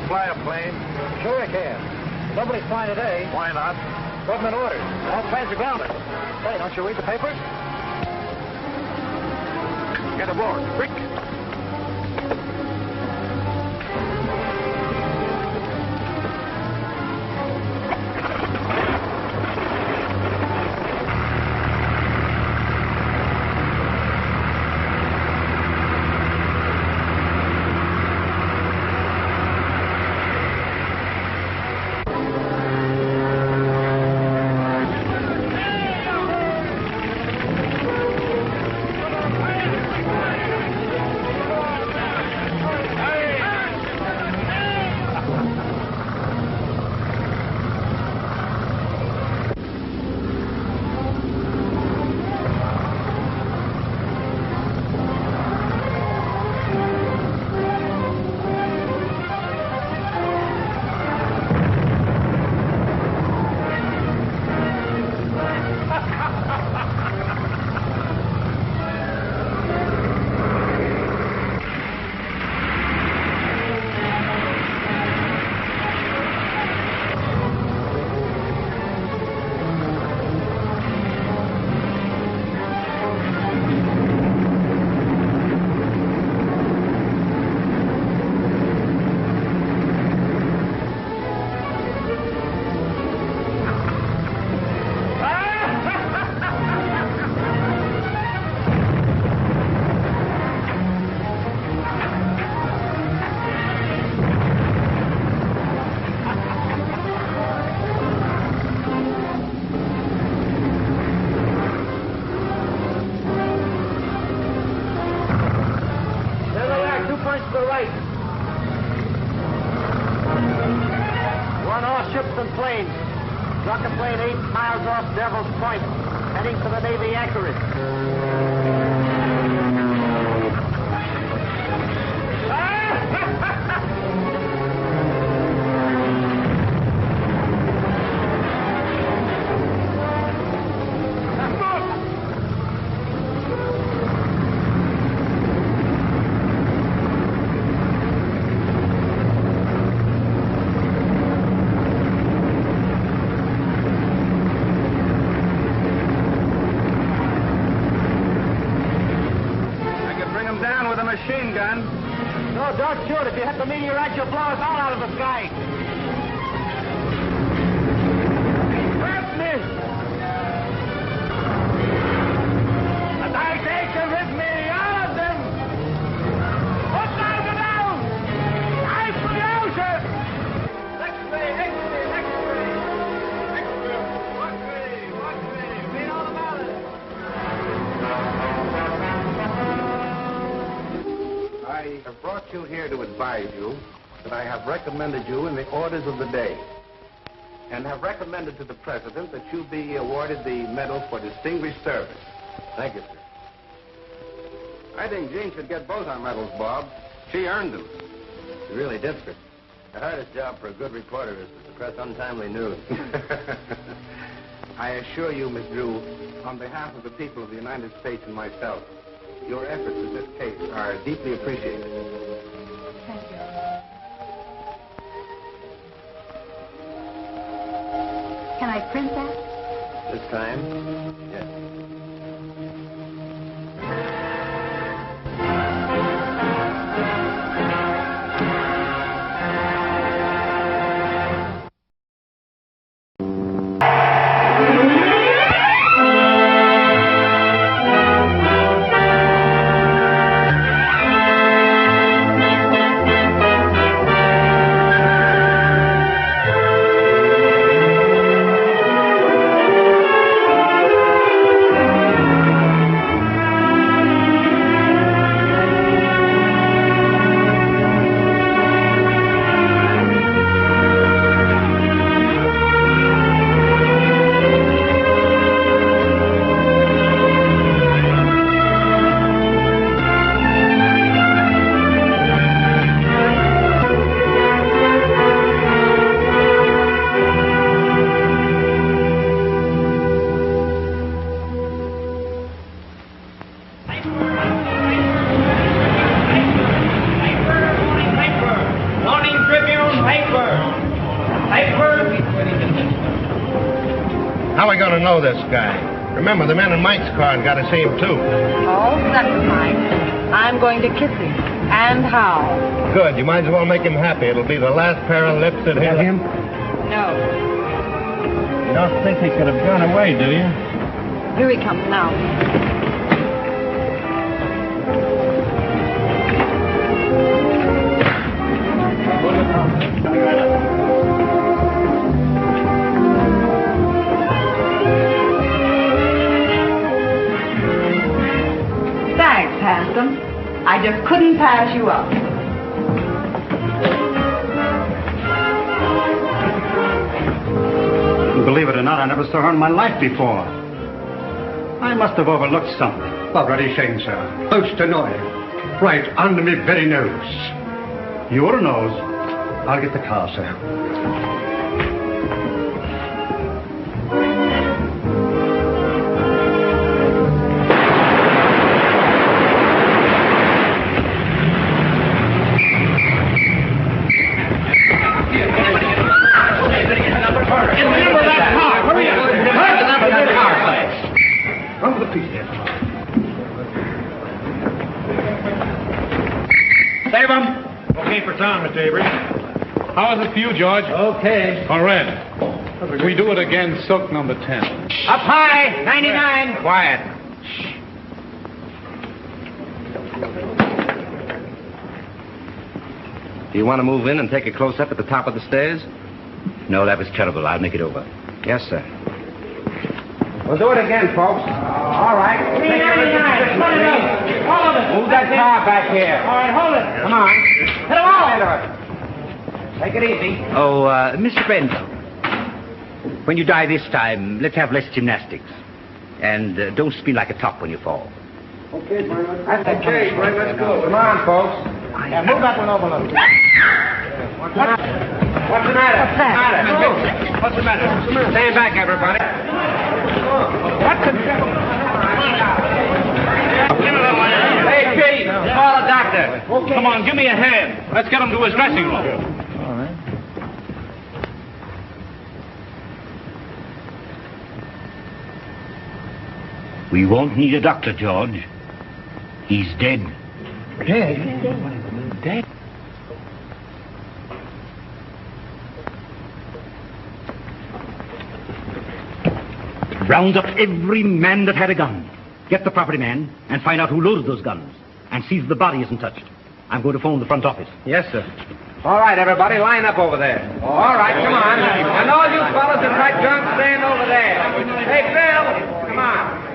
fly a plane? Sure I can. Nobody's flying today. Why not? Government orders. All planes are grounded. Hey, don't you read the papers? Get aboard, quick. Recommended you in the orders of the day and have recommended to the President that you be awarded the Medal for Distinguished Service. Thank you, sir. I think Jean should get both our medals, Bob. She earned them. She really did, sir. The hardest job for a good reporter is to suppress untimely news. I assure you, Miss Drew, on behalf of the people of the United States and myself, your efforts in this case are deeply appreciated. Thank you. Can I print that? This time, yes. know this guy. Remember, the man in Mike's car got to see him, too. Oh, that's Mike. I'm going to kiss him. And how? Good. You might as well make him happy. It'll be the last pair of lips that he'll... him? No. You don't think he could have gone away, do you? Here he comes now. Thanks, handsome. I just couldn't pass you up. Believe it or not, I never saw her in my life before. I must have overlooked something. Already saying, sir. Most annoying. Right under me very nose. Your nose. I'll get the car, sir. Save him! Okay for Tom, Mr. Avery. How is it for you, George? Okay. On red. We do it again, silk number 10. Up high, 99. Quiet. Do you want to move in and take a close-up at the top of the stairs? No, that was terrible. I'll make it over. Yes, sir. We'll do it again, folks. All right. 399. Put it up. All of it. Move that car back here. All right, hold it. Come on. Hit them all into it. Take it easy. Oh, Mr. Brent, when you die this time, let's have less gymnastics. And don't spin like a top when you fall. Okay, Brian. That's okay, Brian. Let's go. Come on, folks. Yeah, move that one over a little. What's the matter? What's the matter? What's the matter? Stand back, everybody. What's the matter? Hey, Pete, call a doctor. Okay. Come on, give me a hand. Let's get him to his dressing room. All right. We won't need a doctor, George. He's dead. Dead? Dead? Round up every man that had a gun. Get the property man and find out who loaded those guns. And see that the body isn't touched. I'm going to phone the front office. Yes, sir. All right, everybody, line up over there. All right, come on. And all you fellas in right drunk, stand over there. Hey, Bill, come on.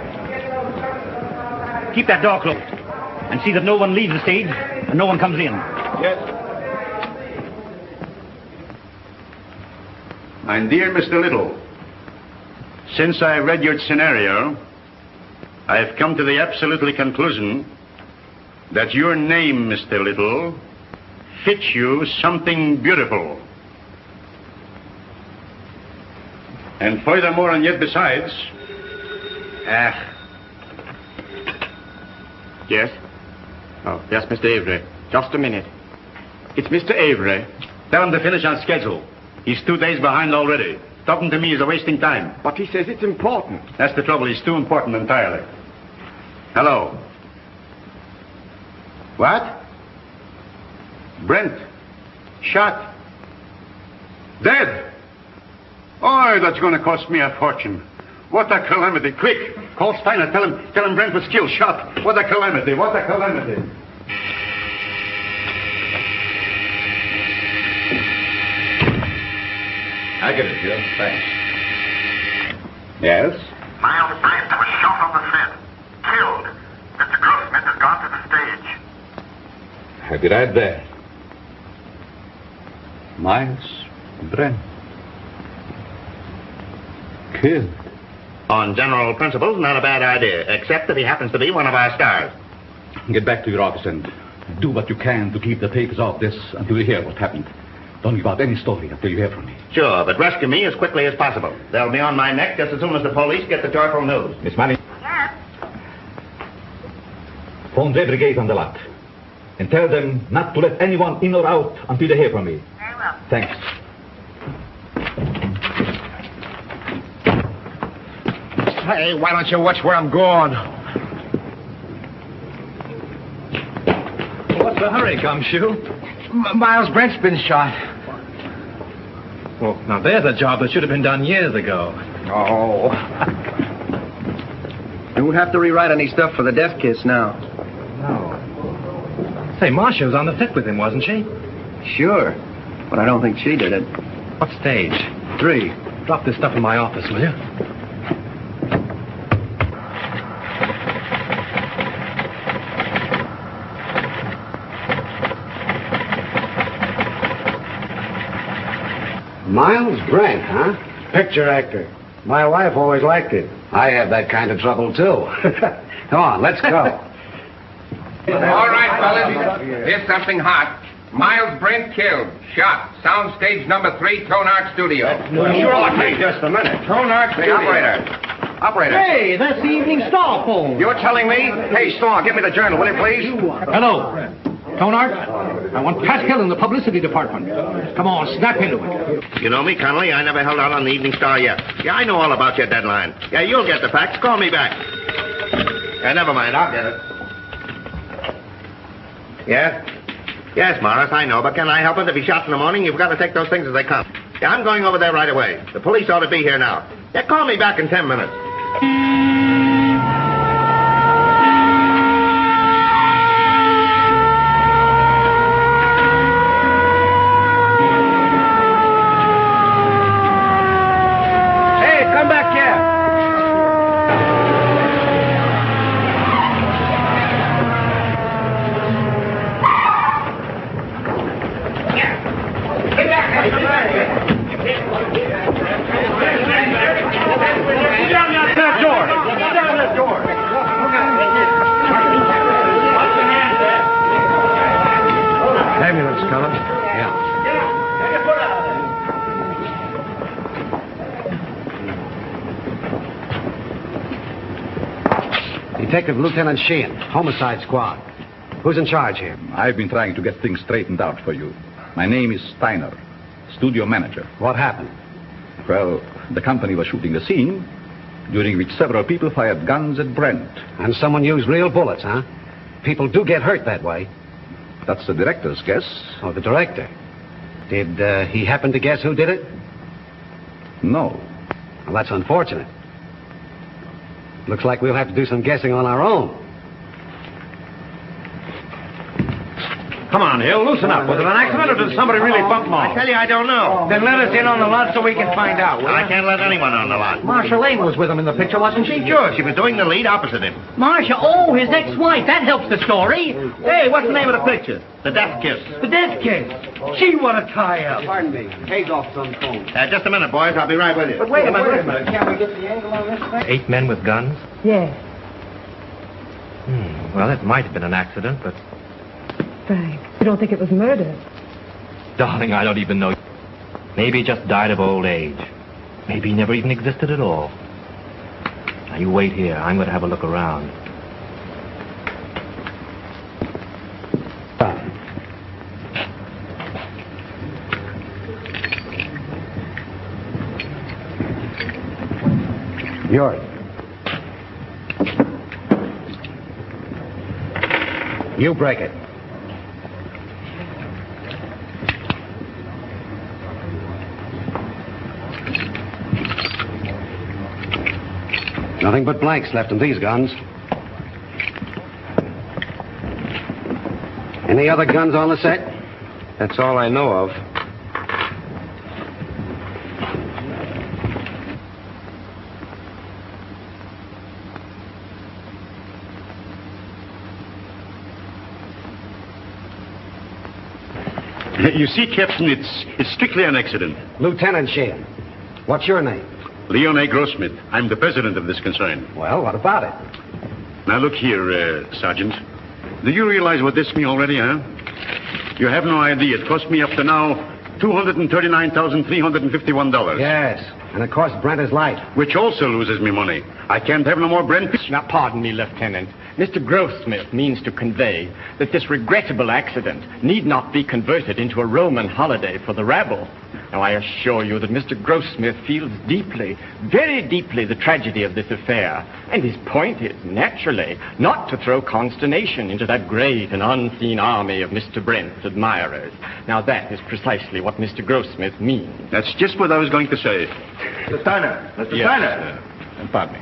Keep that door closed. And see that no one leaves the stage and no one comes in. Yes. My dear Mr. Little, since I read your scenario, I have come to the absolutely conclusion that your name, Mr. Little, fits you something beautiful. And furthermore, and yet besides, Yes? Oh, yes, Mr. Avery. Just a minute. It's Mr. Avery. tell him to finish on schedule. He's 2 days behind already. Talking to me is a wasting time. But he says it's important. That's the trouble. He's too important entirely. Hello. What? Brent. Shot. Dead. Oh, that's going to cost me a fortune. What a calamity. Quick. Call Steiner. Tell him Brent was killed. Shot. What a calamity. What a calamity. I get it, Joe. Thanks. Yes? Miles Brent was shot on the set. Killed. Mr. Grossmith has gone to the stage. I'll be right there. Miles Brent. Killed. On general principles, not a bad idea, except that he happens to be one of our stars. Get back to your office and do what you can to keep the papers off this until you hear what happened. Don't give out any story until you hear from me. Sure, but rescue me as quickly as possible. They'll be on my neck just as soon as the police get the joyful news. Miss Manning. Yes? Phone the brigade on the lot. And tell them not to let anyone in or out until they hear from me. Very well. Thanks. Hey, why don't you watch where I'm going? What's the hurry, Gumshoe? Miles Brent's been shot. Well, now there's a job that should have been done years ago. Oh. You won't have to rewrite any stuff for the death kiss now. No. Say, Marcia was on the set with him, wasn't she? Sure, but I don't think she did it. What stage? 3. Drop this stuff in my office, will you? Miles Brent, huh? Picture actor. My wife always liked it. I have that kind of trouble, too. Come on, let's go. All right, fellas. Here's something hot. Miles Brent killed. Shot. Soundstage number 3, Tone Art Studio. Hey, just a minute. Tone Art Studio. Operator. Hey, that's the Evening Star phone. You're telling me? Hey, Star, give me the journal, will you, please? Hello. Tonart, I want Pascal in the publicity department. Come on, snap into it. You know me, Connolly. I never held out on the Evening Star yet. Yeah, I know all about your deadline. Yeah, you'll get the facts. Call me back. Yeah, never mind. I'll get it. Yes? Yes, Morris, I know, but can I help it? If he's shot in the morning, you've got to take those things as they come. Yeah, I'm going over there right away. The police ought to be here now. Yeah, call me back in 10 minutes. Ambulance coming? Yeah. Detective Lieutenant Sheehan, Homicide Squad. Who's in charge here? I've been trying to get things straightened out for you. My name is Steiner, studio manager. What happened? Well, the company was shooting a scene during which several people fired guns at Brent. And someone used real bullets, huh? People do get hurt that way. That's the director's guess. Oh, the director. Did he happen to guess who did it? No. Well, that's unfortunate. Looks like we'll have to do some guessing on our own. Come on, Hill, loosen up. Was it an accident or did somebody really bump Maul? I tell you, I don't know. Then let us in on the lot so we can find out, will I can't let anyone on the lot. Marcia Lane was with him in the picture, wasn't she? Sure, she was doing the lead opposite him. Marcia, oh, his ex-wife. That helps the story. Hey, what's the name of the picture? The Death Kiss. The death kiss. Gee, what a tie-up. Pardon me. Hazoff's on the phone. Just a minute, boys. I'll be right with you. But wait a minute. Can't we get the angle on this thing? 8 men with guns? Yes. Well, it might have been an accident, but... Frank, you don't think it was murder? Darling, I don't even know. Maybe he just died of old age. Maybe he never even existed at all. Now, you wait here. I'm going to have a look around. Yours. You break it. Nothing but blanks left in these guns. Any other guns on the set? That's all I know of. You see, Captain, it's strictly an accident. Lieutenant Sheehan. What's your name? Leon A. Grossmith. I'm the president of this concern. Well, what about it? Now, look here, Sergeant. Do you realize what this means already, huh? You have no idea. It cost me up to now $239,351. Yes, and it cost Brent his life. Which also loses me money. I can't have no more Brent. Now, pardon me, Lieutenant. Mr. Grossmith means to convey that this regrettable accident need not be converted into a Roman holiday for the rabble. Now, I assure you that Mr. Grossmith feels deeply, very deeply, the tragedy of this affair. And his point is, naturally, not to throw consternation into that great and unseen army of Mr. Brent's admirers. Now, that is precisely what Mr. Grossmith means. That's just what I was going to say. Mr. Steiner. Mr. Steiner. Pardon me.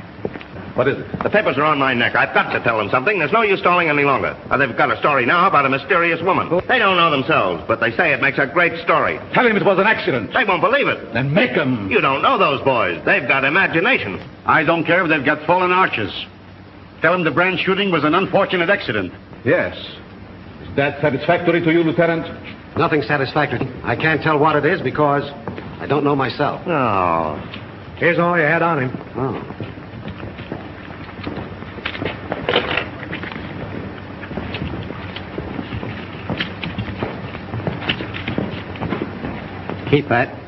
What is it? The papers are on my neck. I've got to tell them something. There's no use stalling any longer. They've got a story now about a mysterious woman. They don't know themselves, but they say it makes a great story. Tell him it was an accident. They won't believe it. Then make them. You don't know those boys. They've got imagination. I don't care if they've got fallen arches. Tell them the Brand shooting was an unfortunate accident. Yes. Is that satisfactory to you, Lieutenant? Nothing satisfactory. I can't tell what it is because I don't know myself. Oh. Here's all you had on him. Oh. Keep that.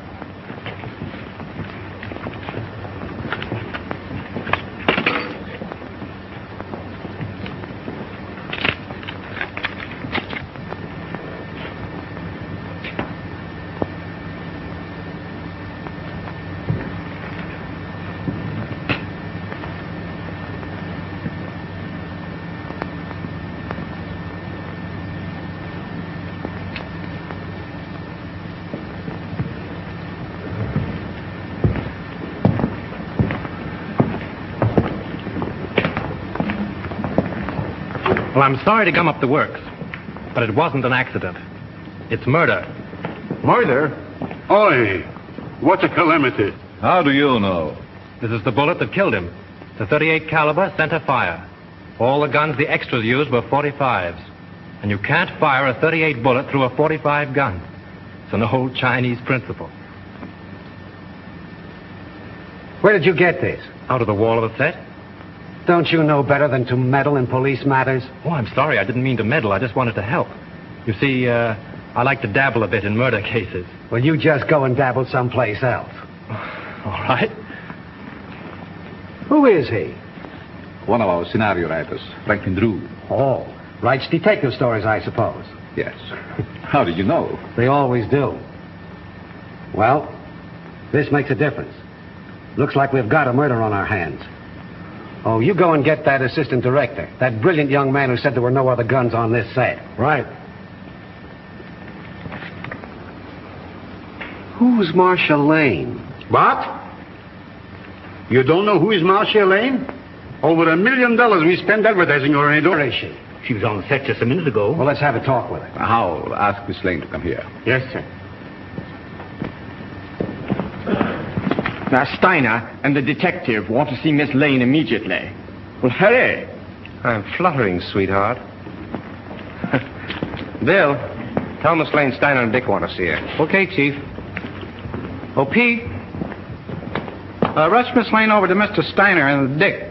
Well, I'm sorry to gum up the works, but it wasn't an accident. It's murder. Murder? Oi, what a calamity. How do you know? This is the bullet that killed him. It's a .38 caliber center fire. All the guns the extras used were .45s. And you can't fire a .38 bullet through a .45 gun. It's an old Chinese principle. Where did you get this? Out of the wall of the set? Don't you know better than to meddle in police matters? Oh, I'm sorry. I didn't mean to meddle. I just wanted to help. You see, I like to dabble a bit in murder cases. Well, you just go and dabble someplace else. All right. Who is he? One of our scenario writers, Franklin Drew. Oh, writes detective stories, I suppose. Yes. How did you know? They always do. Well, this makes a difference. Looks like we've got a murder on our hands. Oh, you go and get that assistant director, that brilliant young man who said there were no other guns on this set. Right. Who's Marcia Lane? What? You don't know who is Marcia Lane? Over $1 million we spent advertising her, ain't Where is she? She was on the set just a minute ago. Well, let's have a talk with her. I'll ask Miss Lane to come here. Yes, sir. Now, Steiner and the detective want to see Miss Lane immediately. Well, hurry. I'm fluttering, sweetheart. Bill, tell Miss Lane Steiner and Dick want to see her. Okay, Chief. Oh, Pete. Rush Miss Lane over to Mr. Steiner and Dick.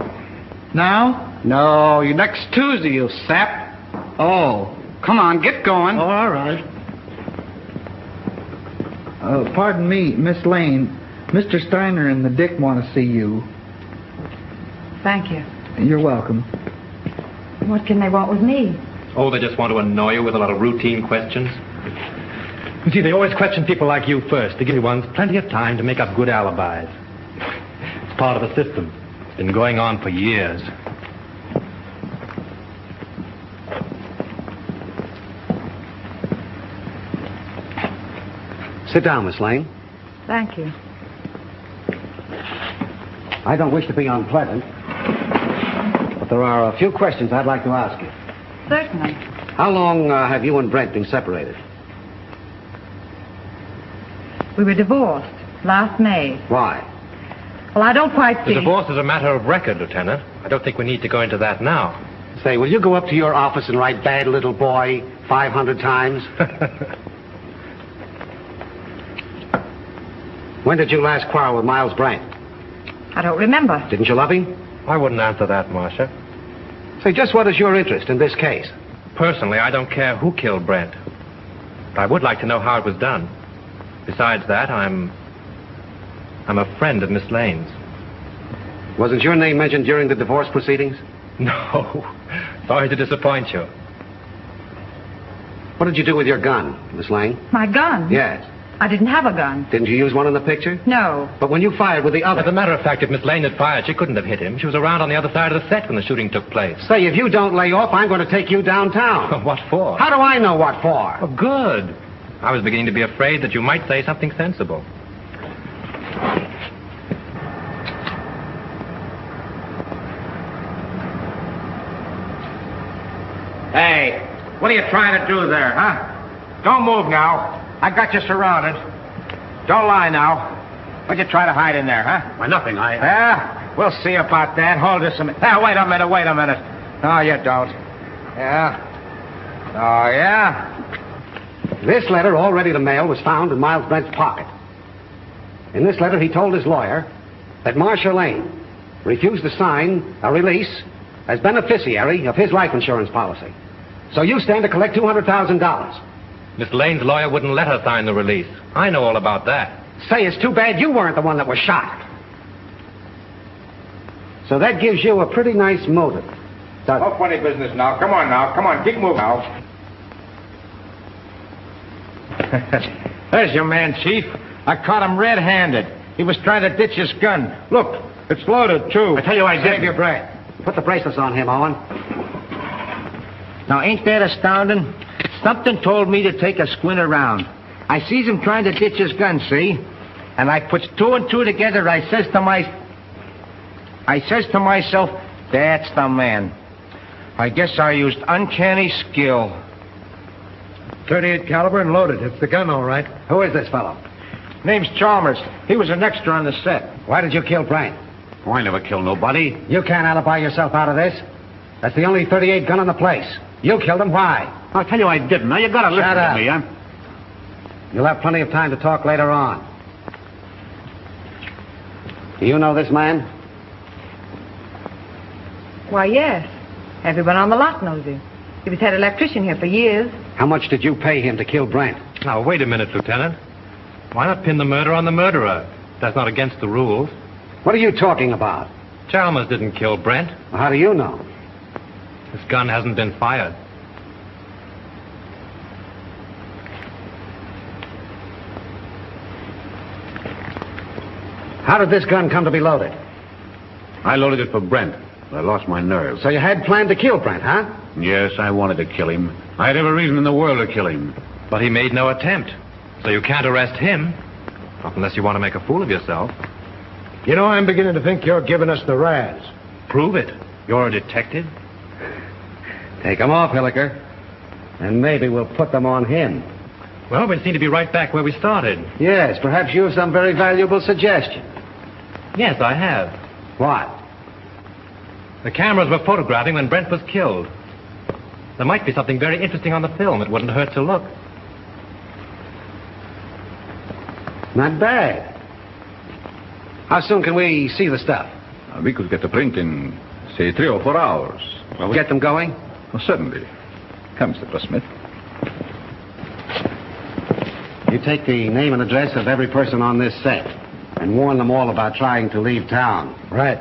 Now? No, next Tuesday, you sap. Oh, come on, get going. Oh, all right. Pardon me, Miss Lane. Mr. Steiner and the Dick want to see you. Thank you. You're welcome. What can they want with me? Oh, they just want to annoy you with a lot of routine questions. You see, they always question people like you first to give you ones plenty of time to make up good alibis. It's part of the system. It's been going on for years. Sit down, Miss Lane. Thank you. I don't wish to be unpleasant, but there are a few questions I'd like to ask you. Certainly. How long have you and Brent been separated? We were divorced last May. Why? Well, I don't quite The see. divorce is a matter of record, Lieutenant. I don't think we need to go into that now. Say, will you go up to your office and write bad little boy 500 times? When did you last quarrel with Miles Brent? I don't remember. Didn't you love him? I wouldn't answer that, Marcia. Say, just what is your interest in this case? Personally, I don't care who killed Brent. But I would like to know how it was done. Besides that, I'm a friend of Miss Lane's. Wasn't your name mentioned during the divorce proceedings? No. Sorry to disappoint you. What did you do with your gun, Miss Lane? My gun? Yes. I didn't have a gun. Didn't you use one in the picture? No. But when you fired with the other... As a matter of fact, if Miss Lane had fired, she couldn't have hit him. She was around on the other side of the set when the shooting took place. Say, if you don't lay off, I'm going to take you downtown. What for? How do I know what for? Oh, good. I was beginning to be afraid that you might say something sensible. Hey, what are you trying to do there, huh? Don't move now. I got you surrounded. Don't lie now. What'd you try to hide in there, huh? Why, nothing. Yeah? We'll see about that. Hold this a minute. Wait a minute. No, you don't. Yeah? Oh, yeah? This letter, all ready to mail, was found in Miles Brent's pocket. In this letter, he told his lawyer that Marcia Lane refused to sign a release as beneficiary of his life insurance policy. So you stand to collect $200,000. Miss Lane's lawyer wouldn't let her sign the release. I know all about that. Say, it's too bad you weren't the one that was shot. So that gives you a pretty nice motive, doesn't No funny business now. Come on, keep moving now. There's your man, Chief. I caught him red-handed. He was trying to ditch his gun. Look, it's loaded, too. I tell you I did. Save your breath. Put the bracelets on him, Owen. Now, ain't that astounding? Something told me to take a squint around. I sees him trying to ditch his gun, see? And I puts two and two together. I says to myself, that's the man. I guess I used uncanny skill. 38 caliber and loaded. It's the gun, all right. Who is this fellow? Name's Chalmers. He was an extra on the set. Why did you kill Brent? Oh, I never killed nobody. You can't alibi yourself out of this. That's the only 38 gun in the place. You killed him. Why? I'll tell you I didn't. Now, you gotta listen Shut up. to me. You'll have plenty of time to talk later on. Do you know this man? Why, yes. Everyone on the lot knows him. He was head electrician here for years. How much did you pay him to kill Brent? Now, wait a minute, Lieutenant. Why not pin the murder on the murderer? That's not against the rules. What are you talking about? Chalmers didn't kill Brent. Well, how do you know? This gun hasn't been fired. How did this gun come to be loaded? I loaded it for Brent, but I lost my nerve. So you had planned to kill Brent, huh? Yes, I wanted to kill him. I had every reason in the world to kill him. But he made no attempt. So you can't arrest him. Not unless you want to make a fool of yourself. You know, I'm beginning to think you're giving us the razz. Prove it. You're a detective. Take them off, Hilliker. And maybe we'll put them on him. Well, we seem to be right back where we started. Yes, perhaps you have some very valuable suggestion. Yes, I have. What? The cameras were photographing when Brent was killed. There might be something very interesting on the film. It wouldn't hurt to look. Not bad. How soon can we see the stuff? We could get the print in, say, 3 or 4 hours. Well, get them going? Oh, certainly. Come, Mr. Smith. You take the name and address of every person on this set and warn them all about trying to leave town. Right.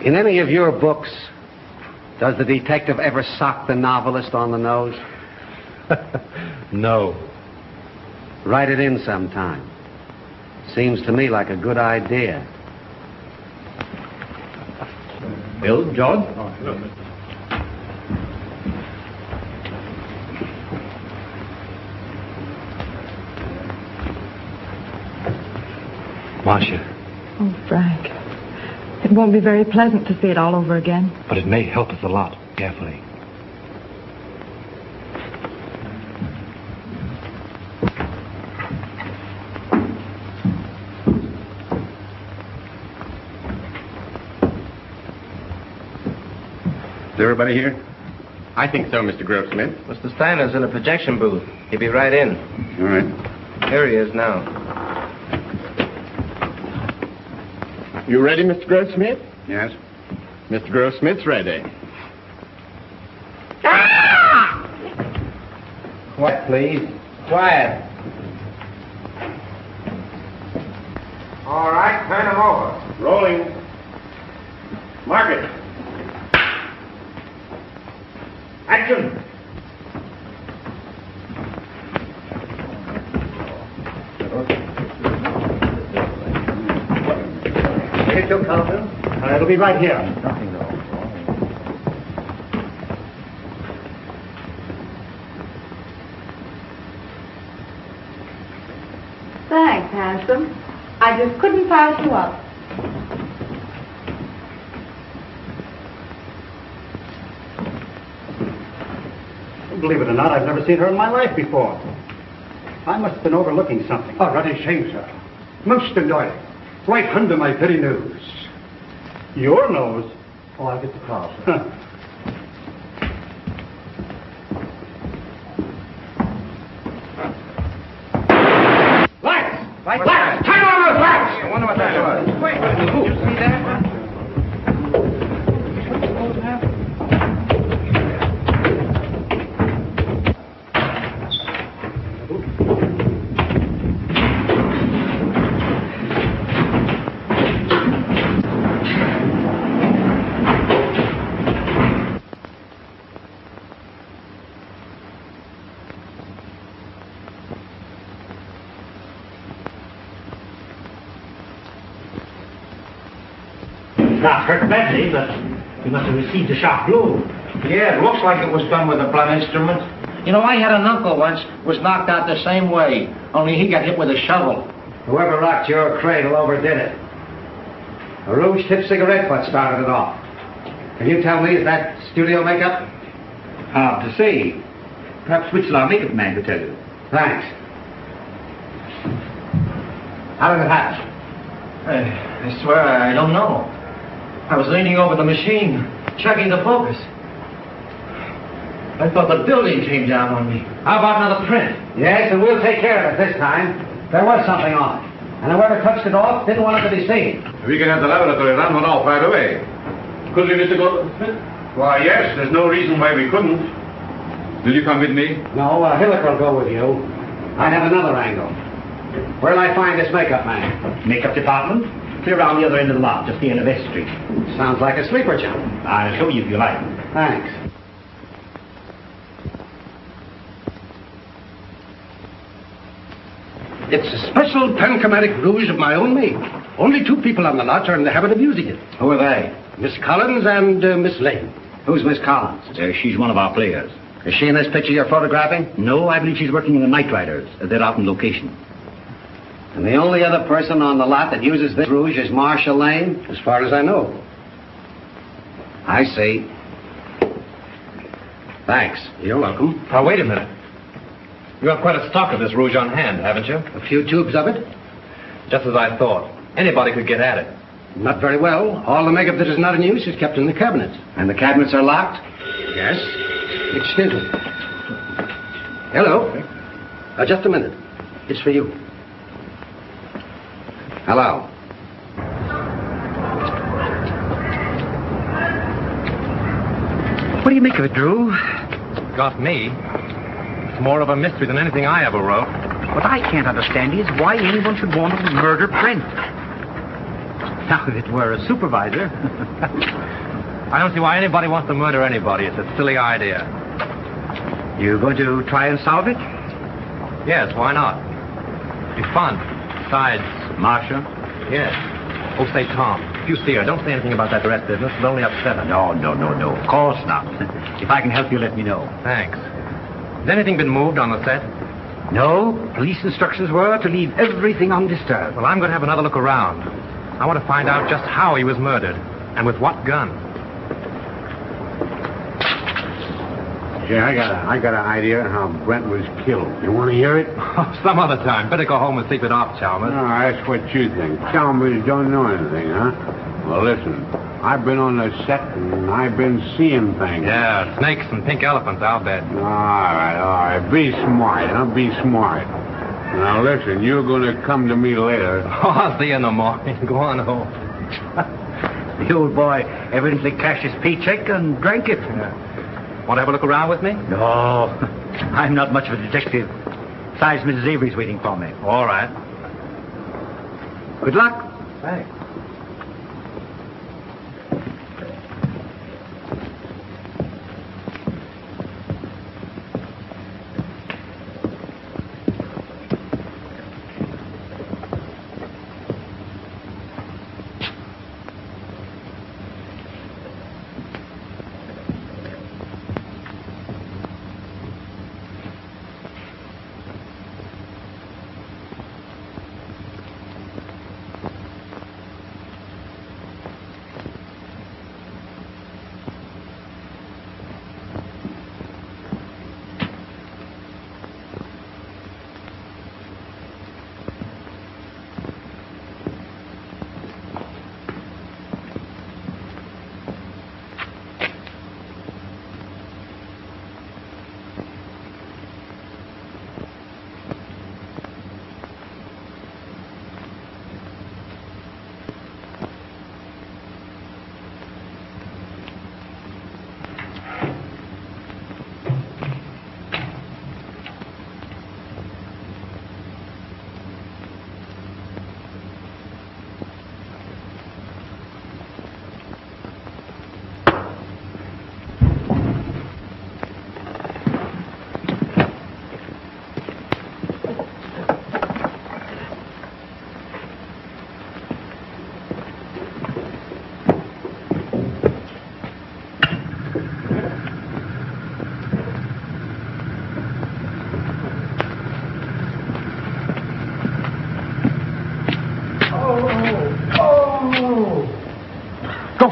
In any of your books, does the detective ever sock the novelist on the nose? No. Write it in sometime. Seems to me like a good idea. Bill, John? Marcia. Oh, Frank. It won't be very pleasant to see it all over again. But it may help us a lot. Carefully. Is everybody here? I think so, Mr. Grossmith. Mr. Steiner's in a projection booth. He'll be right in. All right. Here he is now. You ready, Mr. Grossmith? Yes. Mr. Grossmith's ready. Quiet, please. Quiet. All right, turn him over. Rolling. Mark it. Action. Thank you, Carlton. It'll be right here. Nothing, though. Thanks, handsome. I just couldn't pass you up. Believe it or not, I've never seen her in my life before. I must have been overlooking something. Oh, not a shame, sir. Most annoying. Right under my very nose. Your nose? Oh, I'll get the car, sir. Lights! Turn on those lights! I wonder what that was. Wait, did you see that? Not hurt badly, but you must have received a sharp blow. Yeah, it looks like it was done with a blunt instrument. You know, I had an uncle once was knocked out the same way, only he got hit with a shovel. Whoever rocked your cradle overdid it. A rouge-tipped cigarette butt started it off. Can you tell me, is that studio makeup? Hard to say. Perhaps Whitslaw makeup man could tell you. Thanks. How did it happen? I swear I don't know. I was leaning over the machine, checking the focus. I thought the building came down on me. How about another print? Yes, and we'll take care of it this time. There was something on it. And whoever touched it off didn't want it to be seen. We can have the laboratory run one off right away. Could we, Mr. Gordon? Why, yes. There's no reason why we couldn't. Will you come with me? No, Hillick will go with you. I have another angle. Where'll I find this makeup man? Makeup department? Clear around the other end of the lot, just the end of S Street. Sounds like a sleeper jump. I'll show you if you like. Thanks. It's a special panchromatic rouge of my own make. Only 2 people on the lot are in the habit of using it. Who are they? Miss Collins and Miss Lane. Who's Miss Collins? She's one of our players. Is she in this picture you're photographing? No, I believe she's working in the Night Riders. They're out in location. And the only other person on the lot that uses this rouge is Marcia Lane? As far as I know. I see. Thanks. You're welcome. Now, wait a minute. You have quite a stock of this rouge on hand, haven't you? A few tubes of it? Just as I thought. Anybody could get at it. Not very well. All the makeup that is not in use is kept in the cabinets. And the cabinets are locked? Yes. Extended. Hello. Just a minute. It's for you. Hello. What do you make of it, Drew? Got me. It's more of a mystery than anything I ever wrote. What I can't understand is why anyone should want to murder Brent. Now, if it were a supervisor... I don't see why anybody wants to murder anybody. It's a silly idea. You going to try and solve it? Yes, why not? It'd be fun. Besides... Marcia? Yes. Oh, say, Tom, if you see her, don't say anything about that dress business. It'll only upset her. No. Of course not. If I can help you, let me know. Thanks. Has anything been moved on the set? No. Police instructions were to leave everything undisturbed. Well, I'm going to have another look around. I want to find out just how he was murdered and with what gun. Yeah, I got an idea how Brent was killed. You want to hear it? Some other time. Better go home and sleep it off, Chalmers. No, that's what you think. Chalmers don't know anything, huh? Well, listen. I've been on the set and I've been seeing things. Yeah, snakes and pink elephants, I'll bet. All right. Be smart, huh? Be smart. Now, listen, you're going to come to me later. Oh, I'll see you in the morning. Go on home. The old boy evidently cashed his paycheck and drank it. Yeah. Want to have a look around with me? No, I'm not much of a detective. Besides, Mrs. Avery's waiting for me. All right. Good luck. Thanks.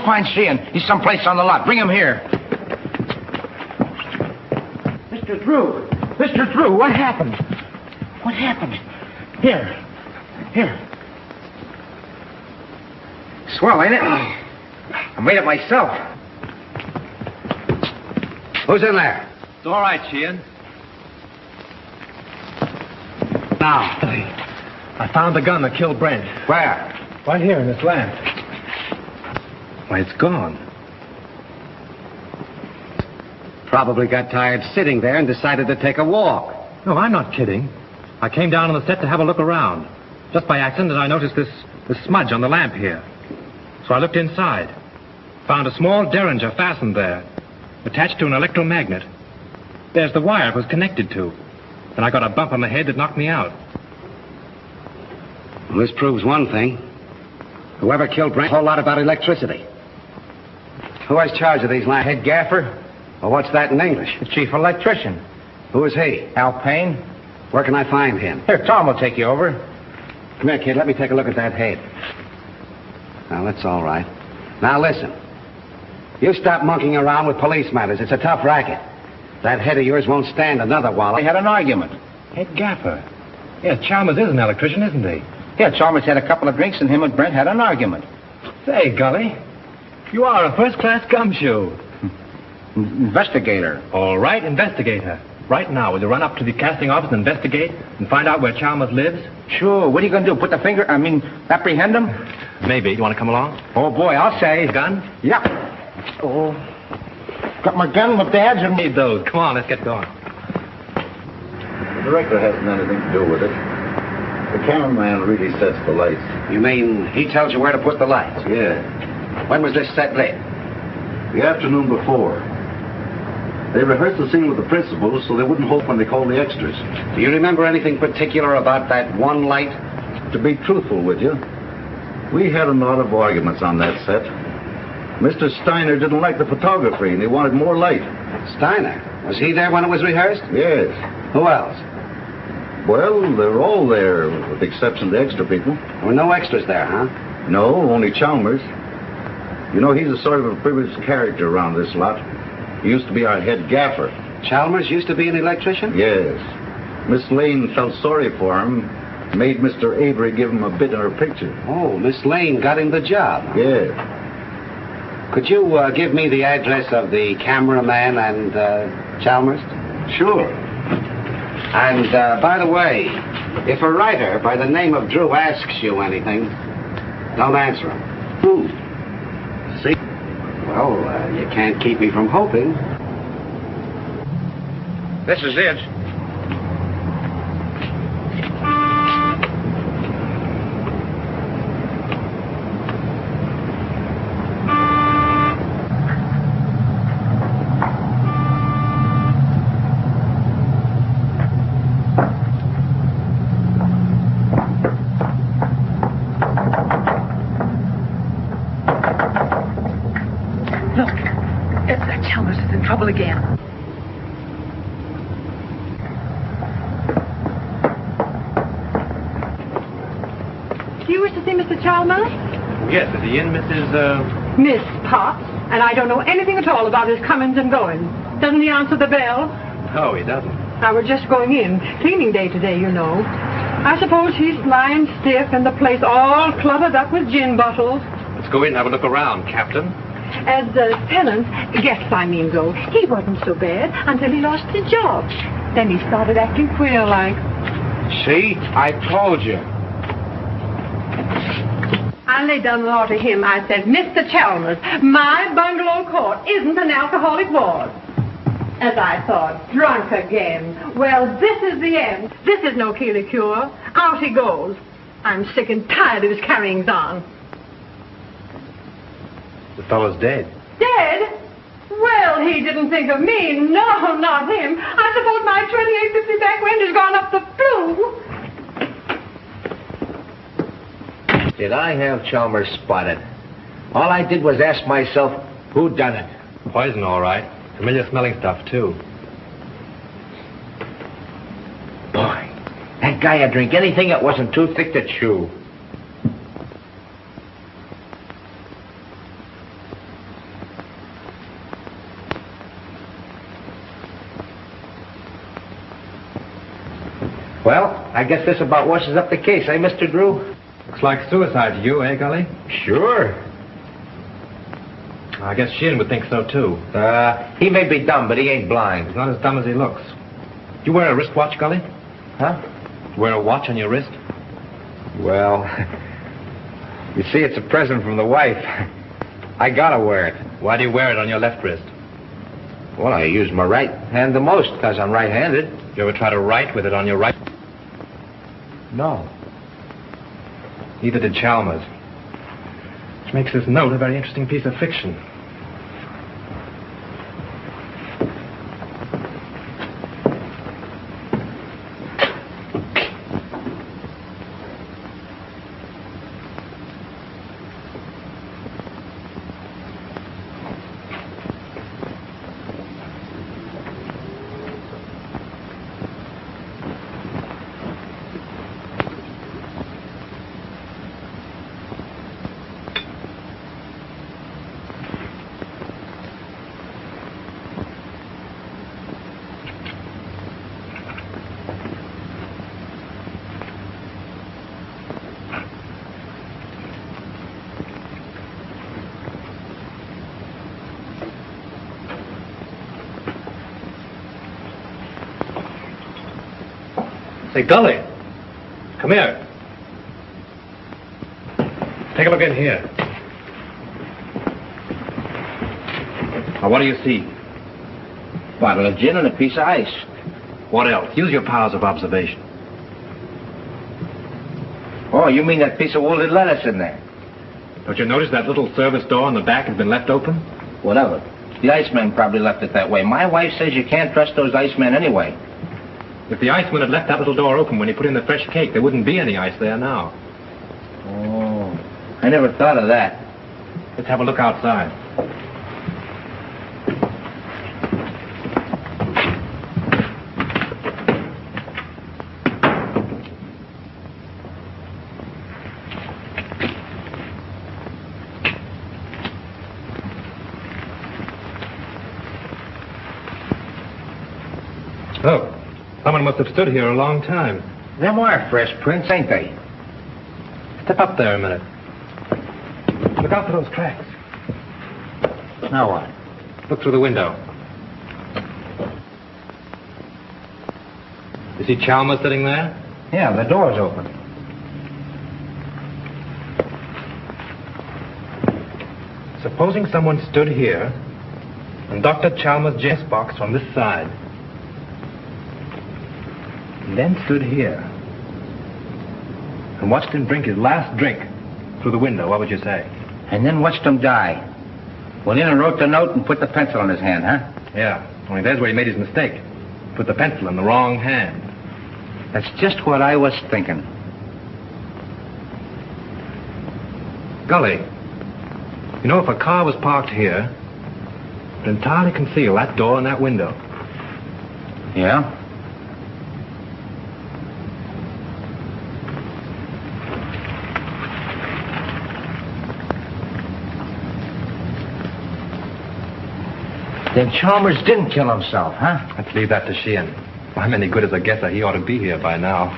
find Sheehan. He's someplace on the lot. Bring him here. Mr. Drew. Mr. Drew, what happened? What happened? Here. Swell, ain't it? I made it myself. Who's in there? It's all right, Sheehan. Now. I found the gun that killed Brent. Where? Right here in this lamp. Why, it's gone. Probably got tired sitting there and decided to take a walk. No, I'm not kidding. I came down on the set to have a look around. Just by accident, I noticed this smudge on the lamp here. So I looked inside. Found a small derringer fastened there, attached to an electromagnet. There's the wire it was connected to. And I got a bump on the head that knocked me out. Well, this proves one thing. Whoever killed Brent, a whole lot about electricity. Who has charge of these lamps? Head gaffer, Well, what's that in English? the chief electrician. Who is he? Al Payne. Where can I find him? Here, Tom will take you over. Come here, kid. Let me take a look at that head. Now, that's all right. Now, listen. You stop monkeying around with police matters. It's a tough racket. That head of yours won't stand another while. They had an argument. Head gaffer. Yeah, Chalmers is an electrician, isn't he? Yeah, Chalmers had a couple of drinks and him and Brent had an argument. Say, Gully, you are a first-class gumshoe. Investigator. All right, investigator. Right now, will you run up to the casting office and investigate and find out where Chalmers lives? Sure. What are you going to do? Apprehend him? Maybe. You want to come along? Oh, boy, I'll say. Gun? Yeah. Oh. Got my gun, my badge, and... Need those. Come on, let's get going. The director hasn't anything to do with it. The cameraman really sets the lights. You mean he tells you where to put the lights? Yeah. When was this set lit? The afternoon before. They rehearsed the scene with the principals so they wouldn't hope when they called the extras. Do you remember anything particular about that one light? To be truthful with you, we had a lot of arguments on that set. Mr. Steiner didn't like the photography and he wanted more light. Steiner? Was he there when it was rehearsed? Yes. Who else? Well, they're all there, with the exception of the extra people. There were no extras there, huh? No, only Chalmers. You know, he's a sort of a privileged character around this lot. He used to be our head gaffer. Chalmers used to be an electrician? Yes. Miss Lane felt sorry for him, made Mr. Avery give him a bit in her picture. Oh, Miss Lane got him the job. Yes. Could you give me the address of the cameraman and Chalmers? Sure. And, by the way, if a writer by the name of Drew asks you anything, don't answer him. Who? See? Well, you can't keep me from hoping. This is it. Chalmers is in trouble again. Do you wish to see Mr. Chalmers? Yes, is he in, Mrs. Miss Potts. And I don't know anything at all about his comings and goings. Doesn't he answer the bell? No, he doesn't. I was just going in. Cleaning day today, you know. I suppose he's lying stiff and the place all cluttered up with gin bottles. Let's go in and have a look around, Captain. As tenant, guests I mean go, he wasn't so bad until he lost his job. Then he started acting queer like. See? I told you. I laid down the law to him. I said, Mr. Chalmers, my bungalow court isn't an alcoholic ward. As I thought, drunk again. Well, this is the end. This is no Keeley cure. Out he goes. I'm sick and tired of his carryings on. The fellow's dead. Dead? Well, he didn't think of me. No, not him. I suppose my 2850 back wind has gone up the flue. Did I have Chalmers spotted? All I did was ask myself, who done it? Poison, all right. Familiar smelling stuff, too. Boy, that guy would drink anything that wasn't too thick to chew. Well, I guess this about washes up the case, eh, Mr. Drew? Looks like suicide to you, eh, Gully? Sure. I guess Sheehan would think so, too. He may be dumb, but he ain't blind. He's not as dumb as he looks. You wear a wristwatch, Gully? Huh? You wear a watch on your wrist? Well, you see, it's a present from the wife. I gotta wear it. Why do you wear it on your left wrist? Well, I use my right hand the most because I'm right-handed. You ever try to write with it on your right? No. Neither did Chalmers. Which makes this note a very interesting piece of fiction. Say, Gully, come here. Take a look in here. Now, what do you see? Bottle of gin and a piece of ice. What else? Use your powers of observation. Oh, you mean that piece of wilted lettuce in there? Don't you notice that little service door in the back has been left open? Whatever. The iceman probably left it that way. My wife says you can't trust those icemen anyway. If the iceman had left that little door open when he put in the fresh cake, there wouldn't be any ice there now. Oh, I never thought of that. Let's have a look outside. Look. Someone must have stood here a long time. Them are fresh prints, ain't they? Step up there a minute. Look out for those cracks. Now what? Look through the window. You see Chalmers sitting there? Yeah, the door's open. Supposing someone stood here and Dr. Chalmers' Jess box from this side. And then stood here and watched him drink his last drink through the window, what would you say? And then watched him die. Went in and wrote the note and put the pencil in his hand, huh? Yeah, only there's where he made his mistake. Put the pencil in the wrong hand. That's just what I was thinking. Gully, you know, if a car was parked here, it would entirely conceal that door and that window. Yeah? Then Chalmers didn't kill himself, huh? Let's leave that to Sheehan. If I'm any good as a guesser, he ought to be here by now.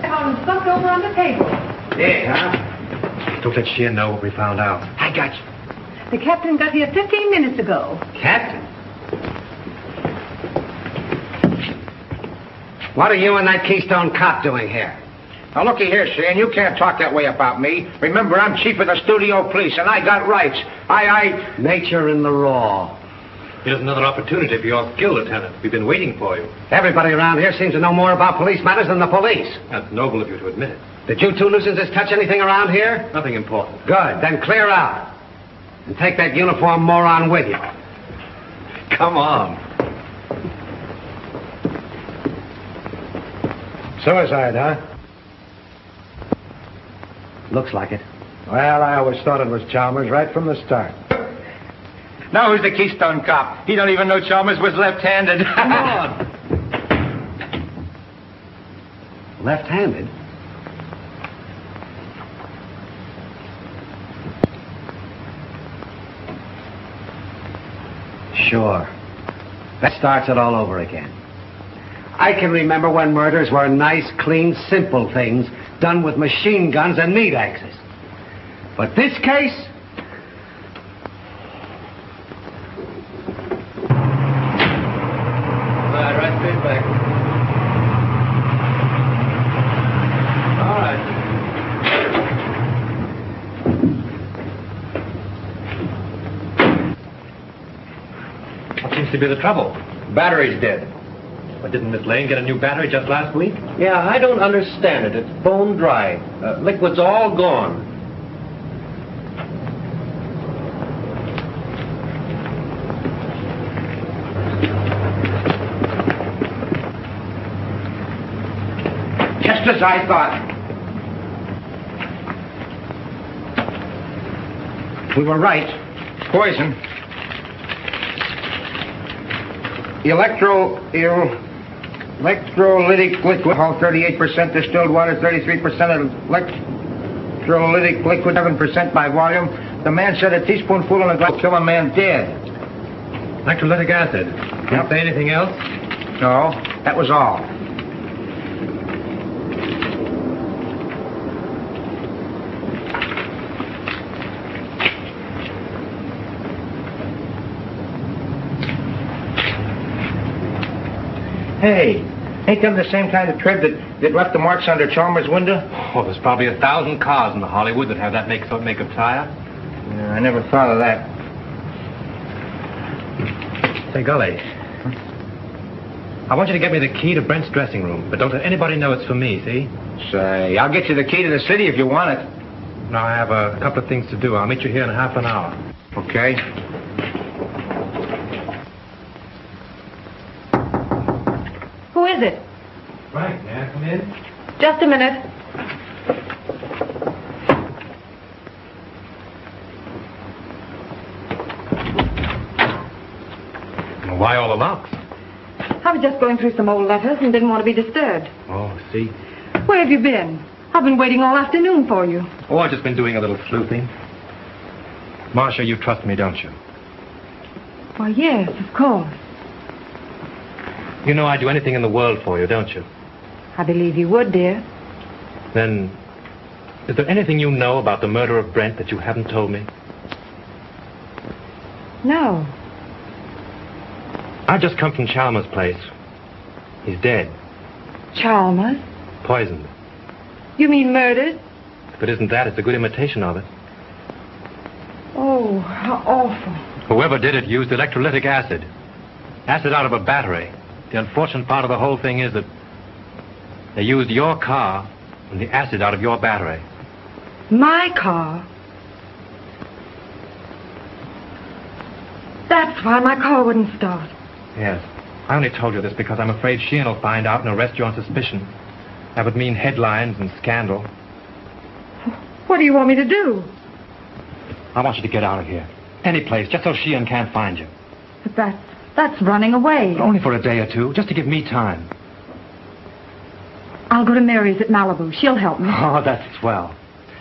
Found stuff over on the table. Yeah, huh? Don't let Sheehan know what we found out. I got you. The captain got here 15 minutes ago. Captain? What are you and that Keystone cop doing here? Now, looky here, Sheehan, you can't talk that way about me. Remember, I'm chief of the studio police, and I got rights. Nature in the raw. Here's another opportunity for your skill, Lieutenant. We've been waiting for you. Everybody around here seems to know more about police matters than the police. That's noble of you to admit it. Did you two nuisances touch anything around here? Nothing important. Good. Then clear out. And take that uniform moron with you. Come on. Suicide, huh? Looks like it. Well, I always thought it was Chalmers right from the start. Now who's the Keystone cop? He don't even know Chalmers was left-handed. Come on. Left-handed? Sure. That starts it all over again. I can remember when murders were nice, clean, simple things done with machine guns and meat axes. But this case... Right straight back. All right. What seems to be the trouble? Battery's dead. But didn't Miss Lane get a new battery just last week? Yeah, I don't understand it. It's bone dry. Liquid's all gone. Just as I thought. We were right. Poison. Electrolytic liquid, all 38% distilled water, 33% electrolytic liquid, 7% by volume. The man said a teaspoonful in a glass will kill a man dead. Electrolytic acid. Can't say anything else? No, that was all. Hey, ain't them the same kind of tread that left the marks under Chalmers' window? Oh, there's probably 1,000 cars in Hollywood that have that make of tire. Yeah, I never thought of that. Say, Gully, I want you to get me the key to Brent's dressing room, but don't let anybody know it's for me, see? Say, I'll get you the key to the city if you want it. Now, I have a couple of things to do. I'll meet you here in half an hour. Okay. Who is it? Frank, may I come in? Just a minute. Well, why all the locks? I was just going through some old letters and didn't want to be disturbed. Oh, see? Where have you been? I've been waiting all afternoon for you. Oh, I've just been doing a little sleuthing. Marcia, you trust me, don't you? Why, yes, of course. You know I'd do anything in the world for you, don't you? I believe you would, dear. Then, is there anything you know about the murder of Brent that you haven't told me? No. I've just come from Chalmers' place. He's dead. Chalmers? Poisoned. You mean murdered? If it isn't that, it's a good imitation of it. Oh, how awful. Whoever did it used electrolytic acid. Acid out of a battery. The unfortunate part of the whole thing is that they used your car and the acid out of your battery. My car? That's why my car wouldn't start. Yes. I only told you this because I'm afraid Sheehan will find out and arrest you on suspicion. That would mean headlines and scandal. What do you want me to do? I want you to get out of here. Any place, just so Sheehan can't find you. But that's running away. But only for a day or two, just to give me time. I'll go to Mary's at Malibu. She'll help me. Oh, that's swell.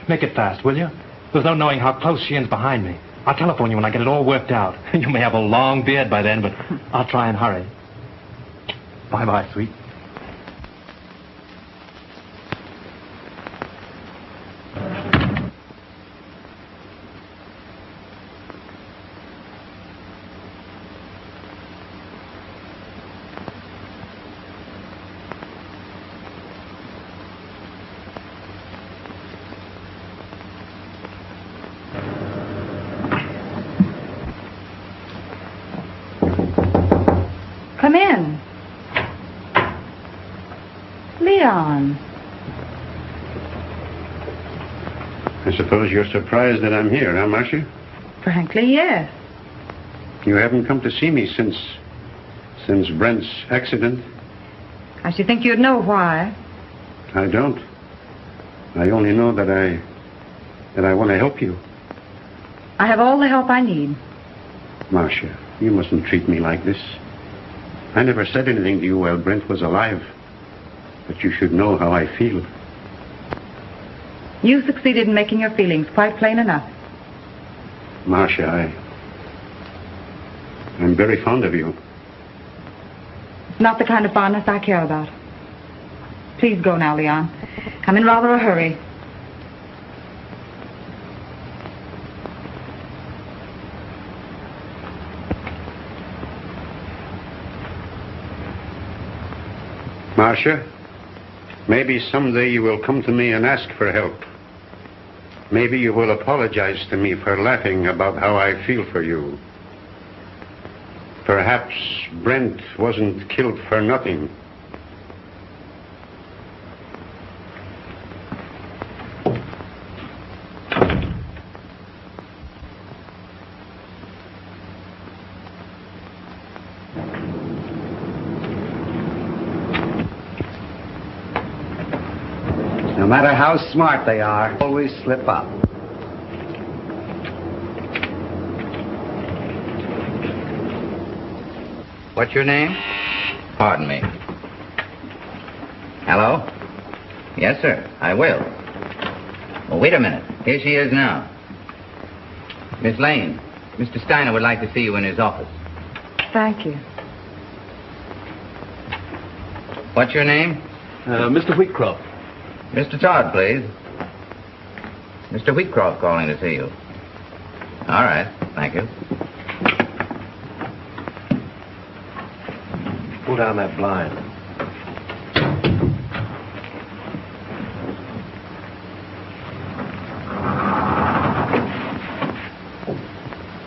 Make it fast, will you? There's no knowing how close Sheehan's behind me. I'll telephone you when I get it all worked out. You may have a long beard by then, but I'll try and hurry. Bye-bye, sweet. Come in. Leon. I suppose you're surprised that I'm here, huh, Marcia? Frankly, yes. You haven't come to see me since Brent's accident? I should think you'd know why. I don't. I only know that I want to help you. I have all the help I need. Marcia, you mustn't treat me like this. I never said anything to you while Brent was alive. But you should know how I feel. You succeeded in making your feelings quite plain enough. Marcia, I'm very fond of you. Not the kind of fondness I care about. Please go now, Leon. I'm in rather a hurry. Marcia, maybe someday you will come to me and ask for help. Maybe you will apologize to me for laughing about how I feel for you. Perhaps Brent wasn't killed for nothing. No matter how smart they are, always slip up. What's your name? Pardon me. Hello? Yes, sir, I will. Well, wait a minute. Here she is now. Miss Lane, Mr. Steiner would like to see you in his office. Thank you. What's your name? Mr. Wheatcroft. Mr. Todd, please. Mr. Wheatcroft calling to see you. All right, thank you. Pull down that blind.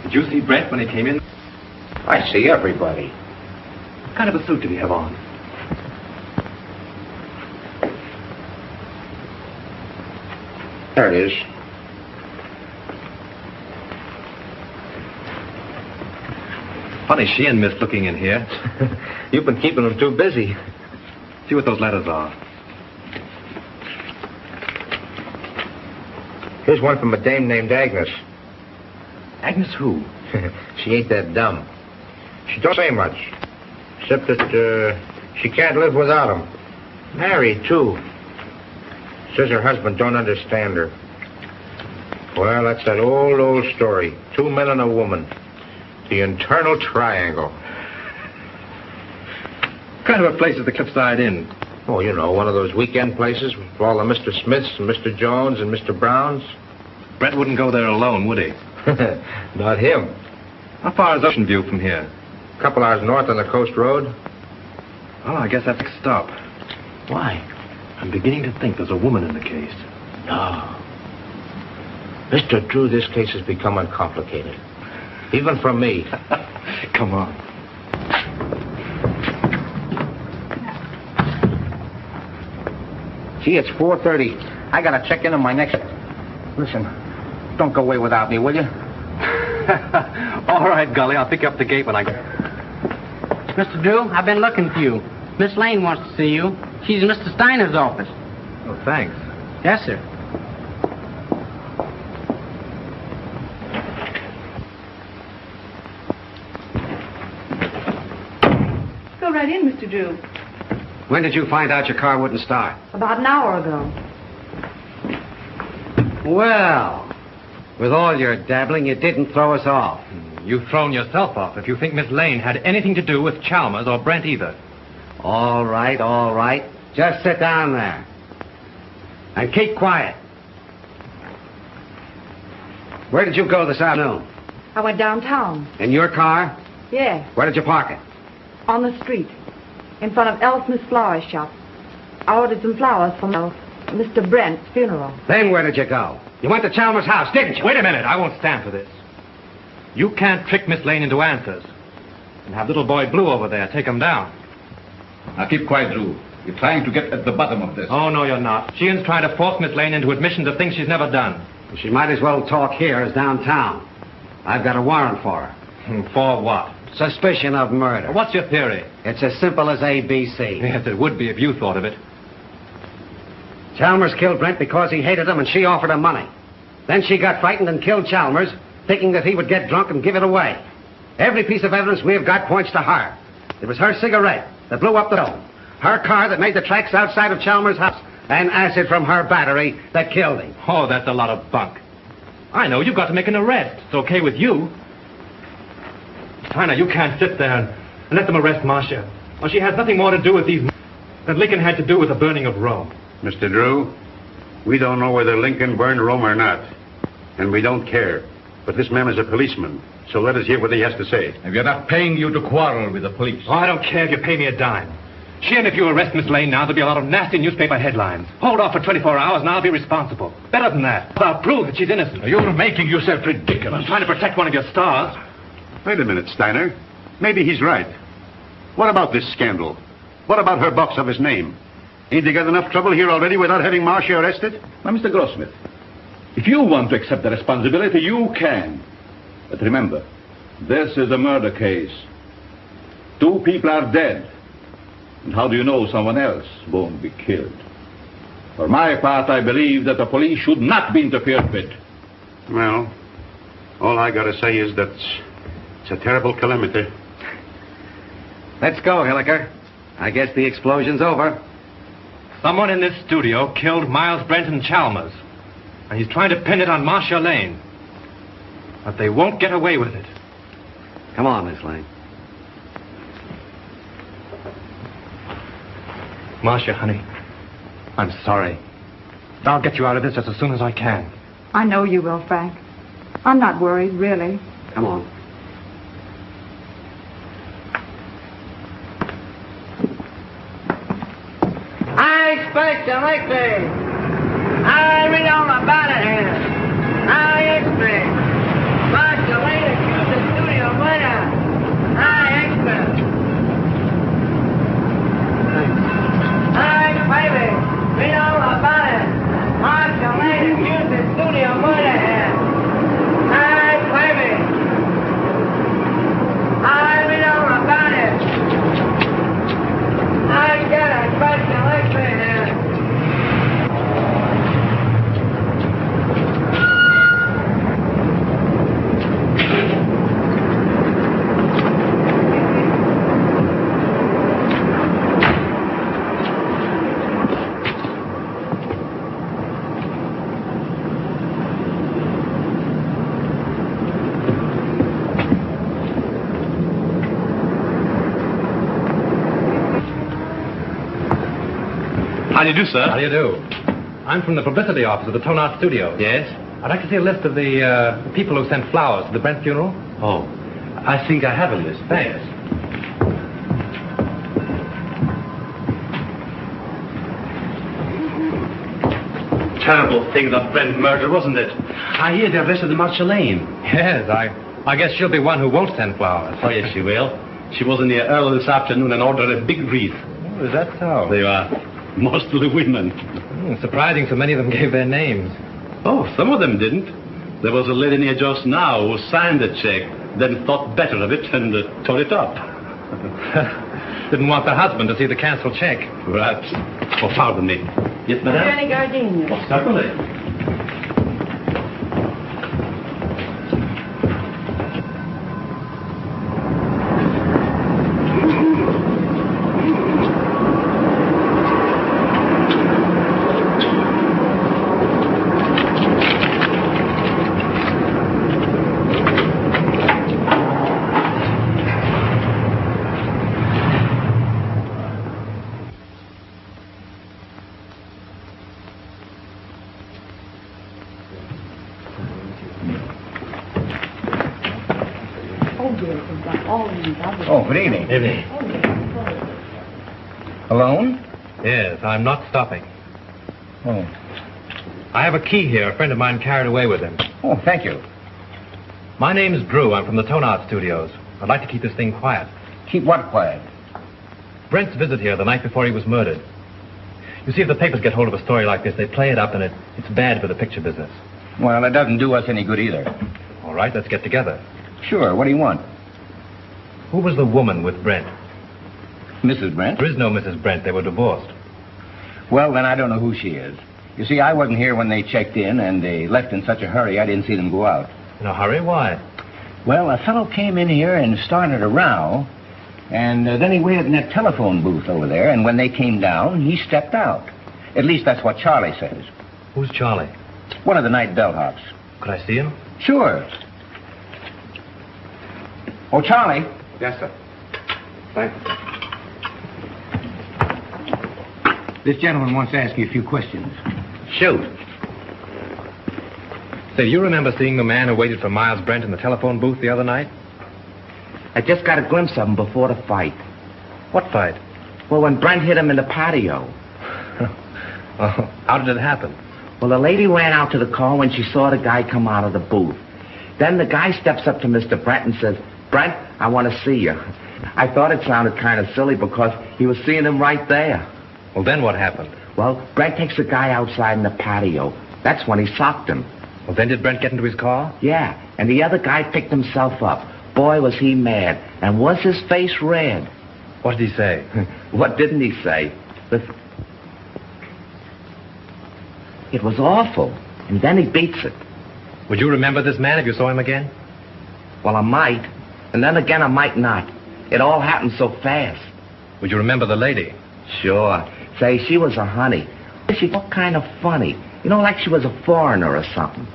Did you see Brent when he came in? I see everybody. What kind of a suit did he have on? There it is. Funny she and Miss looking in here. You've been keeping them too busy. See what those letters are. Here's one from a dame named Agnes. Agnes who? She ain't that dumb. She don't say much, except that she can't live without him. Married, too. Says her husband don't understand her. Well, that's that old story. 2 men and a woman. The internal triangle. What kind of a place is the Cliffside Inn? Oh, you know, one of those weekend places with all the Mr. Smiths and Mr. Jones and Mr. Browns. Brent wouldn't go there alone, would he? Not him. How far is Ocean View from here? A couple hours north on the coast road. Oh, I guess that's a stop. Why? I'm beginning to think there's a woman in the case. No. Mr. Drew, this case has become uncomplicated. Even for me. Come on. Gee, it's 4:30. I gotta check in on my next... Listen, don't go away without me, will you? All right, Gully. I'll pick you up the gate when I get... Mr. Drew, I've been looking for you. Miss Lane wants to see you. She's in Mr. Steiner's office. Oh, thanks. Yes, sir. Go right in, Mr. Drew. When did you find out your car wouldn't start? About an hour ago. Well, with all your dabbling, you didn't throw us off. You've thrown yourself off if you think Miss Lane had anything to do with Chalmers or Brent either. All right, all right. Just sit down there. And keep quiet. Where did you go this afternoon? I went downtown. In your car? Yes, Where did you park it? on the street, in front of Elsmith's flower shop. I ordered some flowers for Mr. Brent's funeral. Then where did you go? You went to Chalmers' house, didn't you? Wait a minute. I won't stand for this. You can't trick Miss Lane into answers. And have little boy Blue over there take him down. Now keep quiet, Drew. You're trying to get at the bottom of this. Oh, no, you're not. Sheehan's trying to force Miss Lane into admissions of things she's never done. She might as well talk here as downtown. I've got a warrant for her. For what? Suspicion of murder. What's your theory? It's as simple as ABC. Yes, it would be if you thought of it. Chalmers killed Brent because he hated him and she offered him money. Then she got frightened and killed Chalmers, thinking that he would get drunk and give it away. Every piece of evidence we have got points to her. It was her cigarette that blew up the dome. Her car that made the tracks outside of Chalmers' house. And acid from her battery that killed him. Oh, that's a lot of bunk. I know, you've got to make an arrest. It's okay with you. Steiner, you can't sit there and let them arrest Marcia. Well, she has nothing more to do with these than Lincoln had to do with the burning of Rome. Mr. Drew, we don't know whether Lincoln burned Rome or not. And we don't care. But this man is a policeman. So let us hear what he has to say. If you're not paying you to quarrel with the police. Oh, I don't care if you pay me a dime. She and if you arrest Miss Lane now, there'll be a lot of nasty newspaper headlines. Hold off for 24 hours and I'll be responsible. Better than that. I'll prove that she's innocent. You're making yourself ridiculous. I'm trying to protect one of your stars. Wait a minute, Steiner. Maybe he's right. What about this scandal? What about her box office name? Ain't they got enough trouble here already without having Marcia arrested? Now, Mr. Grossmith, if you want to accept the responsibility, you can. But remember, this is a murder case. 2 people are dead. And how do you know someone else won't be killed? For my part, I believe that the police should not be interfered with. Well, all I gotta say is that it's a terrible calamity. Let's go, Hilliker. I guess the explosion's over. Someone in this studio killed Miles Brent and Chalmers. And he's trying to pin it on Marcia Lane. But they won't get away with it. Come on, Miss Lane. Marcia, honey, I'm sorry. But I'll get you out of this just as soon as I can. I know you will, Frank. I'm not worried, really. Come on. I expect to make this. I read all about it here. I expect. Marcia Lane accused the studio winner. I expect. Baby, read all about it. Marcia Lane accused the studio murder here. Baby. I read all about it. I get a special lecture here. How do you do, sir? How do you do? I'm from the publicity office of the Tone Art Studio. Yes? I'd like to see a list of the people who sent flowers to the Brent funeral. Oh, I think I have a list. Thanks. Terrible thing, that Brent murder, wasn't it? I hear they arrested Marcia Lane. Yes, I guess she'll be one who won't send flowers. Oh, yes, she will. She was in here early this afternoon and ordered a big wreath. Oh, is that so? They are. Mostly women. Surprising so many of them gave their names. Oh, some of them didn't. There was a lady in here just now who signed the check, then thought better of it and tore it up. Didn't want the husband to see the canceled check. Perhaps. Oh, pardon me. Yes, madame? Any gardenias? Oh, certainly. Oh, good evening. Evening. Alone? Yes, I'm not stopping. Oh. I have a key here a friend of mine carried away with him. Oh, thank you. My name's Drew. I'm from the Tone Art Studios. I'd like to keep this thing quiet. Keep what quiet? Brent's visit here the night before he was murdered. You see, if the papers get hold of a story like this, they play it up, and it's bad for the picture business. Well, it doesn't do us any good either. All right, let's get together. Sure, what do you want? Who was the woman with Brent? Mrs. Brent? There is no Mrs. Brent. They were divorced. Well, then I don't know who she is. You see, I wasn't here when they checked in, and they left in such a hurry I didn't see them go out. In a hurry? Why? Well, a fellow came in here and started a row, and then he waited in that telephone booth over there, and when they came down, he stepped out. At least that's what Charlie says. Who's Charlie? One of the night bellhops. Could I see him? Sure. Oh, Charlie. Yes, sir. Thank you. This gentleman wants to ask you a few questions. Shoot. Say, do you remember seeing the man who waited for Miles Brent in the telephone booth the other night? I just got a glimpse of him before the fight. What fight? Well, when Brent hit him in the patio. Oh, how did it happen? Well, the lady ran out to the car when she saw the guy come out of the booth. Then the guy steps up to Mr. Brent and says, "Brent, I want to see you." I thought it sounded kind of silly because he was seeing him right there. Well, then what happened? Well, Brent takes the guy outside in the patio. That's when he socked him. Well, then did Brent get into his car? Yeah, and the other guy picked himself up. Boy, was he mad. And was his face red. What did he say? What didn't he say? Listen. It was awful. And then he beats it. Would you remember this man if you saw him again? Well, I might. And then again, I might not. It all happened so fast. Would you remember the lady? Sure. Say, she was a honey. She looked kind of funny. You know, like she was a foreigner or something.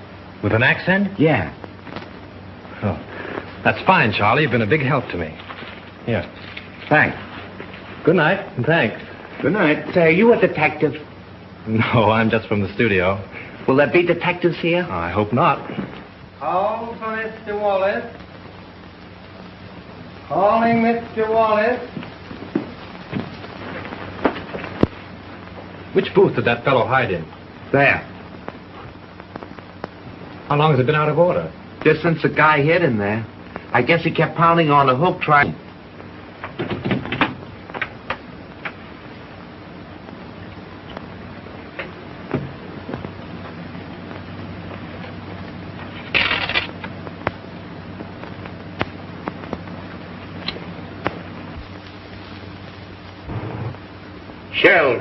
With an accent? Yeah. Oh, that's fine, Charlie. You've been a big help to me. Here. Thanks. Good night, and thanks. Good night. Say, are you a detective? No, I'm just from the studio. Will there be detectives here? I hope not. Call for Mr. Wallace. Calling Mr. Wallace. Which booth did that fellow hide in? There. How long has it been out of order? Just since the guy hit him there. I guess he kept pounding on the hook trying...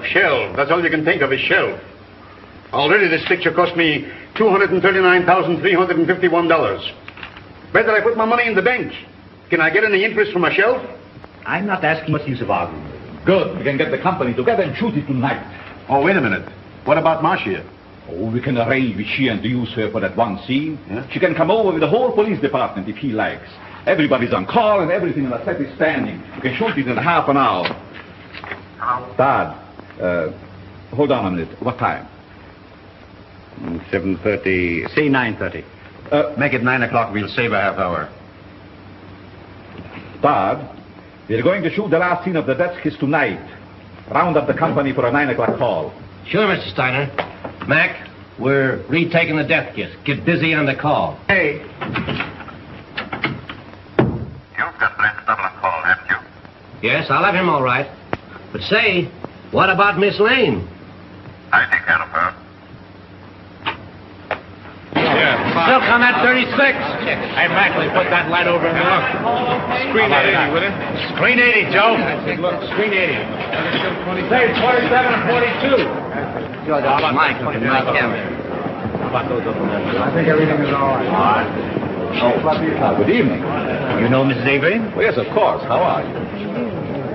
Shelf. That's all you can think of is shelf. Already this picture cost me $239,351. Better I put my money in the bank. Can I get any interest from a shelf? I'm not asking what's the use of arguing. Good. We can get the company together and shoot it tonight. Oh, wait a minute. What about Marcia? Oh, we can arrange with she and use her for that one scene. Yeah? She can come over with the whole police department if he likes. Everybody's on call and everything in the set is standing. We can shoot it in half an hour. Hello? Dad, hold on a minute. What time? 7:30. Say 9:30. Make it 9 o'clock. We'll save a half hour. Dad, we're going to shoot the last scene of the death kiss tonight. Round up the company for a 9 o'clock call. Sure, Mr. Steiner. Mac, we're retaking the death kiss. Get busy on the call. Hey. You've got Brent's double call, haven't you? Yes, I'll have him all right. But say, what about Miss Lane? I take care of her. Still come at 36. Hey, Mac, let's put that light over in the look. Screen 80, will it? Screen 80, Joe. Look, screen 80. Say 27 and 42. How about Mike? How about those over there? I think everything is all right. Good evening. You know Mrs. Avery? Well, yes, of course. How are you?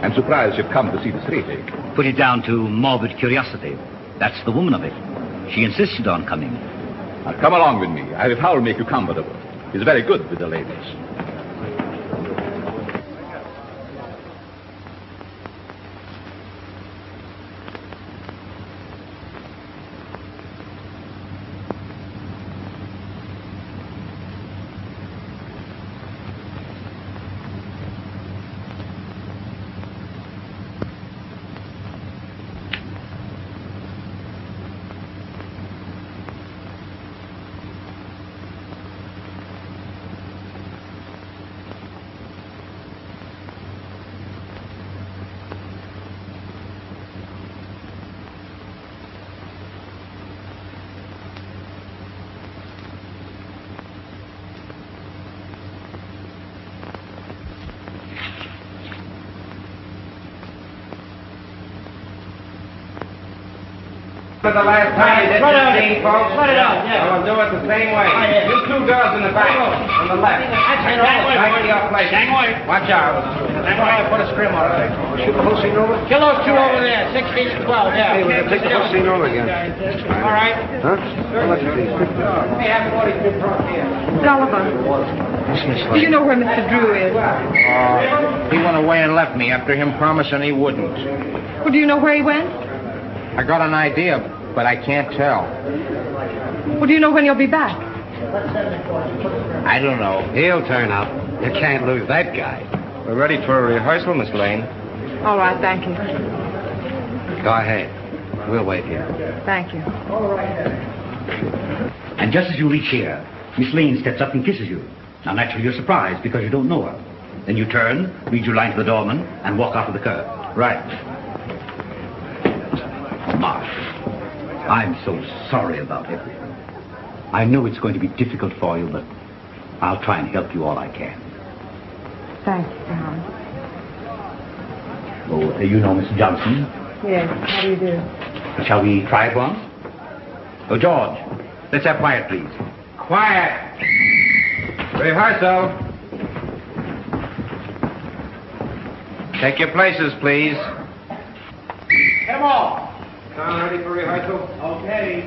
I'm surprised you've come to see the street. Put it down to morbid curiosity. That's the woman of it. She insisted on coming. Now, come along with me. I will make you comfortable. He's very good with the ladies. For the last time, this scene, folks. Let it out, yeah. We'll do it the same way. You two girls in the back, on the left. Right to your place. Watch out. Put a scrim on it. Shoot the whole scene over? Kill those two over there, 16 and 12, yeah. Hey, we're going to take the whole scene over again. All right. Huh? How much is these? We have 42 front here. Gulliver, do you know where Mr. Drew is? He went away and left me after him promising he wouldn't. Well, do you know where he went? I got an idea, but I can't tell. Well, do you know when you'll be back? I don't know. He'll turn up. You can't lose that guy. We're ready for a rehearsal, Miss Lane. All right, thank you. Go ahead. We'll wait here. Thank you. And just as you reach here, Miss Lane steps up and kisses you. Now, naturally, you're surprised because you don't know her. Then you turn, read your line to the doorman, and walk off to the curb. Right. Marsh, I'm so sorry about everything. I know it's going to be difficult for you, but I'll try and help you all I can. Thank you, Tom. Oh, you know Miss Johnson? Yes, how do you do? Shall we try it once? Oh, George, let's have quiet, please. Quiet! Rehearsal. Take your places, please. Come on. Sound ready for rehearsal? Okay.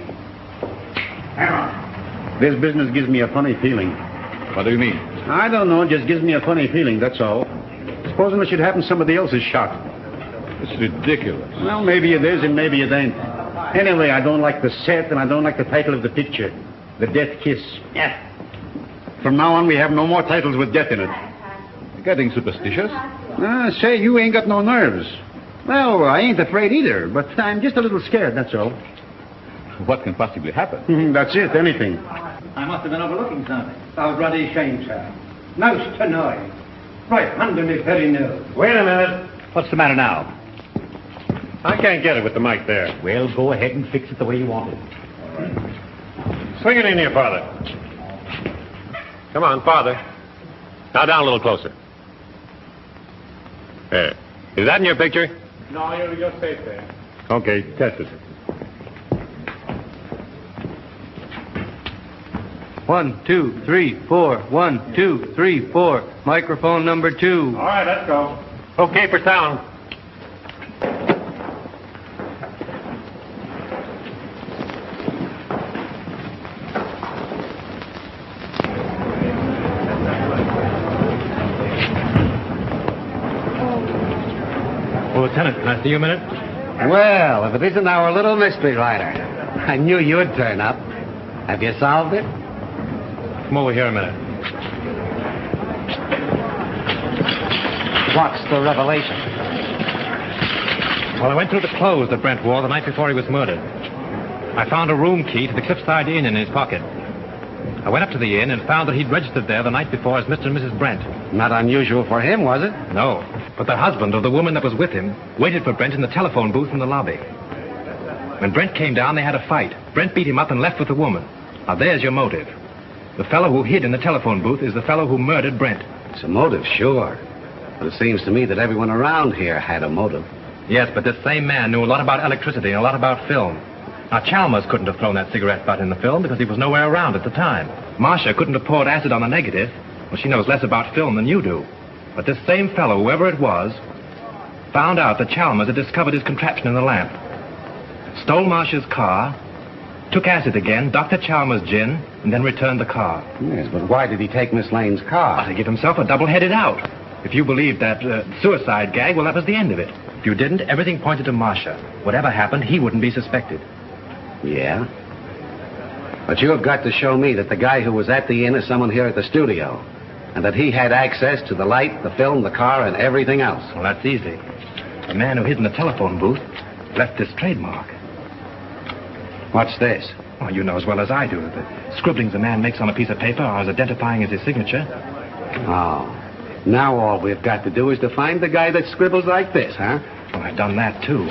Hammer. This business gives me a funny feeling. What do you mean? I don't know, it just gives me a funny feeling, that's all. Supposing it should happen somebody else is shot. It's ridiculous. Well, maybe it is and maybe it ain't. Anyway, I don't like the set and I don't like the title of the picture. The Death Kiss. Yeah. From now on, we have no more titles with death in it. You're getting superstitious? Say, you ain't got no nerves. Well, I ain't afraid either, but I'm just a little scared, that's all. What can possibly happen? That's it, anything. I must have been overlooking something. I was bloody ashamed, sir. Most annoying. Right under me very nose. Wait a minute. What's the matter now? I can't get it with the mic there. Well, go ahead and fix it the way you want it. Swing it in here, Father. Come on, Father. Now down a little closer. There. Is that in your picture? No, you just stay there. Okay, test it. 1, 2, 3, 4. 1, 2, 3, 4. Microphone number 2. All right, let's go. Okay for sound. Well, Lieutenant, can I see you a minute? Well, if it isn't our little mystery writer. I knew you'd turn up. Have you solved it? Come over here a minute. What's the revelation? Well, I went through the clothes that Brent wore the night before he was murdered. I found a room key to the Cliffside Inn in his pocket. I went up to the inn and found that he'd registered there the night before as Mr. and Mrs. Brent. Not unusual for him, was it? No, but the husband of the woman that was with him waited for Brent in the telephone booth in the lobby. When Brent came down, they had a fight. Brent beat him up and left with the woman. Now, there's your motive. The fellow who hid in the telephone booth is the fellow who murdered Brent. It's a motive, sure. But it seems to me that everyone around here had a motive. Yes, but this same man knew a lot about electricity and a lot about film. Now, Chalmers couldn't have thrown that cigarette butt in the film because he was nowhere around at the time. Marcia couldn't have poured acid on the negative. Well, she knows less about film than you do. But this same fellow, whoever it was, found out that Chalmers had discovered his contraption in the lamp. Stole Marcia's car, took acid again, Dr. Chalmers' gin, and then returned the car. Yes, but why did he take Miss Lane's car? To give himself a double-headed out. If you believed that suicide gag, well, that was the end of it. If you didn't, everything pointed to Marcia. Whatever happened, he wouldn't be suspected. Yeah? But you have got to show me that the guy who was at the inn is someone here at the studio. And that he had access to the light, the film, the car, and everything else. Well, that's easy. The man who hid in the telephone booth left this trademark. What's this? Oh, you know as well as I do. The scribblings a man makes on a piece of paper are as identifying as his signature. Oh. Now all we've got to do is to find the guy that scribbles like this, huh? Well, I've done that, too.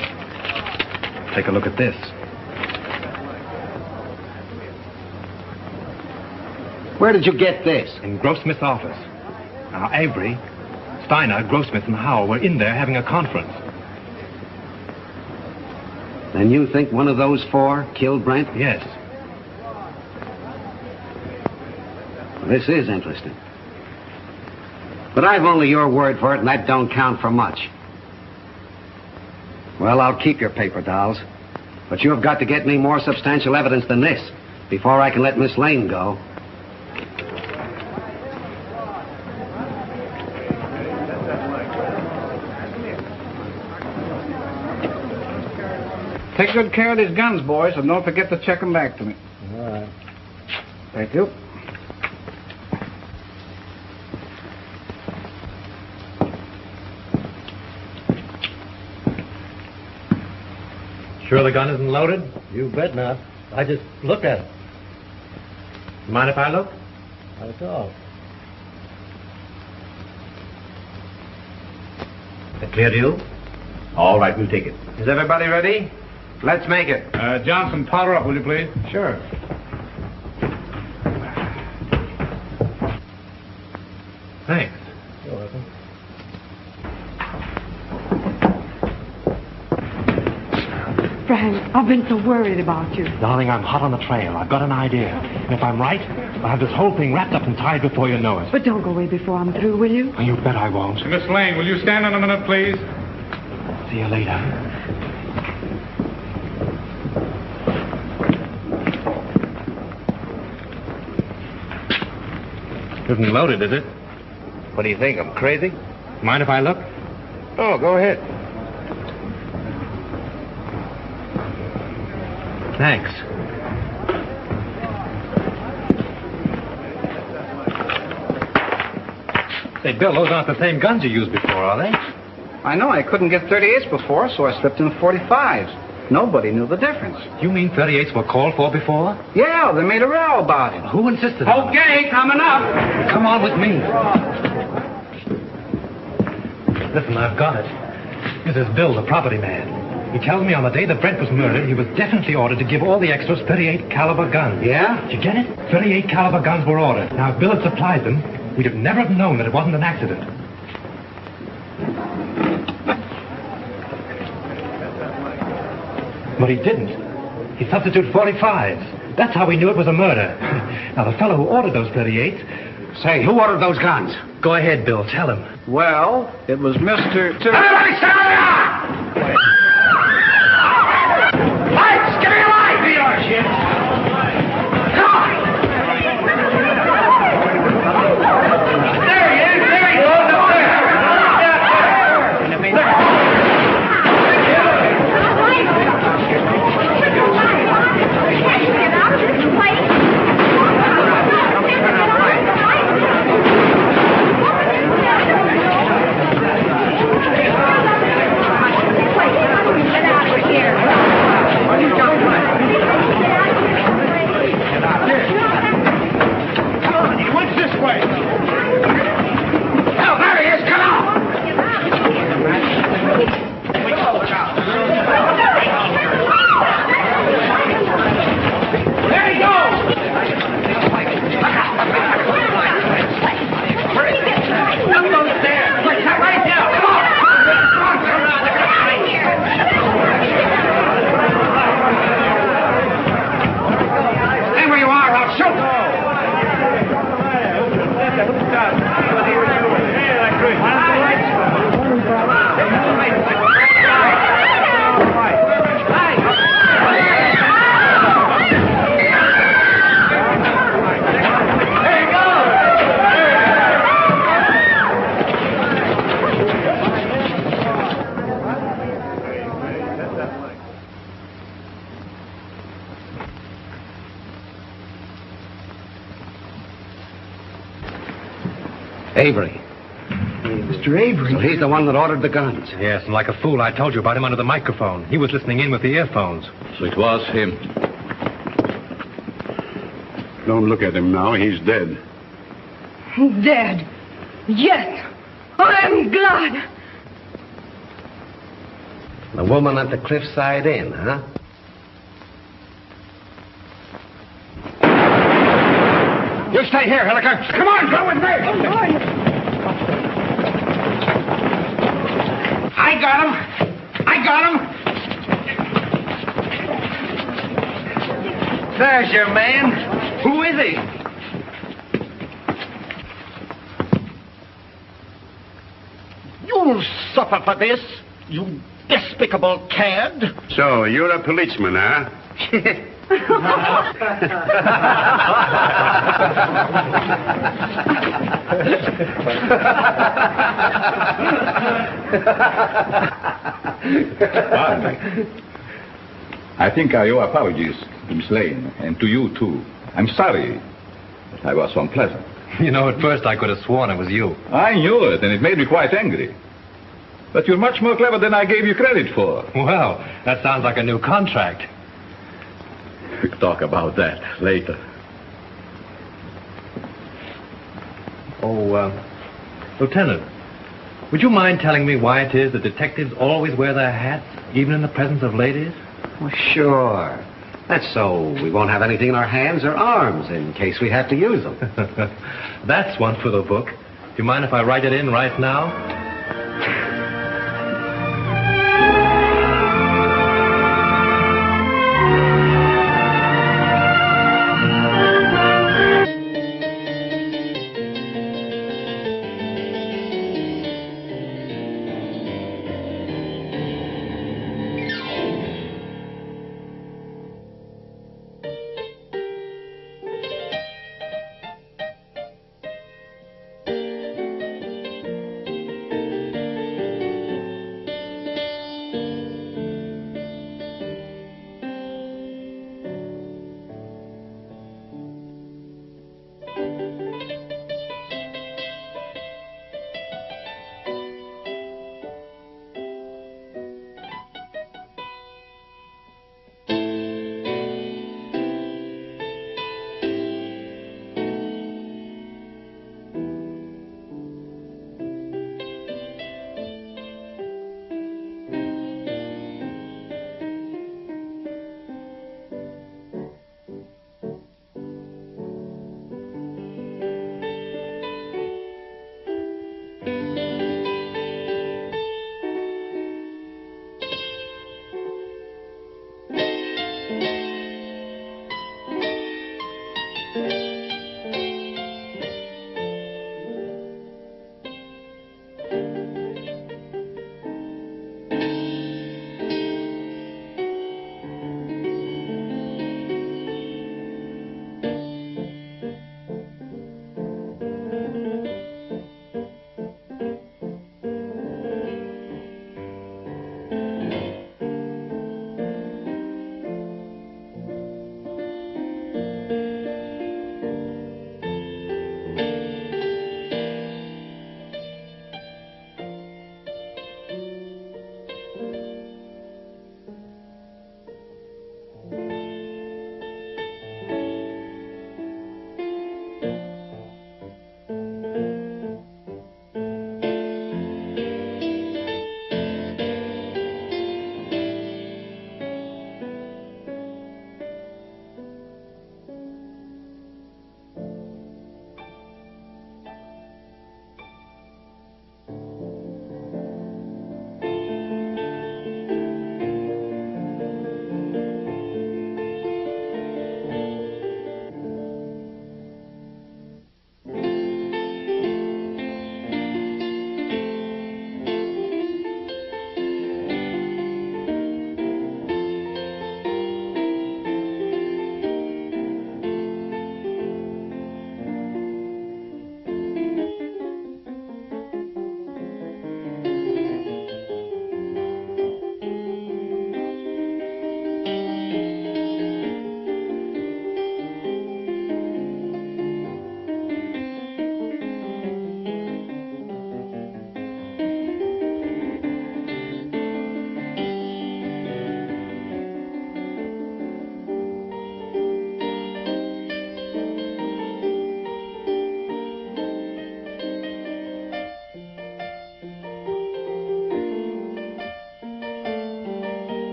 Take a look at this. Where did you get this? In Grossmith's office. Now, Avery, Steiner, Grossmith, and Howell were in there having a conference. Then you think one of those four killed Brent? Yes. This is interesting. But I've only your word for it, and that don't count for much. Well, I'll keep your paper dolls. But you've got to get me more substantial evidence than this before I can let Miss Lane go. Take good care of these guns, boys, and don't forget to check them back to me. All right. Thank you. Sure the gun isn't loaded? You bet not. I just looked at it. Mind if I look? Not at all. That clear to you? All right, we'll take it. Is everybody ready? Let's make it. Johnson, powder up, will you please? Sure. Thanks. You're welcome. Frank, I've been so worried about you. Darling, I'm hot on the trail. I've got an idea. And if I'm right, I'll have this whole thing wrapped up and tied before you know it. But don't go away before I'm through, will you? Oh, you bet I won't. Miss Lane, will you stand in a minute, please? See you later. Isn't loaded, is it? What do you think? I'm crazy? Mind if I look? Oh, go ahead. Thanks. Say, Bill, those aren't the same guns you used before, are they? I know. I couldn't get 38s before, so I slipped in 45s. Nobody knew the difference. You mean 38s were called for before? Yeah, they made a row about it. Who insisted on it? Okay, coming up. Come on with me. Listen, I've got it. This is Bill, the property man. He tells me on the day that Brent was murdered, he was definitely ordered to give all the extras 38 caliber guns. Yeah? Did you get it? 38 caliber guns were ordered. Now, if Bill had supplied them, we'd have never have known that it wasn't an accident. But he didn't. He substituted 45s. That's how we knew it was a murder. Now, the fellow who ordered those 38s... Say, who ordered those guns? Go ahead, Bill. Tell him. Well, it was Mr. Everybody stand up! Lights! Give me a light! Be our shit! Come on! There he is! There he goes! Up there! Avery. Mr. Avery? So he's the one that ordered the guns. Yes, and like a fool, I told you about him under the microphone. He was listening in with the earphones. So it was him. Don't look at him now. He's dead. Dead. Yes. I'm glad. The woman at the Cliffside Inn, huh? You stay here, Hilliker. Come on, go with me. I got him. There's your man. Who is he? You'll suffer for this, you despicable cad. So, you're a policeman, huh? I think I owe apologies to Miss Lane, and to you, too. I'm sorry that I was so unpleasant. You know, at first I could have sworn it was you. I knew it, and it made me quite angry. But you're much more clever than I gave you credit for. Well, that sounds like a new contract. We'll talk about that later. Oh, Lieutenant, would you mind telling me why it is that detectives always wear their hats, even in the presence of ladies? Well, sure. That's so we won't have anything in our hands or arms in case we have to use them. That's one for the book. Do you mind if I write it in right now?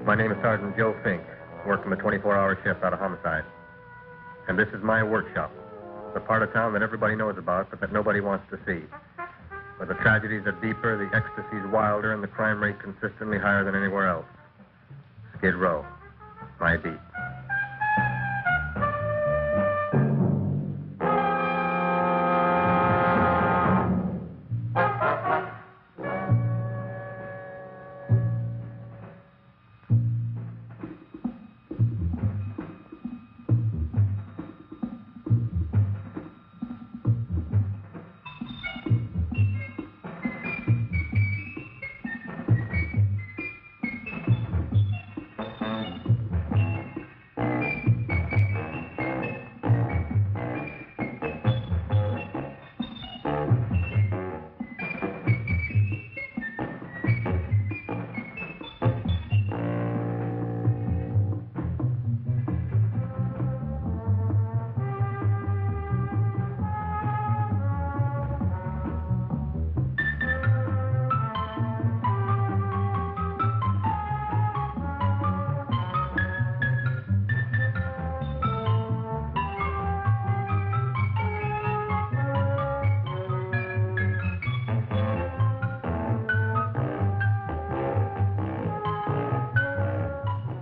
My name is Sergeant Joe Fink, working the 24-hour shift out of homicide. And this is my workshop, the part of town that everybody knows about, but that nobody wants to see. Where the tragedies are deeper, the ecstasies wilder, and the crime rate consistently higher than anywhere else. Skid Row, my beat.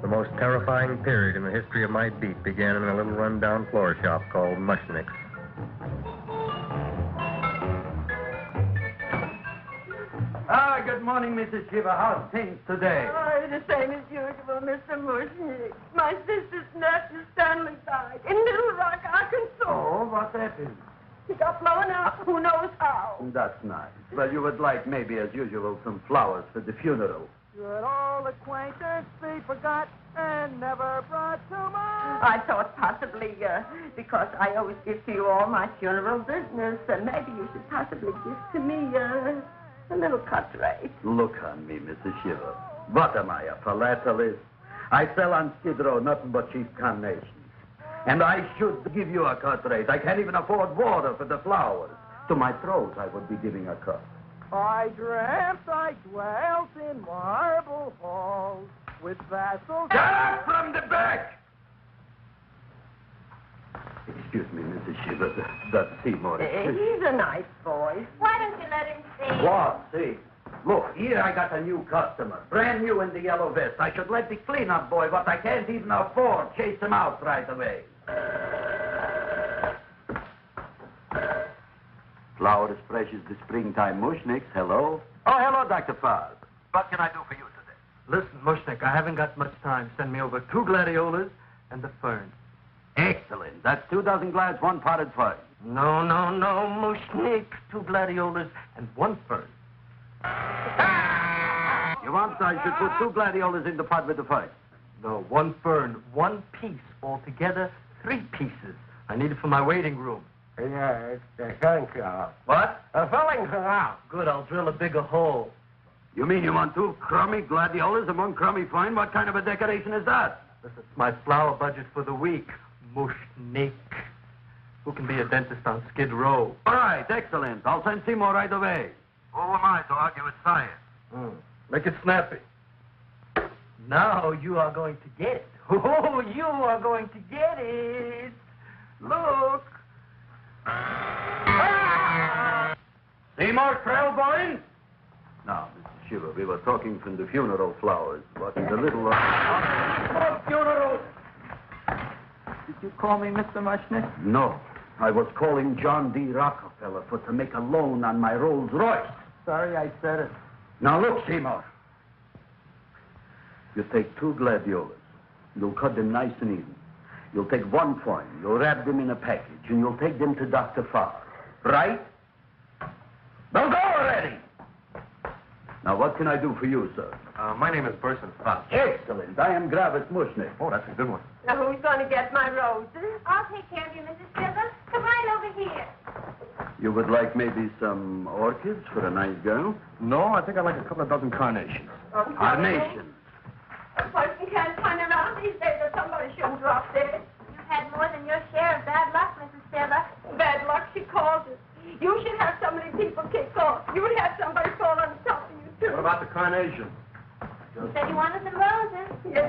The most terrifying period in the history of my beat began in a little run-down floor shop called Mushnick's. Good morning, Mrs. Shiva. How's things today? Oh, the same as usual, Mr. Mushnick. My sister's nephew Stanley died in Little Rock, Arkansas. Oh, what happened? He got blown up. Who knows how? That's nice. Well, you would like, maybe as usual, some flowers for the funeral. Should old acquaintance be forgot and never brought to mind? I thought possibly, because I always give to you all my funeral business, maybe you should possibly give to me, a little cut rate. Look on me, Mrs. Shiva. What am I, a philatelist? I sell on Skid Row nothing but cheap carnations. And I should give you a cut rate. I can't even afford water for the flowers. To my throat, I would be giving a cut. I dreamt I dwelt in marble halls with vassals... Get up from the back! Excuse me, Mrs. Shiva, that's Seymour. He's a nice boy. Why don't you let him see? What? See? Look, here I got a new customer, brand new in the yellow vest. I should let the cleanup boy, but I can't even afford, chase him out right away. Flower as fresh as the springtime Mushnicks. Hello? Oh, hello, Dr. Farr. What can I do for you today? Listen, Mushnick, I haven't got much time. Send me over 2 gladiolas and the fern. Excellent. That's 2 dozen glads, 1 potted fern. No, Mushnick. 2 gladiolas and 1 fern. You want I should put 2 gladiolas in the pot with the fern? No, 1 fern, 1 piece. Altogether, 3 pieces. I need it for my waiting room. Yes, thank you. What? A filling canal. Good, I'll drill a bigger hole. You mean you want 2 crummy gladiolas and 1 crummy fern? What kind of a decoration is that? This is my flower budget for the week. Mushnick. Who can be a dentist on Skid Row? All right, excellent. I'll send Seymour right away. Who am I to argue with science? Make it snappy. Now you are going to get it. Oh, you are going to get it. Look. Seymour Trailborn? Now, Mr. Shiva, we were talking from the funeral flowers. What is a little... funeral! Did you call me Mr. Mushnick? No. I was calling John D. Rockefeller for to make a loan on my Rolls Royce. Sorry I said it. Now, look, Seymour. You take 2 gladiolas. You'll cut them nice and even. You'll take 1 coin. You'll wrap them in a package, and you'll take them to Dr. Farr. Right? Now go already! Now, what can I do for you, sir? My name is Burson Fox. Excellent. I am Gravis Mushnick. Oh, that's a good one. Now, who's going to get my roses? I'll take care of you, Mrs. Silver. Come right over here. You would like maybe some orchids for a nice girl? No, I think I'd like a couple of dozen carnations. Carnations. A person can't turn around these days or somebody shouldn't drop dead. You've had more than your share of bad luck, Mrs. Silver. Bad luck, she calls it. You should have so many people kicked off. You would have somebody fall on top of you, too. What about the carnations? You said you wanted some roses. Yes,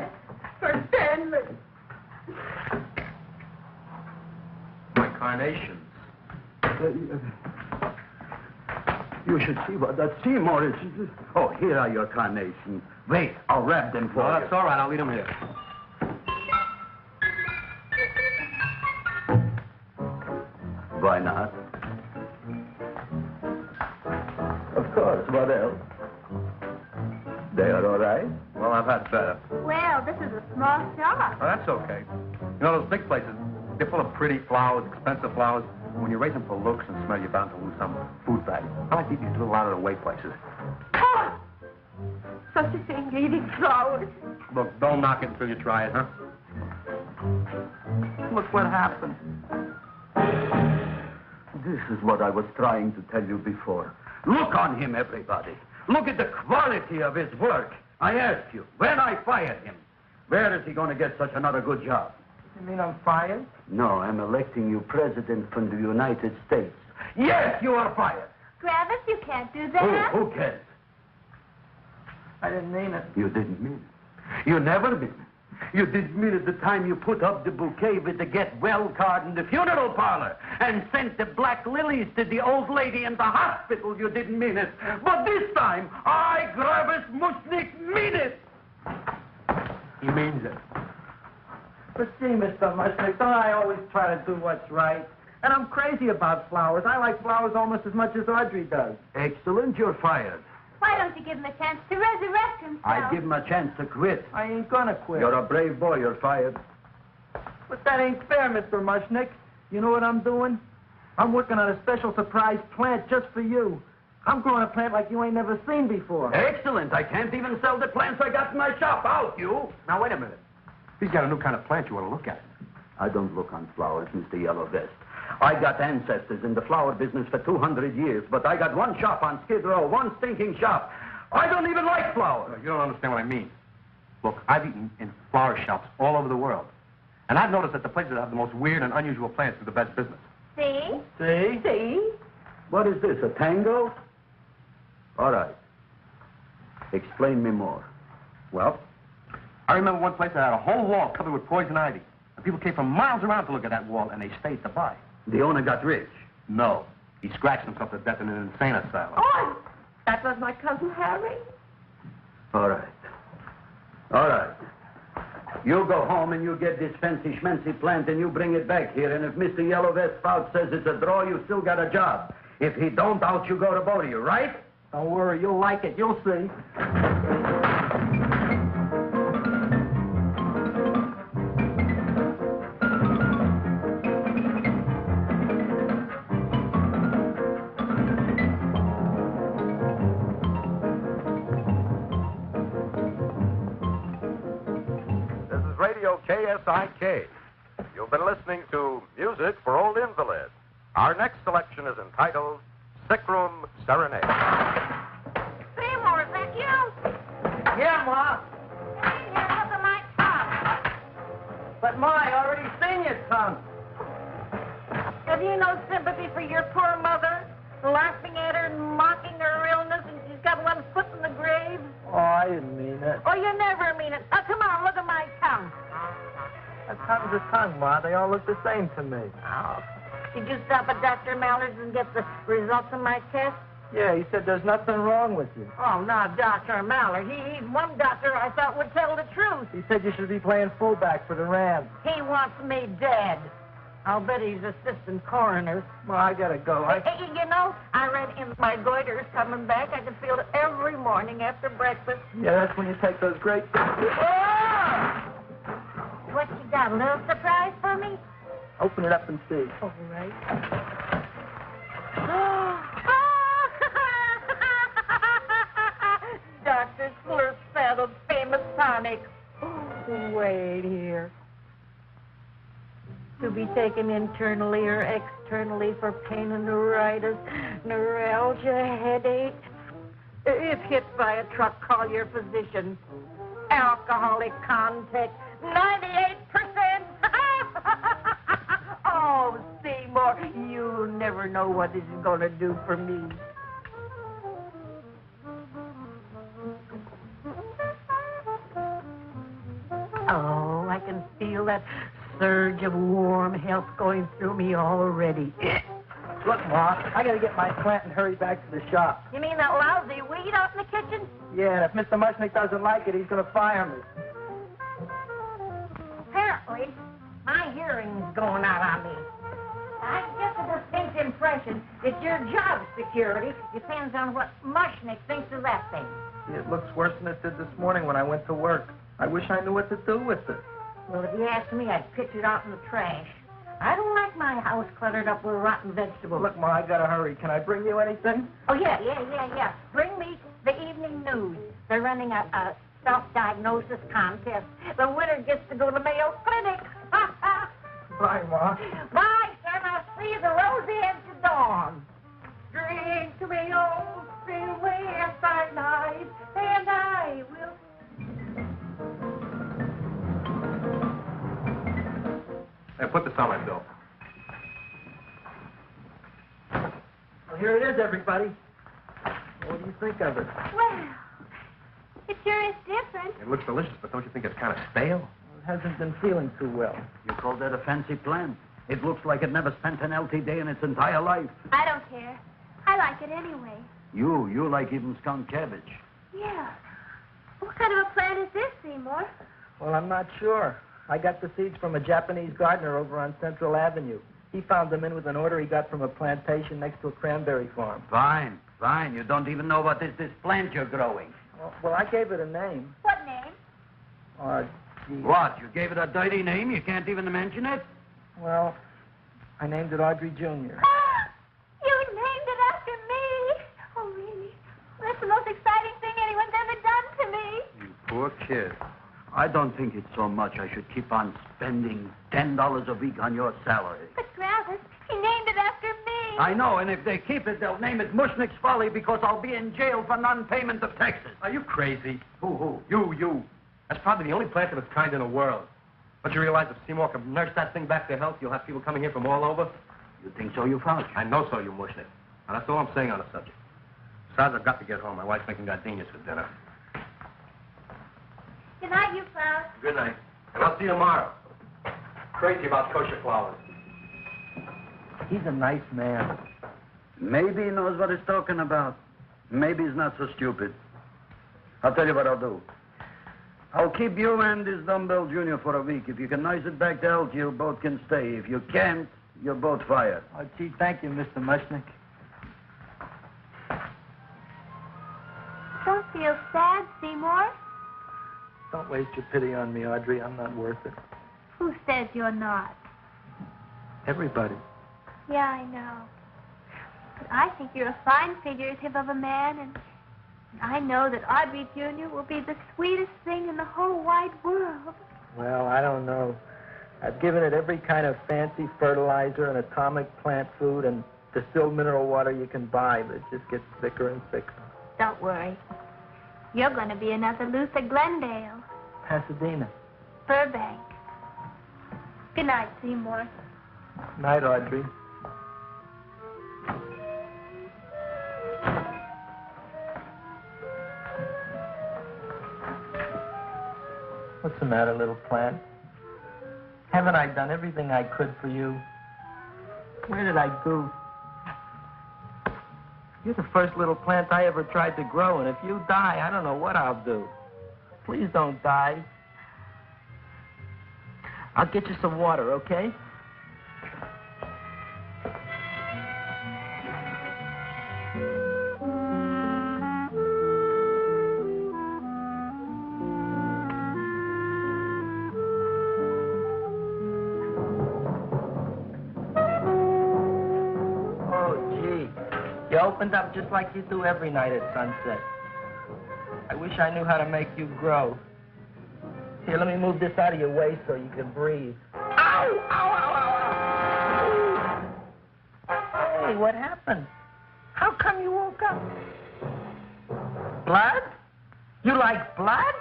carnations. You should see what that Seymour is. Oh, here are your carnations. Wait, I'll wrap them for No, you. that's all right. I'll leave them here. Why not? Of course, what else? They are all right? Well, I've had better. Well, this is a small shop. Oh, that's okay. You know, those big places, they're full of pretty flowers, expensive flowers. When you raise them for looks and smell, you're bound to lose some food value. I like these little out-of-the-way places. Oh! Such a thing, eating flowers. Look, don't knock it until you try it, huh? Look what happened. This is what I was trying to tell you before. Look on him, everybody. Look at the quality of his work. I ask you, when I fired him, where is he going to get such another good job? You mean I'm fired? No, I'm electing you president from the United States. Yes, you are fired. Travis, you can't do that. Who cares? I didn't mean it. You didn't mean it. You never mean it. You didn't mean it the time you put up the bouquet with the get well card in the funeral parlor and sent the black lilies to the old lady in the hospital. You didn't mean it. But this time, I, Gravis Mushnik, mean it. He means it. But see, Mr. Mushnick, don't I always try to do what's right? And I'm crazy about flowers. I like flowers almost as much as Audrey does. Excellent, you're fired. Why don't you give him a chance to resurrect himself? I give him a chance to quit. I ain't gonna quit. You're a brave boy, you're fired. But that ain't fair, Mr. Mushnick. You know what I'm doing? I'm working on a special surprise plant just for you. I'm growing a plant like you ain't never seen before. Excellent. I can't even sell the plants I got in my shop. Out, you. Now, wait a minute. He's got a new kind of plant you want to look at. I don't look on flowers, Mr. Yellow Vest. I got ancestors in the flower business for 200 years, but I got one shop on Skid Row, one stinking shop. I don't even like flowers. You don't understand what I mean. Look, I've eaten in flower shops all over the world. And I've noticed that the places that have the most weird and unusual plants do the best business. See? See? See? What is this, a tango? All right. Explain me more. Well, I remember one place that had a whole wall covered with poison ivy. And people came from miles around to look at that wall, and they stayed to buy. The owner got rich. No. He scratched himself to death in an insane asylum. Oh, that was my cousin Harry. All right. All right. You go home and you get this fancy schmancy plant and you bring it back here. And if Mr. Yellow Vest Spout says it's a draw, you still got a job. If he don't, out you go to both of you, right? Don't worry, you'll like it. You'll see. KSIK. You've been listening to Music for Old Invalids. Our next selection is entitled Sick Room Serenade. Seymour, is that you? Yeah, Ma. Hey, here, look at my tongue. But Ma, I already seen your tongue. Have you no sympathy for your poor mother? Laughing at her and mocking her illness, and she's got one foot in the grave? Oh, I didn't mean it. Oh, you never mean it. Now, come on, look at my tongue. A tongue's a tongue, Ma. They all look the same to me. Oh, did you stop at Dr. Mallard's and get the results of my test? Yeah, he said there's nothing wrong with you. Oh, now, Dr. Mallard. He's one doctor I thought would tell the truth. He said you should be playing fullback for the Rams. He wants me dead. I'll bet he's assistant coroner. Well, I gotta go. Hey, you know, I read in my goiter's coming back. I can feel it every morning after breakfast. Yeah, that's when you take those great... Oh! What you got, a little surprise for me? Open it up and see. All right. Dr. Slurp famous tonic. Wait here. To be taken internally or externally for pain and neuritis, neuralgia, headache. If hit by a truck, call your physician. Alcoholic contact, 98%. Oh, Seymour, you never know what this is going to do for me. Oh, I can feel that surge of warm health going through me already. Look, Ma, I gotta get my plant and hurry back to the shop. You mean that lousy weed out in the kitchen? Yeah, and if Mr. Mushnick doesn't like it, he's gonna fire me. Apparently, my hearing's going out on me. I get the distinct impression that your job security depends on what Mushnick thinks of that thing. It looks worse than it did this morning when I went to work. I wish I knew what to do with it. Well, if you asked me, I'd pitch it out in the trash. I don't like my house cluttered up with rotten vegetables. Look, Ma, I gotta hurry. Can I bring you anything? Oh, yeah. Bring me the evening news. They're running a self-diagnosis contest. The winner gets to go to Mayo Clinic. Bye, Ma. Bye, son. I'll see you the rosy edge of dawn. Drink to me, old freeway by night, and I will... Hey, put this on my bill. Well, here it is, everybody. What do you think of it? Well, it sure is different. It looks delicious, but don't you think it's kind of stale? It hasn't been feeling too well. You call that a fancy plant? It looks like it never spent an healthy day in its entire life. I don't care. I like it anyway. You like even skunk cabbage. Yeah. What kind of a plant is this, Seymour? Well, I'm not sure. I got the seeds from a Japanese gardener over on Central Avenue. He found them in with an order he got from a plantation next to a cranberry farm. Fine. You don't even know what is this plant you're growing. Well, I gave it a name. What name? What? You gave it a dirty name? You can't even mention it? Well, I named it Audrey Jr. You named it after me? Oh, really? That's the most exciting thing anyone's ever done to me. You poor kid. I don't think it's so much I should keep on spending $10 a week on your salary. But, Travis, he named it after me. I know, and if they keep it, they'll name it Mushnick's Folly because I'll be in jail for non-payment of taxes. Are you crazy? Who? You. That's probably the only plant of its kind in the world. Don't you realize if Seymour can nurse that thing back to health, you'll have people coming here from all over? You think so, you found? I know so, you Mushnick. And that's all I'm saying on the subject. Besides, I've got to get home. My wife's making gardenias for dinner. Good night, you flowers. Good night. And I'll see you tomorrow. Crazy about kosher flowers. He's a nice man. Maybe he knows what he's talking about. Maybe he's not so stupid. I'll tell you what I'll do. I'll keep you and this dumbbell junior for a week. If you can nurse it back to health, you both can stay. If you can't, you're both fired. Oh, gee, thank you, Mr. Mushnick. Don't feel sad, Seymour. Don't waste your pity on me, Audrey. I'm not worth it. Who says you're not? Everybody. Yeah, I know. But I think you're a fine figurative of a man, and I know that Audrey Jr. will be the sweetest thing in the whole wide world. Well, I don't know. I've given it every kind of fancy fertilizer and atomic plant food and distilled mineral water you can buy, but it just gets thicker and thicker. Don't worry. You're going to be another Luther Glendale. Pasadena. Burbank. Good night, Seymour. Night, Audrey. What's the matter, little plant? Haven't I done everything I could for you? Where did I goof? You're the first little plant I ever tried to grow, and if you die, I don't know what I'll do. Please don't die. I'll get you some water, okay? You opened up just like you do every night at sunset. I wish I knew how to make you grow. Here, let me move this out of your way so you can breathe. Ow! Ow, ow, ow, ow! Hey, what happened? How come you woke up? Blood? You like blood?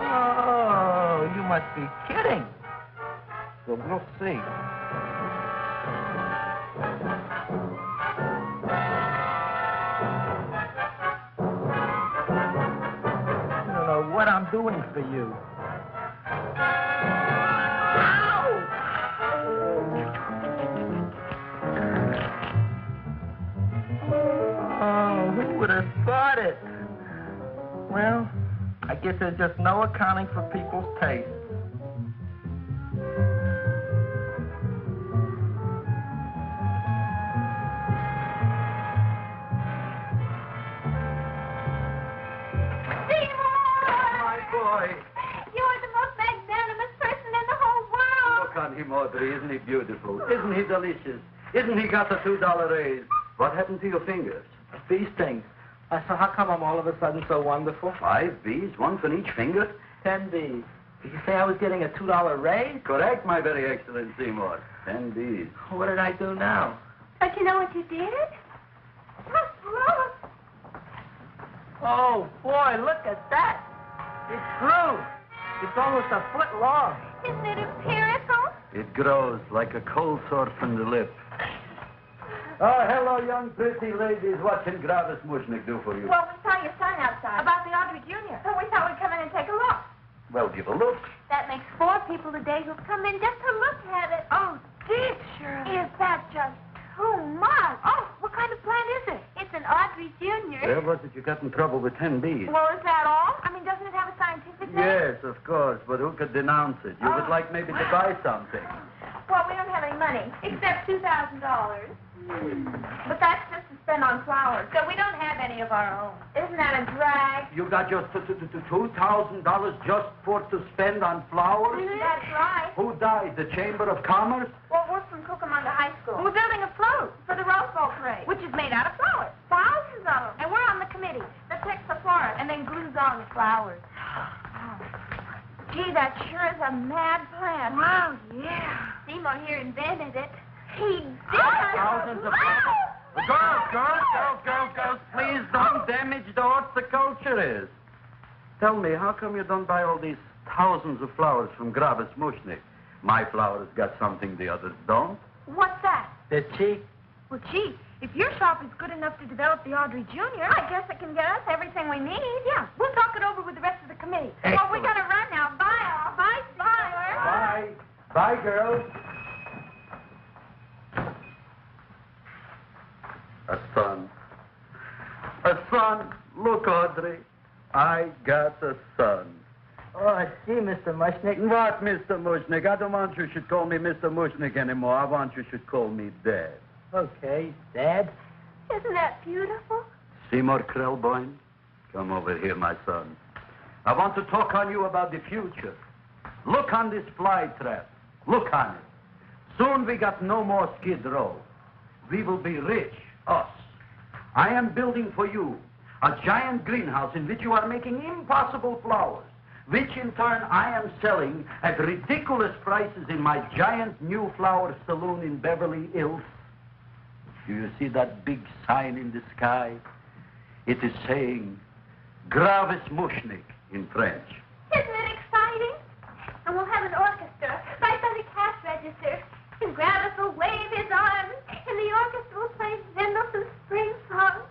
Oh, you must be kidding. Well, we'll see. What I'm doing for you. Oh, who would have thought it? Well, I guess there's just no accounting for people's taste. My boy. You're the most magnanimous person in the whole world. Look on him, Audrey. Isn't he beautiful? Isn't he delicious? Isn't he got the $2 raise? What happened to your fingers? These things. So how come I'm all of a sudden so wonderful? 5 B's, one for each finger? 10 B's. Did you say I was getting a $2 raise? Correct, my very excellent Seymour. 10 B's. What did I do now? Don't you know what you did? Look. Oh, boy, look at that. It grew. It's almost a foot long. Isn't it empirical? It grows like a cold sore from the lip. Oh, hello, young pretty ladies. What can Gravis Mushnick do for you? Well, we saw your son outside. About the Audrey Jr. So we thought we'd come in and take a look. Well, give a look. That makes 4 people today who've come in just to look at it. Oh, dear, Shirley. Is that just too much? Oh, what kind of plant is it? It's an Audrey Jr. Where was it you got in trouble with 10 B's? Well, is that all? I mean, doesn't it have a scientific name? Yes, of course, but who could denounce it? You would like maybe to buy something. Well, we don't have any money, except $2,000. But that's just to spend on flowers, so we don't have any of our own. Isn't that a drag? You got just $2,000 just for to spend on flowers? That's right. Who died? The Chamber of Commerce? Well, we're from Cucamonga High School. We're building a float for the Rose Bowl parade, which is made out of flowers. Thousands of them. And we're on the committee that picks the florist and then glues on the flowers. Gee, that sure is a mad plan. Wow, yeah. Seymour here invented it. He did. Thousands of Girls, please don't damage the horticulture is. Tell me, how come you don't buy all these thousands of flowers from Gravis Mushnick? My flowers got something the others don't. What's that? They're cheap. Well, gee, if your shop is good enough to develop the Audrey Jr., I guess it can get us everything we need. Yeah, we'll talk it over with the rest of the committee. Excellent. Well, we gotta run now. Bye, all. Bye, flowers. Bye. Bye, girls. A son. A son. Look, Audrey. I got a son. Oh, I see, Mr. Mushnick. What, Mr. Mushnick? I don't want you should call me Mr. Mushnick anymore. I want you should call me Dad. Okay, Dad. Isn't that beautiful? Seymour Krelboyne, come over here, my son. I want to talk on you about the future. Look on this fly trap. Look on it. Soon we got no more Skid Row. We will be rich, us. I am building for you a giant greenhouse in which you are making impossible flowers, which in turn I am selling at ridiculous prices in my giant new flower saloon in Beverly Hills. Do you see that big sign in the sky? It is saying, Gravis Mushnick in French. Isn't it exciting? And we'll have an orchestra right by the cash register. And Gravis will wave his arms, and the orchestra will play Mendelssohn's spring song.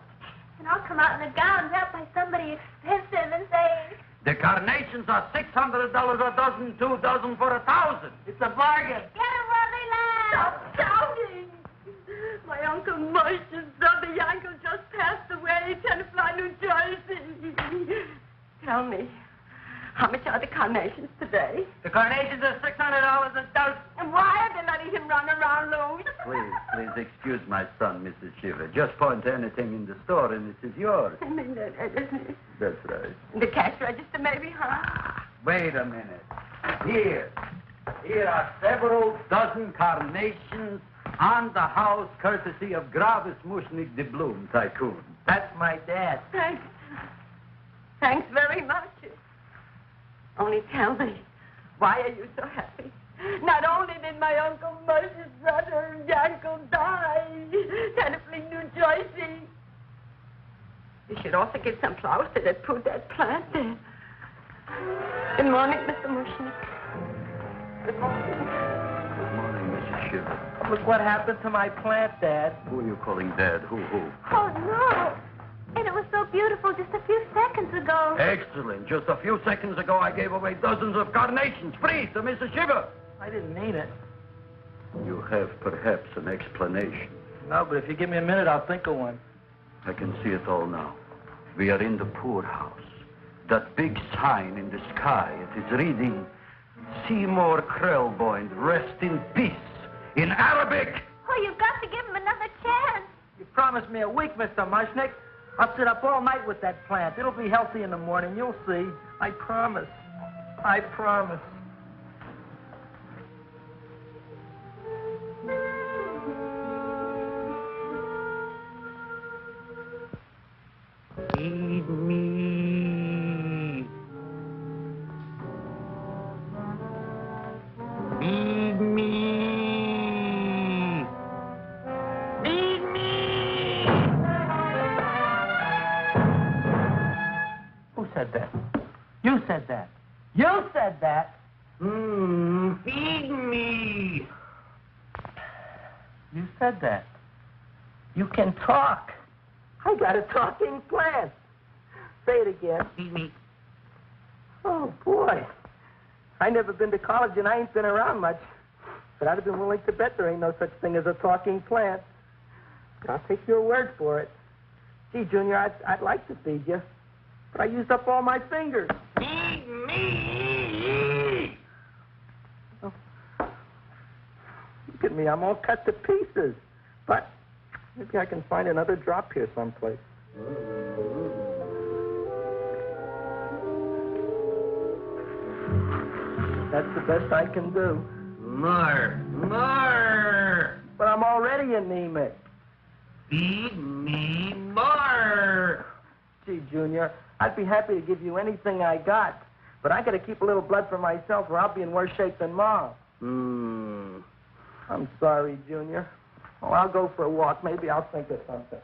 And I'll come out in a gown wrapped by somebody expensive and say, The carnations are $600 a dozen, 2 dozen for 1,000. It's a bargain. get it where they land. Stop shouting! My Uncle Moshe's brother Yankel just passed away, Tenafly, New Jersey. Tell me, how much are the carnations today? The carnations are $600 a dozen. And why are they letting him run around loose? Please excuse my son, Mrs. Shiver. Just point to anything in the store and it is yours. I mean, That's right. the cash register maybe, huh? Wait a minute. Here are several dozen carnations on the house courtesy of Gravis Mushnick the Bloom Tycoon. That's my dad. Thanks. Thanks very much. Only tell me, why are you so happy? Not only did my Uncle Moshe's brother Yankel die, Tenafly, New Jersey, you should also get some flowers to that put that plant there. Good morning, Mr. Mushnick. Good morning. Good morning, Mrs. Shiver. Look what happened to my plant, Dad. Who are you calling Dad? Who? Oh, no. And it was so beautiful just a few seconds ago. Excellent. Just a few seconds ago, I gave away dozens of carnations free to Mrs. Shiver. I didn't mean it. You have perhaps an explanation. No, but if you give me a minute, I'll think of one. I can see it all now. We are in the poorhouse. That big sign in the sky, it is reading, Seymour Krelboyne, rest in peace, in Arabic. Oh, you've got to give him another chance. You promised me a week, Mr. Mushnick. I'll sit up all night with that plant. It'll be healthy in the morning. You'll see. I promise. I promise. Feed me. Feed me. Feed me. Who said that? You said that. You said that. Feed me. You said that. You can talk. I got a talking plant. Say it again. Feed me. Oh, boy. I never been to college and I ain't been around much. But I'd have been willing to bet there ain't no such thing as a talking plant. But I'll take your word for it. Gee, Junior, I'd like to feed you. But I used up all my fingers. Feed me. Oh. Look at me. I'm all cut to pieces. But maybe I can find another drop here someplace. That's the best I can do. More. But I'm already anemic. Feed me more. Gee, Junior, I'd be happy to give you anything I got. But I gotta keep a little blood for myself or I'll be in worse shape than Mom. I'm sorry, Junior. Well, I'll go for a walk. Maybe I'll think of something.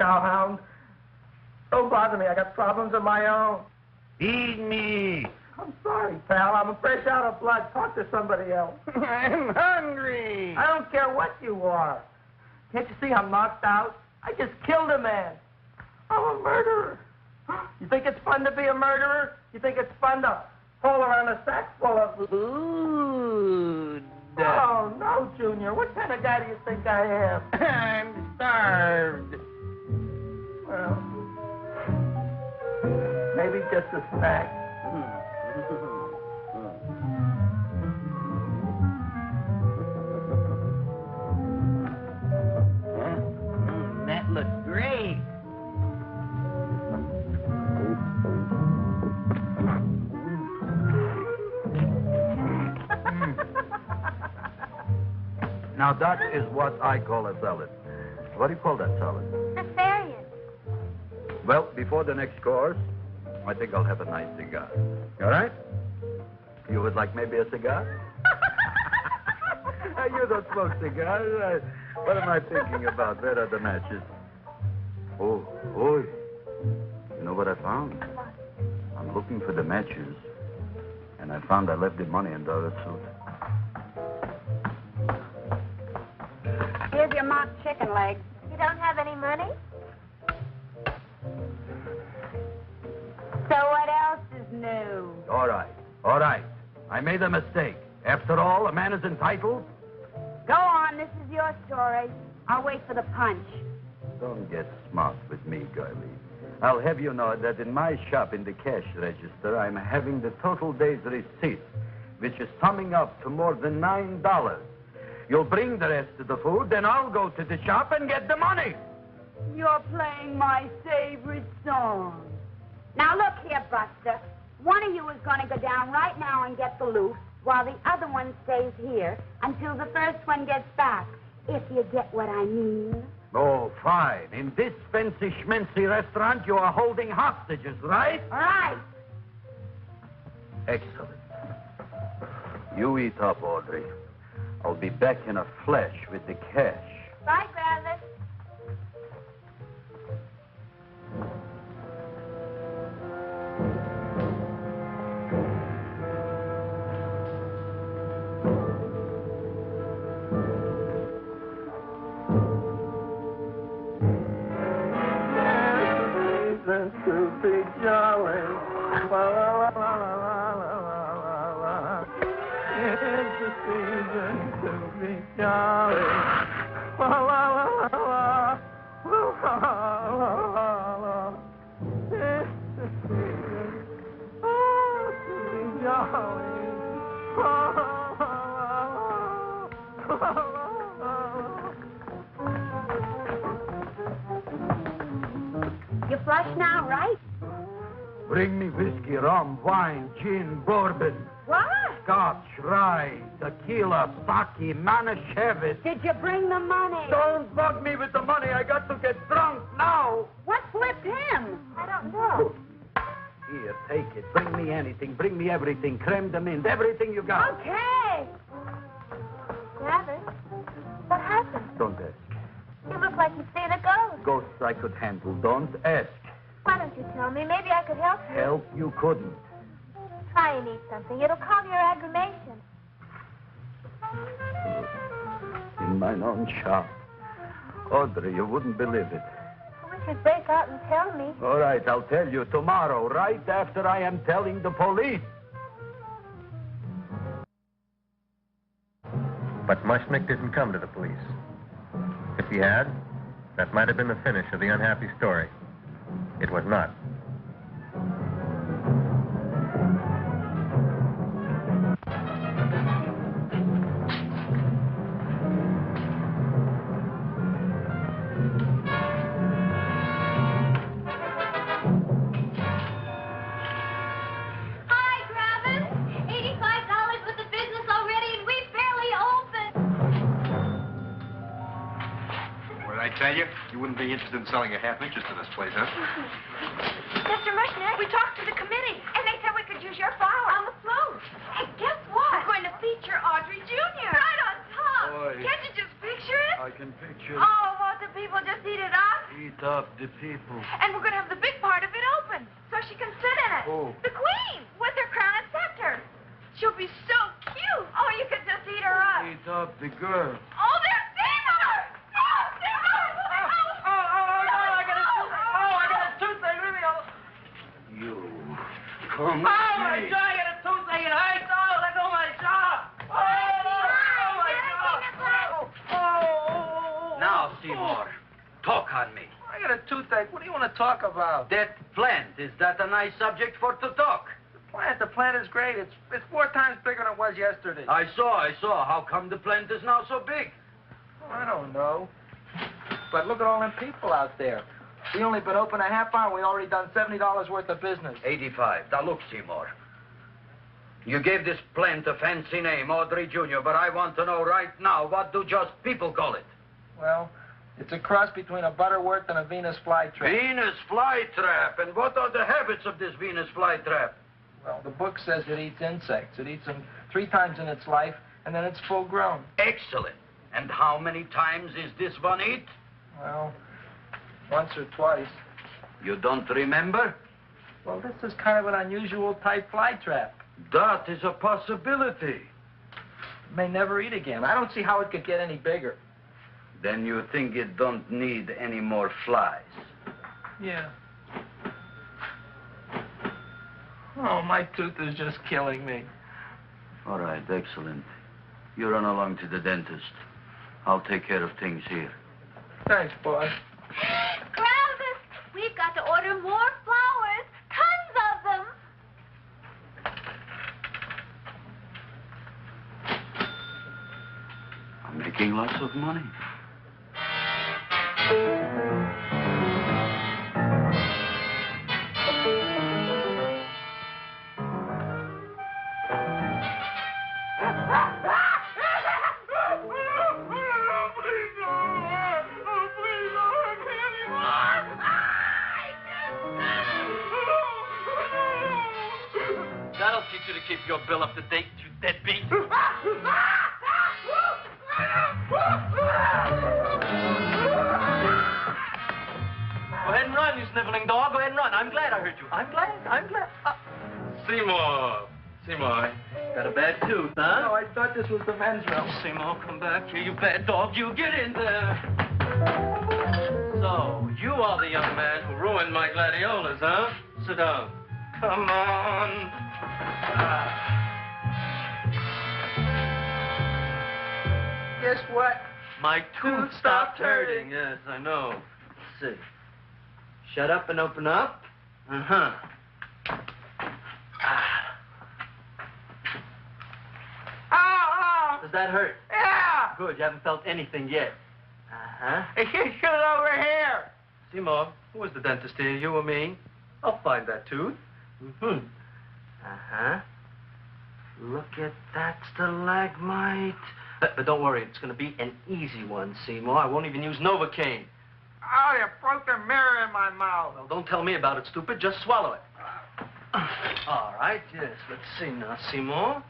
cowhound. Don't bother me. I got problems of my own. Feed me. I'm sorry, pal. I'm fresh out of blood. Talk to somebody else. I'm hungry. I don't care what you are. Can't you see I'm knocked out? I just killed a man. I'm a murderer. You think it's fun to be a murderer? You think it's fun to haul around a sack full of food? Oh, no, Junior. What kind of guy do you think I am? I'm starved. Well, maybe just a snack. That looks great. Now, that is what I call a salad. What do you call that salad? Asparagus. Well, before the next course, I think I'll have a nice cigar. All right? You would like maybe a cigar? You don't smoke cigars. What am I thinking about? Where are the matches? Oh, you know what I found? I'm looking for the matches, and I found I left the money in the other suit. Here's your mock chicken leg. You don't have any money? So what else is new? All right. I made a mistake. After all, a man is entitled. Go on, this is your story. I'll wait for the punch. Don't get smart with me, girlie. I'll have you know that in my shop in the cash register, I'm having the total day's receipt, which is summing up to more than $9. You'll bring the rest of the food, then I'll go to the shop and get the money. You're playing my favorite song. Now look here, Buster. One of you is going to go down right now and get the loot, while the other one stays here until the first one gets back, if you get what I mean. Oh, fine. In this fancy schmancy restaurant, you are holding hostages, right? Right. Excellent. You eat up, Audrey. I'll be back in a flash with the cash. Bye, Grandma. To be jolly. La, la, la, la, la, la, la, la. It's the season to be jolly. La, la, la, la, la. La, la, la, la. It's the season to be jolly. La, la, la, la, la, la. You flush now, right? Bring me whiskey, rum, wine, gin, bourbon. What? Scotch, rye, tequila, sake, Manischewitz. Did you bring the money? Don't bug me with the money. I got to get drunk now. What flipped him? I don't know. Here, take it. Bring me anything. Bring me everything. Creme de menthe. Everything you got. Okay. Gavin, what happened? Don't ask. You look like you've seen a ghost. Ghosts I could handle. Don't ask. Why don't you tell me? Maybe I could help you. Help you couldn't. Try and eat something. It'll calm your aggravation. In mine own shop. Audrey, you wouldn't believe it. I wish you'd break out and tell me. All right, I'll tell you tomorrow, right after I am telling the police. But Mushnick didn't come to the police. If he had, that might have been the finish of the unhappy story. It was not. Tell you, you wouldn't be interested in selling a half interest in this place, huh? Mr. Mushnick, we talked to the committee, and they said we could use your flower on the float. And guess what? We're going to feature Audrey Jr. Right on top. Boy. Can't you just picture it? I can picture Oh, won't the people just eat it up? Eat Eat up the people. And we're going to have the big part of it open, so she can sit in it. Who? The queen, with her crown and scepter. She'll be so cute. Oh, you could just eat her up. Eat up the girl. Oh, there's Seymour! Oh, Seymour! I got a toothache. Leave me alone. You. Come Oh, my jaw, I got a toothache. It hurts. Oh, let go of my jaw. Now, Seymour, talk on me. I got a toothache. What do you want to talk about? That plant, is that a nice subject for to talk? The plant is great. It's 4 times bigger than it was yesterday. I saw. How come the plant is now so big? I don't know. But look at all them people out there. We only been open a half hour. We already done $70 worth of business. 85. Now, look, Seymour. You gave this plant a fancy name, Audrey Jr., but I want to know right now, what do just people call it? Well, it's a cross between a butterworth and a Venus flytrap. Venus flytrap. And what are the habits of this Venus flytrap? Well, the book says it eats insects. It eats them 3 times in its life, and then it's full grown. Excellent. And how many times is this one eat? Well, once or twice. You don't remember? Well, this is kind of an unusual type flytrap. That is a possibility. It may never eat again. I don't see how it could get any bigger. Then you think it don't need any more flies? Yeah. Oh, my tooth is just killing me. All right, excellent. You run along to the dentist. I'll take care of things here. Thanks, boy. Travis, we've got to order more flowers. Tons of them. I'm making lots of money. That'll teach you to keep your bill up to date, you deadbeat. Go ahead and run, you sniveling dog. Go ahead and run. I'm glad I heard you. I'm glad. Seymour, got a bad tooth, huh? No, I thought this was the men's room. Seymour, come back here, you bad dog. You get in there. So, you are the young man who ruined my gladiolas, huh? Sit down. Come on. Guess what? My tooth stopped hurting. Yes, I know. Let's see. Shut up and open up. Uh-huh. Does that hurt? Yeah! Good, you haven't felt anything yet. Uh-huh. Hey, shoot it over here. Seymour, who was the dentist here, you or me? I'll find that tooth. Mm-hmm. Uh-huh. Look at that stalagmite. But don't worry, it's going to be an easy one, Seymour. I won't even use Novocaine. Oh, you broke the mirror in my mouth. Well, don't tell me about it, stupid. Just swallow it. All right, yes. Let's see now, Seymour.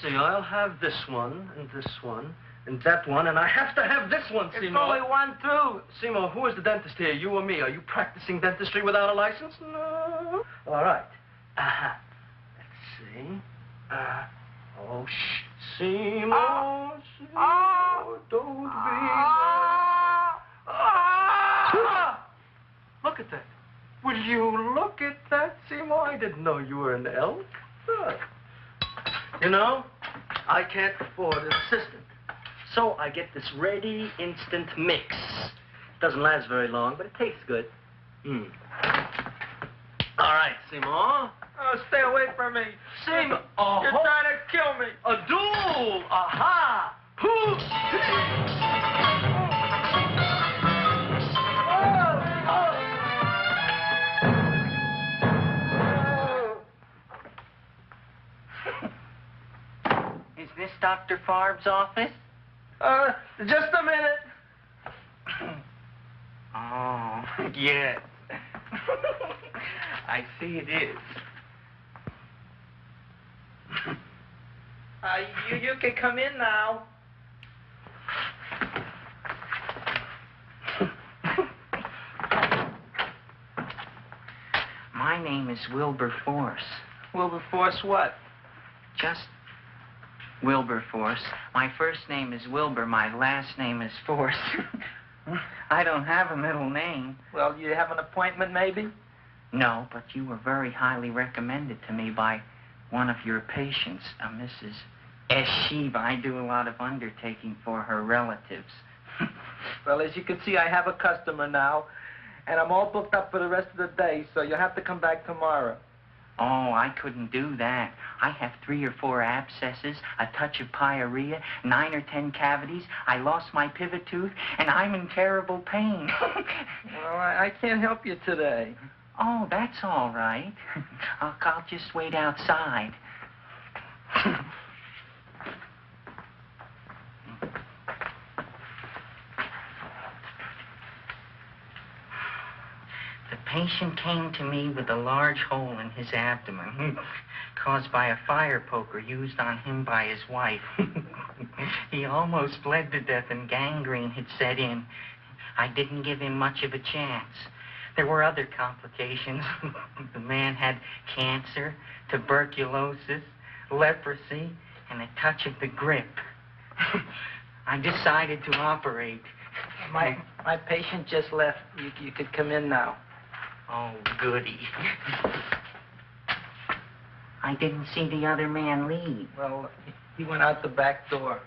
See, I'll have this one, and that one, and I have to have this one, Seymour. It's only one tooth. Seymour, who is the dentist here, you or me? Are you practicing dentistry without a license? No. All right. Uh-huh. Let's see. Oh, shh. Seymour, Seymour, don't be Look at that. Will you look at that, Seymour? I didn't know you were an elk. Look. You know, I can't afford an assistant. So I get this ready instant mix. It doesn't last very long, but it tastes good. All right, Seymour. Oh, stay away from me. Seymour. You're trying to kill me. A duel. Aha. Is this Dr. Farb's office? Just a minute. Oh, yes. I see it is. You can come in now. name is Wilberforce. Wilberforce what? Just Wilberforce. My first name is Wilbur. My last name is Force. I don't have a middle name. Well, you have an appointment, maybe? No, but you were very highly recommended to me by one of your patients, a Mrs. Shiva. I do a lot of undertaking for her relatives. Well, as you can see, I have a customer now, and I'm all booked up for the rest of the day, so you'll have to come back tomorrow. Oh, I couldn't do that. I have 3 or 4 abscesses, a touch of pyorrhea, 9 or 10 cavities. I lost my pivot tooth, and I'm in terrible pain. Well, I can't help you today. Oh, that's all right. I'll just wait outside. The patient came to me with a large hole in his abdomen caused by a fire poker used on him by his wife. He almost bled to death and gangrene had set in. I didn't give him much of a chance. There were other complications. The man had cancer, tuberculosis, leprosy, and a touch of the grip. I decided to operate. My patient just left. You could come in now. Oh, goody. I didn't see the other man leave. Well, he went out the back door.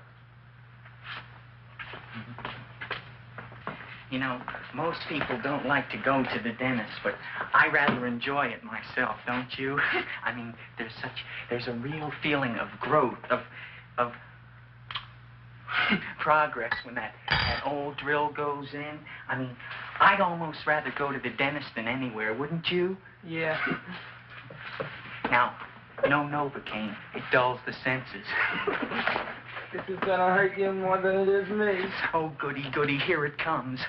You know, most people don't like to go to the dentist, but I rather enjoy it myself, don't you? I mean, there's a real feeling of growth, of progress when that old drill goes in. I mean, I'd almost rather go to the dentist than anywhere, wouldn't you? Yeah. Now, no Novocaine. It dulls the senses. This is gonna hurt you more than it is me. Oh, goody, goody, here it comes.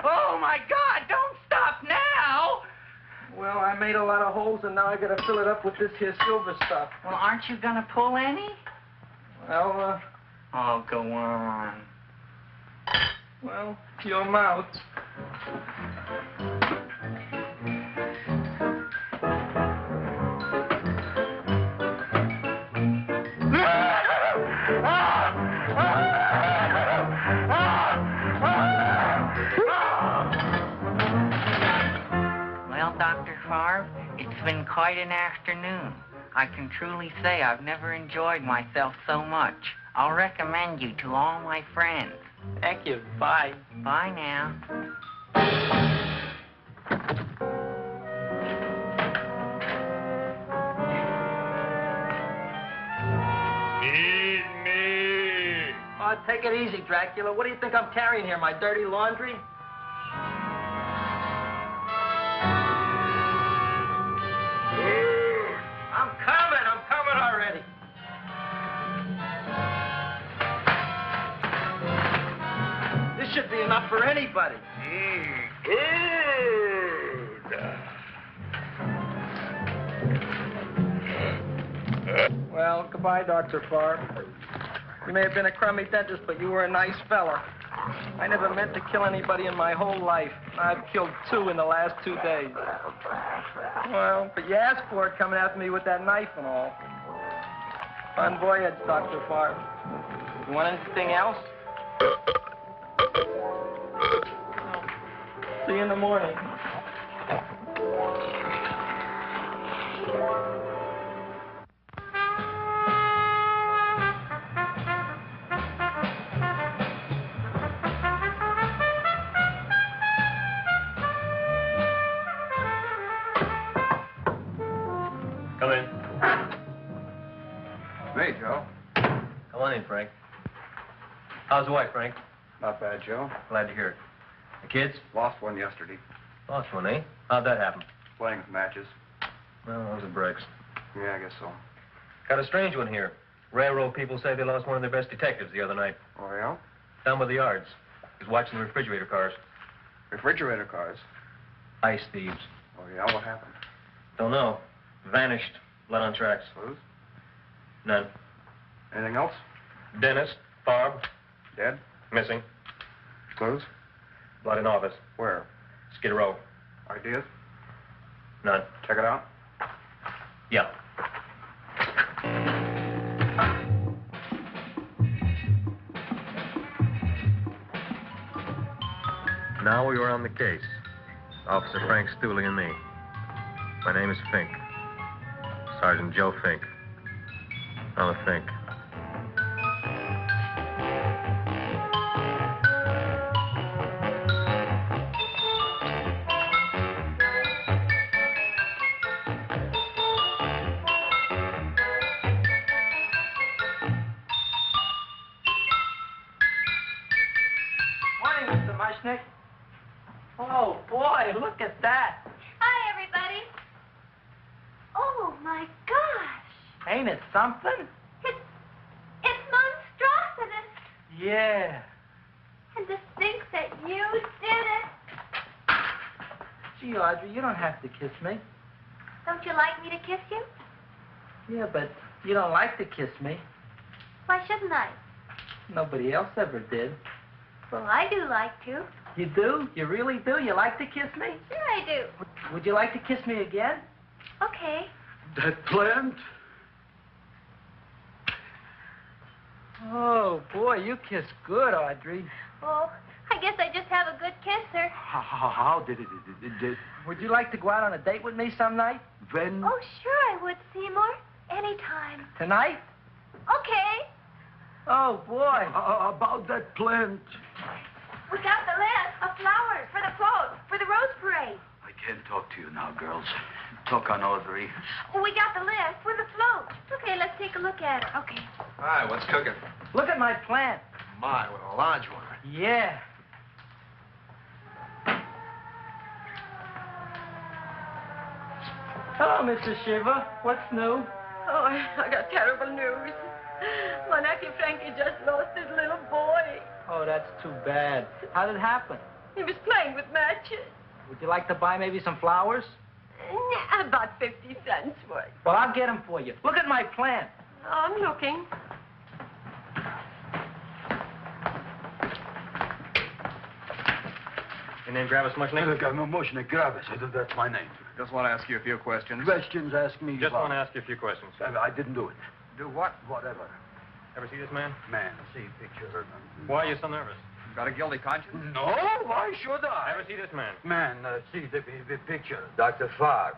Oh, my God, don't stop now! Well, I made a lot of holes, and now I gotta fill it up with this here silver stuff. Well, aren't you gonna pull any? Well, Oh, go on. Well, your mouth. Well, Dr. Favre, it's been quite an afternoon. I can truly say I've never enjoyed myself so much. I'll recommend you to all my friends. Thank you. Bye. Bye now. Feed me. Oh, take it easy, Dracula. What do you think I'm carrying here, my dirty laundry? I'm coming already. This should be enough for anybody. Well, goodbye, Dr. Favre. You may have been a crummy dentist, but you were a nice fella. I never meant to kill anybody in my whole life. I've killed 2 in the last 2 days. Well, but you asked for it coming after me with that knife and all. Bon voyage, Dr. Favre. You want anything else? See you in the morning. Come in. Hey, Joe. Come on in, Frank. How's the wife, Frank? Not bad, Joe. Glad to hear it. The kids? Lost one yesterday. Lost one, eh? How'd that happen? Playing with matches. Well, those are breaks. Yeah, I guess so. Got a strange one here. Railroad people say they lost one of their best detectives the other night. Oh, yeah? Down by the yards. He was watching the refrigerator cars. Refrigerator cars? Ice thieves. Oh, yeah? What happened? Don't know. Vanished. Blood on tracks. Clues? None. Anything else? Dennis, Barb, Dead? Missing. Clothes? Blood in office. Where? Skid Row. Ideas? None. Check it out. Yeah. Now we were on the case. Officer Frank Stooley and me. My name is Fink. Sergeant Joe Fink. Another Fink. Morning, Mr. Mushnick. Oh, boy, look at that. Hi, everybody. Oh, my gosh. Ain't it something? It's monstrosity. Yeah. And to think that you did it. Gee, Audrey, you don't have to kiss me. Don't you like me to kiss you? Yeah, but you don't like to kiss me. Why shouldn't I? Nobody else ever did. Well, I do like to. You do? You really do? You like to kiss me? Sure I do. Would you like to kiss me again? Okay. That plant? Oh, boy, you kiss good, Audrey. Oh, I guess I just have a good kisser. How did it? Would you like to go out on a date with me some night? When? Oh, sure I would, Seymour. Anytime. Tonight? Okay. Oh, boy. About that plant. We got the list of flowers for the float, for the rose parade. I can't talk to you now, girls. Talk on Audrey. We got the list for the float. Okay, let's take a look at it. Okay. Hi, what's cooking? Look at my plant. My, what a large one. Yeah. Hello, Mrs. Shiva. What's new? Oh, I got terrible news. My nephew Frankie just lost his little boy. Oh, that's too bad. How did it happen? He was playing with matches. Would you like to buy maybe some flowers? About 50 cents worth. Well, I'll get them for you. Look at my plant. I'm looking. Your name Gravis Mushnick? Mushnick, Gravis. That's my name. Just want to ask you a few questions. Questions, ask me. Just about- want to ask you a few questions. I didn't do it. Do what? Whatever. Ever see this man? Man, see picture. Why are you so nervous? Got a guilty conscience? No, why should I? Ever see this man? Man, see the picture. Dr. Farr.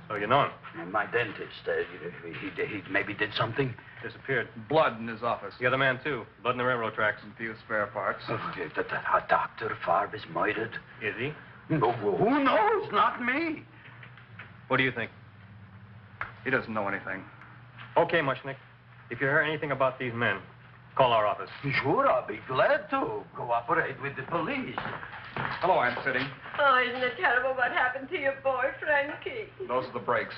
So you know him? My dentist. He maybe did something. Disappeared. Blood in his office. The other man, too. Blood in the railroad tracks. And few spare parts. Dr. Farr is murdered. Is he? No, who knows? Not me. What do you think? He doesn't know anything. Okay, Mushnick. If you hear anything about these men, call our office. Sure, I'll be glad to cooperate with the police. Hello, Aunt Sitting. Oh, isn't it terrible what happened to your boy, Frankie? Those are the brakes.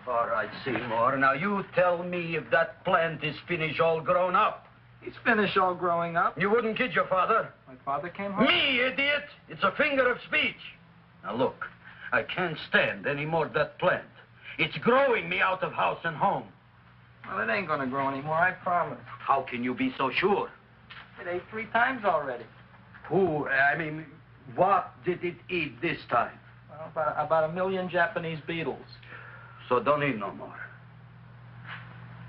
All right, Seymour. Now, you tell me if that plant is finished all grown up. He's finished all growing up. You wouldn't kid your father? My father came home. Me, idiot! It's a figure of speech. Now, look, I can't stand any more of that plant. It's growing me out of house and home. Well, it ain't gonna grow anymore, I promise. How can you be so sure? It ate 3 times already. What did it eat this time? Well, about 1 million Japanese beetles. So don't eat no more.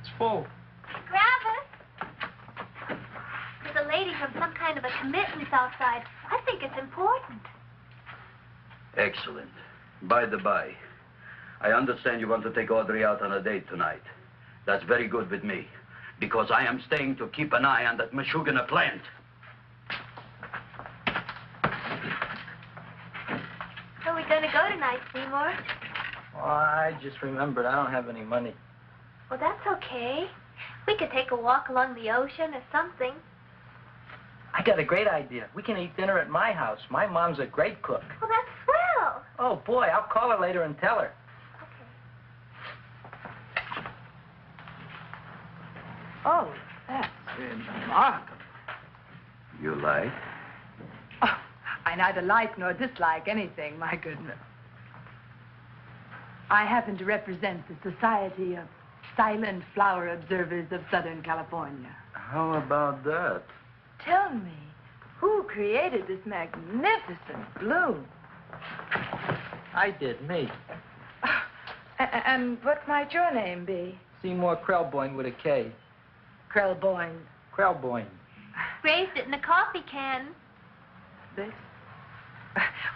It's full. Gravis! There's a lady from some kind of a commitment outside. I think it's important. Excellent. By the by, I understand you want to take Audrey out on a date tonight. That's very good with me, because I am staying to keep an eye on that Meshuggah plant. Where are we going to go tonight, Seymour? Well, I just remembered I don't have any money. Well, that's okay. We could take a walk along the ocean or something. I got a great idea. We can eat dinner at my house. My mom's a great cook. Well, that's swell. Oh, boy, I'll call her later and tell her. Oh, that's remarkable. You like? Oh, I neither like nor dislike anything, my goodness. I happen to represent the Society of silent flower observers of Southern California. How about that? Tell me, who created this magnificent bloom? I did, me. And what might your name be? Seymour Krelboyne with a K. Krelboyne. Krelboyne. Raised it in a coffee can. This?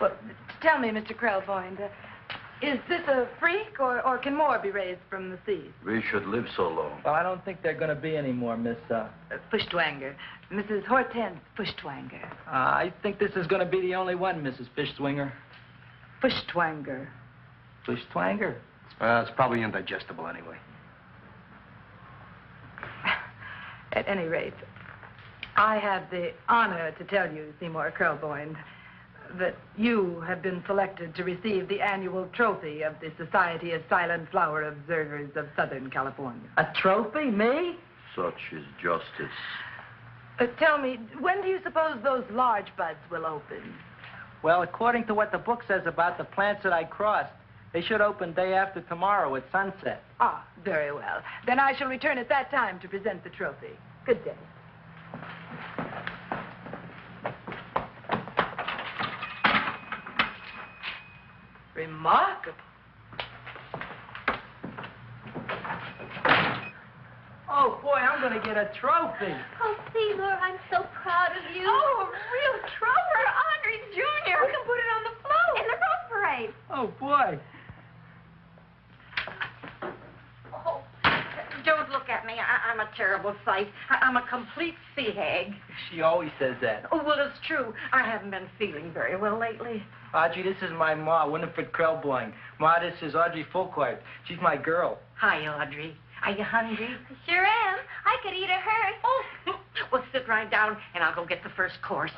Well, tell me, Mr. Krelboyne, is this a freak, or can more be raised from the seas? We should live so long. Well, I don't think there are going to be any more, Miss, Fuschtwanger. Mrs. Hortense Fuschtwanger. I think this is going to be the only one, Mrs. Fishswinger. Fuschtwanger. Fuschtwanger? It's probably indigestible anyway. At any rate, I have the honor to tell you, Seymour Krelboyne, that you have been selected to receive the annual trophy of the Society of Silent Flower Observers of Southern California. A trophy? Me? Such is justice. Tell me, when do you suppose those large buds will open? Well, according to what the book says about the plants that I crossed, they should open day after tomorrow at sunset. Ah, very well. Then I shall return at that time to present the trophy. Good day. Remarkable. Oh, boy, I'm going to get a trophy. Oh, Seymour, I'm so proud of you. Oh, a real trophy, Audrey Jr. We can put it on the float. In the Rose Parade. Oh, boy. Oh, don't look at me. I'm a terrible sight. I'm a complete sea hag. She always says that. Oh, well, it's true. I haven't been feeling very well lately. Audrey, this is my ma, Winifred Krelboyne. Ma, this is Audrey Fulcourt. She's my girl. Hi, Audrey. Are you hungry? Sure am. I could eat a hearse. Oh, well, sit right down, and I'll go get the first course.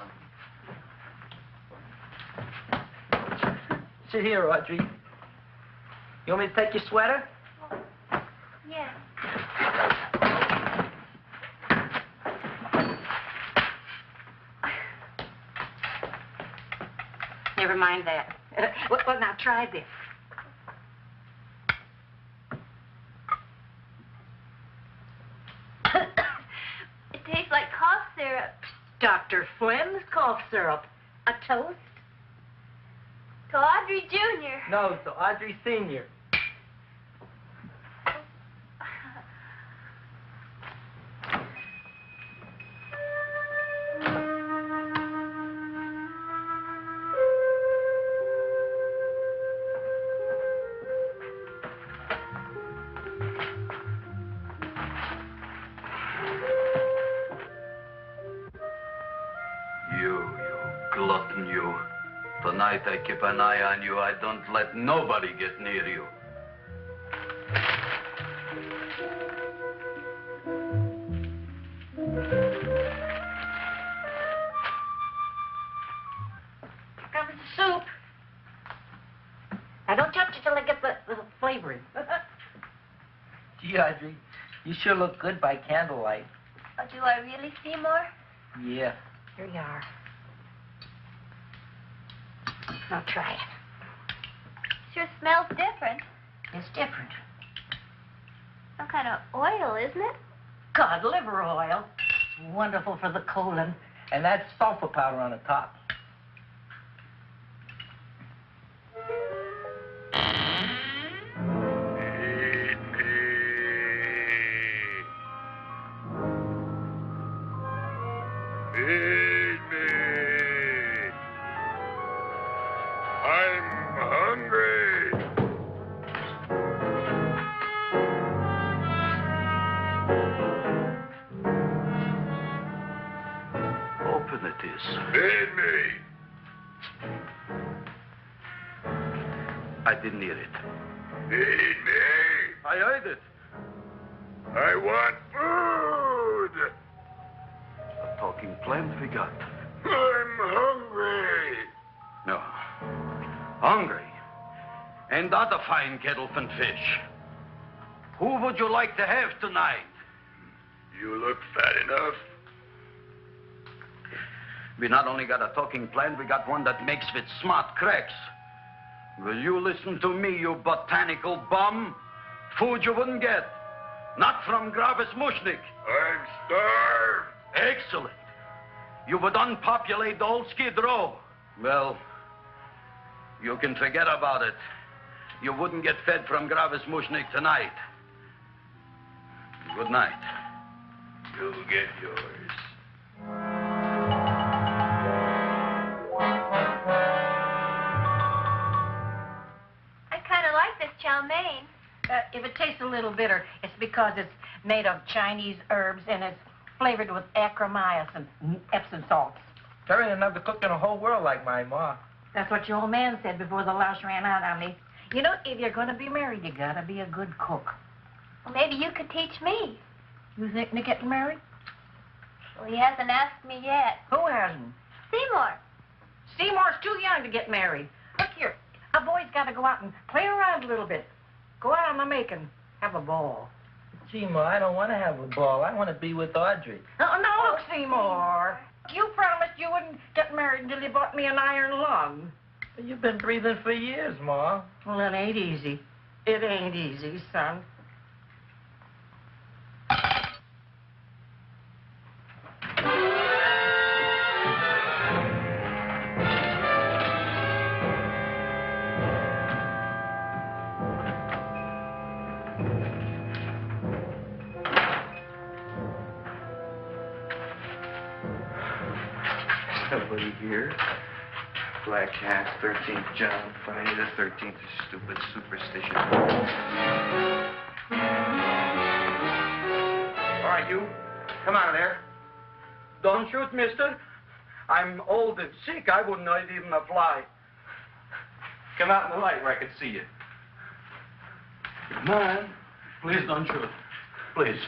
Sit here, Audrey. You want me to take your sweater? Yeah. Never mind that. Well, now try this. It tastes like cough syrup. Dr. Flynn's cough syrup. A toast? To Audrey Jr. No, to Audrey Sr. You glutton, you. Tonight I keep an eye on you. I don't let nobody get near you. Comes the soup. Now, don't touch it till I get the flavoring. Gee, Audrey, you sure look good by candlelight. Oh, do I really, Seymour? Yeah. Here you are. Now try it. Sure smells different. It's different. Some kind of oil, isn't it? Cod liver oil. It's wonderful for the colon. And that's sulfur powder on the top. Feed me. I'm hungry. Open it is. Feed me. I didn't hear it. Feed me. I heard it. I want food. A talking plant we got. I'm hungry. No. Hungry. And other fine kettlefen fish. Who would you like to have tonight? You look fat enough. We not only got a talking plant, we got one that makes with smart cracks. Will you listen to me, you botanical bum? Food you wouldn't get. Not from Gravis Mushnik. I'm starved. Excellent. You would unpopulate the whole Skid Row. Well, you can forget about it. You wouldn't get fed from Gravis Mushnik tonight. Good night. You'll get yours. I kind of like this chow mein. If it tastes a little bitter, it's because it's made of Chinese herbs and it's flavored with acromycin, Epsom salts. There ain't another cook in the whole world like my ma. That's what your old man said before the louse ran out on me. You know, if you're going to be married, you got to be a good cook. Well, maybe you could teach me. You think of getting married? Well, he hasn't asked me yet. Who hasn't? Seymour. Seymour's too young to get married. Look here, a boy's got to go out and play around a little bit. Go out on the making, have a ball. Gee, Ma, I don't want to have a ball. I want to be with Audrey. No, look, Seymour. You promised you wouldn't get married until you bought me an iron lung. You've been breathing for years, Ma. Well, it ain't easy. It ain't easy, son. Nobody here. Black Cat, 13th John, Friday the 13th, stupid superstition. All right, you. Come out of there. Don't shoot, mister. I'm old and sick. I wouldn't hurt even a fly. Come out in the light where I can see you. Come on. Please don't shoot. Please.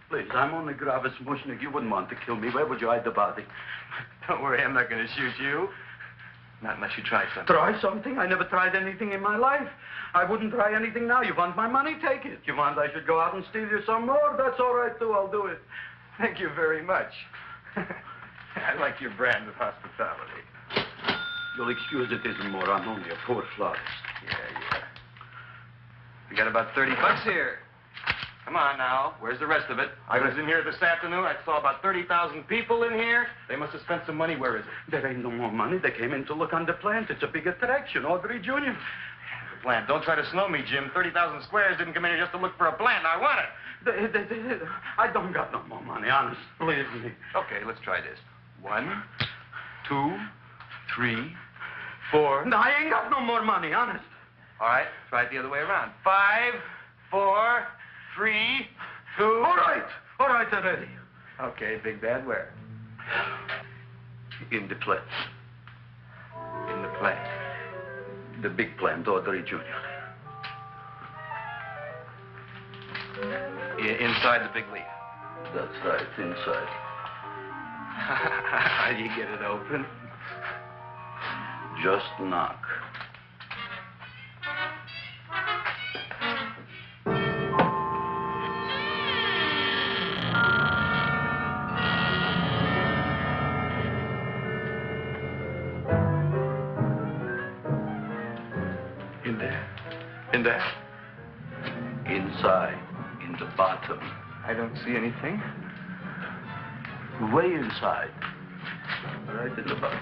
Please, I'm only Gravis Mushnik. You wouldn't want to kill me. Where would you hide the body? Don't worry, I'm not going to shoot you. Not unless you try something. Try something? I never tried anything in my life. I wouldn't try anything now. You want my money? Take it. You want I should go out and steal you some more? That's all right, too. I'll do it. Thank you very much. I like your brand of hospitality. You'll excuse it isn't more. I'm only a poor florist. Yeah. We got about $30 here. Come on now. Where's the rest of it? I was in here this afternoon. I saw about 30,000 people in here. They must have spent some money. Where is it? There ain't no more money. They came in to look on the plant. It's a big attraction. Audrey Jr. The plant. Don't try to snow me, Jim. 30,000 squares didn't come in here just to look for a plant. I want it. I don't got no more money, honest. Believe me. Okay, let's try this. 1, 2, 3, 4. No, I ain't got no more money, honest. All right, try it the other way around. 5, 4, 3, 2. All right already. Okay, big bad where? In the plant. In the plant. The big plant, Audrey Jr. Inside the big leaf. That's right, inside. How do you get it open? Just knock. In there? Inside, in the bottom. I don't see anything. Way inside. Right in the bottom.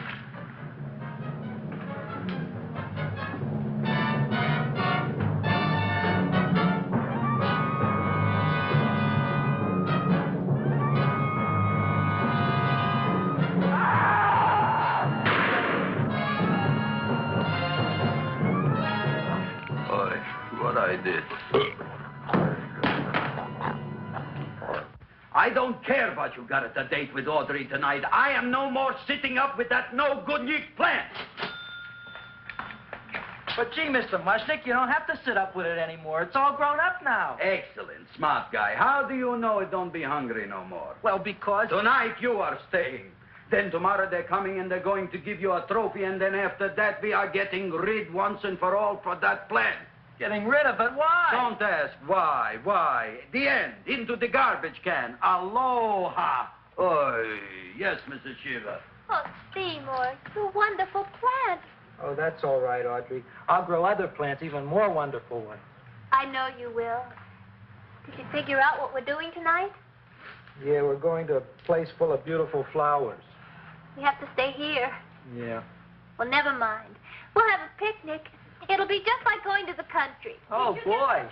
I don't care what you got at the date with Audrey tonight. I am no more sitting up with that no-good plant. But gee, Mr. Mushnik, you don't have to sit up with it anymore. It's all grown up now. Excellent, smart guy. How do you know it don't be hungry no more? Well, because... Tonight you are staying. Then tomorrow they're coming and they're going to give you a trophy, and then after that we are getting rid once and for all for that plant. Getting rid of it? Why? Don't ask why. Why? The end. Into the garbage can. Aloha. Oh, yes, Mrs. Shiva. Oh, Seymour, you wonderful plant. Oh, that's all right, Audrey. I'll grow other plants, even more wonderful ones. I know you will. Did you figure out what we're doing tonight? Yeah, we're going to a place full of beautiful flowers. We have to stay here. Yeah. Well, never mind. We'll have a picnic. It'll be just like going to the country. Oh, boy. 3,000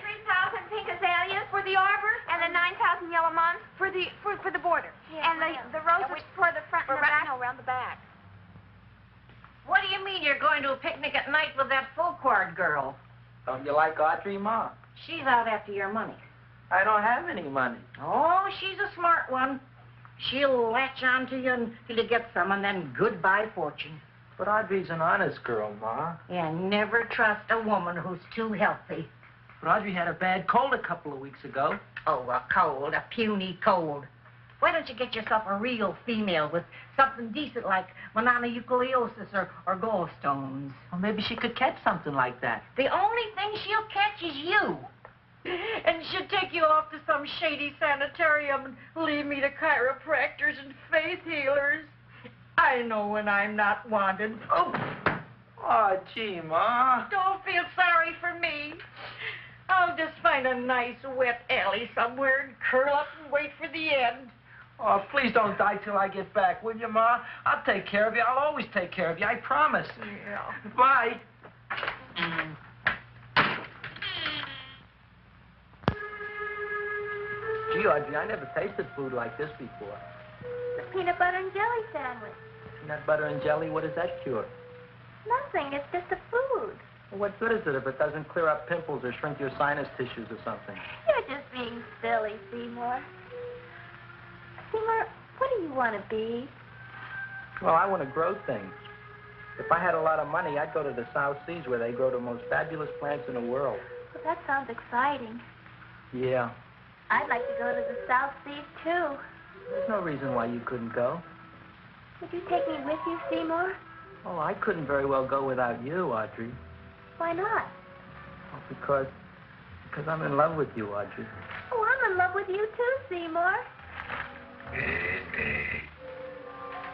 pink azaleas for the arbor, and the 9,000 yellow mums for the border, and the roses for the front and the back. No, around the back. What do you mean you're going to a picnic at night with that full-cord girl? Don't you like Audrey, Ma? She's out after your money. I don't have any money. Oh, she's a smart one. She'll latch on to you until you get some, and then goodbye fortune. But Audrey's an honest girl, Ma. And never trust a woman who's too healthy. But Audrey had a bad cold a couple of weeks ago. Oh, a cold, a puny cold. Why don't you get yourself a real female with something decent like mononucleosis or gallstones? Well, maybe she could catch something like that. The only thing she'll catch is you. And she'd take you off to some shady sanitarium and leave me to chiropractors and faith healers. I know when I'm not wanted. Oh, gee, Ma. Don't feel sorry for me. I'll just find a nice wet alley somewhere and curl up and wait for the end. Oh, please don't die till I get back, will you, Ma? I'll take care of you. I'll always take care of you. I promise. Yeah. Bye. Gee, Audrey, I never tasted food like this before. The peanut butter and jelly sandwich. Peanut butter and jelly, what does that cure? Nothing. It's just a food. Well, what good is it if it doesn't clear up pimples or shrink your sinus tissues or something? You're just being silly, Seymour. Seymour, what do you want to be? Well, I want to grow things. If I had a lot of money, I'd go to the South Seas where they grow the most fabulous plants in the world. Well, that sounds exciting. Yeah. I'd like to go to the South Seas, too. There's no reason why you couldn't go. Would you take me with you, Seymour? Oh, I couldn't very well go without you, Audrey. Why not? Well, because I'm in love with you, Audrey. Oh, I'm in love with you, too, Seymour.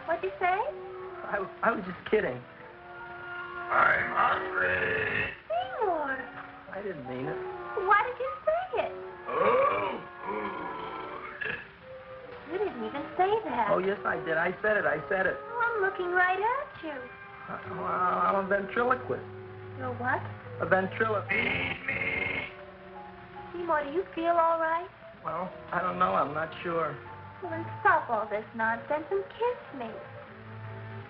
What'd you say? I was just kidding. I'm hungry. Seymour. I didn't mean it. Why did you say it? Oh, food. You didn't even say that. Oh, yes, I did. I said it. Oh, I'm looking right at you. Well, I'm a ventriloquist. You're what? A ventriloquist. Feed me. Seymour, do you feel all right? Well, I don't know. I'm not sure. Well, then stop all this nonsense and kiss me.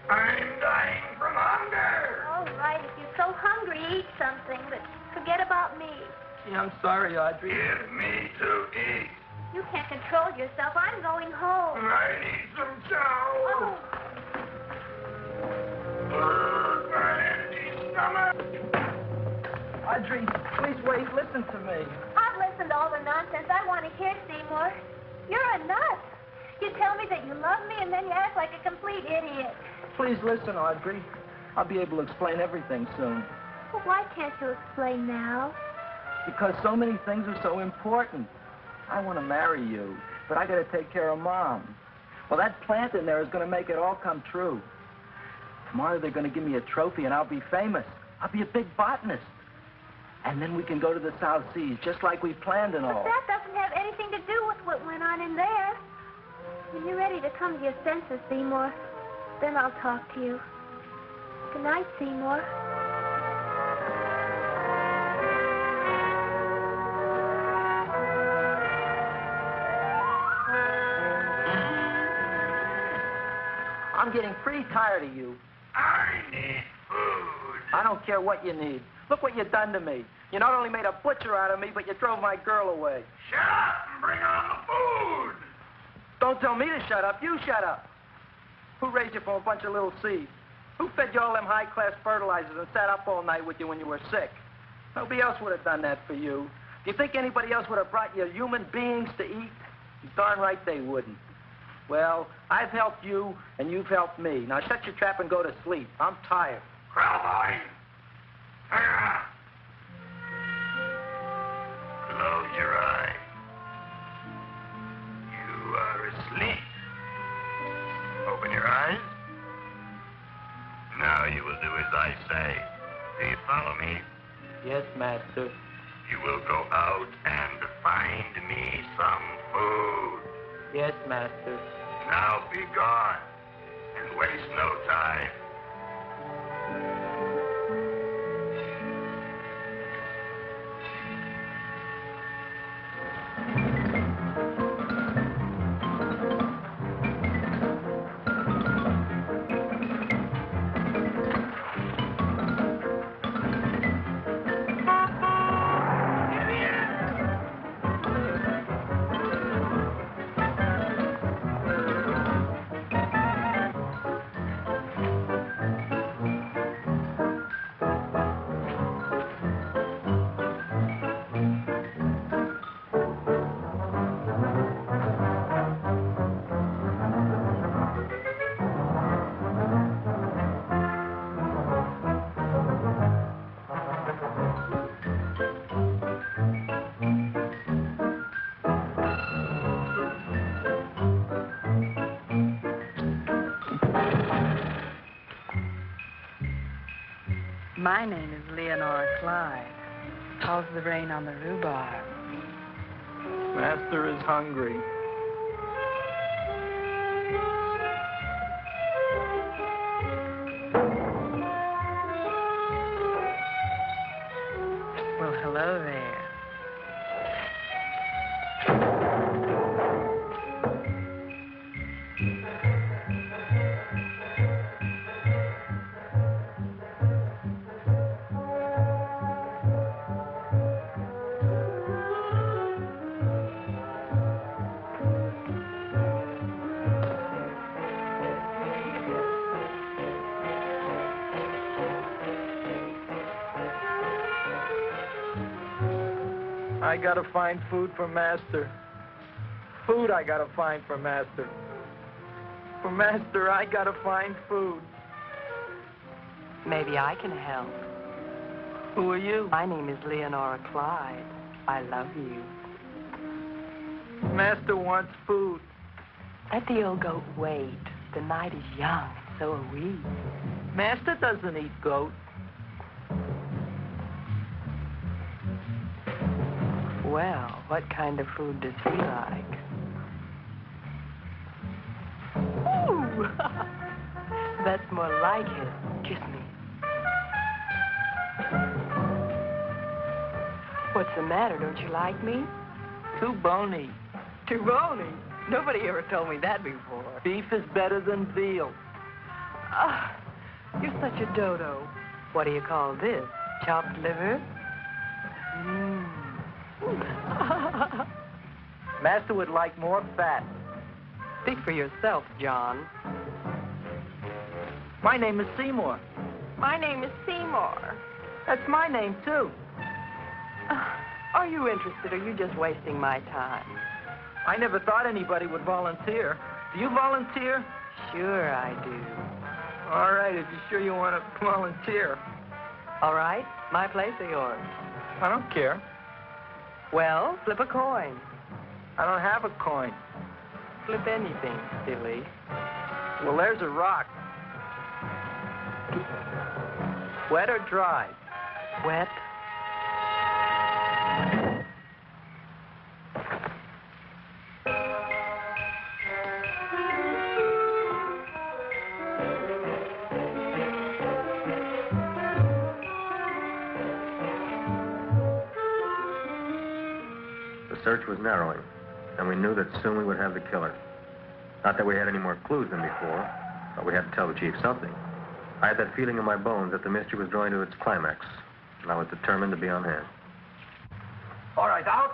I'm dying from hunger. All right, if you're so hungry, eat something, but forget about me. Gee, I'm sorry, Audrey. Give me to eat. You can't control yourself. I'm going home. I need some chow. Oh. My empty stomach. Audrey, please wait. Listen to me. I've listened to all the nonsense I want to hear, Seymour. You're a nut. You tell me that you love me, and then you act like a complete idiot. Please listen, Audrey. I'll be able to explain everything soon. Well, why can't you explain now? Because so many things are so important. I want to marry you, but I got to take care of Mom. Well, that plant in there is going to make it all come true. Tomorrow they're going to give me a trophy, and I'll be famous. I'll be a big botanist. And then we can go to the South Seas, just like we planned and all. But that doesn't have anything to do with what went on in there. When you're ready to come to your senses, Seymour, then I'll talk to you. Good night, Seymour. I'm getting pretty tired of you. I need food. I don't care what you need. Look what you've done to me. You not only made a butcher out of me, but you drove my girl away. Shut up and bring on the food. Don't tell me to shut up. You shut up. Who raised you from a bunch of little seeds? Who fed you all them high-class fertilizers and sat up all night with you when you were sick? Nobody else would have done that for you. Do you think anybody else would have brought you human beings to eat? You're darn right they wouldn't. Well, I've helped you, and you've helped me. Now shut your trap and go to sleep. I'm tired. Crowboy. Close your eyes. You are asleep. Open your eyes. Now you will do as I say. Do you follow me? Yes, Master. you will go out and find me some food. Yes, master. Now be gone and waste no time. My name is Leonora Clyde. How's the rain on the rhubarb? Master is hungry. Well, hello there. I gotta find food for Master. Food I gotta find for Master. For Master, I gotta find food. Maybe I can help. Who are you? My name is Leonora Clyde. I love you. Master wants food. Let the old goat wait. The night is young, so are we. Master doesn't eat goat. Well, what kind of food does he like? Ooh! That's more like it. Kiss me. What's the matter? Don't you like me? Too bony. Too bony? Nobody ever told me that before. Beef is better than veal. Ah, you're such a dodo. What do you call this? Chopped liver? Master would like more fat. Speak for yourself, John. My name is Seymour. My name is Seymour. That's my name, too. Are you interested, or are you just wasting my time? I never thought anybody would volunteer. Do you volunteer? Sure I do. All right, if you're sure you want to volunteer. All right, my place or yours? I don't care. Well, flip a coin. I don't have a coin. Flip anything, silly. Well, there's a rock. Wet or dry? Wet. The search was narrowing, and we knew that soon we would have the killer. Not that we had any more clues than before, but we had to tell the chief something. I had that feeling in my bones that the mystery was drawing to its climax, and I was determined to be on hand. All right, out.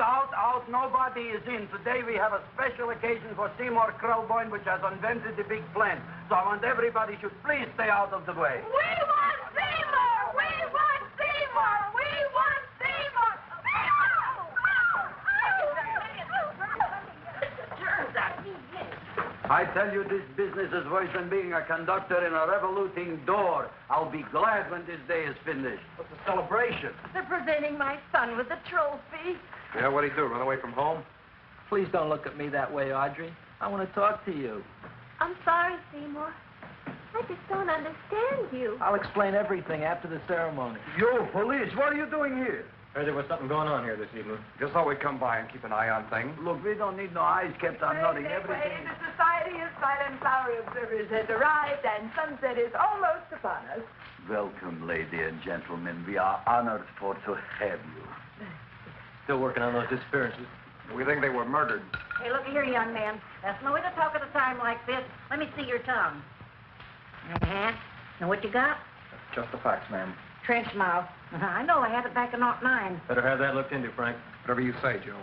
Nobody is in. Today we have a special occasion for Seymour Krelboyne, which has invented the big plan. So I want everybody should please stay out of the way. We want Seymour! We want Seymour! We want Seymour! I tell you, this business is worse than being a conductor in a revoluting door. I'll be glad when this day is finished. What's the celebration? They're presenting my son with a trophy. Yeah, what'd he do, run away from home? Please don't look at me that way, Audrey. I want to talk to you. I'm sorry, Seymour. I just don't understand you. I'll explain everything after the ceremony. You, police, what are you doing here? Heard there was something going on here this evening. Just thought we'd come by and keep an eye on things. Look, we don't need no eyes kept on nothing. Everything. The Society of Silent Flower Observers has arrived, and sunset is almost upon us. Welcome, lady and gentlemen. We are honored for to have you. Still working on those disappearances. We think they were murdered. Hey, look here, young man. That's no way to talk at a time like this. Let me see your tongue. Uh-huh. Know what you got? Just the facts, ma'am. Trench mouth. I know. I had it back in '09. Better have that looked into, Frank. Whatever you say, Joe.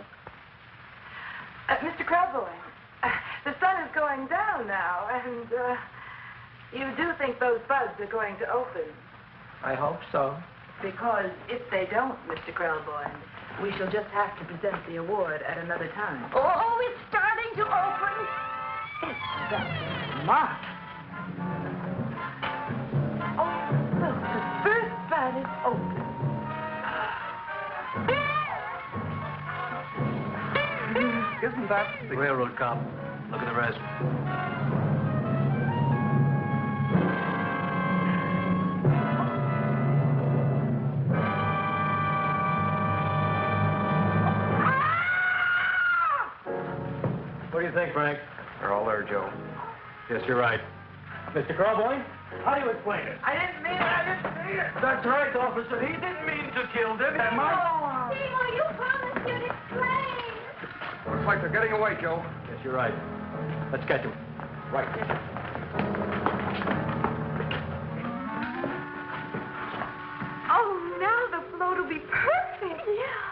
Mr. Crowboy, the sun is going down now, and you do think those buds are going to open? I hope so. Because if they don't, Mr. Crowboy, we shall just have to present the award at another time. Oh, it's starting to open. That's smart. Oh, look, the first bud is open. Isn't that the railroad cop? Look at the rest. What do you think, Frank? They're all there, Joe. Yes, you're right. Mr. Crowboy, how do you explain it? I didn't mean it. That's right, officer. He didn't mean to kill them. Seymour, you promised you'd explain. Looks like they're getting away, Joe. Yes, you're right. Let's catch him. Right. Oh, now the float will be perfect. Yeah.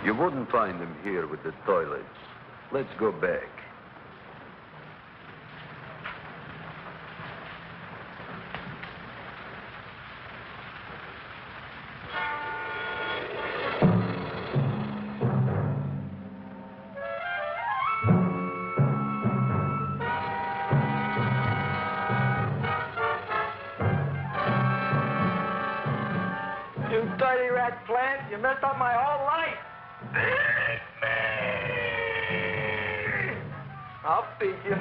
You wouldn't find them here with the toilets. Let's go back. You dirty rat plant, you messed up my whole life. I'll feed you.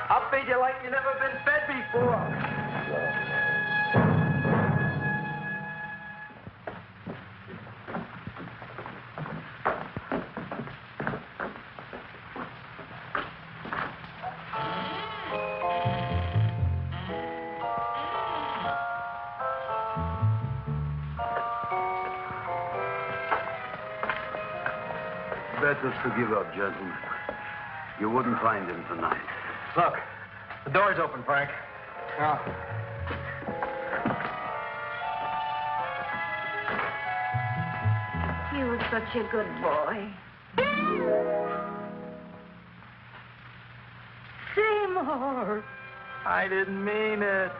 I'll feed you like you've never been fed before. Better to give up, gentlemen. You wouldn't find him tonight. Look, the door's open, Frank. You were such a good boy. Seymour! I didn't mean it.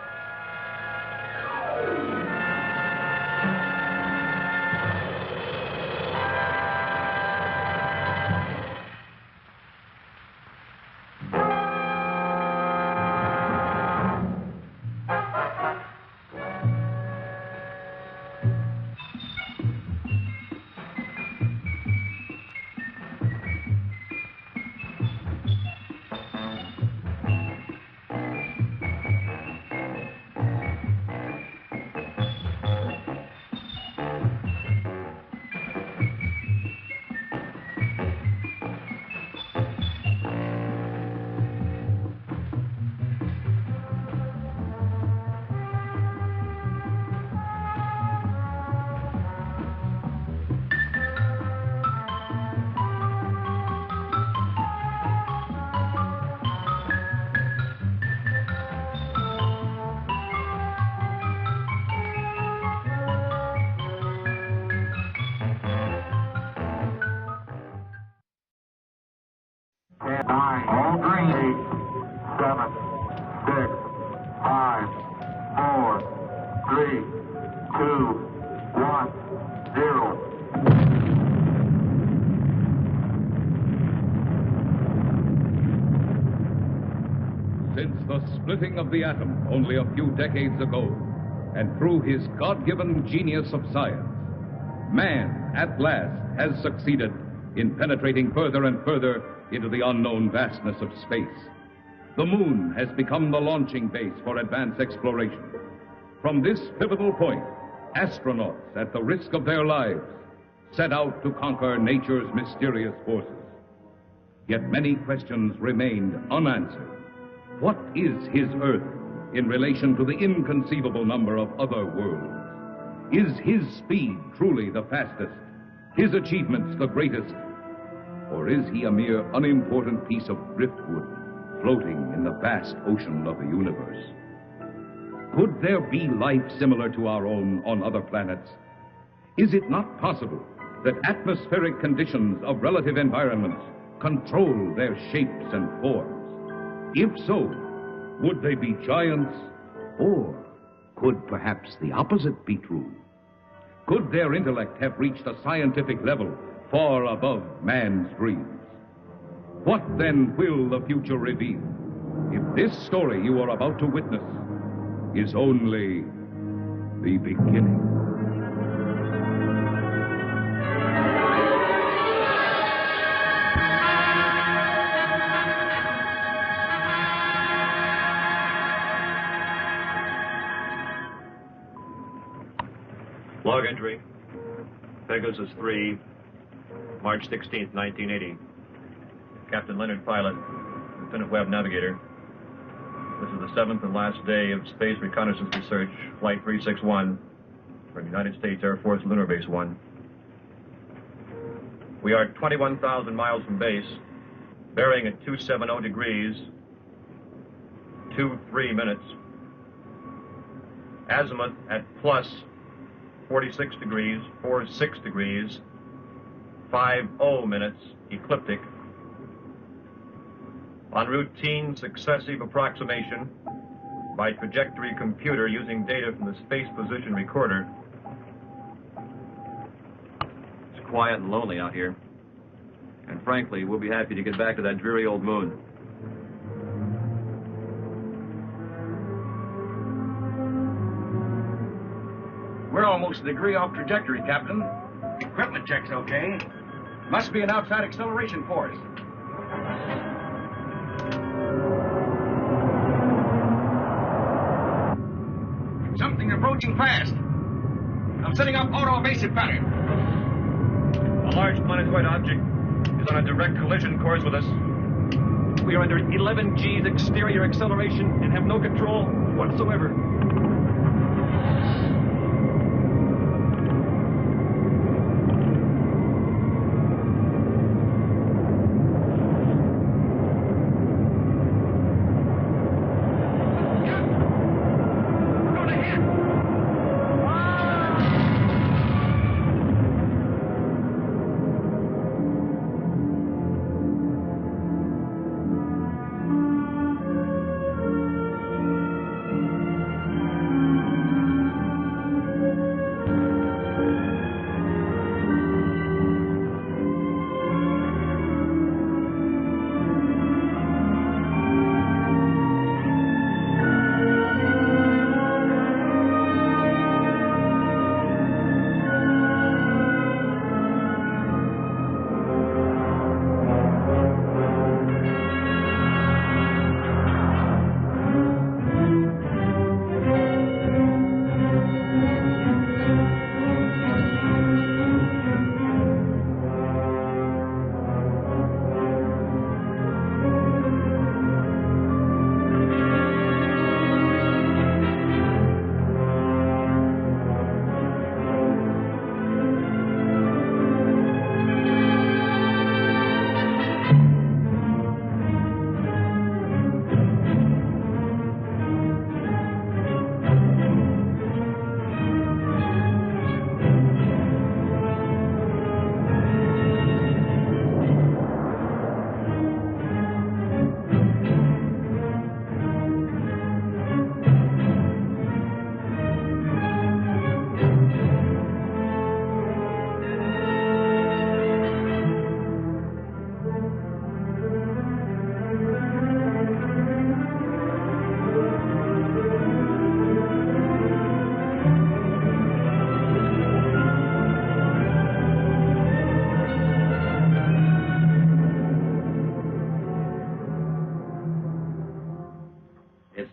Since the splitting of the atom only a few decades ago, and through his God-given genius of science, man, at last, has succeeded in penetrating further and further into the unknown vastness of space. The moon has become the launching base for advanced exploration. From this pivotal point, astronauts, at the risk of their lives, set out to conquer nature's mysterious forces. Yet many questions remained unanswered. What is his Earth in relation to the inconceivable number of other worlds? Is his speed truly the fastest, his achievements the greatest? Or is he a mere unimportant piece of driftwood floating in the vast ocean of the universe? Could there be life similar to our own on other planets? Is it not possible that atmospheric conditions of relative environments control their shapes and forms? If so, would they be giants? Or could perhaps the opposite be true? Could their intellect have reached a scientific level far above man's dreams? What then will the future reveal if this story you are about to witness is only the beginning? Log entry, Pegasus 3, March 16th, 1980. Captain Leonard, pilot, Lieutenant Webb, navigator. This is the 7th and last day of Space Reconnaissance Research, Flight 361, from United States Air Force Lunar Base 1. We are 21,000 miles from base, bearing at 270 degrees, 23 minutes. Azimuth at plus 46 degrees, 46 degrees, 50 minutes, ecliptic. On routine successive approximation by trajectory computer using data from the space position recorder. It's quiet and lonely out here. And frankly, we'll be happy to get back to that dreary old moon. We're almost a degree off trajectory, Captain. Equipment check's okay. Must be an outside acceleration force. Something approaching fast. I'm setting up auto-evasive pattern. A large planetoid object is on a direct collision course with us. We are under 11 G's exterior acceleration and have no control whatsoever.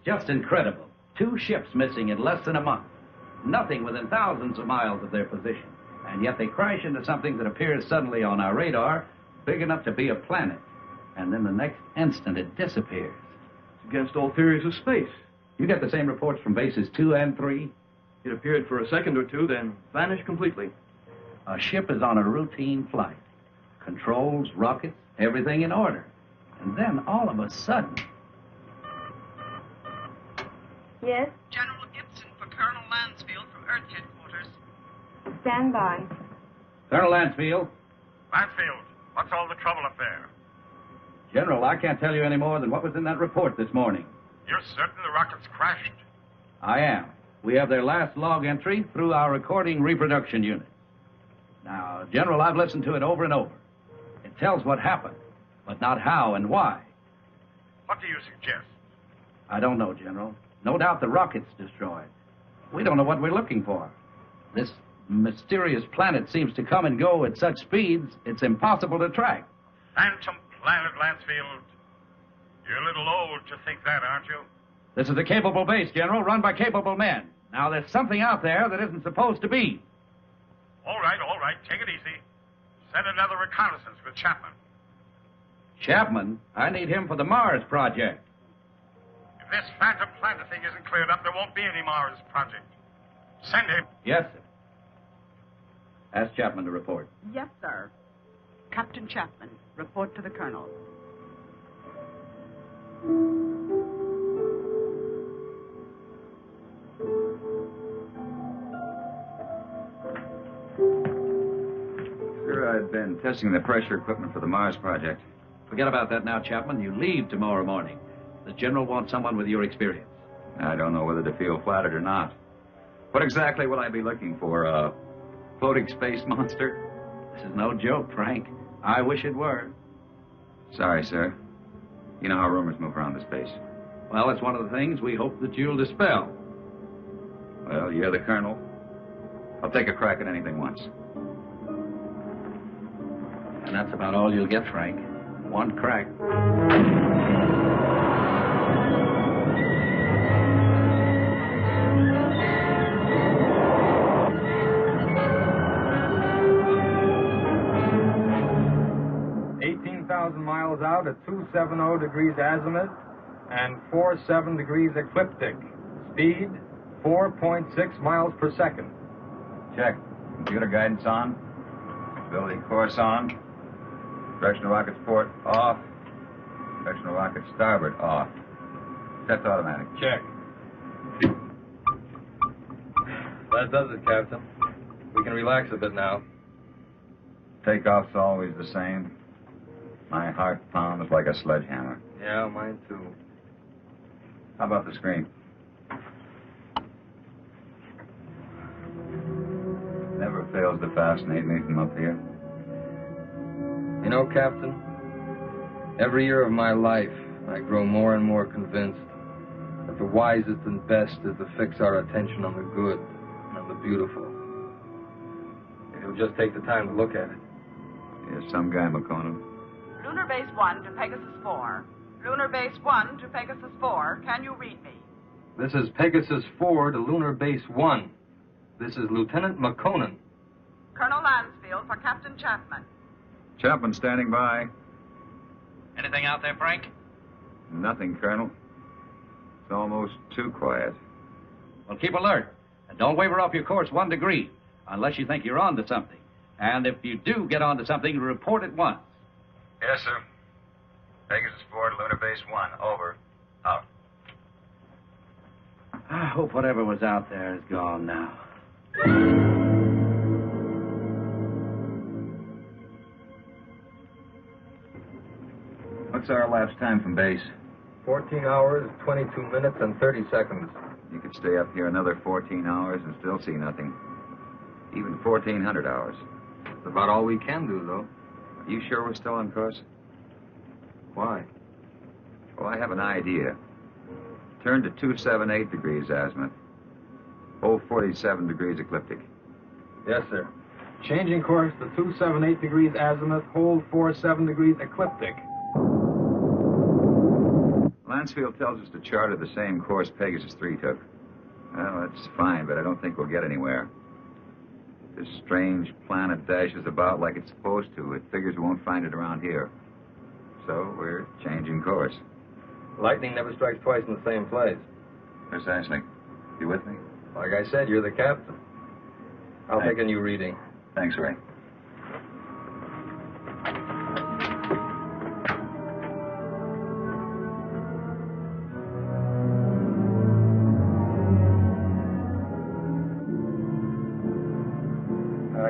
Just incredible. 2 ships missing in less than a month. Nothing within thousands of miles of their position. And yet they crash into something that appears suddenly on our radar, big enough to be a planet. And then the next instant it disappears. It's against all theories of space. You get the same reports from bases 2 and 3? It appeared for a second or two, then vanished completely. A ship is on a routine flight. Controls, rockets, everything in order. And then all of a sudden... Yes? General Gibson for Colonel Lansfield from Earth Headquarters. Stand by. Colonel Lansfield. Lansfield, what's all the trouble up there? General, I can't tell you any more than what was in that report this morning. You're certain the rockets crashed? I am. We have their last log entry through our recording reproduction unit. Now, General, I've listened to it over and over. It tells what happened, but not how and why. What do you suggest? I don't know, General. No doubt the rocket's destroyed. We don't know what we're looking for. This mysterious planet seems to come and go at such speeds, it's impossible to track. Phantom planet, Lansfield. You're a little old to think that, aren't you? This is a capable base, General, run by capable men. Now, there's something out there that isn't supposed to be. All right, take it easy. Send another reconnaissance with Chapman. Chapman? I need him for the Mars project. If this phantom planet thing isn't cleared up, there won't be any Mars project. Send him. Yes, sir. Ask Chapman to report. Yes, sir. Captain Chapman, report to the Colonel. Sir, I've been testing the pressure equipment for the Mars project. Forget about that now, Chapman. You leave tomorrow morning. The General wants someone with your experience. I don't know whether to feel flattered or not. What exactly will I be looking for? A floating space monster? This is no joke, Frank. I wish it were. Sorry, sir. You know how rumors move around this base. Well, it's one of the things we hope that you'll dispel. Well, you're the colonel. I'll take a crack at anything once. And that's about all you'll get, Frank. One crack. Miles out at 270 degrees azimuth and 47 degrees ecliptic. Speed 4.6 miles per second. Check. Computer guidance on. Stability course on. Directional rocket port off. Directional rocket starboard off. Set to automatic. Check. That does it, Captain. We can relax a bit now. Takeoff's always the same. My heart pounds like a sledgehammer. Yeah, mine too. How about the screen? Never fails to fascinate me from up here. You know, Captain, every year of my life, I grow more and more convinced that the wisest and best is to fix our attention on the good and the beautiful. It'll just take the time to look at it. You're some guy, McConan. Lunar Base 1 to Pegasus 4. Lunar Base 1 to Pegasus 4. Can you read me? This is Pegasus 4 to Lunar Base 1. This is Lieutenant McConan. Colonel Lansfield for Captain Chapman. Chapman standing by. Anything out there, Frank? Nothing, Colonel. It's almost too quiet. Well, keep alert. And don't waver off your course 1 degree, unless you think you're on to something. And if you do get onto something, report at once. Yes, sir. Pegasus 4 to Lunar Base 1. Over. Out. I hope whatever was out there is gone now. What's our elapsed time from base? 14 hours, 22 minutes, and 30 seconds. You could stay up here another 14 hours and still see nothing. Even 1,400 hours. That's about all we can do, though. Are you sure we're still on course? Why? Well, I have an idea. Turn to 278 degrees azimuth. Hold 47 degrees ecliptic. Yes, sir. Changing course to 278 degrees azimuth, hold 47 degrees ecliptic. Lansfield tells us to charter the same course Pegasus 3 took. Well, that's fine, but I don't think we'll get anywhere. This strange planet dashes about like it's supposed to. It figures we won't find it around here. So we're changing course. Lightning never strikes twice in the same place. Precisely. You with me? Like I said, you're the captain. I'll take a new reading. Thanks, Ray.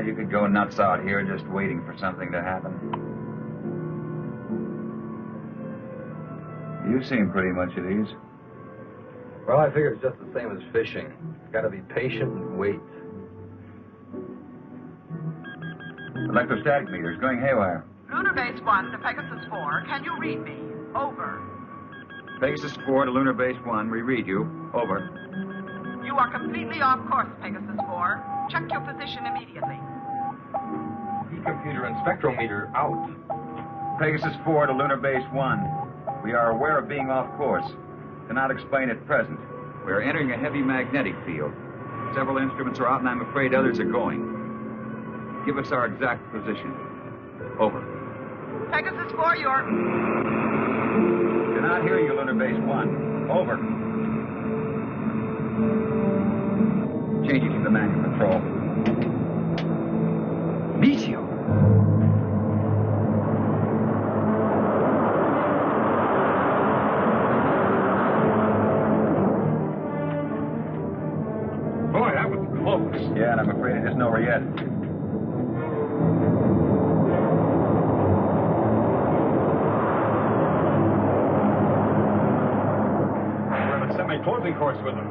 You could go nuts out here just waiting for something to happen. You seem pretty much at ease. Well, I figure it's just the same as fishing. It's got to be patient and wait. Electrostatic meters going haywire. Lunar Base 1 to Pegasus 4. Can you read me? Over. Pegasus 4 to Lunar Base 1. We read you. Over. You are completely off course, Pegasus 4. Check your position immediately. E-computer and spectrometer out. Pegasus 4 to Lunar Base 1. We are aware of being off course. Cannot explain at present. We are entering a heavy magnetic field. Several instruments are out, and I'm afraid others are going. Give us our exact position. Over. Pegasus 4, you're... Cannot hear you, Lunar Base 1. Over. Changing to the manual control. Meteor. Boy, that was close. Yeah, and I'm afraid it isn't over yet. only closing course with them.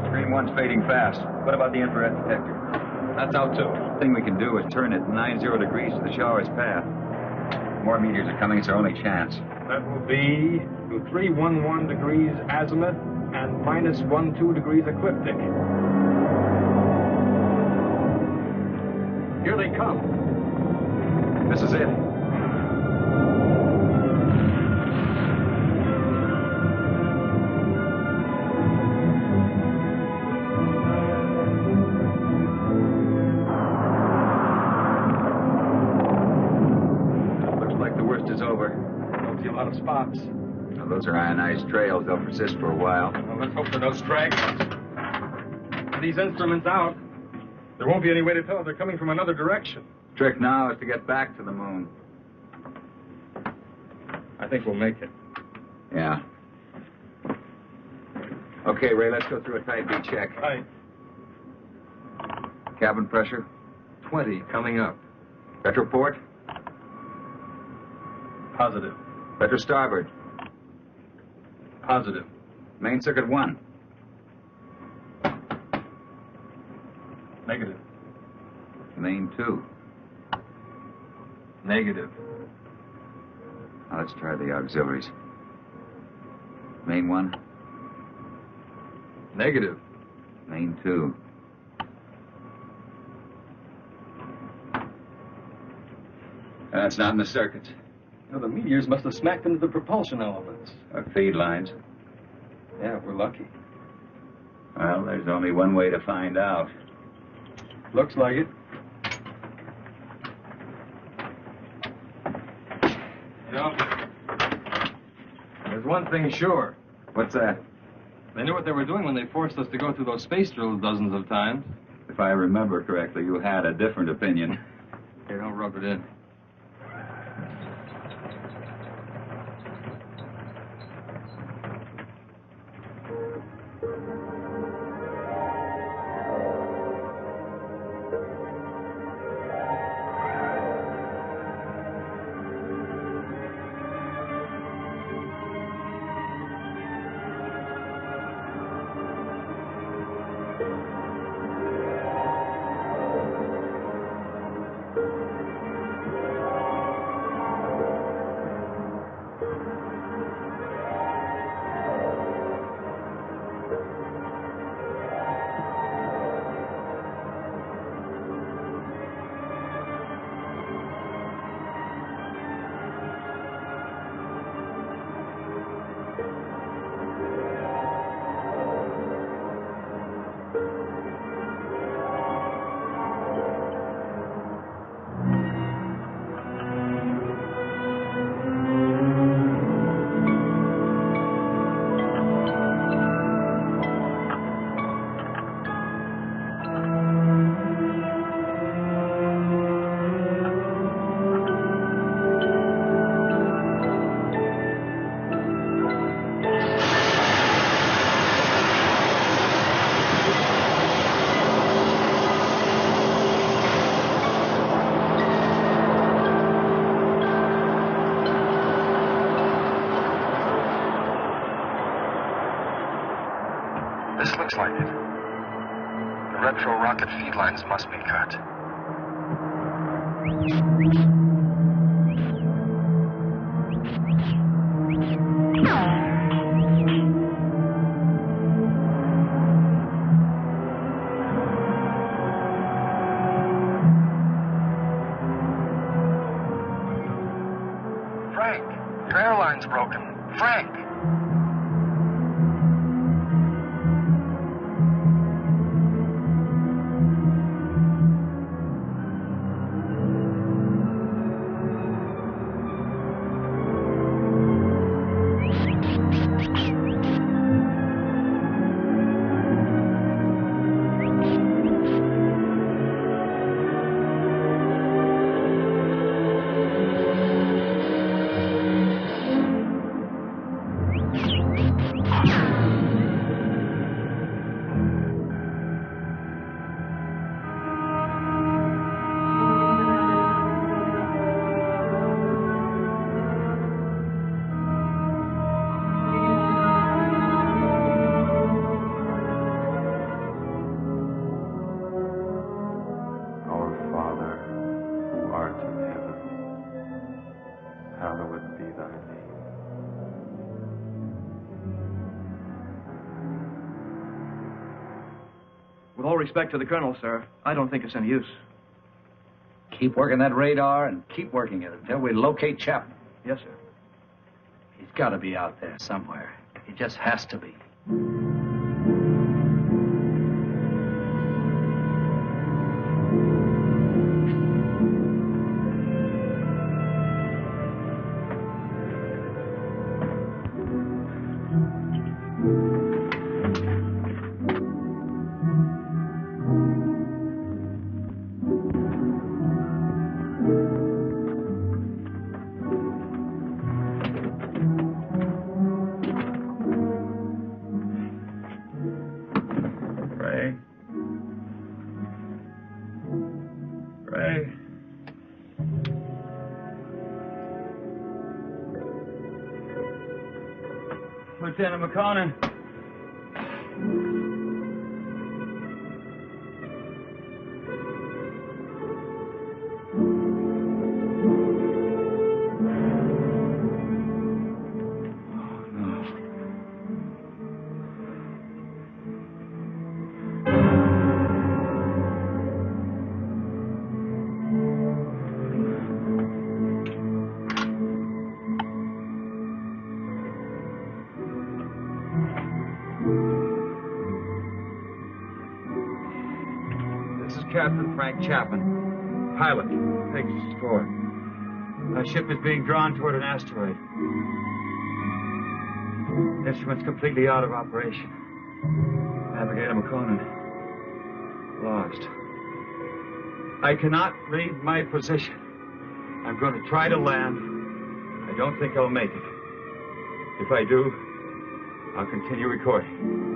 Screen 1's fading fast. What about the infrared detector? That's out, too. The thing we can do is turn it 90 degrees to the shower's path. More meteors are coming. It's our only chance. That will be to 311 degrees azimuth and minus 12 degrees ecliptic. Here they come. This is it. Is over. Don't see a lot of spots. Now, those are ionized trails. They'll persist for a while. Well, let's hope for no stragglers. With these instruments out, there won't be any way to tell if they're coming from another direction. Trick now is to get back to the moon. I think we'll make it. Yeah. Okay, Ray, let's go through a type B check. Right. Cabin pressure? 20 coming up. Retroport? Positive. Retro starboard? Positive. Main circuit 1? Negative. Main 2? Negative. Now let's try the auxiliaries. Main 1? Negative. Main 2? That's not in the circuits. Well, the meteors must have smacked into the propulsion elements. Or feed lines. Yeah, we're lucky. Well, there's only one way to find out. Looks like it. You know, there's one thing sure. What's that? They knew what they were doing when they forced us to go through those space drills dozens of times. If I remember correctly, you had a different opinion. Here, don't rub it in. This looks like it. The retro rocket feed lines must be cut. Frank, your airline's broken. Frank! With all respect to the colonel, sir, I don't think it's any use. Keep working that radar and keep working it until we locate Chapman. Yes, sir. He's got to be out there somewhere. He just has to be. Lieutenant McConnell. Captain Frank Chapman, pilot, Pegasus 4. Our ship is being drawn toward an asteroid. Instruments completely out of operation. Navigator McConan, lost. I cannot read my position. I'm going to try to land. I don't think I'll make it. If I do, I'll continue recording.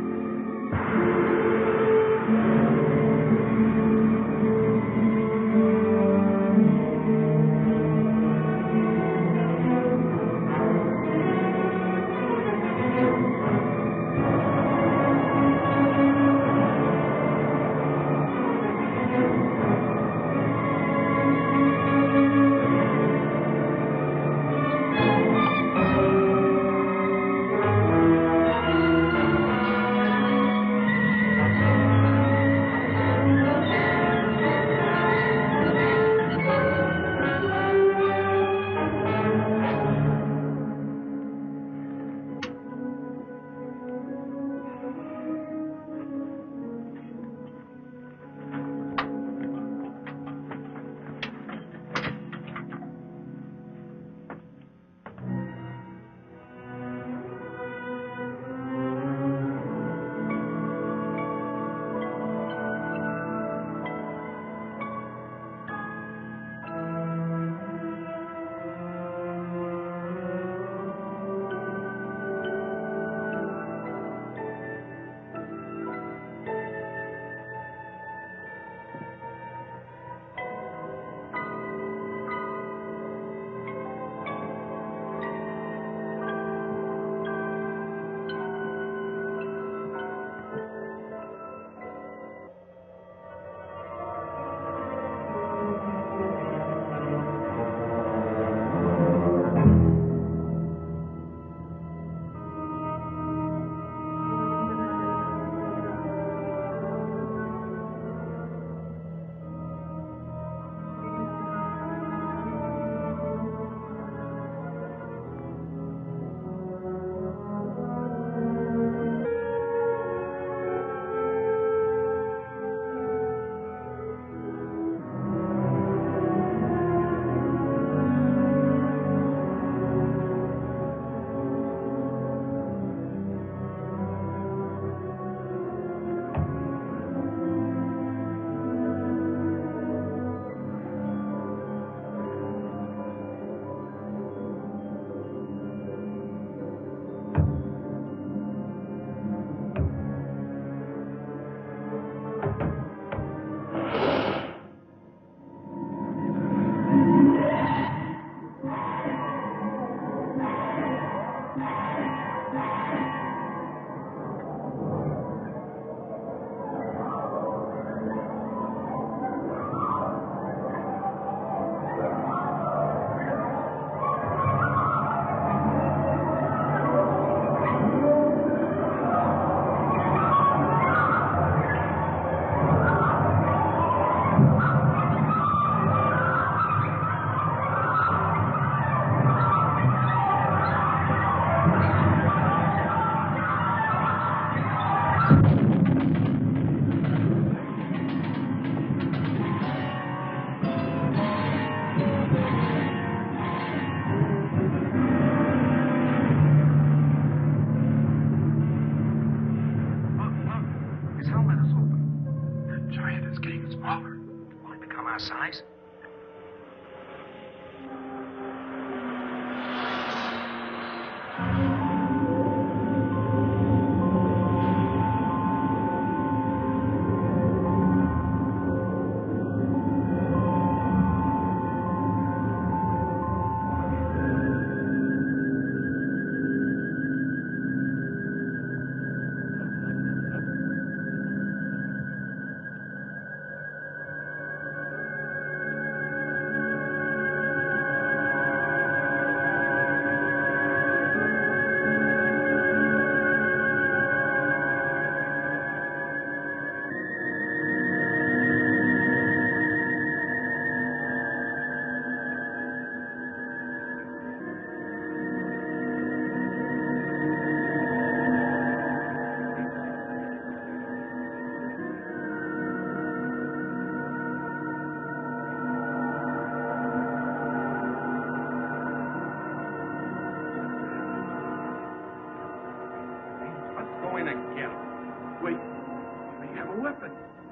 His helmet is open. That giant is getting smaller. Will it become our size?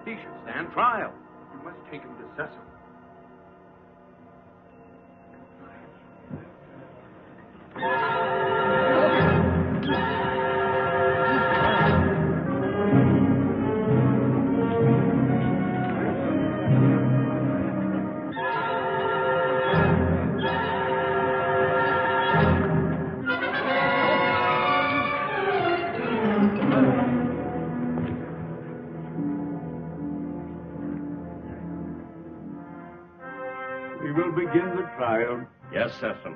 He should stand trial. You must take him to Cecil. We will begin the trial. Yes, Cecil.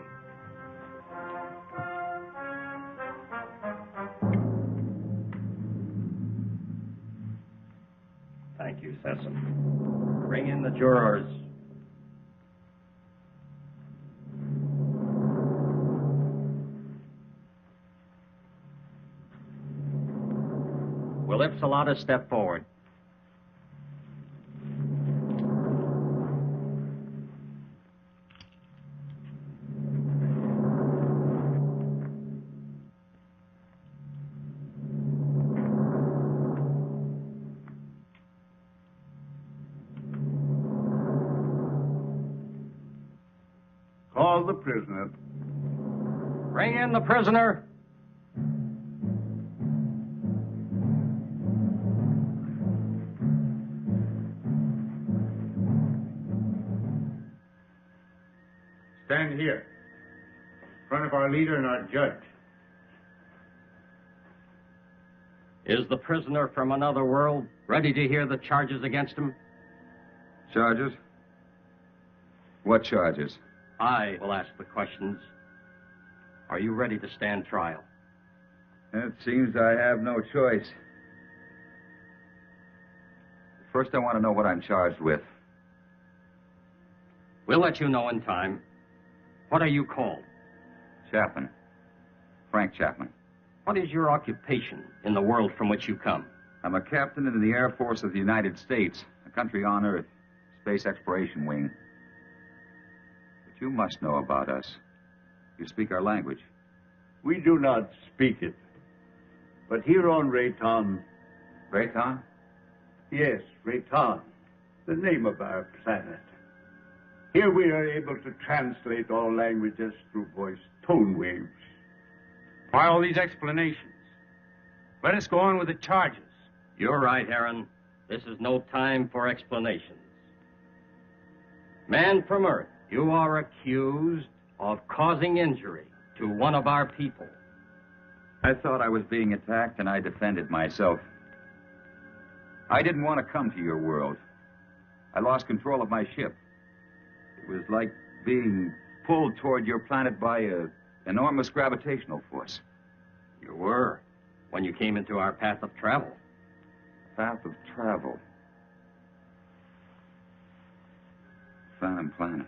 Thank you, Cecil. Bring in the jurors. Will Ipsilatus step forward? Call the prisoner. Bring in the prisoner. Stand here, in front of our leader and our judge. Is the prisoner from another world ready to hear the charges against him? Charges? What charges? I will ask the questions. Are you ready to stand trial? It seems I have no choice. First, I want to know what I'm charged with. We'll let you know in time. What are you called? Chapman. Frank Chapman. What is your occupation in the world from which you come? I'm a captain in the Air Force of the United States, a country on Earth, Space Exploration Wing. But you must know about us. You speak our language. We do not speak it. But here on Rayton... Rayton? Yes, Rayton, the name of our planet. Here we are able to translate all languages through voice tone waves. Why all these explanations? Let us go on with the charges. You're right, Aaron. This is no time for explanations. Man from Earth, you are accused of causing injury to one of our people. I thought I was being attacked, and I defended myself. I didn't want to come to your world. I lost control of my ship. It was like being pulled toward your planet by an enormous gravitational force. You were, when you came into our path of travel. Path of travel. Phantom planet.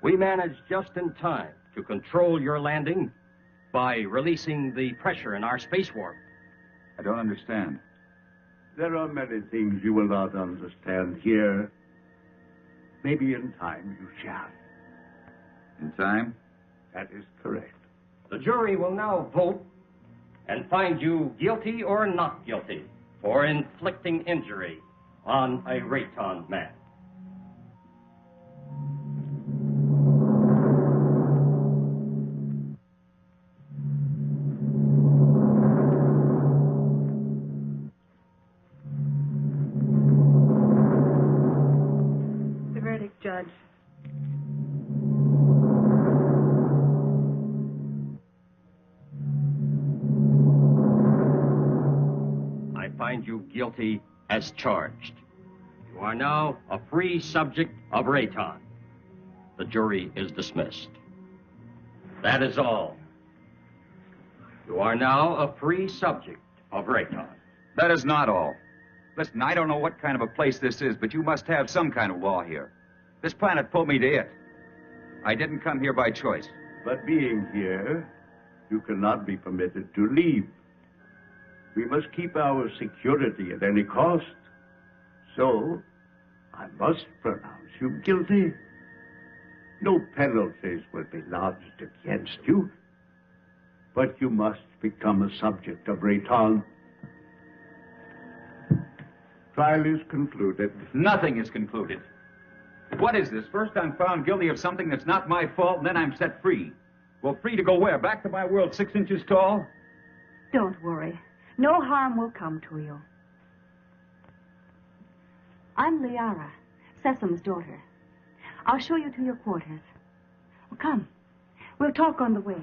We managed just in time to control your landing by releasing the pressure in our space warp. I don't understand. There are many things you will not understand here. Maybe in time you shall. In time? That is correct. The jury will now vote and find you guilty or not guilty for inflicting injury on a Rayton man. The verdict, Judge. I find you guilty as charged. You are now a free subject of Rayton. The jury is dismissed. That is all. You are now a free subject of Rayton. That is not all. Listen, I don't know what kind of a place this is, but you must have some kind of law here. This planet pulled me to it. I didn't come here by choice. But being here, you cannot be permitted to leave. We must keep our security at any cost. So, I must pronounce you guilty. No penalties will be lodged against you. But you must become a subject of Rayton. Trial is concluded. Nothing is concluded. What is this? First I'm found guilty of something that's not my fault, and then I'm set free. Well, free to go where? Back to my world 6 inches tall? Don't worry. No harm will come to you. I'm Liara, Sesam's daughter. I'll show you to your quarters. Well, come. We'll talk on the way.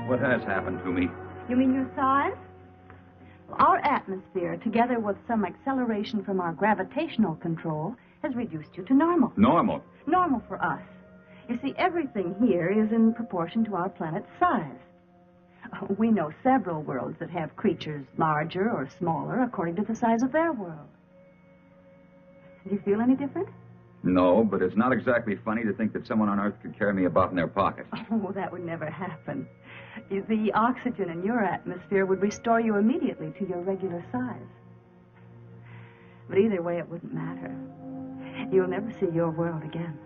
What has happened to me? You mean your size? Well, our atmosphere, together with some acceleration from our gravitational control, has reduced you to normal. Normal? Normal for us. You see, everything here is in proportion to our planet's size. We know several worlds that have creatures larger or smaller according to the size of their world. Do you feel any different? No, but it's not exactly funny to think that someone on Earth could carry me about in their pocket. Oh, that would never happen. The oxygen in your atmosphere would restore you immediately to your regular size. But either way, it wouldn't matter. You'll never see your world again.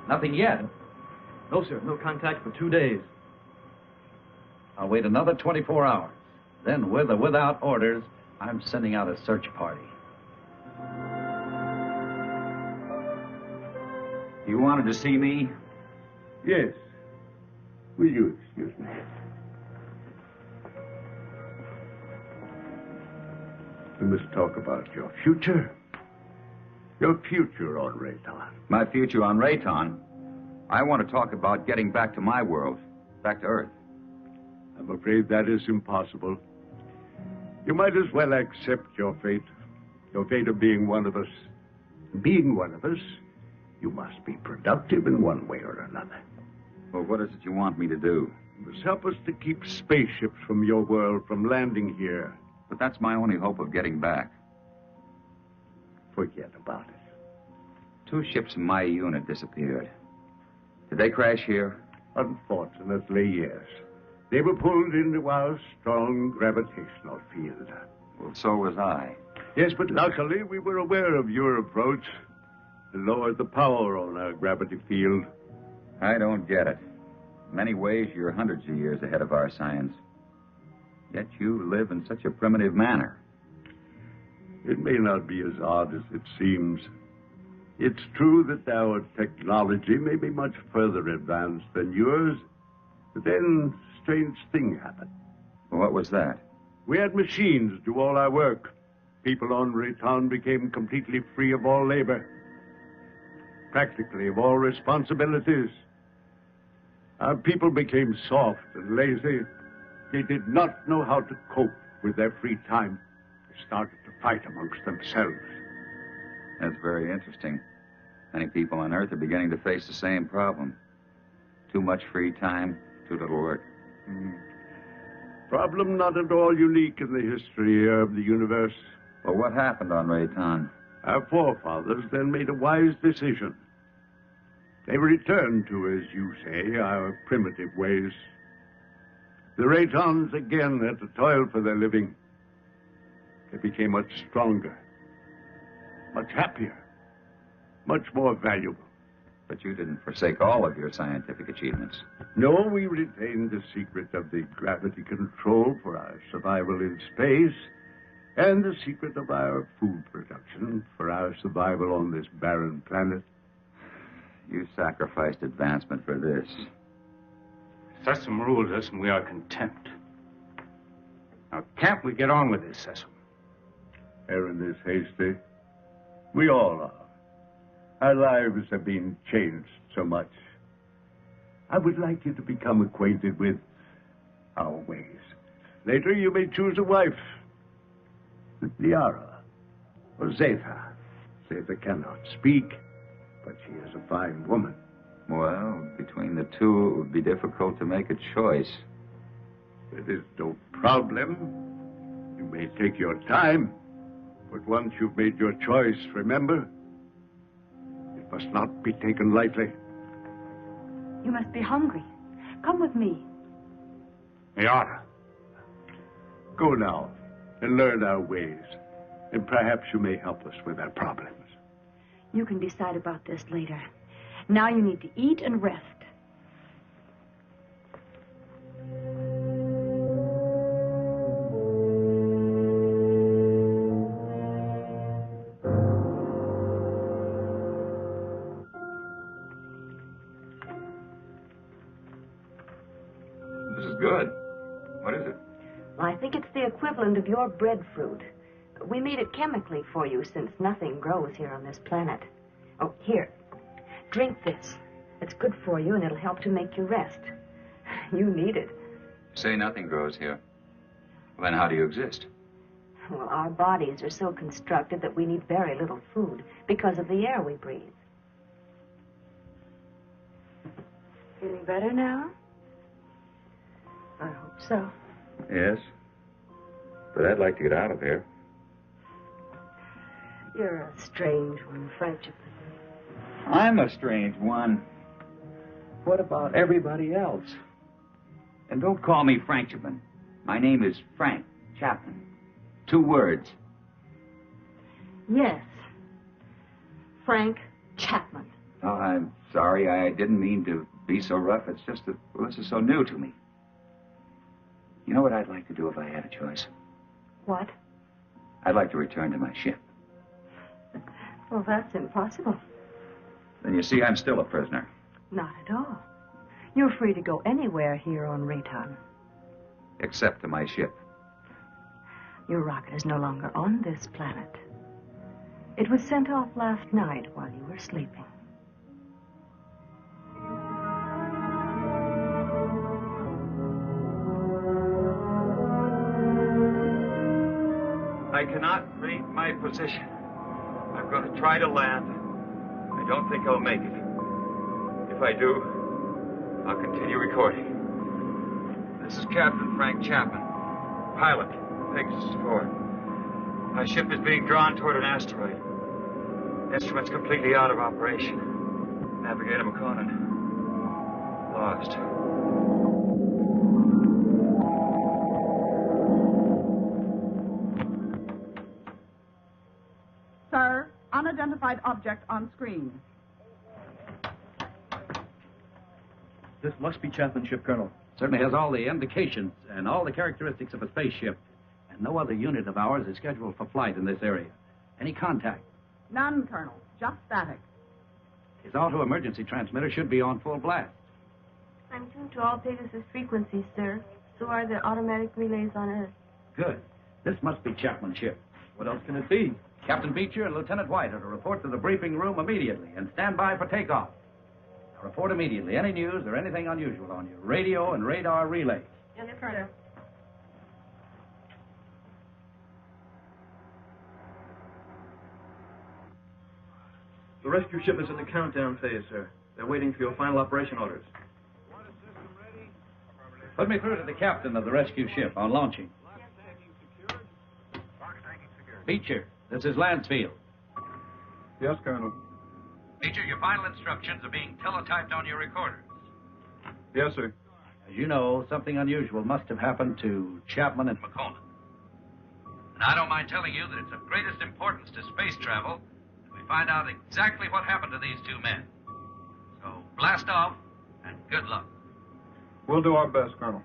Nothing yet. No, sir. No contact for 2 days. I'll wait another 24 hours. Then, with or without orders, I'm sending out a search party. You wanted to see me? Yes. Will you excuse me? We must talk about your future. Your future on Rayton. My future on Rayton? I want to talk about getting back to my world, back to Earth. I'm afraid that is impossible. You might as well accept your fate of being one of us. Being one of us, you must be productive in one way or another. Well, what is it you want me to do? You must help us to keep spaceships from your world from landing here. But that's my only hope of getting back. Forget about it. 2 ships in my unit disappeared. Did they crash here? Unfortunately, yes. They were pulled into our strong gravitational field. Well, so was I. Yes, but luckily we were aware of your approach and lowered the power on our gravity field. I don't get it. In many ways, you're hundreds of years ahead of our science. Yet you live in such a primitive manner. It may not be as odd as it seems. It's true that our technology may be much further advanced than yours, but then a strange thing happened. What was that? We had machines do all our work. People on Rayton became completely free of all labor, practically of all responsibilities. Our people became soft and lazy. They did not know how to cope with their free time. They started to fight amongst themselves. That's very interesting. Many people on Earth are beginning to face the same problem. Too much free time, too little work. Problem not at all unique in the history of the universe. Well, what happened on Rayton? Our forefathers then made a wise decision. They returned to, as you say, our primitive ways. The Raytons again had to toil for their living. They became much stronger, much happier, much more valuable. But you didn't forsake all of your scientific achievements. No, we retained the secret of the gravity control for our survival in space, and the secret of our food production for our survival on this barren planet. You sacrificed advancement for this. Sesame rules us, and we are content. Now, can't we get on with this, Sesame? Aaron is hasty. We all are. Our lives have been changed so much. I would like you to become acquainted with our ways. Later, you may choose a wife. Liara or Zetha. Zetha cannot speak, but she is a fine woman. Well, between the two, it would be difficult to make a choice. It is no problem. You may take your time, but once you've made your choice, remember, it must not be taken lightly. You must be hungry. Come with me. Liara. Go now and learn our ways, and perhaps you may help us with our problems. You can decide about this later. Now you need to eat and rest. This is good. What is it? Well, I think it's the equivalent of your breadfruit. We made it chemically for you since nothing grows here on this planet. Oh, here. Drink this. It's good for you and it'll help to make you rest. You need it. Say nothing grows here. Well, then how do you exist? Well, our bodies are so constructed that we need very little food because of the air we breathe. Feeling better now? I hope so. Yes. But I'd like to get out of here. You're a strange one, Frank. I'm a strange one. What about everybody else? And don't call me Frank Chapman. My name is Frank Chapman. 2 words. Yes. Frank Chapman. Oh, I'm sorry. I didn't mean to be so rough. It's just that this is so new to me. You know what I'd like to do if I had a choice? What? I'd like to return to my ship. Well, that's impossible. Then you see, I'm still a prisoner. Not at all. You're free to go anywhere here on Rayton. Except to my ship. Your rocket is no longer on this planet. It was sent off last night while you were sleeping. I cannot read my position. I'm going to try to land. I don't think I'll make it. If I do, I'll continue recording. This is Captain Frank Chapman, pilot, Pegasus 4. My ship is being drawn toward an asteroid. Instruments completely out of operation. Navigator McConan lost. Sir, unidentified object on screen. This must be Chapman's ship, Colonel. Certainly has all the indications and all the characteristics of a spaceship. And no other unit of ours is scheduled for flight in this area. Any contact? None, Colonel. Just static. His auto-emergency transmitter should be on full blast. I'm tuned to all Pegasus frequencies, sir. So are the automatic relays on Earth. Good. This must be Chapman's ship. What else can it be? Captain Beecher and Lieutenant White are to report to the briefing room immediately and stand by for takeoff. Now report immediately any news or anything unusual on your radio and radar relays. Yes, Colonel. The rescue ship is in the countdown phase, sir. They're waiting for your final operation orders. Put me through to the captain of the rescue ship on launching. Beecher, this is Lansfield. Yes, Colonel. Beecher, your final instructions are being teletyped on your recorders. Yes, sir. As you know, something unusual must have happened to Chapman and McConan. And I don't mind telling you that it's of greatest importance to space travel that we find out exactly what happened to these two men. So blast off, and good luck. We'll do our best, Colonel.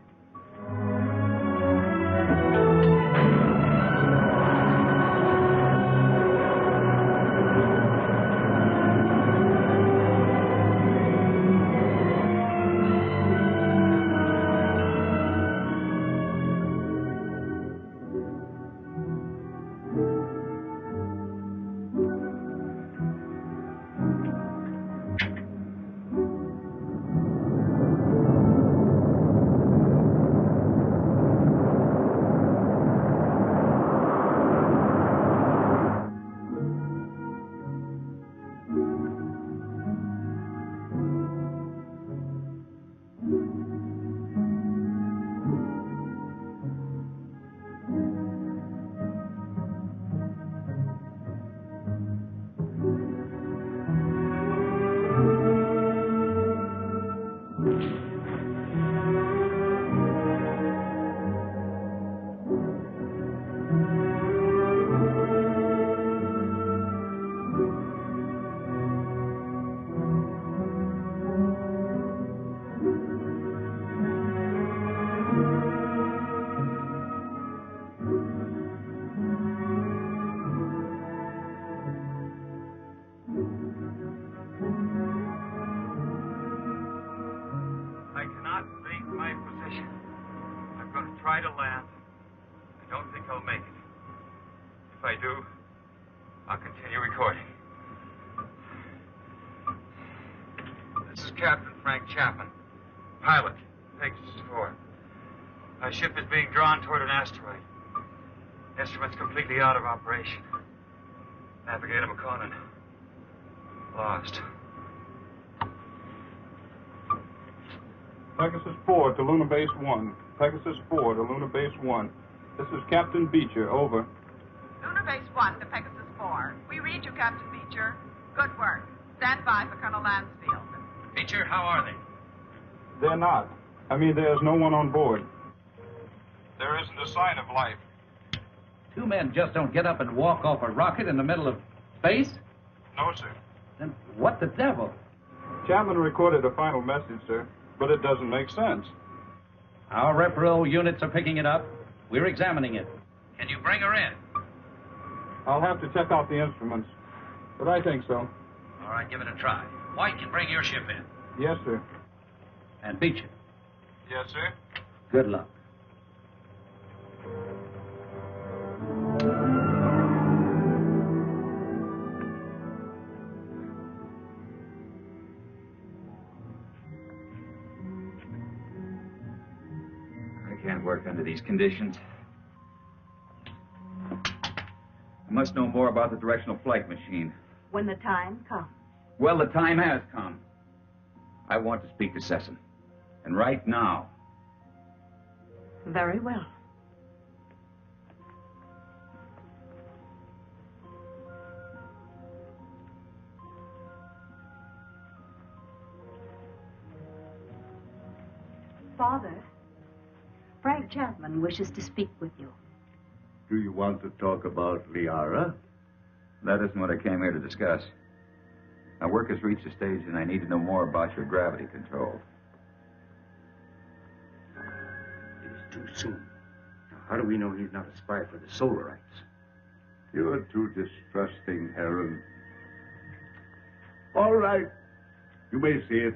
Try to land. I don't think I'll make it. If I do, I'll continue recording. This is Captain Frank Chapman, pilot, Pegasus 4. Our ship is being drawn toward an asteroid. Instruments completely out of operation. Navigator McConan, lost. Pegasus 4 to Lunar Base 1. Pegasus 4 to Lunar Base 1. This is Captain Beecher, over. Lunar Base 1 to Pegasus 4. We read you, Captain Beecher. Good work. Stand by for Colonel Lansfield. Beecher, how are they? They're not. I mean, there's no one on board. There isn't a sign of life. Two men just don't get up and walk off a rocket in the middle of space? No, sir. Then what the devil? Chapman recorded a final message, sir, but it doesn't make sense. Our repro units are picking it up. We're examining it. Can you bring her in? I'll have to check out the instruments, but I think so. All right, give it a try. White can bring your ship in. Yes, sir. And Beecher. Yes, sir. Good luck. I can't work under these conditions. I must know more about the directional flight machine. When the time comes. Well, the time has come. I want to speak to Sesson. And right now. Very well. Father, Frank Chapman wishes to speak with you. Do you want to talk about Liara? That isn't what I came here to discuss. My work has reached a stage and I need to know more about your gravity control. It is too soon. Now, how do we know he's not a spy for the Solarites? You're too distrusting, Harold. All right. You may see it.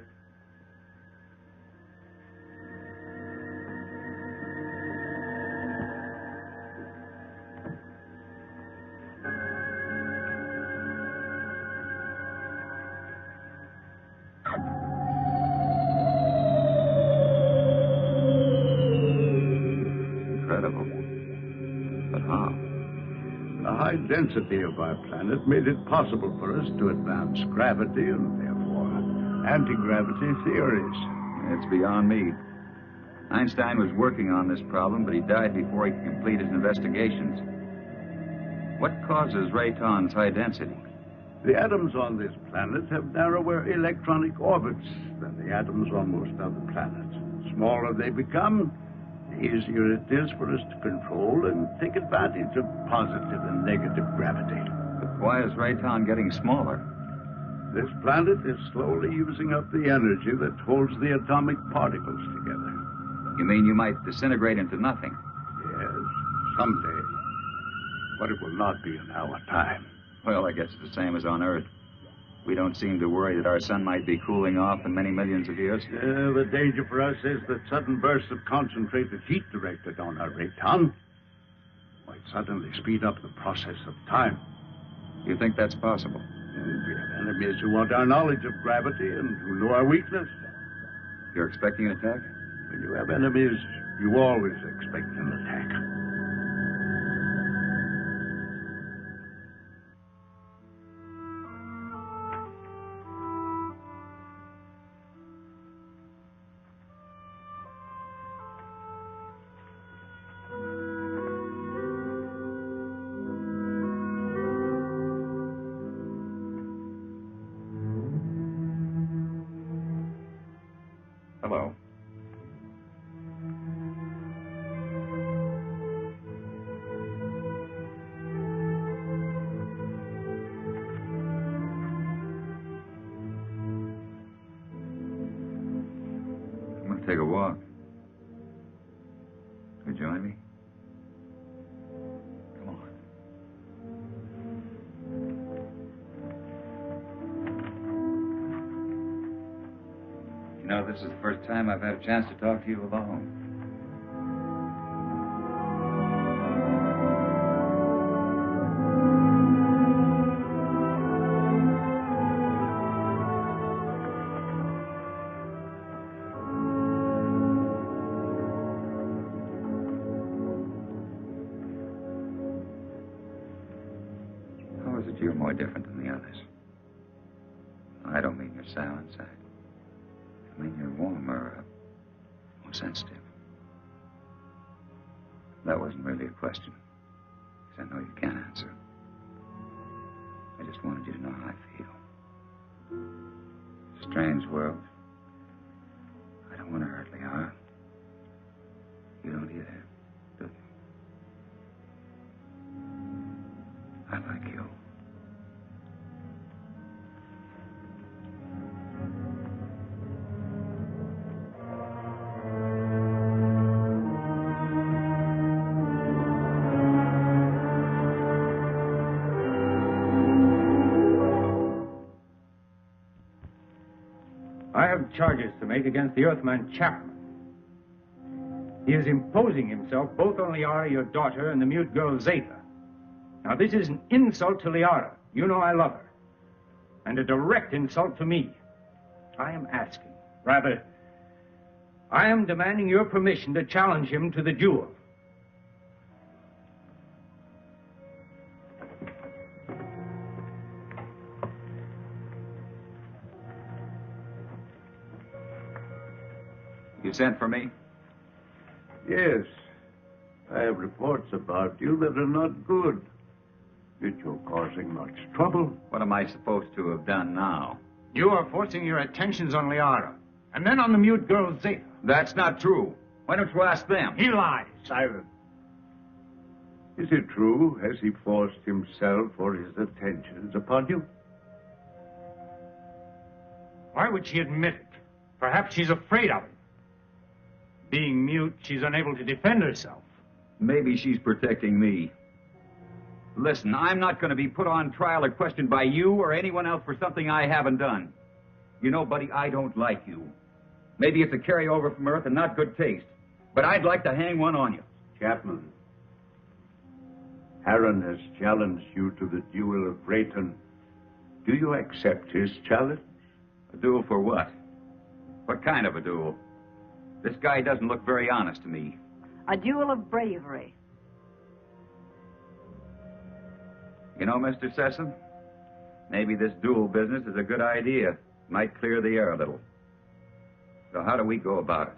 The density of our planet made it possible for us to advance gravity and therefore anti-gravity theories. It's beyond me. Einstein was working on this problem, but he died before he could complete his investigations. What causes Rayton's high density? The atoms on this planet have narrower electronic orbits than the atoms on most other planets. smaller they become, the easier it is for us to control and take advantage of positive and negative gravity. But why is Raytown getting smaller? This planet is slowly using up the energy that holds the atomic particles together. You mean you might disintegrate into nothing? Yes, someday. But it will not be in our time. Well, I guess it's the same as on Earth. We don't seem to worry that our sun might be cooling off in many millions of years. The danger for us is that sudden bursts of concentrated heat directed on our Raytown might suddenly speed up the process of time. You think that's possible? We have enemies who want our knowledge of gravity and who know our weakness. You're expecting an attack? When you have enemies, you always expect an attack. Hello. I'm going to take a walk. Will you join me? Come on. You know, this is the first time I've had a chance to talk to you alone. How is it you're more different than the others? I don't mean you're sour inside. I mean, you're warmer, more sensitive. That wasn't really a question, because I know you can't answer. I just wanted you to know how I feel. Strange world. I don't want to hurt Liara. You don't either, do you? I like you. I have charges to make against the Earthman Chapman. He is imposing himself both on Liara, your daughter, and the mute girl Zeta. Now, this is an insult to Liara. You know I love her. And a direct insult to me. I am asking, rather, I am demanding your permission to challenge him to the duel. You sent for me? Yes. I have reports about you that are not good. That you're causing much trouble. What am I supposed to have done now? You are forcing your attentions on Liara, and then on the mute girl Zeta. That's not true. Why don't you ask them? He lies. Silence. Is it true? Has he forced himself or his attentions upon you? Why would she admit it? Perhaps she's afraid of him. Being mute, she's unable to defend herself. Maybe she's protecting me. Listen, I'm not going to be put on trial or questioned by you or anyone else for something I haven't done. You know, buddy, I don't like you. Maybe it's a carryover from Earth and not good taste, but I'd like to hang one on you. Chapman, Aaron has challenged you to the duel of Rayton. Do you accept his challenge? A duel for what? What kind of a duel? This guy doesn't look very honest to me. A duel of bravery. You know, Mr. Sessom, maybe this duel business is a good idea. Might clear the air a little. So how do we go about it?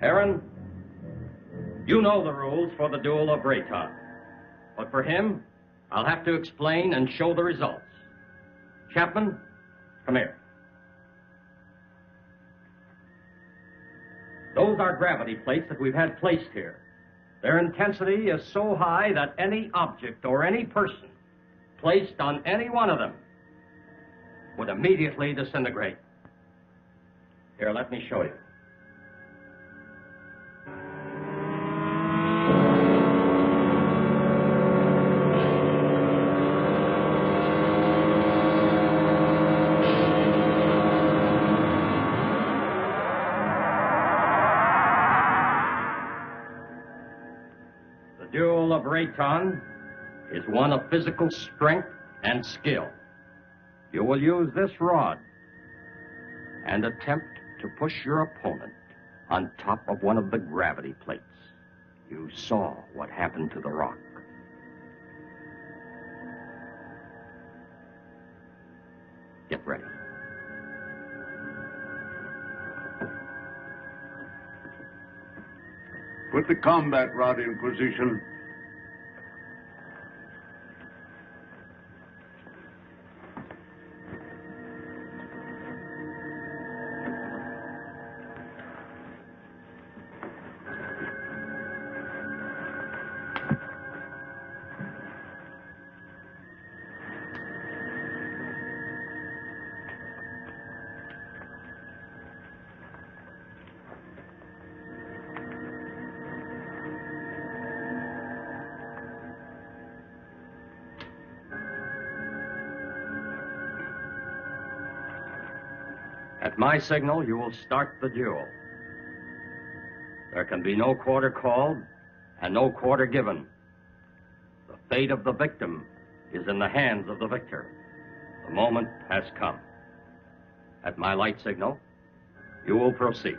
Aaron, you know the rules for the duel of Rayton. But for him, I'll have to explain and show the results. Chapman, come here. Those are gravity plates that we've had placed here. Their intensity is so high that any object or any person placed on any one of them would immediately disintegrate. Here, let me show you. The duel of Rayton is one of physical strength and skill. You will use this rod and attempt to push your opponent on top of one of the gravity plates. You saw what happened to the rock. Get ready. Put the combat rod in position. At my signal, you will start the duel. There can be no quarter called and no quarter given. The fate of the victim is in the hands of the victor. The moment has come. At my light signal, you will proceed.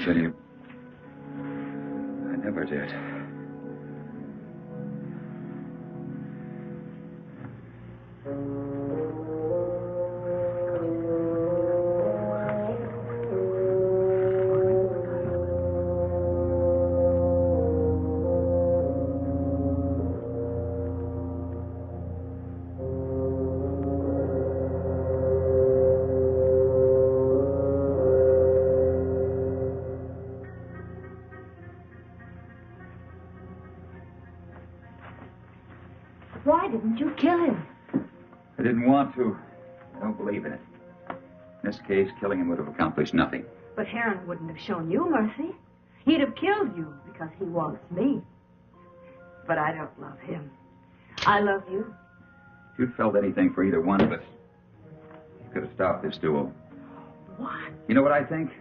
Kill you. I never did. Why didn't you kill him? I didn't want to. I don't believe in it. In this case, killing him would have accomplished nothing. But Heron wouldn't have shown you mercy. He'd have killed you because he wants me. But I don't love him. I love you. If you'd felt anything for either one of us, you could have stopped this duel. What? You know what I think?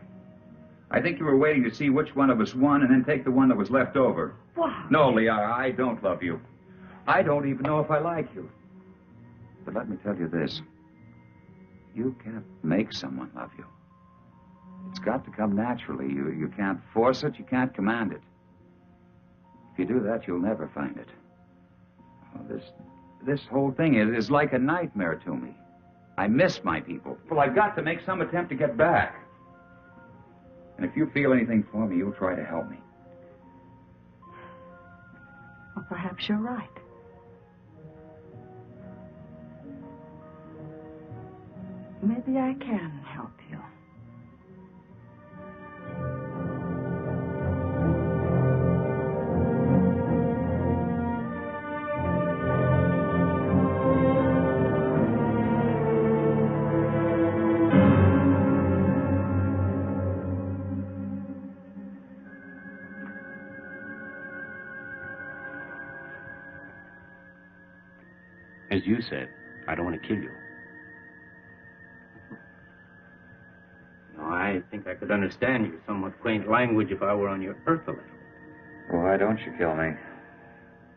I think you were waiting to see which one of us won and then take the one that was left over. What? No, Liara, I don't love you. I don't even know if I like you. But let me tell you this. You can't make someone love you. It's got to come naturally. You can't force it. You can't command it. If you do that, you'll never find it. Oh, this whole thing is like a nightmare to me. I miss my people. Well, I've got to make some attempt to get back. And if you feel anything for me, you'll try to help me. Well, perhaps you're right. Maybe I can help you. you said. I don't want to kill you. No, I think I could understand your somewhat quaint language if I were on your earthly. Well, why don't you kill me?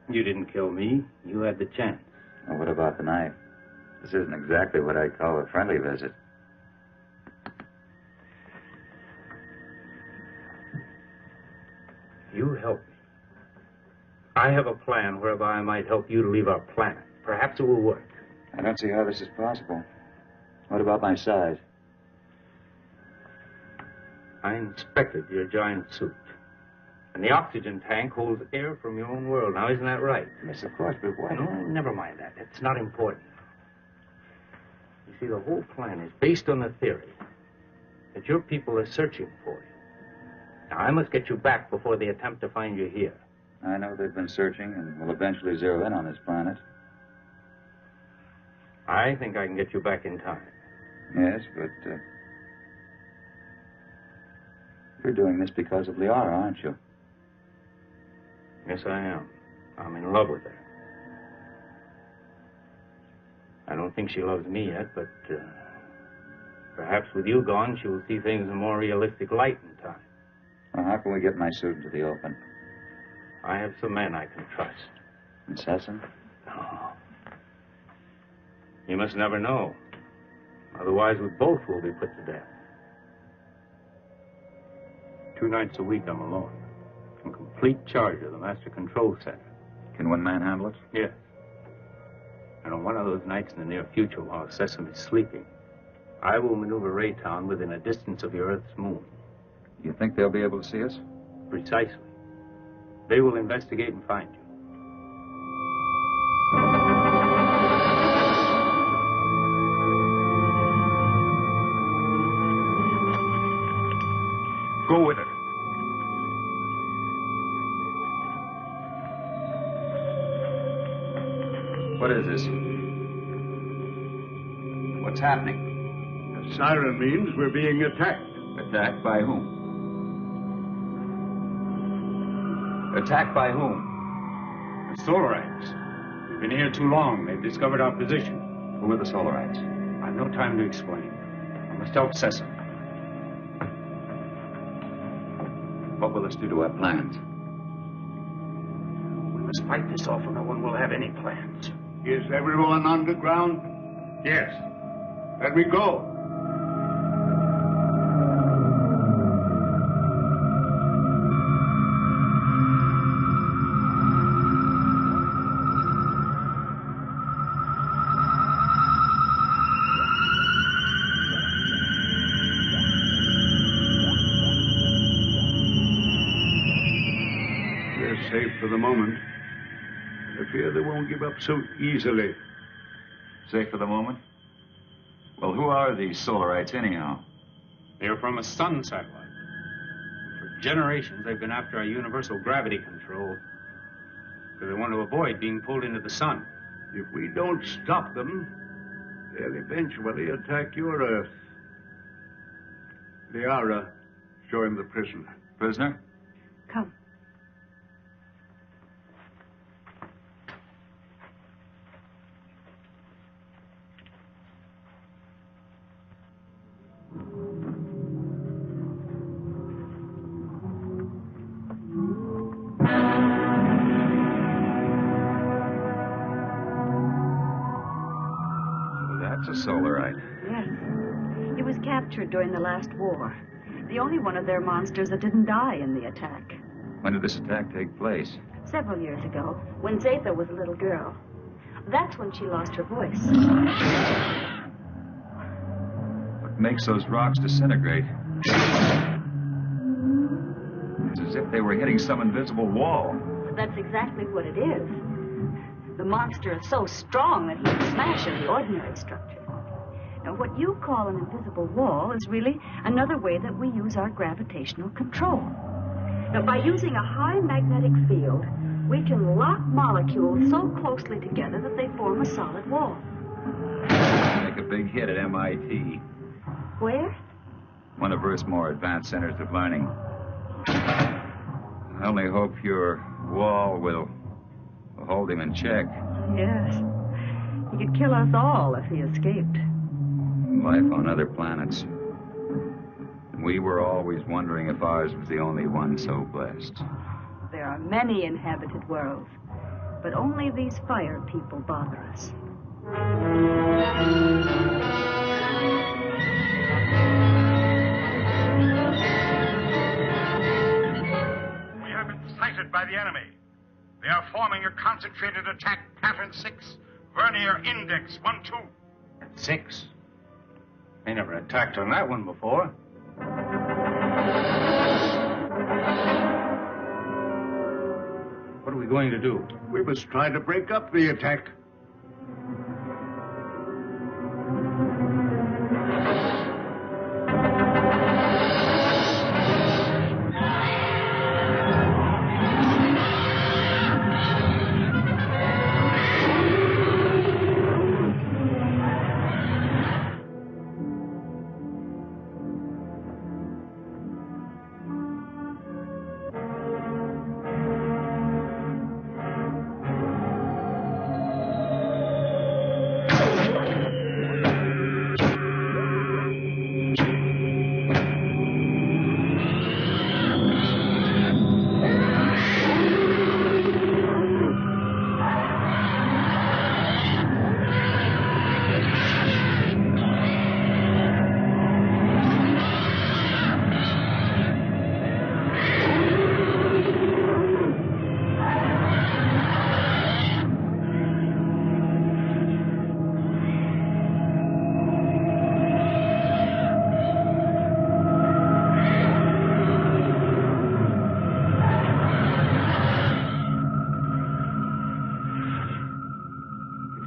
You didn't kill me. You had the chance. Well, what about the knife? This isn't exactly what I'd call a friendly visit. You help me. I have a plan whereby I might help you to leave our planet. Perhaps it will work. I don't see how this is possible. What about my size? I inspected your giant suit. And the oxygen tank holds air from your own world. Now, isn't that right? Yes, of course, but why? No, never mind that. It's not important. You see, the whole plan is based on the theory that your people are searching for you. Now, I must get you back before they attempt to find you here. I know they've been searching and will eventually zero in on this planet. I think I can get you back in time. Yes, but you're doing this because of Liara, aren't you? Yes, I am. I'm in love with her. I don't think she loves me yet, but perhaps with you gone, she will see things in a more realistic light in time. Well, how can we get my suit into the open? I have some men I can trust. Assassin? No. You must never know. Otherwise, we both will be put to death. 2 nights a week, I'm alone. In complete charge of the Master Control Center. Can one man handle it? Yes. And on one of those nights in the near future, while Sesame's sleeping, I will maneuver Raytown within a distance of your Earth's moon. You think they'll be able to see us? Precisely. They will investigate and find you. Go with her. What is this? What's happening? The siren means we're being attacked. Attacked by whom? Attacked by whom? The Solarites. We've been here too long. They've discovered our position. Who are the Solarites? I've no time to explain. I must help Sesame. What will this do to our plans? We must fight this off or no one will have any plans. Is everyone underground? Yes. Let me go. Safe for the moment. I fear they won't give up so easily. Safe for the moment? Well, who are these Solarites, anyhow? They're from a sun satellite. For generations, they've been after our universal gravity control because they want to avoid being pulled into the sun. If we don't stop them, they'll eventually attack your Earth. Liara, show him the prisoner. Prisoner? Come. That's a Solarite. Yes. He was captured during the last war. The only one of their monsters that didn't die in the attack. When did this attack take place? Several years ago, when Zatha was a little girl. That's when she lost her voice. What makes those rocks disintegrate? It's as if they were hitting some invisible wall. That's exactly what it is. The monster is so strong that he can smash any ordinary structure. Now, what you call an invisible wall is really another way that we use our gravitational control. Now, by using a high magnetic field, we can lock molecules so closely together that they form a solid wall. Make a big hit at MIT. Where? One of Earth's more advanced centers of learning. I only hope your wall will hold him in check. Yes. He could kill us all if he escaped. Life on other planets. We were always wondering if ours was the only one so blessed. There are many inhabited worlds, but only these fire people bother us. We have been sighted by the enemy. They are forming a concentrated attack, pattern 6, vernier index 1-2. 6? They never attacked on that one before. What are we going to do? We must try to break up the attack.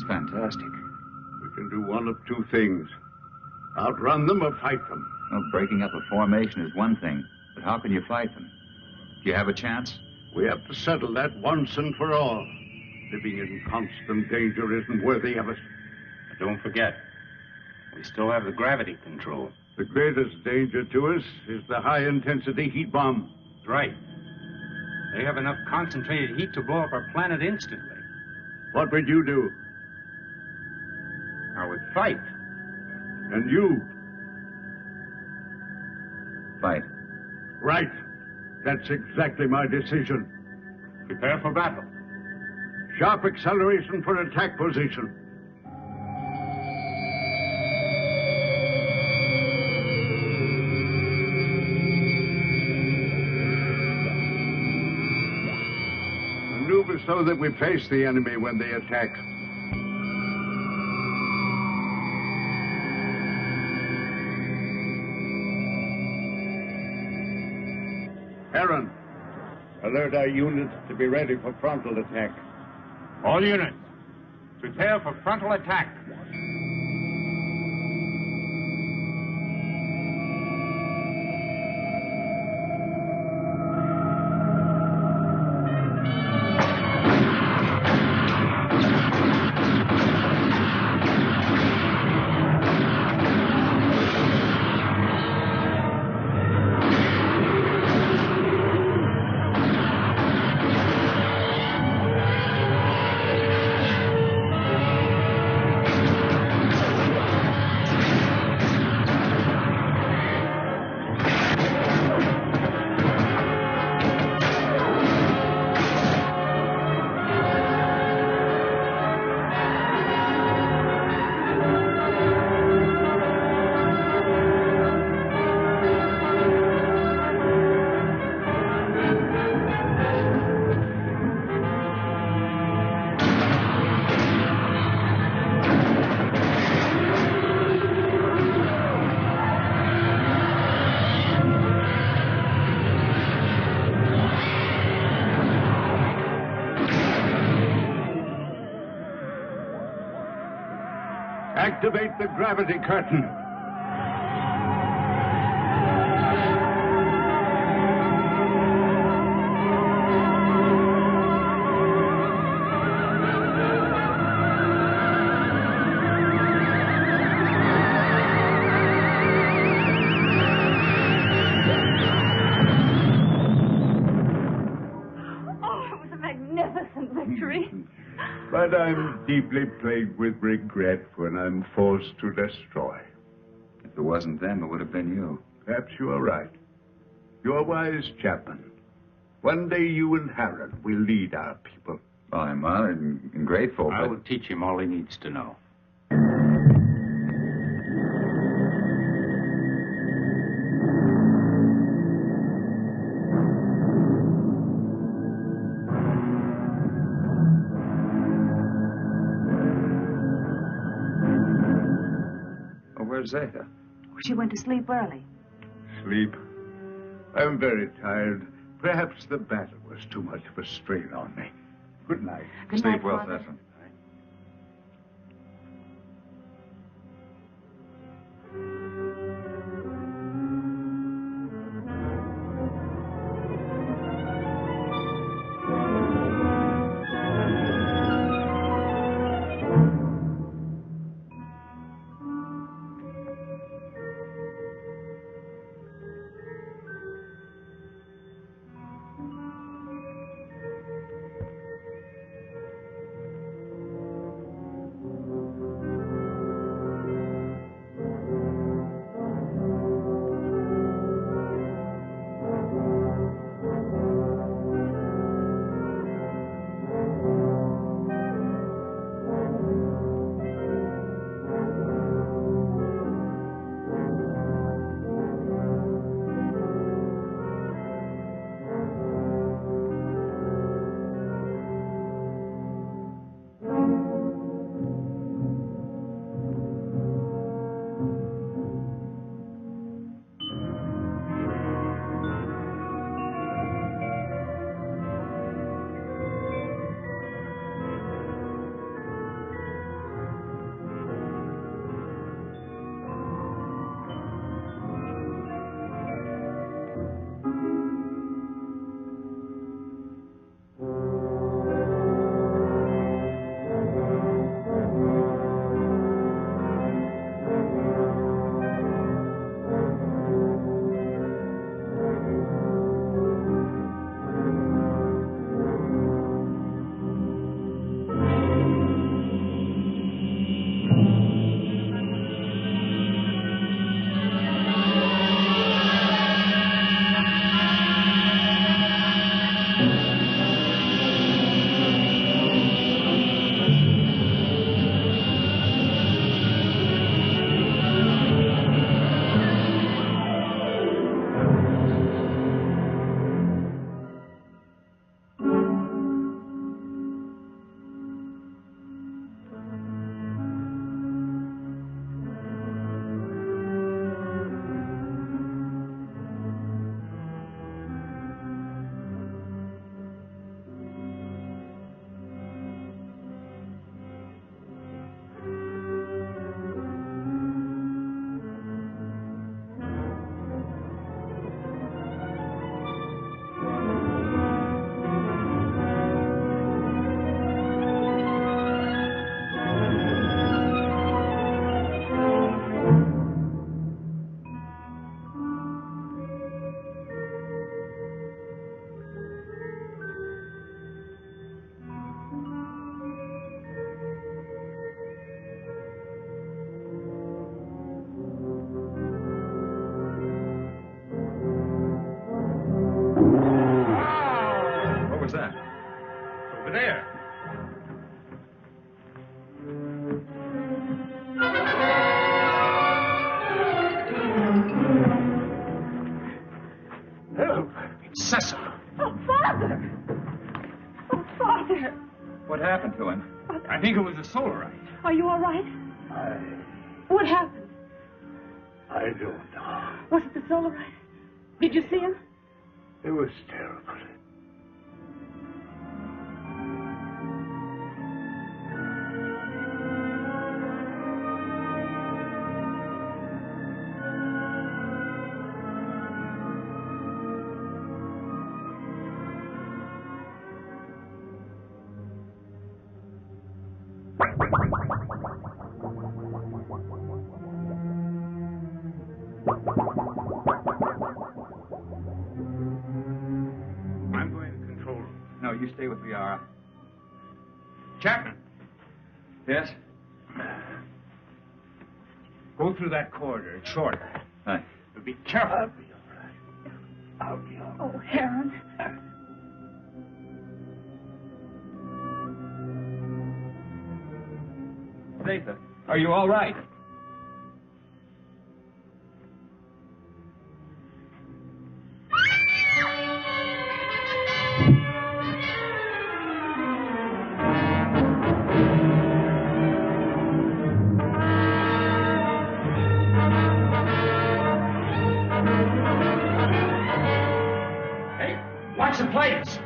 Fantastic. We can do one of two things. Outrun them or fight them. Well, breaking up a formation is one thing, but how can you fight them? Do you have a chance? We have to settle that once and for all. Living in constant danger isn't worthy of us. But don't forget, we still have the gravity control. The greatest danger to us is the high-intensity heat bomb. That's right. They have enough concentrated heat to blow up our planet instantly. What would you do? I would fight. And you? Fight. Right. That's exactly my decision. Prepare for battle. Sharp acceleration for attack position. Maneuver so that we face the enemy when they attack. Aaron, alert our units to be ready for frontal attack. All units, prepare for frontal attack. Activate the gravity curtain. Oh, it was a magnificent victory. By But I'm deeply plagued with regret when I'm forced to destroy. If it wasn't them, it would have been you. Perhaps you are right. You're wise, Chapman. One day you and Harold will lead our people. Well, I'm honored and grateful, I but... will teach him all he needs to know. Oh, where's Zeta? She went to sleep early. Sleep? I'm very tired. Perhaps the battle was too much of a strain on me. Good night. Good Sleep night, well, Father. Cecil. was that? Over there. Help! It's Cecil. Oh, Father! Oh, Father! What happened to him? I think it was a solarite. Are you all right? What happened? I don't know. Was it the solarite? Did you see him? It was terrible. I'm going to control room. No, you stay with Liara. Chapman! Yes? Go through that corridor. It's shorter. Hi. But be careful. I'll be all right. Oh, Heron. Zatha, are you all right? Hey, watch the plates!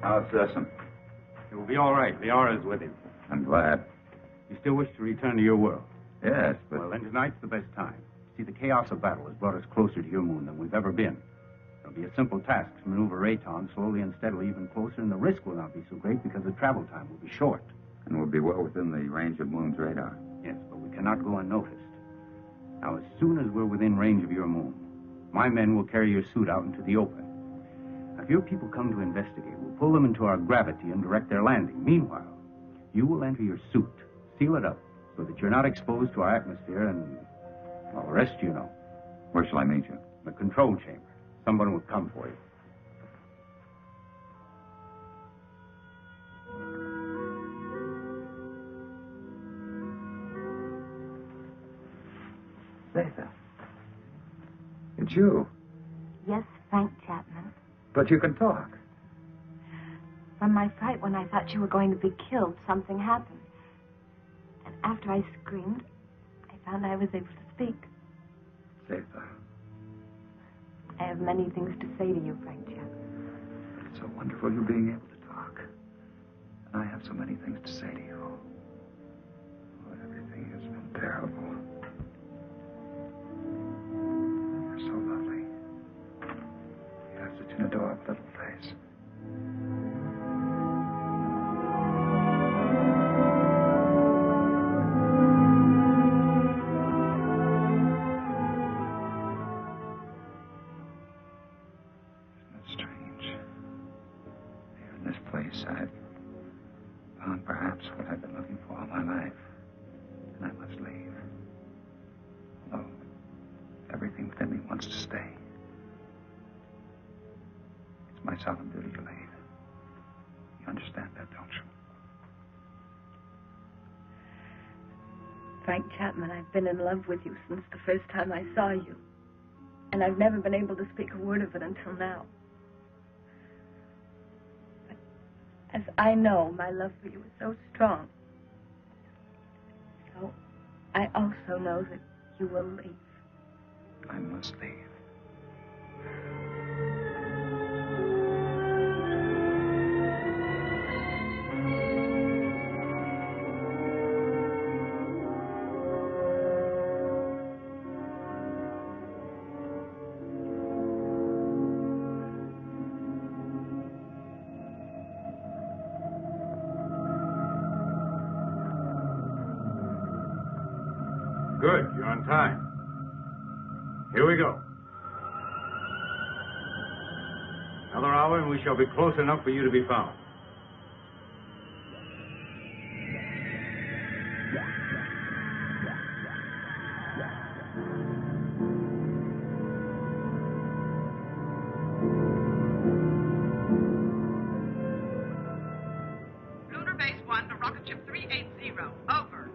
How's Sessom? He will be all right. Liara is with him. I'm glad. You still wish to return to your world? Yes, but... Well, then tonight's the best time. See, the chaos of battle has brought us closer to your moon than we've ever been. It'll be a simple task to maneuver Rayton slowly and steadily even closer, and the risk will not be so great because the travel time will be short. And we'll be well within the range of Moon's radar. Yes, but we cannot go unnoticed. Now, as soon as we're within range of your moon, my men will carry your suit out into the open. Now, if your people come to investigate, we'll pull them into our gravity and direct their landing. Meanwhile, you will enter your suit, seal it up, so that you're not exposed to our atmosphere, and, well, the rest you know. Where shall I meet you? The control chamber. Someone will come for you. Zatha. It's you. Yes, Frank Chapman. But you can talk. From my fright when I thought you were going to be killed, something happened. And after I screamed, I found I was able to speak. Zatha. I have many things to say to you, Frank Chapman. It's so wonderful you being able to talk. And I have so many things to say to you. Oh, everything has been terrible. You're so lovely. You have such an adorable little face. I've found perhaps what I've been looking for all my life. And I must leave. Although everything within me wants to stay. It's my solemn duty to leave. You understand that, don't you? Frank Chapman, I've been in love with you since the first time I saw you. And I've never been able to speak a word of it until now. As I know, my love for you is so strong. So, I also know that you will leave. I must leave. Good, you're on time. Here we go. Another hour and we shall be close enough for you to be found. Lunar Base 1 to Rocket Ship 380. Over.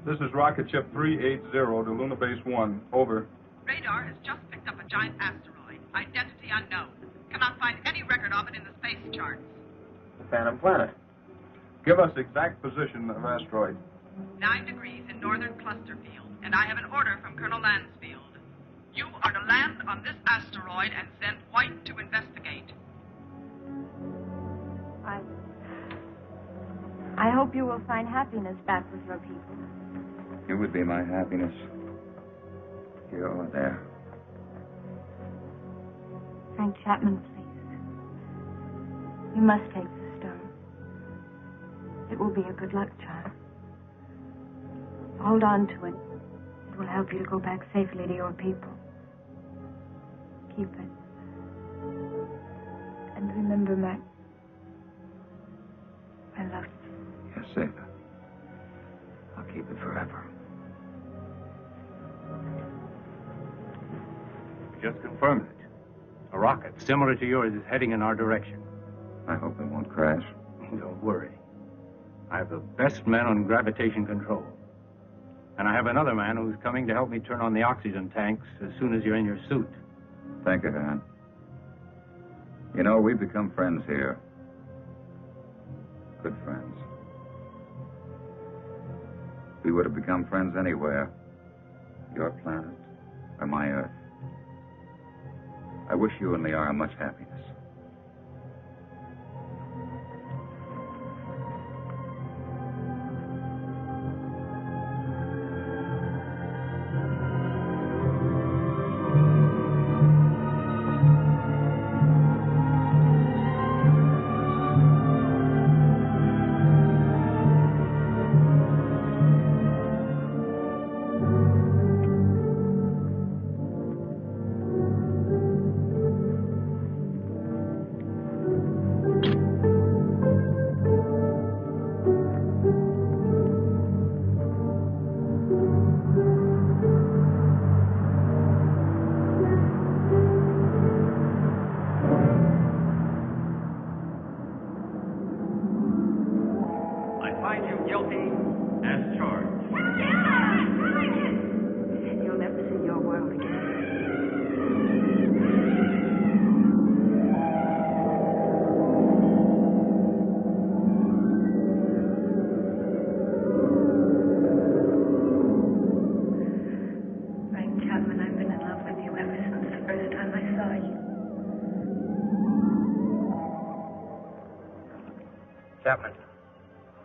This is Rocket Ship 380 to Lunar Base 1. Over. Radar has just picked up a giant asteroid. Identity unknown. find any record of it in the space charts. The Phantom Planet. Give us exact position of asteroid. 9 degrees in northern cluster field, and I have an order from Colonel Lansfield. You are to land on this asteroid and send White to investigate. I hope you will find happiness back with your people. You would be my happiness. Here or there. Frank Chapman, please. You must take the stone. It will be a good luck charm. Hold on to it. It will help you to go back safely to your people. Keep it. And remember my love. Yes, Zeta. I'll keep it forever. Just confirmed it. A rocket similar to yours is heading in our direction. I hope it won't crash. Don't worry. I have the best man on gravitation control. And I have another man who's coming to help me turn on the oxygen tanks as soon as you're in your suit. Thank you, Han. You know, we've become friends here. Good friends. We would have become friends anywhere. Your planet or my Earth. I wish you and Liara much happiness.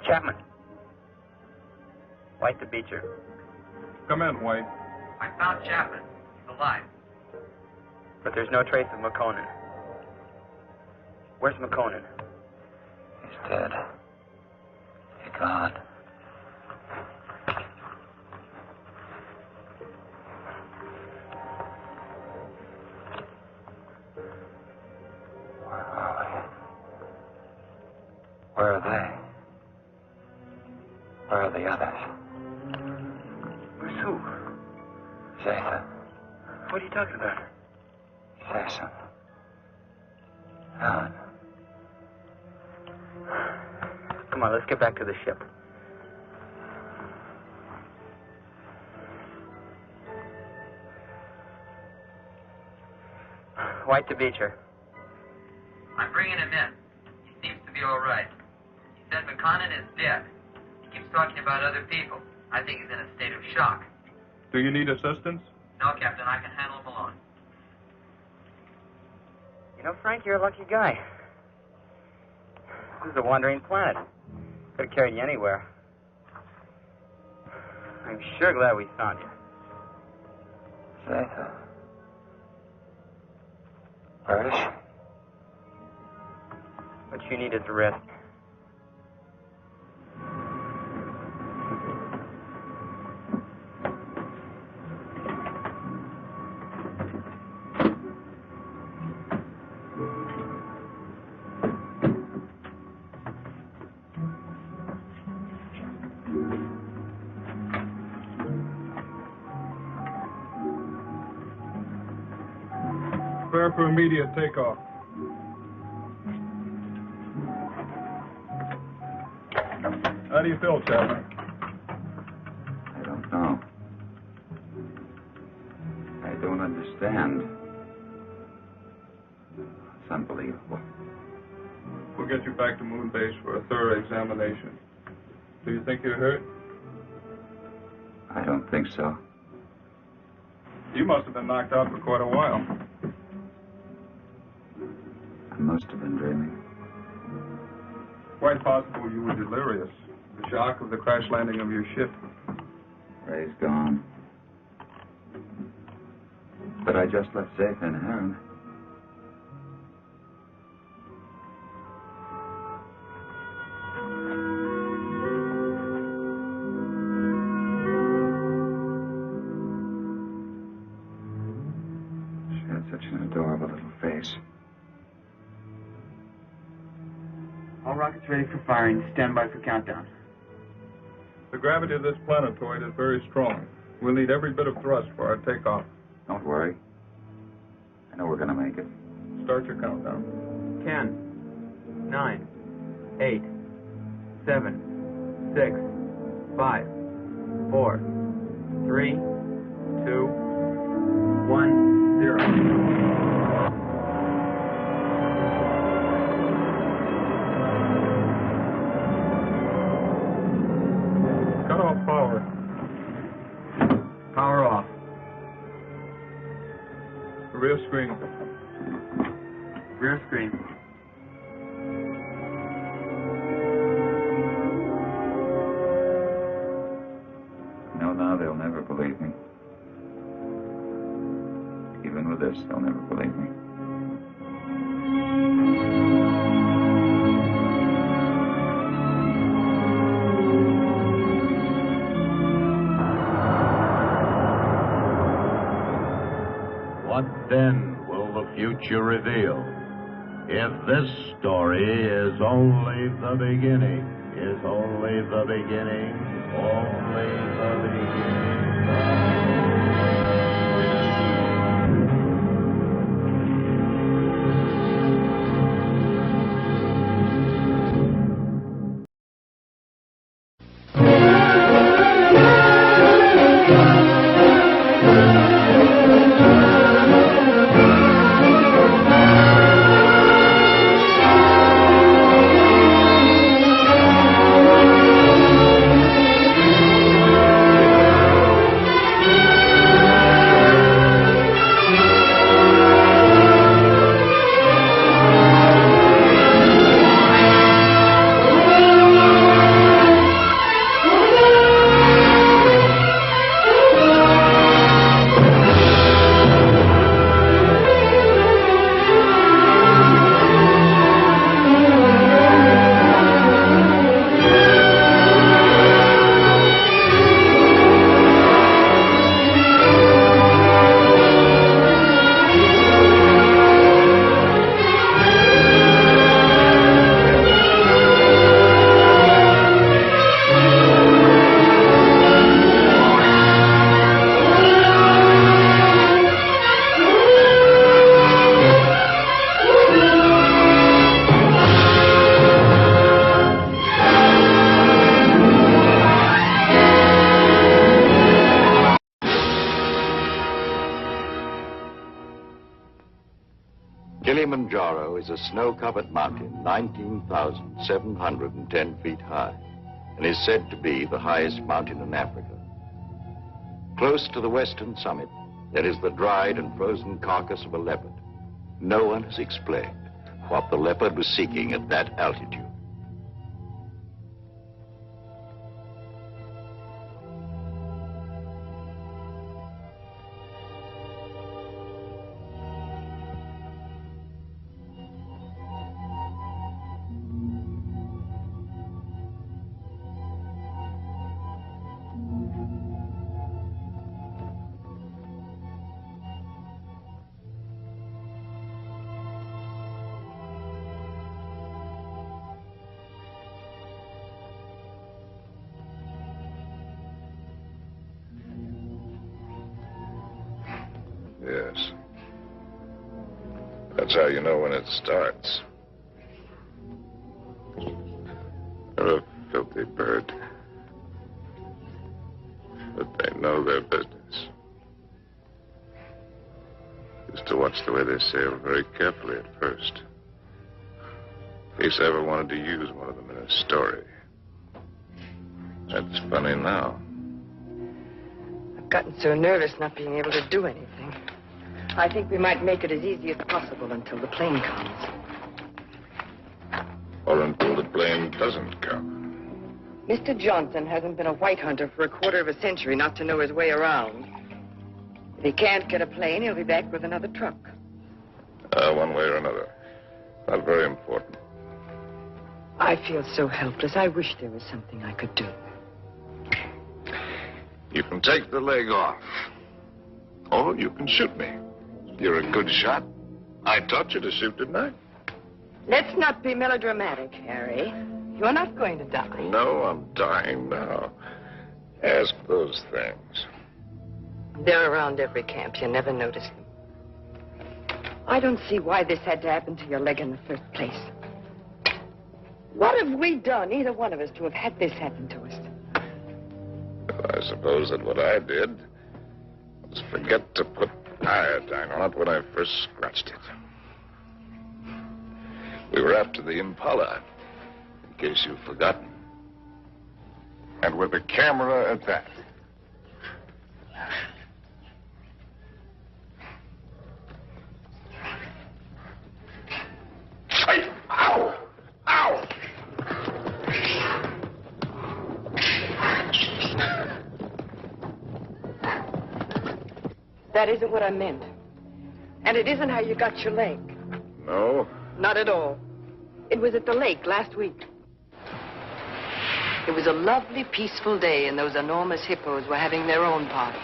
Chapman. White to Beecher. Come in, White. I found Chapman. He's alive. But there's no trace of McConan. Where's McConan? He's dead. He's gone. Where are they? Where are the others? Where's who? Zeta. What are you talking about? Jason. Helen. Come on, let's get back to the ship. White to Beecher. I'm bringing him in. He seems to be all right. He said McConan is dead. He keeps talking about other people. I think he's in a state of shock. Do you need assistance? No, Captain, I can handle him alone. You know, Frank, you're a lucky guy. This is a wandering planet. Could have carried you anywhere. I'm sure glad we found you. Zeta. Where is she? What you need is a rest. Prepare for immediate takeoff. How do you feel, Chapman? I don't know. I don't understand. It's unbelievable. you back to Moon Base for a thorough examination. Do you think you're hurt? I don't think so. You must have been knocked out for quite a while. I must have been dreaming. Quite possible you were delirious. The shock of the crash landing of your ship. Ray's gone. But I just left Zeta and Heron. She had such an adorable little face. All rockets ready for firing. Stand by for countdown. The gravity of this planetoid is very strong. We'll need every bit of thrust for our takeoff. Don't worry. I know we're going to make it. Start your countdown. 10, 9, 8, 7, 6, 5, 4, 3, 2, 1, 0. Power off. Rear screen. Rear screen. No, now they'll never believe me. Even with this, they'll never believe me. What then will the future reveal? If this story is only the beginning, only the beginning. Kilimanjaro is a snow-covered mountain 19,710 feet high and is said to be the highest mountain in Africa. Close to the western summit, there is the dried and frozen carcass of a leopard. No one has explained what the leopard was seeking at that altitude. Yes. That's how you know when it starts. They're a filthy bird. But they know their business. Used to watch the way they sail very carefully at first. In case I ever wanted to use one of them in a story. That's funny now. I've gotten so nervous not being able to do anything. I think we might make it as easy as possible until the plane comes. Or until the plane doesn't come. Mr. Johnson hasn't been a white hunter for a quarter of a century not to know his way around. If he can't get a plane, he'll be back with another truck. One way or another. Not very important. I feel so helpless. I wish there was something I could do. You can take the leg off. Or you can shoot me. You're a good shot. I taught you to shoot, didn't I? Let's not be melodramatic, Harry. You're not going to die. No, I'm dying now. Ask those things. They're around every camp. You never notice them. I don't see why this had to happen to your leg in the first place. What have we done, either one of us, to have had this happen to us? Well, I suppose that what I did was forget to put iodine on it when I first scratched it. We were after the Impala, in case you've forgotten. And with a camera at that. Ow! Ow! That isn't what I meant. And it isn't how you got your leg. No? Not at all. It was at the lake last week. It was a lovely, peaceful day, and those enormous hippos were having their own party.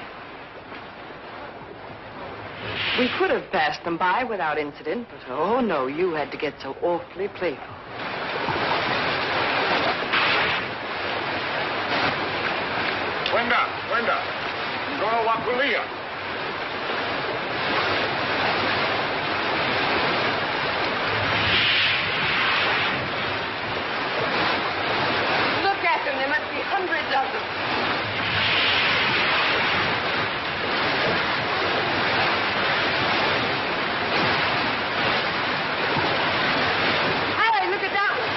We could have passed them by without incident, but oh no, you had to get so awfully playful. Wenda, Goro Wakulia. Look at them, there must be hundreds of them. Harry, look at that one.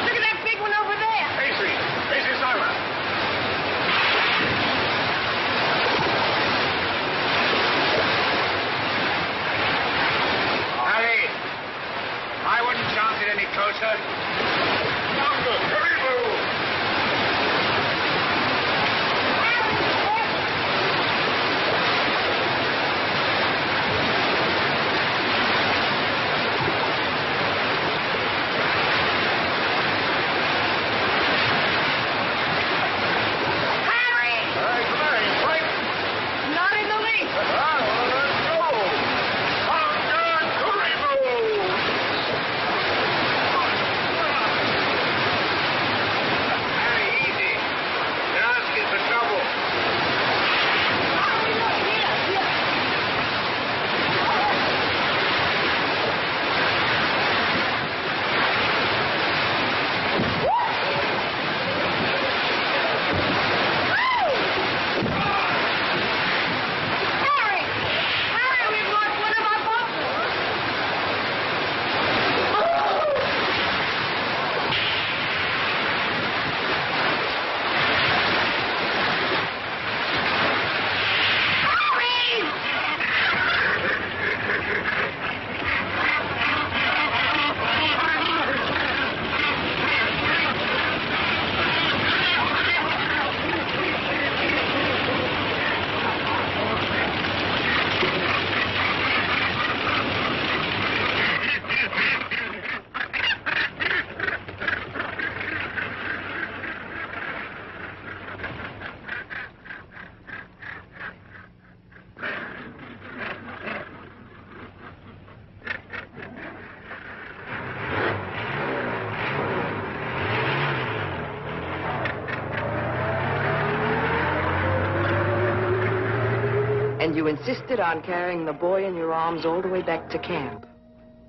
Look at that big one over there. Casey, Simon. Harry, I wouldn't chance it any closer. Longer, hurry, move. Not in the least. And you insisted on carrying the boy in your arms all the way back to camp.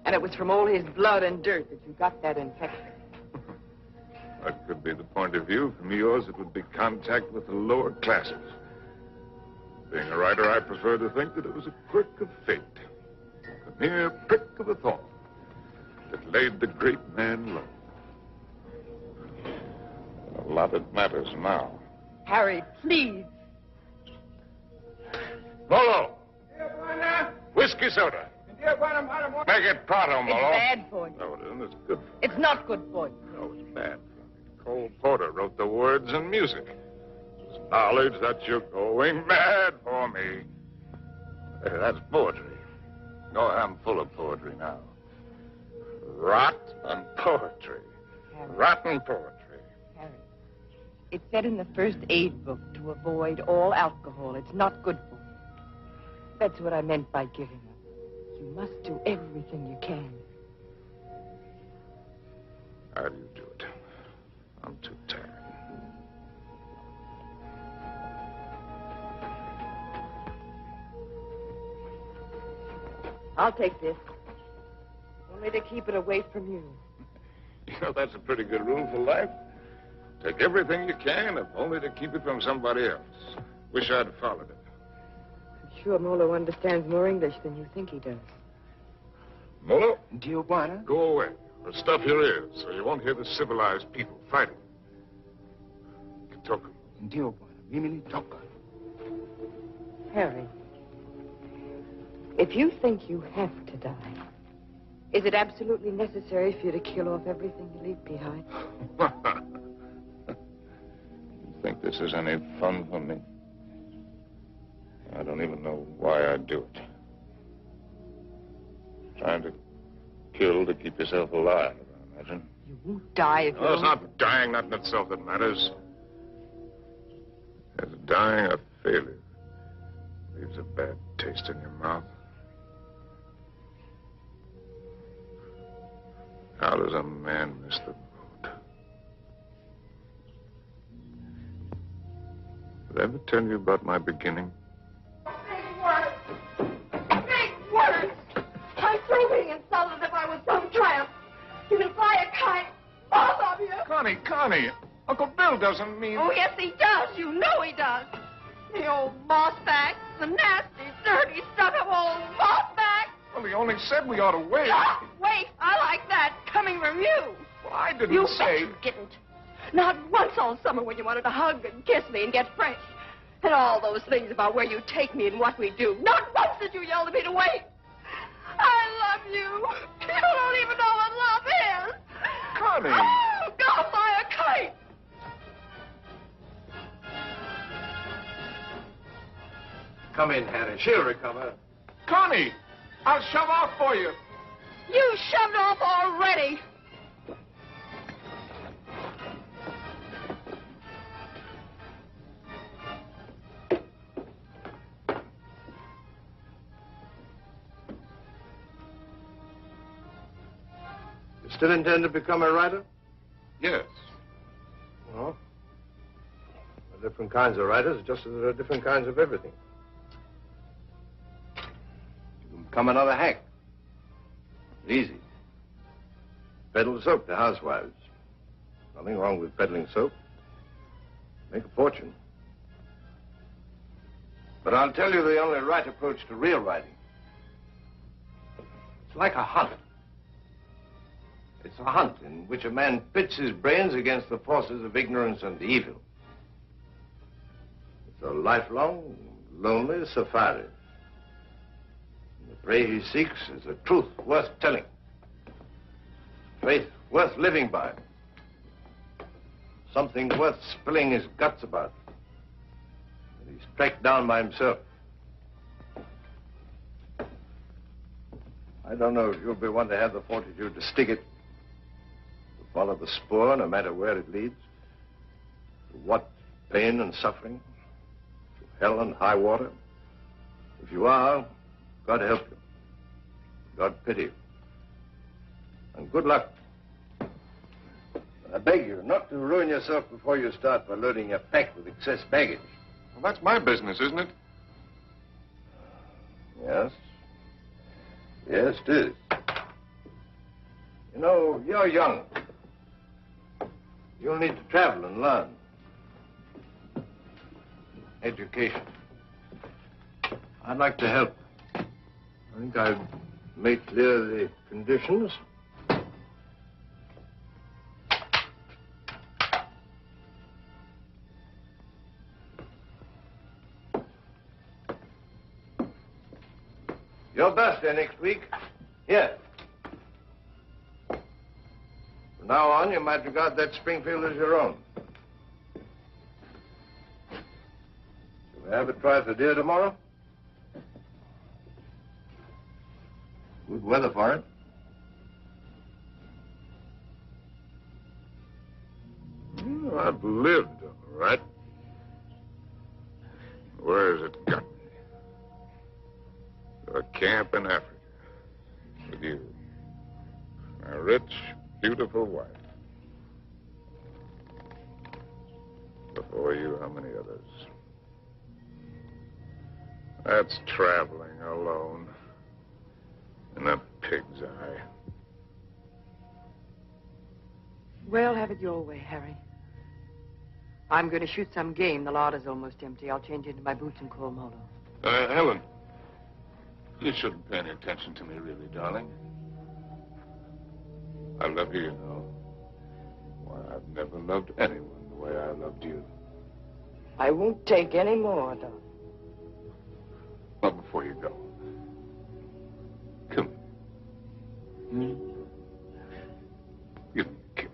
And it was from all his blood and dirt that you got that infection. That could be the point of view. From yours, it would be contact with the lower classes. Being a writer, I prefer to think that it was a quirk of fate. A mere prick of a thought that laid the great man low. A lot it matters now. Harry, please. Molo! Whiskey soda. Make it pronto, It's Molo. bad for you. No, it isn't. It's good. It's not good for you. No, it's bad. Cole Porter wrote the words and music. It's knowledge that you're going mad for me. Hey, that's poetry. No, I'm full of poetry now. Rot and poetry. Harry. Rotten poetry. Harry, it said in the first aid book to avoid all alcohol. It's not good for you. That's what I meant by giving up. You must do everything you can. How do you do it? I'm too tired. I'll take this. Only to keep it away from you. You know, that's a pretty good rule for life. Take everything you can, if only to keep it from somebody else. Wish I'd followed it. I'm sure Molo understands more English than you think he does. Molo? Tijuana? Go away. Or stuff your ears so you won't hear the civilized people fighting. Talk. Tijuana. Mimili toka. Harry, if you think you have to die, is it absolutely necessary for you to kill off everything you leave behind? You think this is any fun for me? I don't even know why I do it. Trying to kill to keep yourself alive, I imagine. You won't die if you Well, it's not dying, not in itself that matters. It's dying a failure. Leaves a bad taste in your mouth. How does a man miss the boat? Did I ever tell you about my beginning? Big words. Big words. I'm through being insulted if I was some tramp. You can fly a kite, both of you. Connie, Uncle Bill doesn't mean... Oh, yes, he does. You know he does. The old mossback, the nasty, dirty, stuck-up old mossback. Well, he only said we ought to wait. Ah, wait, I like that, coming from you. Well, I didn't You say... bet you didn't. Not once all summer when you wanted to hug and kiss me and get fresh. And all those things about where you take me and what we do. Not once did you yell at me to wait. I love you. You don't even know what love is. Connie. Oh, go fly a kite. Come in, Harry. She'll recover. Connie, I'll shove off for you. You shoved off already. You still intend to become a writer? Yes. Well, there are different kinds of writers, just as there are different kinds of everything. You can become another hack. Easy. Peddle soap to housewives. Nothing wrong with peddling soap. Make a fortune. But I'll tell you the only right approach to real writing. It's like a hunt. It's a hunt in which a man pits his brains against the forces of ignorance and evil. It's a lifelong, lonely safari. The prey he seeks is a truth worth telling. Faith worth living by. Something worth spilling his guts about. And he's tracked down by himself. I don't know if you'll be one to have the fortitude to stick it. To follow the spoor, no matter where it leads. To what pain and suffering. To hell and high water. If you are, God help you. God pity you. And good luck. I beg you not to ruin yourself before you start by loading your pack with excess baggage. Well, that's my business, isn't it? Yes. Yes, it is. You know, you're young. You'll need to travel and learn. Education. I'd like to help. I think I've made clear the conditions. Your birthday next week. Here. From now on, you might regard that Springfield as your own. Shall we have a try for deer tomorrow? Good weather for it. Well, I've lived, all right. Where has it got me? To a camp in Africa. With you. My rich, beautiful wife. Before you, how many others? That's traveling alone. In a pig's eye. Well, have it your way, Harry. I'm going to shoot some game. The larder's almost empty. I'll change into my boots and call Molo. Helen, you shouldn't pay any attention to me, really, darling. I love you, you know. Why, I've never loved anyone the way I loved you. I won't take any more, darling. Well, before you go. Come here. Give me a kiss.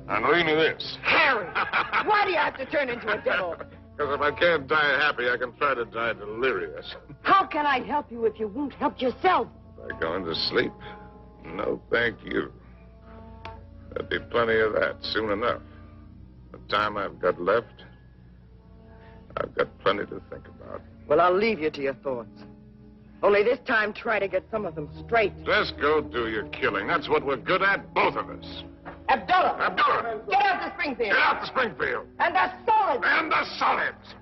Now, leave me this. Harry! Why do you have to turn into a devil? Because if I can't die happy, I can try to die delirious. How can I help you if you won't help yourself? By going to sleep? No, thank you. There'll be plenty of that soon enough. The time I've got left, I've got plenty to think about. Well, I'll leave you to your thoughts. Only this time, try to get some of them straight. Just go do your killing. That's what we're good at, both of us. Abdullah! Abdullah! Get out to Springfield! Get out to Springfield! And the solids! And the solids!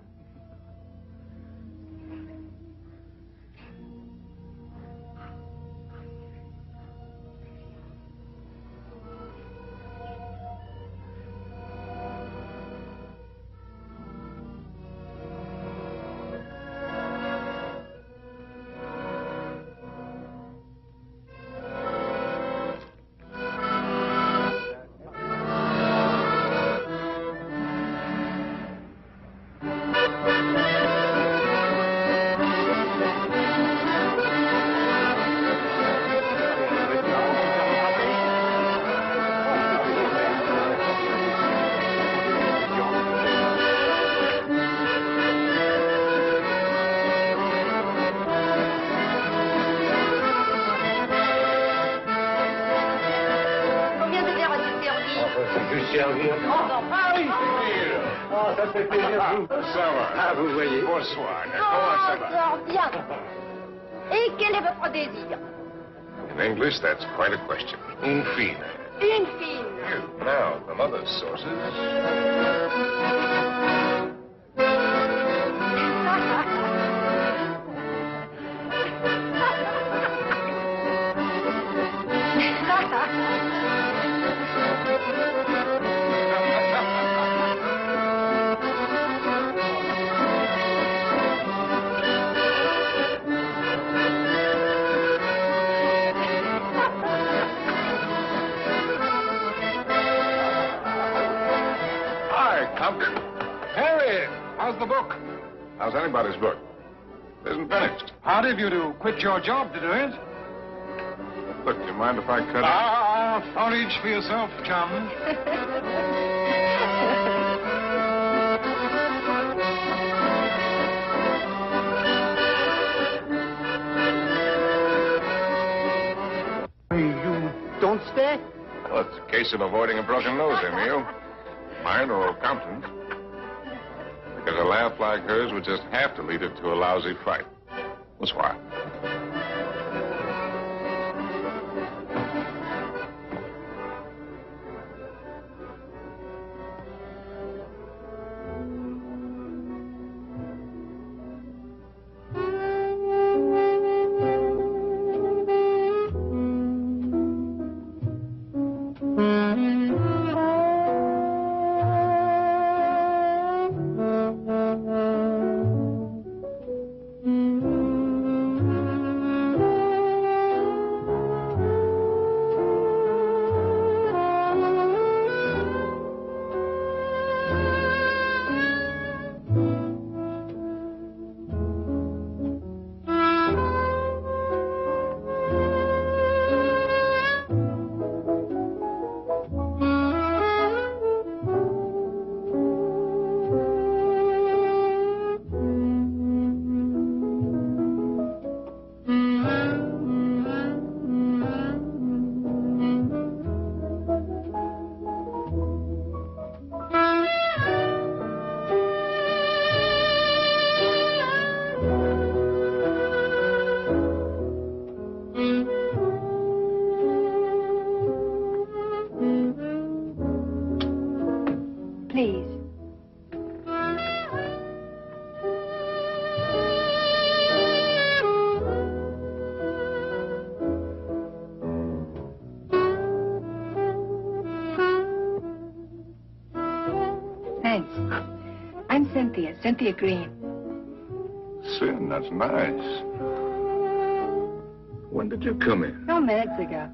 Vous voyez. Bonsoir. Comment ça va? Bien. Et quel est votre désir? In English, that's quite a question. Un fine. Une fille. Now, from other sources. Harry, how's the book? How's anybody's book? It isn't finished. Hard of you to quit your job to do it. Look, do you mind if I cut it? Forage for yourself, chum. You don't stay? Well, it's a case of avoiding a broken nose, Emil. Mine or old Compton's. Because a laugh like hers would just have to lead her to a lousy fight. What's why? Cynthia Green. Sin, that's nice. When did you come in? No minutes ago.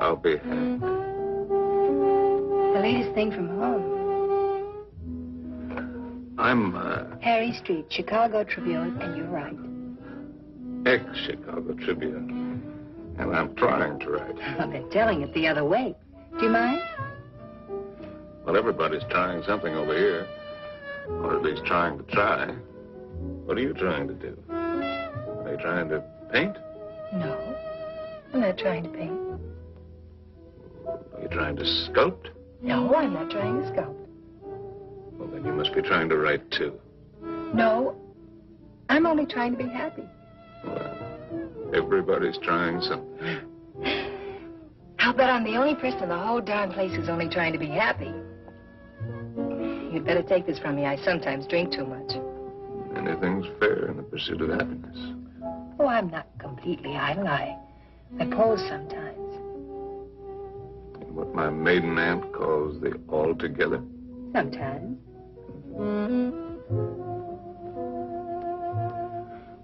I'll be hanged. The latest thing from home. I'm, Harry Street, Chicago Tribune, and you're right. ex-Chicago Tribune. And I'm trying to write. I've been telling it the other way. Do you mind? Well, everybody's trying something over here. Or at least trying to try. What are you trying to do? Are you trying to paint? No. I'm not trying to paint. Are you trying to sculpt? No, I'm not trying to sculpt. Well, then you must be trying to write, too. No. I'm only trying to be happy. Well, everybody's trying something. I'll bet I'm the only person in the whole darn place who's only trying to be happy. You'd better take this from me. I sometimes drink too much. Anything's fair in the pursuit of happiness. Oh, I'm not completely idle. I pose sometimes. And what my maiden aunt calls the altogether. Sometimes.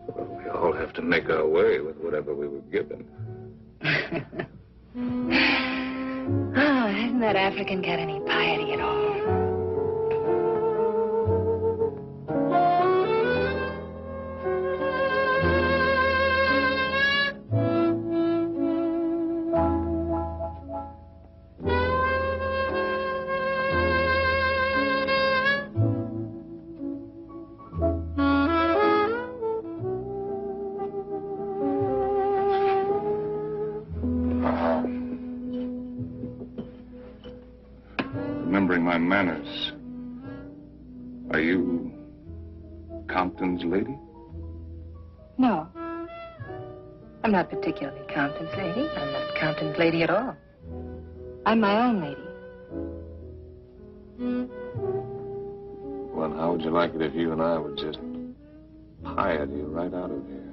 Well, we all have to make our way with whatever we were given. Oh, hasn't that African got any piety at all? Remembering my manners, are you Compton's lady? No. I'm not particularly Compton's lady. I'm not Compton's lady at all. I'm my own lady. Well, how would you like it if you and I would just hired you right out of here?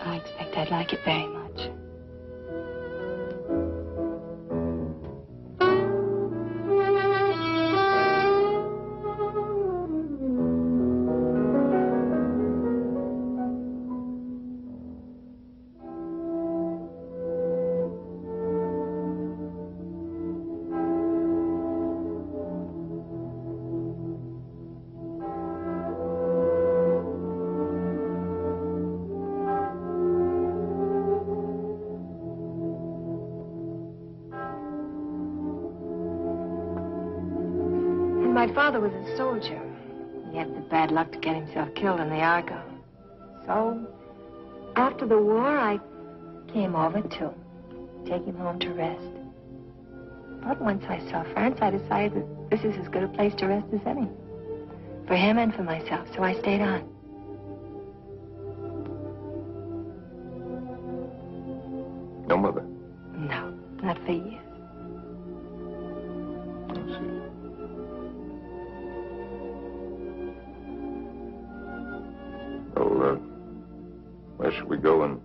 I expect I'd like it very much. My father was a soldier. He had the bad luck to get himself killed in the Argo. So, after the war, I came over to take him home to rest. But once I saw France, I decided that this is as good a place to rest as any. For him and for myself, so I stayed on. No mother? No, not for years. I see. Well, where should we go and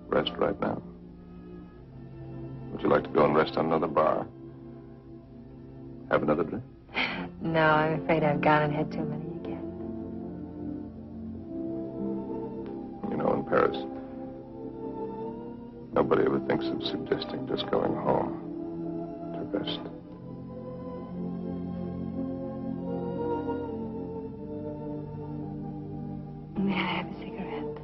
rest right now? Would you like to go and rest on another bar? Have another drink? No, I'm afraid I've gone and had too many again. You know, in Paris, nobody ever thinks of suggesting just going home to rest. May I have a cigarette?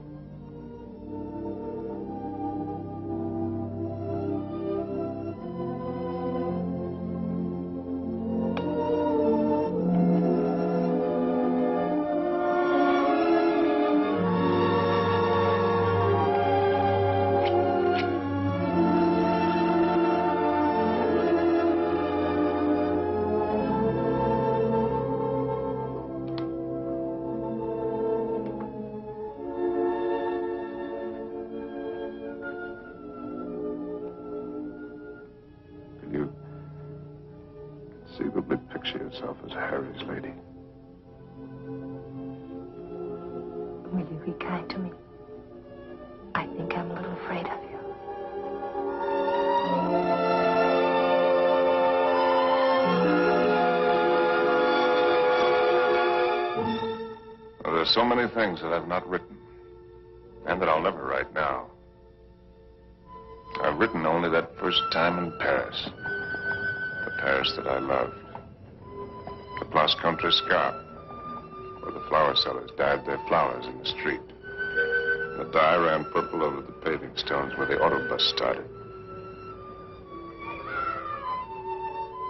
Could you conceivably picture yourself as Harry's lady? Will you be kind to me? I think I'm a little afraid of you. there are so many things that I've not written, and that I'll never write now. I've written only that first time in Paris. The Paris that I loved. The Place Contrescarpe, where the flower sellers dyed their flowers in the street. The dye ran purple over the paving stones where the autobus started.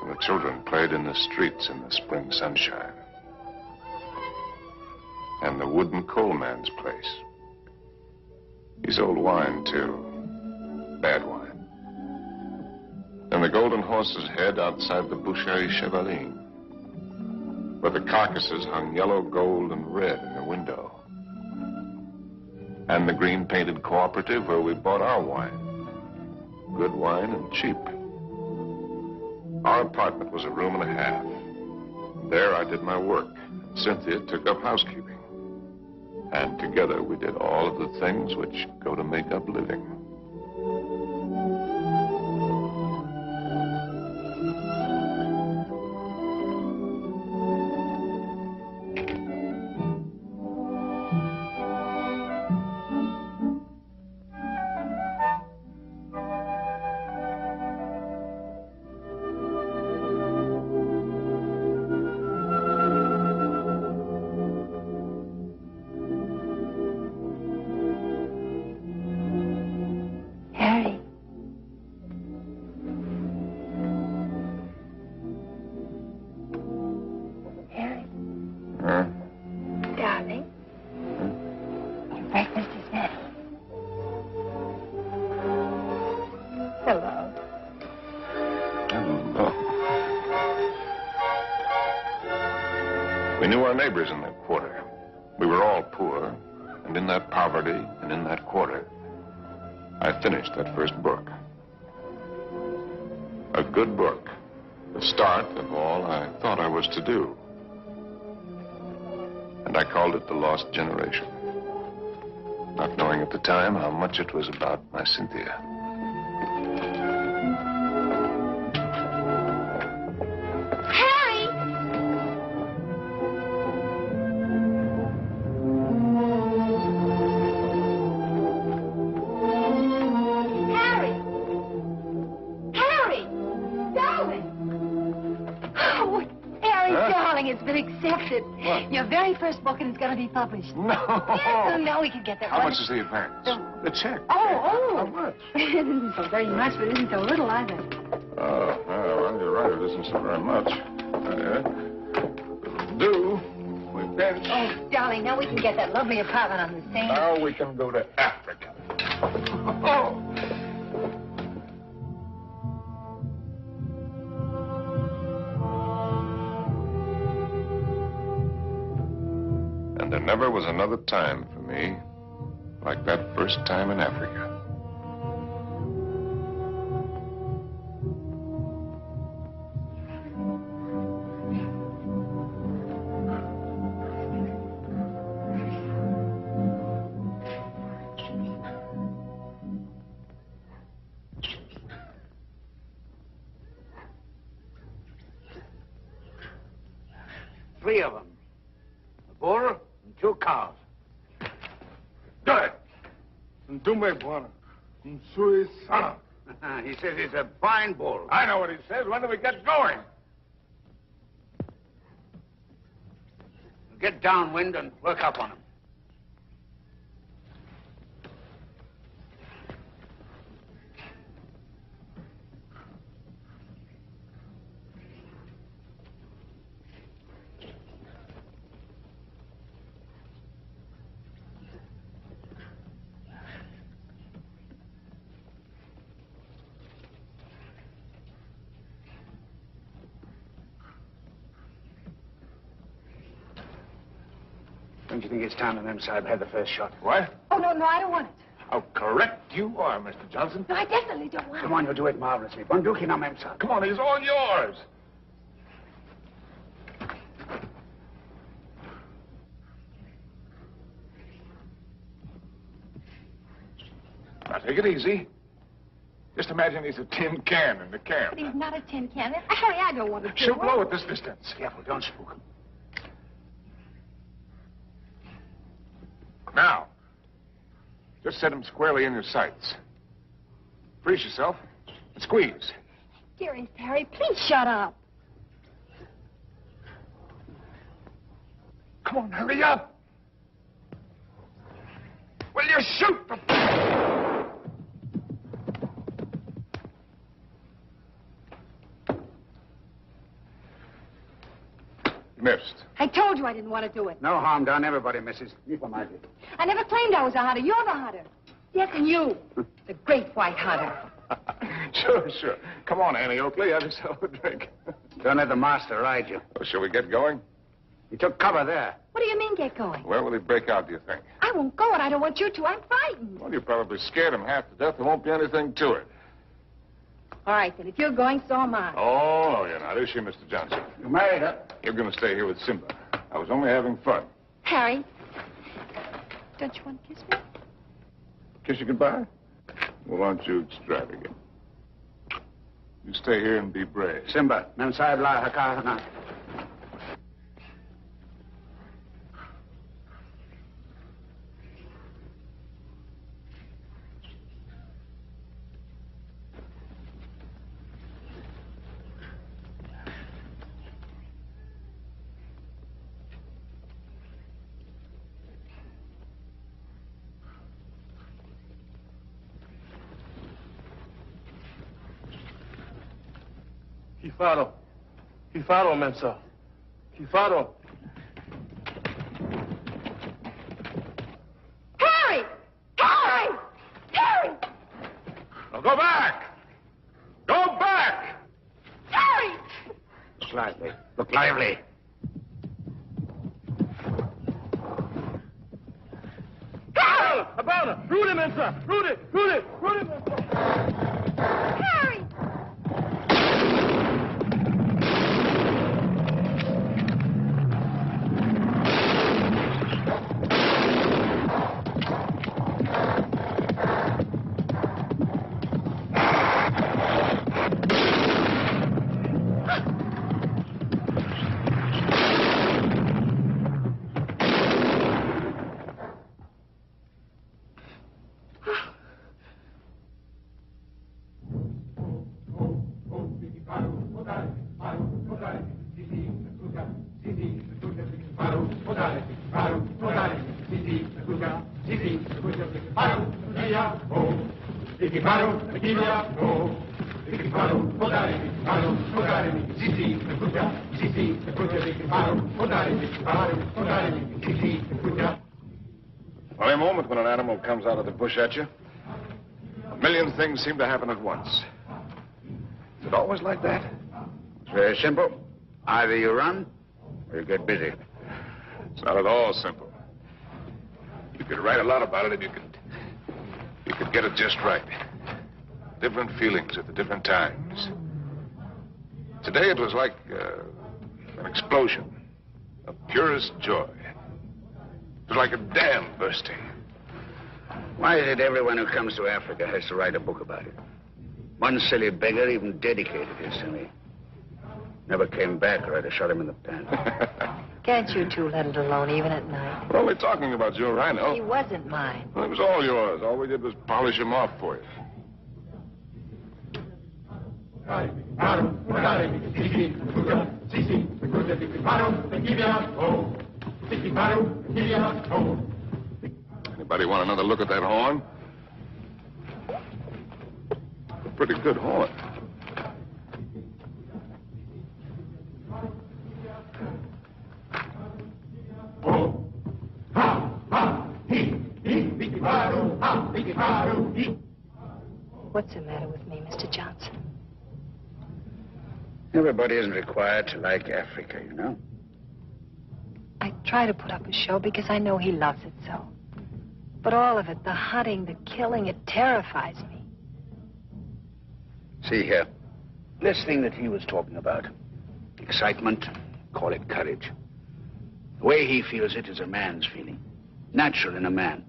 And the children played in the streets in the spring sunshine. And the wooden coal man's place. He sold wine, too. Bad wine. And the Golden Horse's Head outside the Boucherie Chevaline, where the carcasses hung yellow, gold, and red in the window. And the green-painted cooperative where we bought our wine. Good wine and cheap. Our apartment was a room and a half. There I did my work. Cynthia took up housekeeping. And together we did all of the things which go to make up living. Neighbors in that quarter. We were all poor, and in that poverty and in that quarter, I finished that first book. A good book, the start of all I thought I was to do. And I called it The Lost Generation, not knowing at the time how much it was about my Cynthia. Your very first book, and it's going to be published. No. Yes, now we can get that. How much is the advance? The check. Oh. How much? It isn't so very much, but it isn't so little either. Oh, well, you're right. It isn't so very much. It'll do. We pinch. Oh, darling, now we can get that lovely apartment on the Seine. Now we can go to Africa. Oh. And there never was another time for me like that first time in Africa. Three of them. A bull and 2 cows. Do it. Do me one. Suicide. He says he's a fine bull. I know what he says. When do we get going? Get downwind and work up on him. Don't you think it's time the Mem Sahib had the first shot? What? Oh, no, I don't want it. How correct you are, Mr. Johnson. No, I definitely don't want it. Come on, you'll do it marvelously. Bunduki now, Mem Sahib. Come on, he's all yours. Now, take it easy. Just imagine he's a tin can in the camp. But he's not a tin can. Harry, I don't want to do She'll blow at this distance. Careful, don't spook him. Now, just set him squarely in your sights. Freeze yourself and squeeze. Dearest Harry, please shut up. Come on, hurry up. Will you shoot? Missed. I told you I didn't want to do it. No harm done. Everybody misses. I never claimed I was a hunter. You're the hunter. Yes, and you. The great white hunter. Sure. Come on, Annie Oakley. Have yourself a drink. Don't let the master ride you. Well, shall we get going? He took cover there. What do you mean, get going? Where will he break out, do you think? I won't go, and I don't want you to. I'm frightened. Well, you probably scared him half to death. There won't be anything to it. All right, then. If you're going, so am I. Oh, no, you're not. Is she, Mr. Johnson? You married her. You're going to stay here with Simba. I was only having fun. Harry, don't you want to kiss me? Kiss you goodbye? Well, aren't you extravagant? You stay here and be brave. Simba, mem sahib la hakana. Kifaro, Mensa. Kifaro. Harry! Now go back! Go back! Harry! Look lively. Look lively. Harry! Abana! Rudy, Mensa! Rudy, Mensa! Harry! Well, a moment when an animal comes out of the bush at you, a million things seem to happen at once. Is it always like that? It's very simple. Either you run or you get busy. It's not at all simple. You could write a lot about it if you could get it just right. Different feelings at the different times. Today it was like an explosion of purest joy. It was like a dam bursting. Why is it everyone who comes to Africa has to write a book about it? One silly beggar even dedicated his to me. Never came back or I'd have shot him in the pants. Can't you two let it alone, even at night? We're only talking about your rhino. He wasn't mine. Well, it was all yours. All we did was polish him off for you. Anybody want another look at that horn? A pretty good horn. What's the matter with me, Mr. Johnson? Everybody isn't required to like Africa, you know. I try to put up a show because I know he loves it so. But all of it, the hunting, the killing, it terrifies me. See here, this thing that he was talking about, excitement, call it courage. The way he feels it is a man's feeling, natural in a man.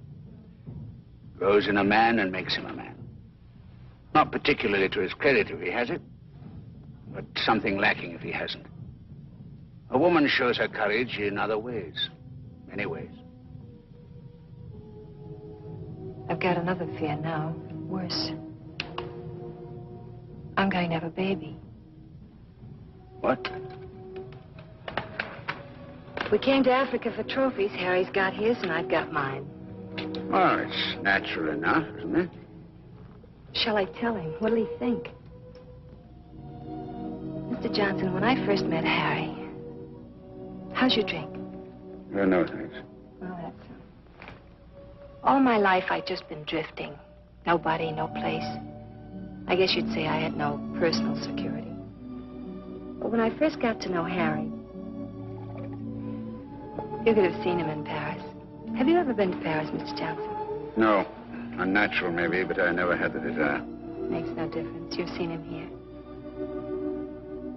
Grows in a man and makes him a man. Not particularly to his credit if he has it, but something lacking if he hasn't. A woman shows her courage in other ways, many ways. I've got another fear now. Worse. I'm going to have a baby. What? We came to Africa for trophies. Harry's got his and I've got mine. Well, it's natural enough, isn't it? Shall I tell him? What'll he think? Mr. Johnson, when I first met Harry, how's your drink? Oh, no, thanks. Well, that's... All my life, I'd just been drifting. Nobody, no place. I guess you'd say I had no personal security. But when I first got to know Harry, you could have seen him in Paris. Have you ever been to Paris, Mr. Johnson? No. Unnatural, maybe, but I never had the desire. Makes no difference. You've seen him here.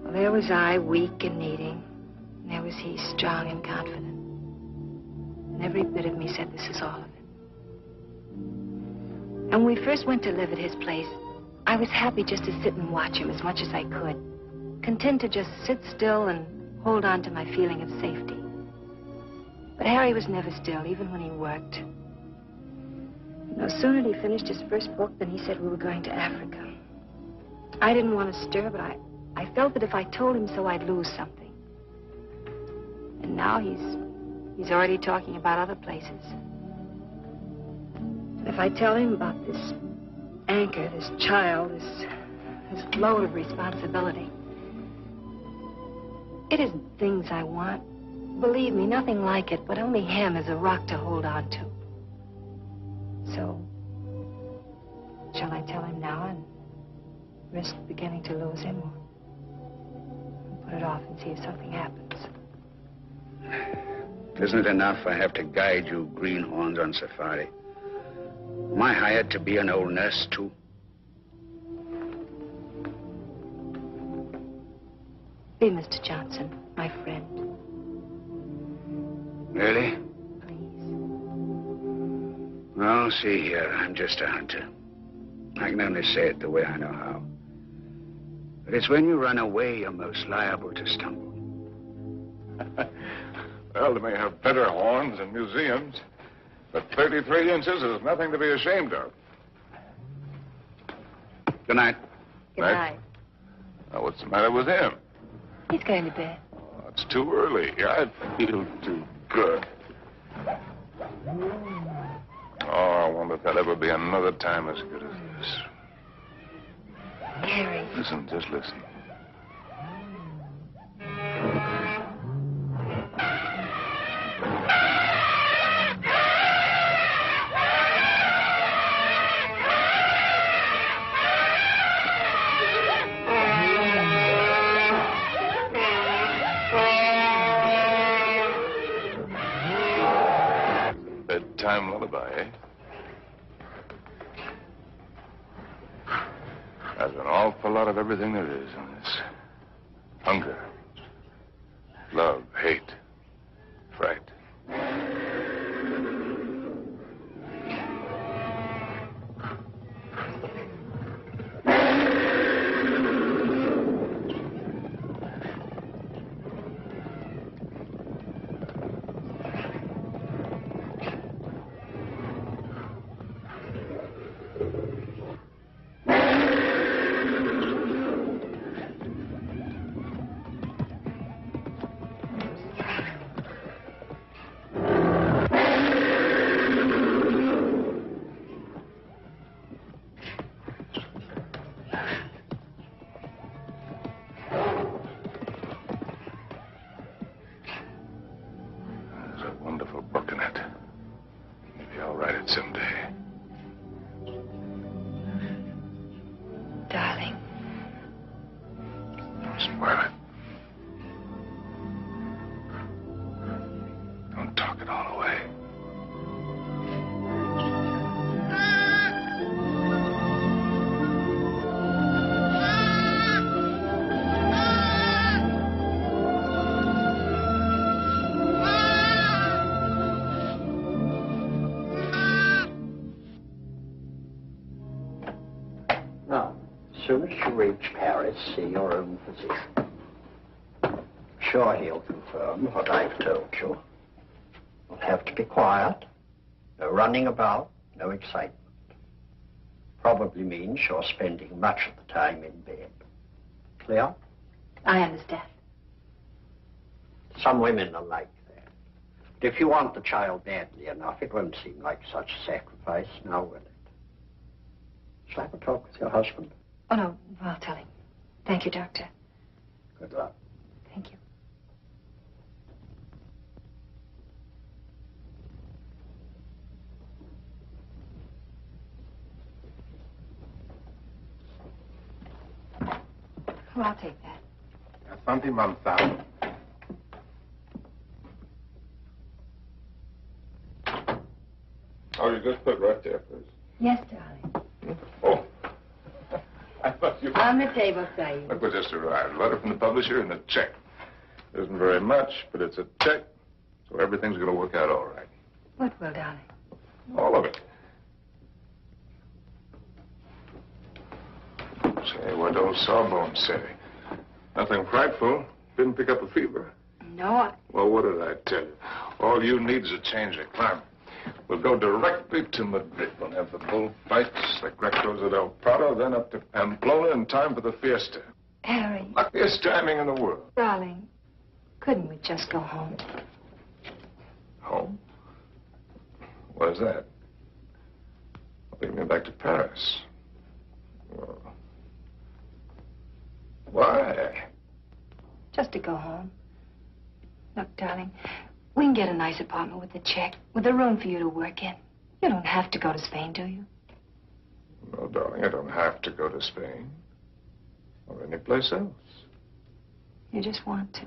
Well, there was I, weak and needing. And there was he, strong and confident. And every bit of me said, this is all of it. And when we first went to live at his place, I was happy just to sit and watch him as much as I could. Content to just sit still and hold on to my feeling of safety. But Harry was never still, even when he worked. No sooner had he finished his first book than he said we were going to Africa. I didn't want to stir, but I felt that if I told him so, I'd lose something. And now he's already talking about other places. And if I tell him about this anchor, this child, this load of responsibility, it isn't things I want. Believe me, nothing like it, but only him as a rock to hold on to. So, shall I tell him now and risk beginning to lose him, or put it off and see if something happens? Isn't it enough I have to guide you greenhorns on safari? Am I hired to be an old nurse, too? Be Mr. Johnson, my friend. Really? Well, see here, I'm just a hunter. I can only say it the way I know how. But it's when you run away you're most liable to stumble. Well, they may have better horns in museums, but 33 inches is nothing to be ashamed of. Good night. Good night. Now, what's the matter with him? He's going to bed. Oh, it's too early. I feel too good. Oh, I wonder if there'll ever be another time as good as this. Harry. Listen, just listen. Bedtime lullaby, eh? There's an awful lot of everything there is in this. Hunger, love, hate, fright. Someday. Darling. Don't spoil it. Don't talk it all away. As soon as you reach Paris, see your own physician. Sure, he'll confirm what I've told you. You'll have to be quiet. No running about, no excitement. probably means you're spending much of the time in bed. Clear? I understand. Some women are like that. But if you want the child badly enough, it won't seem like such a sacrifice, now will it? Shall I have a talk with your husband? Oh, no, I'll tell him. Thank you, Doctor. Good luck. Thank you. Oh, I'll take that. Asante Manzano. Oh, you just put right there, please. Yes, darling. Oh. I thought you... On the table, Saeed. Look what just arrived. A letter from the publisher and a check. It isn't very much, but it's a check, so everything's going to work out all right. What will, darling? All of it. Say, what old Sawbones say? Nothing frightful. Didn't pick up a fever. No, Well, what did I tell you? All you need is a change of climate. We'll go directly to Madrid. We'll have the bullfights, the Grecos at El Prado, then up to Pamplona in time for the fiesta. Harry. Luckiest timing in the world. Darling, couldn't we just go home? Home? What is that? Leave me back to Paris. Well, why? Just to go home. Look, darling, we can get a nice apartment with a check, with a room for you to work in. You don't have to go to Spain, do you? No, darling, I don't have to go to Spain. Or any place else. You just want to.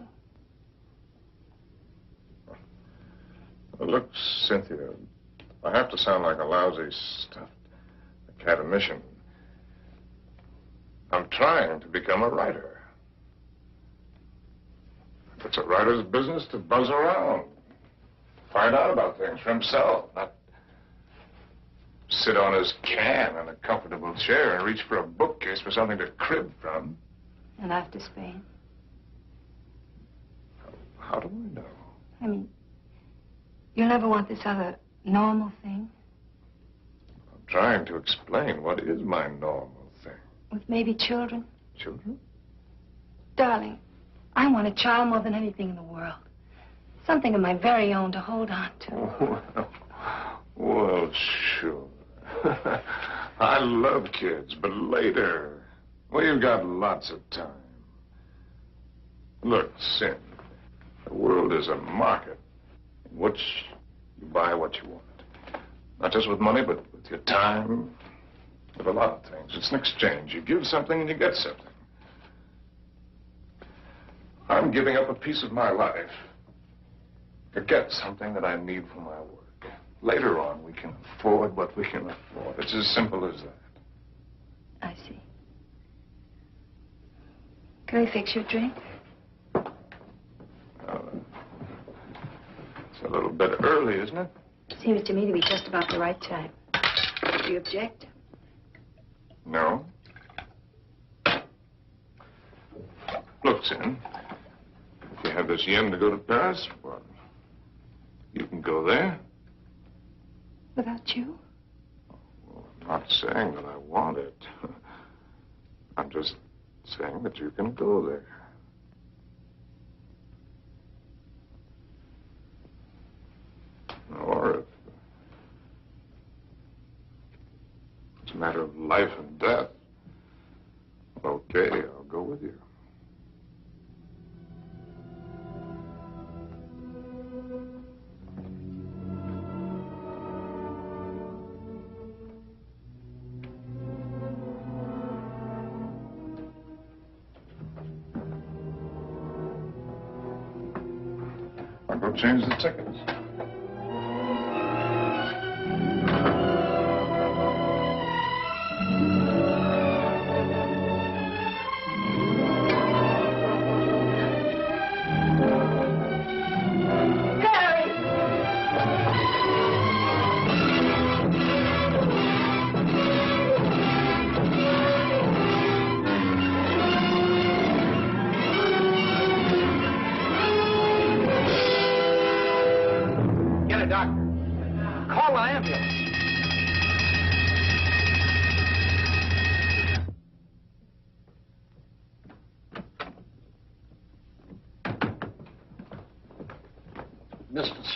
Well, look, Cynthia, I have to sound like a lousy stuffed academician. I'm trying to become a writer. It's a writer's business to buzz around. Find out about things for himself, not sit on his can in a comfortable chair and reach for a bookcase for something to crib from. And after Spain? How do I know? I mean, you'll never want this other normal thing? I'm trying to explain what is my normal thing. With maybe children? Children? Darling, I want a child more than anything in the world. Something of my very own to hold on to. Well, sure. I love kids, but later. We've got lots of time. Look, Sin, the world is a market in which you buy what you want. Not just with money, but with your time, with a lot of things. It's an exchange. You give something and you get something. I'm giving up a piece of my life to get something that I need for my work. Later on, we can afford what we can afford. It's as simple as that. I see. Can I fix your drink? It's a little bit early, isn't it? Seems to me to be just about the right time. Do you object? No. Look, Sin, if you have this yen to go to Paris, well, you can go there. Without you? I'm not saying that I want it. I'm just saying that you can go there. Or if it's a matter of life and death, okay, I'll go with you. I'll go change the tickets. Get a doctor. Call an ambulance.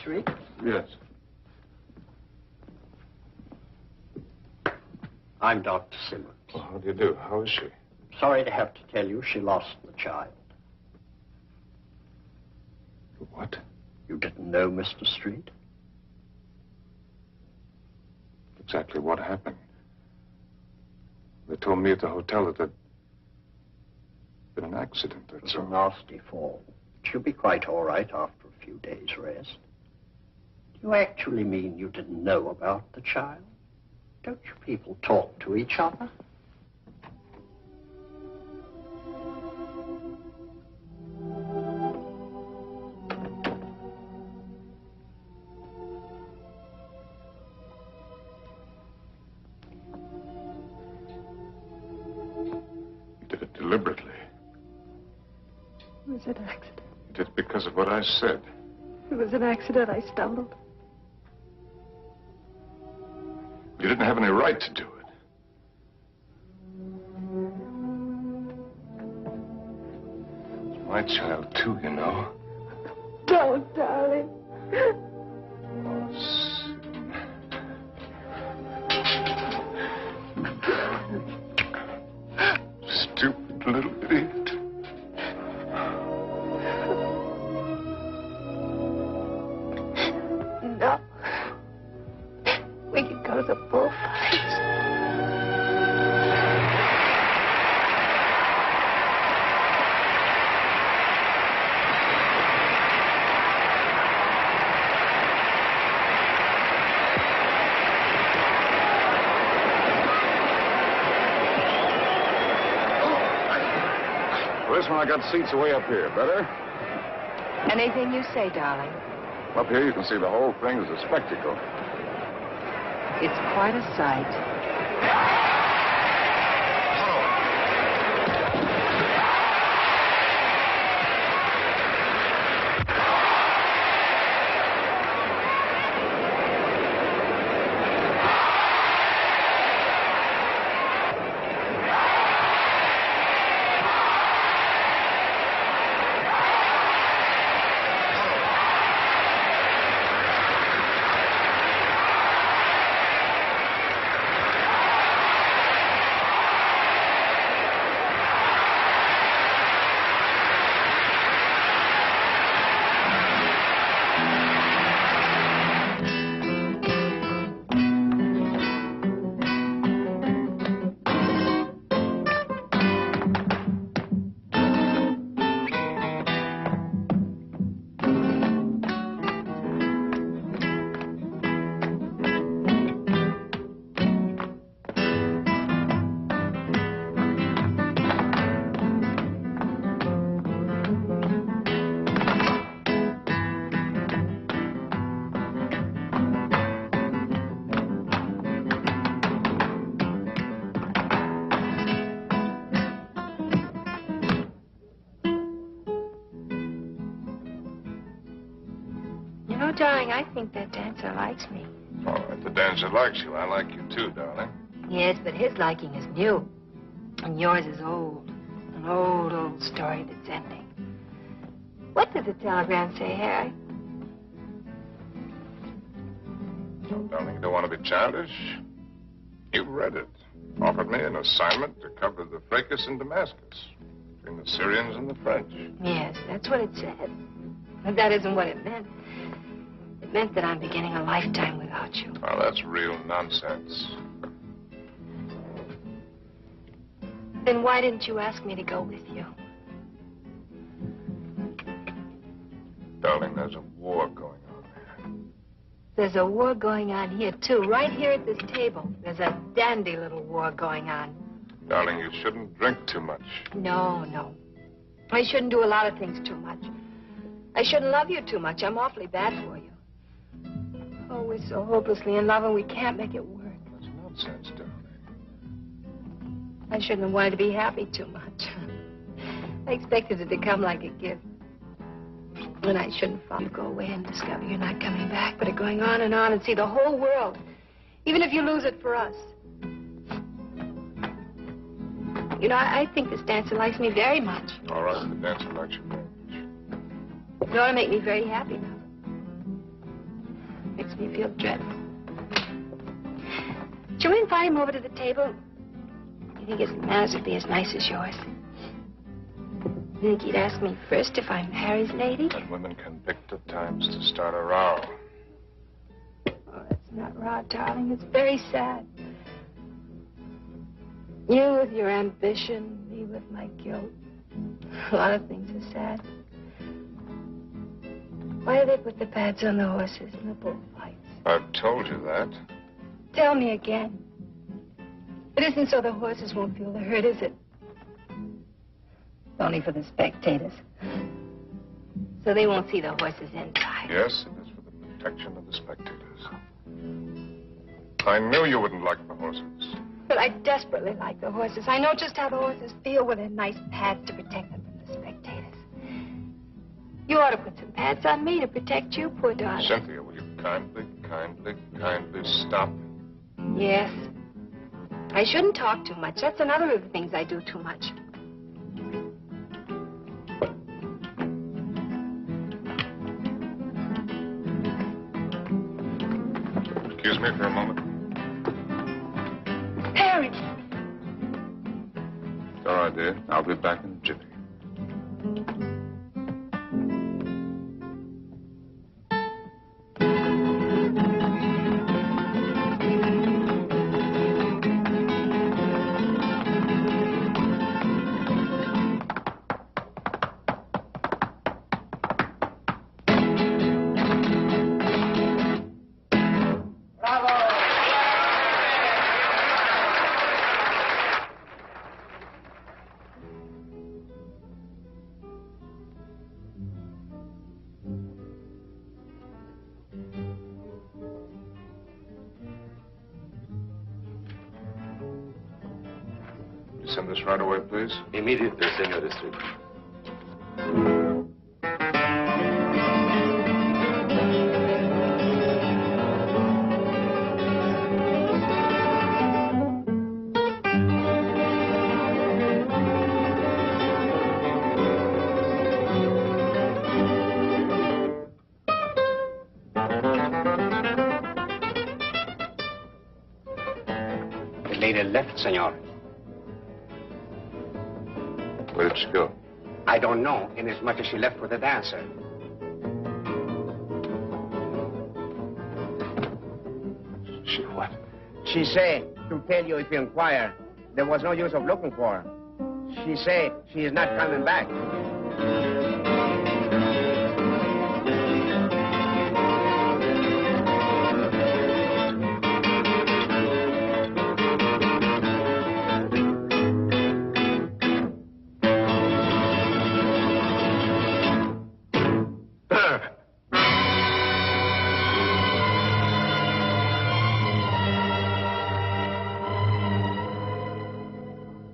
Street? Yes. I'm Dr. Simmons. Well, how do you do? How is she? Sorry to have to tell you she lost the child. What? You didn't know Mr. Street? Exactly what happened? They told me at the hotel that there'd been an accident. It was a nasty fall. She'll be quite all right after a few days' rest. Do you actually mean you didn't know about the child? Don't you people talk to each other? Did it deliberately. It was an accident. You did it because of what I said. It was an accident. I stumbled. You didn't have any right to do it. It's my child, too, you know. Don't, darling. Stupid little idiot. No. We could go to the bullfights. For this one, I got seats way up here. Better? Anything you say, darling. Up here, you can see the whole thing as a spectacle. It's quite a sight. No, darling, I think that dancer likes me. All right, the dancer likes you. I like you too, darling. Yes, but his liking is new. And yours is old. An old, old story that's ending. What does the telegram say, Harry? So, darling, you don't want to be childish? You read it. Offered me an assignment to cover the fracas in Damascus between the Syrians and the French. Yes, that's what it said. But that isn't what it meant. It meant that I'm beginning a lifetime without you. Well, that's real nonsense. Then why didn't you ask me to go with you? Darling, there's a war going on here. There's a war going on here, too. Right here at this table. There's a dandy little war going on. Darling, you shouldn't drink too much. No, no. I shouldn't do a lot of things too much. I shouldn't love you too much. I'm awfully bad for you. Oh, we're so hopelessly in love and we can't make it work. That's nonsense, darling. I shouldn't have wanted to be happy too much. I expected it to come like a gift. And I shouldn't have to go away and discover you're not coming back, but are going on and see the whole world, even if you lose it for us. You know, I think this dancer likes me very much. All right, the dancer likes you very much. It ought to make me very happy now. makes me feel dreadful. Shall we invite him over to the table? You think his manners would be as nice as yours? You think he'd ask me first if I'm Harry's lady? And women can pick the times to start a row. Oh, that's not raw, darling. It's very sad. You with your ambition, me with my guilt. A lot of things are sad. Why do they put the pads on the horses in the bullfights? I've told you that. Tell me again. It isn't so the horses won't feel the hurt, is it? Only for the spectators. So they won't see the horses inside. Yes, it is for the protection of the spectators. I knew you wouldn't like the horses. But I desperately like the horses. I know just how the horses feel with their nice pads to protect them from the spectators. You ought to put some pads on me to protect you, poor darling. Cynthia, will you kindly stop? Yes. I shouldn't talk too much. That's another of the things I do too much. Excuse me for a moment. Harry! It's all right, dear. I'll be back in a jiffy. Send this right away, please. Immediately, Senor District. The lady left, senor. Where did she go? I don't know, inasmuch as she left with a dancer. She what? She say to tell you if you inquire. There was no use of looking for her. She say she is not coming back.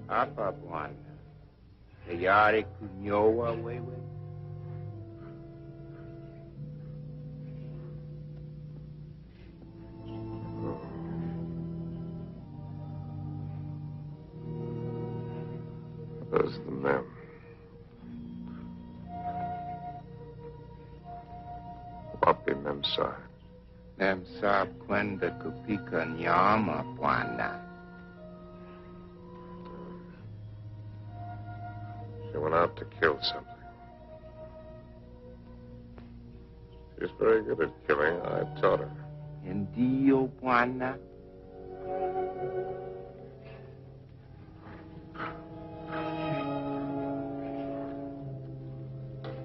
Apa Bwana. Tayari kunyoa wewe. Those are the men. Wapi Memsa. Memsa kwenda kupika nyama, Bwana. She went out to kill something. She's very good at killing. I taught her. Ndio, Bwana.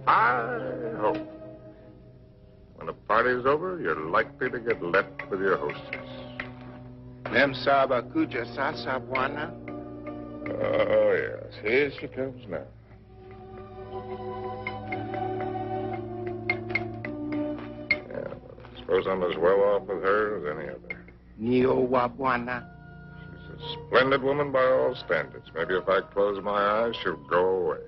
I hope when the party's over, you're likely to get left with your hostess. Memsa bakuja sasa, Bwana. Oh, yes. Here she comes now. Yeah, I suppose I'm as well off with her as any other. Nio wa Bwana. She's a splendid woman by all standards. Maybe if I close my eyes, she'll go away.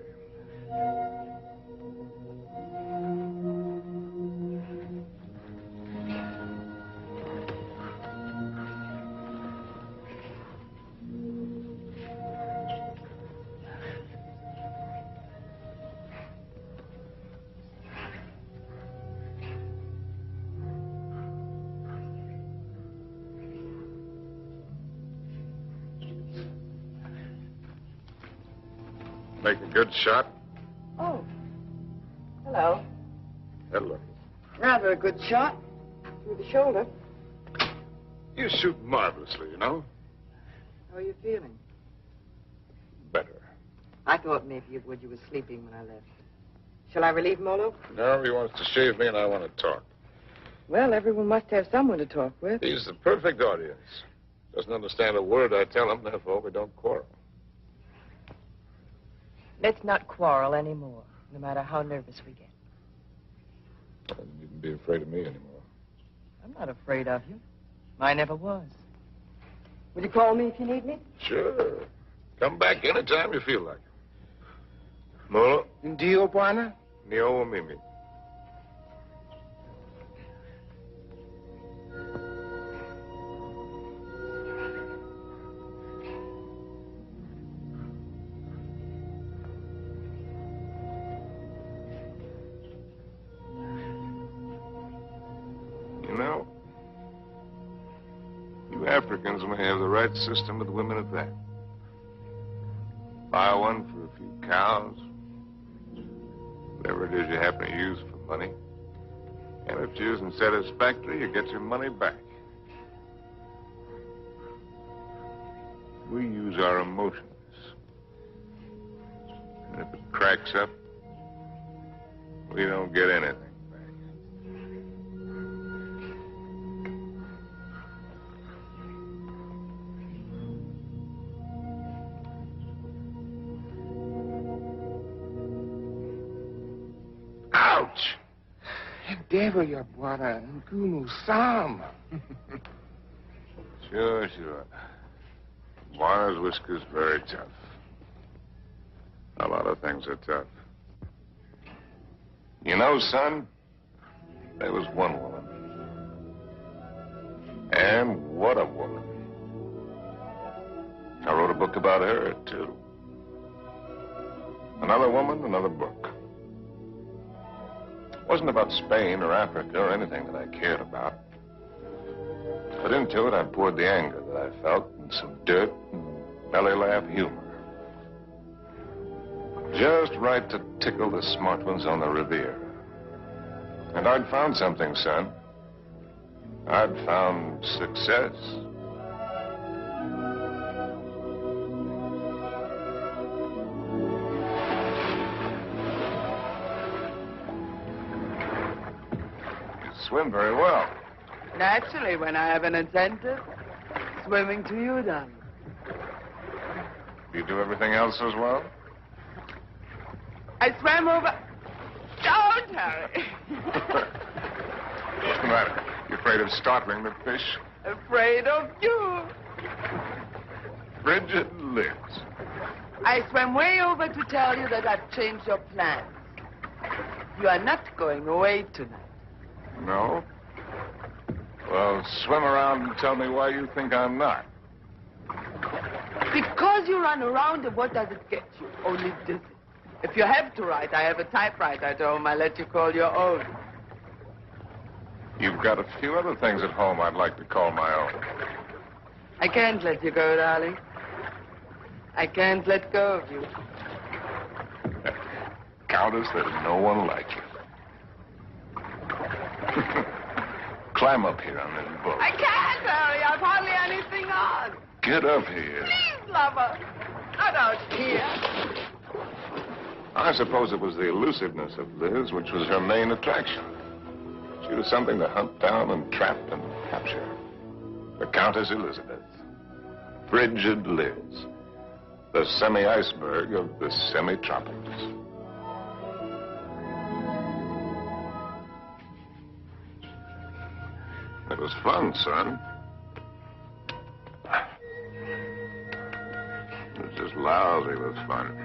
Make a good shot? Oh. Hello. Hello. Rather a good shot. Through the shoulder. You shoot marvelously, you know. How are you feeling? Better. I thought maybe you would. You were sleeping when I left. Shall I relieve Molo? No, he wants to shave me and I want to talk. Well, everyone must have someone to talk with. He's the perfect audience. Doesn't understand a word I tell him, therefore we don't quarrel. Let's not quarrel anymore, no matter how nervous we get. You needn't be afraid of me anymore. I'm not afraid of you. I never was. Will you call me if you need me? Sure. Come back anytime you feel like it. Molo? Ndio, bwana? Nio mimi. You know, you Africans may have the right system with women at that. Buy one for a few cows, whatever it is you happen to use for money. And if it isn't satisfactory, you get your money back. We use our emotions. And if it cracks up, we don't get anything. Ouch! Devil, ya bwana. Ngumu sam. Sure. Juana's whisker's very tough. A lot of things are tough. You know, son, there was one woman. And what a woman. I wrote a book about her, too. Another woman, another book. It wasn't about Spain or Africa or anything that I cared about. But into it, I poured the anger that I felt and some dirt and belly laugh humor. Just right to tickle the smart ones on the Riviera. And I'd found something, son. I'd found success. You swim very well. Naturally, when I have an incentive. Swimming to you, darling. Do you do everything else as well? I swam over... Don't, Harry. What's the matter? You afraid of startling the fish? Afraid of you. Bridget Liz. I swam way over to tell you that I've changed your plans. You are not going away tonight. No? Well, swim around and tell me why you think I'm not. Because you run around, and what does it get you? Only dizzy. If you have to write, I have a typewriter at home. I let you call your own. You've got a few other things at home I'd like to call my own. I can't let you go, darling. I can't let go of you. Countess, there's no one like you. Climb up here on this boat. I can't, Harry. I've hardly anything on. Get up here. Please, lover. Not out here. I suppose it was the elusiveness of Liz which was her main attraction. She was something to hunt down and trap and capture. The Countess Elizabeth. Frigid Liz. The semi-iceberg of the semi-tropics. It was fun, son. It was just lousy with fun.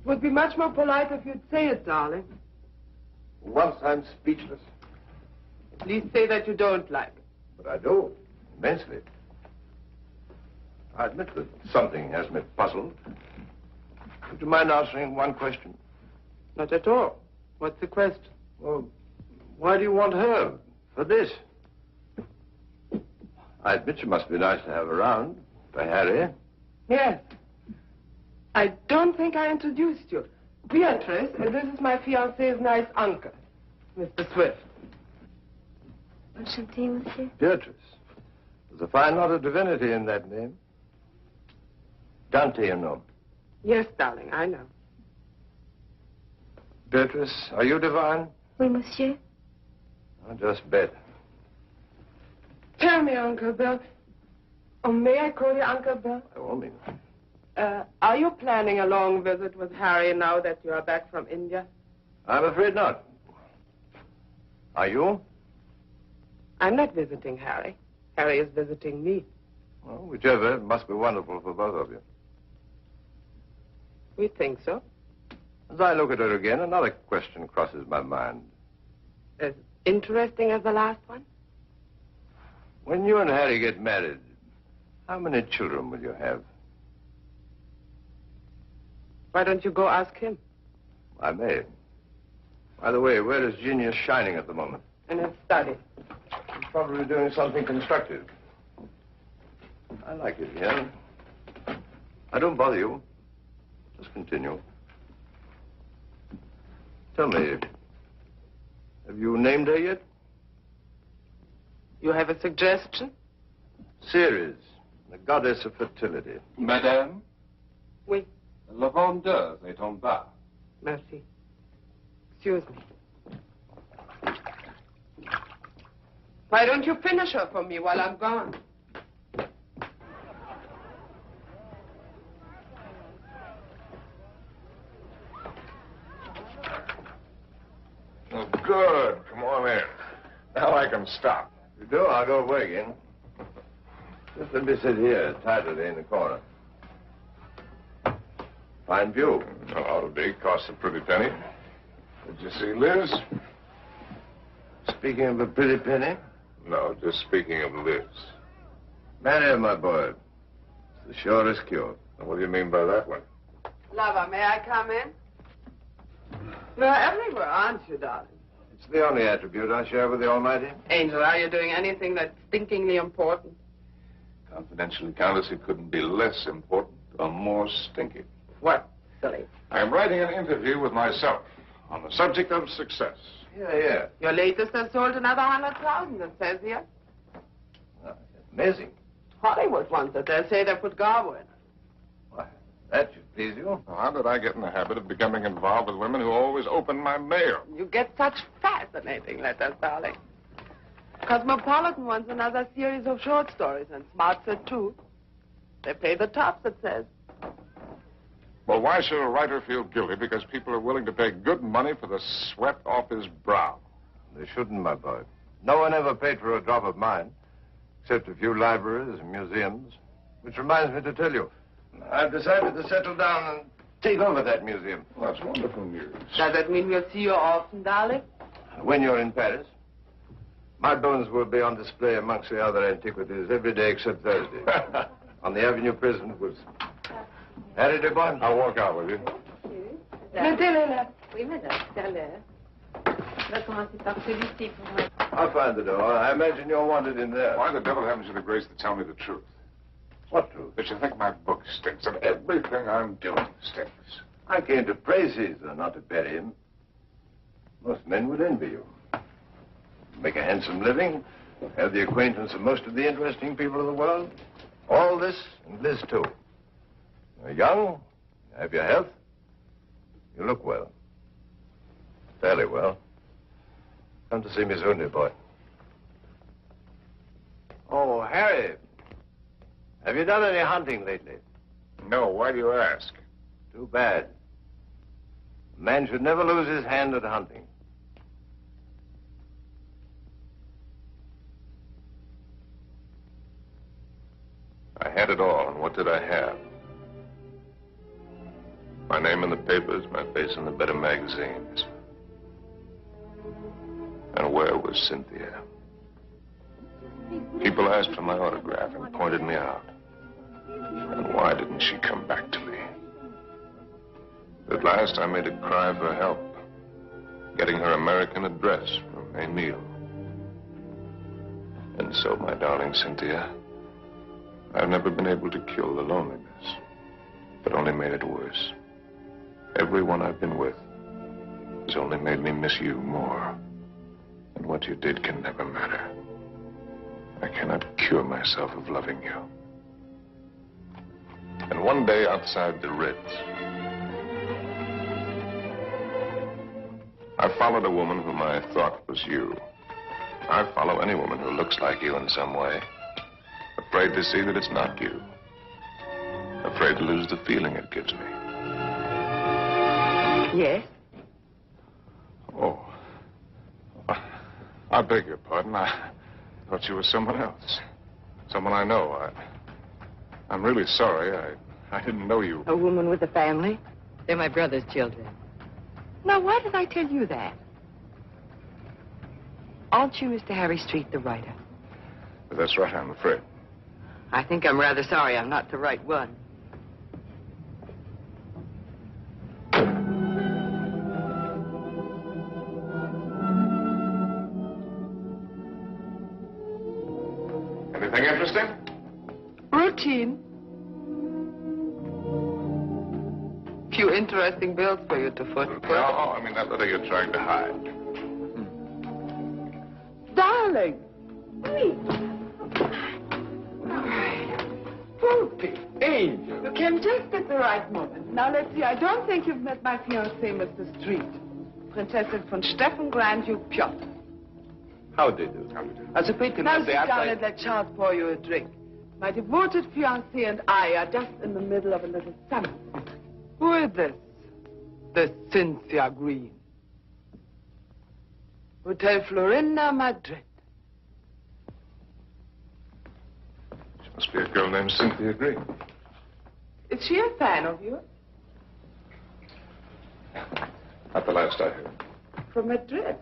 It would be much more polite if you'd say it, darling. Once I'm speechless. Please say that you don't like it. But I do, immensely. I admit that something has me puzzled. Would you mind answering one question? Not at all. What's the question? Well, why do you want her for this? I admit she must be nice to have around, for Harry. Yes. I don't think I introduced you. Beatrice, and this is my fiancé's nice uncle, Mr. Swift. Enchanté, monsieur. Beatrice. There's a fine lot of divinity in that name. Dante, you know. Yes, darling, I know. Beatrice, are you divine? Oui, monsieur. I just bet. Tell me, Uncle Bill. Oh, may I call you Uncle Bill? By all means. Are you planning a long visit with Harry now that you are back from India? I'm afraid not. Are you? I'm not visiting Harry. Harry is visiting me. Well, whichever, it must be wonderful for both of you. We think so. As I look at her again, another question crosses my mind. As interesting as the last one? When you and Harry get married, how many children will you have? Why don't you go ask him? I may. By the way, where is Genius shining at the moment? In his study. He's probably doing something constructive. I like it here. I don't bother you. Just continue. Tell me, have you named her yet? You have a suggestion? Ceres, the goddess of fertility. Madame? Oui. La vendeuse est en bas. Merci. Excuse me. Why don't you finish her for me while I'm gone? Oh, good. Come on in. Now I can stop. If you do, I'll go away again. Just let me sit here, tidily in the corner. Fine view. Oh, it'll cost a pretty penny. Did you see Liz? Speaking of a pretty penny? No, just speaking of Liz. Marry her, my boy. It's the surest cure. What do you mean by that one? Lover, may I come in? You're everywhere, aren't you, darling? It's the only attribute I share with the Almighty. Angel, are you doing anything that's stinkingly important? Confidentially, Countess, it couldn't be less important or more stinky. What, silly? I'm writing an interview with myself on the subject of success. Yeah. Your latest has sold another 100,000, it says here. Amazing. Hollywood wants it. They say they put Garbo in it. Why, that should please you. How did I get in the habit of becoming involved with women who always open my mail? You get such fascinating letters, darling. Cosmopolitan wants another series of short stories, and Smart said too. They pay the tops, it says. Well, why should a writer feel guilty because people are willing to pay good money for the sweat off his brow? They shouldn't, my boy. No one ever paid for a drop of mine, except a few libraries and museums. Which reminds me to tell you, I've decided to settle down and take over that museum. Well, that's wonderful news. Does that mean we'll see you often, darling? When you're in Paris, my bones will be on display amongst the other antiquities every day except Thursday. On the Avenue Prison. Harry Debon, I'll walk out with you. Mettez-le là. Oui, madame, tout à l'heure. On va commencer par celui-ci pour moi. I'll find the door. I imagine you're wanted in there. Why the devil haven't you the grace to tell me the truth? What truth? That you think my book stinks and everything I'm doing stinks. I came to praise Caesar, not to bury him. Most men would envy you. Make a handsome living, have the acquaintance of most of the interesting people of the world. All this, and Liz too. You're young, you have your health, you look well. Fairly well. Come to see me soon, dear boy. Oh, Harry. Have you done any hunting lately? No, why do you ask? Too bad. A man should never lose his hand at hunting. I had it all, and what did I have? My name in the papers, my face in the better magazines. And where was Cynthia? People asked for my autograph and pointed me out. And why didn't she come back to me? At last, I made a cry for help, getting her American address from Emil. And so, my darling Cynthia, I've never been able to kill the loneliness, but only made it worse. Everyone I've been with has only made me miss you more. And what you did can never matter. I cannot cure myself of loving you. And one day outside the Ritz, I followed a woman whom I thought was you. I follow any woman who looks like you in some way. Afraid to see that it's not you. Afraid to lose the feeling it gives me. Yes? Oh. I beg your pardon. I thought you were someone else. Someone I know. I'm really sorry. I didn't know you. A woman with a family? They're my brother's children. Now, why did I tell you that? Aren't you Mr. Harry Street, the writer? That's right, I'm afraid. I think I'm rather sorry I'm not the right one. Anything interesting? Routine. Few interesting bills for you to foot. No, I mean that letter you're trying to hide. Darling. Poopy. Angel. You came just at the right moment. Now, let's see. I don't think you've met my fiancé, Mr. Street. Princessin von Steffen, Grand Duke Piotr. How do you do? As a patron Now of sit the down and let Charles pour you a drink. My devoted fiancé and I are just in the middle of a little summit. Who is this? The Cynthia Green. Hotel Florinda, Madrid. She must be a girl named Cynthia Green. Is she a fan of yours? Not the last I heard. From Madrid.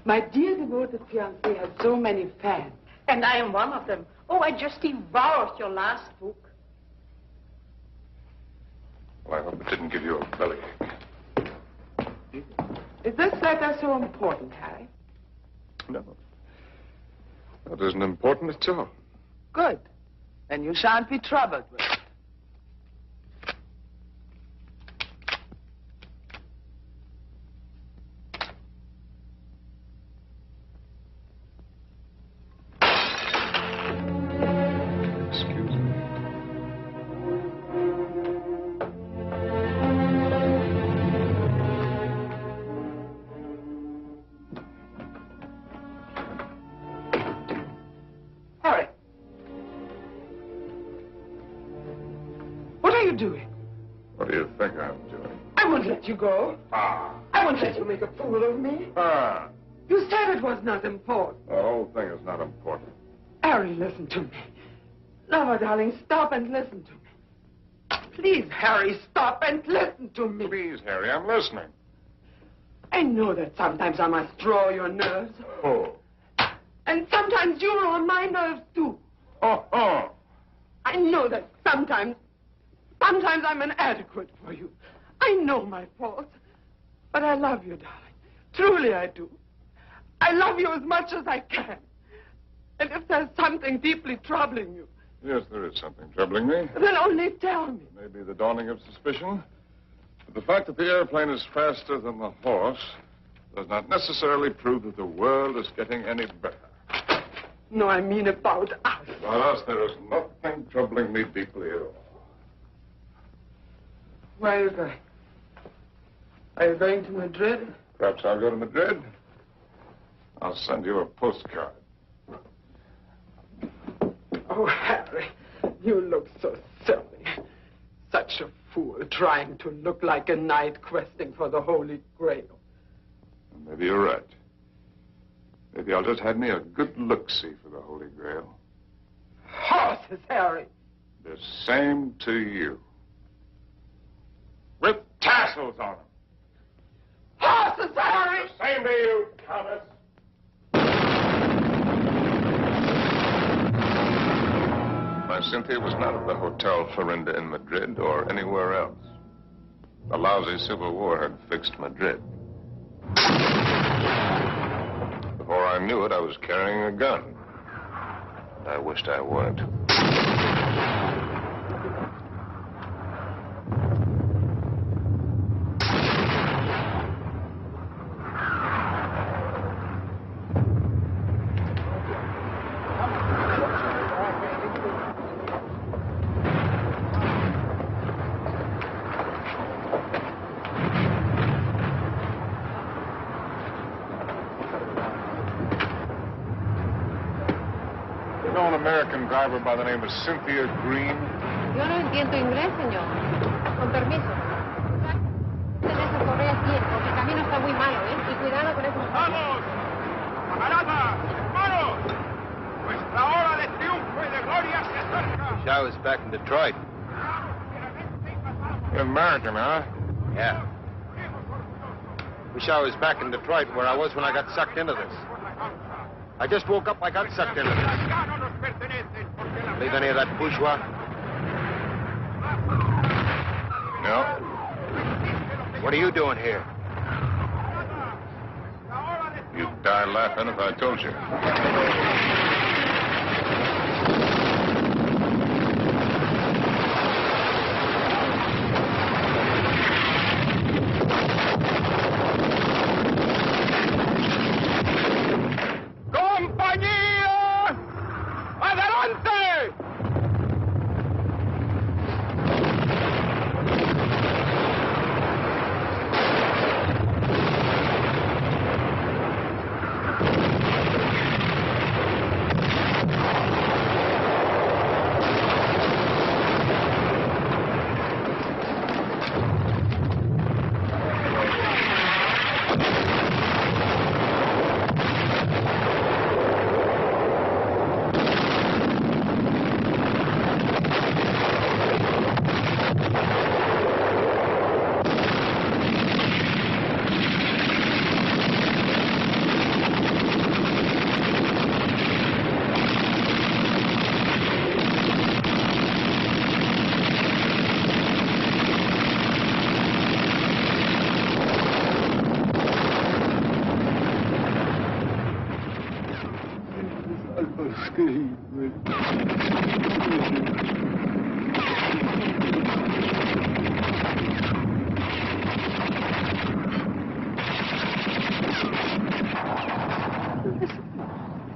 My dear devoted fiancé has so many fans. And I am one of them. Oh, I just devoured your last book. Well, I hope it didn't give you a bellyache. Is this letter so important, Harry? No. That isn't important at all. Good. Then you shan't be troubled with it. You go. I won't let you make a fool of me. You said it was not important. The whole thing is not important. Harry, listen to me. Lover, darling, stop and listen to me. Please, Harry, stop and listen to me. Please, Harry, I'm listening. I know that sometimes I must draw your nerves. Oh. And sometimes you are on my nerves, too. Oh. I know that sometimes I'm inadequate for you. I know my faults, but I love you, darling. Truly I do. I love you as much as I can. And if there's something deeply troubling you... Yes, there is something troubling me. Then only tell me. Maybe the dawning of suspicion. But the fact that the airplane is faster than the horse does not necessarily prove that the world is getting any better. No, I mean about us. About us, there is nothing troubling me deeply at all. Where are you going? Are you going to Madrid? Perhaps I'll go to Madrid. I'll send you a postcard. Oh, Harry, you look so silly. Such a fool, trying to look like a knight questing for the Holy Grail. Maybe you're right. Maybe I'll just have me a good look-see for the Holy Grail. Horses, Harry. The same to you. With task! tassels on them. Horses, Harry! Same to you, Thomas. My Cynthia was not at the Hotel Florinda in Madrid or anywhere else. The lousy Civil War had fixed Madrid. Before I knew it, I was carrying a gun. And I wished I weren't. Driver by the name of Cynthia Green. Yo no entiendo inglés, señor. Con permiso. Tenés que correr bien, porque el camino está muy malo, ¿eh? Y cuidado con esos... ¡Vamos! ¡Camaradas! ¡Hermanos! Nuestra hora de triunfo y de gloria se acerca. Wish I was back in Detroit. You're American, huh? Yeah. Wish I was back in Detroit where I was when I got sucked into this. I just woke up, I got sucked into this. Leave any of that bourgeois? No. What are you doing here? You'd die laughing if I told you.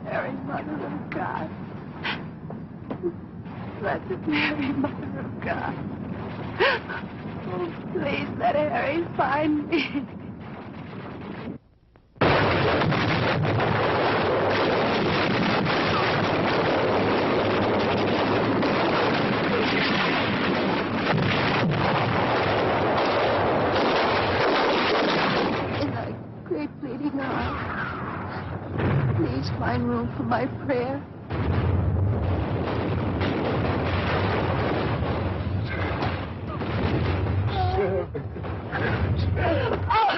Mary, Mother of God. Blessed Mary, Mother of God. Oh, please let Harry find me. Bleeding eye. Please find room for my prayer. Oh,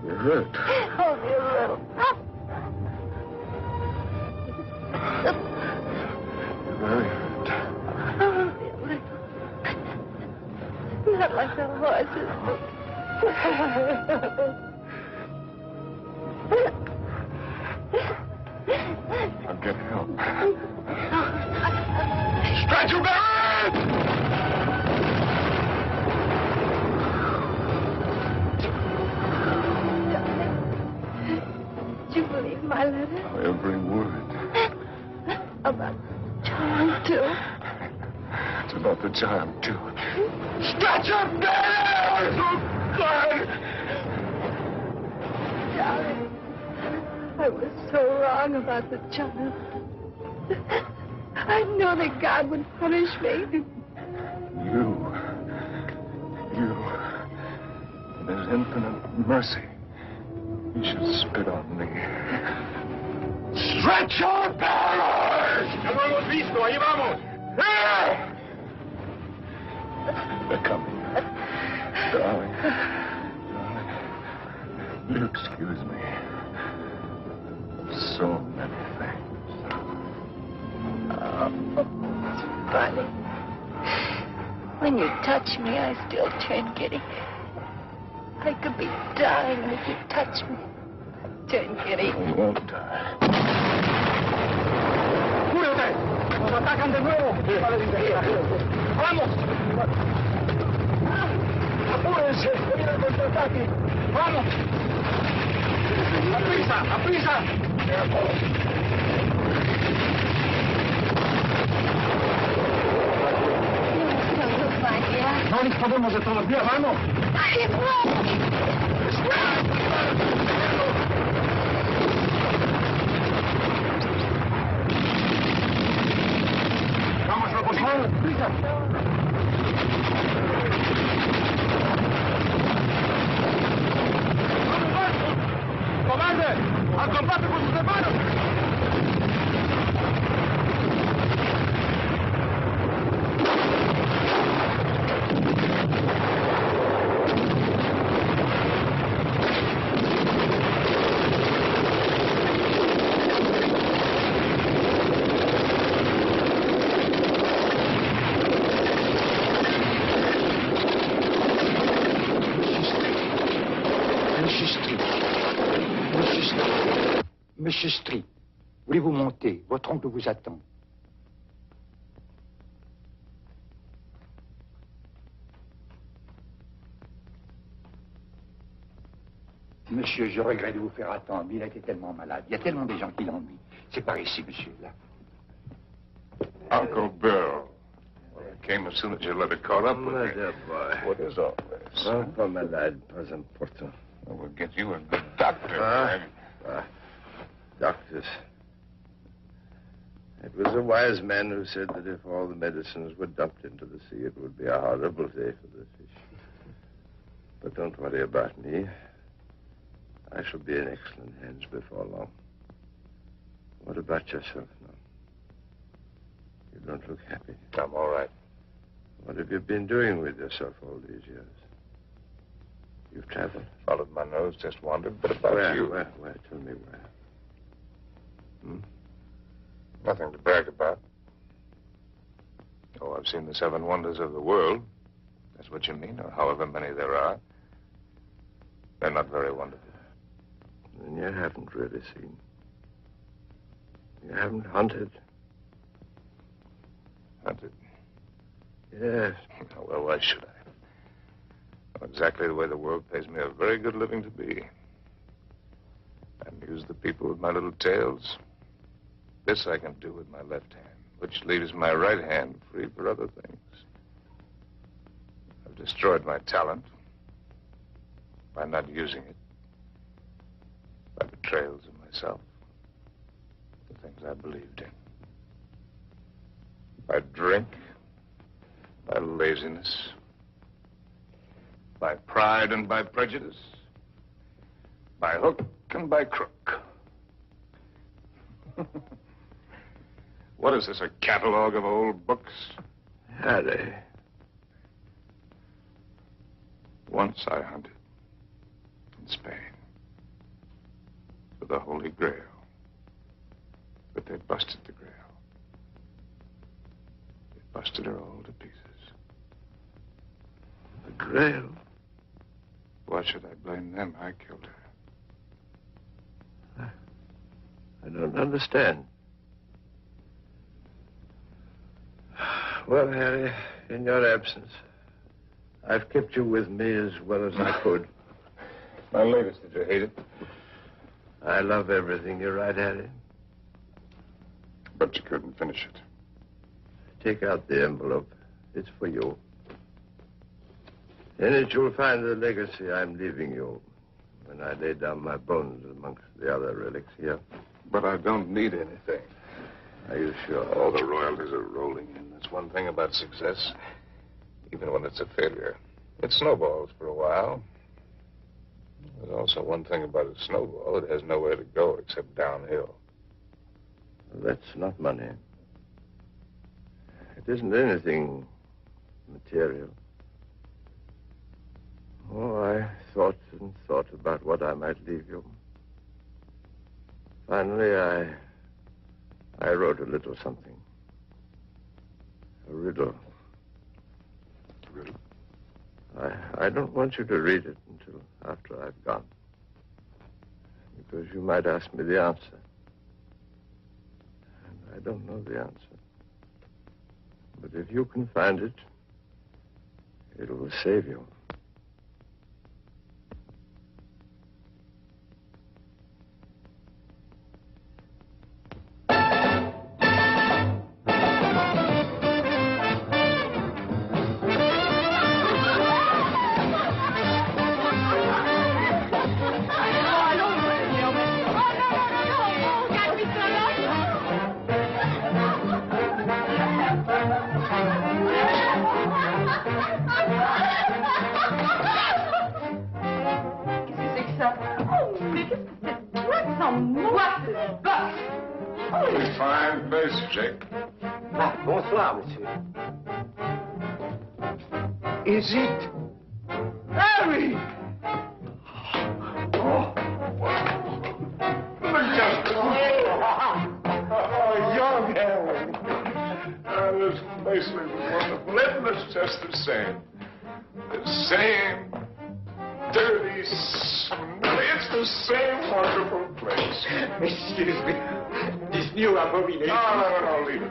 You're hurt. Only a little. You're very hurt. Not like the horses. I'll get help. Stretch your back! Did you believe my letter? Every word. About John, too? It's about the child, too. Stretch your back! Oh, God! Darling, I was so wrong about the child. I knew that God would punish me. You. There's infinite mercy. You should spit on me. Stretch your barrels! ¡Ya lo hemos visto! ¡Ahí vamos! They're coming. Darling. Will you excuse me? So many things. Oh, it's funny. When you touch me, I still turn giddy. I could be dying, and if you touch me, I turn giddy. I won't die. ¡Cúrate! ¡Nos atacan de nuevo! ¡Vamos! ¡Apúrense! ¡Viene el contraataque! ¡Vamos! ¡A prisa! ¡A prisa! No les podemos de todos los días, vamos. Vamos a la posición, prisa. ¡Cobarde! ¡Al combate con sus hermanos! Monsieur Street, voulez-vous monter? Votre oncle vous attend. Monsieur, je regrette de vous faire attendre. Il a été tellement malade. Il y a tellement de gens qui l'ennuient. C'est par ici, monsieur, là. Uncle Bill. Well, I came as soon as your letter caught up with My me. dear boy. What is all this? Pas malade, pas important. We'll get you a good doctor. Doctors. It was a wise man who said that if all the medicines were dumped into the sea, it would be a horrible day for the fish. But don't worry about me. I shall be in excellent hands before long. What about yourself now? You don't look happy. I'm all right. What have you been doing with yourself all these years? You've traveled? Followed my nose, just wandered. But about you... Where? Tell me where. Nothing to brag about. Oh, I've seen the 7 wonders of the world. That's what you mean, or however many there are. They're not very wonderful. Then you haven't really seen. You haven't hunted. Hunted? Yes. Well, why should I? Well, exactly the way the world pays me a very good living to be. I amuse the people with my little tales. This I can do with my left hand, which leaves my right hand free for other things. I've destroyed my talent by not using it, by betrayals of myself, the things I believed in, by drink, by laziness, by pride and by prejudice, by hook and by crook. What is this, a catalog of old books? Harry. Once I hunted in Spain for the Holy Grail, but they busted the Grail. They busted her all to pieces. The Grail? Why should I blame them? I killed her. I don't understand. Well, Harry, in your absence, I've kept you with me as well as I could. My latest, did you hate it? I love everything you write, Harry. But you couldn't finish it. Take out the envelope. It's for you. In it, you'll find the legacy I'm leaving you when I lay down my bones amongst the other relics here. But I don't need anything. Are you sure? All the royalties are rolling in. That's one thing about success, even when it's a failure. It snowballs for a while. There's also one thing about a snowball. It has nowhere to go except downhill. That's not money. It isn't anything material. Oh, I thought and thought about what I might leave you. Finally, I wrote a little something. A riddle. Riddle? I don't want you to read it until after I've gone. Because you might ask me the answer. And I don't know the answer. But if you can find it, it will save you. Fine face, Jake. Ah, bonsoir, monsieur. Is it Harry? Oh, young Harry. This place was wonderful. It's just the same. The same dirty, smelly. It's the same wonderful place. Excuse me. This new abomination. No. Leave it.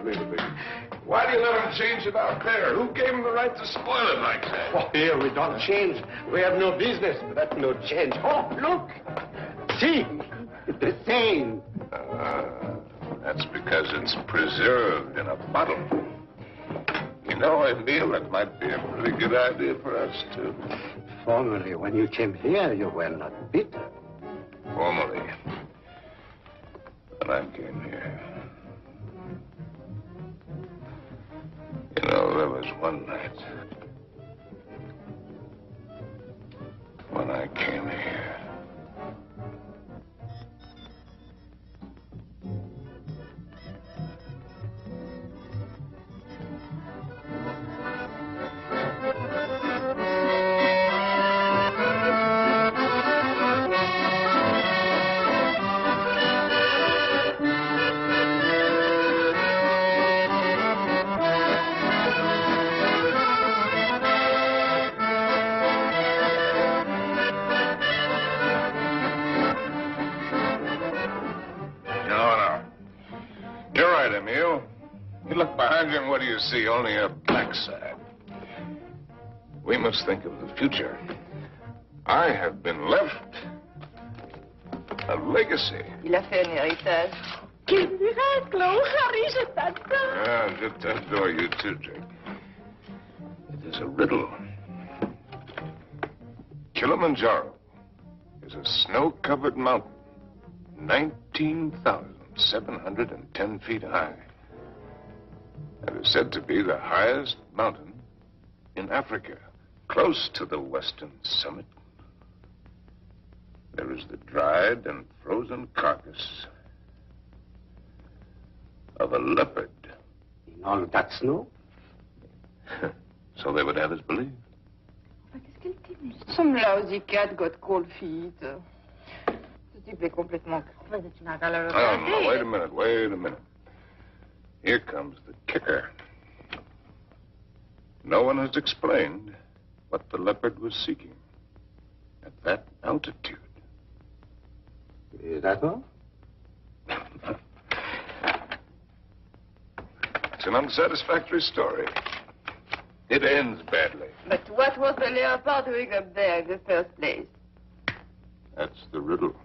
Why do you let them change it out there? Who gave them the right to spoil it like that? Oh, here we don't change. We have no business, but that's no change. Oh, look. See, it's the same. That's because it's preserved in a bottle. You know, Emile, that might be a pretty good idea for us, too. Formerly, when you came here, you were not bitter. Formerly. When I came here. You know, there was one night when I came here. Emile. You look behind you and what do you see? Only a backside. We must think of the future. I have been left a legacy. Il a fait un héritage. Quel miracle! Oh, Harry, je t'adore. Yeah, just adore you too, Jake. It is a riddle. Kilimanjaro is a snow-covered mountain, 19,710 feet high. It is said to be the highest mountain in Africa, close to the western summit. There is the dried and frozen carcass of a leopard. In all that snow? So they would have us believe. Some lousy cat got cold feet. Ce type est complètement crevé. Tu n'as qu'à le regarder. No, wait a minute. Here comes the kicker. No one has explained what the leopard was seeking at that altitude. Is that all? It's an unsatisfactory story. It ends badly. But what was the leopard doing up there in the first place? That's the riddle.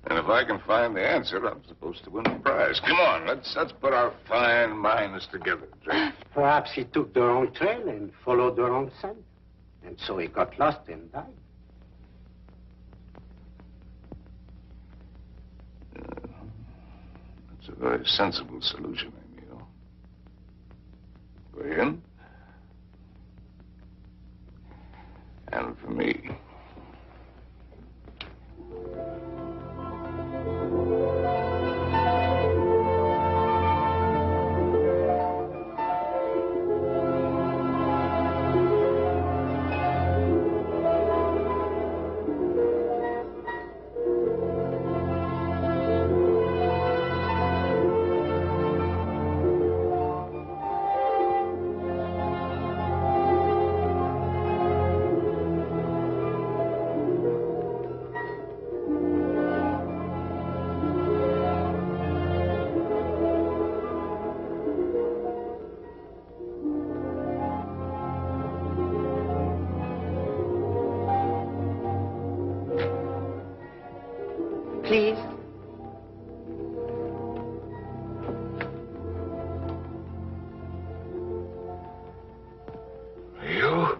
And if I can find the answer, I'm supposed to win the prize. Come on, let's put our fine minds together, Drake. Perhaps he took the wrong trail and followed the wrong scent. And so he got lost and died. That's a very sensible solution, Emile. For him. And for me. Please? You?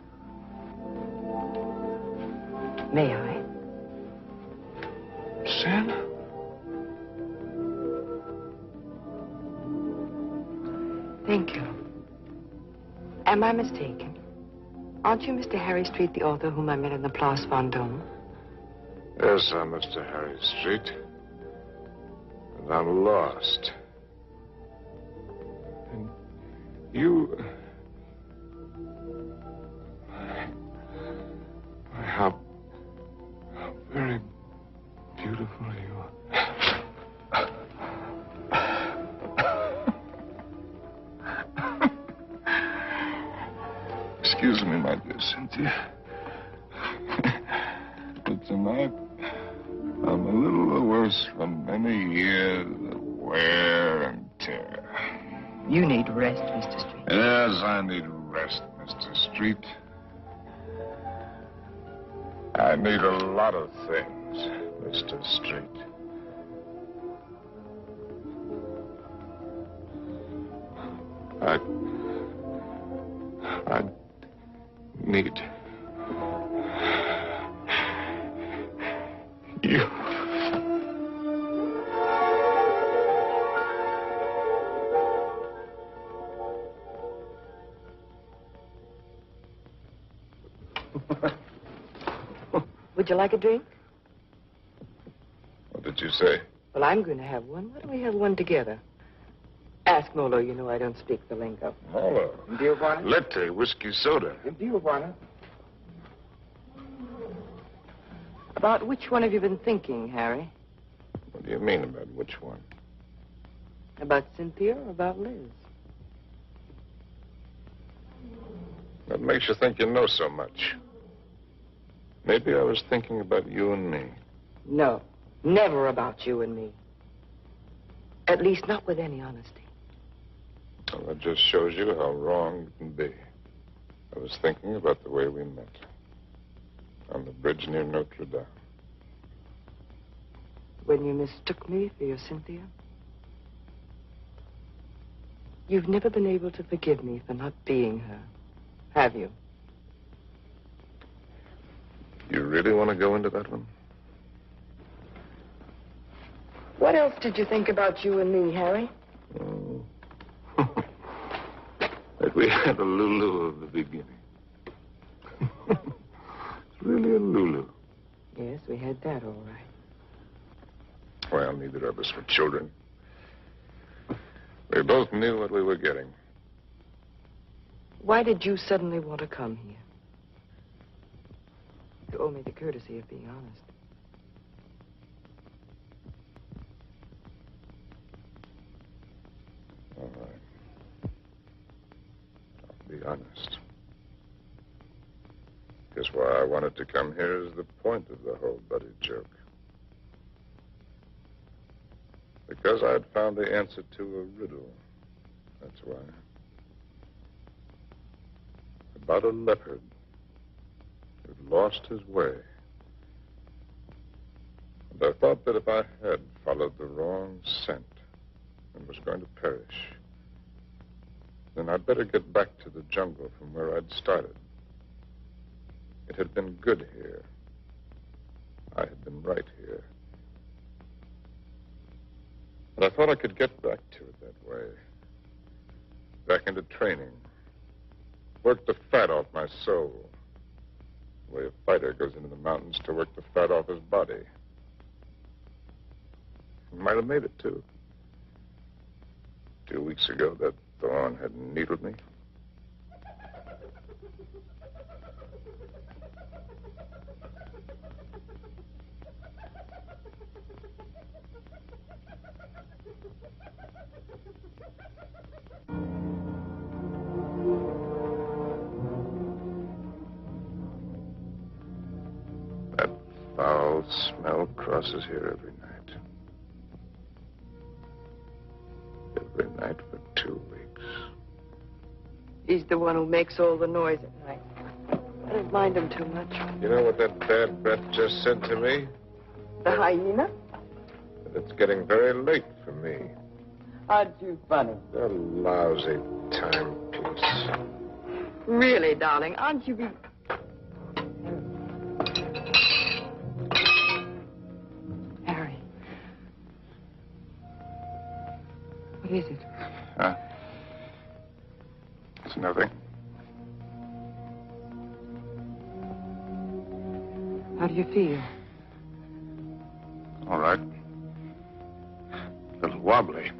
May I? Sin? Thank you. Am I mistaken? Aren't you Mr. Harry Street, the author whom I met in the Place Vendôme? Yes, I'm Mr. Harry Street. And I'm lost. And you... How very beautiful you are. Excuse me, my dear Cynthia. But tonight, I'm a little the worse from many years of wear and tear. You need rest, Mr. Street. Yes, I need rest, Mr. Street. I need a lot of things, Mr. Street. I need you. Would you like a drink? What did you say? Well, I'm going to have one. Why don't we have one together? Ask Molo. You know I don't speak the lingo. Hello. Do you want it? Latte, whiskey soda. Do you want it? About which one have you been thinking, Harry? What do you mean about which one? About Cynthia or about Liz? What makes you think you know so much? Maybe I was thinking about you and me. No, never about you and me. At least not with any honesty. Well, that just shows you how wrong you can be. I was thinking about the way we met. On the bridge near Notre Dame. When you mistook me for your Cynthia? You've never been able to forgive me for not being her, have you? You really want to go into that one? What else did you think about you and me, Harry? Oh. That we had a Lulu of the beginning. It's really a Lulu. Yes, we had that, all right. Well, neither of us were children. We both knew what we were getting. Why did you suddenly want to come here? You owe me the courtesy of being honest. All right. I'll be honest. Guess why I wanted to come here is the point of the whole buddy joke. Because I'd found the answer to a riddle. That's why. About a leopard who'd lost his way. And I thought that if I had followed the wrong scent and was going to perish, then I'd better get back to the jungle from where I'd started. It had been good here. I had been right here. And I thought I could get back to it that way. Back into training. Work the fat off my soul. The way a fighter goes into the mountains to work the fat off his body. I might have made it, too. 2 weeks ago, that thorn had needled me. That foul smell crosses here every night. Every night for 2 weeks. He's the one who makes all the noise at night. I don't mind him too much. You know what that bad breath just said to me? The hyena? it's getting very late for me. Aren't you funny? A lousy timepiece. Really, darling, aren't you be... Harry. What is it? Huh? It's nothing. How do you feel? All right. A little wobbly.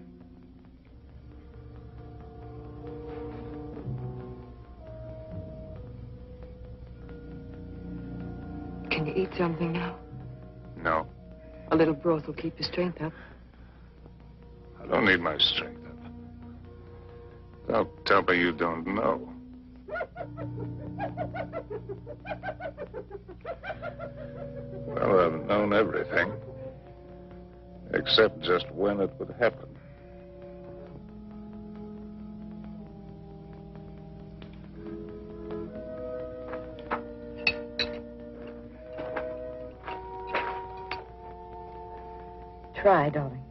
Can you eat something now? No, A little broth will keep your strength up. I don't need my strength up. Don't tell me you don't know. Well, I've known everything. Except just when it would happen. Try, darling.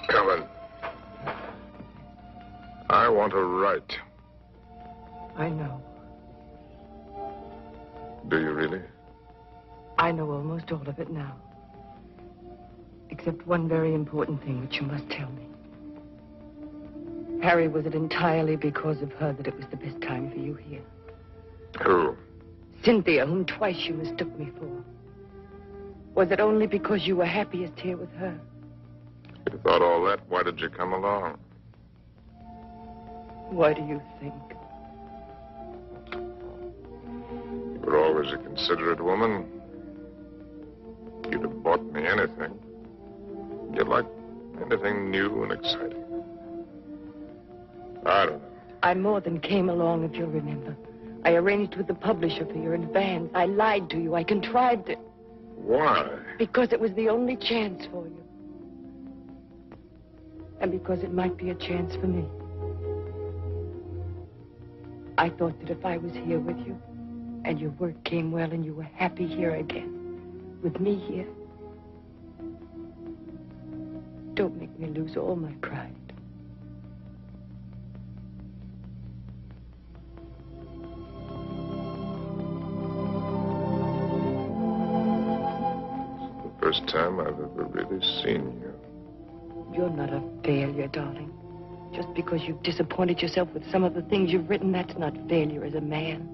Helen, I want to write. I know. Do you really? I know almost all of it now. Except one very important thing which you must tell me. Harry, was it entirely because of her that it was the best time for you here? Who? Cynthia, whom twice you mistook me for. Was it only because you were happiest here with her? If you thought all that, why did you come along? Why do you think? You were always a considerate woman. You'd have bought me anything. You like anything new and exciting. I don't know. I more than came along, if you'll remember. I arranged with the publisher for your advance. I lied to you. I contrived it. Why? Because it was the only chance for you. And because it might be a chance for me. I thought that if I was here with you, and your work came well, and you were happy here again, with me here, don't make me lose all my pride. First time I've ever really seen you. You're not a failure, darling. Just because you've disappointed yourself with some of the things you've written, that's not failure as a man.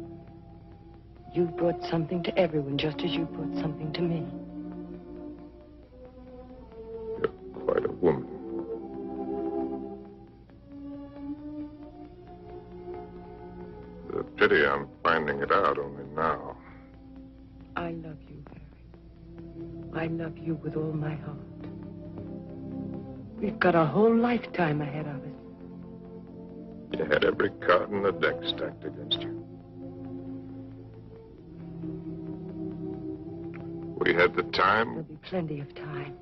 You've brought something to everyone, just as you've brought something to me. You're quite a woman. The pity I'm finding it out only now. I love you, Harry. I love you with all my heart. We've got a whole lifetime ahead of us. You had every card in the deck stacked against you. We had the time. There'll be plenty of time.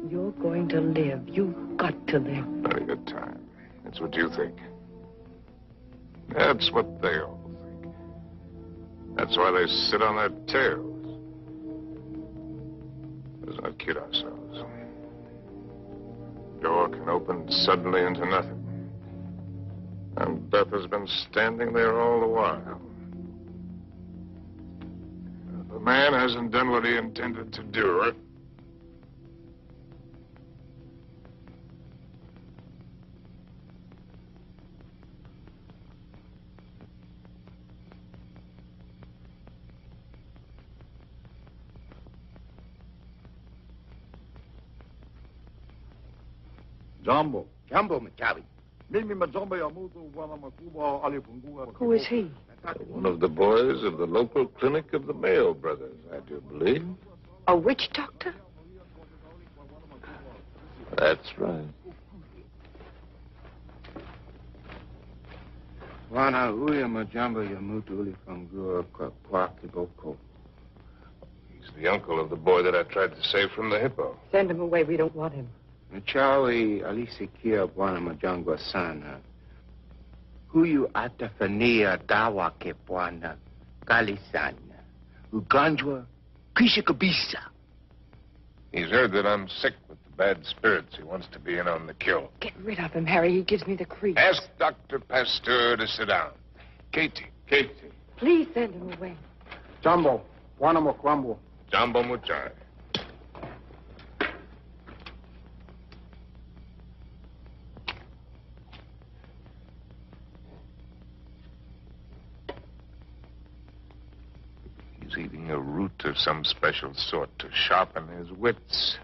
You're going to live. You've got to live. Plenty of time. That's what you think. That's what they all think. That's why they sit on their tails. Let's not kid ourselves. Door can open suddenly into nothing. And Beth has been standing there all the while. If a man hasn't done what he intended to do, Jumbo. Jumbo Machawi. Who is he? one of the boys of the local clinic of the Mayo brothers, I do believe. A witch doctor? That's right. Wana uya majamba ya mutu uli fangua kwa kiboko. He's the uncle of the boy that I tried to save from the hippo. Send him away. We don't want him. Mchawi alisikia Bwana Majangwa sana. Huyu atafania dawa ke Bwana kali sana. Ugonjwa kisha kabisa. He's heard that I'm sick with the bad spirits. He wants to be in on the kill. Get rid of him, Harry. He gives me the creeps. Ask Dr. Pasteur to sit down. Katie. Please send him away. Jambo, Bwana Mokwambo. Jambo Muchai. He's eating a root of some special sort to sharpen his wits.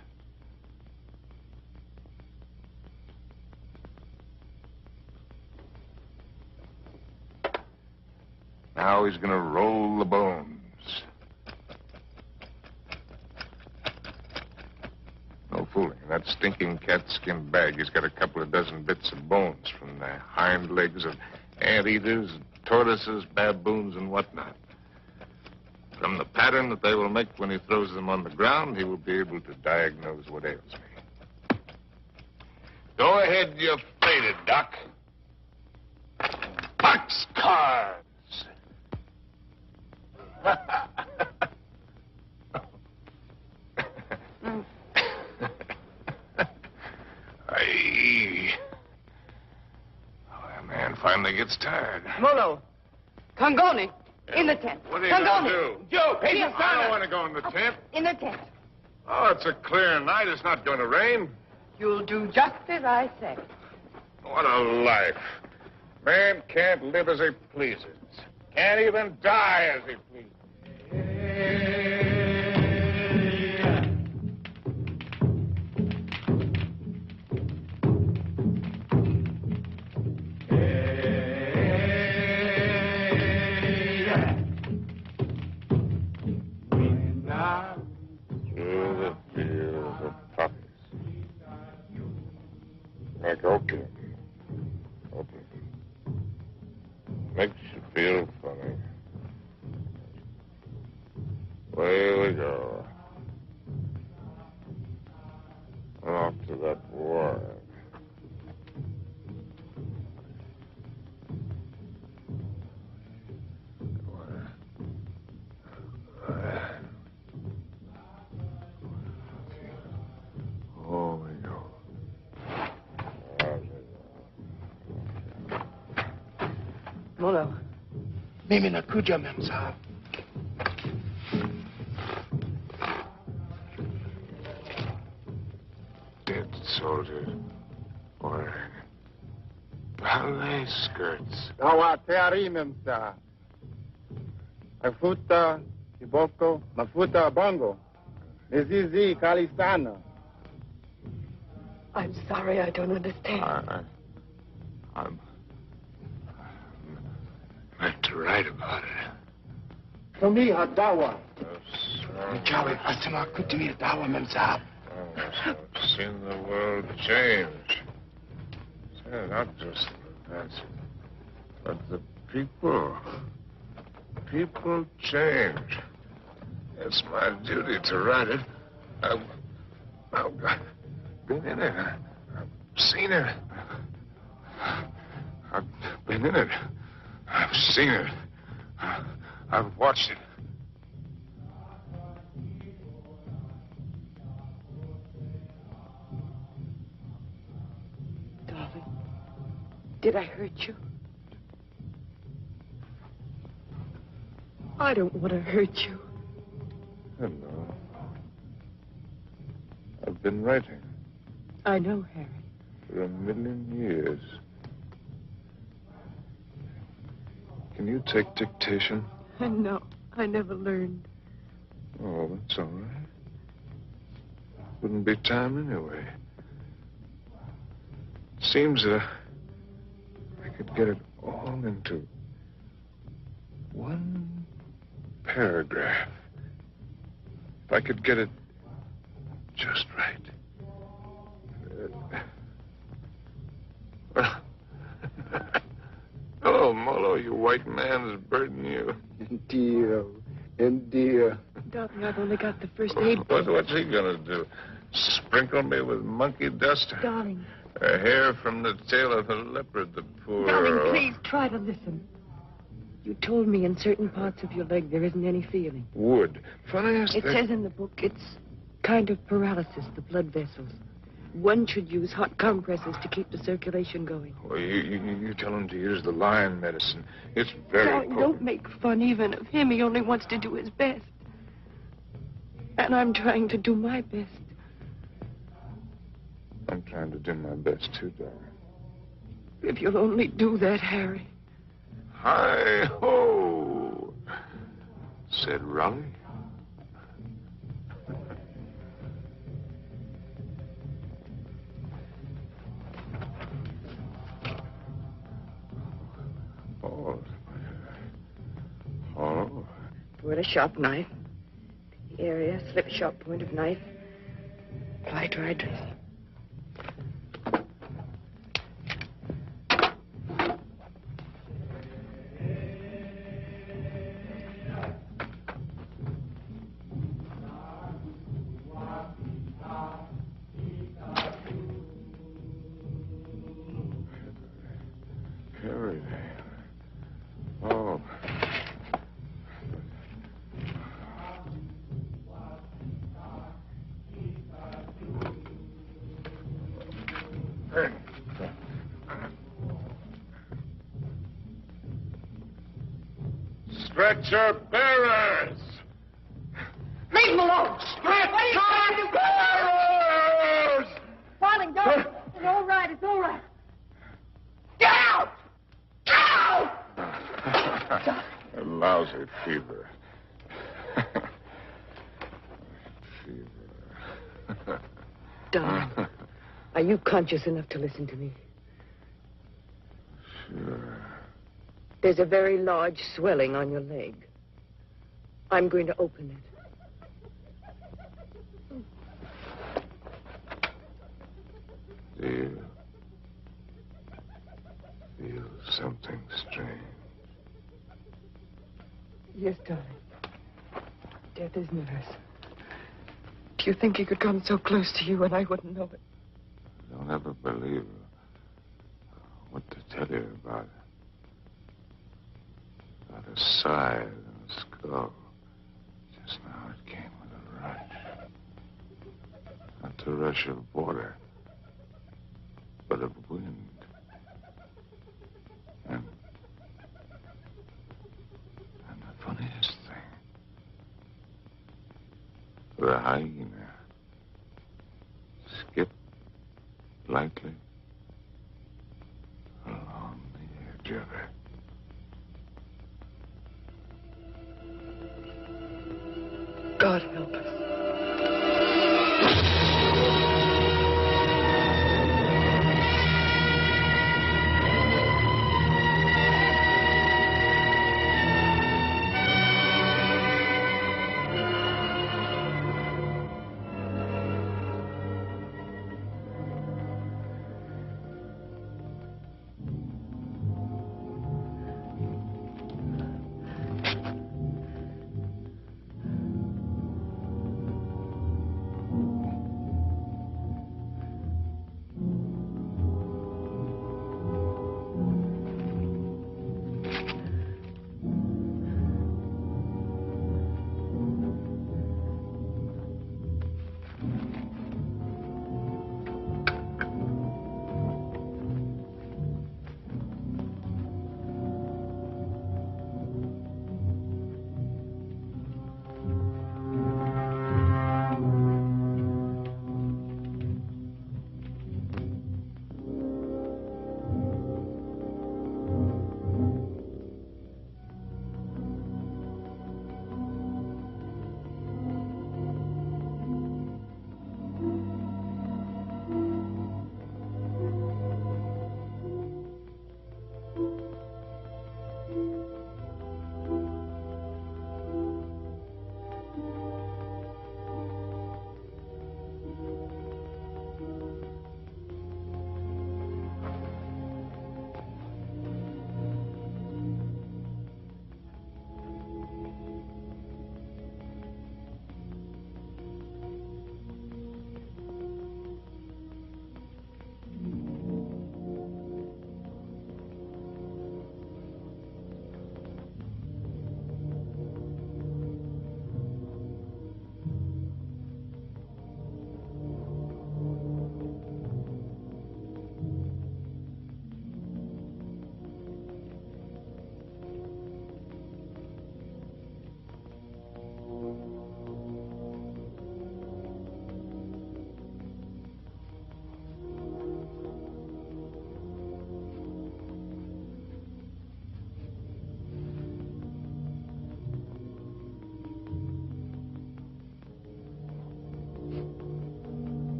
Now he's going to roll the bones. No fooling. In that stinking cat-skin bag, he's got a couple of dozen bits of bones from the hind legs of anteaters, tortoises, baboons, and whatnot. From the pattern that they will make when he throws them on the ground, he will be able to diagnose what ails me. Go ahead, you're faded, Doc. Boxcars! Aye. Oh, that man finally gets tired. Molo. Kangoni. In the tent. What are you going Kangoni. to do? Joe, I don't want to go in the tent. In the tent. Oh, it's a clear night. It's not going to rain. You'll do just as I say. What a life. Man can't live as he pleases. Can't even die as he pleases. Through the fields of poppies. Like opium. Opium. Makes you feel funny. Away we go. Off to that war. Oh, we go. Molo. Mimi nakuja, Memsa. Dead soldiers. Or ballet skirts. Dawa teari, Memsa. Mafuta, kiboko, mafuta bongo. Nizizi kali sana. I'm sorry, I don't understand. I'm meant to write about it. Tumiha dawa. Mchawi asema kutumia dawa, Memsa. I've seen the world change. Yeah, not just the events, but the people. People change. It's my duty to write it. I've been in it. I've seen it. I've been in it. I've seen it. I've watched it. Darling, did I hurt you? I don't want to hurt you. Hello. I've been writing I know, Harry. for 1,000,000 years. Can you take dictation? No, I never learned. Oh, that's all right. Wouldn't be time anyway. Seems that I could get it all into one paragraph. If I could get it just right. Hello, Molo, you white man's burden, you. Indeed. Darling, I've only got the first aid. What's he gonna do? Sprinkle me with monkey dust? Darling. A hair from the tail of a leopard, the poor... Darling, please try to listen. You told me in certain parts of your leg there isn't any feeling. Wood. Funniest It thing... says in the book it's kind of paralysis, the blood vessels. One should use hot compresses to keep the circulation going. Well, you tell him to use the lion medicine. It's very Darling, potent. don't make fun even of him. He only wants to do his best. And I'm trying to do my best. I'm trying to do my best, too, darling. If you'll only do that, Harry. Hi-ho, said Raleigh. Oh. With a sharp knife. The area, slip sharp point of knife. Apply dry dressing. Harry. Oh. Stretcher bearers! Leave him alone! Stretcher bearers! Darling, don't. It's all right. It's all right. Get out! Get out! A lousy fever. Darling, are you conscious enough to listen to me? Sure. There's a very large swelling on your leg. I'm going to open it. Do you feel something strange? Yes, darling. Death is nervous. Do you think he could come so close to you and I wouldn't know it? Don't ever believe what to tell you about it. About a side and a skull. Just now it came with a rush. Not the rush of water, but of wind. And the funniest thing, the hyena skipped lightly along the edge of it. God help us.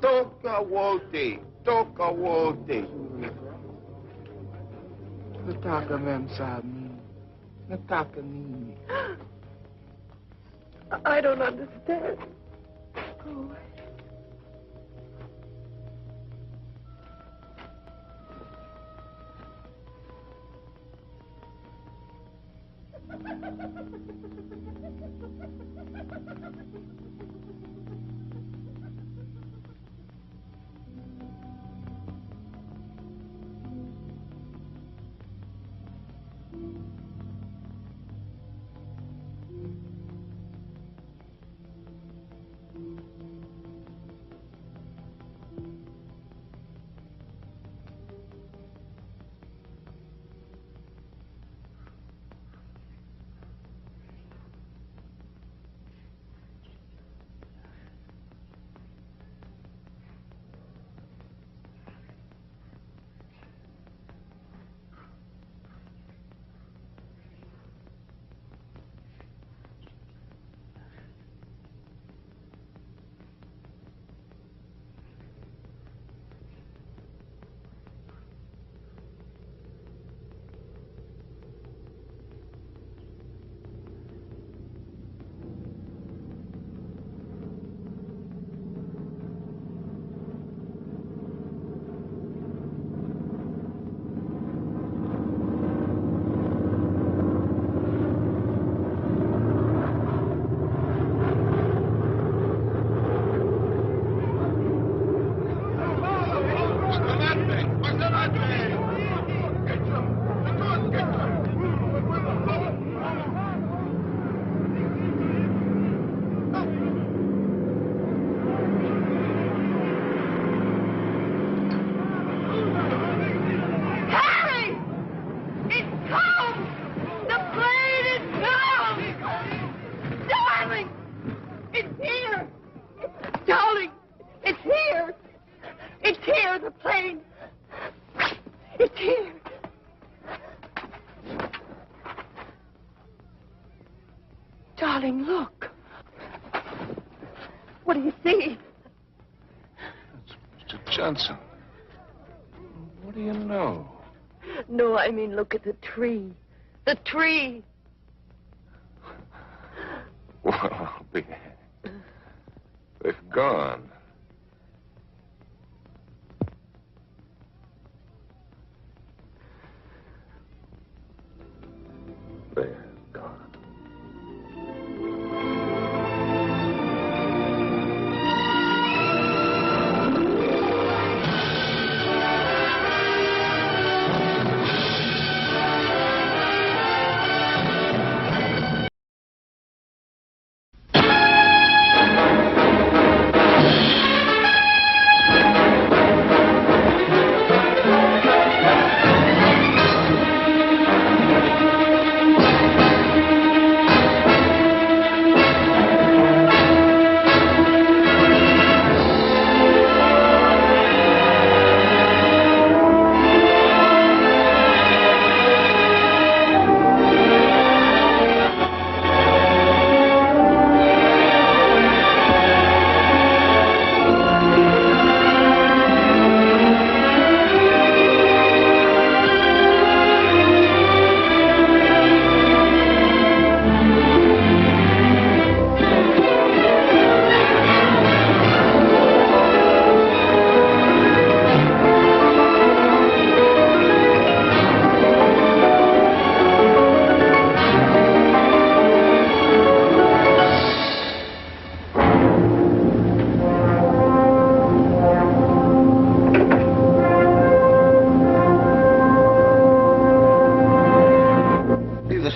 Toka wote. Toka wote. Nataka mem sa amin. Nataka nini. I don't understand. Go away. Darling, look. What do you see? Mr. Johnson. What do you know? No, I mean, look at the tree. The tree. Well, they're gone. They're gone.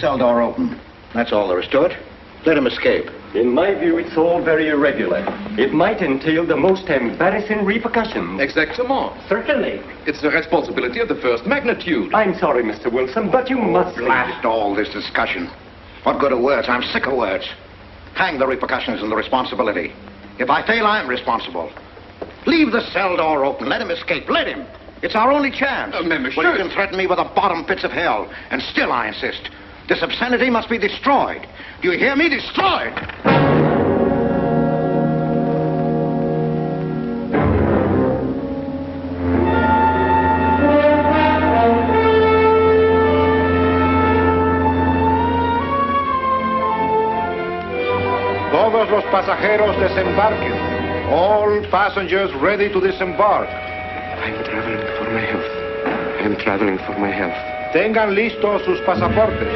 Cell door open. That's all there is to it. Let him escape. In my view, it's all very irregular. It might entail the most embarrassing repercussions. Exactement. Certainly. It's a responsibility of the first magnitude. I'm sorry, Mr. Wilson, but you must... Blast all this discussion. What good are words? I'm sick of words. Hang the repercussions and the responsibility. If I fail, I'm responsible. Leave the cell door open. Let him escape. Let him. It's our only chance. Monsieur. Well, you can threaten me with the bottom pits of hell, and still I insist. This obscenity must be destroyed. Do you hear me? Destroyed! pasajeros desembarquen. All passengers ready to disembark. I'm traveling for my health. I'm traveling for my health. Tengan listos sus pasaportes.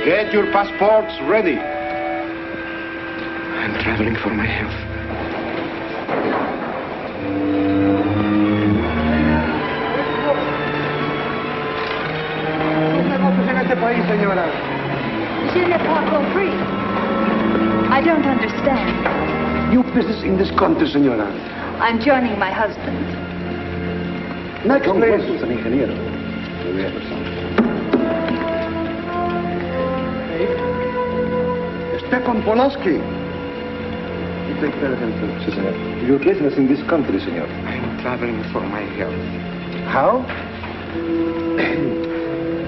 Get your passports ready. I'm traveling for my health. Je n'ai pas compris. I don't understand. New business in this country, senora. I'm joining my husband. Next, please. Stepan Polaski. You take care of himself, senor. Your business in this country, senor. I'm traveling for my health. How?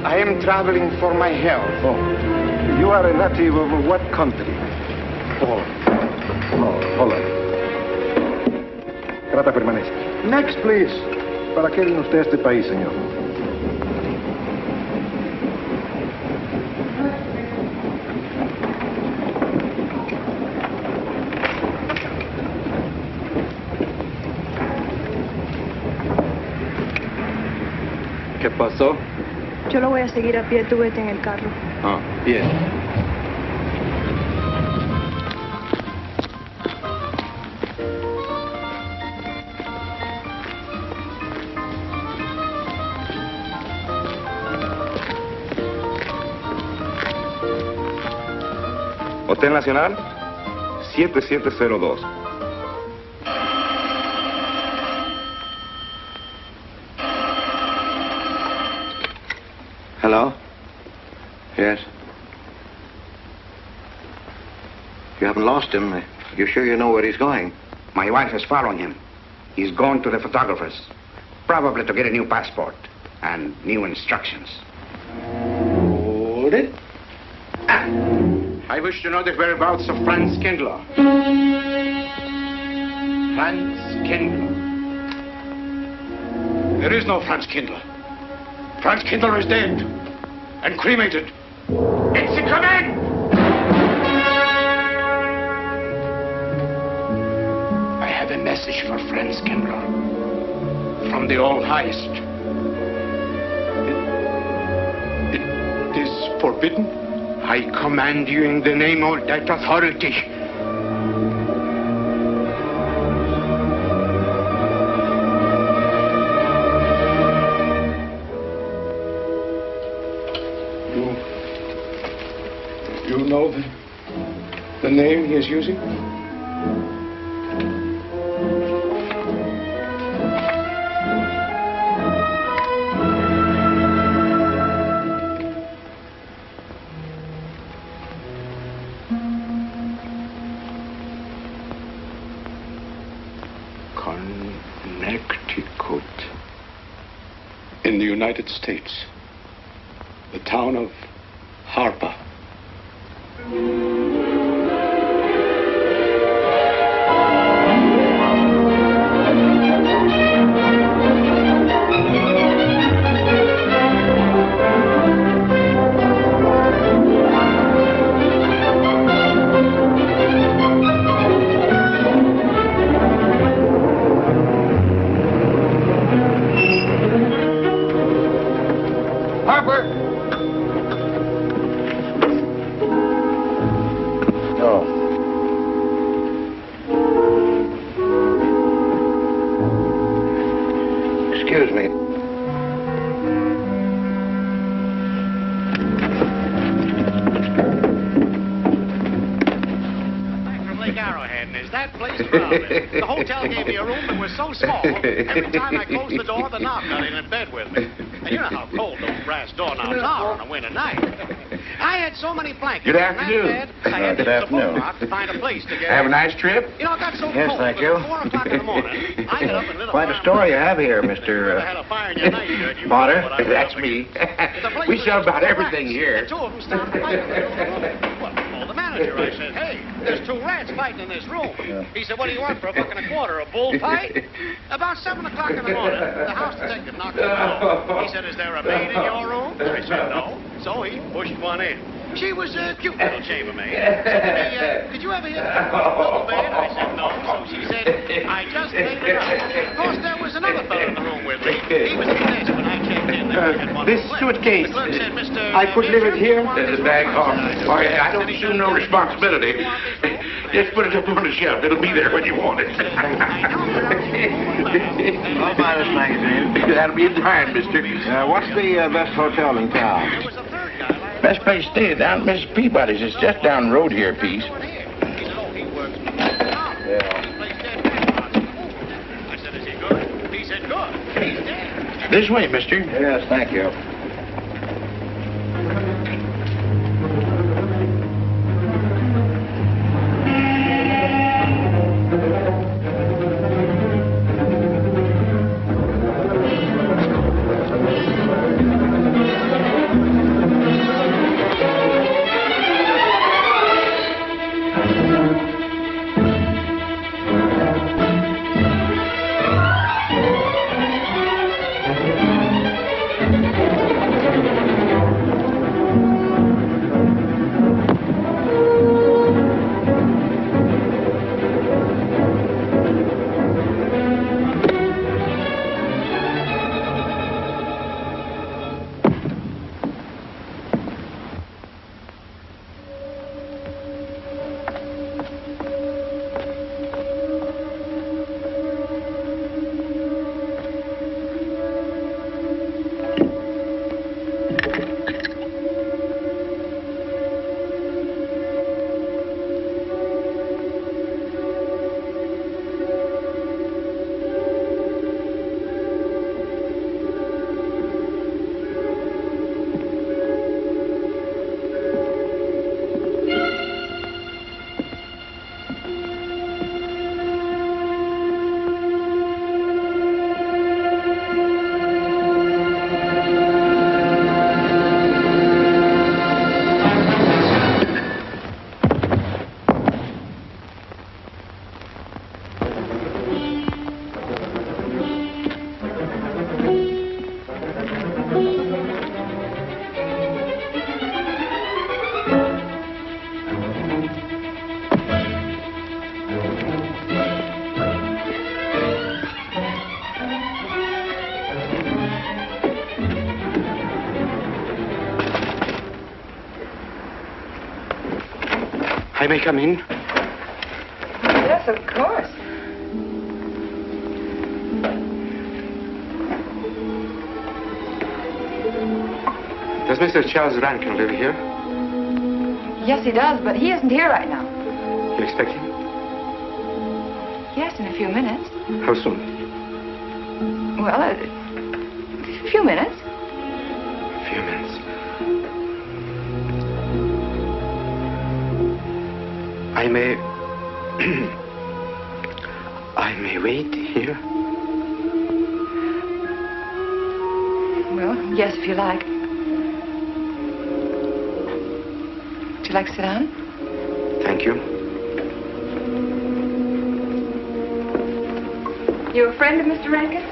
I am traveling for my health. Oh. You are a native of what country? Poland. Oh, Poland. Trata permanece. Next, please. ¿Para qué vino usted a este país, señor? ¿Qué pasó? Yo lo voy a seguir a pie, tú vete en el carro. Ah, bien. Hotel Nacional, 7702. Hello? Yes? You haven't lost him. You're sure you know where he's going? My wife is following him. He's going to the photographer's, probably to get a new passport and new instructions. Hold it. I wish to know the whereabouts of Franz Kindler. Franz Kindler. There is no Franz Kindler. Franz Kindler is dead and cremated. It's a command! I have a message for Franz Kindler from the All-Highest. It is forbidden. I command you in the name of that authority. You know the name he is using? Connecticut. In the United States. The town of Harper. Harper! Oh. Excuse me. From Lake Arrowhead, and is that place crowded? The hotel gave me a room that was so small, every time I closed the door, the knob got in bed with me. And you know how cold those brass doorknobs are on a winter night. I had so many blankets Good in that afternoon. bed, I had Good to use the afternoon. phone box to find a place to get Have a in. nice trip? You know, it got so Yes, cold thank that you. at 4 o'clock in the morning, I got up and lit a Quite fire. a story you have here, If you Mr. had a fire in your nightshirt, you Potter. know what I was That's up me. against. The place We was sell about full of everything rats, here. And two of them started fighting. Well, I called the manager. I said, hey, there's two rats fighting in this room. He said, what do you want for $1.25? A bullfight? About 7 o'clock in the morning, the house detective knocked on the door. He said, is there a maid in your room? I said, no. So he pushed one in. She was a cute little chambermaid. Said to me, could you ever hear the double bed? I said, no. So she said, I just made it up. Of course, there was another fellow in the room with me. He was at the desk when I checked in. This suitcase, I could leave it here. There's a bag home. Oh, yeah, I don't assume no responsibility. Just put it up on the shelf. It'll be there when you want it. I'll buy this magazine. That'll be in time, mister. What's the best hotel in town? Best place to stay down at Mrs. Peabody's. It's just down the road here a piece. I said, is he good? He said, good. He's dead. This way, mister. Yes, thank you. I may come in? Yes, of course. Does Mr. Charles Rankin live here? Yes, he does, but he isn't here right now. You expect him? Yes, in a few minutes. How soon? Well, a few minutes. A few minutes. I may... I may wait here? Well, yes, if you like. Would you like to sit down? Thank you. You a friend of Mr. Rankin?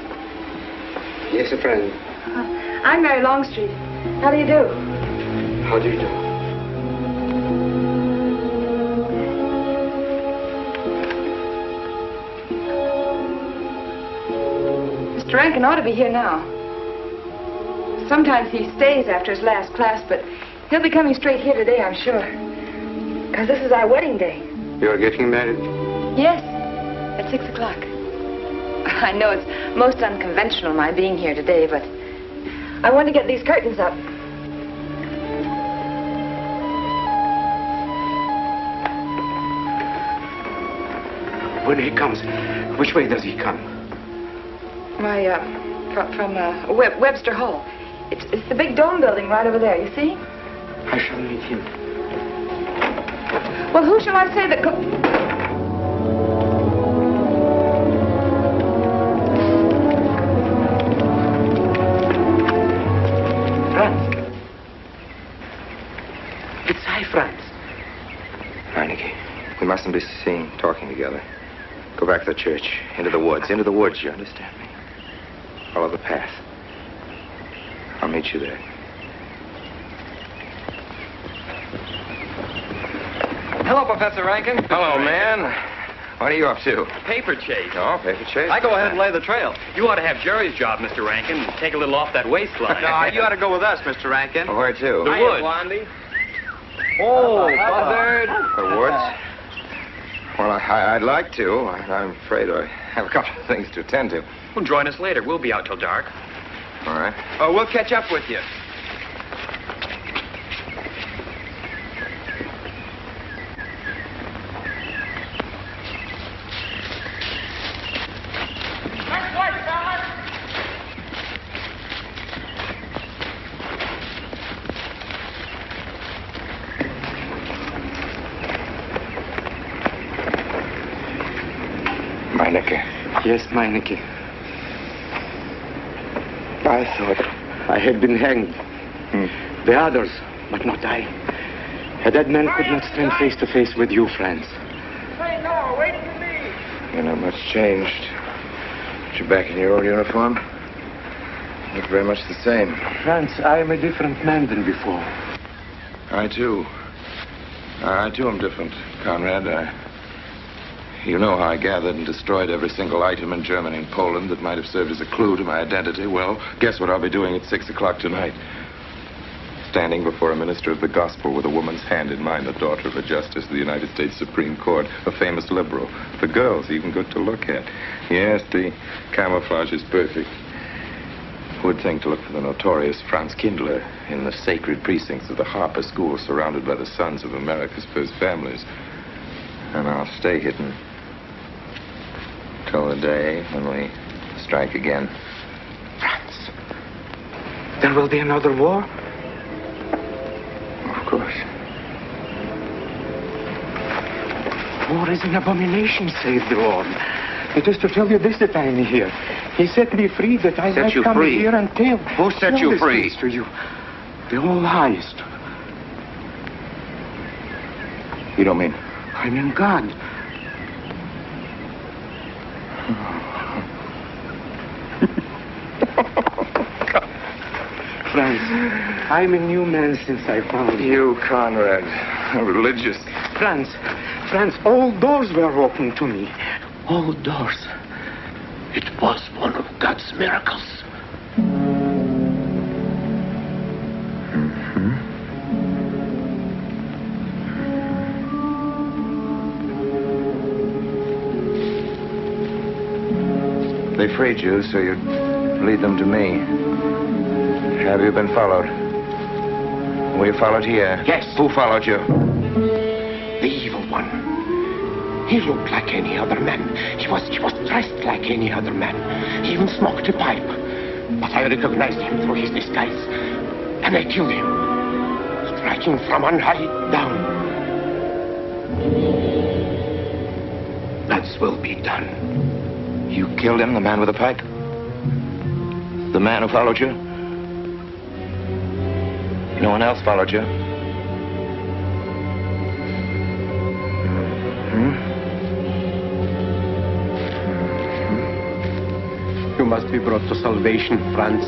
Yes, a friend. I'm Mary Longstreet. How do you do? How do you do? Mr. Rankin ought to be here now. Sometimes he stays after his last class, but he'll be coming straight here today, I'm sure. Because this is our wedding day. You're getting married? Yes, at 6 o'clock. I know it's most unconventional, my being here today, but I want to get these curtains up. When he comes, which way does he come? From Webster Hall. It's the big dome building right over there, you see? I shall meet him. Well, who shall I say that... Franz. It's I, Franz. Heineke, we mustn't be seen talking together. Go back to the church, into the woods, you understand me? Follow the path. I'll meet you there. Hello, Professor Rankin. Hello, man. What are you up to? Paper chase. Oh, paper chase? I go ahead and lay the trail. You ought to have Jerry's job, Mr. Rankin. Take a little off that waistline. No, you ought to go with us, Mr. Rankin. Where to? The woods. Blondie. Oh, Buzzard. The woods? Well, I'd like to. I'm afraid I have a couple of things to attend to. Well, join us later. We'll be out till dark. All right. We'll catch up with you. Meineke. Yes, Meineke. I thought I had been hanged. The others, but not I. A dead man could not stand face to face with you, Franz. Say no, wait for me. You're not much changed. But you're back in your old uniform. Look very much the same. Franz, I am a different man than before. I, too. I, too, am different, Conrad. You know how I gathered and destroyed every single item in Germany and Poland that might have served as a clue to my identity. Well, guess what I'll be doing at 6 o'clock tonight? Standing before a minister of the gospel with a woman's hand in mine, the daughter of a justice of the United States Supreme Court, a famous liberal. The girl's even good to look at. Yes, the camouflage is perfect. Who would think to look for the notorious Franz Kindler in the sacred precincts of the Harper School, surrounded by the sons of America's first families? And I'll stay hidden till the day when we strike again. Franz, there will be another war? Of course. War is an abomination, saith the Lord. It is to tell you this that I am here. He set me free that I might come here and tell. Who set you free? To you. The all highest. You don't mean? I mean God. Franz, I'm a new man since I found you. You, Conrad, religious. Franz, all doors were open to me. All doors. It was one of God's miracles. They freed you so you'd lead them to me. Have you been followed? Were you followed here? Yes. Who followed you? The evil one. He looked like any other man. He was dressed like any other man. He even smoked a pipe. But I recognized him through his disguise. And I killed him. Striking from on high down. God's will be done. You killed him, the man with the pipe? The man who followed you? No one else followed you? You must be brought to salvation, Franz.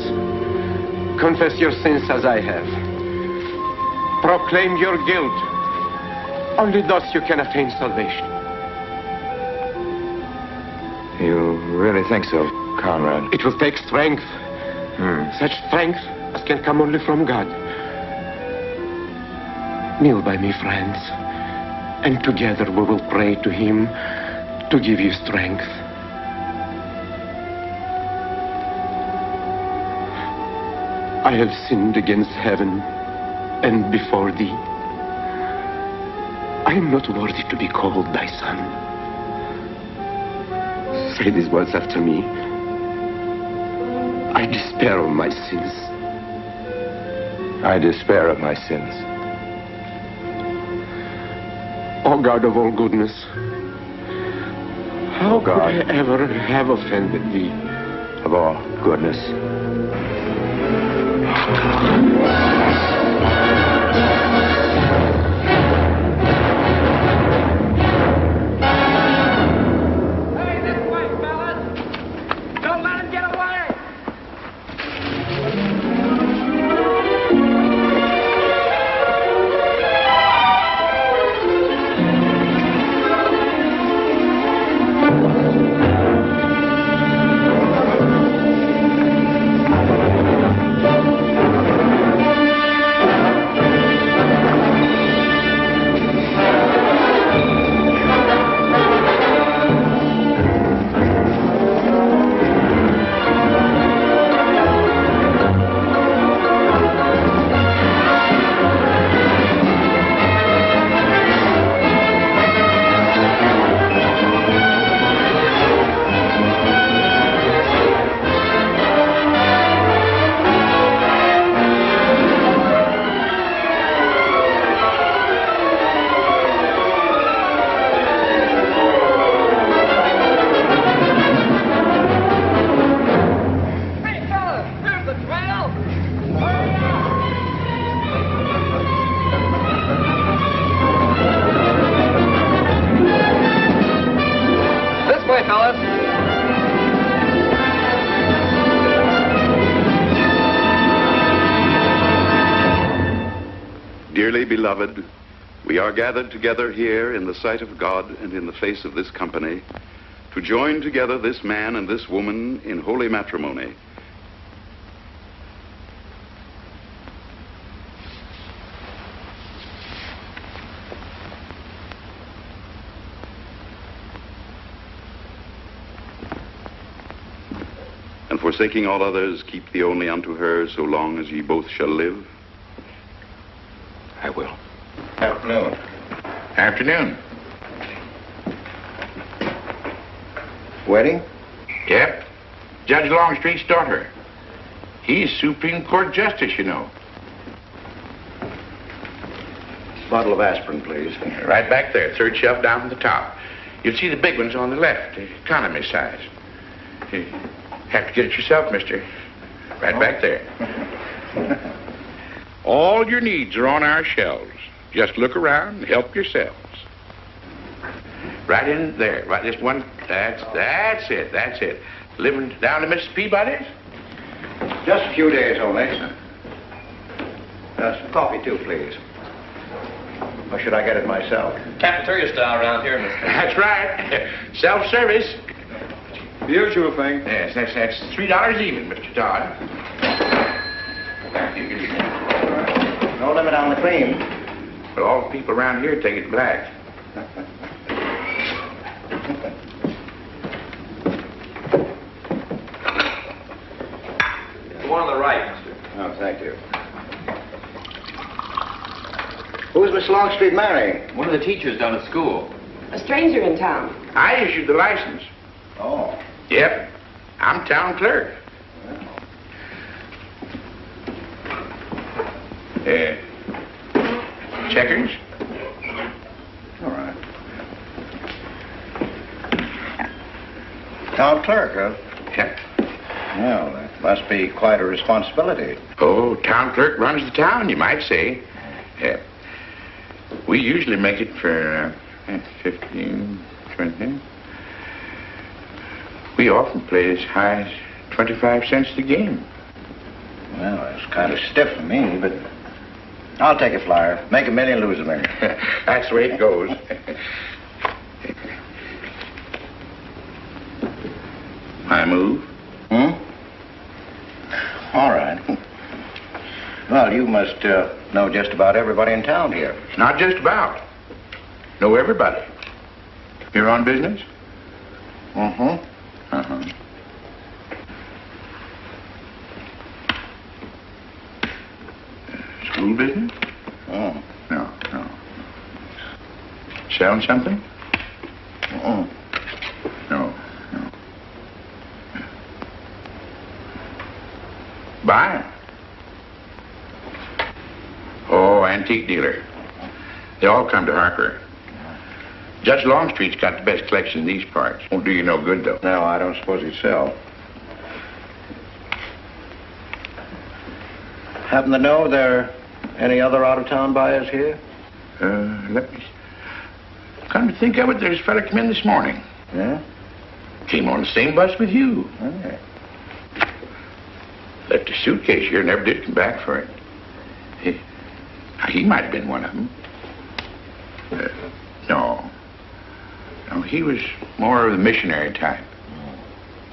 Confess your sins as I have. Proclaim your guilt. Only thus you can attain salvation. You really think so, Conrad? It will take strength. Such strength as can come only from God. Kneel by me, friends, and together we will pray to Him to give you strength. I have sinned against heaven and before thee. I am not worthy to be called thy son. Say these words after me. I despair of my sins. I despair of my sins. O God of all goodness, how could I ever have offended thee? Of all goodness. dearly beloved, we are gathered together here in the sight of God and in the face of this company to join together this man and this woman in holy matrimony. And forsaking all others, keep thee only unto her so long as ye both shall live. I will. Afternoon. Afternoon. Wedding? Yep. Judge Longstreet's daughter. He's Supreme Court Justice, you know. Bottle of aspirin, please. Right back there, third shelf down from the top. You'll see the big ones on the left, the economy size. You have to get it yourself, mister. Right back there. All your needs are on our shelves. Just look around and help yourselves. Right in there. Right this one. That's it. That's it. Living down to Mrs. Peabody's? Just a few days only. Some coffee, too, please. Or should I get it myself? Cafeteria style around here, mister. That's right. Self-service. The usual thing. Yes, that's $3 even, Mr. Todd. No limit on the cream. But all the people around here take it black. The one on the right, mister. Oh, thank you. Who's Miss Longstreet marrying? One of the teachers down at school. A stranger in town. I issued the license. Oh. Yep. I'm town clerk. Checkers? All right. Town clerk, huh? Yep. Well, that must be quite a responsibility. Oh, town clerk runs the town, you might say. We usually make it for 15, 20. We often play as high as 25 cents a game. Well, that's kind of stiff for me, but I'll take a flyer. Make a million, lose a million. That's the way it goes. I move. All right. Well, you must know just about everybody in town here. Not just about. Know everybody. You're on business? Mm-hmm. Uh-huh. School business? Oh. No. Selling something? Mm-mm. No. Buying? Oh, antique dealer. They all come to Harper. Judge Longstreet's got the best collection in these parts. Won't do you no good, though. No, I don't suppose he'd sell. Happen to know there are any other out-of-town buyers here? Let me... Come to think of it, there's a fella come in this morning. Yeah? Came on the same bus with you. Okay. Left a suitcase here, never did come back for it. He might have been one of them. No, he was more of the missionary type.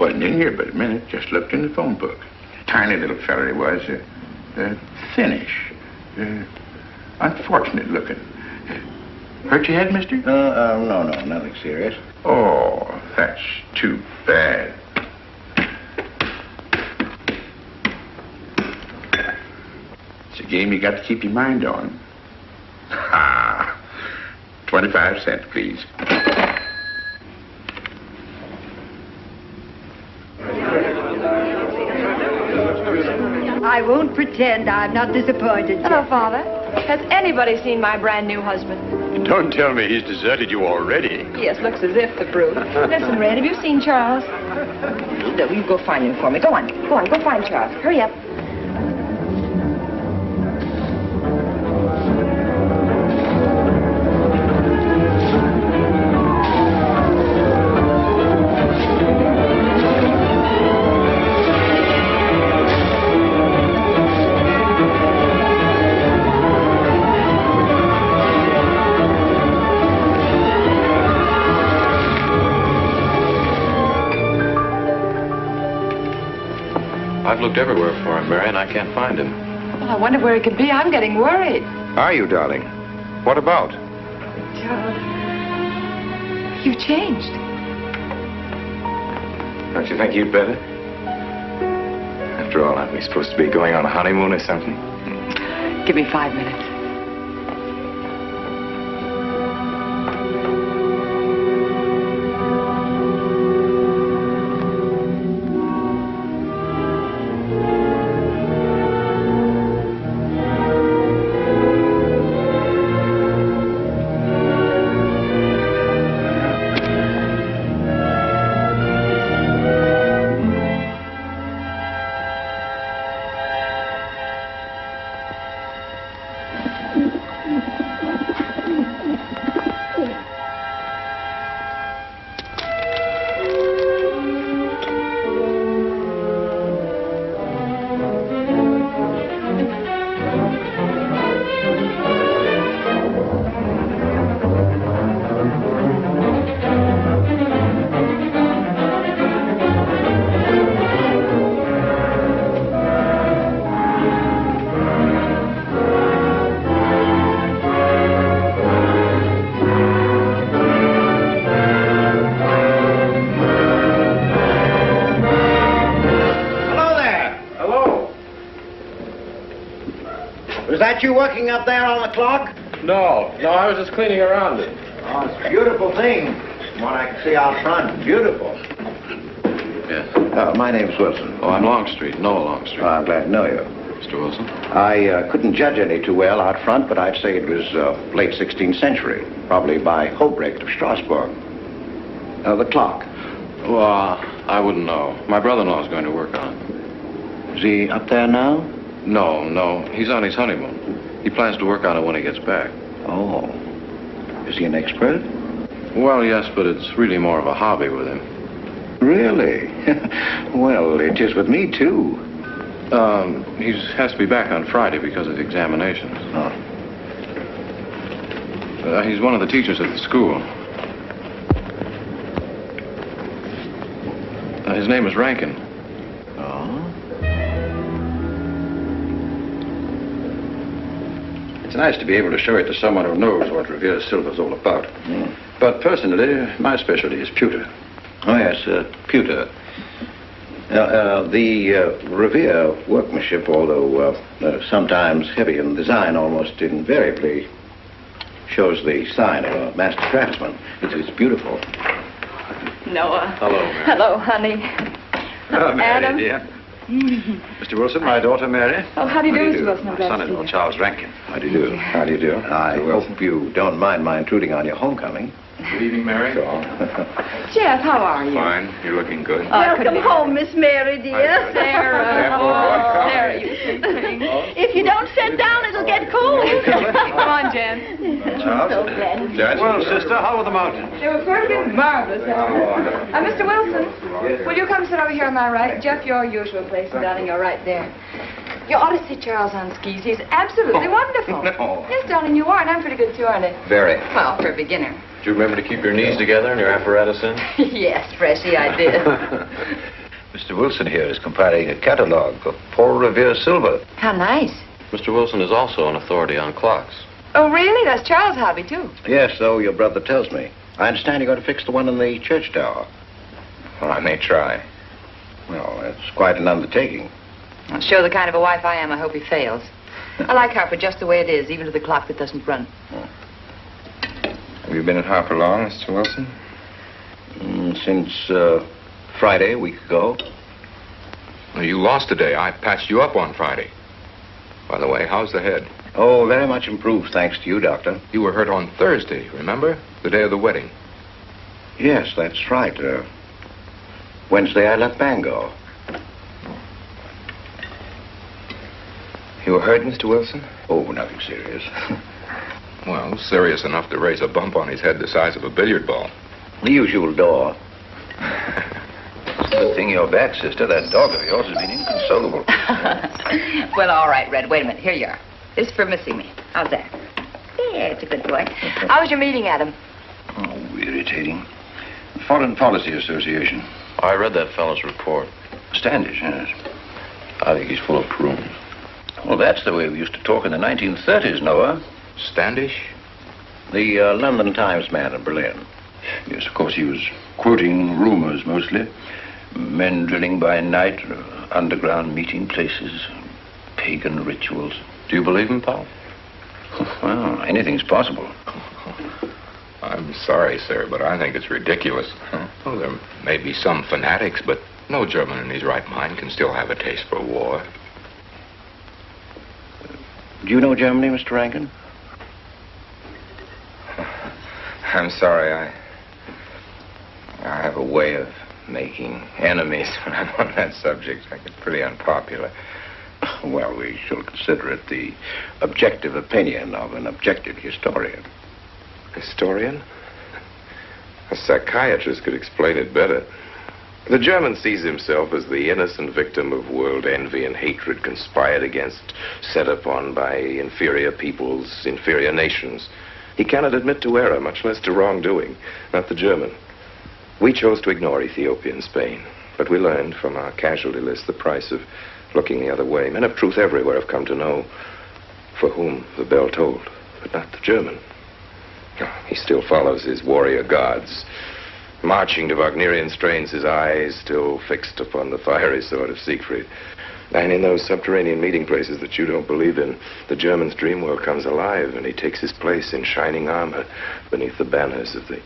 Wasn't in here but a minute, just looked in the phone book. Tiny little fella he was, thinnish, unfortunate looking. Hurt your head, mister? No, nothing serious. Oh, that's too bad. It's a game you got to keep your mind on. 25 cents, please. I won't pretend I'm not disappointed. Hello, Father. Has anybody seen my brand new husband? Don't tell me he's deserted you already. Yes, looks as if the brute. Listen, Red, have you seen Charles? No, you go find him for me. Go on, go find Charles. Hurry up. I've looked everywhere for him, Mary, and I can't find him. Well, I wonder where he could be. I'm getting worried. Are you, darling? What about? Gerald, you've changed. Don't you think you'd better? After all, aren't we supposed to be going on a honeymoon or something? Give me 5 minutes. You working up there on the clock? No, I was just cleaning around it. Oh, it's a beautiful thing. From what I can see out front, beautiful. Yes. My name's Wilson. Oh, I'm Longstreet, Noah Longstreet. I'm glad to know you. Mr. Wilson? I couldn't judge any too well out front, but I'd say it was late 16th century, probably by Hobrecht of Strasbourg. The clock. Well, I wouldn't know. My brother-in-law's going to work on it. Is he up there now? No. He's on his honeymoon. He plans to work on it when he gets back. Oh. Is he an expert? Well, yes, but it's really more of a hobby with him. Really? Well, it is with me, too. He has to be back on Friday because of examinations. Oh. He's one of the teachers at the school. His name is Rankin. It's nice to be able to show it to someone who knows what Revere Silver's all about. But personally, my specialty is pewter. Oh, yes, pewter. The Revere workmanship, although sometimes heavy in design, almost invariably shows the sign of a master craftsman. It's beautiful. Noah. Hello, Mary. Hello, honey. Hello, Mary, Adam. dear. Mr. Wilson, my daughter, Mary. Oh, how do you do, Mr. Wilson? I'm My glad to see son-in-law, you. Charles Rankin. How do you do? How do you do? I hope you don't mind my intruding on your homecoming. Good evening, Mary. Jeff, how are you? Fine. You're looking good. Welcome home, Miss Mary, dear. Sarah. Oh, Sarah, you sweet thing. If you don't sit down, it'll get cold. Come on, Jen. Charles? So glad. Well, sister, how are the mountains? They were perfectly marvelous. Mr. Wilson, will you come sit over here on my right? Jeff, your usual place, and darling, you're right there. You ought to see Charles on skis. He's absolutely wonderful. No. Yes, darling, you are, and I'm pretty good too, aren't I? Very. Well, for a beginner. Do you remember to keep your knees together and your apparatus in? Yes, Freshy, I did. Mr. Wilson here is compiling a catalogue of Paul Revere silver. How nice. Mr. Wilson is also an authority on clocks. Oh, really? That's Charles' hobby, too. Yes, so your brother tells me. I understand you're going to fix the one in the church tower. Well, I may try. Well, that's quite an undertaking. I'll show the kind of a wife I am. I hope he fails. I like Harper just the way it is, even to the clock that doesn't run. Have you been at Harper long, Mr. Wilson? Since Friday, a week ago. Well, you lost today. I patched you up on Friday. By the way, how's the head? Oh, very much improved, thanks to you, Doctor. You were hurt on Thursday, remember? The day of the wedding. Yes, that's right. Wednesday, I left Bangor. You were hurt, Mr. Wilson? Oh, nothing serious. Well, serious enough to raise a bump on his head the size of a billiard ball. The usual door. Good thing you're back, sister. That dog of yours has been inconsolable. Well, all right, Red. Wait a minute. Here you are. This is for missing me. How's that? Yeah, it's a good boy. How was your meeting, Adam? Oh, irritating. Foreign Policy Association. I read that fellow's report. Standish, yes. I think he's full of prunes. Well, that's the way we used to talk in the 1930s, Noah. Standish? The London Times man in Berlin. Yes, of course, he was quoting rumors mostly. Men drilling by night, underground meeting places, pagan rituals. Do you believe him, Paul? Well, anything's possible. I'm sorry, sir, but I think it's ridiculous. Well, there may be some fanatics, but no German in his right mind can still have a taste for war. Do you know Germany, Mr. Rankin? I'm sorry, I have a way of making enemies when I'm on that subject. I get pretty unpopular. Well, we shall consider it the objective opinion of an objective historian. Historian? A psychiatrist could explain it better. The German sees himself as the innocent victim of world envy and hatred conspired against, set upon by inferior peoples, inferior nations. He cannot admit to error, much less to wrongdoing. Not the German. We chose to ignore Ethiopia and Spain, but we learned from our casualty list the price of looking the other way. Men of truth everywhere have come to know for whom the bell tolled, but not the German. He still follows his warrior gods, marching to Wagnerian strains, his eyes still fixed upon the fiery sword of Siegfried. And in those subterranean meeting places that you don't believe in, the German's dream world comes alive, and he takes his place in shining armor beneath the banners of the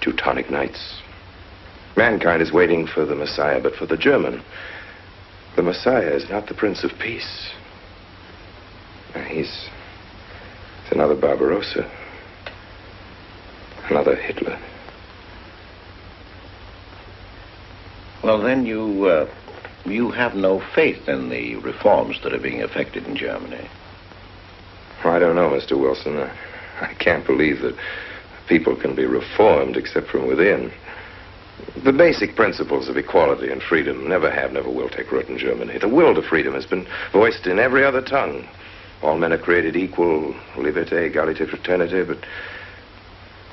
Teutonic Knights. Mankind is waiting for the Messiah, but for the German, the Messiah is not the Prince of Peace. He's another Barbarossa, another Hitler. Well, then you have no faith in the reforms that are being effected in Germany. I don't know, Mr. Wilson. I can't believe that people can be reformed except from within. The basic principles of equality and freedom never have, never will take root in Germany. The will to freedom has been voiced in every other tongue. All men are created equal, liberté, égalité, fraternité, but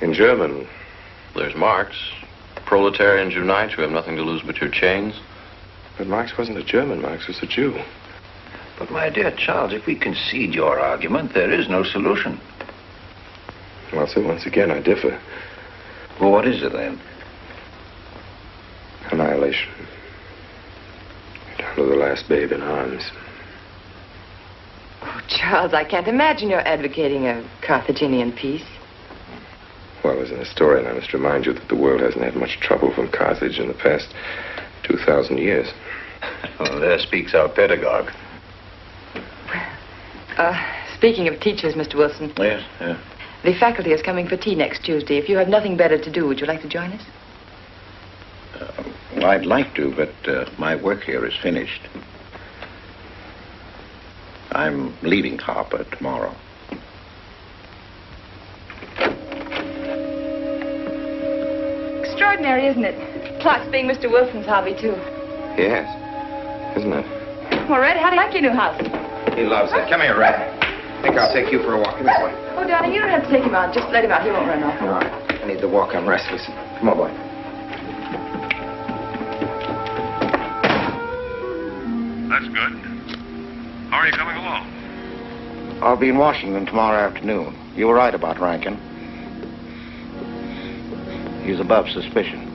in German... There's Marx. Proletarians unite, you have nothing to lose but your chains. But Marx wasn't a German, Marx was a Jew. But, my dear Charles, if we concede your argument, there is no solution. Well, sir, once again, I differ. Well, what is it, then? Annihilation. Down to the last babe in arms. Oh, Charles, I can't imagine you're advocating a Carthaginian peace. Well, as an historian, I must remind you that the world hasn't had much trouble from Carthage in the past 2,000 years. Well, there speaks our pedagogue. Speaking of teachers, Mr. Wilson. Yes, yes. The faculty is coming for tea next Tuesday. If you have nothing better to do, would you like to join us? Well, I'd like to, but my work here is finished. I'm leaving Harper tomorrow. Extraordinary, isn't it? Clocks being Mr. Wilson's hobby, too. Yes, isn't it? Well, Red, how do you like your new house? He loves it. Come here, Red. I think I'll take you for a walk. Come here, boy. Oh, darling, you don't have to take him out. Just let him out. He won't run off. All right. I need the walk. I'm restless. Come on, boy. That's good. How are you coming along? I'll be in Washington tomorrow afternoon. You were right about Rankin. He's above suspicion.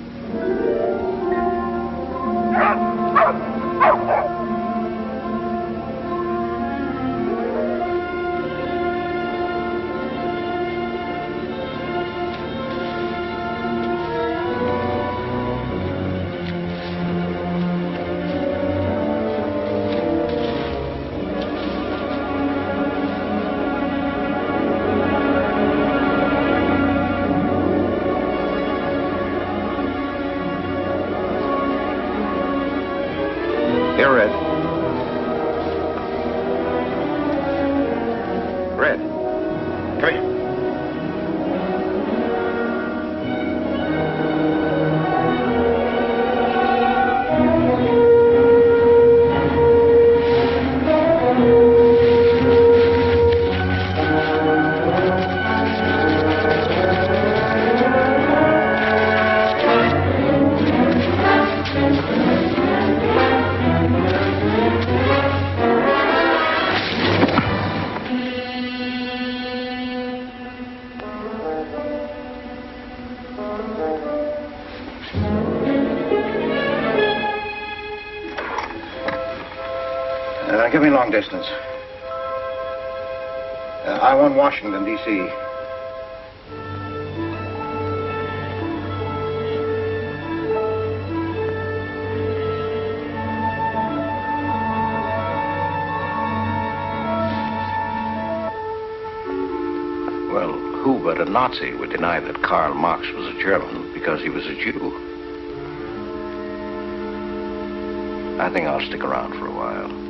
Here, Red. Red. Come here. Give me long distance. I want Washington, D.C. Well, who but a Nazi would deny that Karl Marx was a German because he was a Jew? I think I'll stick around for a while.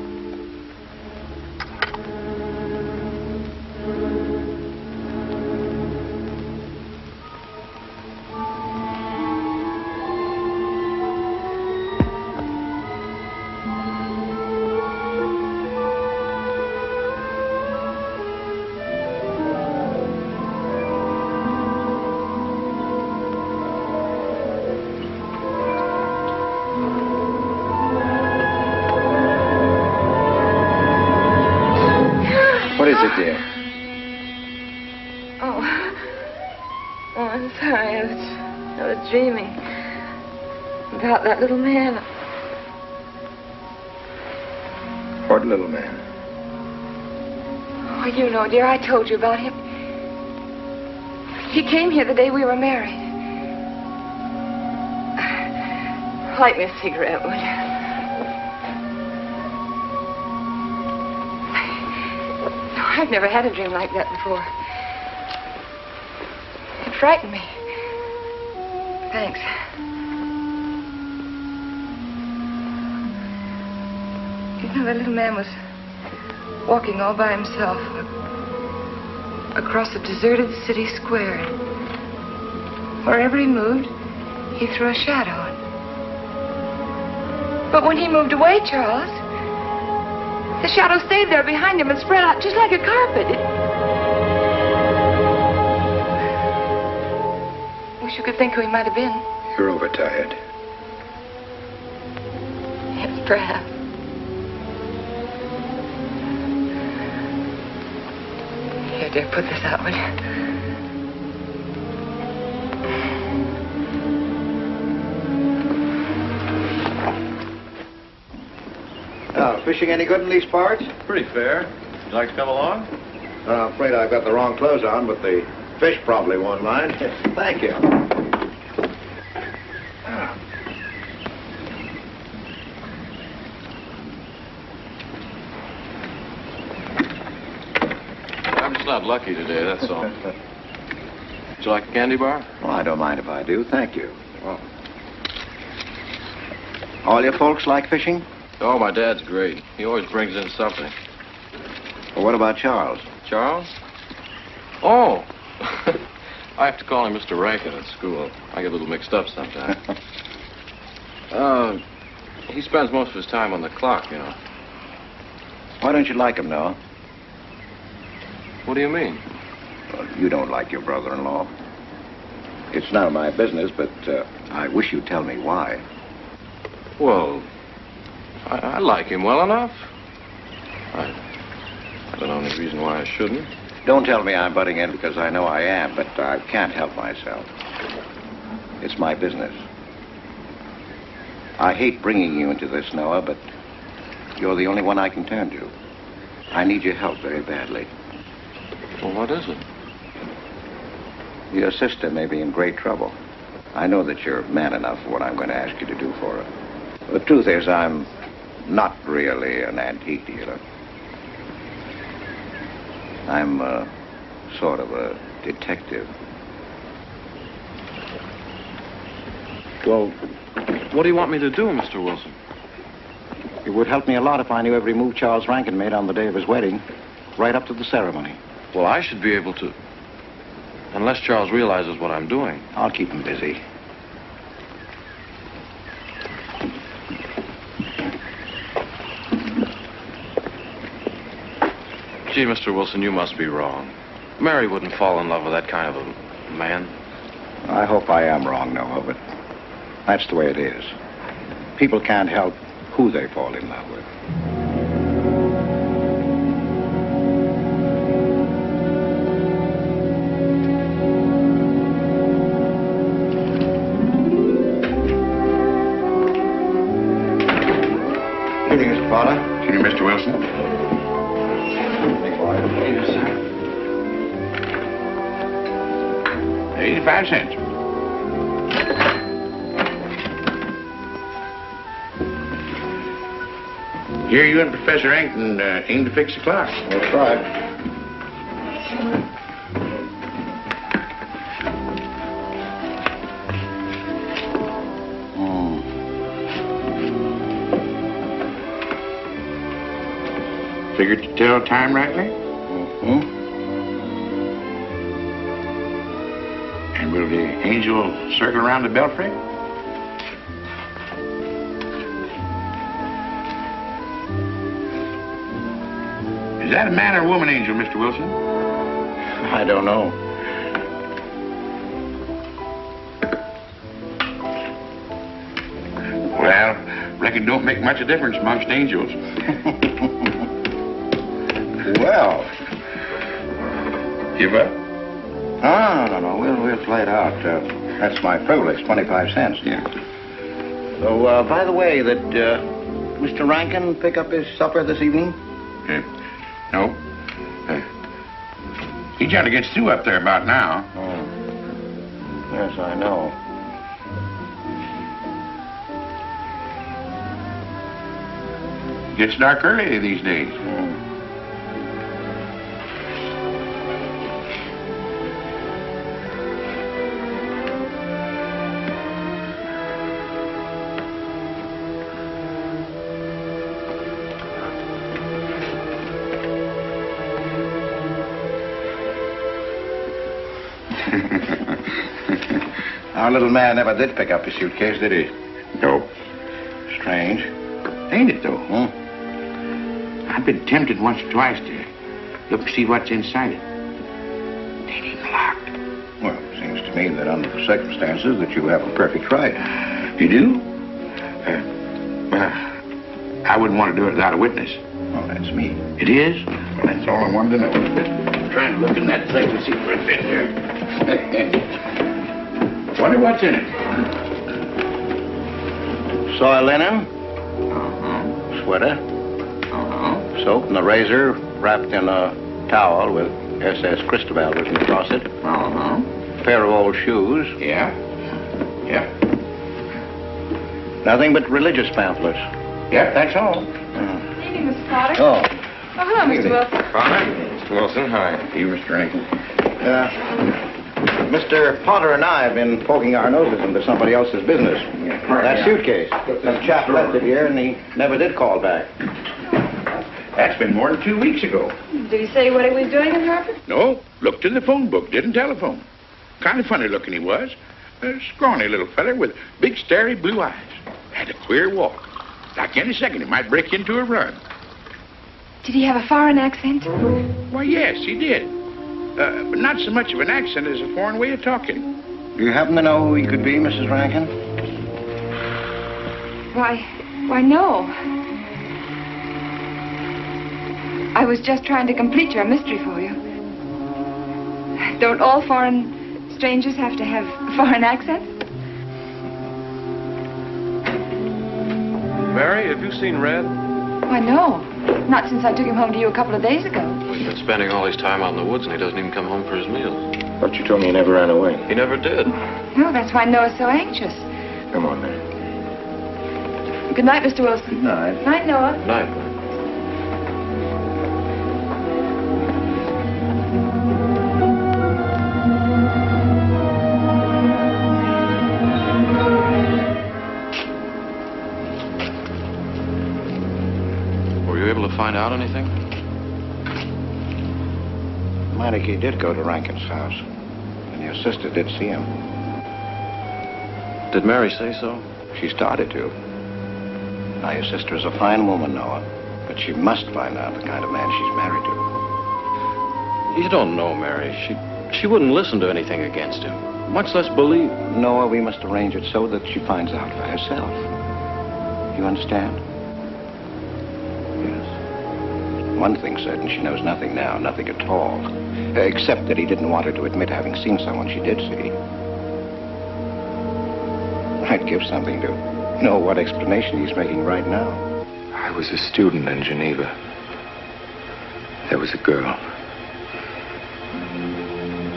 What is it, dear? Oh, I'm sorry. I was dreaming about that little man. What little man? Oh, you know, dear, I told you about him. He came here the day we were married. Light me a cigarette, would you? I've never had a dream like that before. It frightened me. Thanks. You know, that little man was walking all by himself across a deserted city square. Wherever he moved, he threw a shadow. But when he moved away, Charles, the shadow stayed there behind him and spread out just like a carpet. Wish you could think who he might have been. You're overtired. Yes, perhaps. Here, dear, put this out, will you? Fishing any good in these parts? Pretty fair. Would you like to come along? I'm afraid I've got the wrong clothes on, but the fish probably won't mind. Thank you. I'm just not lucky today, that's all. Would you like a candy bar? Well, I don't mind if I do. Thank you. Well, all your folks like fishing? Oh, my dad's great. He always brings in something. Well, what about Charles? Charles? Oh! I have to call him Mr. Rankin at school. I get a little mixed up sometimes. He spends most of his time on the clock, you know. Why don't you like him, Noah? What do you mean? Well, you don't like your brother-in-law. It's none of my business, but I wish you'd tell me why. Well, I like him well enough. I don't know any reason why I shouldn't. Don't tell me I'm butting in because I know I am, but I can't help myself. It's my business. I hate bringing you into this, Noah, but you're the only one I can turn to. I need your help very badly. Well, what is it? Your sister may be in great trouble. I know that you're man enough for what I'm going to ask you to do for her. The truth is, I'm not really an antique dealer. I'm sort of a detective. Well, what do you want me to do, Mr. Wilson? It would help me a lot if I knew every move Charles Rankin made on the day of his wedding, right up to the ceremony. Well, I should be able to. Unless Charles realizes what I'm doing. I'll keep him busy. Gee, Mr. Wilson, you must be wrong. Mary wouldn't fall in love with that kind of a man. I hope I am wrong, Noah, but that's the way it is. People can't help who they fall in love with. Greetings, Mr. Potter. Excuse me, Mr. Wilson. 85 cents. Here you and Professor Ankton aim to fix the clock. That's right. Figured to tell time rightly? Mm-hmm. And will the angel circle around the belfry? Is that a man or a woman angel, Mr. Wilson? I don't know. Well, reckon it don't make much of a difference amongst angels. Well. Give up? No. We'll play it out. That's my privilege, 25 cents. Yeah. So, by the way, did Mr. Rankin pick up his supper this evening? No. He generally gets through up there about now. Oh. Yes, I know. Gets dark early these days. Our little man never did pick up his suitcase, did he? No. Strange. Ain't it, though? I've been tempted once or twice to look to see what's inside it. It ain't even locked. Well, it seems to me that under the circumstances that you have a perfect right. You do? Well, I wouldn't want to do it without a witness. Oh, that's me. It is? Well, that's all I wanted to know. I'm trying to look in that thing to see for a bit here. Wonder what's in it. Soil linen. Sweater. Soap and a razor wrapped in a towel with SS Cristobal written across it. Pair of old shoes. Yeah. Nothing but religious pamphlets. Yep, that's all. Evening, Mr. Potter. Oh. Hello, Mr. Wilson. Hi, Mr. Wilson. Hi. You, Mr. Rankin. Mr. Potter and I have been poking our noses into somebody else's business. That suitcase. Some chap left it here, and he never did call back. That's been more than 2 weeks ago. Did he say what he was doing in Harvard? No, looked in the phone book, didn't telephone. Kind of funny looking he was. A scrawny little feller with big, starry blue eyes. Had a queer walk. Like any second, he might break into a run. Did he have a foreign accent? Why, yes, he did. But not so much of an accent as a foreign way of talking. Do you happen to know who he could be, Mrs. Rankin? Why, no. I was just trying to complete your mystery for you. Don't all foreign strangers have to have foreign accents? Mary, have you seen Red? Why, no. Not since I took him home to you a couple of days ago. He's been spending all his time out in the woods, and he doesn't even come home for his meals. But you told me he never ran away. He never did. No, that's why Noah's so anxious. Come on, Mary. Good night, Mr. Wilson. Good night. Night, Noah. Night. Were you able to find out anything? Meineke did go to Rankin's house, and your sister did see him. Did Mary say so? She started to. Now, your sister is a fine woman, Noah, but she must find out the kind of man she's married to. You don't know Mary. She wouldn't listen to anything against him, much less believe. Noah, we must arrange it so that she finds out for herself. You understand? Yes. One thing's certain, she knows nothing now, nothing at all. Except that he didn't want her to admit having seen someone she did see. I'd give something to know what explanation he's making right now. I was a student in Geneva. There was a girl.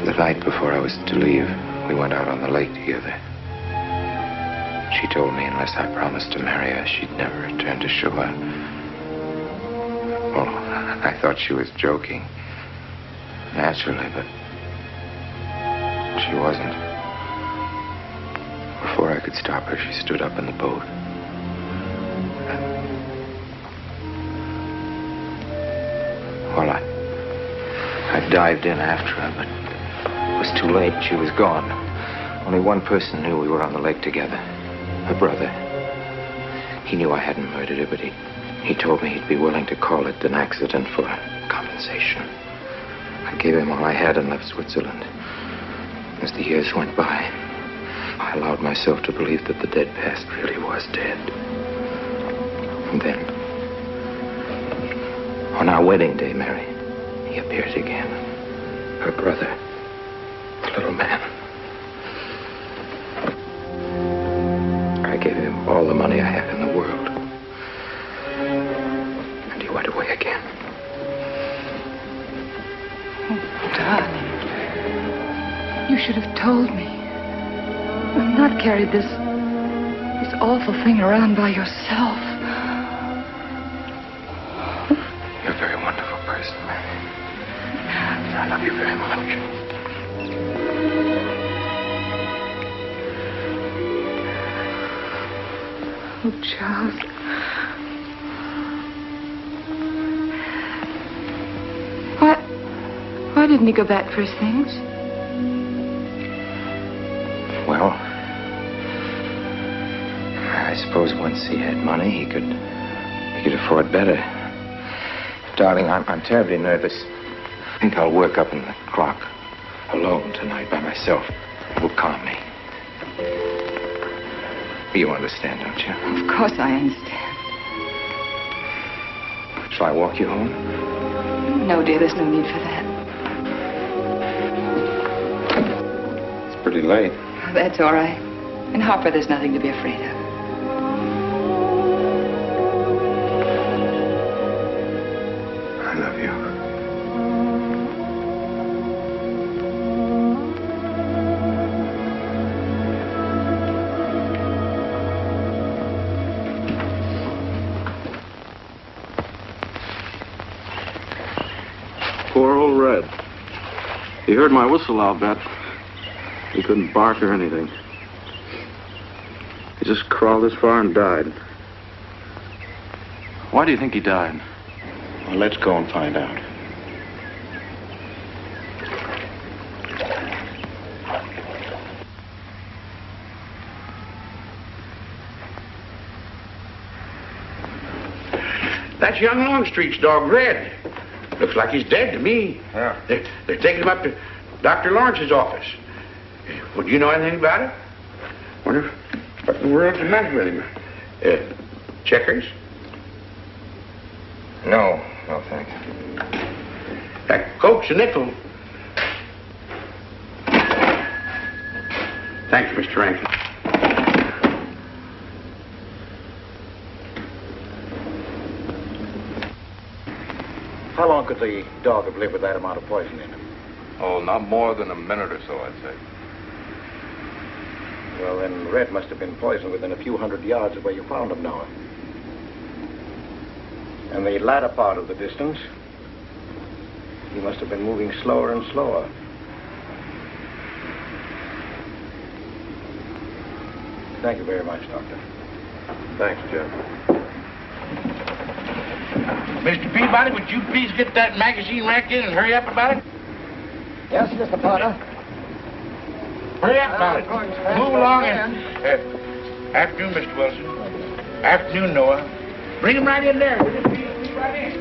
The night before I was to leave, we went out on the lake together. She told me unless I promised to marry her, she'd never return to shore. Well, I thought she was joking. Naturally, but she wasn't. Before I could stop her, she stood up in the boat. Well, I dived in after her, but it was too late. She was gone. Only one person knew we were on the lake together. Her brother. He knew I hadn't murdered her, but he told me he'd be willing to call it an accident for compensation. I gave him all I had and left Switzerland. As the years went by, I allowed myself to believe that the dead past really was dead. And then, on our wedding day, Mary, he appeared again. Her brother, the little man. I gave him all the money I had in the world. And he went away again. Oh, darling. You should have told me. And not carried this awful thing around by yourself. You're a very wonderful person, Mary. I love you very much. Oh, Charles. Why didn't he go back for his things? Well, I suppose once he had money, he could afford better. Darling, I'm terribly nervous. I think I'll work up in the clock alone tonight by myself. It will calm me. You understand, don't you? Of course I understand. Shall I walk you home? No, dear, there's no need for that. It's pretty late. That's all right. In Harper, there's nothing to be afraid of. I love you. Poor old Red. He heard my whistle, I'll bet. He couldn't bark or anything. He just crawled this far and died. Why do you think he died? Well, let's go and find out. That's young Longstreet's dog, Red. Looks like he's dead to me. Yeah. They're taking him up to Dr. Lawrence's office. Would you know anything about it? Wonder what in the world's the matter with him? Checkers? No, thanks. That Coke's a nickel. Thanks, Mr. Rankin. How long could the dog have lived with that amount of poison in him? Oh, not more than a minute or so, I'd say. Well, then Red must have been poisoned within a few hundred yards of where you found him, Noah. And the latter part of the distance, he must have been moving slower and slower. Thank you very much, Doctor. Thanks, Jim. Mr. Peabody, would you please get that magazine rack in and hurry up about it? Yes, Mr. Potter. Hurry up about it. Move along and... afternoon, Mr. Wilson. Afternoon, Noah. Bring him right in there. We'll just be right in.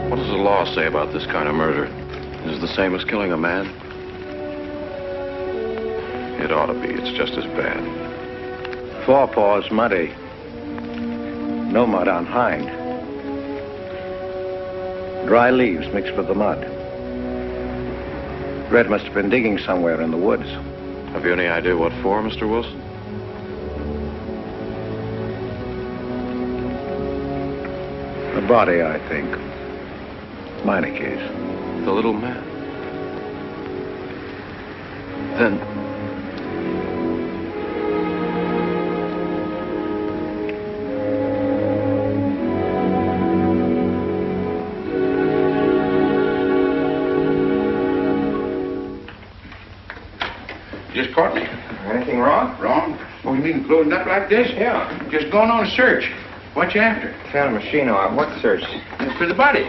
What does the law say about this kind of murder? Is it the same as killing a man? It ought to be. It's just as bad. Forepaw's muddy. No mud on hind. Dry leaves mixed with the mud. Red must have been digging somewhere in the woods. Have you any idea what for, Mr. Wilson? The body, I think. Meinecke's. The little man. Then... Just caught me. Anything wrong? Wrong? Oh, you mean closing up like this? Yeah. Just going on a search. What you after? Found a machine on what search? For the body.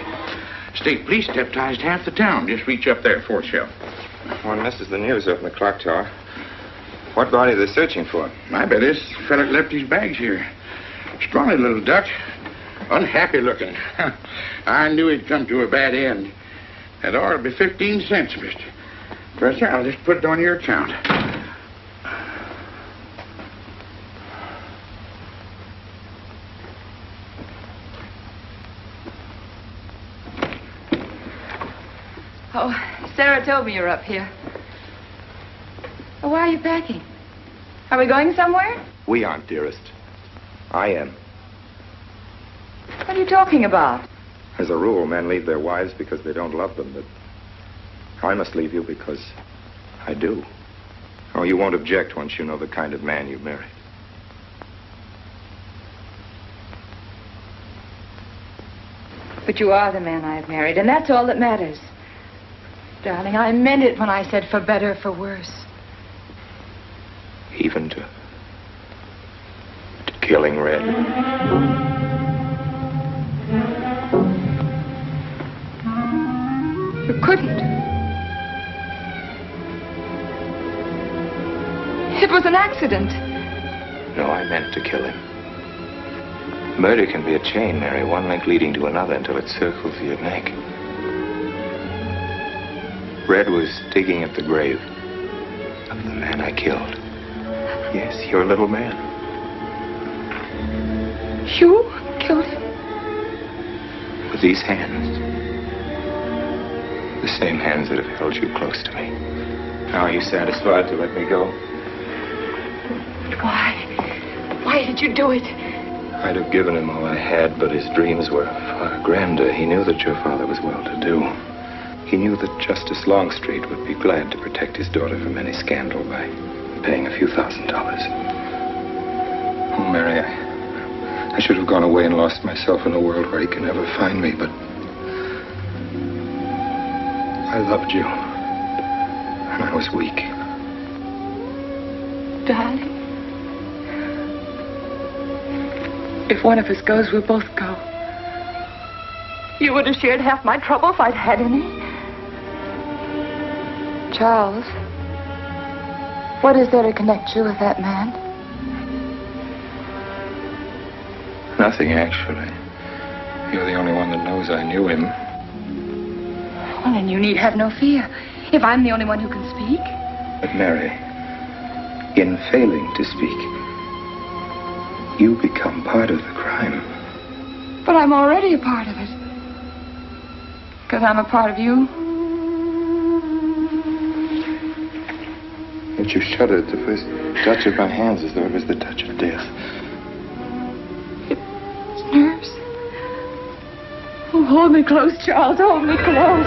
State police deputized half the town. Just reach up there, fourth shelf. One misses the news up in the clock tower. What body are they searching for? I bet this fella left his bags here. Scrawny little duck. Unhappy looking. I knew he'd come to a bad end. That ought to be 15 cents, mister. Professor, I'll just put it on your account. Oh, Sarah told me you're up here. Oh, why are you packing? Are we going somewhere? We aren't, dearest. I am. What are you talking about? As a rule, men leave their wives because they don't love them, but I must leave you because I do. Oh, you won't object once you know the kind of man you married. But you are the man I have married, and that's all that matters. Darling, I meant it when I said for better or for worse. Even to killing Red. You couldn't. It was an accident. No, I meant to kill him. Murder can be a chain, Mary, one link leading to another until it circles your neck. Red was digging at the grave of the man I killed. Yes, your little man. You killed him? With these hands. The same hands that have held you close to me. Now are you satisfied to let me go? Why? Why did you do it? I'd have given him all I had, but his dreams were far grander. He knew that your father was well-to-do. He knew that Justice Longstreet would be glad to protect his daughter from any scandal by paying a few $1,000s. Oh, Mary, I should have gone away and lost myself in a world where he can never find me, but I loved you, and I was weak. Darling, if one of us goes, we'll both go. You would have shared half my trouble if I'd had any. Charles, what is there to connect you with that man? Nothing, actually. You're the only one that knows I knew him. Well, then you need have no fear. If I'm the only one who can speak. But Mary, in failing to speak, you become part of the crime. But I'm already a part of it. Because I'm a part of you. Yet you shuddered at the first touch of my hands as though it was the touch of death. It's nerves. Oh, hold me close, Charles. Hold me close.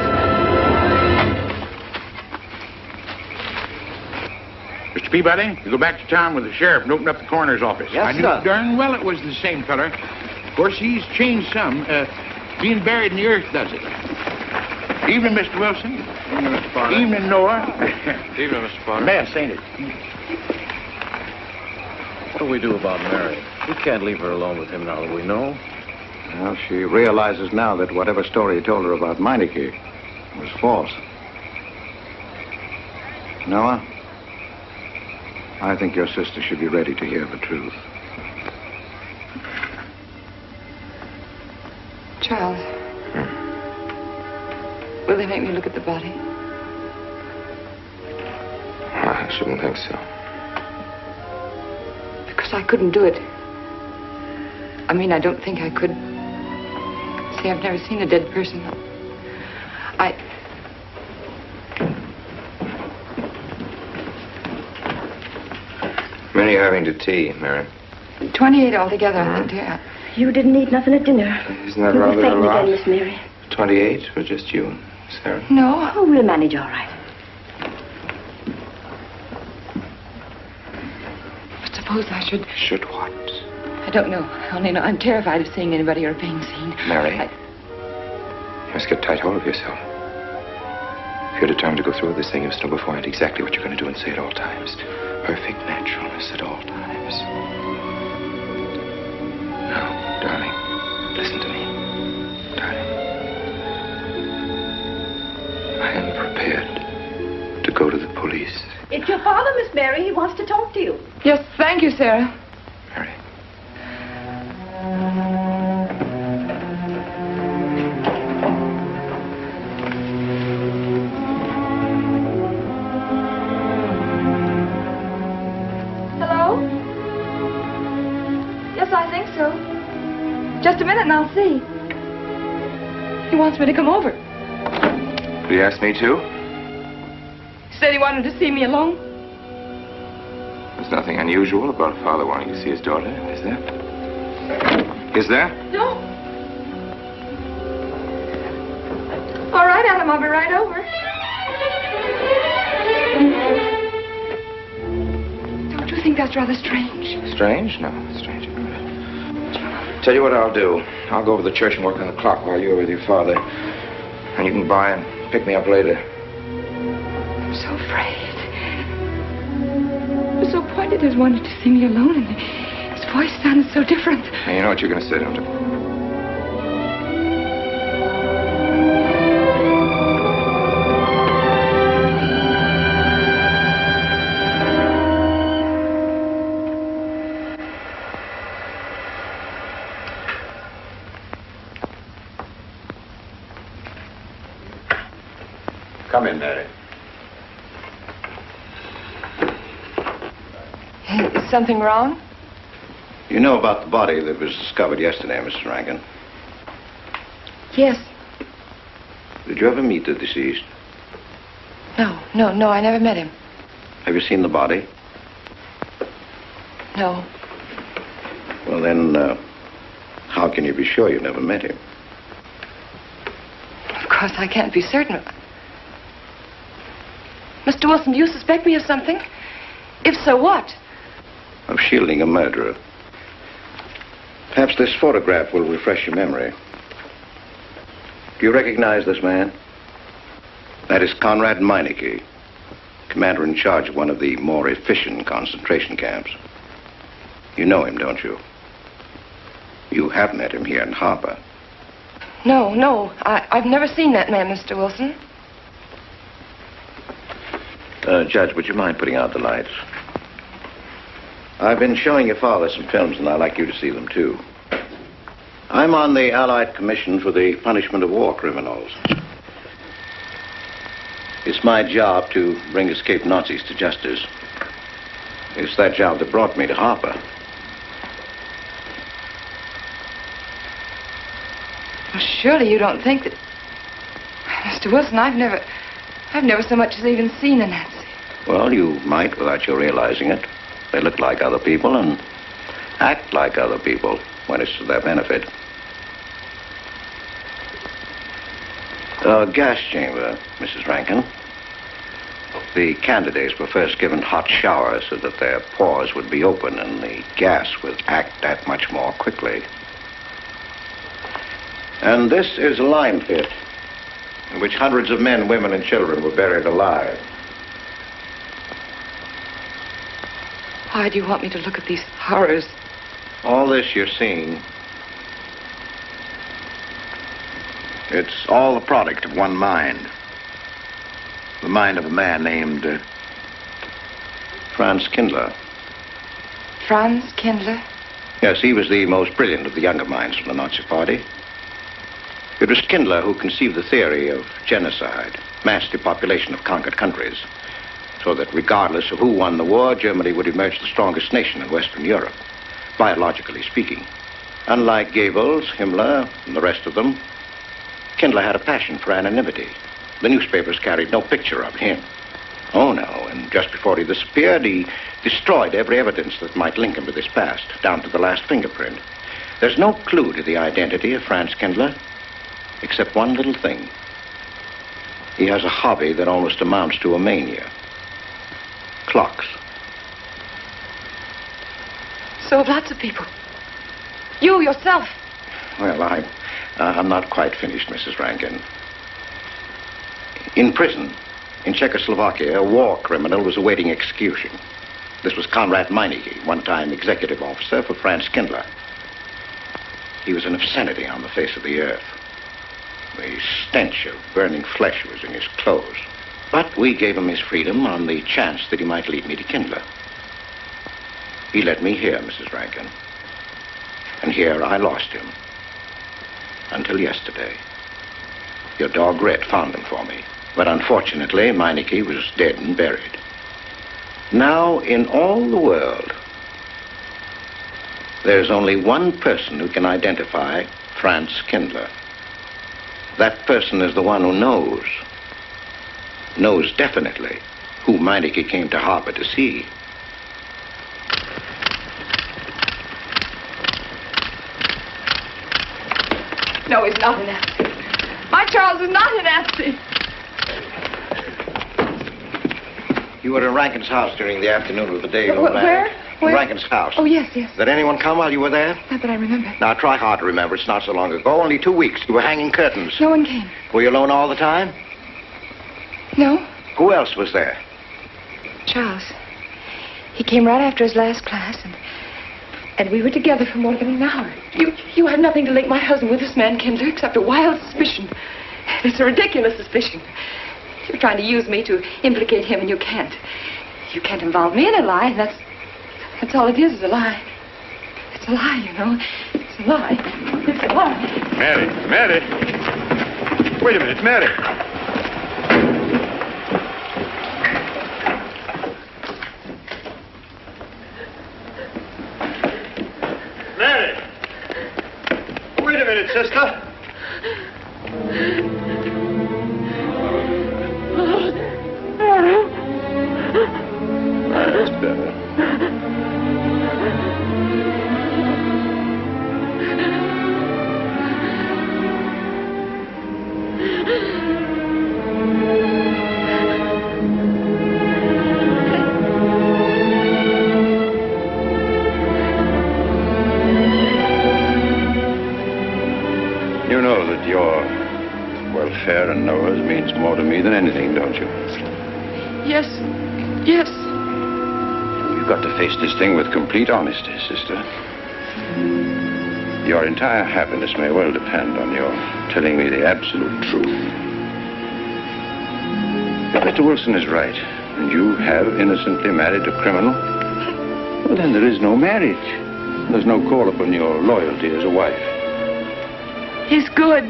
Mr. Peabody, you go back to town with the sheriff and open up the coroner's office. Yes, I knew sir. darn well it was the same feller. Of course, he's changed some. Being buried in the earth does it. Evening, Mr. Wilson. Evening, Mr. Potter. Evening, Noah. Evening, Mr. Potter. Mess, ain't it? What do we do about Mary? We can't leave her alone with him now that we know. Well, she realizes now that whatever story he told her about Meinecke was false. Noah, I think your sister should be ready to hear the truth. Charles. Will they make me look at the body? I shouldn't think so. Because I couldn't do it. I mean, I don't think I could. See, I've never seen a dead person. Many are having to tea, Mary. 28 altogether, I think, dear. You didn't eat nothing at dinner. Isn't that You'll rather be fainting a lot? again, Miss Mary. 28 for just you and Sarah? No. Oh, we'll manage all right. But suppose I should... Should what? I don't know. I only know I'm terrified of seeing anybody or being seen. Mary, you must get tight hold of yourself. If you're determined to go through with this thing, you'll know beforehand exactly what you're going to do and say at all times. Perfect naturalness at all times. Now, darling, listen to me. Darling. I am prepared to go to the police. It's your father, Miss Mary. He wants to talk to you. Yes, thank you, Sarah. Mary. Hello? Yes, I think so. Just a minute and I'll see. He wants me to come over. Did he ask me to? He said he wanted to see me alone. There's nothing unusual about a father wanting to see his daughter, is there? Is there? No. All right, Adam, I'll be right over. Don't you think that's rather strange? Strange? No, it's strange. Tell you what I'll do. I'll go over to the church and work on the clock while you're with your father. And you can by and pick me up later. I'm so afraid. He was so pointed as wanted to see me alone, and his voice sounded so different. Now, you know what you're going to say, don't you? Come in, Mary. Is something wrong? You know about the body that was discovered yesterday, Mrs. Rankin? Yes. Did you ever meet the deceased? No, I never met him. Have you seen the body? No. Well, then, how can you be sure you never met him? Of course, I can't be certain. Mr. Wilson, do you suspect me of something? If so, what? Of shielding a murderer. Perhaps this photograph will refresh your memory. Do you recognize this man? That is Conrad Meineke, commander in charge of one of the more efficient concentration camps. You know him, don't you? You have met him here in Harper. No. I've never seen that man, Mr. Wilson. Judge, would you mind putting out the lights? I've been showing your father some films, and I'd like you to see them, too. I'm on the Allied Commission for the Punishment of War Criminals. It's my job to bring escaped Nazis to justice. It's that job that brought me to Harper. Well, surely you don't think that... Mr. Wilson, I've never so much as even seen a Nazi. Well, you might without your realizing it. They look like other people and act like other people when it's to their benefit. A gas chamber, Mrs. Rankin. The candidates were first given hot showers so that their pores would be open and the gas would act that much more quickly. And this is a lime pit in which hundreds of men, women, and children were buried alive. Why do you want me to look at these horrors? All this you're seeing, it's all the product of one mind. The mind of a man named Franz Kindler. Franz Kindler? Yes, he was the most brilliant of the younger minds from the Nazi Party. It was Kindler who conceived the theory of genocide, mass depopulation of conquered countries, so that regardless of who won the war, Germany would emerge the strongest nation in Western Europe, biologically speaking. Unlike Goebbels, Himmler, and the rest of them, Kindler had a passion for anonymity. The newspapers carried no picture of him. Oh, no, and just before he disappeared, he destroyed every evidence that might link him to this past, down to the last fingerprint. There's no clue to the identity of Franz Kindler, except one little thing. He has a hobby that almost amounts to a mania. Clocks. So have lots of people. You yourself. Well, I'm not quite finished, Mrs. Rankin. In prison, in Czechoslovakia, a war criminal was awaiting execution. This was Konrad Meineke, one-time executive officer for Franz Kindler. He was an obscenity on the face of the earth. The stench of burning flesh was in his clothes. But we gave him his freedom on the chance that he might lead me to Kindler. He led me here, Mrs. Rankin. And here I lost him. Until yesterday. Your dog Red found him for me. But unfortunately, Meineke was dead and buried. Now, in all the world, there's only one person who can identify Franz Kindler. That person is the one who knows definitely who Meineke came to harbor to see. No, he's not an Nazi. My Charles is not a Nazi. You were at Rankin's house during the afternoon of the day you were married. Where? Where? Rankin's house. Oh, yes, yes. Did anyone come while you were there? Not that I remember. Now, try hard to remember. It's not so long ago. Only 2 weeks. You were hanging curtains. No one came. Were you alone all the time? No. Who else was there? Charles. He came right after his last class, and we were together for more than an hour. You had nothing to link my husband with this man, Kindler, except a wild suspicion. It's a ridiculous suspicion. You're trying to use me to implicate him, and you can't. You can't involve me in a lie. That's all it is a lie. It's a lie, you know. It's a lie. It's a lie. Mary. Wait a minute, Mary. Mary! Wait a minute, sister. That's better. You know that your welfare and Noah's means more to me than anything, don't you? Yes. Yes. You've got to face this thing with complete honesty, sister. Your entire happiness may well depend on your telling me the absolute truth. If Mr. Wilson is right, and you have innocently married a criminal, well, then there is no marriage. There's no call upon your loyalty as a wife. He's good.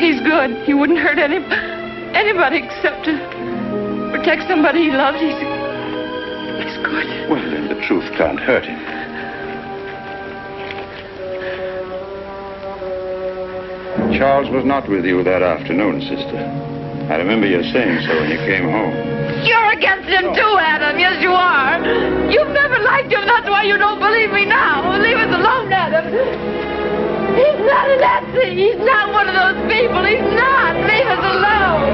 He's good. He wouldn't hurt anybody except to protect somebody he loves. He's good. Well, then the truth can't hurt him. Charles was not with you that afternoon, sister. I remember you saying so when you came home. You're against him too, Adam. Yes, you are. You've never liked him. That's why you don't believe me now. Leave us alone, Adam. He's not a Nazi. He's not one of those people. He's not. Leave us alone.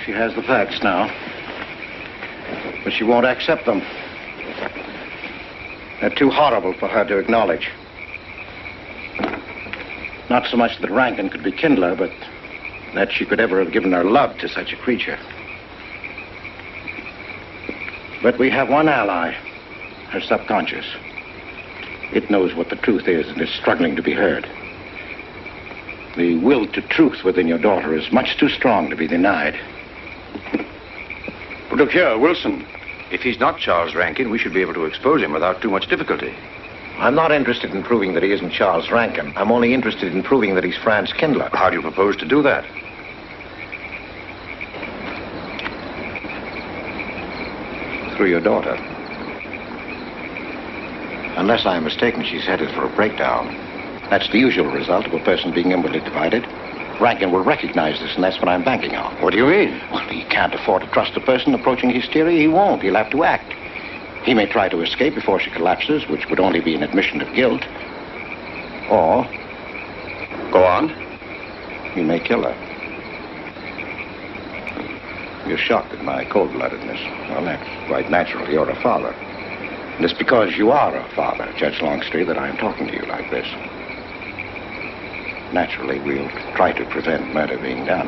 She has the facts now. But she won't accept them. They're too horrible for her to acknowledge. Not so much that Rankin could be Kindler, but that she could ever have given her love to such a creature. But we have one ally, her subconscious. It knows what the truth is and is struggling to be heard. The will to truth within your daughter is much too strong to be denied. But look here, Wilson. If he's not Charles Rankin, we should be able to expose him without too much difficulty. I'm not interested in proving that he isn't Charles Rankin. I'm only interested in proving that he's Franz Kindler. How do you propose to do that? Through your daughter. Unless I'm mistaken, she's headed for a breakdown. That's the usual result of a person being inwardly divided. Rankin will recognize this, and that's what I'm banking on. What do you mean? Well, he can't afford to trust a person approaching hysteria. He won't. He'll have to act. He may try to escape before she collapses, which would only be an admission of guilt. Or... Go on. He may kill her. You're shocked at my cold-bloodedness. Well, that's quite natural. You're a father. And it's because you are a father, Judge Longstreet, that I'm talking to you like this. Naturally, we'll try to prevent murder being done.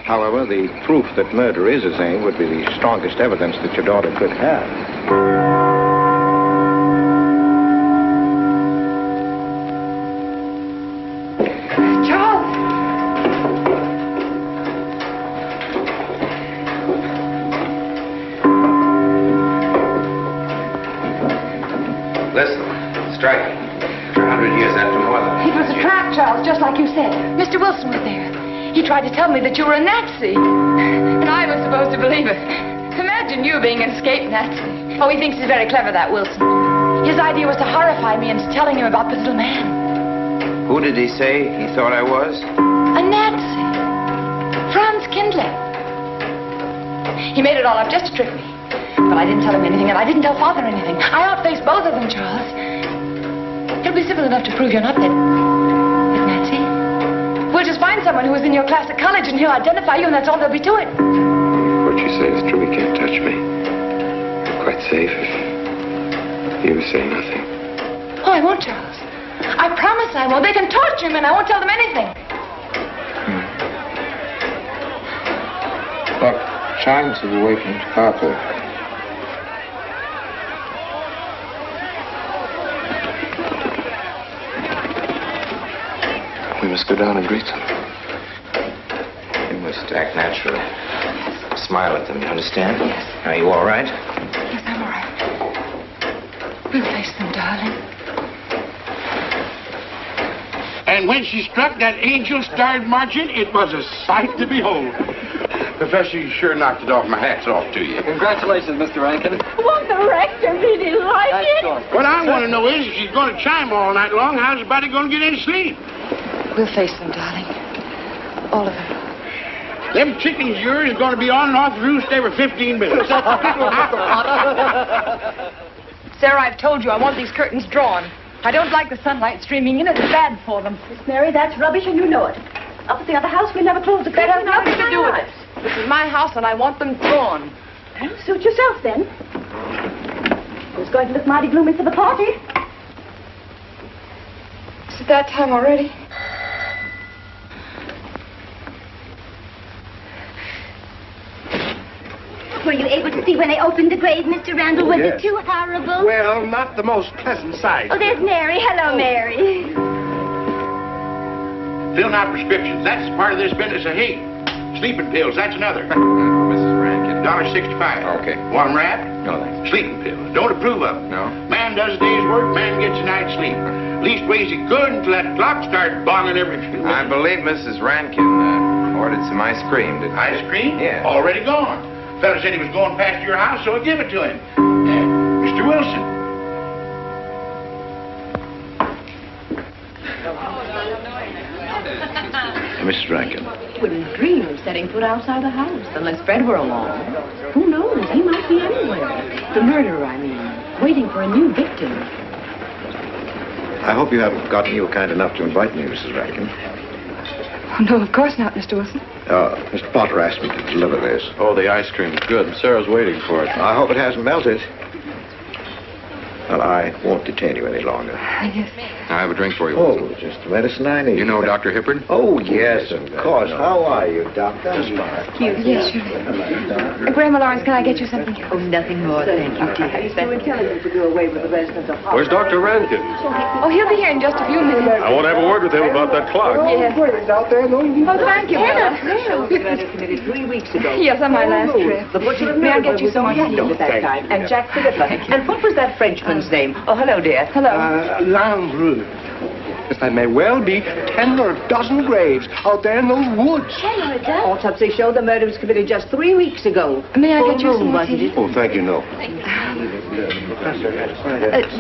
However, the proof that murder is his aim would be the strongest evidence that your daughter could have. Just like you said. Mr. Wilson was there. He tried to tell me that you were a Nazi. And I was supposed to believe it. Imagine you being an escaped Nazi. Oh, he thinks he's very clever, that Wilson. His idea was to horrify me into telling him about this little man. Who did he say he thought I was? A Nazi. Franz Kindler. He made it all up just to trick me. But I didn't tell him anything, and I didn't tell Father anything. I outfaced both of them, Charles. It'll be simple enough to prove you're not that Nazi. We'll just find someone who was in your class at college, and he'll identify you, and that's all there'll be to it. What you say is true. He can't touch me. I'm quite safe if you say nothing. Oh, I won't, Charles. I promise I won't. They can torture him, and I won't tell them anything. Look, chimes have awakened Harper. We must go down and greet them. You must act naturally. Smile at them, you understand? Yes. Are you all right? Yes, I'm all right. We'll face them, darling. And when she struck that angel-starred marching, it was a sight to behold. Professor, you sure knocked it off. My hat's off to you. Congratulations, Mr. Rankin. Won't the rector really like it? What I want to know is, if she's going to chime all night long, how's the body going to get any sleep? We'll face them, darling. All of them. Them chickens of yours are going to be on and off the roost every 15 minutes. Sarah, I've told you I want these curtains drawn. I don't like the sunlight streaming in. It's bad for them. Miss Mary, that's rubbish and you know it. Up at the other house, we never close the curtains. That has nothing to do with it. This is my house and I want them drawn. Well, suit yourself then. It's going to look mighty gloomy for the party. Is it that time already? Were you able to see when they opened the grave, Mr. Randall? Was it too horrible? Well, not the most pleasant sight. Oh, there's Mary. Hello, Mary. Filling out prescriptions, that's part of this business of hate. Sleeping pills, that's another. Mrs. Rankin. $1.65. Okay. Want them wrapped? No, thanks. Sleeping pills. Don't approve of them. No. Man does a day's work, man gets a night's sleep. Leastways he could until that clock started bonging every few minutes. I believe Mrs. Rankin ordered some ice cream, didn't she? Ice cream? Yeah. Already gone. Fella said he was going past your house, so I give it to him. Mr. Wilson. Mrs. Rankin. Wouldn't dream of setting foot outside the house unless Fred were along. Who knows? He might be anywhere. The murderer, I mean. Waiting for a new victim. I hope you haven't forgotten you were kind enough to invite me, Mrs. Rankin. Oh, no, of course not, Mr. Wilson. Mr. Potter asked me to deliver this. Oh, the ice cream is good. Sarah's waiting for it. I hope it hasn't melted. Well, I won't detain you any longer. Yes. I have a drink for you. Oh, just the medicine I need. You know Dr. Hippard? Oh, yes, of course. How are you, Doctor? Yes, sure. Grandma Lawrence, can I get you something? Oh, nothing more, thank you, dear. It's too intelligent to do away with the residents of Where's Dr. Rankin? Oh, he'll be here in just a few minutes. I want to have a word with him about that clock. Yes. out there, no use. Oh, thank you, Bella. Committee 3 weeks ago. Yes, on my last trip. The butcher of May I get you was some on more hand at that time. And Jack the Ripper. And what was that Frenchman's name? Oh, hello, dear. Hello. Landru. There may well be 10 or a dozen graves out there in those woods. 10 or a dozen? Autopsy showed the murder was committed just 3 weeks ago. May I get you Full some moon, more wasn't tea? it? Oh, thank you, no.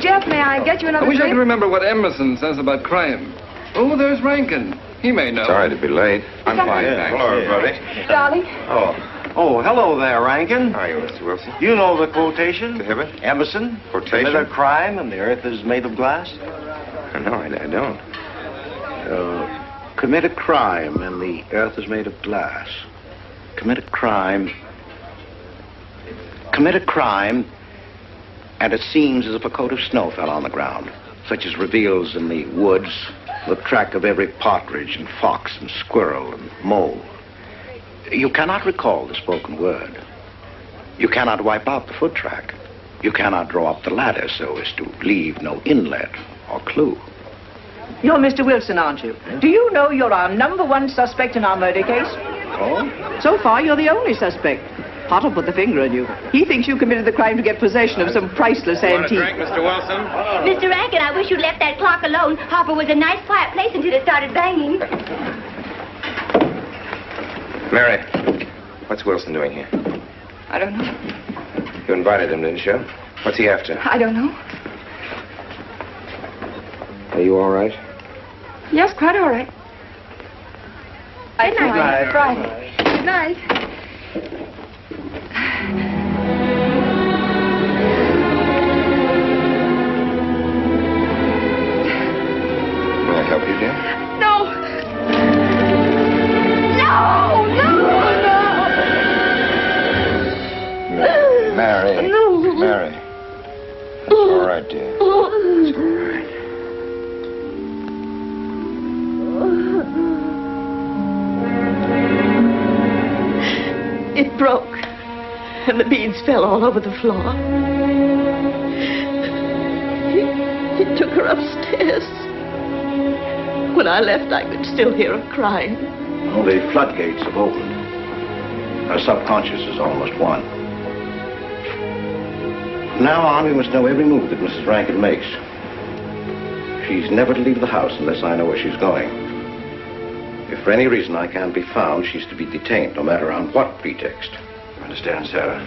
Jeff, may I get you another I wish I drink? could remember what Emerson says about crime. Oh, there's Rankin. He may know. Sorry to be late. I'm fine, thanks. Hello, everybody. Darling. Oh, hello there, Rankin. How are you, Mr. Wilson? You know the quotation? The Hibbert? Emerson. Quotation? Commit a crime and the earth is made of glass. No, I don't. Commit a crime and the earth is made of glass. Commit a crime. Commit a crime and it seems as if a coat of snow fell on the ground, such as reveals in the woods the track of every partridge and fox and squirrel and mole. You cannot recall the spoken word. You cannot wipe out the foot track. You cannot draw up the ladder so as to leave no inlet or clue. You're Mr. Wilson, aren't you? Do you know you're our #1 suspect in our murder case? Oh? So far, you're the only suspect. Potter put the finger on you. He thinks you committed the crime to get possession of some priceless antique. Mr. Wilson? Mr. Rankin, I wish you'd left that clock alone. Harper was a nice, quiet place until it started banging. Mary, what's Wilson doing here? I don't know. You invited him, didn't you? What's he after? I don't know. Are you all right? Yes, quite all right. Good night. Friday. Good night. May I help you, dear? No! No! No! Mary. No. Mary. It's all right, dear. It's all right. It broke, and the beads fell all over the floor. He took her upstairs. When I left, I could still hear her crying. Well, the floodgates have opened. Her subconscious is almost won. From now on, we must know every move that Mrs. Rankin makes. She's never to leave the house unless I know where she's going. If for any reason I can't be found, she's to be detained, no matter on what pretext. Understand, Sarah?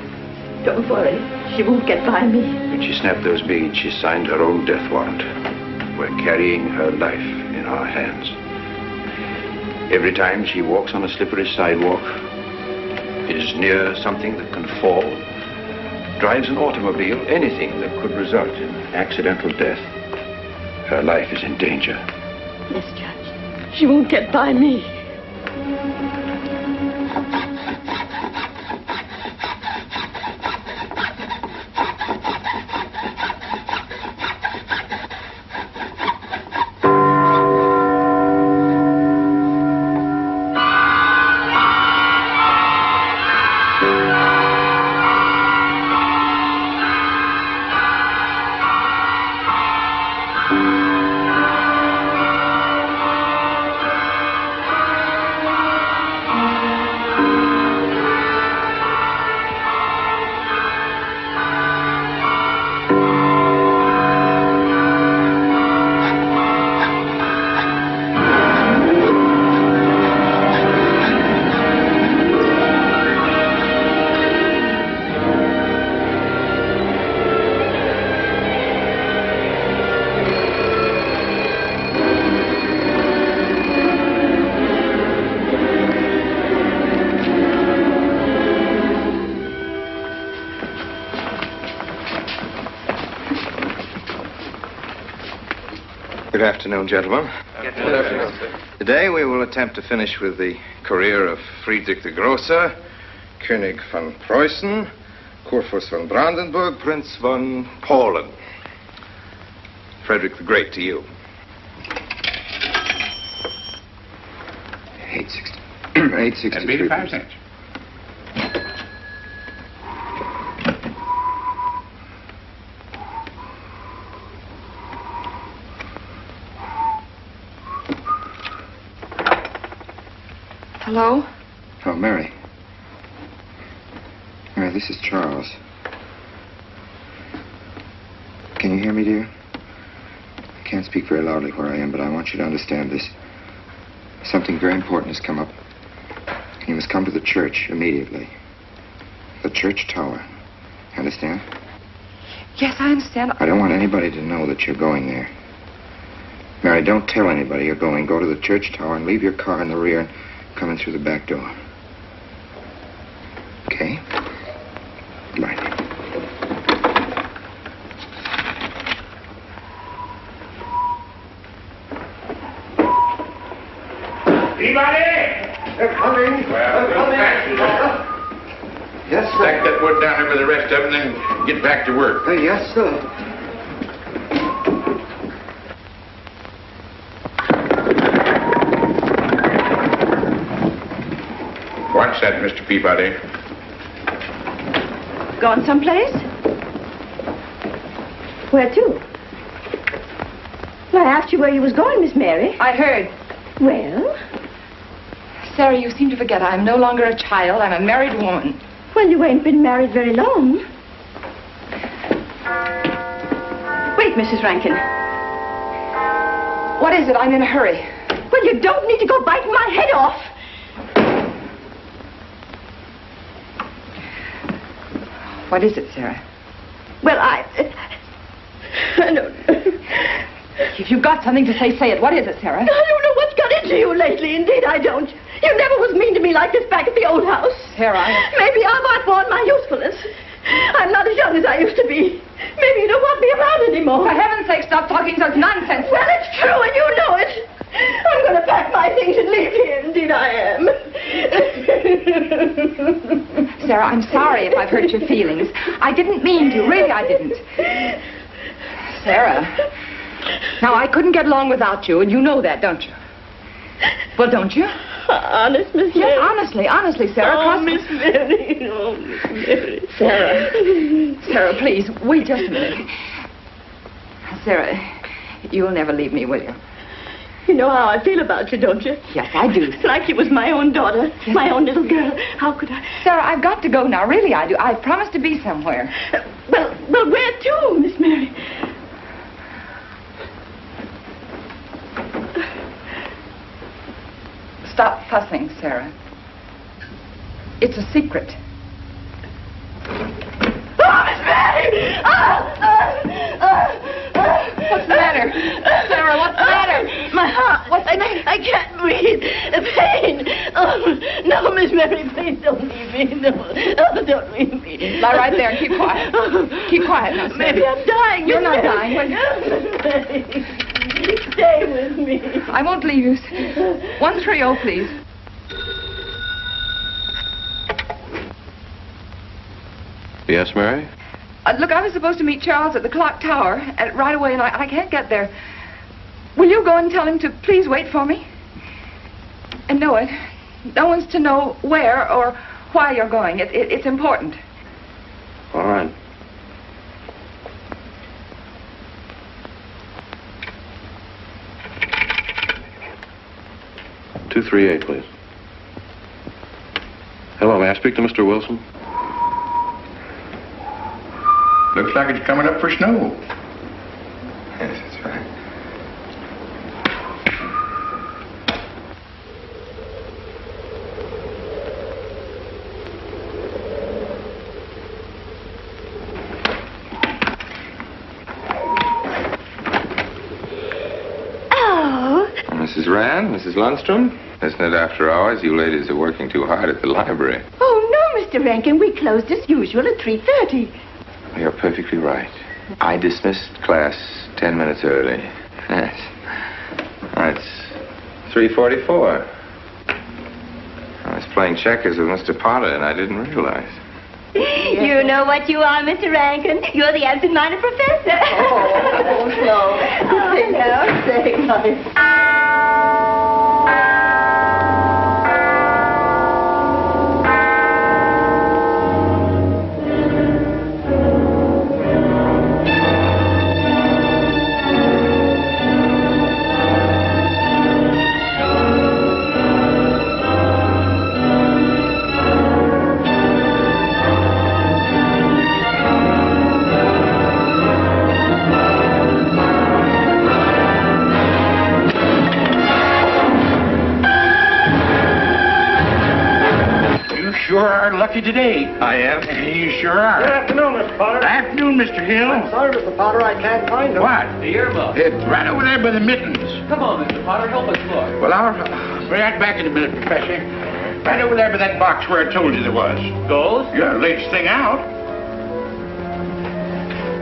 Don't worry. She won't get by me. When she snapped those beads, she signed her own death warrant. We're carrying her life in our hands. Every time she walks on a slippery sidewalk, is near something that can fall, drives an automobile, anything that could result in accidental death, her life is in danger. Yes, Judge. She won't get by me. Good afternoon, gentlemen. Good afternoon. Today we will attempt to finish with the career of Friedrich the Großer, König von Preußen, Kurfürst von Brandenburg, Prince von Polen. Frederick the Great to you. 863. That'd be 85 cents. Hello? Oh, Mary. Mary, this is Charles. Can you hear me, dear? I can't speak very loudly where I am, but I want you to understand this. Something very important has come up. You must come to the church immediately. The church tower. Understand? Yes, I understand. I don't want anybody to know that you're going there. Mary, don't tell anybody you're going. Go to the church tower and leave your car in the rear and come in through the back door. Okay? Right. Peabody! They're coming. Well, Yes, sir. Stack that wood down there with the rest of it and then get back to work. Yes, sir. What's that, Mr. Peabody? Gone someplace? Where to? Well, I asked you where you was going, Miss Mary. I heard. Well? Sarah, you seem to forget I'm no longer a child. I'm a married woman. Well, you ain't been married very long. Wait, Mrs. Rankin. What is it? I'm in a hurry. Well, you don't need to go biting my head off. What is it, Sarah? Well, I don't know. If you've got something to say, say it. What is it, Sarah? I don't know what's got into you lately. Indeed, I don't. You never was mean to me like this back at the old house. Sarah, Maybe I've outworn my usefulness. I'm not as young as I used to be. Maybe you don't want me around anymore. For heaven's sake, stop talking such nonsense. Well, it's true, and you know it. I'm going to pack my things and leave here. Indeed, I am. Sarah, I'm sorry if I've hurt your feelings. I didn't mean to. Really, I didn't. Sarah. Now, I couldn't get along without you, and you know that, don't you? Well, don't you? Honest, Miss Mary? Yes, honestly, Sarah. Oh, Miss Mary. Oh, Miss Mary. Sarah, please, wait just a minute. Sarah, you'll never leave me, will you? You know how I feel about you, don't you? Yes, I do. Like you was my own daughter, my own little girl. How could I? Sarah, I've got to go now. Really, I do. I've promised to be somewhere. Well, where to, Miss Mary? Stop fussing, Sarah. It's a secret. Oh, Miss Mary! What's the matter? Sarah, what's the matter? My heart. What's the matter? I can't breathe. Pain. Oh, no, Miss Mary, please don't leave me. No, don't leave me. Lie right there and keep quiet. Keep quiet now, Sarah. Maybe I'm dying. You're not Mary. dying. Stay with me. I won't leave you. 130, please. Yes, Mary? Look, I was supposed to meet Charles at the clock tower right away, and I can't get there. Will you go and tell him to please wait for me? And no one's to know where or why you're going. It's important. All right. $238, please. Hello, may I speak to Mr. Wilson? Looks like it's coming up for snow. Yes, that's right. Oh. Mrs. Rand, Mrs. Lundstrom? Isn't it after hours? You ladies are working too hard at the library. Oh, no, Mr. Rankin. We closed as usual at 3:30. You're perfectly right. I dismissed class 10 minutes early. Yes. That's 3:44. I was playing checkers with Mr. Potter, and I didn't realize. You know what you are, Mr. Rankin. You're the absent-minded professor. Oh, no. Say nice. Sure are lucky today. I am. You sure are. Good afternoon, Mr. Potter. Afternoon, Mr. Hill. I'm sorry, Mr. Potter, I can't find him. What? The yearbook. It's right over there by the mittens. Come on, Mr. Potter, help us look. Well, I'll be right back in a minute, Professor. Right over there by that box where I told you there was. Gold? Yeah, latest thing out.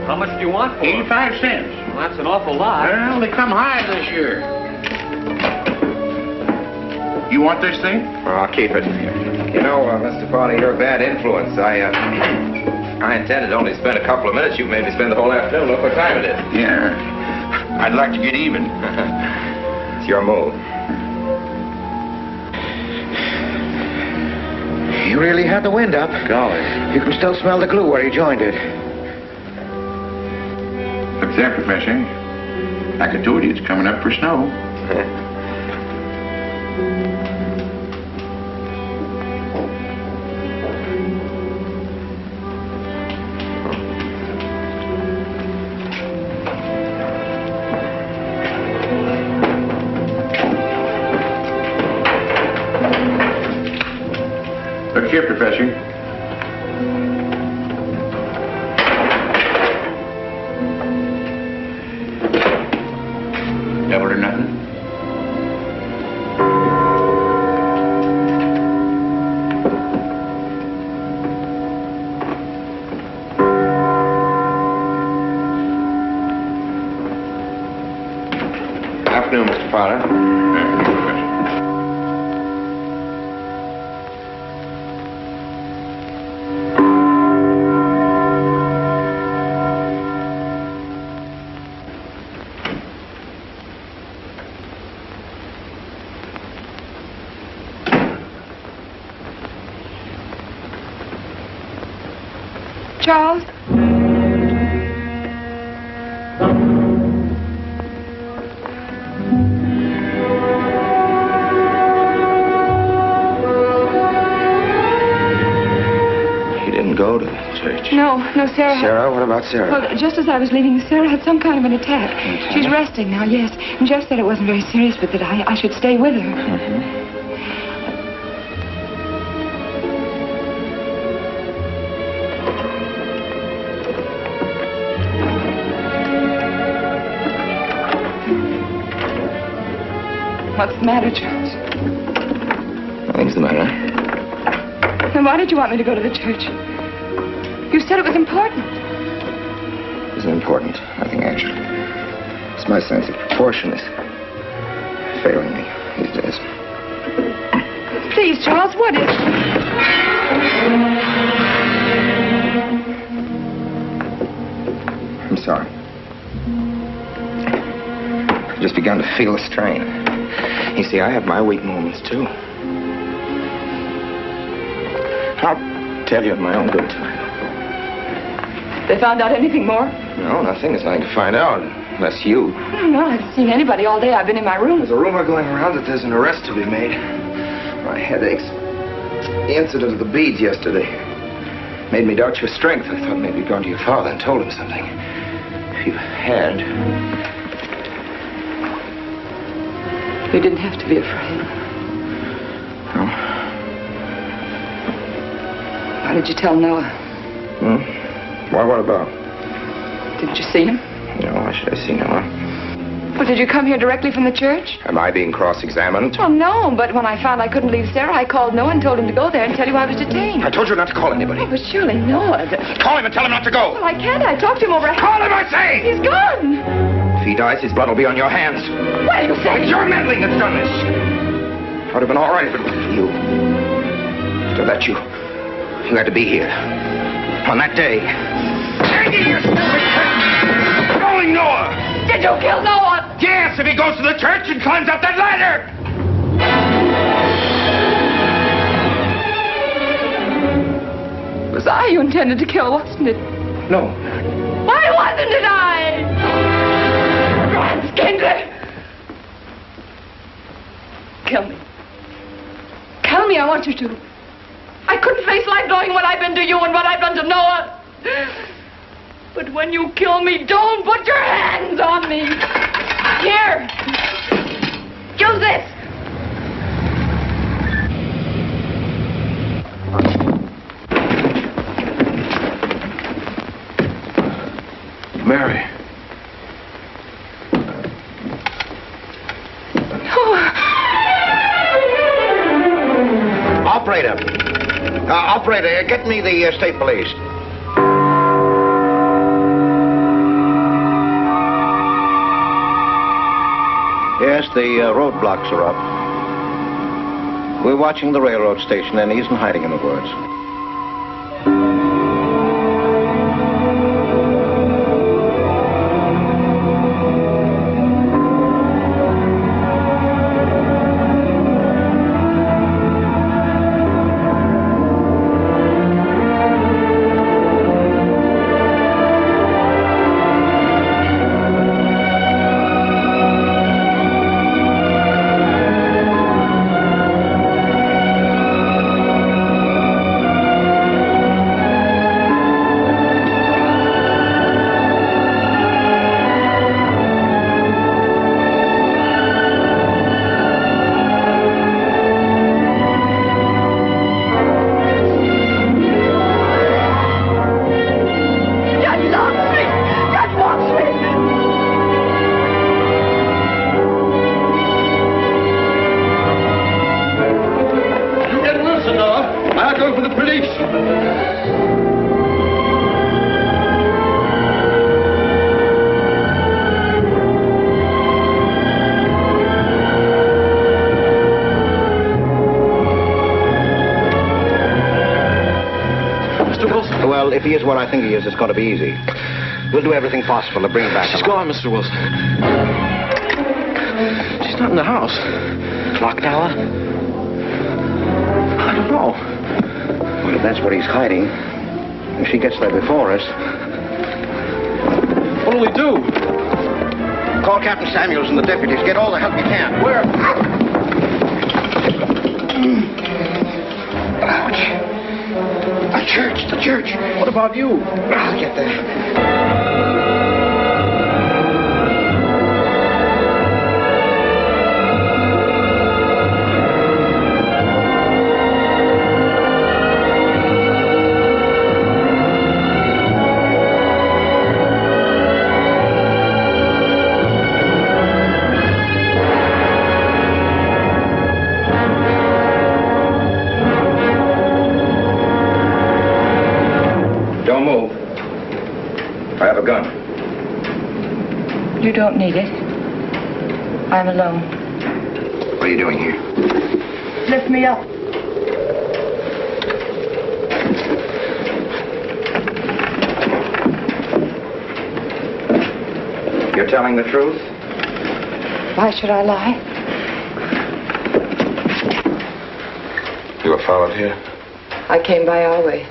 How much do you want for 85 cents. Well, that's an awful lot. Well, they come high this year. You want this thing? Well, I'll keep it. You know, Mr. Potter, you're a bad influence. I intended to only spend a couple of minutes. You made me spend the whole afternoon. Look what time it is. Yeah. I'd like to get even. It's your move. You really had the wind up. Golly. You can still smell the glue where you joined it. Look there, Professor. Like I told you, it's coming up for snow. Look here, Professor. Double or nothing? Afternoon, Mr. Potter. Charles? He didn't go to the church. No, Sarah. Sarah? What about Sarah? Well, just as I was leaving, Sarah had some kind of an attack. She's resting now, yes. And Jeff said it wasn't very serious, but that I should stay with her. Mm-hmm. What's the matter, Charles? Nothing's the matter. Then why did you want me to go to the church? You said it was important. It isn't important. Nothing, actually. It's my sense of proportion is failing me these days. Please, Charles, what is it? I'm sorry. I've just begun to feel the strain. You see, I have my weak moments, too. I'll tell you at my own good time. They found out anything more? No, nothing. There's nothing to find out, unless you. No, I haven't seen anybody all day. I've been in my room. There's a rumor going around that there's an arrest to be made. My head aches. The incident of the beads yesterday made me doubt your strength. I thought maybe you'd gone to your father and told him something. If you had... You didn't have to be afraid. No. Why did you tell Noah? Why, what about? Didn't you see him? No, why should I see Noah? Well, did you come here directly from the church? Am I being cross-examined? Well, no, but when I found I couldn't leave Sarah, I called Noah and told him to go there and tell you I was detained. I told you not to call anybody. Oh, but surely Noah... Call him and tell him not to go. Well, I can't. I talked to him over... Call him, I say! He's gone! If he dies, his blood will be on your hands. What are you saying? It's your meddling that's done this. I would have been all right if it wasn't for you. To let you had to be here. On that day. Hanging your stupid head! Calling Noah! Did you kill Noah? Yes, if he goes to the church and climbs up that ladder! It was I you intended to kill, wasn't it? No. Why wasn't it I? Run, Kendrick! Kill me. Kill me, I want you to. I couldn't face life knowing what I've been to you and what I've done to Noah. But when you kill me, don't put your hands on me. Here. Use this. Mary. Operator, get me the state police. Yes, the roadblocks are up. We're watching the railroad station, and he isn't hiding in the woods. Well, if he is what I think he is, it's going to be easy. We'll do everything possible to bring him back. She's gone, Mr. Wilson. She's not in the house. Clock tower? I don't know. Well, if that's what he's hiding, if she gets there before us... What'll we do? Call Captain Samuels and the deputies. Get all the help you can. Where? Ouch. The church. What about you? I'll get there. You don't need it. I'm alone. What are you doing here? Lift me up. You're telling the truth? Why should I lie? You were followed here? I came by our way.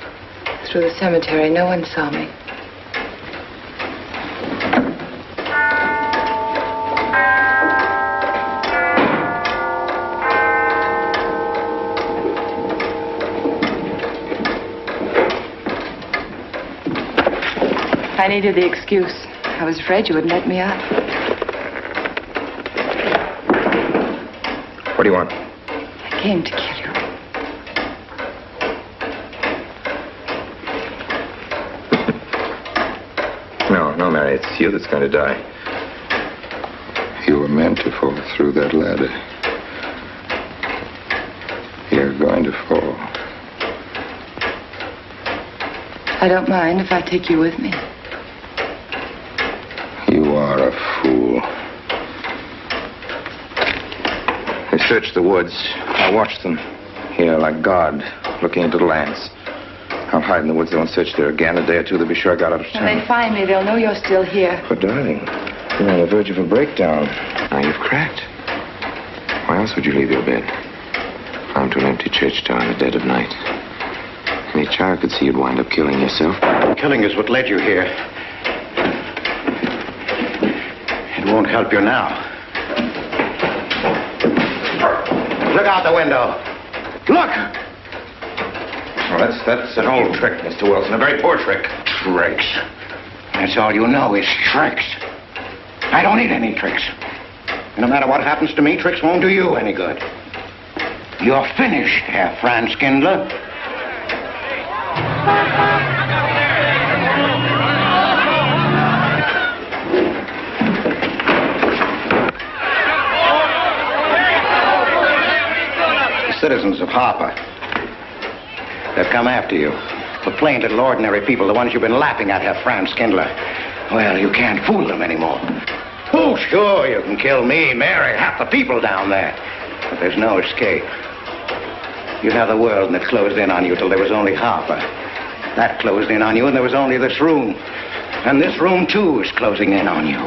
Through the cemetery. No one saw me. I needed the excuse. I was afraid you wouldn't let me out. What do you want? I came to kill you. No, Mary, it's you that's going to die. You were meant to fall through that ladder. You're going to fall. I don't mind if I take you with me. You are a fool. They searched the woods. I watched them. Here, like God, looking into the lands. I'll hide in the woods, though, and search there again. A day or two, they'll be sure I got out of town. When they find me, they'll know you're still here. But, darling, you're on the verge of a breakdown. Now you've cracked. Why else would you leave your bed? Armed to an empty church door in the dead of night. Any child could see you'd wind up killing yourself. Killing is what led you here. It won't help you now. Look out the window. Look! Well, that's an old trick, Mr. Wilson. A very poor trick. Tricks. That's all you know is tricks. I don't need any tricks. No matter what happens to me, tricks won't do you any good. You're finished, Herr Franz Kindler. citizens of Harper. They've come after you. The plain little ordinary people, the ones you've been laughing at, Herr Franz Kindler. Well, you can't fool them anymore. Oh, sure, you can kill me, Mary, half the people down there. But there's no escape. You have the world, and it closed in on you till there was only Harper. That closed in on you, and there was only this room. And this room, too, is closing in on you.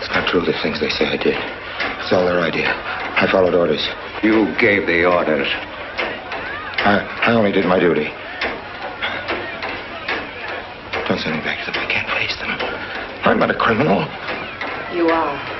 It's not true, the things they say I did. It's all their idea. I followed orders. You gave the orders. I only did my duty. Don't send me back to them. I can't face them. I'm not a criminal. You are.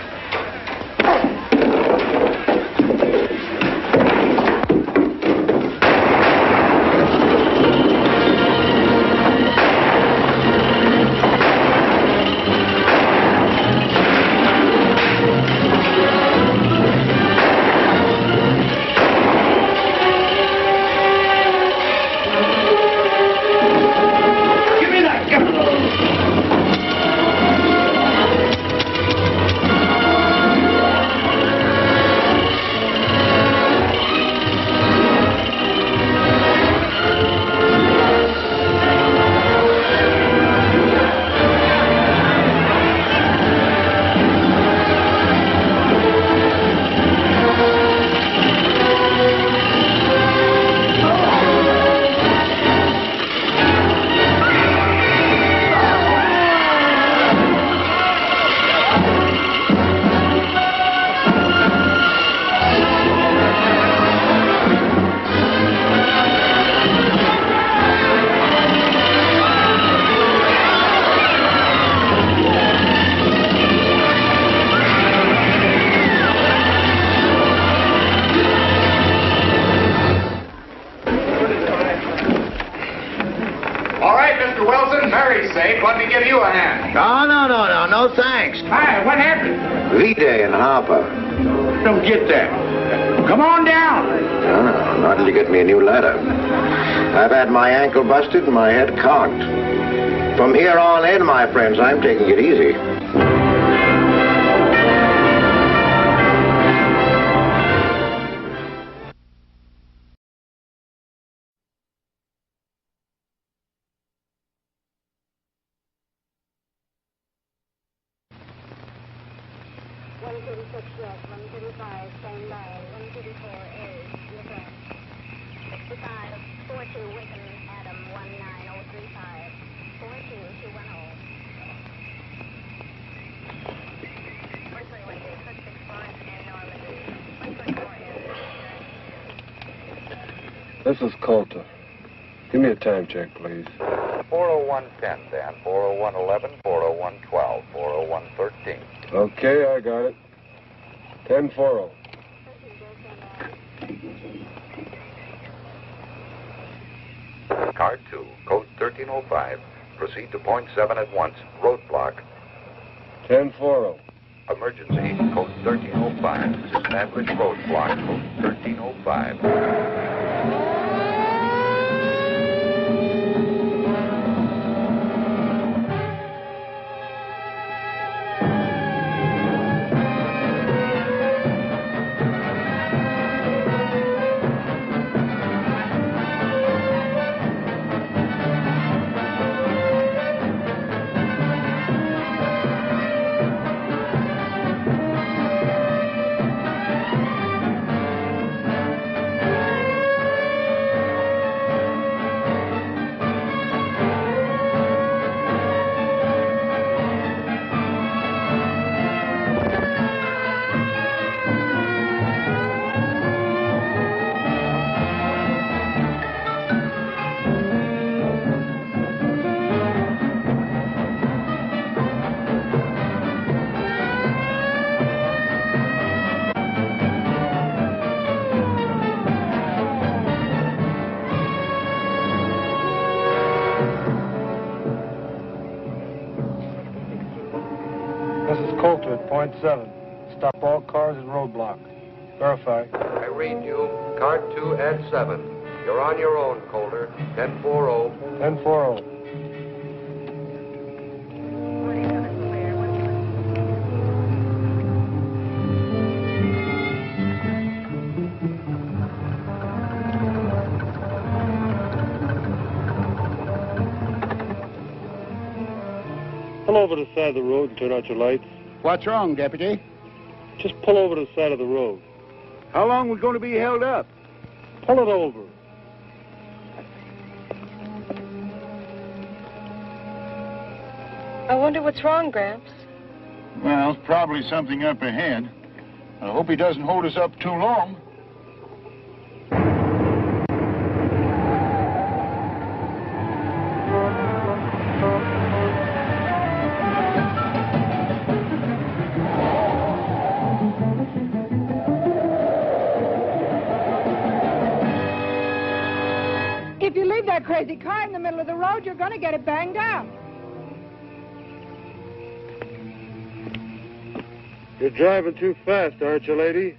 Let me give you a hand. No, thanks. Hi, what happened? V-Day in Harper. Don't get that. Come on down. No, not till you get me a new ladder. I've had my ankle busted and my head conked. From here on in, my friends, I'm taking it easy. This is Coulter. Give me a time check, please. 40110, Dan. 40111, 40112, 40113. Okay, I got it. 10-4. Car 2, code 1305. Proceed to point 7 at once. Roadblock. 10-4. Emergency, code 1305. Establish roadblock, code 1305. This is Coulter at point 7. Stop all cars and roadblock. Verify. I read you. Car 2 at 7. You're on your own, Coulter. 1040. 10-4. Pull over to the side of the road and turn out your lights. What's wrong, Deputy? Just pull over to the side of the road. How long we going to be held up? Pull it over. I wonder what's wrong, Gramps. Well, probably something up ahead. I hope he doesn't hold us up too long. If you leave that crazy car in the middle of the road, you're going to get it banged up. You're driving too fast, aren't you, lady?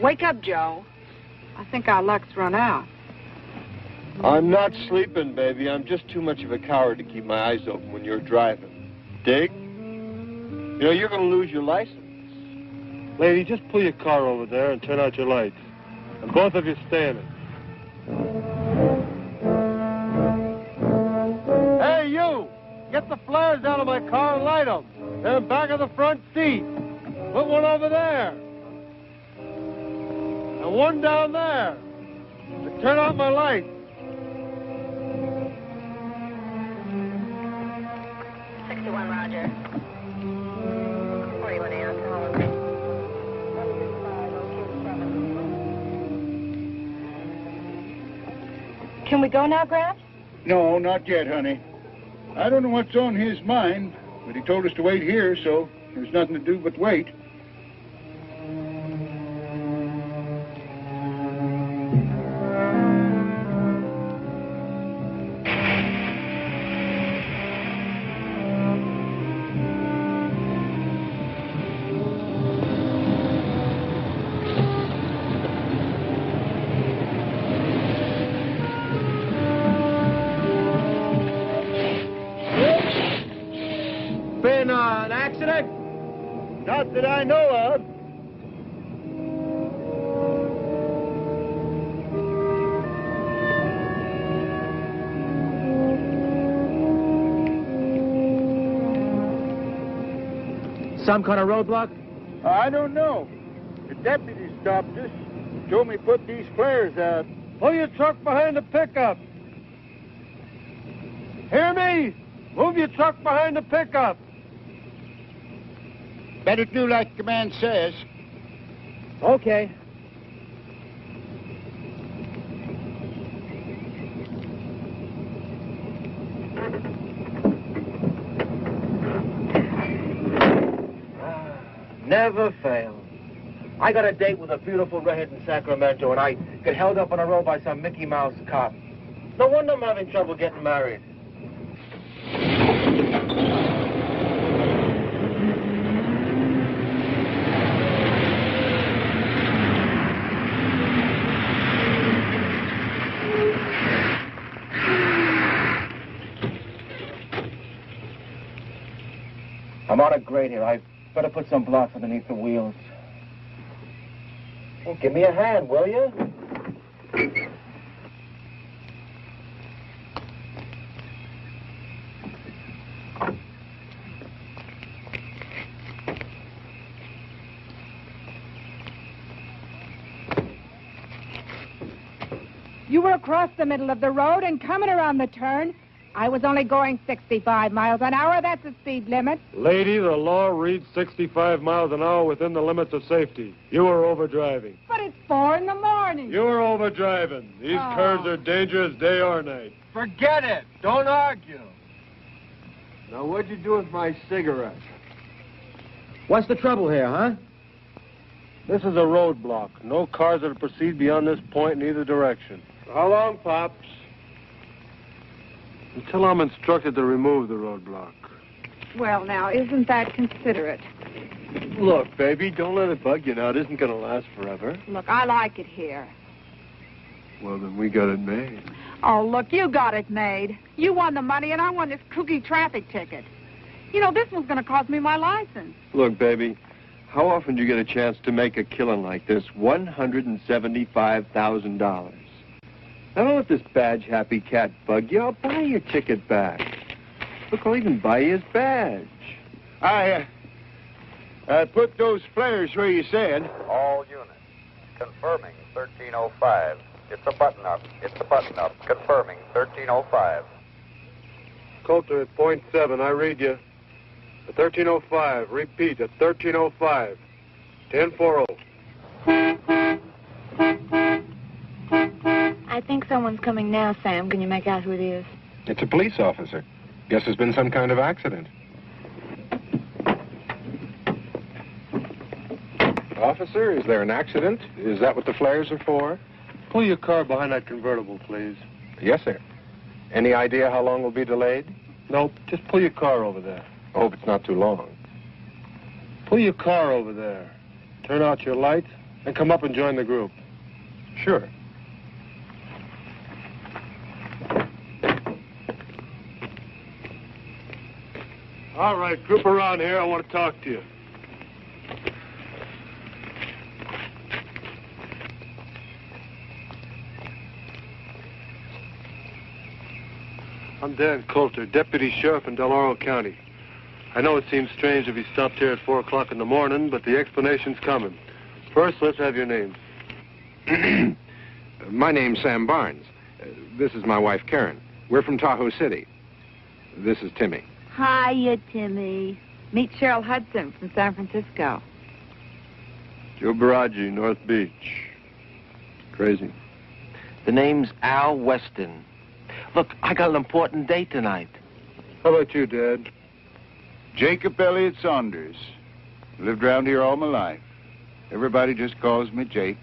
Wake up, Joe. I think our luck's run out. I'm not sleeping, baby. I'm just too much of a coward to keep my eyes open when you're driving. Dig? You know, you're going to lose your license. Lady, just pull your car over there and turn out your lights. And both of you standing. Hey, you! Get the flares out of my car and light them. They're in back of the front seat. Put one over there. And one down there. And turn out my lights. Roger. 41 Alcohol. Can we go now, Gramps? No, not yet, honey. I don't know what's on his mind, but he told us to wait here, so there's nothing to do but wait. Been an accident? Not that I know of. Some kind of roadblock? I don't know. The deputy stopped us. Told me put these flares out. Pull your truck behind the pickup. Hear me? Move your truck behind the pickup. Better do like the man says. Okay. Never fails. I got a date with a beautiful redhead in Sacramento, and I get held up on a road by some Mickey Mouse cop. No wonder I'm having trouble getting married. I'm on a grade here. I better put some blocks underneath the wheels. Well, give me a hand, will you? You were across the middle of the road and coming around the turn. I was only going 65 miles an hour. That's the speed limit. Lady, the law reads 65 miles an hour within the limits of safety. You were overdriving. But it's 4 in the morning. You were overdriving. These cars are dangerous day or night. Forget it. Don't argue. Now, what'd you do with my cigarette? What's the trouble here, huh? This is a roadblock. No cars that proceed beyond this point in either direction. How long, Pops? Until I'm instructed to remove the roadblock. Well, now, isn't that considerate? Look, baby, don't let it bug you now. It isn't going to last forever. Look, I like it here. Well, then we got it made. Oh, look, you got it made. You won the money, and I won this kooky traffic ticket. You know, this one's going to cost me my license. Look, baby, how often do you get a chance to make a killing like this? $175,000. Now, don't let this badge-happy cat bug you. I'll buy your ticket back. Look, I'll even buy you his badge. I put those flares where you said. All units. Confirming 1305. It's a button up. It's a button up. Confirming 1305. Coulter at .7. I read you. At 1305. Repeat, at 1305. 1040. I think someone's coming now, Sam. Can you make out who it is? It's a police officer. Guess there's been some kind of accident. Officer, is there an accident? Is that what the flares are for? Pull your car behind that convertible, please. Yes, sir. Any idea how long we'll be delayed? Nope, just pull your car over there. I hope it's not too long. Pull your car over there. Turn out your lights and come up and join the group. Sure. All right, group around here. I want to talk to you. I'm Dan Coulter, Deputy Sheriff in Del Oro County. I know it seems strange if he stopped here at 4 o'clock in the morning, but the explanation's coming. First, let's have your names. My name's Sam Barnes. This is my wife, Karen. We're from Tahoe City. This is Timmy. Hiya, Timmy. Meet Cheryl Hudson from San Francisco. Joe Baraggi, North Beach. Crazy. The name's Al Weston. Look, I got an important date tonight. How about you, Dad? Jacob Elliott Saunders. Lived around here all my life. Everybody just calls me Jake.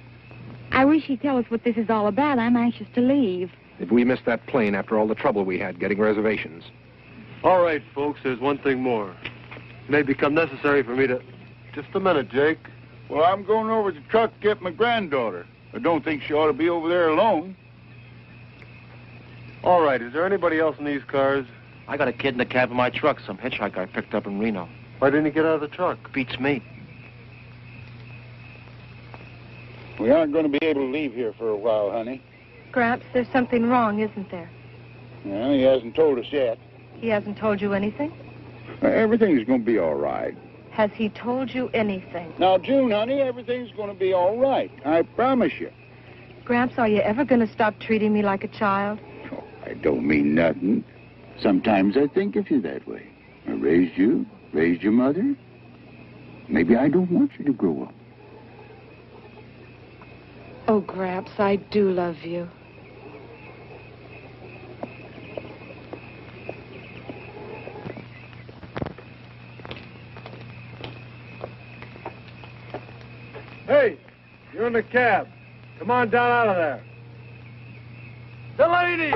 I wish he'd tell us what this is all about. I'm anxious to leave. If we missed that plane after all the trouble we had getting reservations. All right, folks, there's one thing more. It may become necessary for me to... Just a minute, Jake. Well, I'm going over to the truck to get my granddaughter. I don't think she ought to be over there alone. All right, is there anybody else in these cars? I got a kid in the cab of my truck, some hitchhiker I picked up in Reno. Why didn't he get out of the truck? Beats me. We aren't going to be able to leave here for a while, honey. Gramps, there's something wrong, isn't there? Well, he hasn't told us yet. He hasn't told you anything? Everything's going to be all right. Has he told you anything? Now, June, honey, everything's going to be all right. I promise you. Gramps, are you ever going to stop treating me like a child? Oh, I don't mean nothing. Sometimes I think of you that way. I raised you, raised your mother. Maybe I don't want you to grow up. Oh, Gramps, I do love you. Hey, you're in the cab. Come on down out of there. The lady!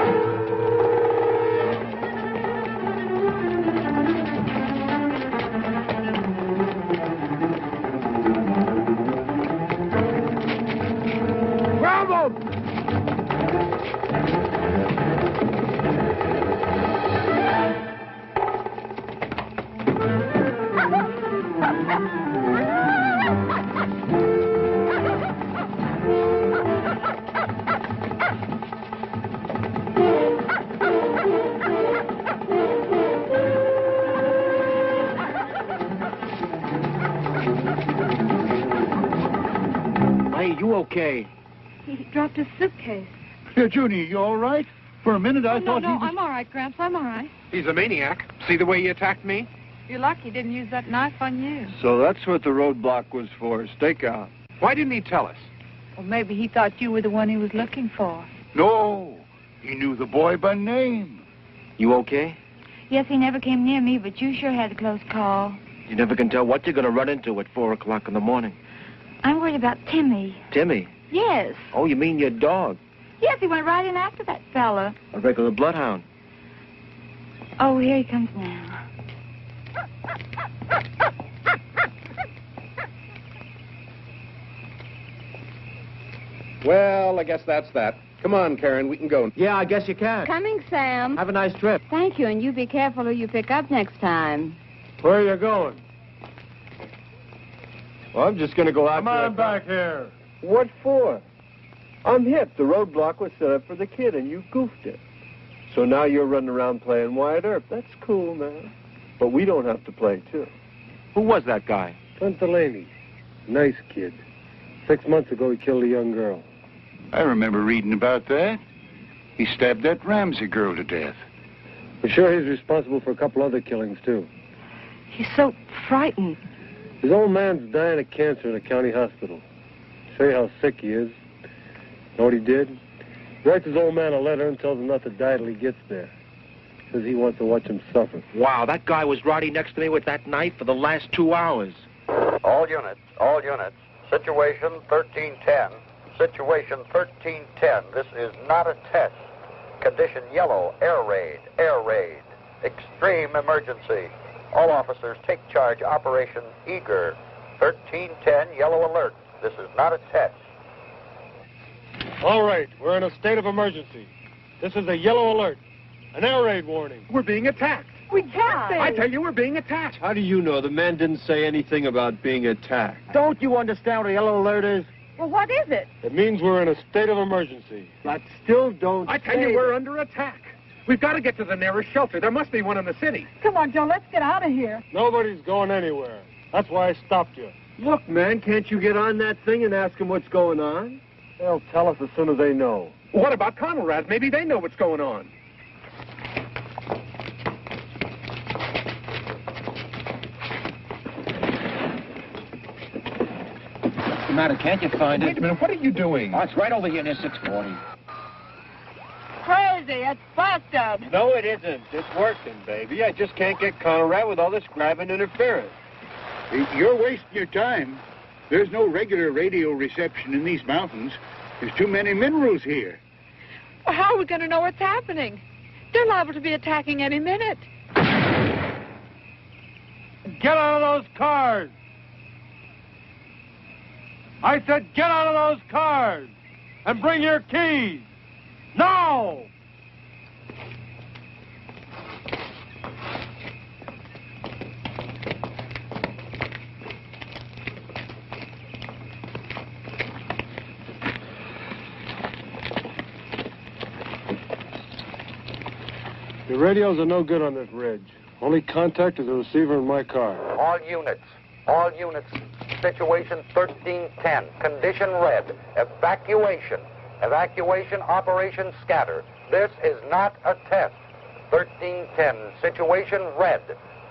Hey, you okay? He dropped his suitcase. Junie, you all right? For a minute, I thought No, he was... I'm all right, Gramps. I'm all right. He's a maniac. See the way he attacked me? You're lucky he didn't use that knife on you. So that's what the roadblock was for, stakeout. Why didn't he tell us? Or maybe he thought you were the one he was looking for. No, he knew the boy by name. You okay? Yes, he never came near me, but you sure had a close call. You never can tell what you're going to run into at 4 o'clock in the morning. I'm worried about Timmy. Timmy? Yes. Oh, you mean your dog? Yes, he went right in after that fella. A regular bloodhound. Oh, here he comes now. Well, I guess that's that. Come on, Karen, we can go. Yeah, I guess you can. Coming, Sam. Have a nice trip. Thank you, and you be careful who you pick up next time. Where are you going? Well, I'm just going to go out. Come on back here. What for? I'm hip. The roadblock was set up for the kid, and you goofed it. So now you're running around playing wide earth. That's cool, man. But we don't have to play, too. Who was that guy? Clint Delaney. Nice kid. 6 months ago, he killed a young girl. I remember reading about that. He stabbed that Ramsey girl to death. We're sure he's responsible for a couple other killings, too. He's so frightened. His old man's dying of cancer in a county hospital. Show you how sick he is. Know what he did? He writes his old man a letter and tells him not to die till he gets there. Says he wants to watch him suffer. Wow, that guy was riding next to me with that knife for the last 2 hours. All units. Situation 1310. Situation 1310. This is not a test. Condition yellow. Air raid. Extreme emergency. All officers take charge. Operation Eager. 1310. Yellow alert. This is not a test. All right, we're in a state of emergency. This is a yellow alert. An air raid warning. We're being attacked. We can't be. I tell you, we're being attacked. How do you know? The man didn't say anything about being attacked. Don't you understand what a yellow alert is? Well, what is it? It means we're in a state of emergency. But still don't I tell you, we're under attack. We've got to get to the nearest shelter. There must be one in the city. Come on, Joe, let's get out of here. Nobody's going anywhere. That's why I stopped you. Look, man, can't you get on that thing and ask them what's going on? They'll tell us as soon as they know. What about Conrad? Maybe they know what's going on. What's the matter? Can't you find it? Wait a minute, what are you doing? Oh, it's right over here near 640. Crazy, it's busted. No, it isn't. It's working, baby. I just can't get Conrad with all this grabbing interference. You're wasting your time. There's no regular radio reception in these mountains. There's too many minerals here. Well, how are we going to know what's happening? They're liable to be attacking any minute. Get out of those cars! I said get out of those cars! And bring your keys! Now! The radios are no good on this ridge. Only contact is the receiver in my car. All units. Situation 1310. Condition red. Evacuation operation scatter. This is not a test. 1310. Situation red.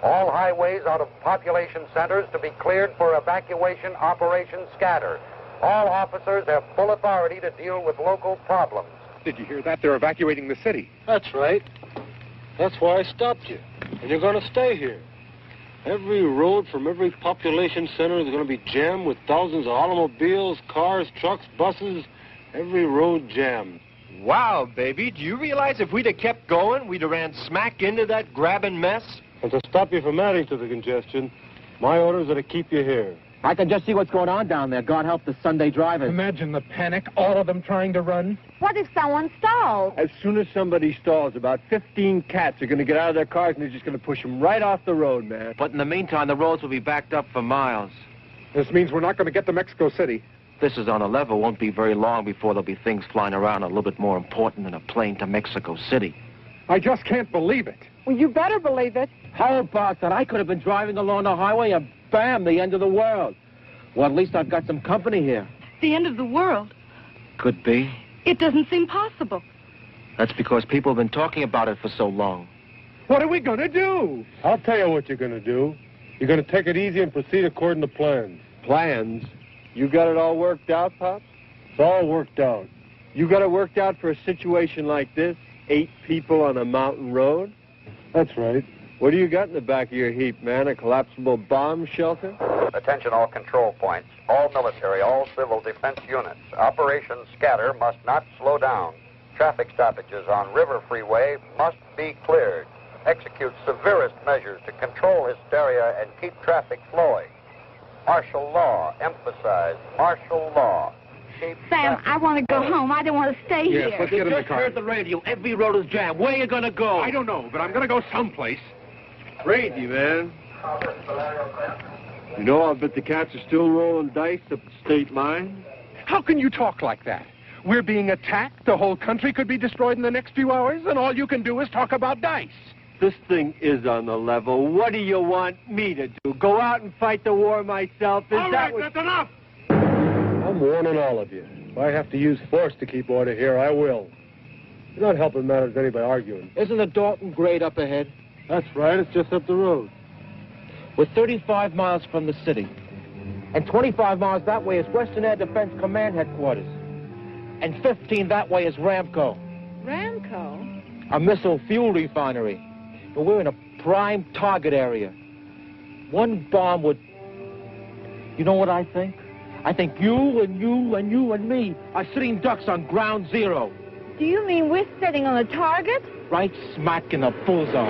All highways out of population centers to be cleared for evacuation operation scatter. All officers have full authority to deal with local problems. Did you hear that? They're evacuating the city. That's right. That's why I stopped you. And you're going to stay here. Every road from every population center is going to be jammed with thousands of automobiles, cars, trucks, buses. Every road jammed. Wow, baby. Do you realize if we'd have kept going, we'd have ran smack into that grabbing mess? And to stop you from adding to the congestion, my orders are to keep you here. I can just see what's going on down there. God help the Sunday drivers. Imagine the panic, all of them trying to run. What if someone stalls? As soon as somebody stalls, about 15 cats are going to get out of their cars and they're just going to push them right off the road, man. But in the meantime, the roads will be backed up for miles. This means we're not going to get to Mexico City. This is on a level. Won't be very long before there'll be things flying around a little bit more important than a plane to Mexico City. I just can't believe it. Well, you better believe it. How about that? I could have been driving along the highway and bam, the end of the world. Well, at least I've got some company here. The end of the world? Could be. It doesn't seem possible. That's because people have been talking about it for so long. What are we going to do? I'll tell you what you're going to do. You're going to take it easy and proceed according to plans. Plans? You got it all worked out, Pop? It's all worked out. You got it worked out for a situation like this? 8 people on a mountain road? That's right. What do you got in the back of your heap, man? A collapsible bomb shelter? Attention all control points, all military, all civil defense units. Operation Scatter must not slow down. Traffic stoppages on River Freeway must be cleared. Execute severest measures to control hysteria and keep traffic flowing. Martial law, emphasize martial law. Sam, I want to go home. I don't want to stay here. Let's get in the Just car. heard the radio. Every road is jammed. Where are you going to go? I don't know, but I'm going to go someplace. Crazy, man. You know, I'll bet the cats are still rolling dice up the state line. How can you talk like that? We're being attacked. The whole country could be destroyed in the next few hours, and all you can do is talk about dice. This thing is on the level. What do you want me to do? Go out and fight the war myself? All right, that's enough! I'm warning all of you. If I have to use force to keep order here, I will. You're not helping matters any by arguing. Isn't the Dalton grade up ahead? That's right. It's just up the road. We're 35 miles from the city. And 25 miles that way is Western Air Defense Command Headquarters. And 15 that way is Ramco. Ramco? A missile fuel refinery. But we're in a prime target area. One bomb would... You know what I think? I think you and you and you and me are sitting ducks on ground zero. Do you mean we're sitting on a target? Right smack in the bullseye.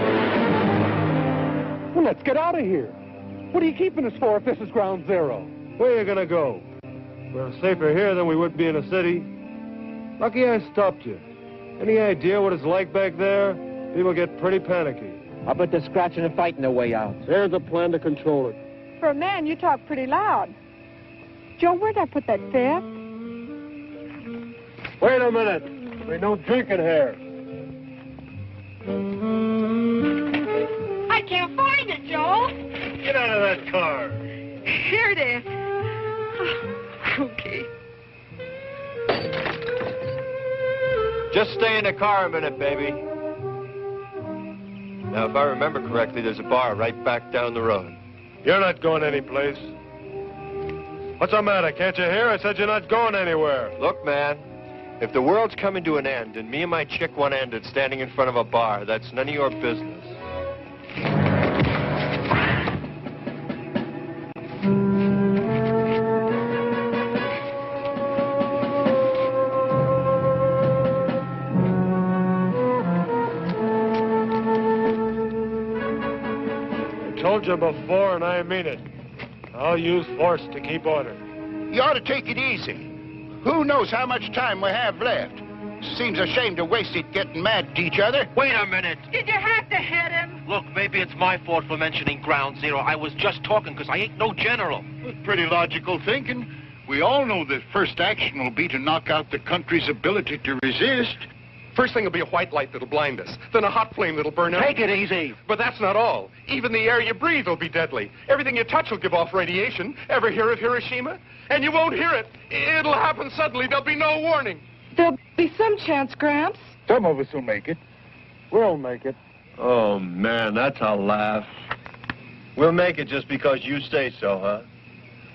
Well, let's get out of here. What are you keeping us for if this is ground zero? Where are you gonna go? We're safer here than we would be in a city. Lucky I stopped you. Any idea what it's like back there? People get pretty panicky. I bet they're scratching and fighting their way out. There's a plan to control it. For a man, you talk pretty loud. Joe, where'd I put that fifth? Wait a minute. There's no drinking here. I can't find it, Joe. Get out of that car. Here it is. Okay. Just stay in the car a minute, baby. Now, if I remember correctly, there's a bar right back down the road. You're not going anyplace. What's the matter? Can't you hear? I said you're not going anywhere. Look, man, if the world's coming to an end and me and my chick one-ended standing in front of a bar, that's none of your business. I told you before, and I mean it. I'll use force to keep order. You ought to take it easy. Who knows how much time we have left? Seems a shame to waste it getting mad at each other. Wait a minute. Did you have to hit him? Look, maybe it's my fault for mentioning ground zero. I was just talking because I ain't no general. Pretty logical thinking. We all know that first action will be to knock out the country's ability to resist. First thing will be a white light that'll blind us. Then a hot flame that'll burn out. Take it easy. But that's not all. Even the air you breathe will be deadly. Everything you touch will give off radiation. Ever hear of Hiroshima? And you won't hear it. It'll happen suddenly. There'll be no warning. There'll be some chance, Gramps. Some of us will make it. We'll make it. Oh, man, that's a laugh. We'll make it just because you say so, huh?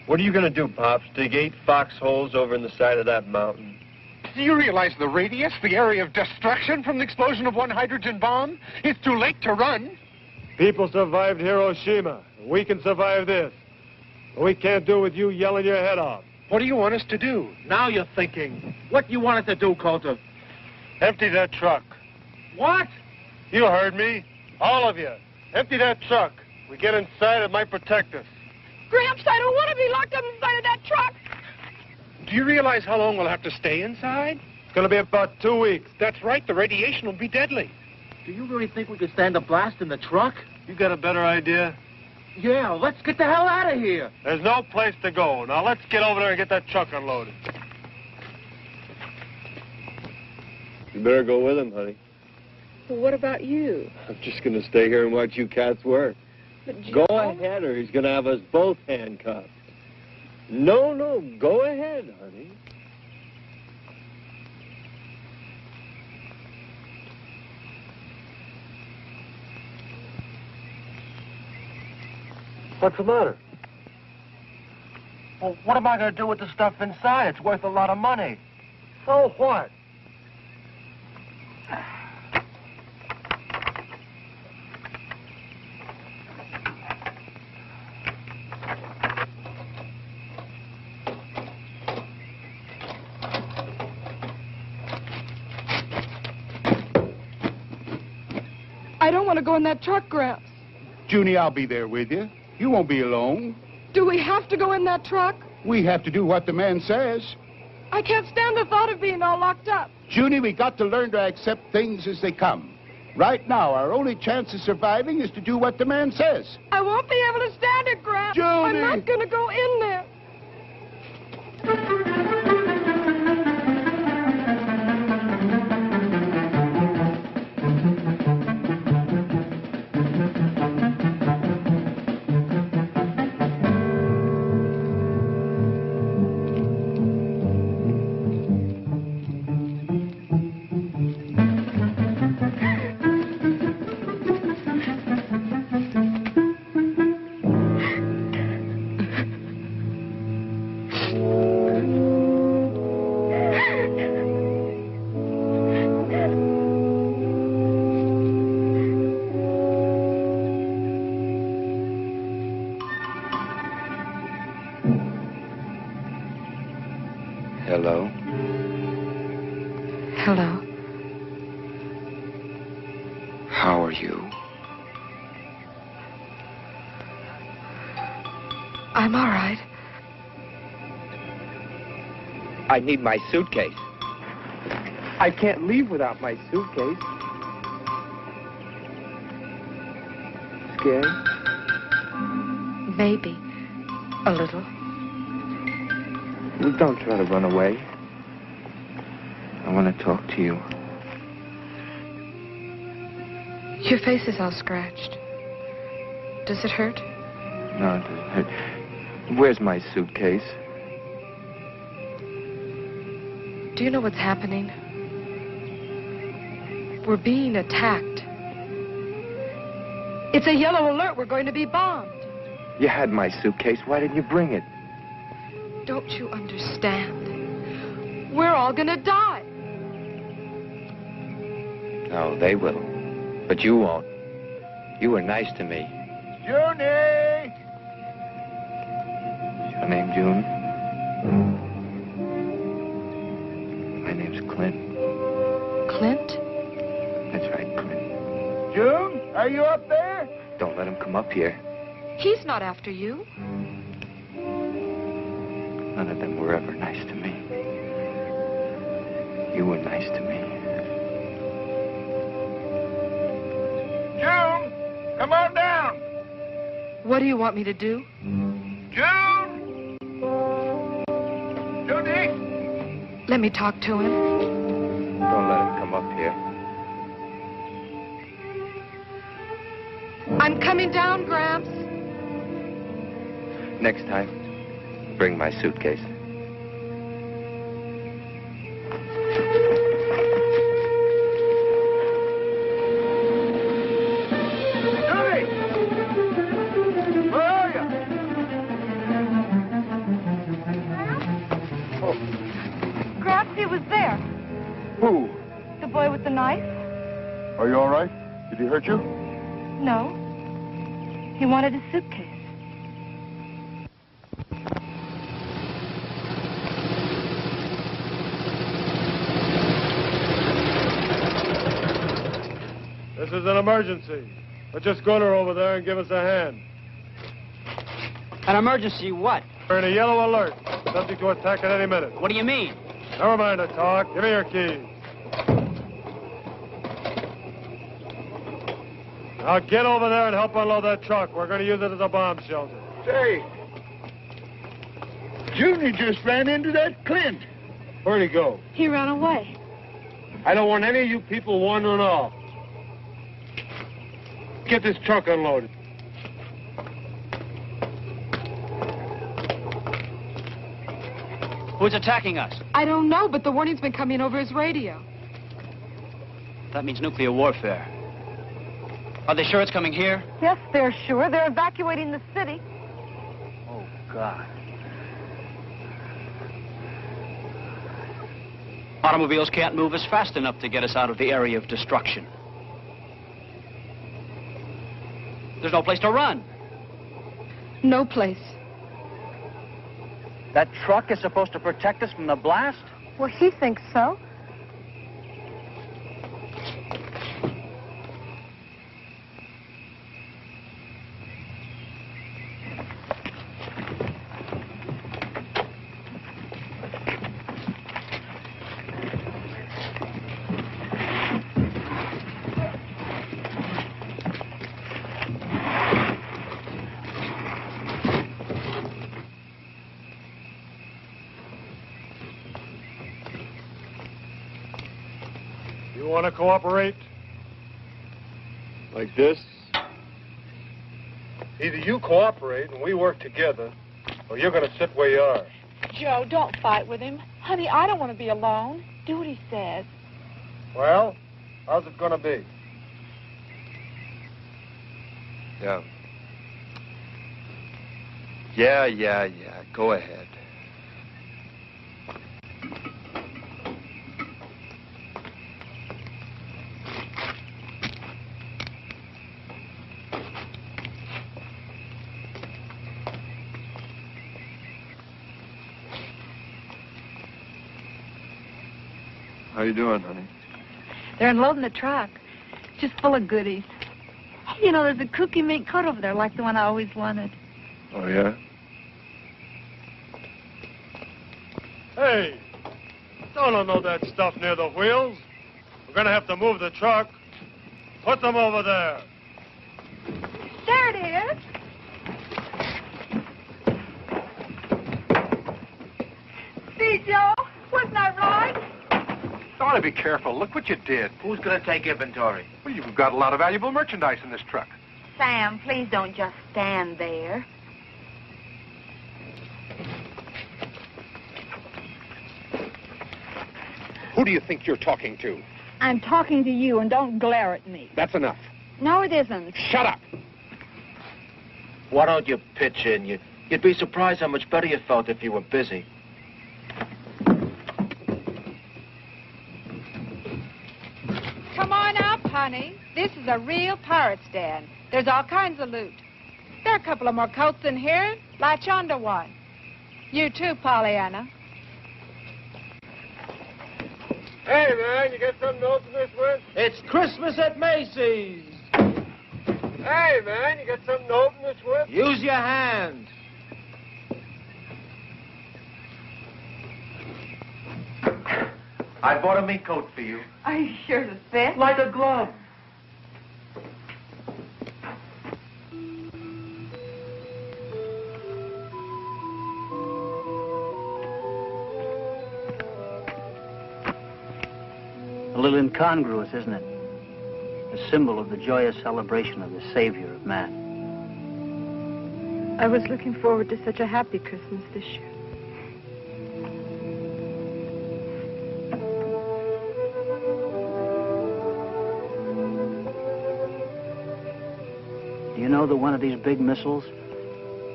What are you going to do, Pops? Dig 8 foxholes over in the side of that mountain? Do you realize the radius, the area of destruction from the explosion of one hydrogen bomb? It's too late to run. People survived Hiroshima. We can survive this. But we can't do it with you yelling your head off. What do you want us to do? Now you're thinking. What you wanted to do, Coulter? Empty that truck. What? You heard me. All of you. Empty that truck. We get inside, it might protect us. Gramps, I don't want to be locked up inside of that truck. Do you realize how long we'll have to stay inside? It's going to be about 2 weeks. That's right. The radiation will be deadly. Do you really think we could stand a blast in the truck? You got a better idea? Yeah, let's get the hell out of here. There's no place to go. Now let's get over there and get that truck unloaded. You better go with him, honey. Well, what about you? I'm just going to stay here and watch you cats work. But Joe... Go ahead, or he's going to have us both handcuffed. No, go ahead, honey. What's the matter? Well, what am I going to do with the stuff inside? It's worth a lot of money. So what? I don't want to go in that truck, Gramps. Junie, I'll be there with you. You won't be alone. Do we have to go in that truck? We have to do what the man says. I can't stand the thought of being all locked up. Junie, we got to learn to accept things as they come. Right now, our only chance of surviving is to do what the man says. I won't be able to stand it, Gramps. Junie! I'm not going to go in there. Hello. Hello. How are you? I'm all right. I need my suitcase. I can't leave without my suitcase. Scared? Maybe. A little. Well, don't try to run away. I want to talk to you. Your face is all scratched. Does it hurt? No, it doesn't hurt. Where's my suitcase? Do you know what's happening? We're being attacked. It's a yellow alert. We're going to be bombed. You had my suitcase. Why didn't you bring it? Don't you understand? We're all gonna die. No, they will. But you won't. You were nice to me. Junie! Is your name June? My name's Clint. Clint? That's right, Clint. June, are you up there? Don't let him come up here. He's not after you. None of them were ever nice to me. You were nice to me. June, come on down. What do you want me to do? June! Junie! Let me talk to him. Don't let him come up here. I'm coming down, Gramps. Next time, bring my suitcase. Junie! Where are you? Gramps, he was there. Who? The boy with the knife? Are you all right? Did he hurt you? No. He wanted his suitcase. This is an emergency. But just go to her over there and give us a hand. An emergency what? We're in a yellow alert. Subject to attack at any minute. What do you mean? Never mind the talk. Give me your keys. Now get over there and help unload that truck. We're going to use it as a bomb shelter. Say, Junie just ran into that Clint. Where'd he go? He ran away. I don't want any of you people wandering off. Get this truck unloaded. Who's attacking us? I don't know, but the warning's been coming over his radio. That means nuclear warfare. Are they sure it's coming here? Yes, they're sure. They're evacuating the city. Oh, God. Automobiles can't move as fast enough to get us out of the area of destruction. There's no place to run. No place. That truck is supposed to protect us from the blast? Well, he thinks so. You want to cooperate? Like this? Either you cooperate and we work together, or you're going to sit where you are. Joe, don't fight with him. Honey, I don't want to be alone. Do what he says. Well, how's it going to be? Yeah. Go ahead. How you doing, honey? They're unloading the truck. Just full of goodies. You know, there's a cookie mink coat over there like the one I always wanted. Oh, yeah? Hey, don't unload that stuff near the wheels. We're going to have to move the truck. Put them over there. There it is. See, Joe? Wasn't I right? You ought to be careful. Look what you did. Who's going to take inventory? Well, you've got a lot of valuable merchandise in this truck. Sam, please don't just stand there. Who do you think you're talking to? I'm talking to you, and don't glare at me. That's enough. No, it isn't. Shut up. Why don't you pitch in? You'd be surprised how much better you felt if you were busy. Come on up, honey. This is a real pirate's den. There's all kinds of loot. There are a couple of more coats in here. Latch onto one. You too, Pollyanna. Hey, man, you got something to open this with? It's Christmas at Macy's. Hey, man, you got something to open this with? Use your hands. I bought a mink coat for you. Are you sure to fit? Like a glove. A little incongruous, isn't it? A symbol of the joyous celebration of the Savior of man. I was looking forward to such a happy Christmas this year. Do you know that one of these big missiles,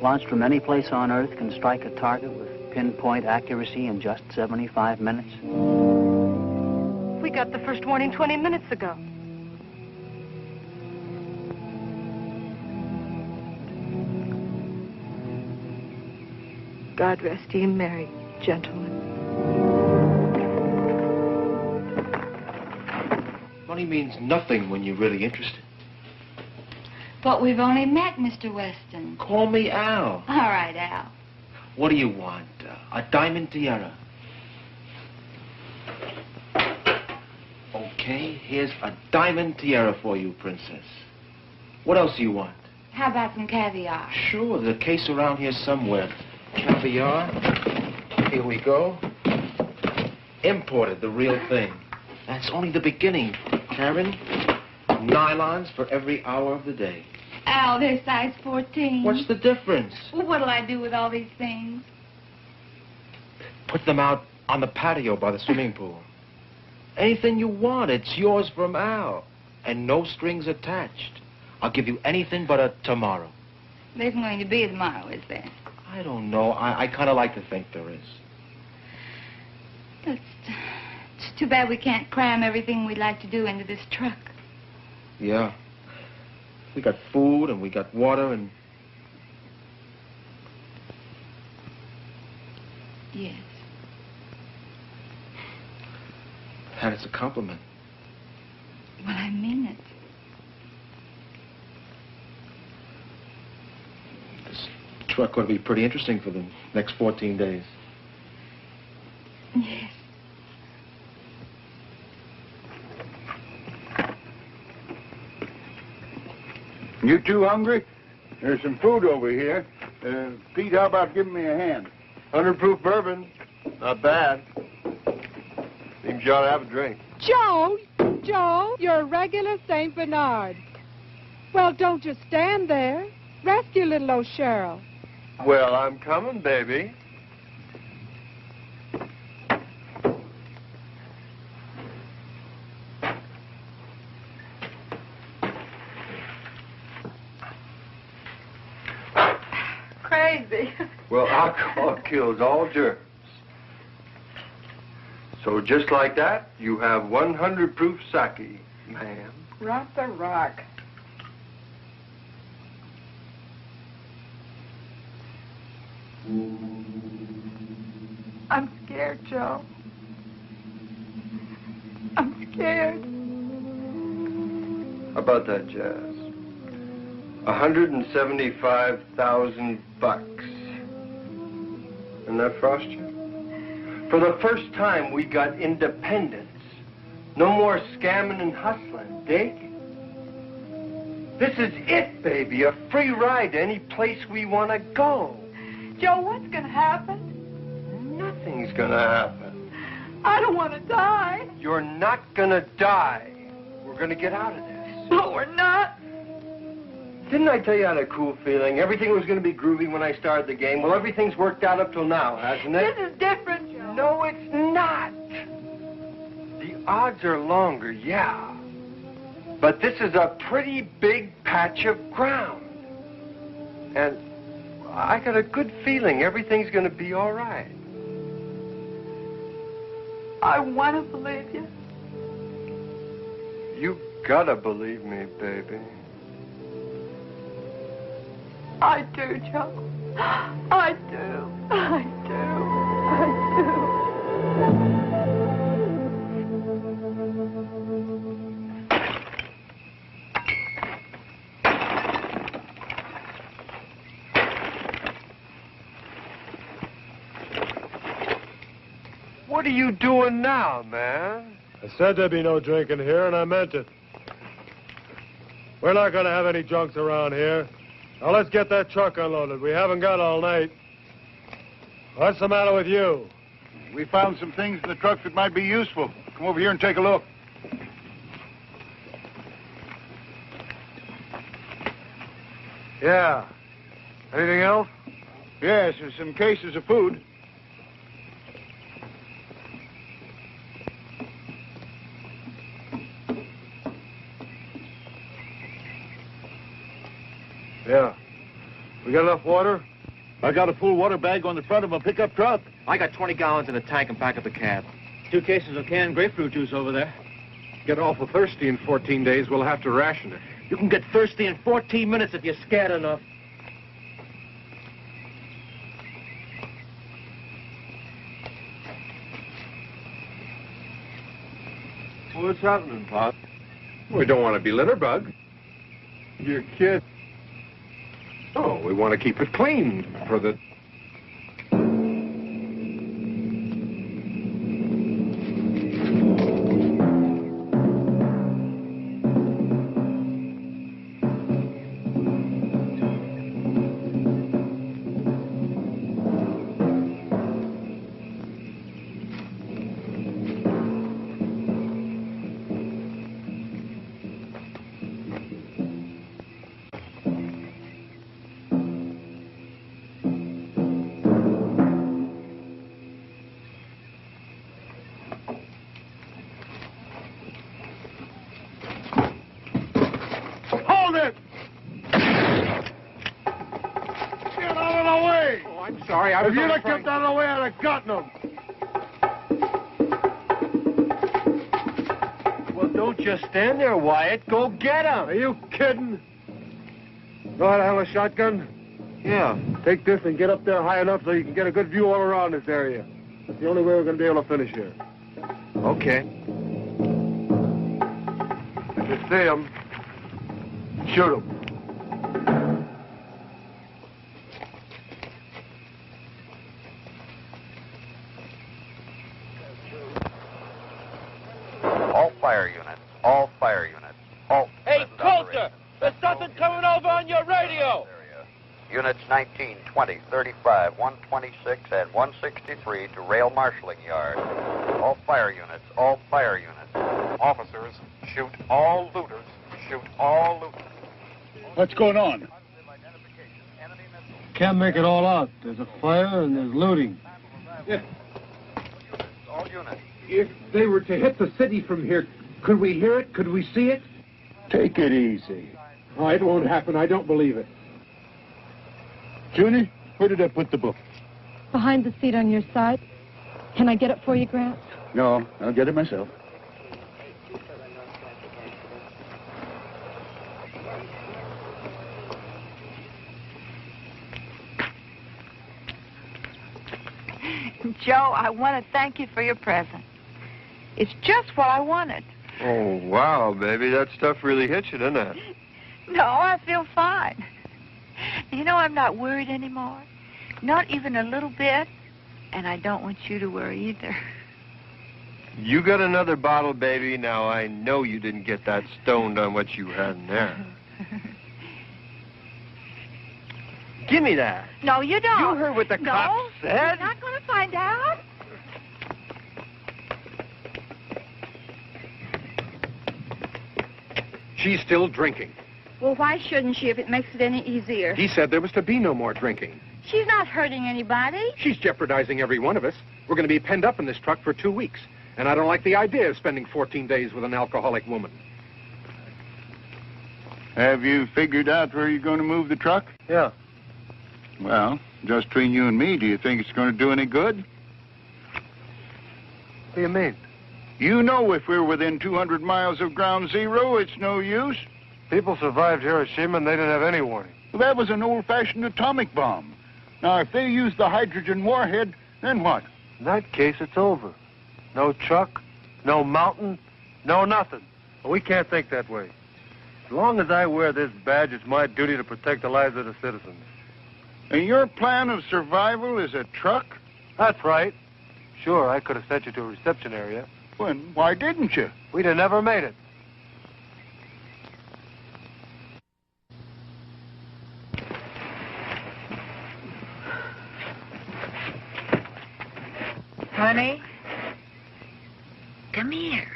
launched from any place on Earth, can strike a target with pinpoint accuracy in just 75 minutes? We got the first warning 20 minutes ago. God rest ye merry, gentlemen. Money means nothing when you're really interested. But we've only met, Mr. Weston. Call me Al. All right, Al. What do you want? A diamond tiara. Okay, here's a diamond tiara for you, Princess. What else do you want? How about some caviar? Sure, there's a case around here somewhere. Caviar. Here we go. Imported, the real thing. That's only the beginning, Karen. Nylons for every hour of the day. Al, they're size 14. What's the difference? Well, what'll I do with all these things? Put them out on the patio by the swimming pool. Anything you want, it's yours from Al. And no strings attached. I'll give you anything but a tomorrow. There isn't going to be tomorrow, is there? I don't know. I kind of like to think there is. It's too bad we can't cram everything we'd like to do into this truck. Yeah. We got food and we got water and... Yes. And it's a compliment. Well, I mean it. This truck ought to be pretty interesting for the next 14 days. Yes. You too hungry? There's some food over here. Pete, how about giving me a hand? 100 proof bourbon. Not bad. Seems you ought to have a drink. Joe, you're a regular St. Bernard. Well, don't just stand there. Rescue little old Cheryl. Well, I'm coming, baby. Crazy. Well, alcohol kills all germs. So just like that, you have 100 proof sake, ma'am. Rock the rock. I'm scared, Joe. scared. How about that, Jazz? $175,000. Isn't that frost you? For the first time, we got independence. No more scamming and hustling, dig? This is it, baby. A free ride to any place we want to go. Joe, what's going to happen? Nothing's going to happen. I don't want to die. You're not going to die. We're going to get out of this. No, we're not. Didn't I tell you I had a cool feeling? Everything was going to be groovy when I started the game. Well, everything's worked out up till now, hasn't it? This is different, Joe. No, it's not. The odds are longer, yeah. But this is a pretty big patch of ground. And I got a good feeling everything's going to be all right. I want to believe you. You gotta believe me, baby. I do, Joe. I do. I do. I do. What are you doing now, man? I said there'd be no drinking here, and I meant it. We're not going to have any drunks around here. Now, let's get that truck unloaded. We haven't got all night. What's the matter with you? We found some things in the truck that might be useful. Come over here and take a look. Yeah. Anything else? Yes, there's some cases of food. Yeah. We got enough water? I got a full water bag on the front of a pickup truck. I got 20 gallons in a tank and back of the cab. 2 cases of canned grapefruit juice over there. Get awful thirsty in 14 days, we'll have to ration it. You can get thirsty in 14 minutes if you're scared enough. What's happening, Pop? We don't want to be litterbug. You're kidding. Oh, we want to keep it clean for the... Sorry, I was If you'd have trying- kept out of the way, I'd have gotten them. Well, don't just stand there, Wyatt. Go get him. Are you kidding? Know how to handle a shotgun? Yeah. Take this and get up there high enough so you can get a good view all around this area. That's the only way we're going to be able to finish here. Okay. If you see them, shoot them. All fire units. All fire units. Halt. Hey, Coulter! There's something coming over on your radio! Units 19, 20, 35, 126, and 163 to rail marshalling yard. All fire units. All fire units. Officers, shoot all looters. Shoot all looters. What's going on? Can't make it all out. There's a fire and there's looting. All units. If they were to hit the city from here, could we hear it? Could we see it? Take it easy. Oh, it won't happen. I don't believe it. Junie, where did I put the book? Behind the seat on your side. Can I get it for you, Grant? No, I'll get it myself. Joe, I want to thank you for your present. It's just what I wanted. Oh, wow, baby. That stuff really hits you, doesn't it? No, I feel fine. You know, I'm not worried anymore. Not even a little bit. And I don't want you to worry either. You got another bottle, baby. Now, I know you didn't get that stoned on what you had in there. Give me that. No, you don't. You heard what the cop said. You're not going to find out. She's still drinking. Well, why shouldn't she if it makes it any easier? He said there was to be no more drinking. She's not hurting anybody. She's jeopardizing every one of us. We're going to be penned up in this truck for 2 weeks. And I don't like the idea of spending 14 days with an alcoholic woman. Have you figured out where you're going to move the truck? Yeah. Well, just between you and me, do you think it's going to do any good? What do you mean? You know if we're within 200 miles of ground zero, it's no use. People survived Hiroshima and they didn't have any warning. Well, that was an old-fashioned atomic bomb. Now, if they use the hydrogen warhead, then what? In that case, it's over. No truck, no mountain, no nothing. Well, we can't think that way. As long as I wear this badge, it's my duty to protect the lives of the citizens. And your plan of survival is a truck? That's right. Sure, I could have sent you to a reception area. Well, why didn't you? We'd have never made it. Honey, come here.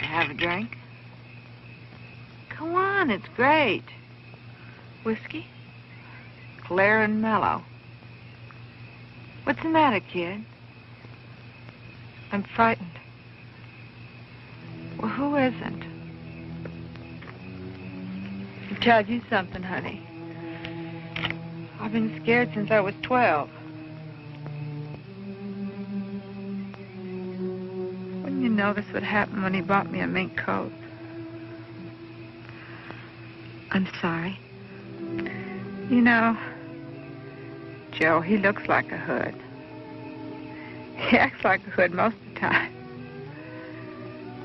Have a drink? Come on, it's great. Whiskey? Clear and mellow. What's the matter, kid? I'm frightened. Well, who isn't? I'll tell you something, honey. I've been scared since I was 12. Wouldn't you know this would happen when he bought me a mink coat? I'm sorry. You know, Joe, he looks like a hood. He acts like a hood most of the time.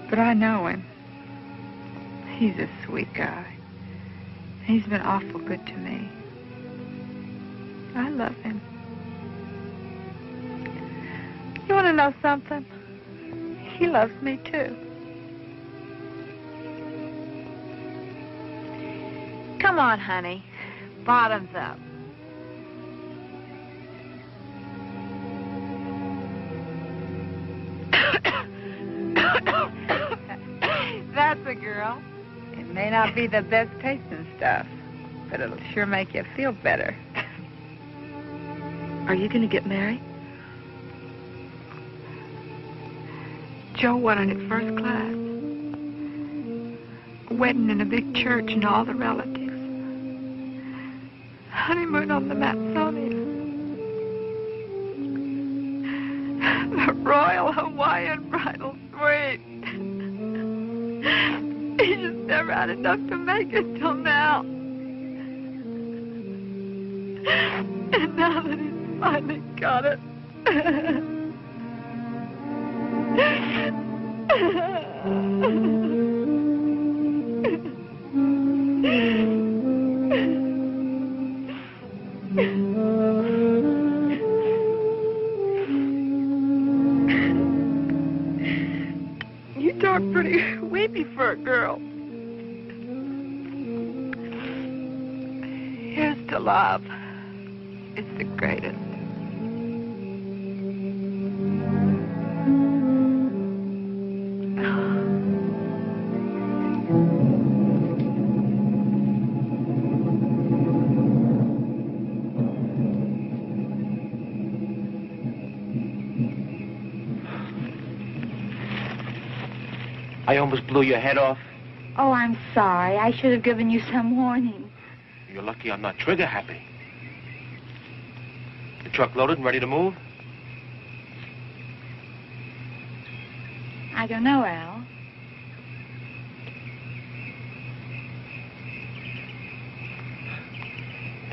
But I know him. He's a sweet guy. He's been awful good to me. I love him. You want to know something? He loves me, too. Come on, honey. Bottoms up. That's a girl. It may not be the best tasting stuff, but it'll sure make you feel better. Are you going to get married? Joe wanted it first class. A wedding in a big church and all the relatives. Honeymoon on the Matsonia. The Royal Hawaiian Bridal Suite. He just never had enough to make it till now. And now that he's finally got it. You talk pretty weepy for a girl. Here's to love. It's the greatest. I almost blew your head off. Oh, I'm sorry. I should have given you some warning. You're lucky I'm not trigger happy. The truck loaded and ready to move? I don't know, Al.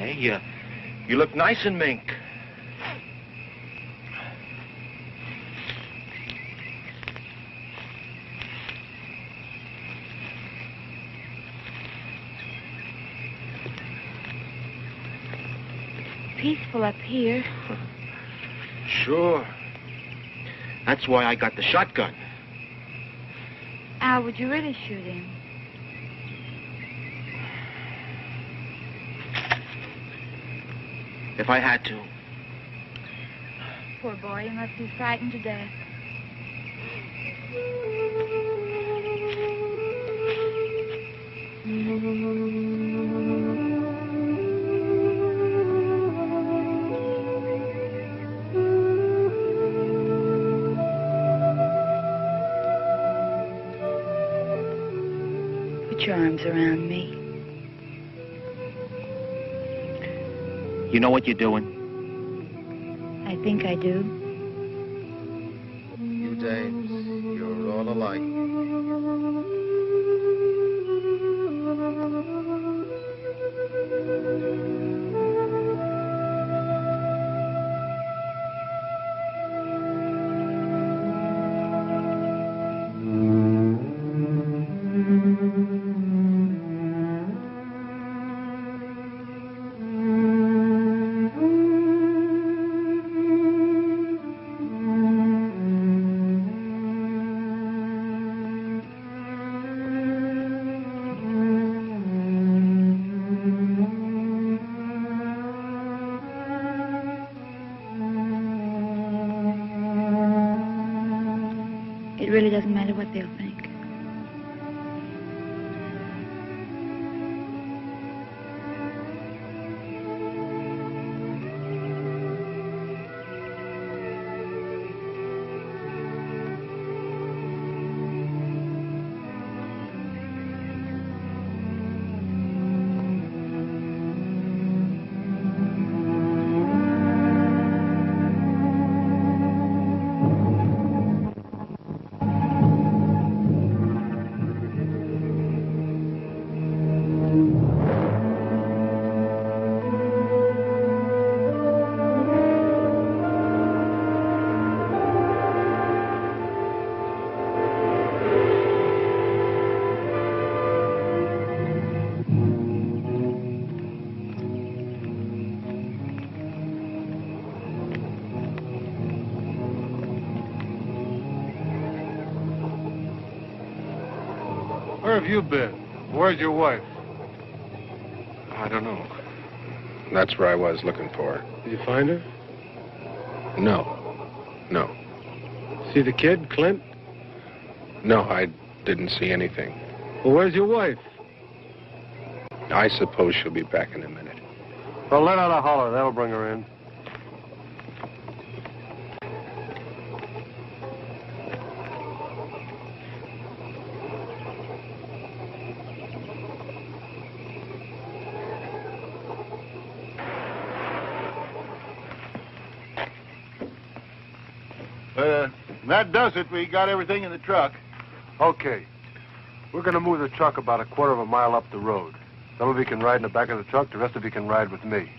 Hey, you look nice in mink. Peaceful up here. Sure. That's why I got the shotgun. Al, would you really shoot him? If I had to. Poor boy, he must be frightened to death. Put your arms around me. You know what you're doing? I think I do. You dames, you're all alike. It really doesn't matter what they'll think. Where have you been? Where's your wife? I don't know. That's where I was looking for her. Did you find her? No. No. See the kid, Clint? No, I didn't see anything. Well, where's your wife? I suppose she'll be back in a minute. Well, let out a holler. That'll bring her in. That does it. We got everything in the truck. Okay. We're going to move the truck about a quarter of a mile up the road. Some of you can ride in the back of the truck. The rest of you can ride with me.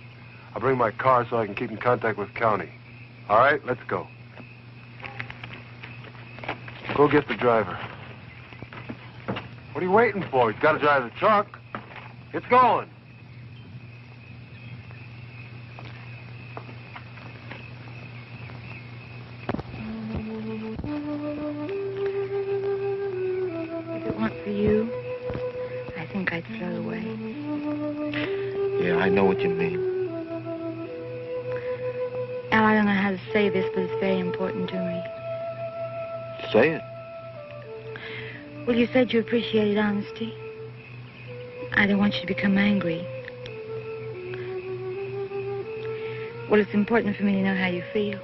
I'll bring my car so I can keep in contact with county. All right, let's go. Go get the driver. What are you waiting for? He's got to drive the truck. It's going. If it weren't for you, I think I'd float away. Yeah, I know what you mean. Al, I don't know how to say this, but it's very important to me. Say it. Well, you said you appreciated honesty. I don't want you to become angry. Well, it's important for me to know how you feel.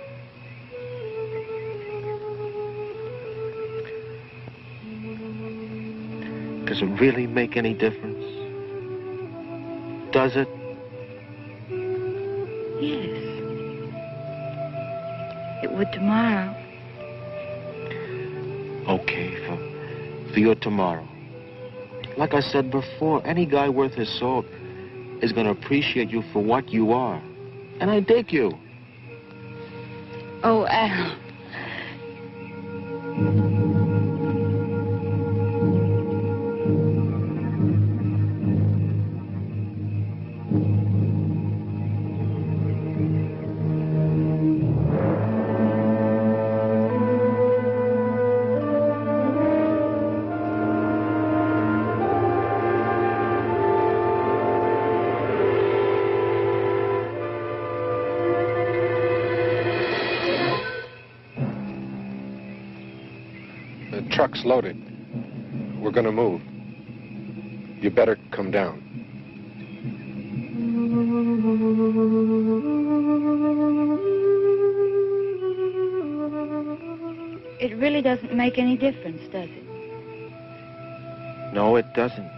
Does it really make any difference? Does it? Yes. It would tomorrow. Okay, for your tomorrow. Like I said before, any guy worth his salt is going to appreciate you for what you are. And I dig you. Oh, Al. Truck's loaded. We're going to move. You better come down. It really doesn't make any difference, does it? No, it doesn't.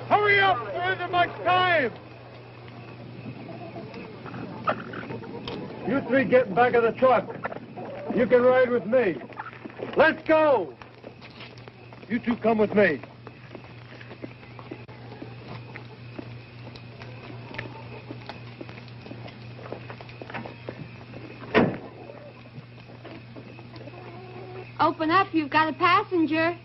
Hurry up! There isn't much time! You three get in back of the truck. You can ride with me. Let's go! You two come with me. Open up, you've got a passenger.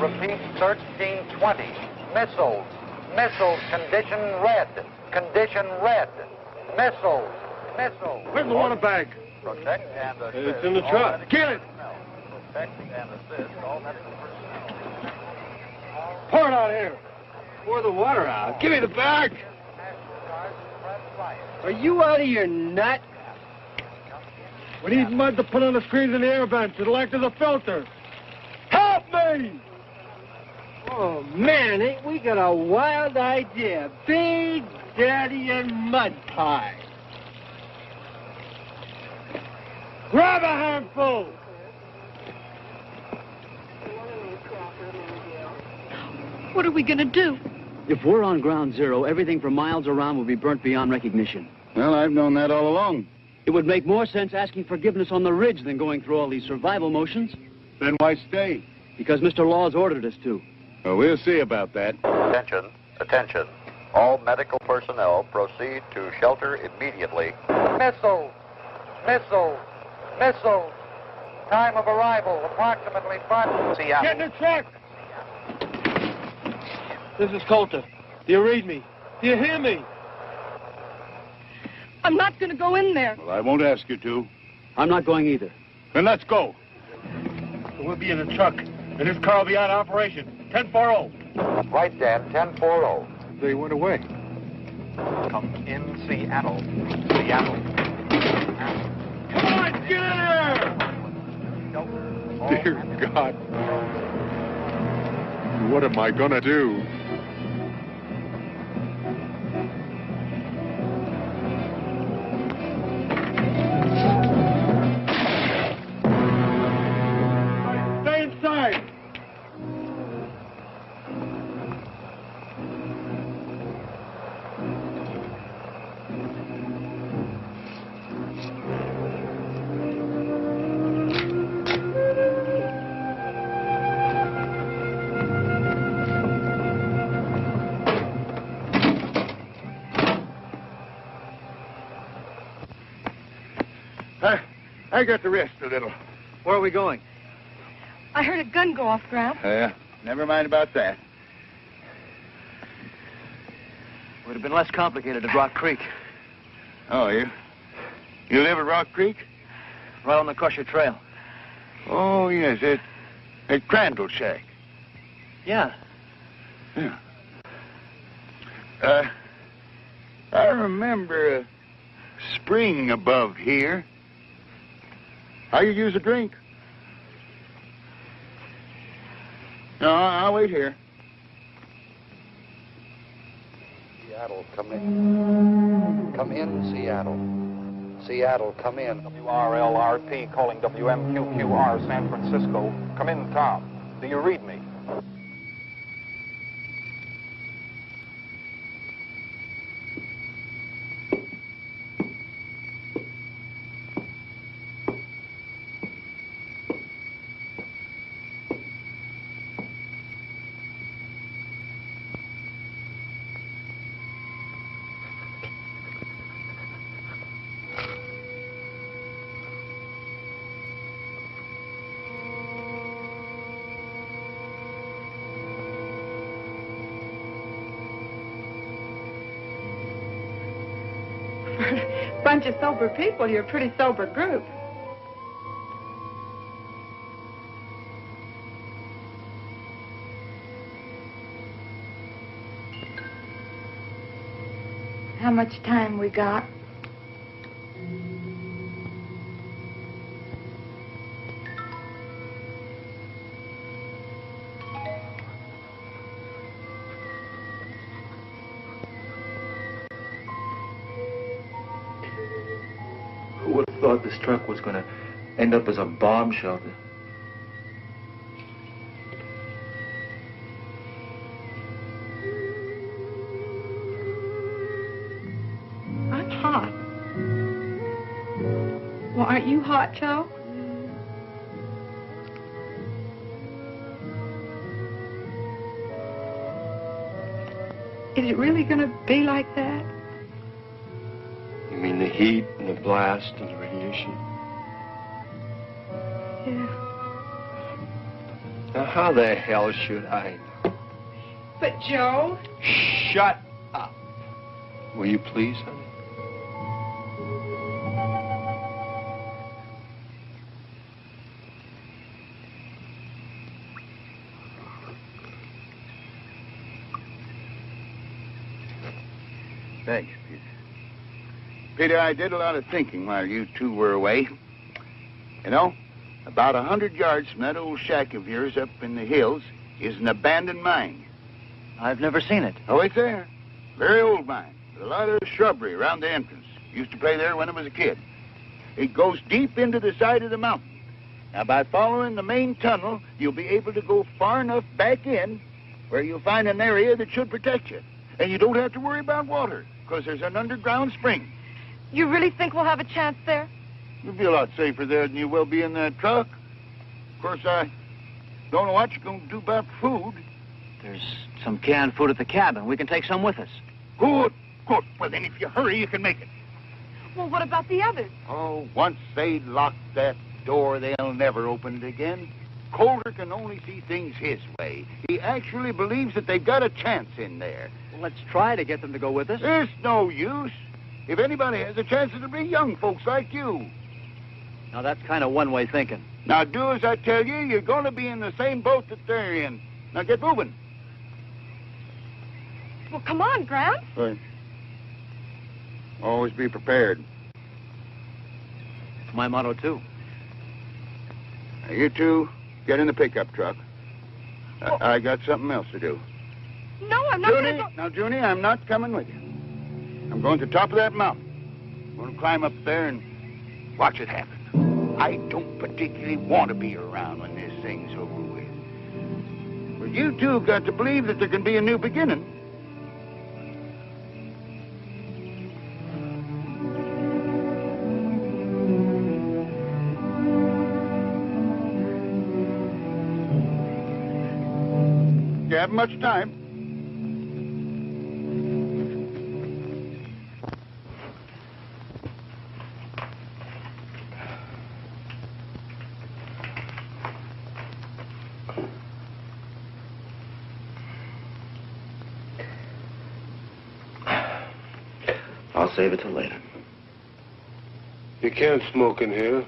Repeat, 1320. Missiles. Missiles. Condition red. Condition red. Missiles. Missiles. Where's the water bag? Protect and assist. It's in the truck. Get it! Protect and assist all medical personnel. Pour it out here. Pour the water out. Give me the bag. Are you out of your nut? We need mud to put on the screens in the air vents. It'll act as a filter. Help me! Oh, man, ain't we got a wild idea. Big Daddy and mud pie. Grab a handful! What are we going to do? If we're on ground zero, everything for miles around will be burnt beyond recognition. Well, I've known that all along. It would make more sense asking forgiveness on the ridge than going through all these survival motions. Then why stay? Because Mr. Law's ordered us to. Well, we'll see about that. Attention, attention. All medical personnel proceed to shelter immediately. Missiles, missiles, missiles. Time of arrival, approximately 5. Seattle. Get in the truck! This is Coulter. Do you read me? Do you hear me? I'm not going to go in there. Well, I won't ask you to. I'm not going either. Then let's go. So we'll be in the truck, and this car will be out of operation. 10-4-0. Right, Dan, 10-4-0. They went away. Come in, Seattle. Seattle. Come on, get in here! Dear God. What am I gonna do? Stay inside! I got to rest a little. Where are we going? I heard a gun go off, Grant. Never mind about that. Would have been less complicated at Rock Creek. Oh, you live at Rock Creek? Right on the Crusher Trail. Oh, yes, at Crandall Shack. Yeah. Yeah. I remember a spring above here. How you use a drink? No, I'll wait here. Seattle, come in. Come in, Seattle. Seattle, come in. WRLRP calling WMQQR San Francisco. Come in, Tom. Do you read me? Bunch of sober people, you're a pretty sober group. How much time we got? Who would have thought this truck was going to end up as a bomb shelter? I'm hot. Well, aren't you hot, Joe? Is it really going to be like that? You mean the heat and the blast and the radiation? Yeah. Now, how the hell should I know? But, Joe... Shut up. Will you please, honey? Thanks, Peter. Peter, I did a lot of thinking while you two were away. You know, about 100 yards from that old shack of yours up in the hills is an abandoned mine. I've never seen it. Oh, it's there. Very old mine. With a lot of shrubbery around the entrance. Used to play there when I was a kid. It goes deep into the side of the mountain. Now, by following the main tunnel, you'll be able to go far enough back in where you'll find an area that should protect you. And you don't have to worry about water, because there's an underground spring. You really think we'll have a chance there? You'll be a lot safer there than you will be in that truck. Of course, I don't know what you're going to do about food. There's some canned food at the cabin. We can take some with us. Good, good. Well, then, if you hurry, you can make it. Well, what about the others? Oh, once they lock that door, they'll never open it again. Coulter can only see things his way. He actually believes that they've got a chance in there. Well, let's try to get them to go with us. There's no use. If anybody has a chance, it'll be young folks like you. Now, that's kind of one-way thinking. Now, do as I tell you. You're going to be in the same boat that they're in. Now, get moving. Well, come on, Gramps. Right. Always be prepared. It's my motto, too. Now, you two, get in the pickup truck. I got something else to do. No, I'm not going to go... Now, Junie, I'm not coming with you. I'm going to the top of that mountain. I'm going to climb up there and watch it happen. I don't particularly want to be around when this thing's over with. But you two have got to believe that there can be a new beginning. You haven't much time. I'll save it till later. You can't smoke in here.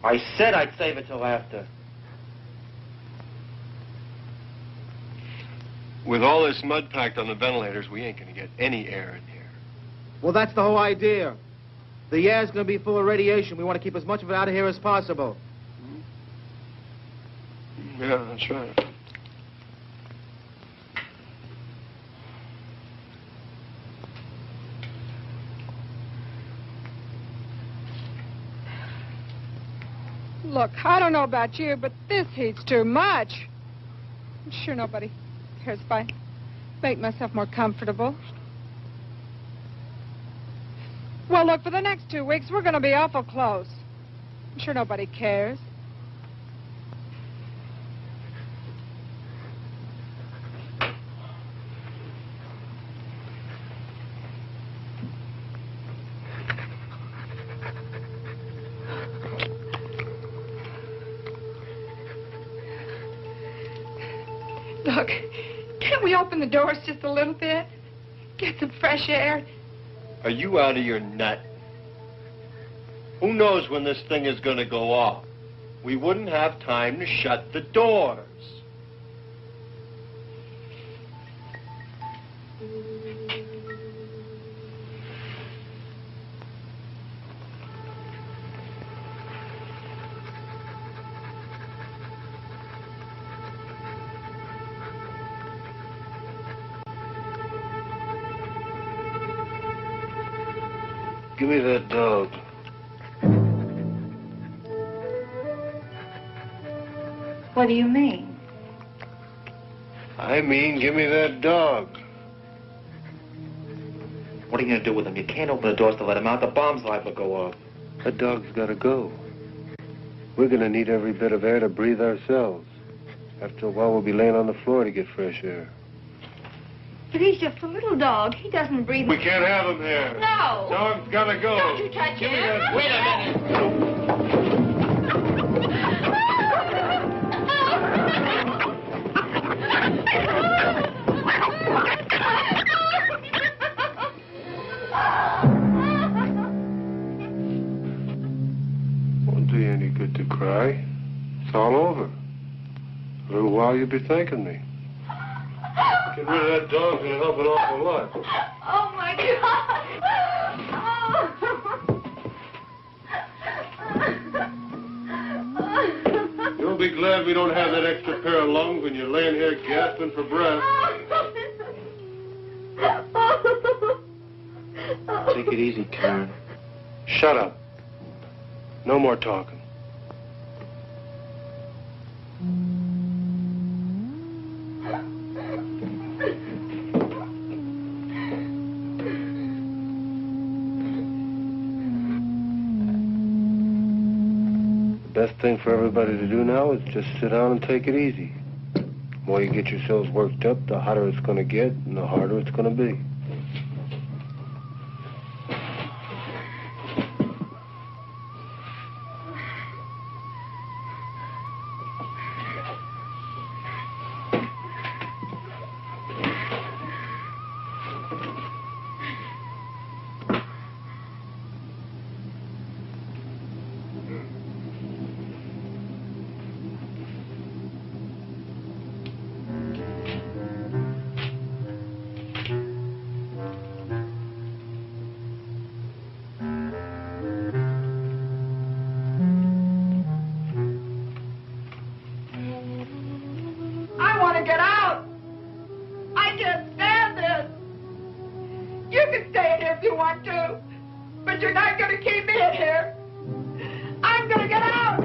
I said I'd save it till after. With all this mud packed on the ventilators, we ain't gonna get any air in here. Well, that's the whole idea. The air's going to be full of radiation. We want to keep as much of it out of here as possible. Yeah, that's right. Look, I don't know about you, but this heat's too much. I'm sure nobody cares if I make myself more comfortable. Well, look, for the next 2 weeks, we're going to be awful close. I'm sure nobody cares. Look, can't we open the doors just a little bit? Get some fresh air? Are you out of your nut? Who knows when this thing is going to go off? We wouldn't have time to shut the doors. Give me that dog. What do you mean? I mean, give me that dog. What are you going to do with him? You can't open the doors to let him out. The bomb's liable to go off. That dog's got to go. We're going to need every bit of air to breathe ourselves. After a while, we'll be laying on the floor to get fresh air. But he's just a little dog. He doesn't breathe. We can't have him here. No. Dog's got to go. Don't you touch Give him. me that. Wait a minute. Won't do you any good to cry. It's all over. A little while you'll be thanking me. Get rid of that dog's gonna help an awful lot. Oh, my God. glad we don't have that extra pair of lungs when you're laying here gasping for breath. Take it easy, Karen. Shut up. No more talking. The best thing for everybody to do now is just sit down and take it easy. The more you get yourselves worked up, the hotter it's going to get and the harder it's going to be. I want to get out. I can't stand this. You can stay in here if you want to, but you're not going to keep me in here. I'm going to get out.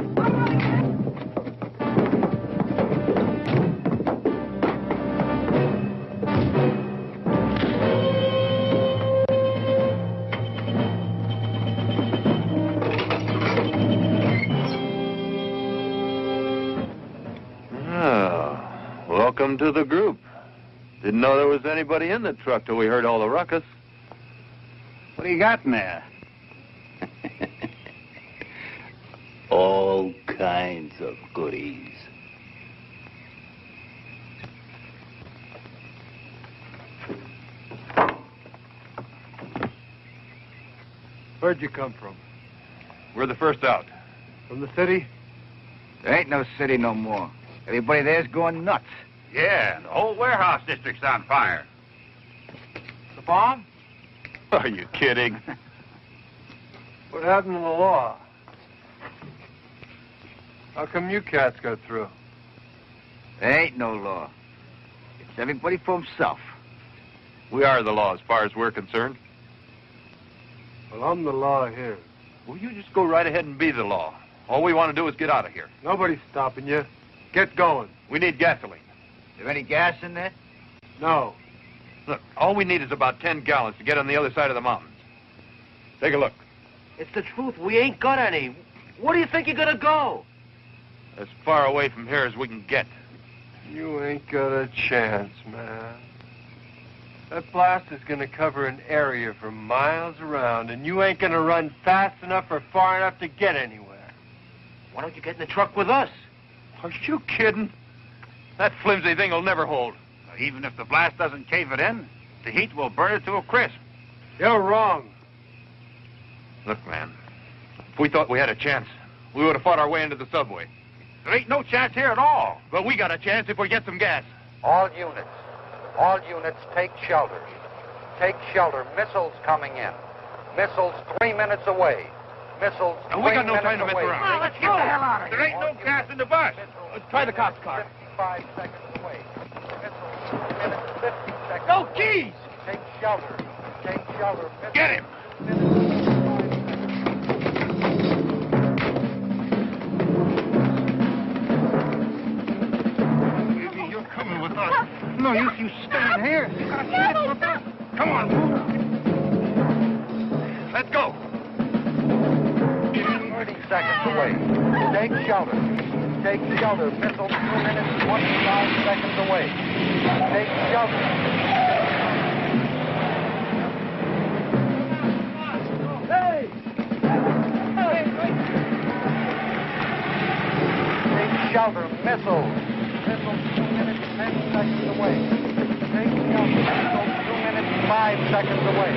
Welcome to the group. Didn't know there was anybody in the truck till we heard all the ruckus. What do you got in there? All kinds of goodies. Where'd you come from? We're the first out. From the city? There ain't no city no more. Everybody there's going nuts. Yeah, and the whole warehouse district's on fire. The bomb? Are you kidding? What happened to the law? How come you cats got through? There ain't no law. It's everybody for himself. We are the law as far as we're concerned. Well, I'm the law here. Well, you just go right ahead and be the law. All we want to do is get out of here. Nobody's stopping you. Get going. We need gasoline. There any gas in there? No. Look, all we need is about 10 gallons to get on the other side of the mountains. Take a look. It's the truth. We ain't got any. Where do you think you're gonna go? As far away from here as we can get. You ain't got a chance, man. That blast is gonna cover an area for miles around, and you ain't gonna run fast enough or far enough to get anywhere. Why don't you get in the truck with us? Are you kidding? That flimsy thing will never hold. Even if the blast doesn't cave it in, the heat will burn it to a crisp. You're wrong. Look, man, if we thought we had a chance, we would have fought our way into the subway. There ain't no chance here at all. But we got a chance if we get some gas. All units, take shelter. Take shelter. Missiles coming in. Missiles 3 minutes away. Missiles. And we got no time to mess around. Well, let's get the hell out of here. There ain't no gas in the bus. Let's try the cops' car. 55 seconds away. Missiles 2 minutes, 50 seconds. No keys. Take shelter. Take shelter. Missiles, Get him. Baby, you're coming with us. No use you staying here. You gotta stand for us. Come on. Let's go. 30 seconds away. Take shelter. Take shelter. Missile 2 minutes, 25 seconds away. Take shelter. Hey! Take shelter. Missiles. Missiles 2 minutes, 10 seconds away. Take shelter. Missiles 2 minutes, 5 seconds away.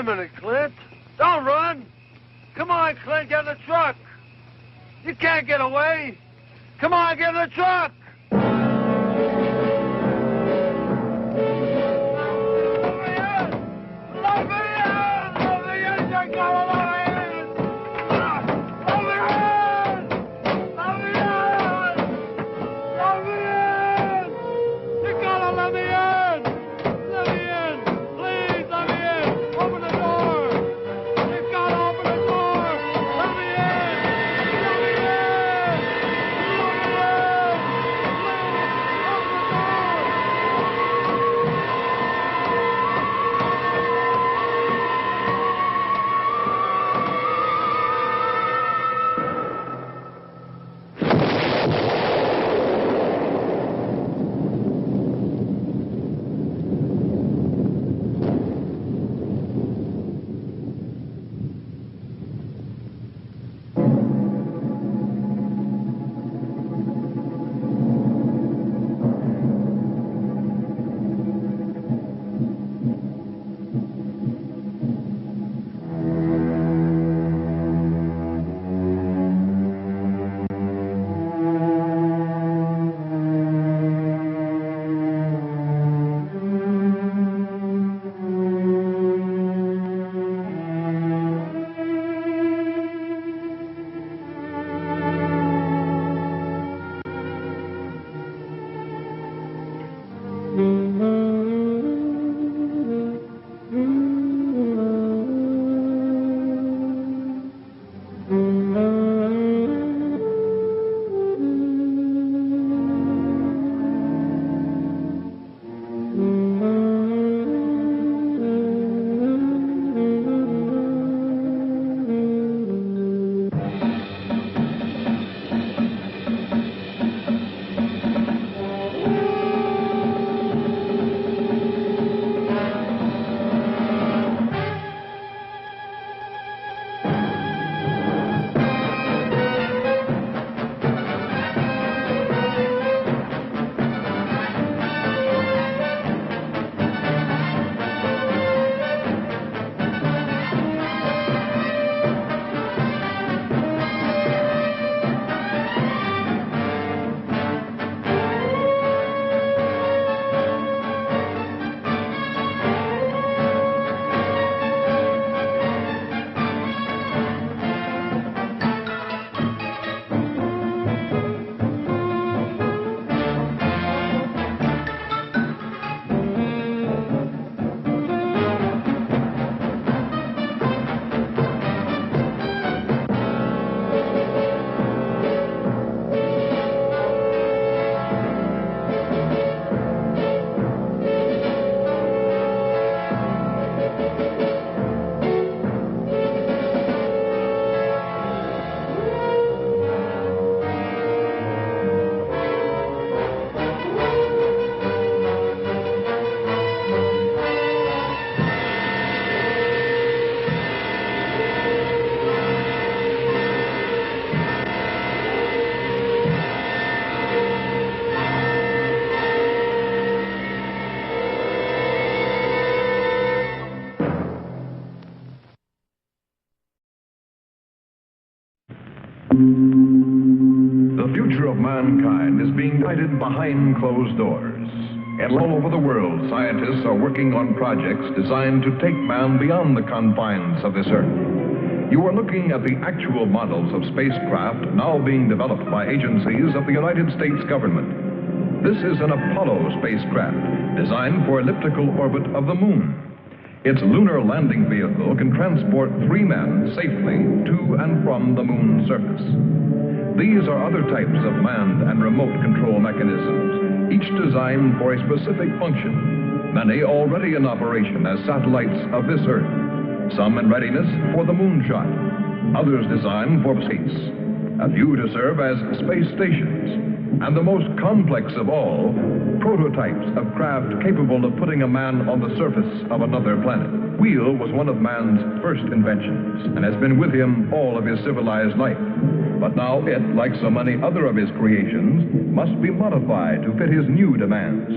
minute, Clint. Don't run. Come on, Clint, get in the truck. You can't get away. Come on, get in the truck. The future of mankind is being guided behind closed doors. And all over the world, scientists are working on projects designed to take man beyond the confines of this earth. You are looking at the actual models of spacecraft now being developed by agencies of the United States government. This is an Apollo spacecraft designed for elliptical orbit of the moon. Its lunar landing vehicle can transport 3 men safely to and from the moon's surface. These are other types of manned and remote control mechanisms, each designed for a specific function, many already in operation as satellites of this Earth, some in readiness for the moonshot, others designed for space, a few to serve as space stations, and the most complex of all, prototypes of craft capable of putting a man on the surface of another planet. Wheel was one of man's first inventions and has been with him all of his civilized life. But now it, like so many other of his creations, must be modified to fit his new demands.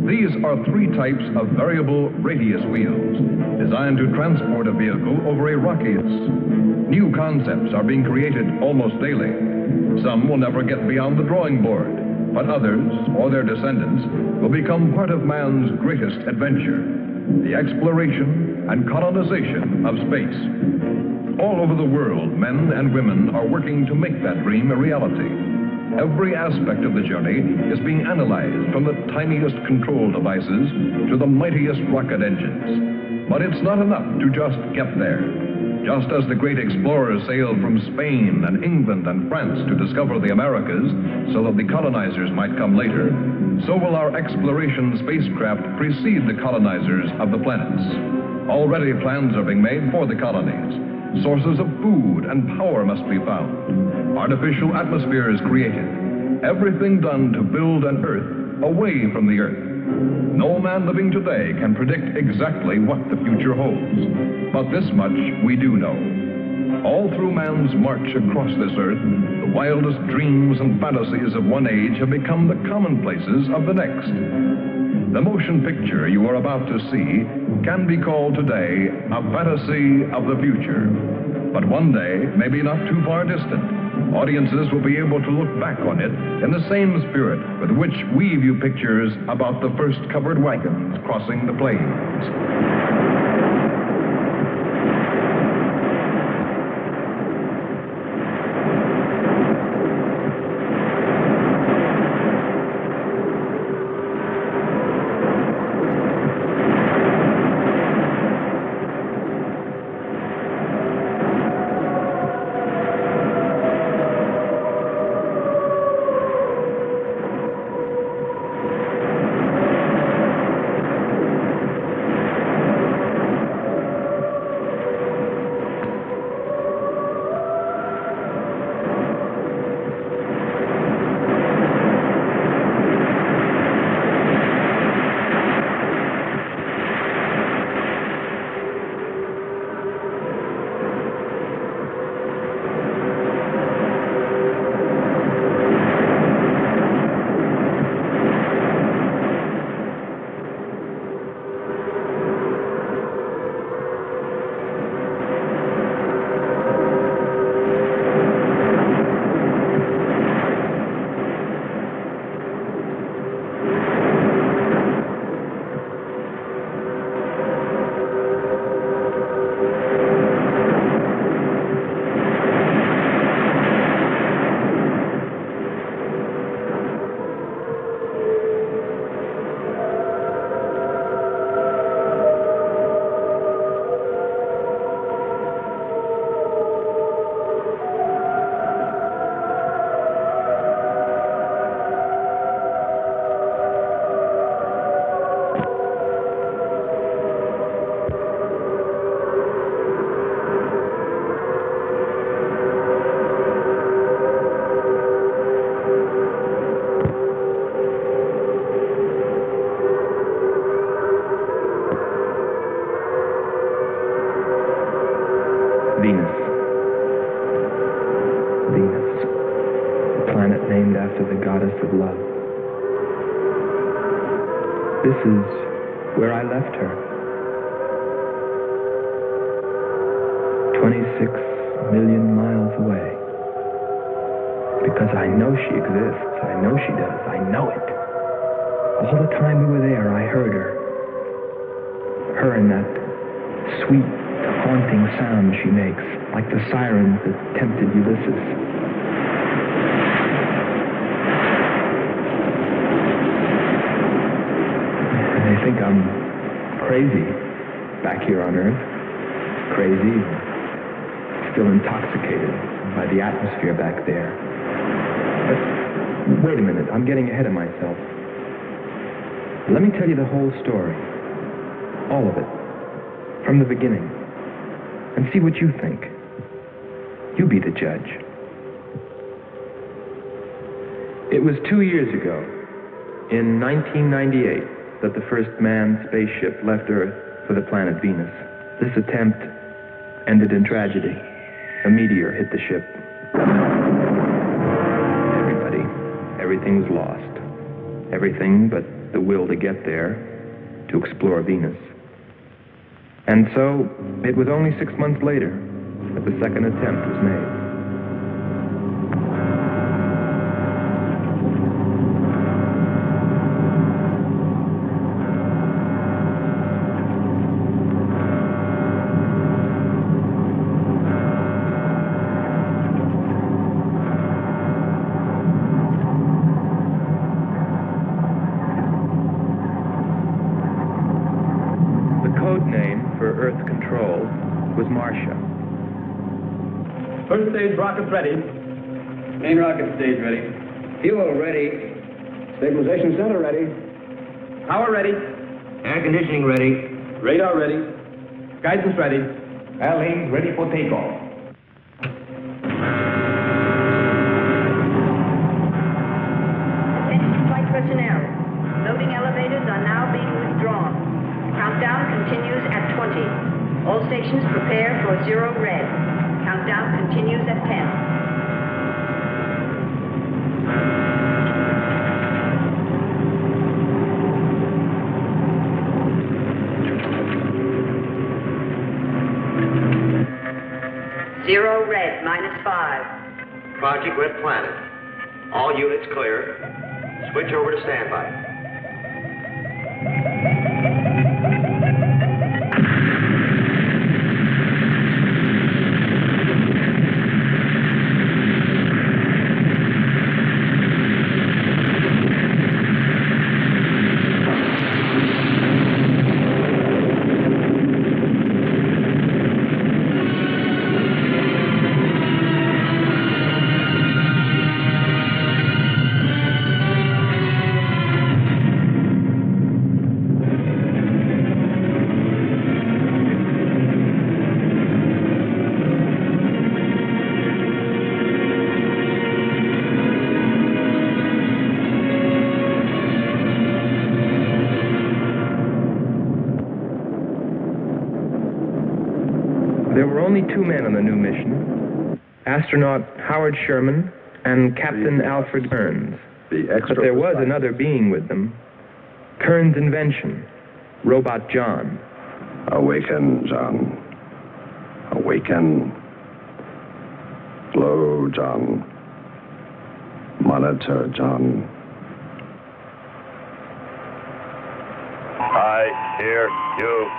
These are 3 types of variable radius wheels designed to transport a vehicle over a rockies. New concepts are being created almost daily. Some will never get beyond the drawing board, but others, or their descendants, will become part of man's greatest adventure, the exploration and colonization of space. All over the world, men and women are working to make that dream a reality. Every aspect of the journey is being analyzed, from the tiniest control devices to the mightiest rocket engines. But it's not enough to just get there. Just as the great explorers sailed from Spain and England and France to discover the Americas so that the colonizers might come later, so will our exploration spacecraft precede the colonizers of the planets. Already plans are being made for the colonies. Sources of food and power must be found. Artificial atmospheres created. Everything done to build an Earth away from the Earth. No man living today can predict exactly what the future holds. But this much we do know. All through man's march across this Earth, the wildest dreams and fantasies of one age have become the commonplaces of the next. The motion picture you are about to see can be called today a fantasy of the future. But one day, maybe not too far distant, audiences will be able to look back on it in the same spirit with which we view pictures about the first covered wagons crossing the plains. of love. This is where I left her. 26 million miles away. Because I know she exists. I know she does. I know it. All the time we were there, I heard her. Her and that sweet, haunting sound she makes, like the sirens that tempted Ulysses. They think I'm crazy back here on Earth. Crazy, still intoxicated by the atmosphere back there. But wait a minute, I'm getting ahead of myself. Let me tell you the whole story. All of it. From the beginning. And see what you think. You be the judge. It was 2 years ago, in 1998, that the first manned spaceship left Earth for the planet Venus. This attempt ended in tragedy. A meteor hit the ship. Everything was lost. Everything but the will to get there, to explore Venus. And so, it was only 6 months later that the second attempt was made. Earth Control was Marcia. First stage rockets ready. Main rocket stage ready. Fuel ready. Stabilization center ready. Power ready. Air conditioning ready. Radar ready. Guidance ready. Airlane ready for takeoff. Attention flight personnel. Loading elevators are now being withdrawn. Countdown continues at 20. All stations prepare for 0 red. Countdown continues at 10. Zero red, -5. Project Red Planet. All units clear. Switch over to standby. There were only 2 men on the new mission, astronaut Howard Sherman and Captain Alfred Kearns. But there was another being with them, Kearns' invention, Robot John. Awaken, John. Awaken. Slow, John. Monitor, John. I hear you.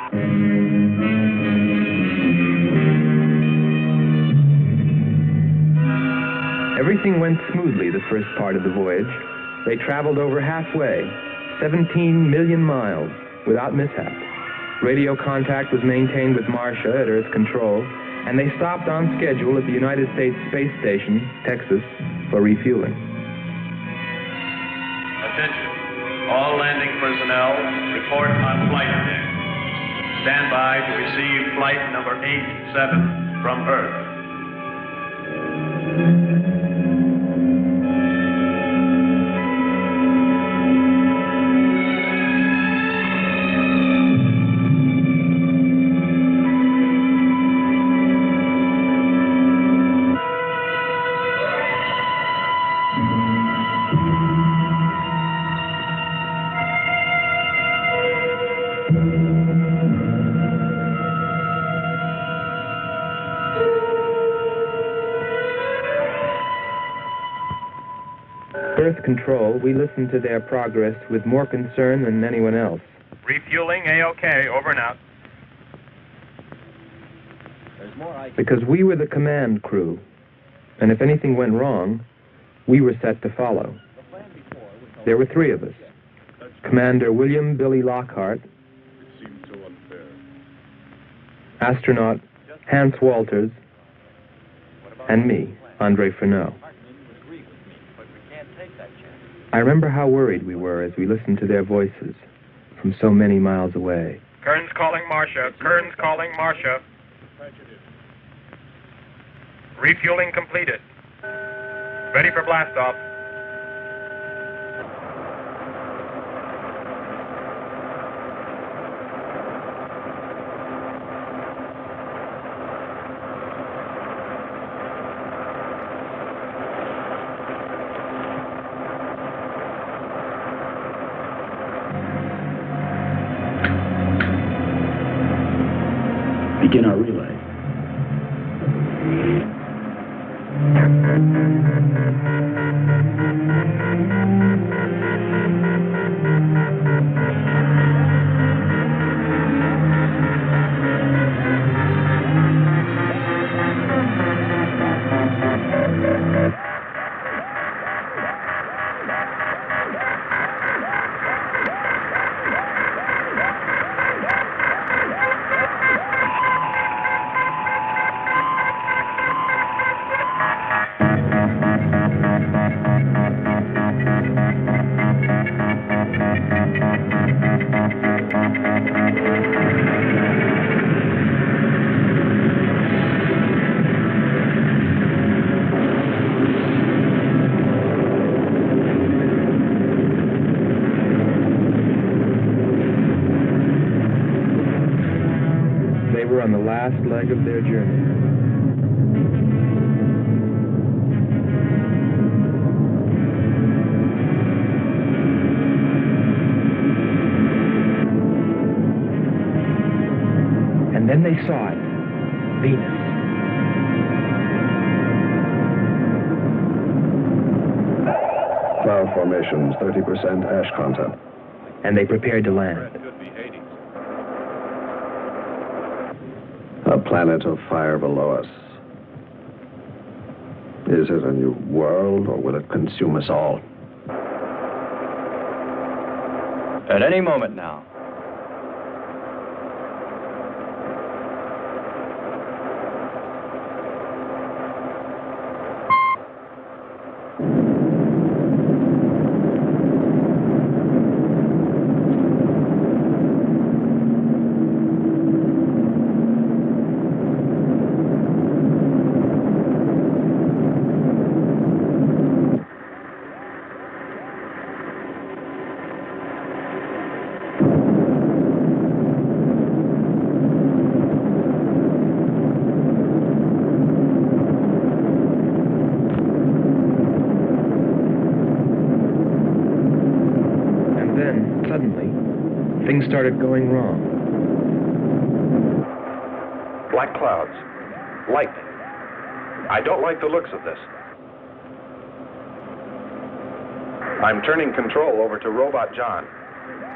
Everything went smoothly the first part of the voyage. They traveled over halfway, 17 million miles, without mishap. Radio contact was maintained with Marcia at Earth Control, and they stopped on schedule at the United States Space Station, Texas, for refueling. Attention. All landing personnel, report on flight deck. Stand by to receive flight number 87 from Earth. Earth Control, we listened to their progress with more concern than anyone else. Refueling A-OK, over and out. Because we were the command crew, and if anything went wrong, we were set to follow. There were 3 of us. Commander William Billy Lockhart, astronaut Hans Walters, and me, Andre Furneaux. I remember how worried we were as we listened to their voices from so many miles away. Kearns calling Marcia. Kearns calling Marcia. Refueling completed. Ready for blastoff. Begin our relay. On the last leg of their journey. And then they saw it, Venus. Cloud formations, 30% ash content. And they prepared to land. A planet of fire below us. Is it a new world, or will it consume us all? At any moment now. Things started going wrong. Black clouds. Lightning. I don't like the looks of this. I'm turning control over to Robot John.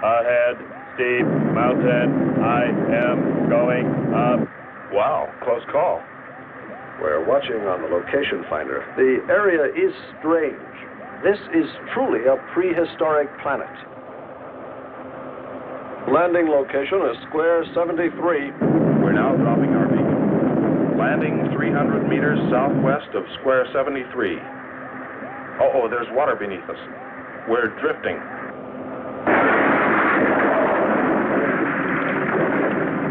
Ahead, steep mountain. I am going up. Wow, close call. We're watching on the location finder. The area is strange. This is truly a prehistoric planet. Landing location is square 73. We're now dropping our beacon. Landing 300 meters southwest of square 73. Oh, there's water beneath us. We're drifting.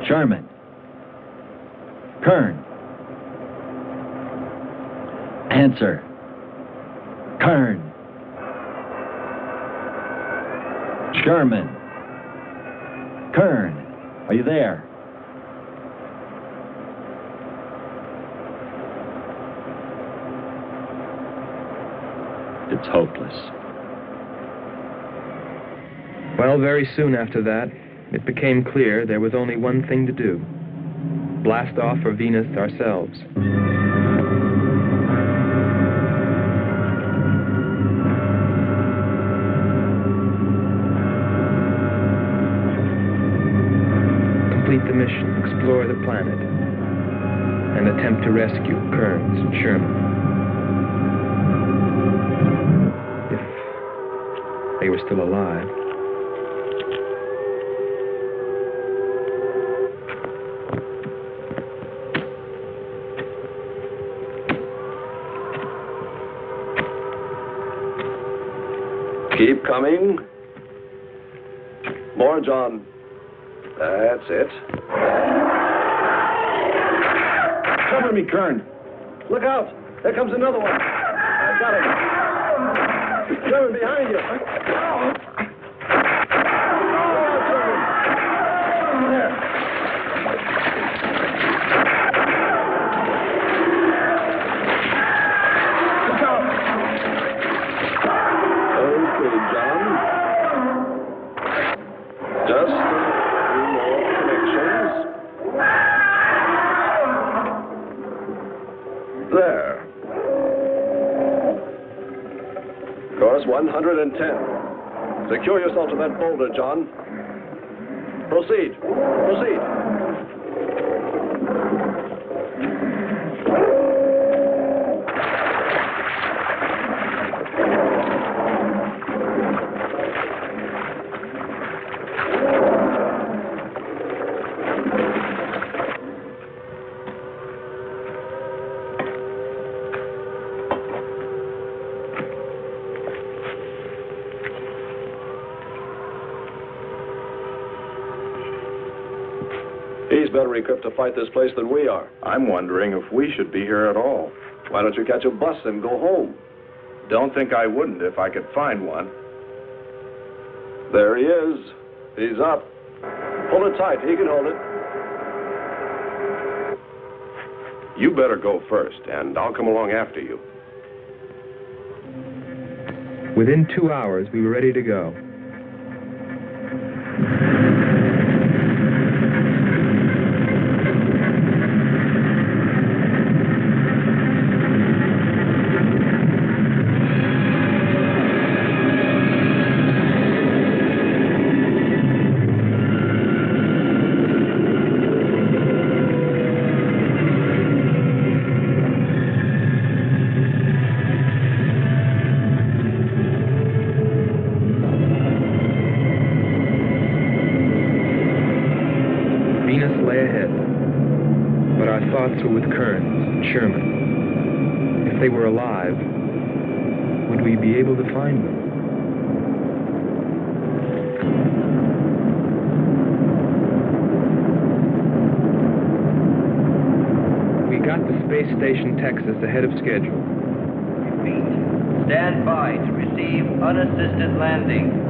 Sherman. Kern. Answer. Kern. Sherman. Kern, are you there? It's hopeless. Well, very soon after that, it became clear there was only one thing to do. Blast off for Venus ourselves. Complete the mission, explore the planet, and attempt to rescue Kearns and Sherman. If they were still alive. Keep coming. More, John. That's it. Cover me, Kern. Look out. There comes another one. I got him. Sherman, behind you. 110. Secure yourself to that boulder, John. Proceed. Proceed. He's better equipped to fight this place than we are. I'm wondering if we should be here at all. Why don't you catch a bus and go home? Don't think I wouldn't if I could find one. There he is. He's up. Hold it tight. He can hold it. You better go first, and I'll come along after you. Within 2 hours, we were ready to go. Were with Kearns and Sherman. If they were alive, would we be able to find them? We got to Space Station, Texas, ahead of schedule. Stand by to receive unassisted landing.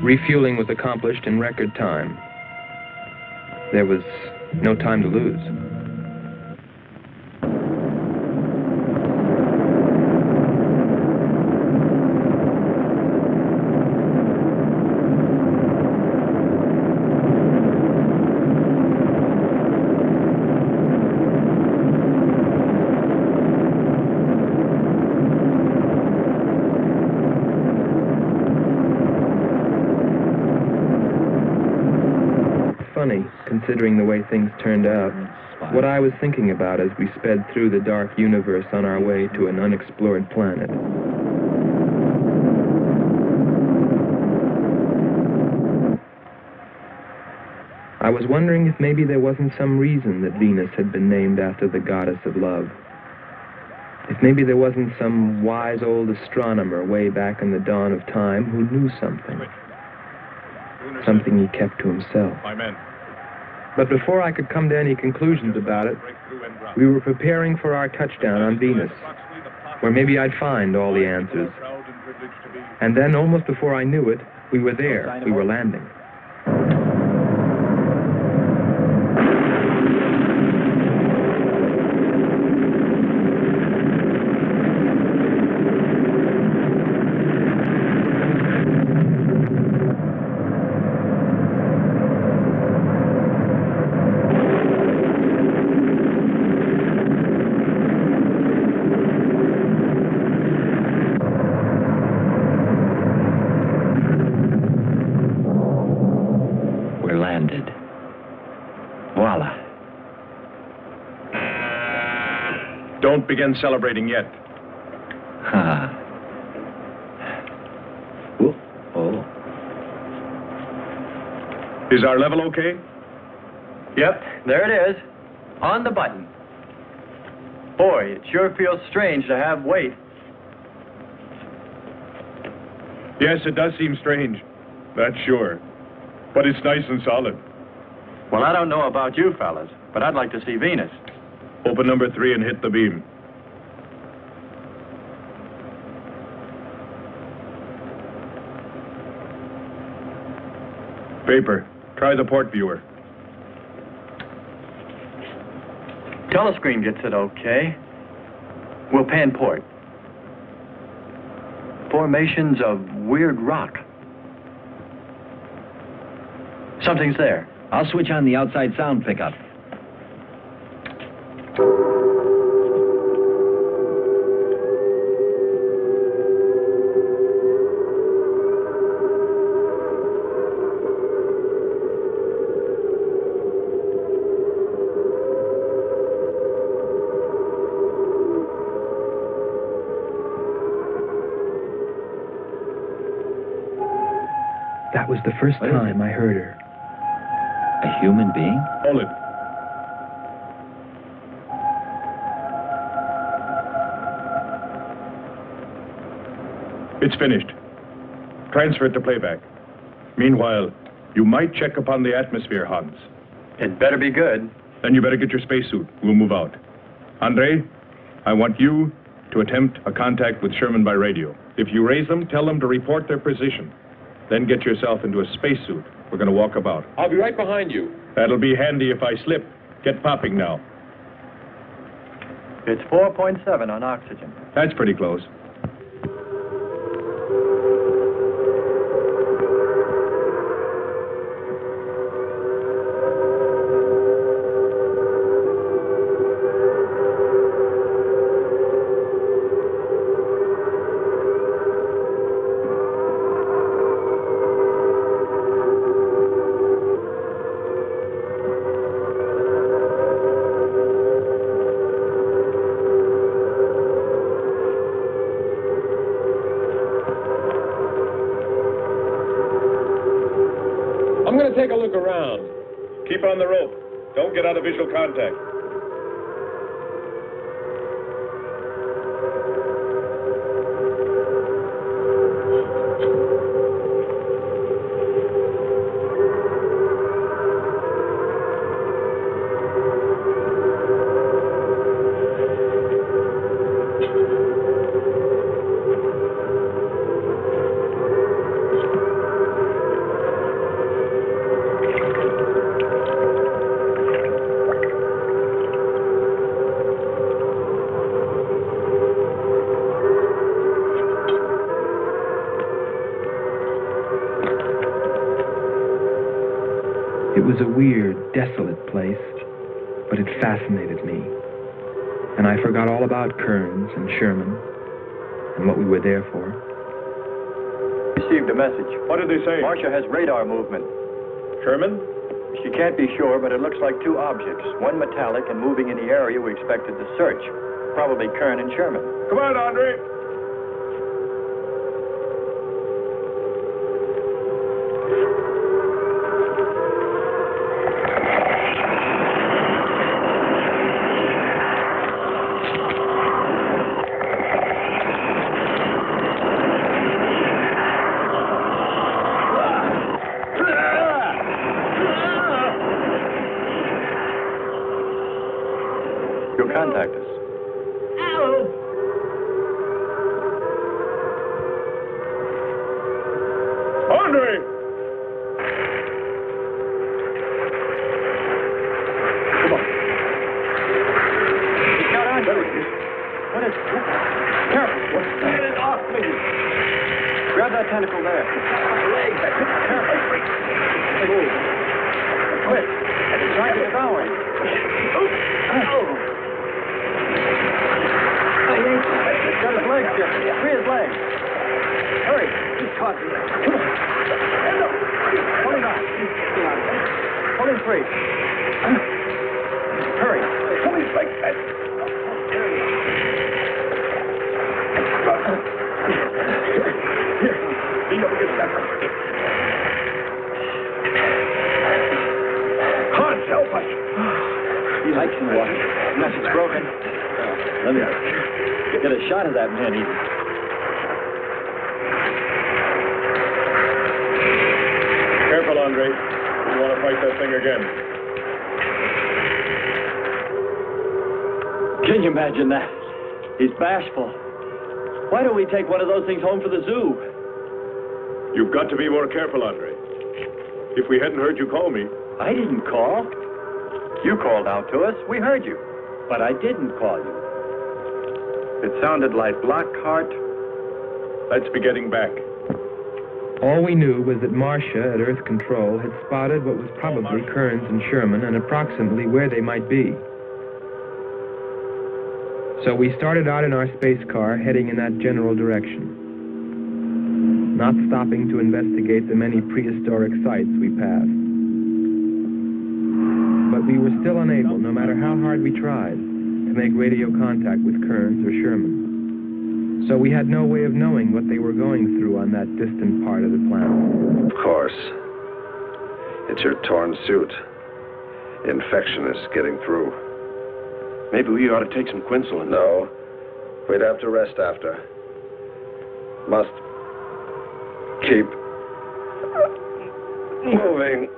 Refueling was accomplished in record time. There was no time to lose. Considering the way things turned out, what I was thinking about as we sped through the dark universe on our way to an unexplored planet. I was wondering if maybe there wasn't some reason that Venus had been named after the goddess of love. If maybe there wasn't some wise old astronomer way back in the dawn of time who knew something. Something he kept to himself. But before I could come to any conclusions about it, we were preparing for our touchdown on Venus, where maybe I'd find all the answers. And then, almost before I knew it, we were there. We were landing. Don't begin celebrating yet. Is our level okay? Yep, there it is. On the button. Boy, it sure feels strange to have weight. Yes, it does seem strange. That's sure. But it's nice and solid. Well, I don't know about you fellas, but I'd like to see Venus. Open number 3 and hit the beam. Vapor. Try the port viewer. Telescreen gets it okay. We'll pan port. Formations of weird rock. Something's there. I'll switch on the outside sound pickup. That was the first time I heard her. A human being? Hold it. It's finished. Transfer it to playback. Meanwhile, you might check upon the atmosphere, Hans. It better be good. Then you better get your spacesuit. We'll move out. Andre, I want you to attempt a contact with Sherman by radio. If you raise them, tell them to report their position. Then get yourself into a spacesuit. We're going to walk about. I'll be right behind you. That'll be handy if I slip. Get popping now. It's 4.7 on oxygen. That's pretty close. I'm going to take a look around. Keep on the rope. Don't get out of visual contact. It was a weird, desolate place, but it fascinated me. And I forgot all about Kearns and Sherman and what we were there for. Received a message. What did they say? Marcia has radar movement. Sherman? She can't be sure, but it looks like two objects. One metallic and moving in the area we expected to search. Probably Kern and Sherman. Come on, Andre. You'll contact us. Andre! Come on. He's got on you. What is... Careful. Get it off me. Grab that tentacle there. Legs. Careful. Move. Quick. Try to devour him. He's got his legs, Jeffrey. Free his legs. Hurry. He's caught. Come on. Pull him out. Pull him free. Hurry. Pull his legs back. Here. Lean up against that. Hans, help us. He likes some water. Unless it's broken. Let me get a shot of that man even. Careful, Andre. You want to fight that thing again. Can you imagine that? He's bashful. Why don't we take one of those things home for the zoo? You've got to be more careful, Andre. If we hadn't heard you call me. I didn't call. You called out to us. We heard you. But I didn't call you. It sounded like Lockhart. Let's be getting back. All we knew was that Marcia at Earth Control had spotted what was probably Kearns and Sherman and approximately where they might be. So we started out in our space car, heading in that general direction, not stopping to investigate the many prehistoric sites we passed. But we were still unable, no matter how hard we tried, to make radio contact with Kearns or Sherman. So we had no way of knowing what they were going through on that distant part of the planet. Of course. It's your torn suit. Infection is getting through. Maybe we ought to take some quinsulin. No. We'd have to rest after. Must keep moving.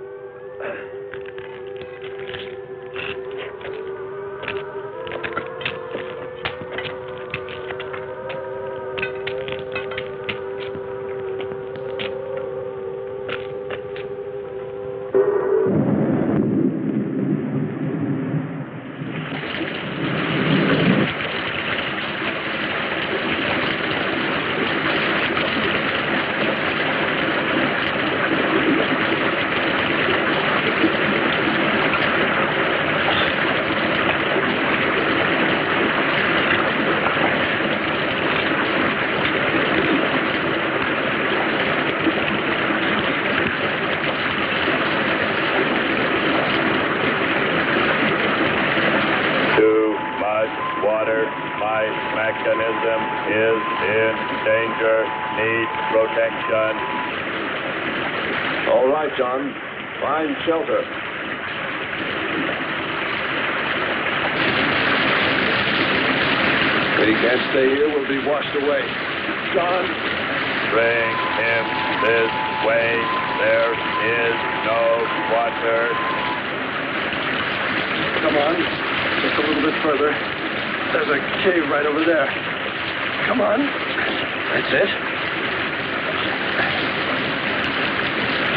John. Find shelter. If he can't stay here, we'll be washed away. John. Bring him this way. There is no water. Come on. Just a little bit further. There's a cave right over there. Come on. That's it.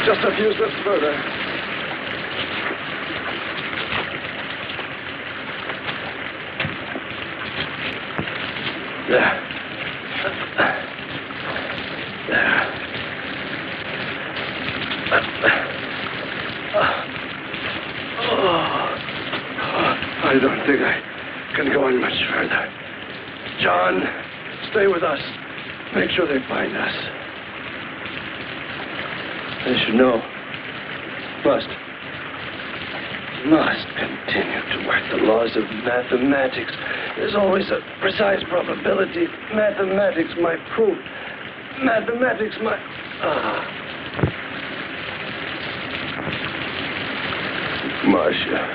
Just a few steps further. There. There. I don't think I can go on much further. John, stay with us. Make sure they find us. They should know. Must continue to work the laws of mathematics. There's always a precise probability. Mathematics might prove. Mathematics might... Marcia.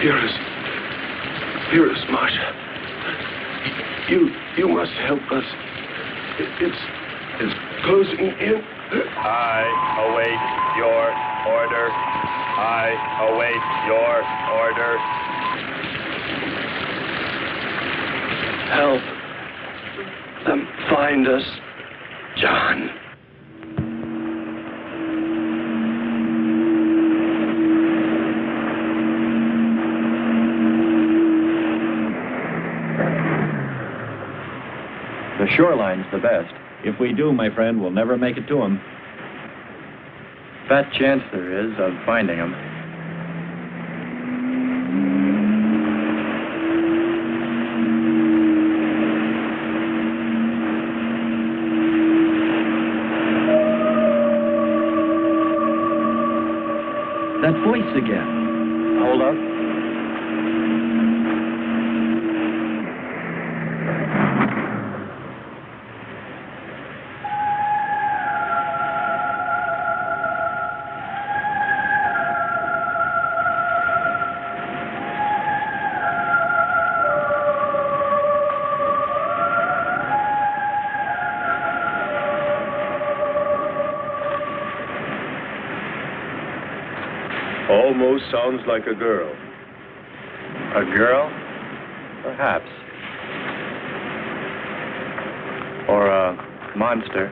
Hear us, Marcia. You must help us. It's closing in. I await your order. I await your order. Help them find us, John. The shoreline's the best. If we do, my friend, we'll never make it to him. Fat chance there is of finding him. That voice again. Hold up. Almost sounds like a girl. A girl? Perhaps. Or a monster.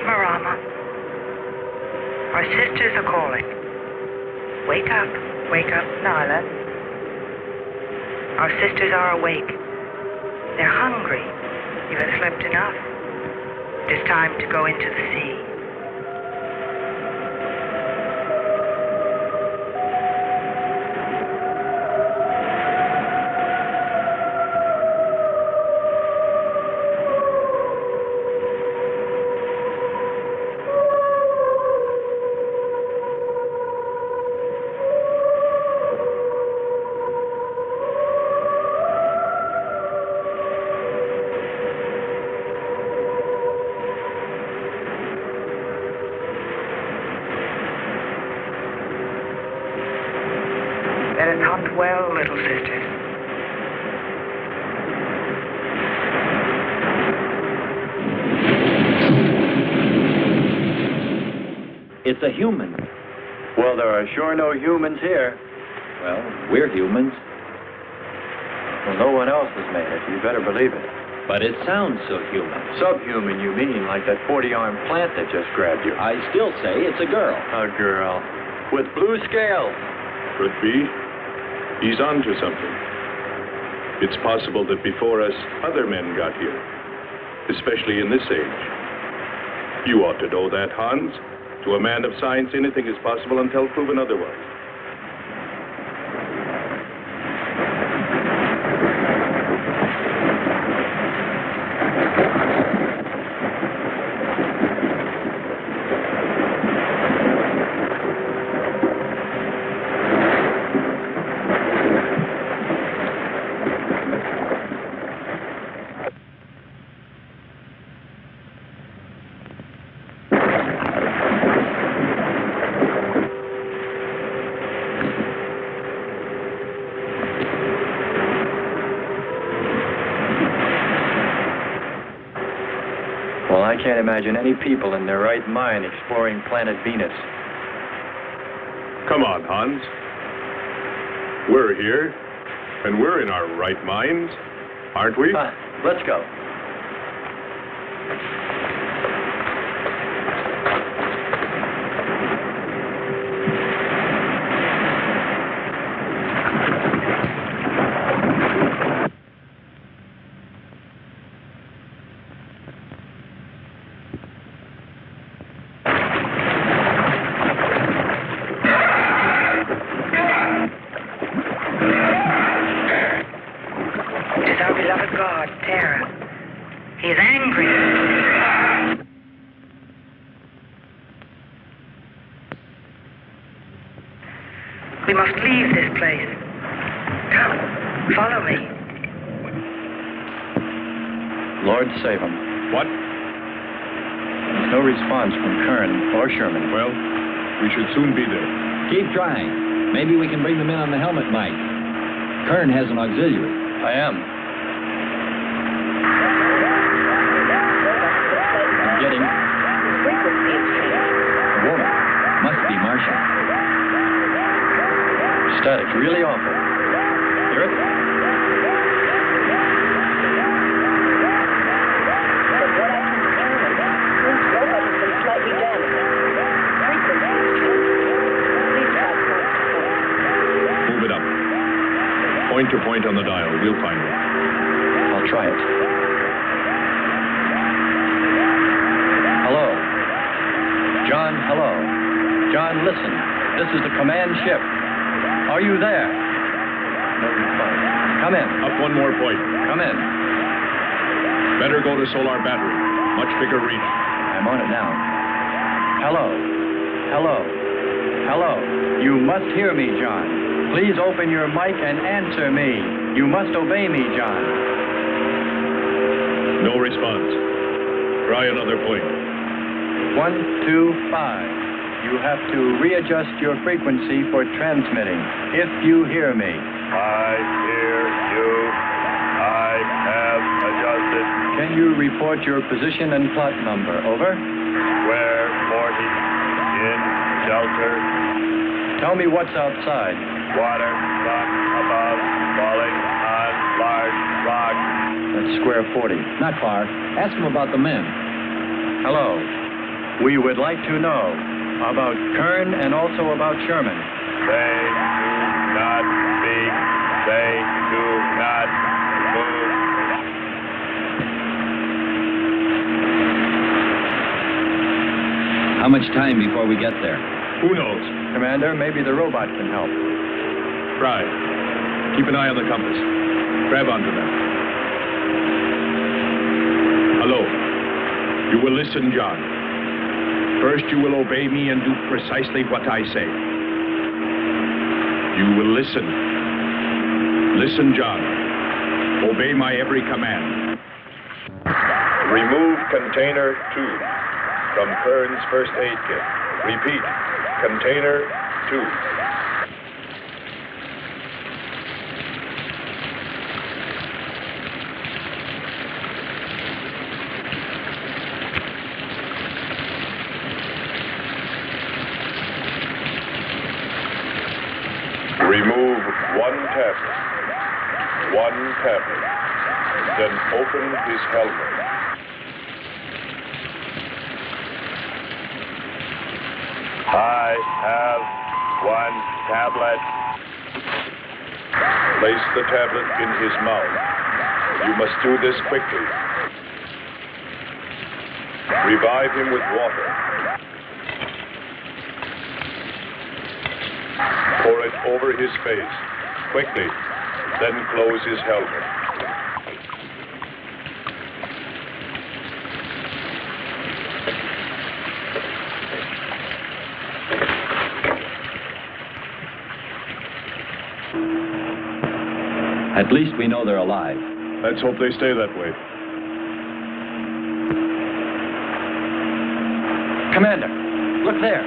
Marama. Our sisters are calling. Wake up, Nyla. Our sisters are awake. They're hungry. You have slept enough. It is time to go into the sea. Let us hunt well, little sisters. It's a human. Well, there are sure no humans here. Well, we're humans. Well, no one else has made it. You better believe it. But it sounds so human. Subhuman, you mean, like that 40-armed plant that just grabbed you. I still say it's a girl. A girl. With blue scales. Could be. He's on to something. It's possible that before us, other men got here, especially in this age. You ought to know that, Hans. To a man of science, anything is possible until proven otherwise. Well, I can't imagine any people in their right mind exploring planet Venus. Come on, Hans. We're here, and we're in our right minds, aren't we? Let's go. We must leave this place. Come, follow me. Lord save him. What? There's no response from Kern or Sherman. Well, we should soon be there. Keep trying. Maybe we can bring them in on the helmet mic. Kern has an auxiliary. I am. I'm getting... Frequency is changed. A woman. Must be Martian. Static, really awful. Hear it? From what I can determine, Kern's robot has been slightly damaged. Frequency is changed. Please try point to point. Move it up. Point to point on the dial. We'll find it. I'll try it. Hello. John, hello. John, listen. This is the command ship. Are you there? No response. Come in. Up one more point. Come in. Better go to solar battery. Much bigger reach. I'm on it now. Hello. Hello. Hello. You must hear me, John. Please open your mic and answer me. You must obey me, John. No response. Try another point. 1, 2, 5. You have to readjust your frequency for transmitting. If you hear me. I hear you. I have adjusted. Can you report your position and plot number? Over. Square 40. In shelter. Tell me what's outside. Water, sun above, falling on large rocks. That's square 40. Not far. Ask him about the men. Hello. We would like to know about Kern and also about Sherman. They do not speak. They do not move. How much time before we get there? Who knows? Commander, maybe the robot can help. Fry, keep an eye on the compass. Grab onto them. Hello. You will listen, John. First, you will obey me and do precisely what I say. You will listen. Listen, John. Obey my every command. Remove container 2 from Kern's first aid kit. Repeat, container 2. Remove 1 tablet. 1 tablet. Then open his helmet. I have 1 tablet. Place the tablet in his mouth. You must do this quickly. Revive him with water. Pour it over his face. Quickly. Then close his helmet. At least we know they're alive. Let's hope they stay that way. Commander, look there.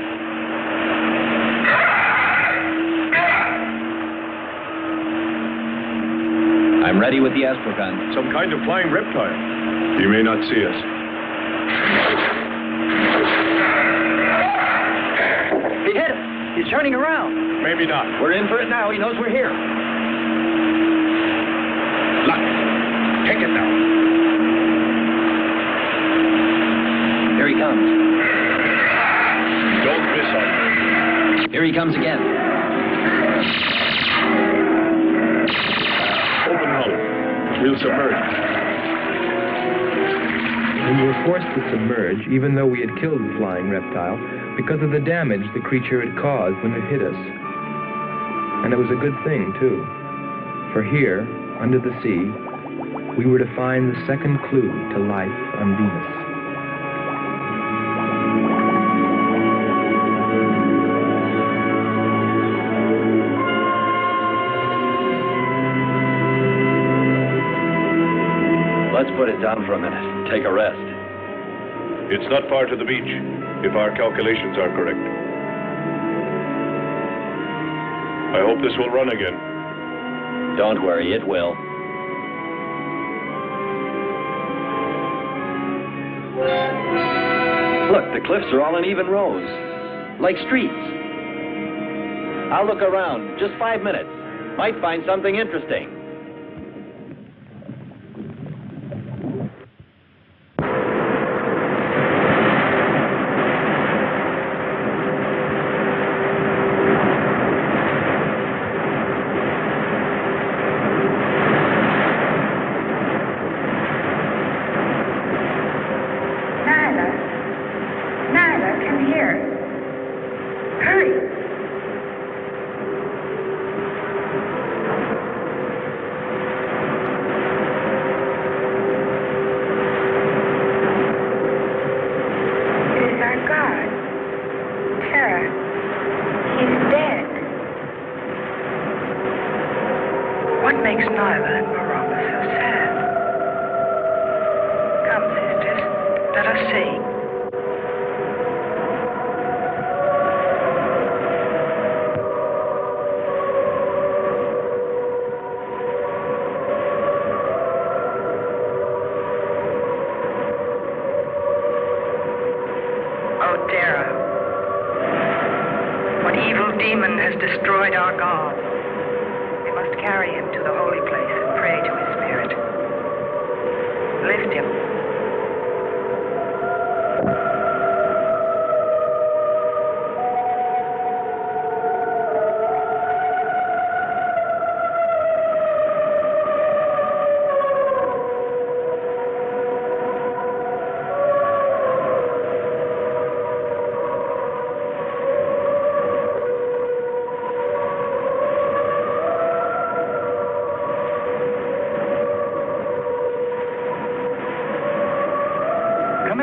I'm ready with the astrogun. Some kind of flying reptile. He may not see us. He hit us. He's turning around. Maybe not. We're in for it now. He knows we're here. Luck. Take it now. Here he comes. Don't miss him. Here he comes again. Open hull. We'll submerge. We were forced to submerge, even though we had killed the flying reptile, because of the damage the creature had caused when it hit us. And it was a good thing, too. For here, under the sea, we were to find the second clue to life on Venus. Let's put it down for a minute. Take a rest. It's not far to the beach, if our calculations are correct. I hope this will run again. Don't worry, it will. Look, the cliffs are all in even rows, like streets. I'll look around. Just 5 minutes. Might find something interesting.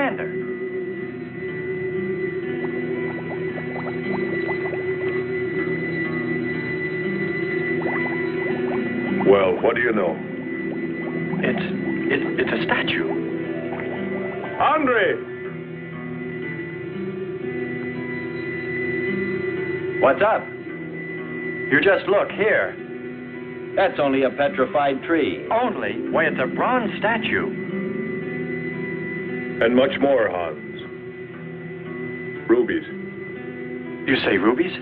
commander. Well, what do you know? It's a statue. Andre! What's up? You just look here. That's only a petrified tree. Only? Why, it's a bronze statue. And much more, Hans. Rubies. You say rubies?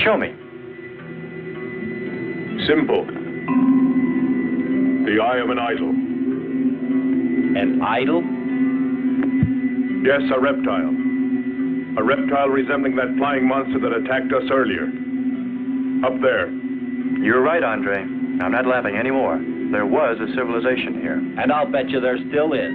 Show me. Simple. The eye of an idol. An idol? Yes, a reptile. A reptile resembling that flying monster that attacked us earlier. Up there. You're right, Andre. I'm not laughing anymore. There was a civilization here. And I'll bet you there still is.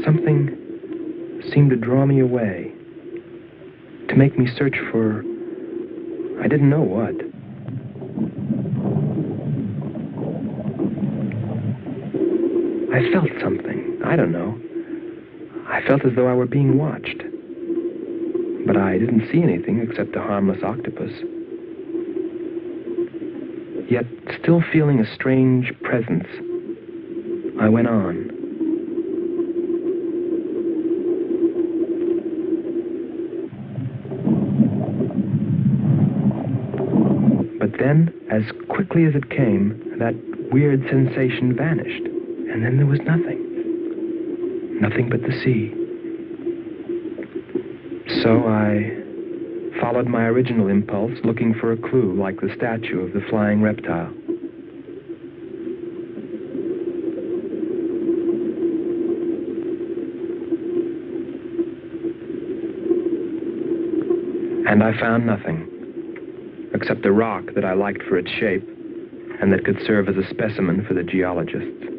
Something seemed to draw me away, to make me search for, I didn't know what. I felt something, I don't know. I felt as though I were being watched. But I didn't see anything except a harmless octopus. Yet, still feeling a strange presence, I went on. But then, as quickly as it came, that weird sensation vanished. And then there was nothing. Nothing but the sea. So I followed my original impulse, looking for a clue like the statue of the flying reptile. And I found nothing, except a rock that I liked for its shape and that could serve as a specimen for the geologists.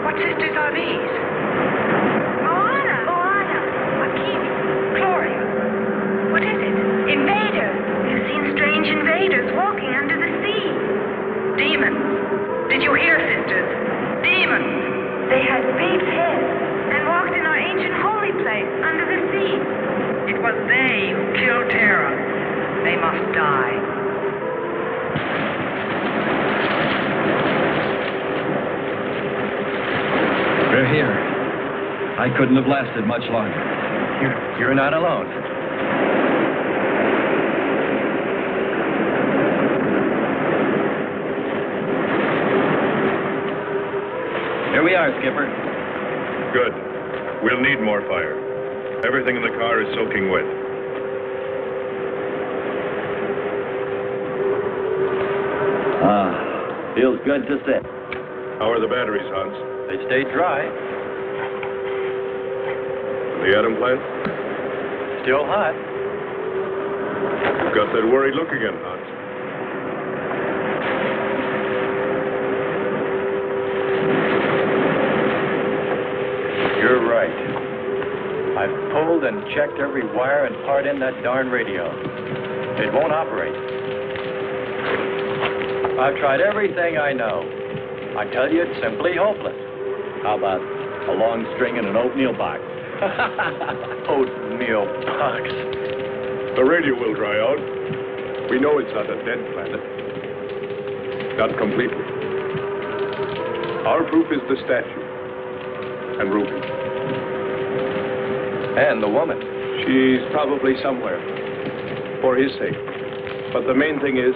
What sisters are these? must die. We're here. I couldn't have lasted much longer. You're not alone. Here we are, Skipper. Good. We'll need more fire. Everything in the car is soaking wet. Feels good to sit. How are the batteries, Hans? They stayed dry. The atom plant? Still hot. You've got that worried look again, Hans. You're right. I've pulled and checked every wire and part in that darn radio. It won't operate. I've tried everything I know. I tell you, it's simply hopeless. How about a long string and an oatmeal box? Oatmeal box. The radio will dry out. We know it's not a dead planet. Not completely. Our proof is the statue. And Ruby. And the woman. She's probably somewhere. For his sake. But the main thing is,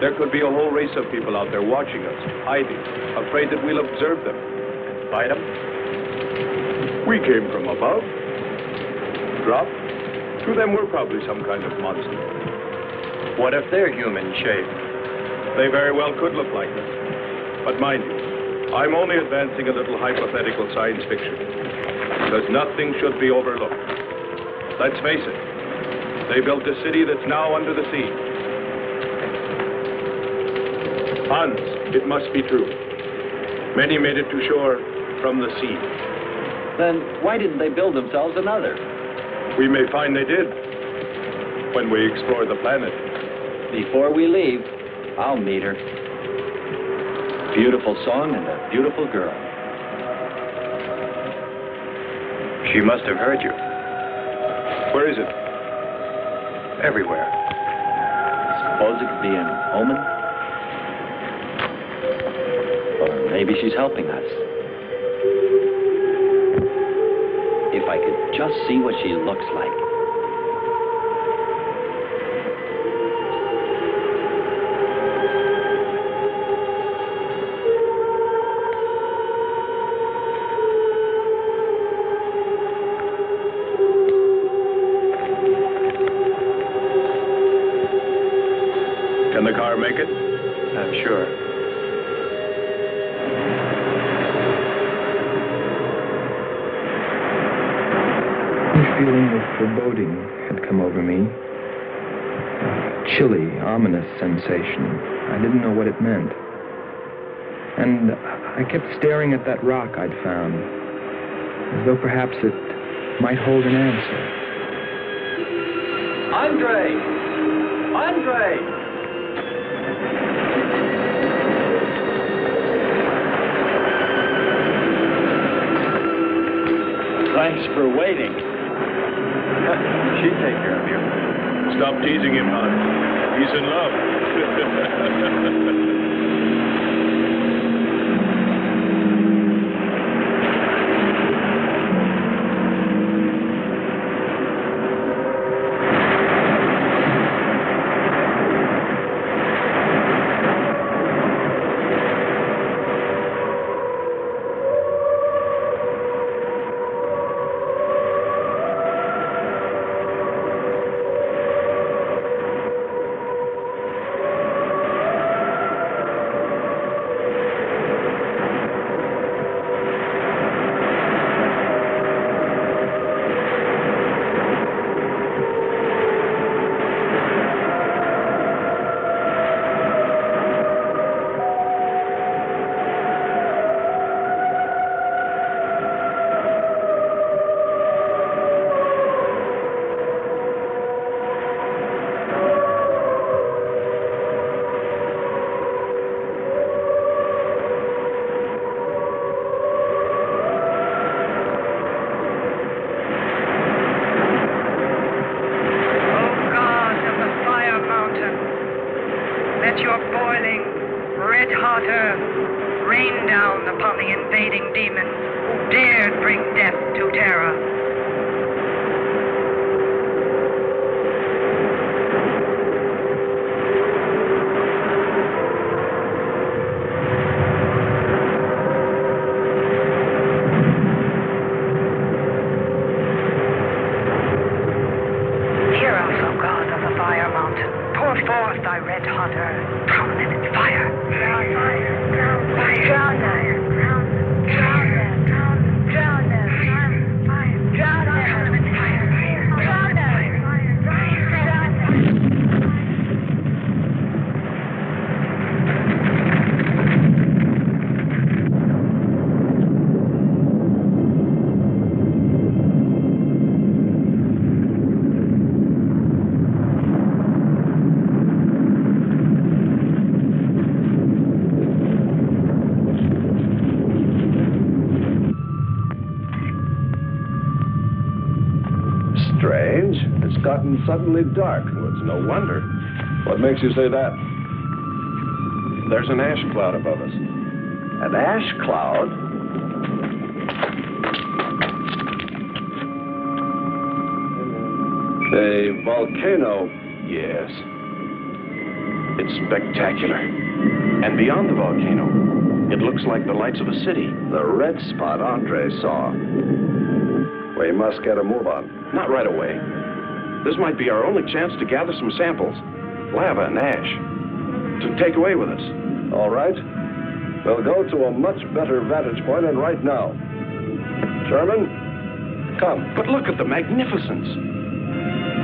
there could be a whole race of people out there watching us, hiding, afraid that we'll observe them. Fight them? We came from above. Dropped. To them, we're probably some kind of monster. What if they're human shaped? They very well could look like us. But mind you, I'm only advancing a little hypothetical science fiction. Because nothing should be overlooked. Let's face it. They built a city that's now under the sea. Hans, it must be true. Many made it to shore from the sea. Then why didn't they build themselves another? We may find they did when we explore the planet. Before we leave, I'll meet her. Beautiful song and a beautiful girl. She must have heard you. Where is it? Everywhere. Suppose it could be an omen? Or maybe she's helping us. If I could just see what she looks like. Can the car make it? I'm sure. A feeling of foreboding had come over me. A chilly, ominous sensation. I didn't know what it meant. And I kept staring at that rock I'd found, as though perhaps it might hold an answer. Andre! Andre! Thanks for waiting. She'd take care of you. Stop teasing him, Hans. He's in love. gotten suddenly dark. Well, it's no wonder. What makes you say that? There's an ash cloud above us. An ash cloud? A volcano. Yes. It's spectacular. And beyond the volcano, it looks like the lights of a city. The red spot Andre saw. We must get a move on. Not right away. This might be our only chance to gather some samples, lava and ash, to take away with us. All right. We'll go to a much better vantage point, and right now. Sherman, come. But look at the magnificence.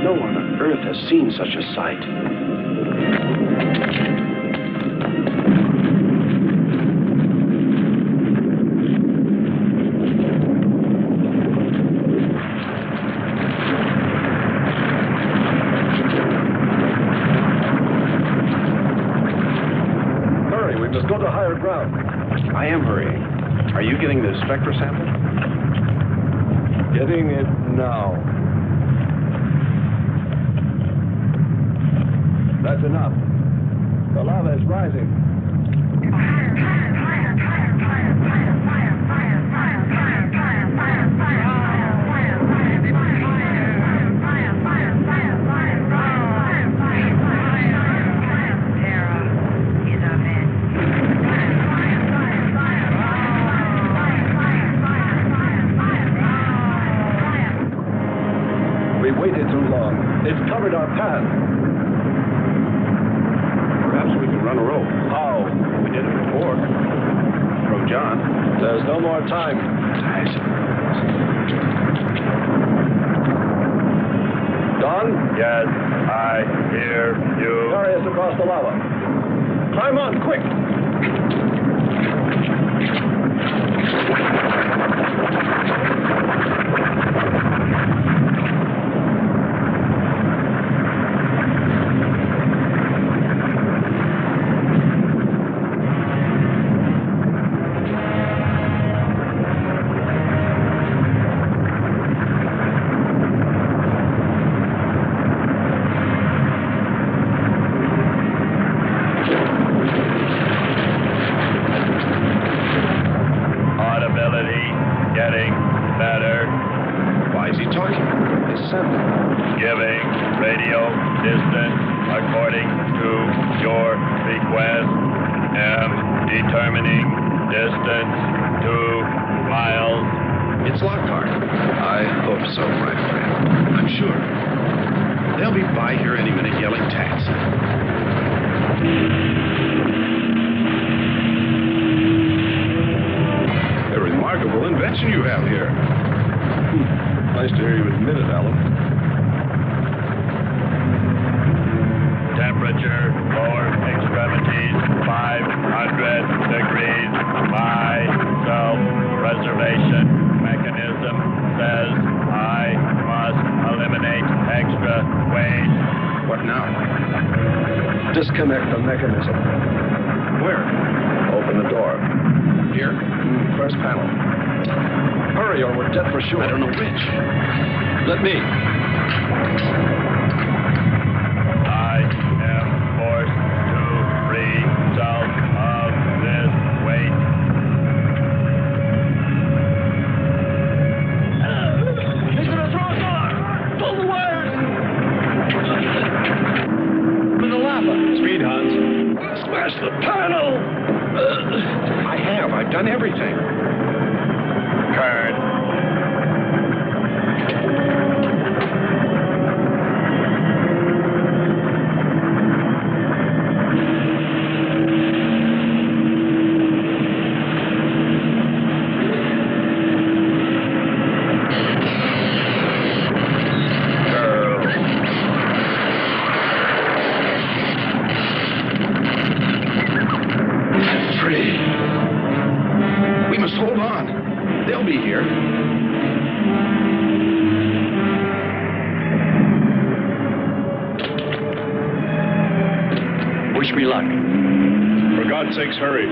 No one on Earth has seen such a sight. Go to higher ground. I am hurrying. Are you getting the spectra sample? Getting it now. That's enough. The lava is rising. We waited too long. It's covered our path. Perhaps we can run a rope. How? We did it before. From John. There's no more time. Don? Yes, I hear you. Carry us across the lava. Climb on, quick! Getting better. Why is he talking? Listen. Giving radio distance according to your request. Am determining distance 2 miles. It's Lockhart. I hope so, my friend. I'm sure. They'll be by here any minute yelling taxi. Remarkable invention you have here. Nice to hear you admit it, Alan. Temperature, lower extremities, 500 degrees. My self-preservation mechanism says I must eliminate extra weight. What now? Disconnect the mechanism. Where? Open the door. Here? First panel. Hurry or we're dead for sure. I don't know which. Let me. I am forced to free myself of this weight. He's gonna throw us off! Pull the wires! With the lava. Speed, Hans. Smash the panel! I have. I've done everything. Kern. We must hold on. They'll be here. Wish me luck. For God's sakes, hurry.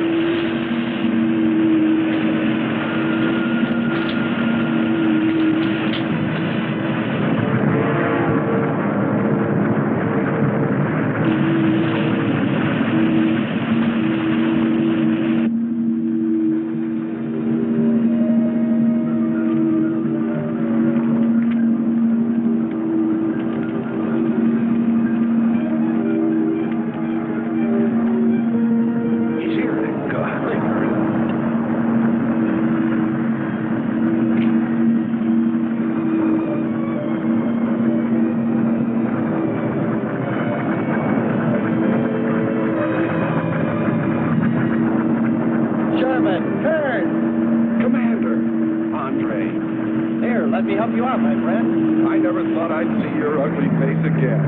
Let me help you out, my friend. I never thought I'd see your ugly face again.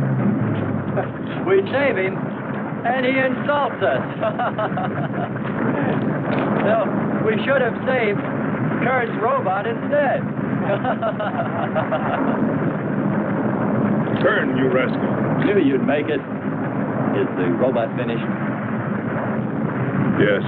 We save him, and he insults us. So, we should have saved Kurt's robot instead. Kern, you rascal. Knew you'd make it. Is the robot finished? Yes.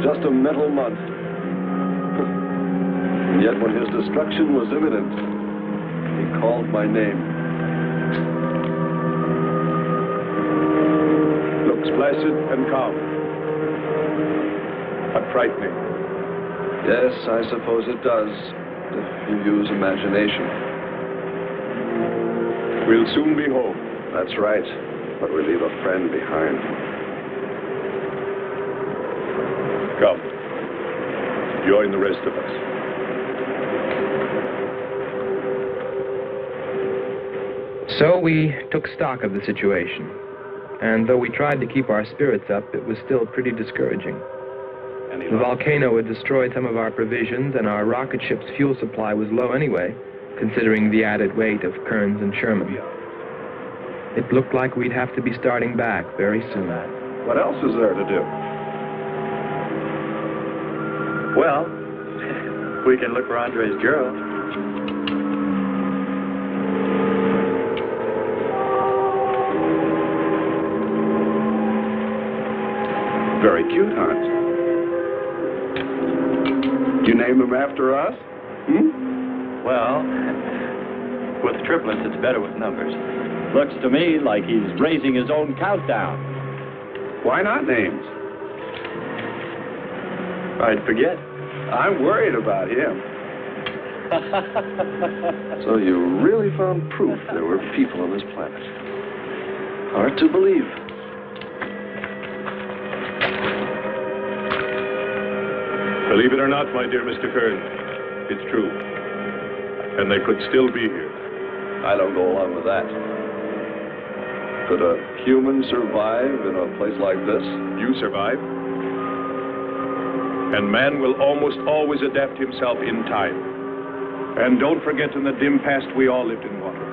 Just a mental monster. And yet when his destruction was imminent, he called my name. Looks placid and calm. But frightening. Yes, I suppose it does, if you use imagination. We'll soon be home. That's right, but we leave a friend behind. Come. Join the rest of us. So we took stock of the situation. And though we tried to keep our spirits up, it was still pretty discouraging. The volcano had destroyed some of our provisions, and our rocket ship's fuel supply was low anyway, considering the added weight of Kearns and Sherman. It looked like we'd have to be starting back very soon. What else is there to do? Well, we can look for Andre's girl. Very cute, Hans. You name him after us? Well, with triplets, it's better with numbers. Looks to me like he's raising his own countdown. Why not names? I'd forget. I'm worried about him. So you really found proof there were people on this planet. Hard to believe. Believe it or not, my dear Mr. Kern, it's true. And they could still be here. I don't go along with that. Could a human survive in a place like this? You survive. And man will almost always adapt himself in time. And don't forget, in the dim past, we all lived in water.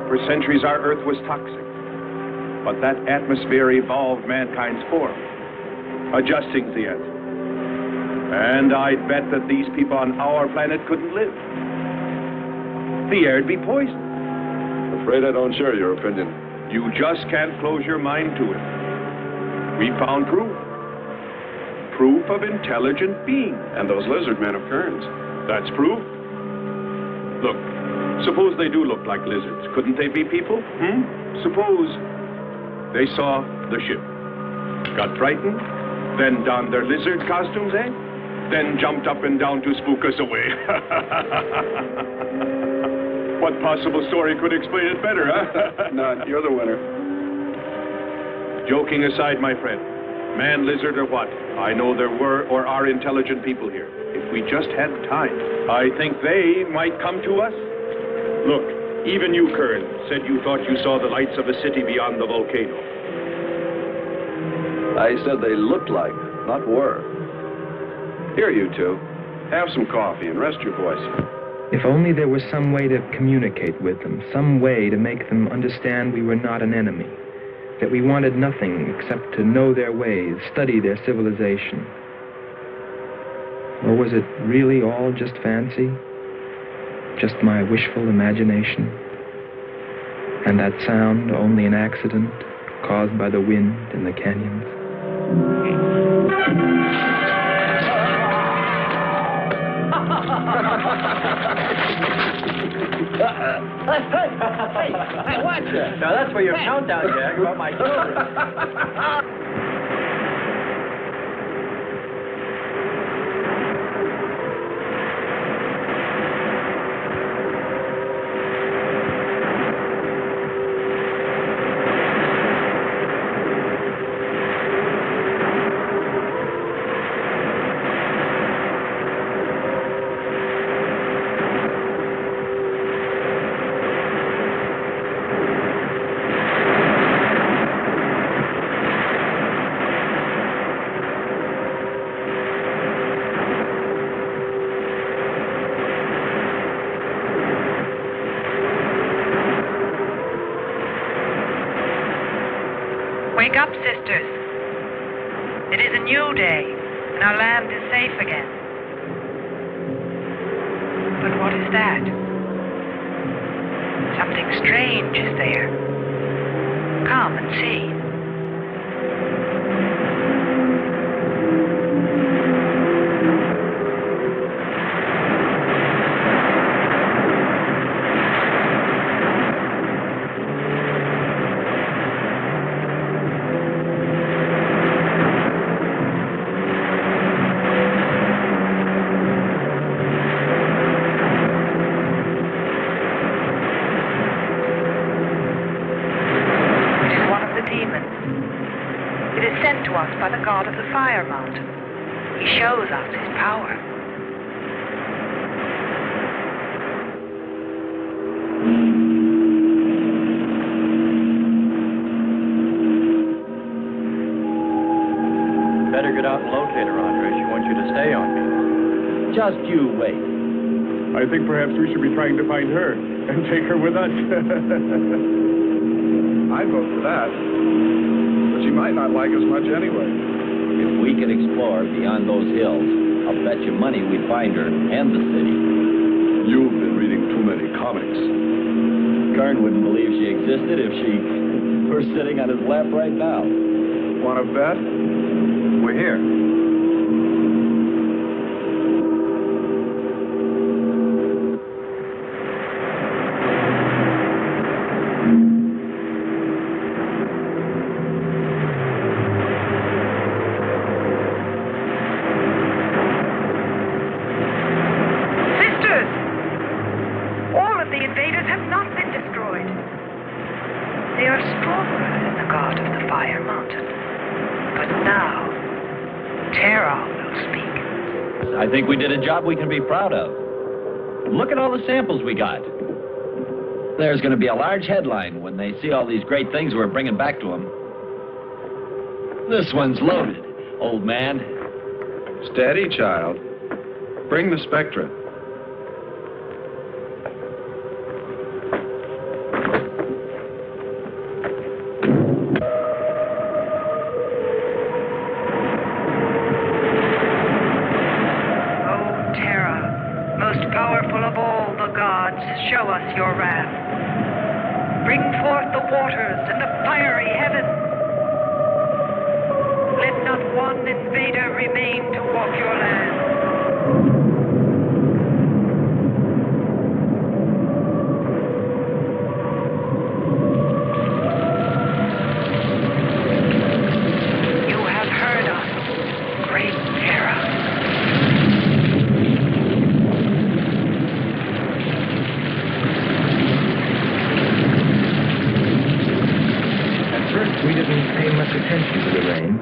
For centuries, our Earth was toxic. But that atmosphere evolved mankind's form, adjusting the Earth. And I'd bet that these people on our planet couldn't live. The air'd be poisoned. Afraid I don't share your opinion. You just can't close your mind to it. We found proof. Proof of intelligent being. And those lizard men of Kearns. That's proof. Look, suppose they do look like lizards. Couldn't they be people? Suppose they saw the ship, got frightened, then donned their lizard costumes, then jumped up and down to spook us away. What possible story could explain it better, huh? None. You're the winner. Joking aside, my friend, man, lizard, or what, I know there were or are intelligent people here. If we just had time, I think they might come to us. Look, even you, Kern, said you thought you saw the lights of a city beyond the volcano. I said they looked like, not were. Here, you two. Have some coffee and rest your voice. If only there was some way to communicate with them, some way to make them understand we were not an enemy, that we wanted nothing except to know their ways, study their civilization. Or was it really all just fancy? Just my wishful imagination? And that sound only an accident caused by the wind and the canyons. Hey, watch it. Now that's for your countdown, Jack, about my children. Wake up, sisters. It is a new day, and our land is safe again. But what is that? Something strange is there. Come and see. By the god of the fire mountain. He shows us his power. Better get out and locate her, Andre. She wants you to stay on me. Just you wait. I think perhaps we should be trying to find her and take her with us. I'd vote for that. But she might not like us much anyway. If we could explore beyond those hills, I'll bet you money we'd find her and the city. You've been reading too many comics. Kern wouldn't believe she existed if she were sitting on his lap right now. Want to bet? We're here. I think we did a job we can be proud of. Look at all the samples we got. There's going to be a large headline when they see all these great things we're bringing back to them. This one's loaded, old man. Steady, child. Bring the spectra. Show us your wrath. Bring forth the waters and the fiery heaven. Let not one invader remain to walk your land. You have heard us, great Terra. We didn't pay much attention to the rain,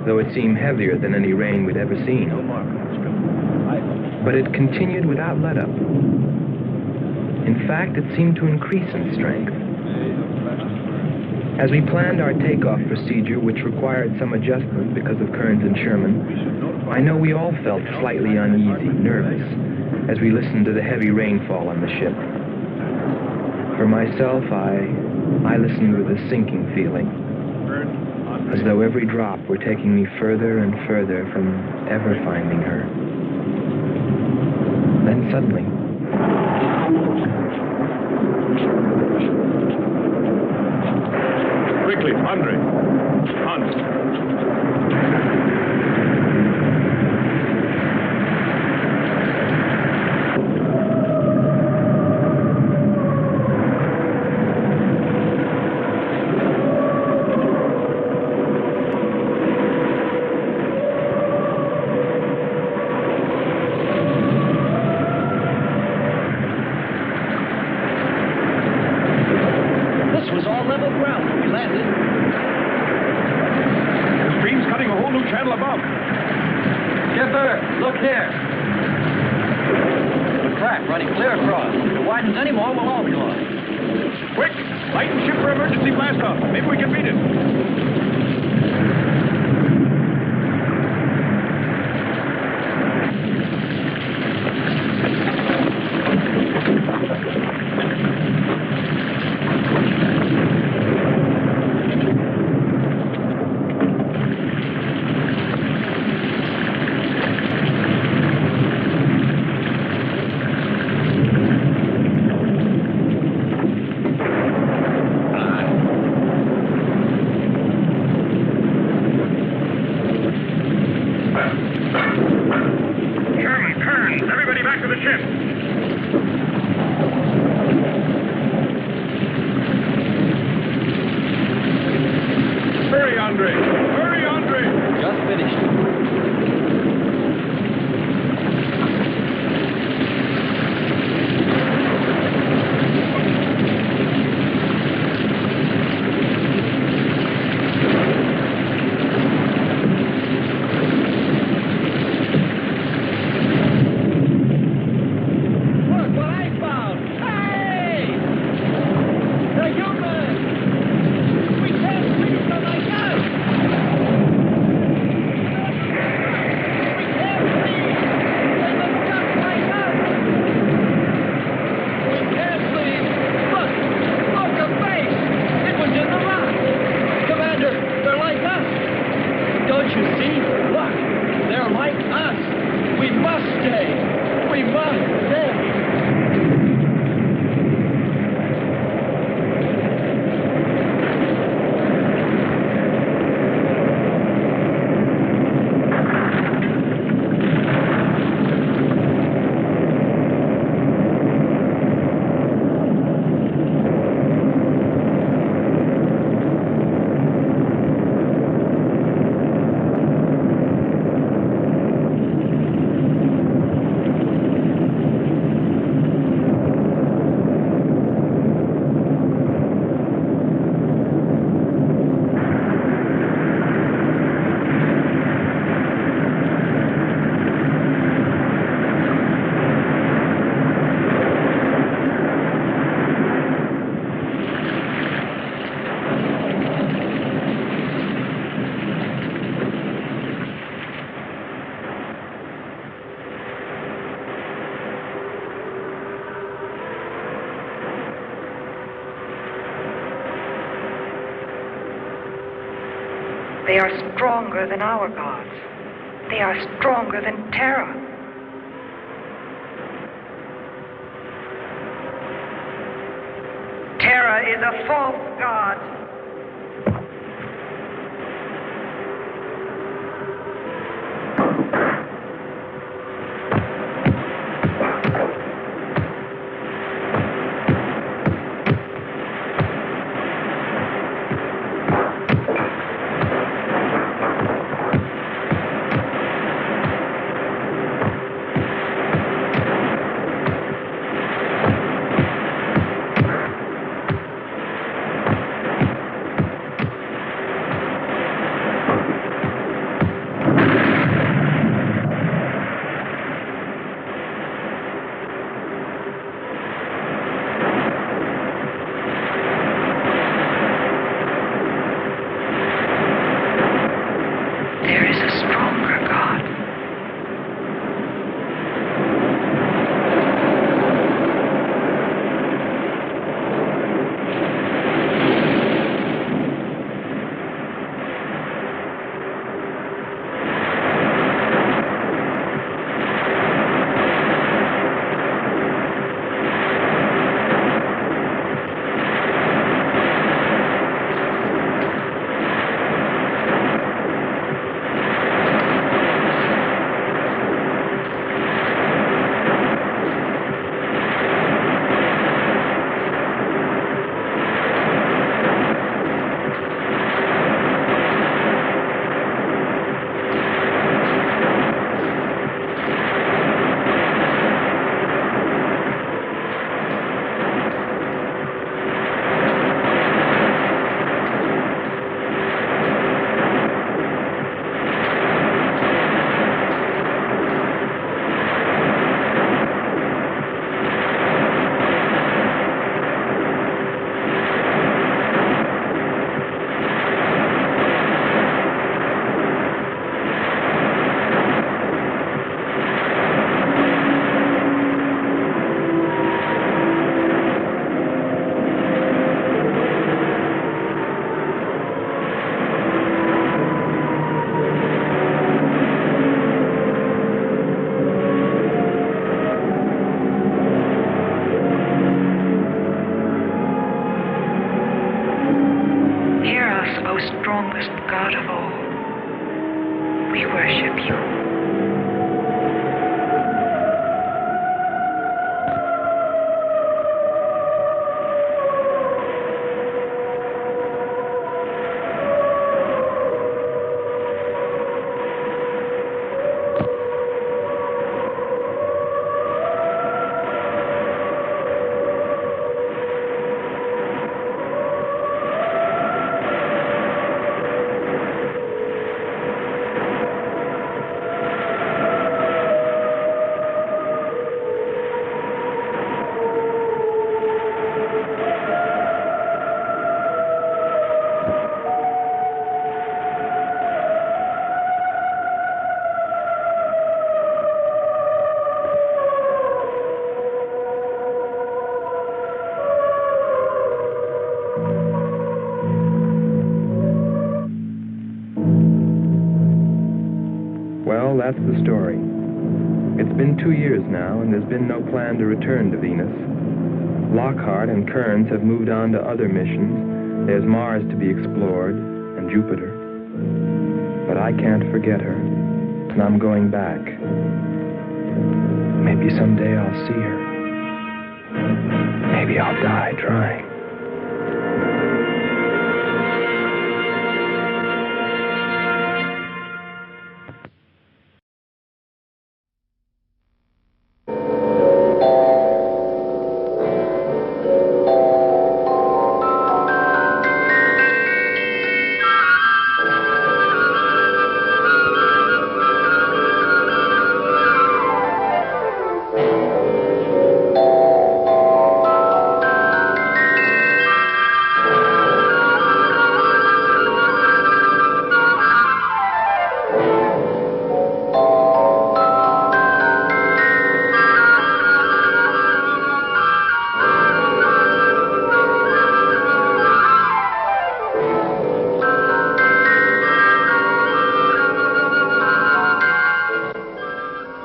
though it seemed heavier than any rain we'd ever seen. But it continued without let-up. In fact, it seemed to increase in strength. As we planned our takeoff procedure, which required some adjustment because of Kearns and Sherman, I know we all felt slightly uneasy, nervous, as we listened to the heavy rainfall on the ship. For myself, I listened with a sinking feeling, as though every drop were taking me further and further from ever finding her. Then suddenly, Quickly, Andre. On. They are stronger than our gods. They are stronger than Terra. Terra is a false god. strongest God of all. We worship you. Well, that's the story. It's been 2 years now, and there's been no plan to return to Venus. Lockhart and Kearns have moved on to other missions. There's Mars to be explored, and Jupiter. But I can't forget her, and I'm going back. Maybe someday I'll see her. Maybe I'll die trying.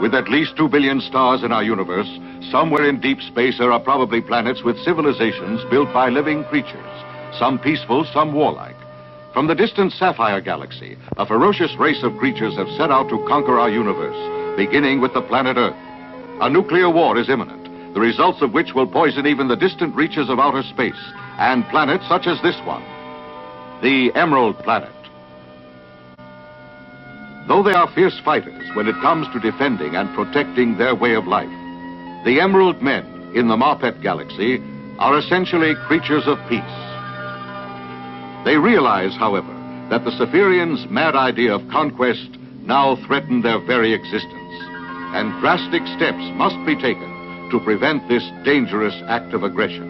With at least 2 billion stars in our universe, somewhere in deep space there are probably planets with civilizations built by living creatures, some peaceful, some warlike. From the distant Sapphire Galaxy, a ferocious race of creatures have set out to conquer our universe, beginning with the planet Earth. A nuclear war is imminent, the results of which will poison even the distant reaches of outer space, and planets such as this one, the Emerald Planet. Though they are fierce fighters when it comes to defending and protecting their way of life, the Emerald Men in the Marpet Galaxy are essentially creatures of peace. They realize, however, that the Cephirians' mad idea of conquest now threaten their very existence, and drastic steps must be taken to prevent this dangerous act of aggression.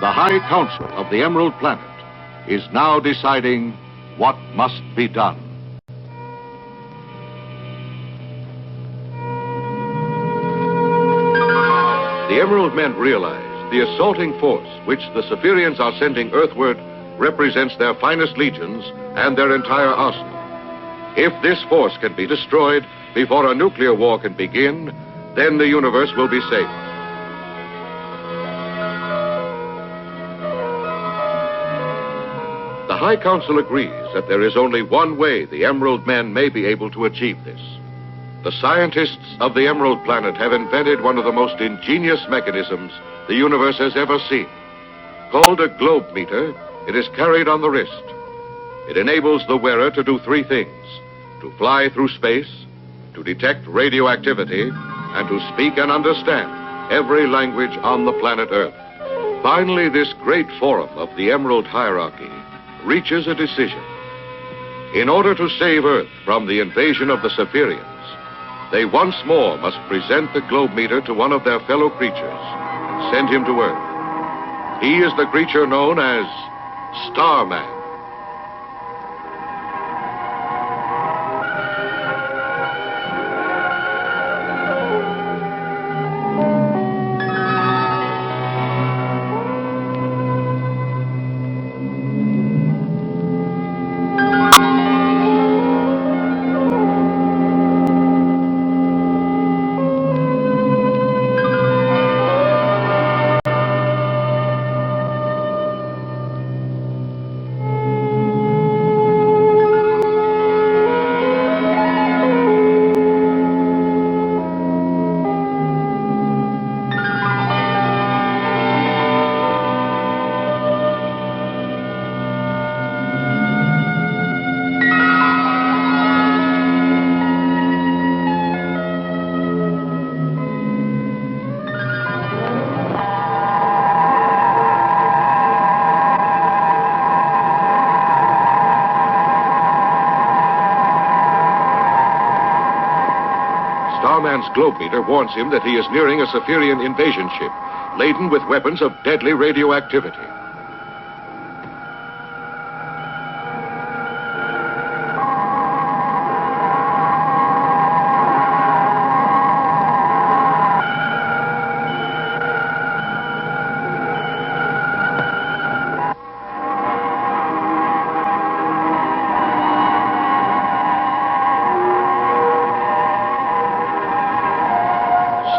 The High Council of the Emerald Planet is now deciding what must be done. The Emerald Men realize the assaulting force which the Cephirians are sending earthward represents their finest legions and their entire arsenal. If this force can be destroyed before a nuclear war can begin, then the universe will be safe. The High Council agrees that there is only one way the Emerald Men may be able to achieve this. The scientists of the Emerald Planet have invented one of the most ingenious mechanisms the universe has ever seen. Called a globe meter, it is carried on the wrist. It enables the wearer to do 3 things: to fly through space, to detect radioactivity, and to speak and understand every language on the planet Earth. Finally, this great forum of the Emerald Hierarchy reaches a decision. In order to save Earth from the invasion of the Cephirians, they once more must present the globe meter to one of their fellow creatures and send him to Earth. He is the creature known as Starman. man's globe meter warns him that he is nearing a Spherian invasion ship, laden with weapons of deadly radioactivity.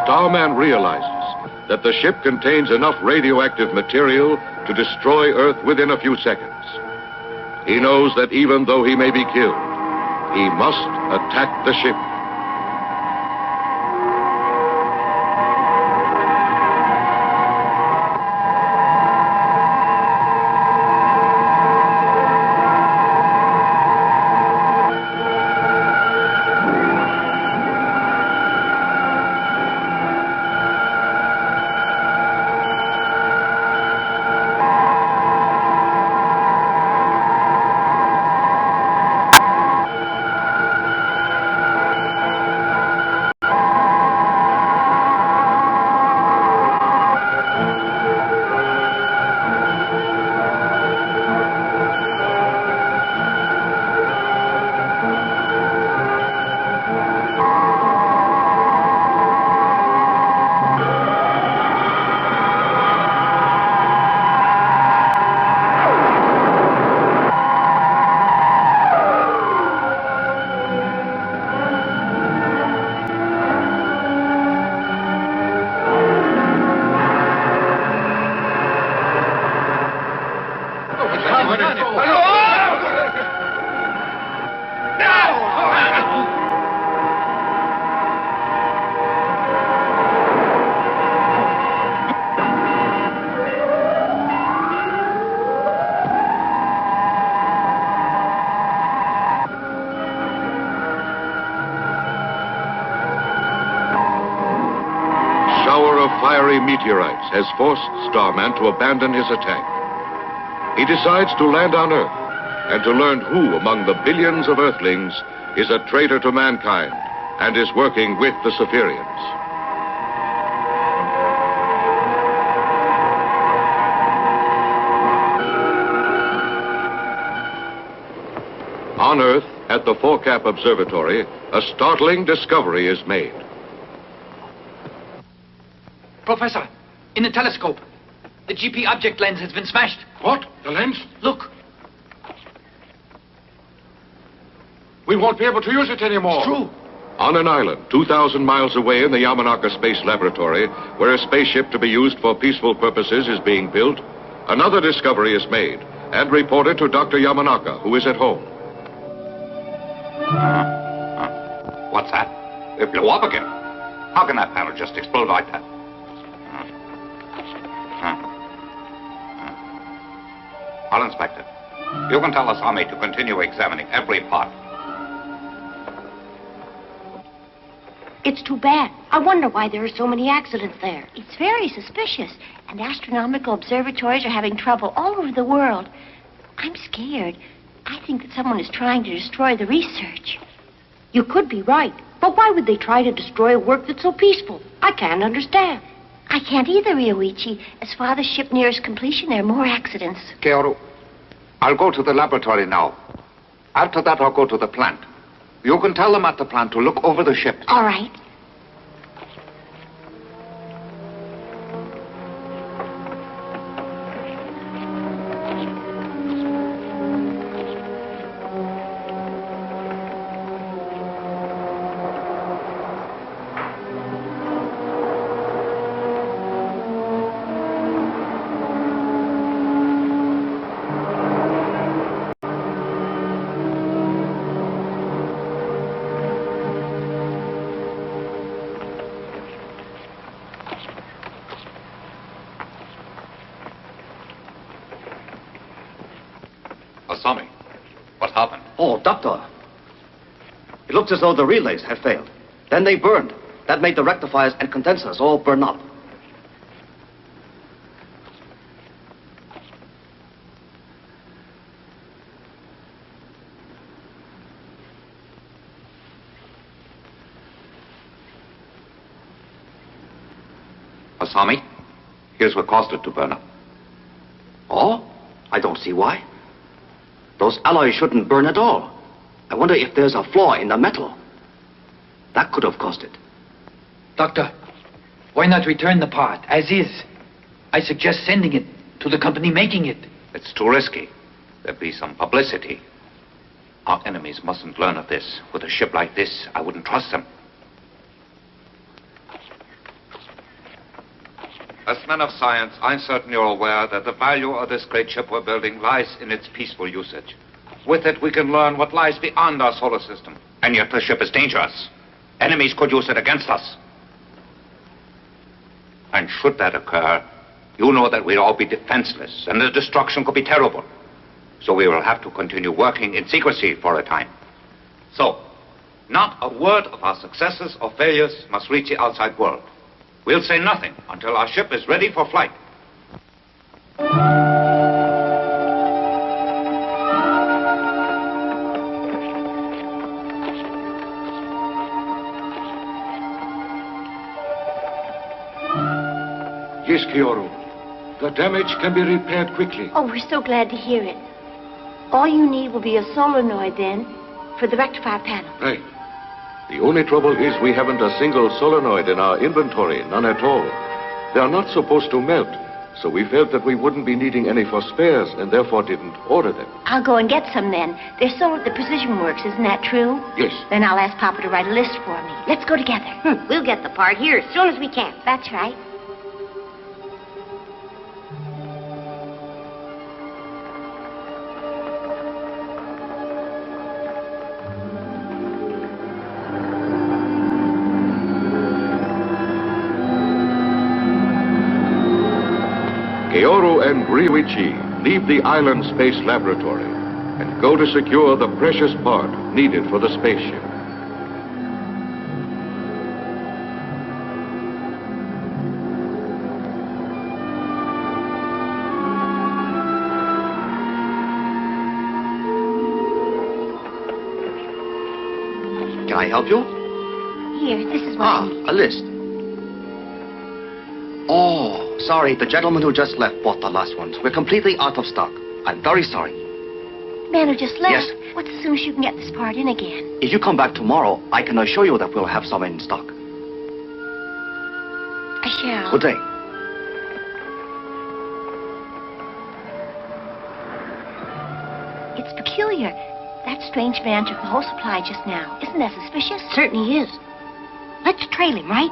Starman realizes that the ship contains enough radioactive material to destroy Earth within a few seconds. He knows that even though he may be killed, he must attack the ship. Fiery meteorites has forced Starman to abandon his attack. He decides to land on Earth and to learn who among the billions of Earthlings is a traitor to mankind and is working with the Spherians. On Earth, at the Forecap Observatory, a startling discovery is made. Professor, in the telescope, the GP object lens has been smashed. What? The lens? Look. We won't be able to use it anymore. It's true. On an island 2,000 miles away in the Yamanaka Space Laboratory, where a spaceship to be used for peaceful purposes is being built, another discovery is made and reported to Dr. Yamanaka, who is at home. What's that? It blew up again. How can that panel just explode like that? I'll inspect it. You can tell Asami to continue examining every part. It's too bad. I wonder why there are so many accidents there. It's very suspicious, and astronomical observatories are having trouble all over the world. I'm scared. I think that someone is trying to destroy the research. You could be right, but why would they try to destroy a work that's so peaceful? I can't understand. I can't either, Ryoichi. As Father's ship nears completion, there are more accidents. Keoru, I'll go to the laboratory now. After that, I'll go to the plant. You can tell them at the plant to look over the ship. All right. Asami, what happened? Oh, Doctor. It looks as though the relays had failed. Then they burned. That made the rectifiers and condensers all burn up. never saw me. Here's what caused it to burn up. Oh? I don't see why. Those alloys shouldn't burn at all. I wonder if there's a flaw in the metal. That could have caused it. Doctor, why not return the part as is? I suggest sending it to the company making it. It's too risky. There'd be some publicity. Our enemies mustn't learn of this. With a ship like this, I wouldn't trust them. As men of science, I'm certain you're aware that the value of this great ship we're building lies in its peaceful usage. With it, we can learn what lies beyond our solar system. And yet the ship is dangerous. Enemies could use it against us. And should that occur, you know that we'd all be defenseless, and the destruction could be terrible. So we will have to continue working in secrecy for a time. So, not a word of our successes or failures must reach the outside world. We'll say nothing until our ship is ready for flight. Yes, Kyoru. The damage can be repaired quickly. Oh, we're so glad to hear it. All you need will be a solenoid then for the rectifier panel. Right. The only trouble is we haven't a single solenoid in our inventory, none at all. They are not supposed to melt, so we felt that we wouldn't be needing any for spares and therefore didn't order them. I'll go and get some then. They're sold at the Precision Works, isn't that true? Yes. Then I'll ask Papa to write a list for me. Let's go together. We'll get the part here as soon as we can. That's right. Keoru and Ryuichi leave the island space laboratory and go to secure the precious part needed for the spaceship. Can I help you? Here, this is what I need. A list. Oh, sorry, the gentleman who just left bought the last ones. We're completely out of stock. I'm very sorry. Man who just left? Yes. What's as soon as you can get this part in again? If you come back tomorrow, I can assure you that we'll have some in stock. I shall. Good day. It's peculiar. That strange man took the whole supply just now. Isn't that suspicious? Certainly is. Let's trail him, right?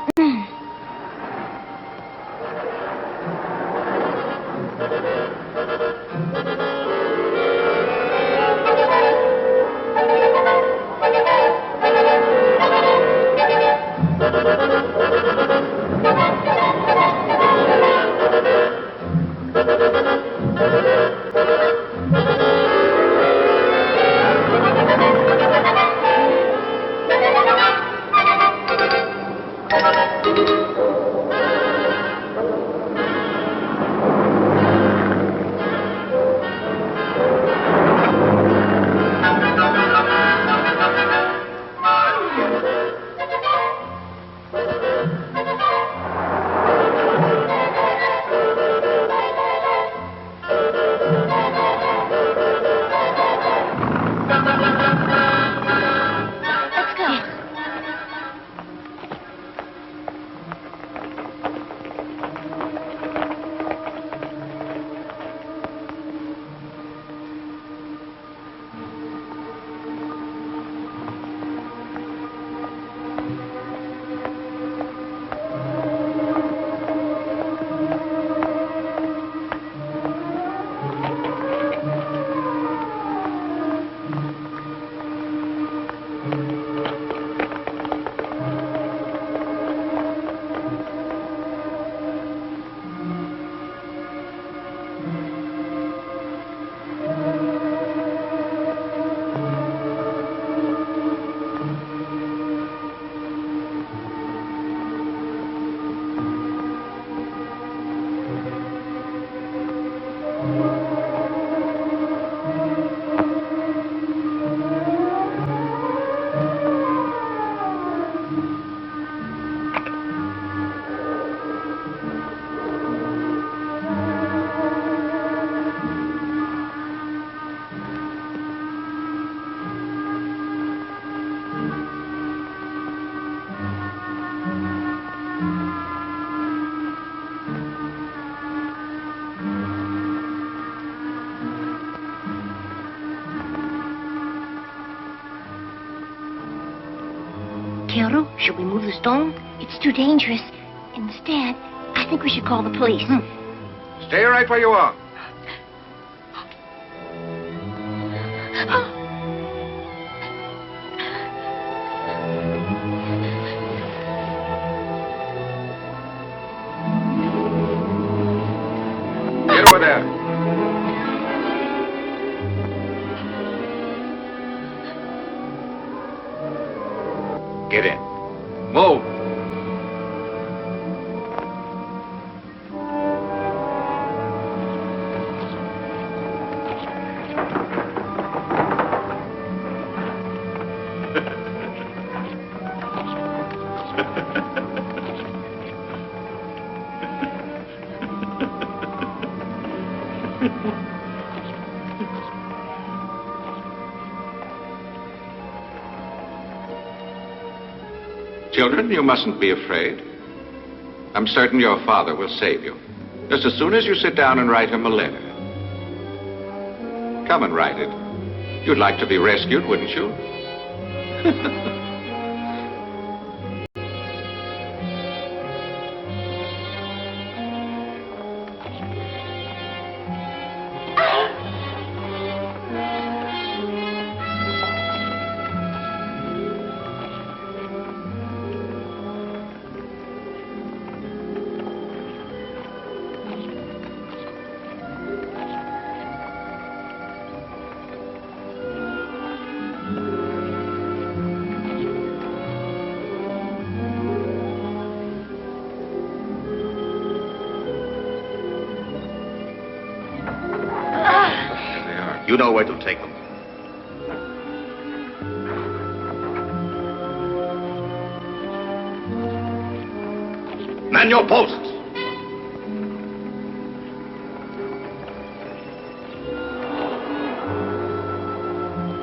Kero, should we move the stone? It's too dangerous. Instead, I think we should call the police. Stay right where you are. Get over there. Get in. Move. Children, you mustn't be afraid. I'm certain your father will save you. Just as soon as you sit down and write him a letter. Come and write it. You'd like to be rescued, wouldn't you? You know where to take them. Man your posts.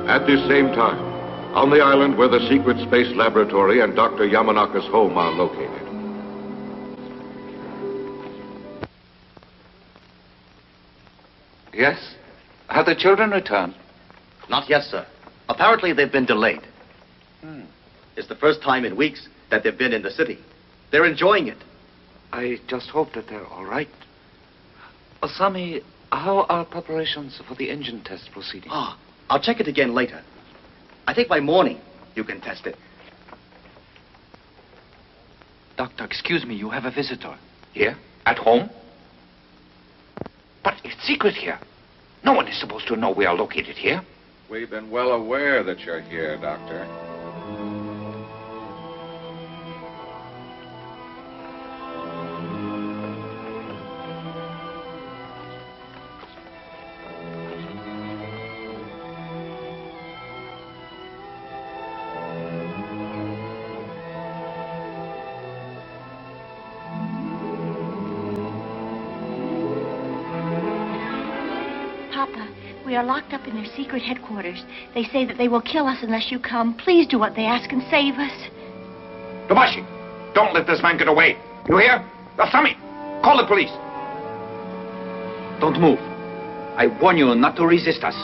At this same time, on the island where the secret space laboratory and Dr. Yamanaka's home are located. Yes? Have the children returned? Not yet, sir. Apparently, they've been delayed. It's the first time in weeks that they've been in the city. They're enjoying it. I just hope that they're all right. Osami, how are preparations for the engine test proceeding? I'll check it again later. I think by morning you can test it. Doctor, excuse me, you have a visitor. Here? At home? But it's secret here. No one is supposed to know we are located here. We've been well aware that you're here, Doctor. Papa, we are locked up in their secret headquarters. They say that they will kill us unless you come. Please do what they ask and save us. Tobashi, don't let this man get away. You hear? Osami, call the police. Don't move. I warn you not to resist us.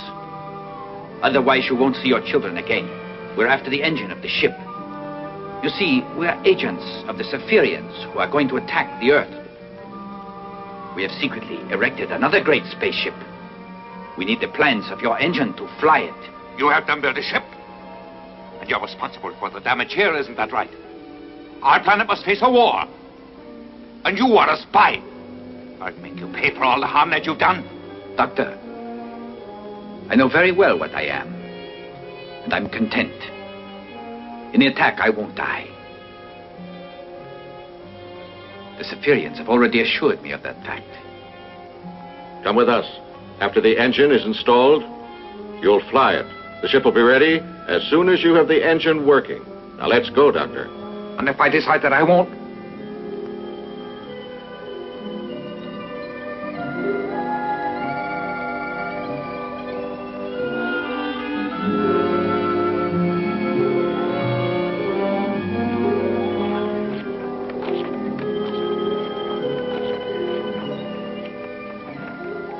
Otherwise, you won't see your children again. We're after the engine of the ship. You see, we're agents of the Zephirians who are going to attack the Earth. We have secretly erected another great spaceship. We need the plans of your engine to fly it. You have them build a ship. And you're responsible for the damage here, isn't that right? Our planet must face a war. And you are a spy. I'll make you pay for all the harm that you've done. Doctor, I know very well what I am. And I'm content. In the attack, I won't die. The Zephirians have already assured me of that fact. Come with us. After the engine is installed, you'll fly it. The ship will be ready as soon as you have the engine working. Now let's go, Doctor. And if I decide that I won't?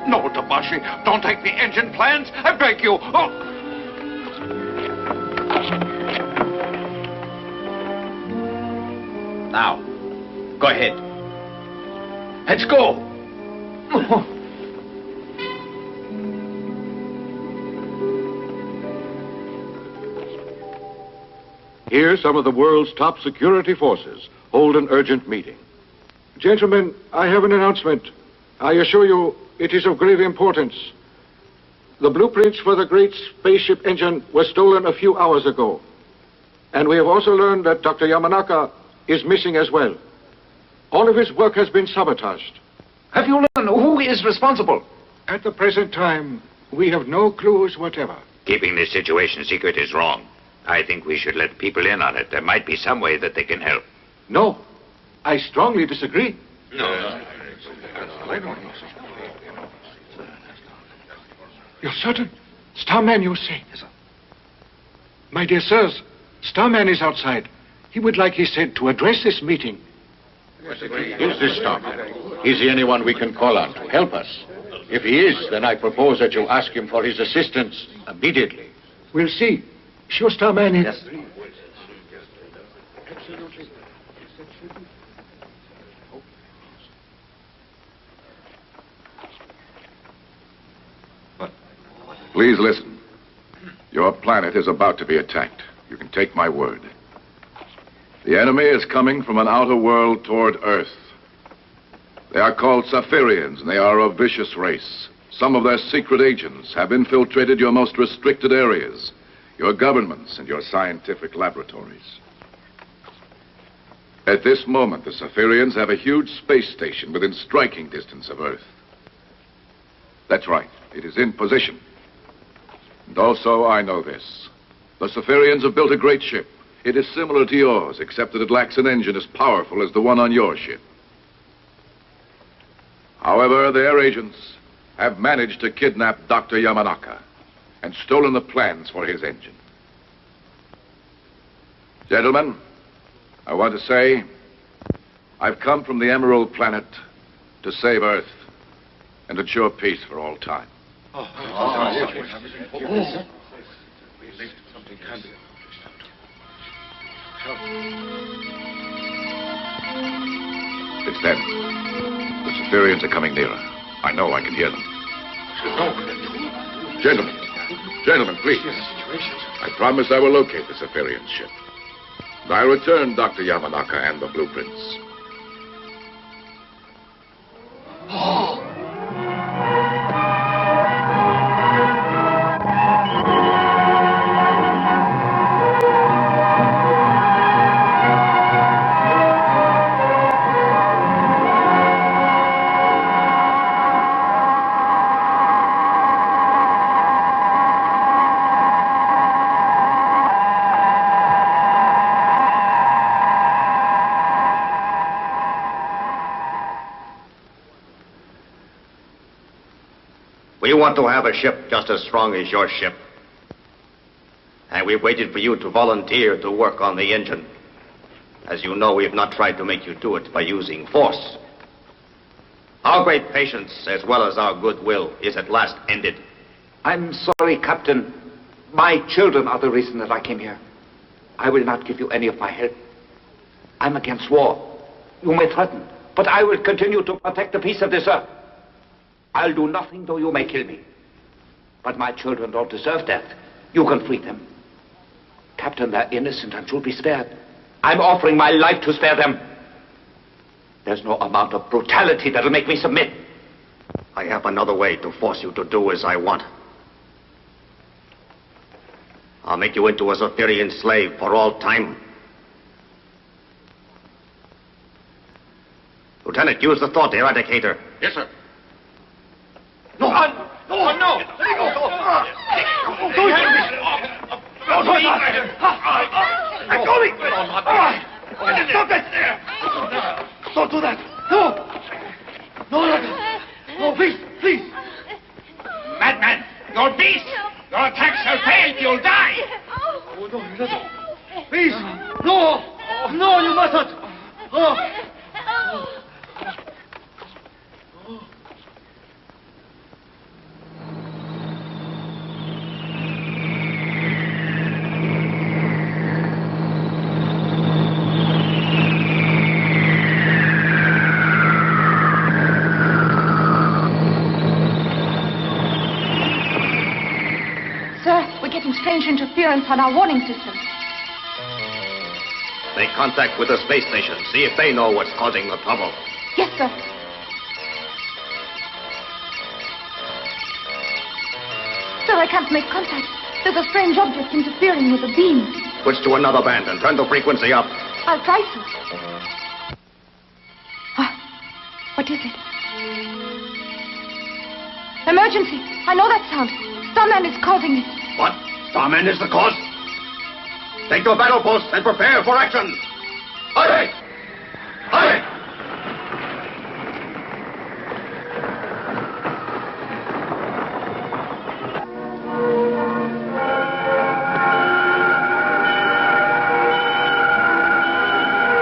No, Tobashi, don't take the engine plans. I beg you. Oh. Now, go ahead. Let's go. Here, some of the world's top security forces hold an urgent meeting. Gentlemen, I have an announcement. I assure you, it is of grave importance. The blueprints for the great spaceship engine were stolen a few hours ago. And we have also learned that Dr. Yamanaka is missing as well. All of his work has been sabotaged. Have you learned who is responsible? At the present time, we have no clues whatever. Keeping this situation secret is wrong. I think we should let people in on it. There might be some way that they can help. No, I strongly disagree. No. You're certain? Starman, you say? Yes, sir. My dear sirs, Starman is outside. He would like, he said, to address this meeting. Is this Starman? Is he anyone we can call on to help us? If he is, then I propose that you ask him for his assistance immediately. We'll see. Sure, Starman is... Yes. Please listen. Your planet is about to be attacked. You can take my word. The enemy is coming from an outer world toward Earth. They are called Saphirians, and they are a vicious race. Some of their secret agents have infiltrated your most restricted areas, your governments and your scientific laboratories. At this moment, the Saphirians have a huge space station within striking distance of Earth. That's right. It is in position. And also, I know this. The Saphirians have built a great ship. It is similar to yours, except that it lacks an engine as powerful as the one on your ship. However, their agents have managed to kidnap Dr. Yamanaka and stolen the plans for his engine. Gentlemen, I want to say I've come from the Emerald Planet to save Earth and ensure peace for all time. It's them. The Saphirians are coming nearer. I know I can hear them. Gentlemen, please. I promise I will locate the Saphirian ship. And I'll return Dr. Yamanaka and the blueprints. We want to have a ship just as strong as your ship. And we've waited for you to volunteer to work on the engine. As you know, we've not tried to make you do it by using force. Our great patience, as well as our goodwill, is at last ended. I'm sorry, Captain. My children are the reason that I came here. I will not give you any of my help. I'm against war. You may threaten, but I will continue to protect the peace of this earth. I'll do nothing though you may kill me. But my children don't deserve death. You can free them. Captain, they're innocent and should be spared. I'm offering my life to spare them. There's no amount of brutality that'll make me submit. I have another way to force you to do as I want. I'll make you into a Saphirian slave for all time. Lieutenant, use the thought eradicator. Yes, sir. No! No! Let go! Stop it! Don't do that! No! No, please! Madman! You're beast! Your attacks shall fail! You'll die! Oh, no, please! No, you mustn't! Sir, we're getting strange interference on our warning system. Make contact with the space station. See if they know what's causing the trouble. Yes, sir. Sir, I can't make contact. There's a strange object interfering with the beam. Switch to another band and turn the frequency up. I'll try, sir. What is it? Emergency! I know that sound. Starman is causing it. What? Starman is the cause? Take your battle posts and prepare for action. Hurry! Hurry!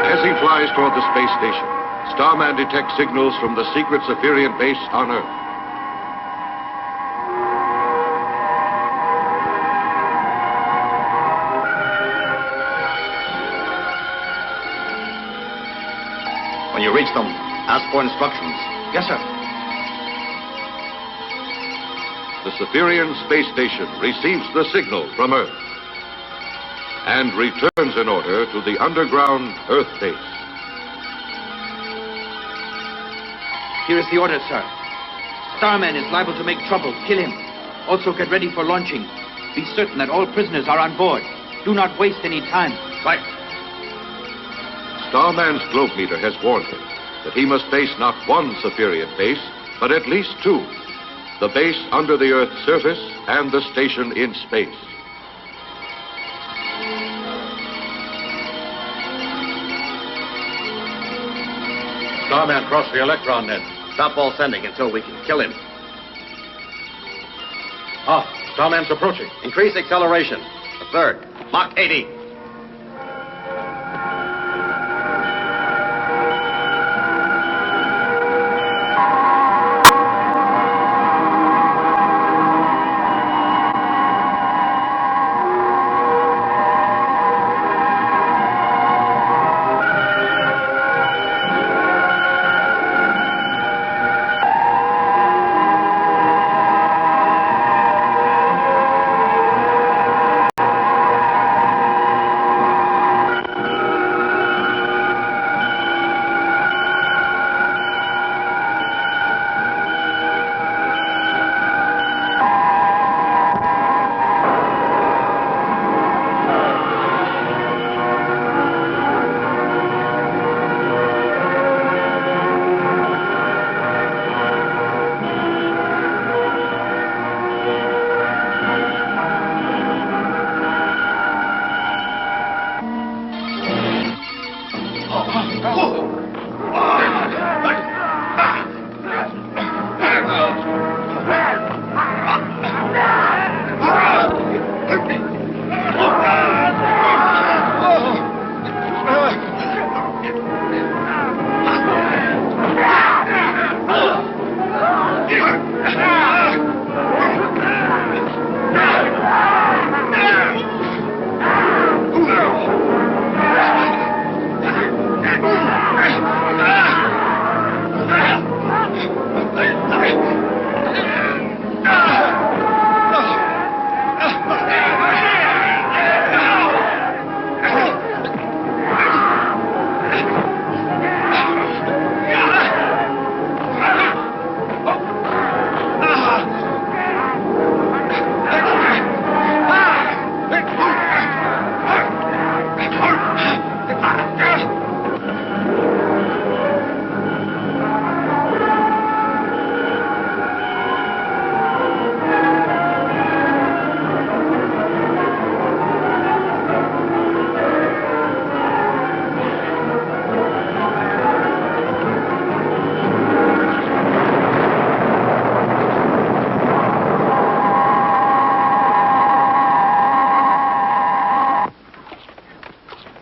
As he flies toward the space station, Starman detects signals from the secret Zephyrian base on Earth. When you reach them, ask for instructions. Yes, sir. The Zephyrian space station receives the signal from Earth and returns in order to the underground Earth base. Here is the order, sir. Starman is liable to make trouble. Kill him. Also get ready for launching. Be certain that all prisoners are on board. Do not waste any time. Right. Starman's globe meter has warned him that he must face not one Zephyrian base, but at least two. The base under the Earth's surface and the station in space. Starman crossed the electron net. Stop all sending until we can kill him. Starman's approaching. Increase acceleration. A third. Mach 80.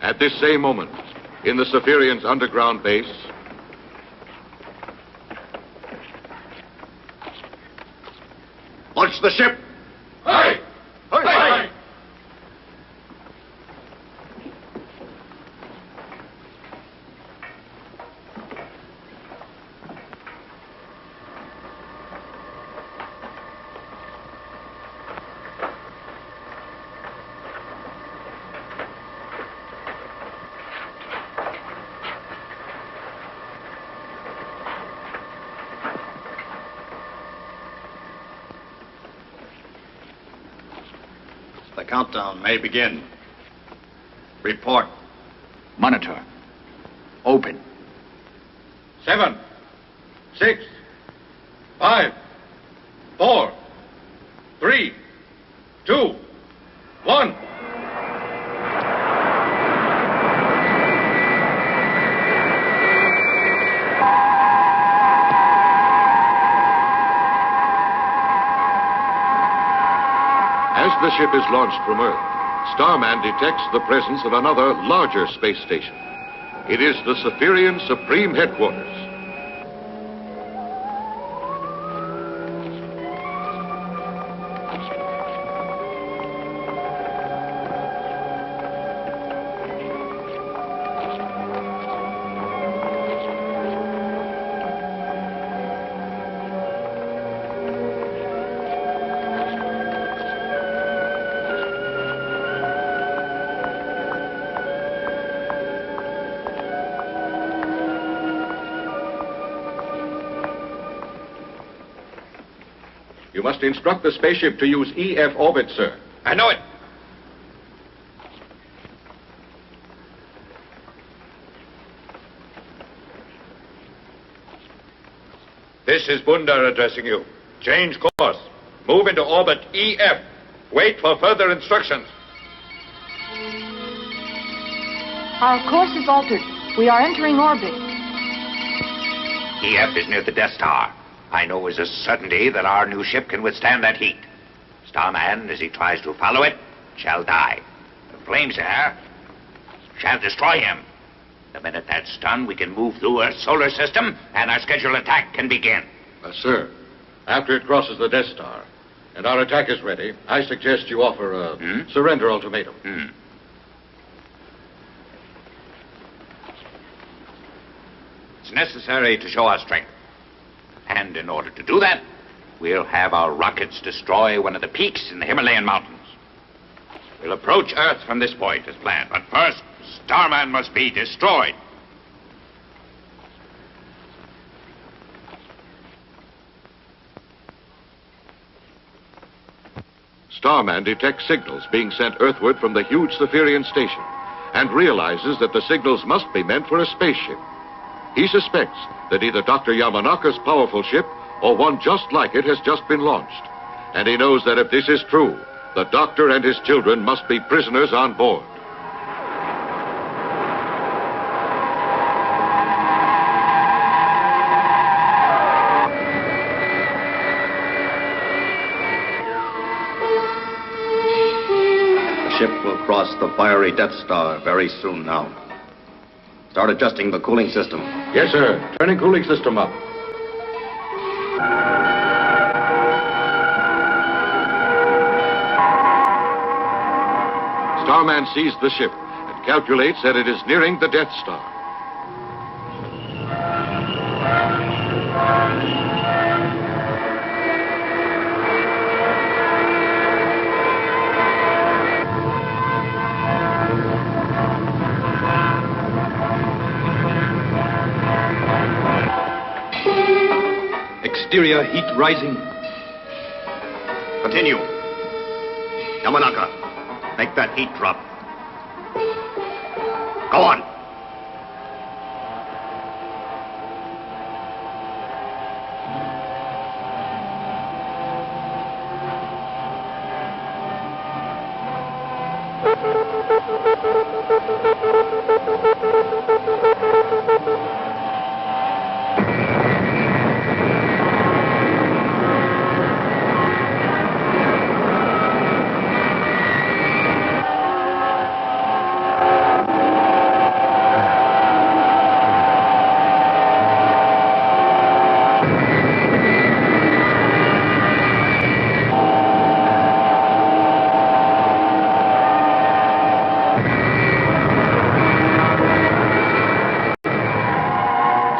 At this same moment, in the Zephyrian's underground base, launch the ship! Hurry! Hurry! The countdown may begin. Report. Monitor. Open. 7, 6, 5, 4, 3, 2, 1. As the ship is launched from Earth, Starman detects the presence of another, larger space station. It is the Saphirian Supreme Headquarters. You must instruct the spaceship to use EF orbit, sir. I know it. This is Bunda addressing you. Change course. Move into orbit EF. Wait for further instructions. Our course is altered. We are entering orbit. EF is near the Death Star. I know as a certainty that our new ship can withstand that heat. Starman, as he tries to follow it, shall die. The flames there shall destroy him. The minute that's done, we can move through Earth's solar system, and our scheduled attack can begin. Sir, after it crosses the Death Star, and our attack is ready, I suggest you offer a surrender ultimatum. It's necessary to show our strength. And in order to do that, we'll have our rockets destroy one of the peaks in the Himalayan mountains. We'll approach Earth from this point as planned, but first, Starman must be destroyed. Starman detects signals being sent earthward from the huge Saphirian station and realizes that the signals must be meant for a spaceship. He suspects that either Dr. Yamanaka's powerful ship or one just like it has just been launched. And he knows that if this is true, the doctor and his children must be prisoners on board. The ship will cross the fiery Death Star very soon now. Start adjusting the cooling system. Yes, sir. Turning cooling system up. Starman sees the ship and calculates that it is nearing the Death Star. Exterior heat rising. Continue. Yamanaka, make that heat drop. Go on.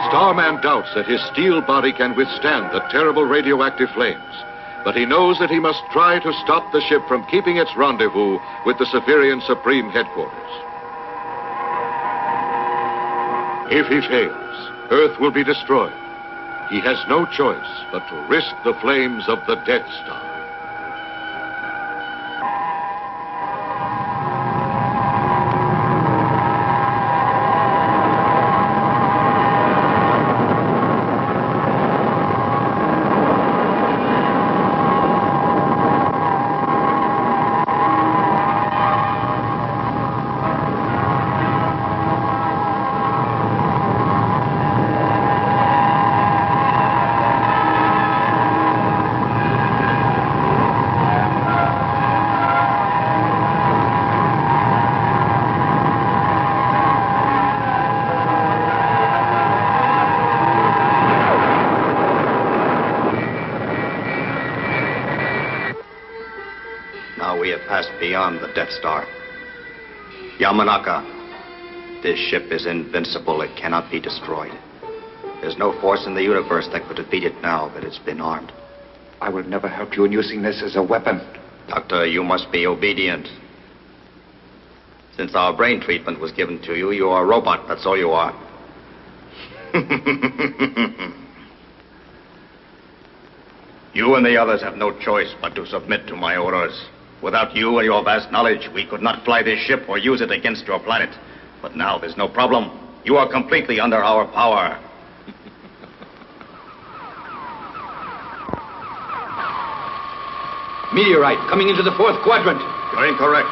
Starman doubts that his steel body can withstand the terrible radioactive flames, but he knows that he must try to stop the ship from keeping its rendezvous with the Saphirian Supreme Headquarters. If he fails, Earth will be destroyed. He has no choice but to risk the flames of the Death Star. Now we have passed beyond the Death Star. Yamanaka, this ship is invincible. It cannot be destroyed. There's no force in the universe that could defeat it now that it's been armed. I will never help you in using this as a weapon. Doctor, you must be obedient. Since our brain treatment was given to you, you are a robot. That's all you are. You and the others have no choice but to submit to my orders. Without you and your vast knowledge, we could not fly this ship or use it against your planet. But now there's no problem. You are completely under our power. Meteorite coming into the fourth quadrant. You're incorrect.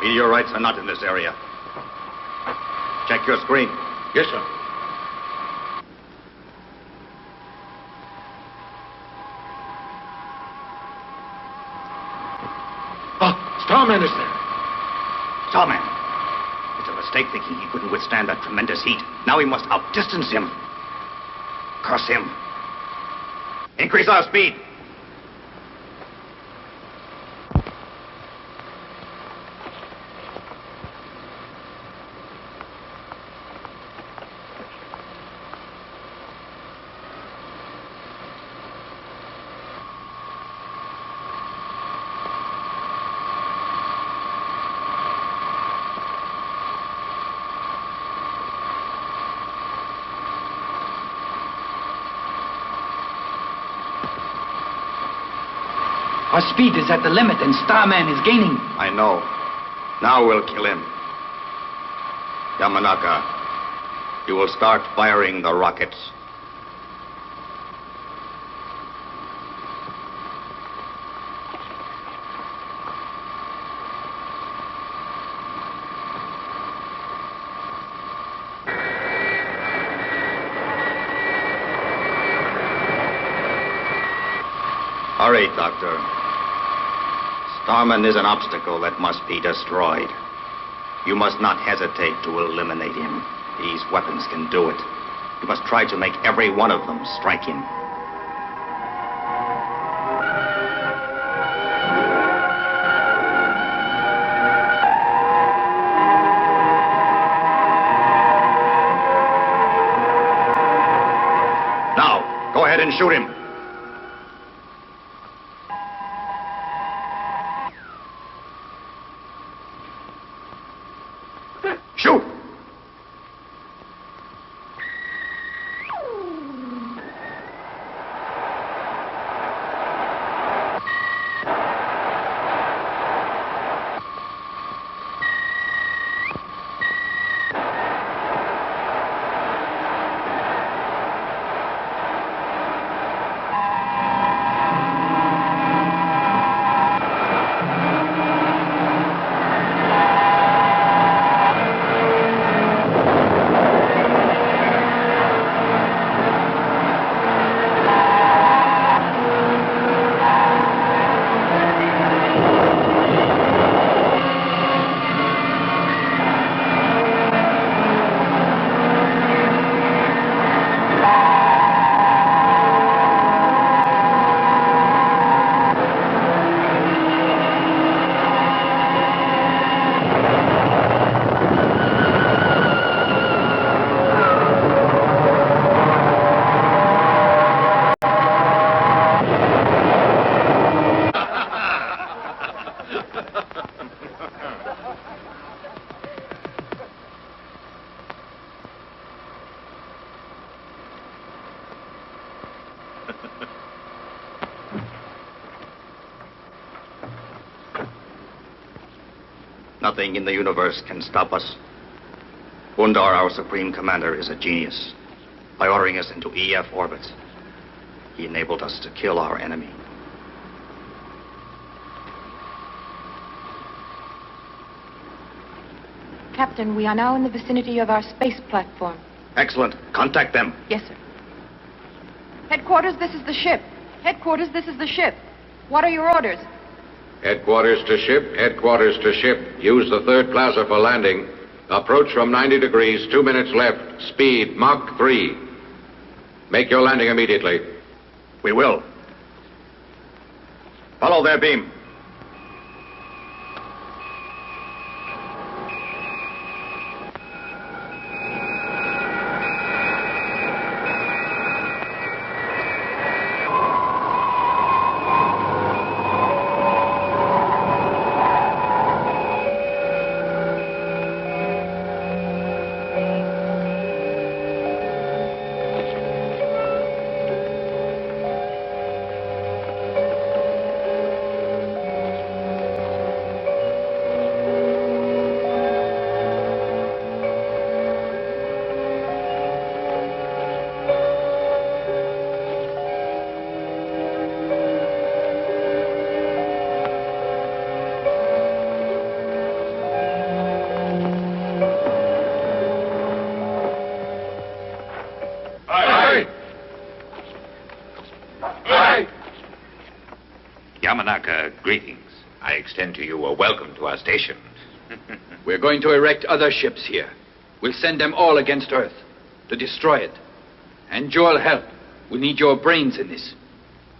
Meteorites are not in this area. Check your screen. Yes, sir. Starman is there. Starman. It's a mistake thinking he couldn't withstand that tremendous heat. Now we must outdistance him. Curse him. Increase our speed. Our speed is at the limit, and Starman is gaining. I know. Now we'll kill him. Yamanaka, you will start firing the rockets. Hurry, Doctor. Starman is an obstacle that must be destroyed. You must not hesitate to eliminate him. These weapons can do it. You must try to make every one of them strike him. Now, go ahead and shoot him. Shoot! Nothing in the universe can stop us. Undar, our Supreme Commander, is a genius. By ordering us into EF orbits, he enabled us to kill our enemy. Captain, we are now in the vicinity of our space platform. Excellent. Contact them. Yes, sir. Headquarters, this is the ship. Headquarters, this is the ship. What are your orders? Headquarters to ship, headquarters to ship. Use the third plaza for landing. Approach from 90 degrees, 2 minutes left. Speed, Mach 3. Make your landing immediately. We will. Follow their beam. Yamanaka, greetings. I extend to you a welcome to our station. We're going to erect other ships here. We'll send them all against Earth to destroy it. And you'll help. We need your brains in this.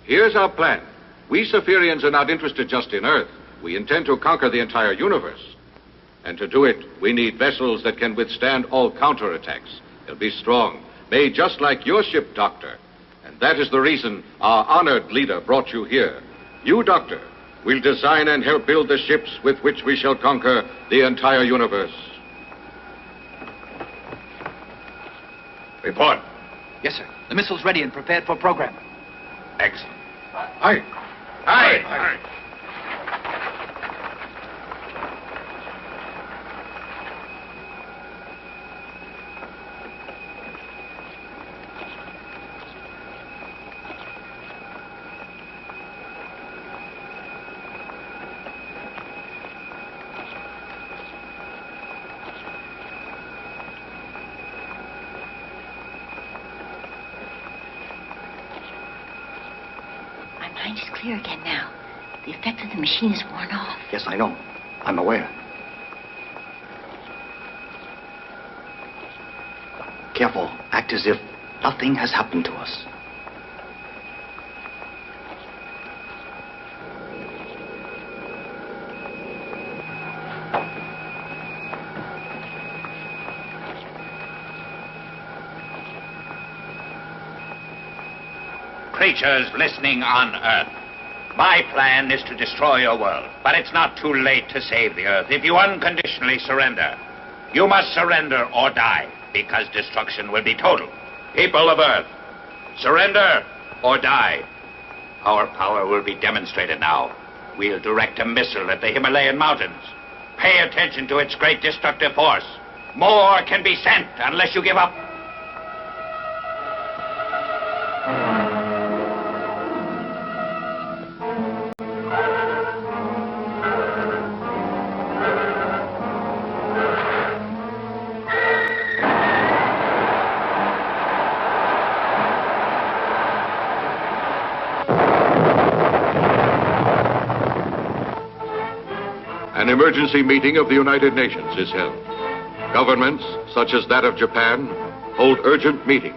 Here's our plan. We Saphirians are not interested just in Earth. We intend to conquer the entire universe. And to do it, we need vessels that can withstand all counterattacks. They'll be strong, made just like your ship, Doctor. And that is the reason our honored leader brought you here. You, Doctor, will design and help build the ships with which we shall conquer the entire universe. Report. Yes, sir. The missile's ready and prepared for program. Excellent. Aye. Aye. Aye. My mind is clear again now. The effect of the machine is worn off. Yes, I know. I'm aware. Careful. Act as if nothing has happened to us. Creatures listening on Earth. My plan is to destroy your world, but it's not too late to save the Earth if you unconditionally surrender. You must surrender or die, because destruction will be total. People of Earth, surrender or die. Our power will be demonstrated now. We'll direct a missile at the Himalayan mountains. Pay attention to its great destructive force. More can be sent unless you give up. An emergency meeting of the United Nations is held. Governments, such as that of Japan, hold urgent meetings.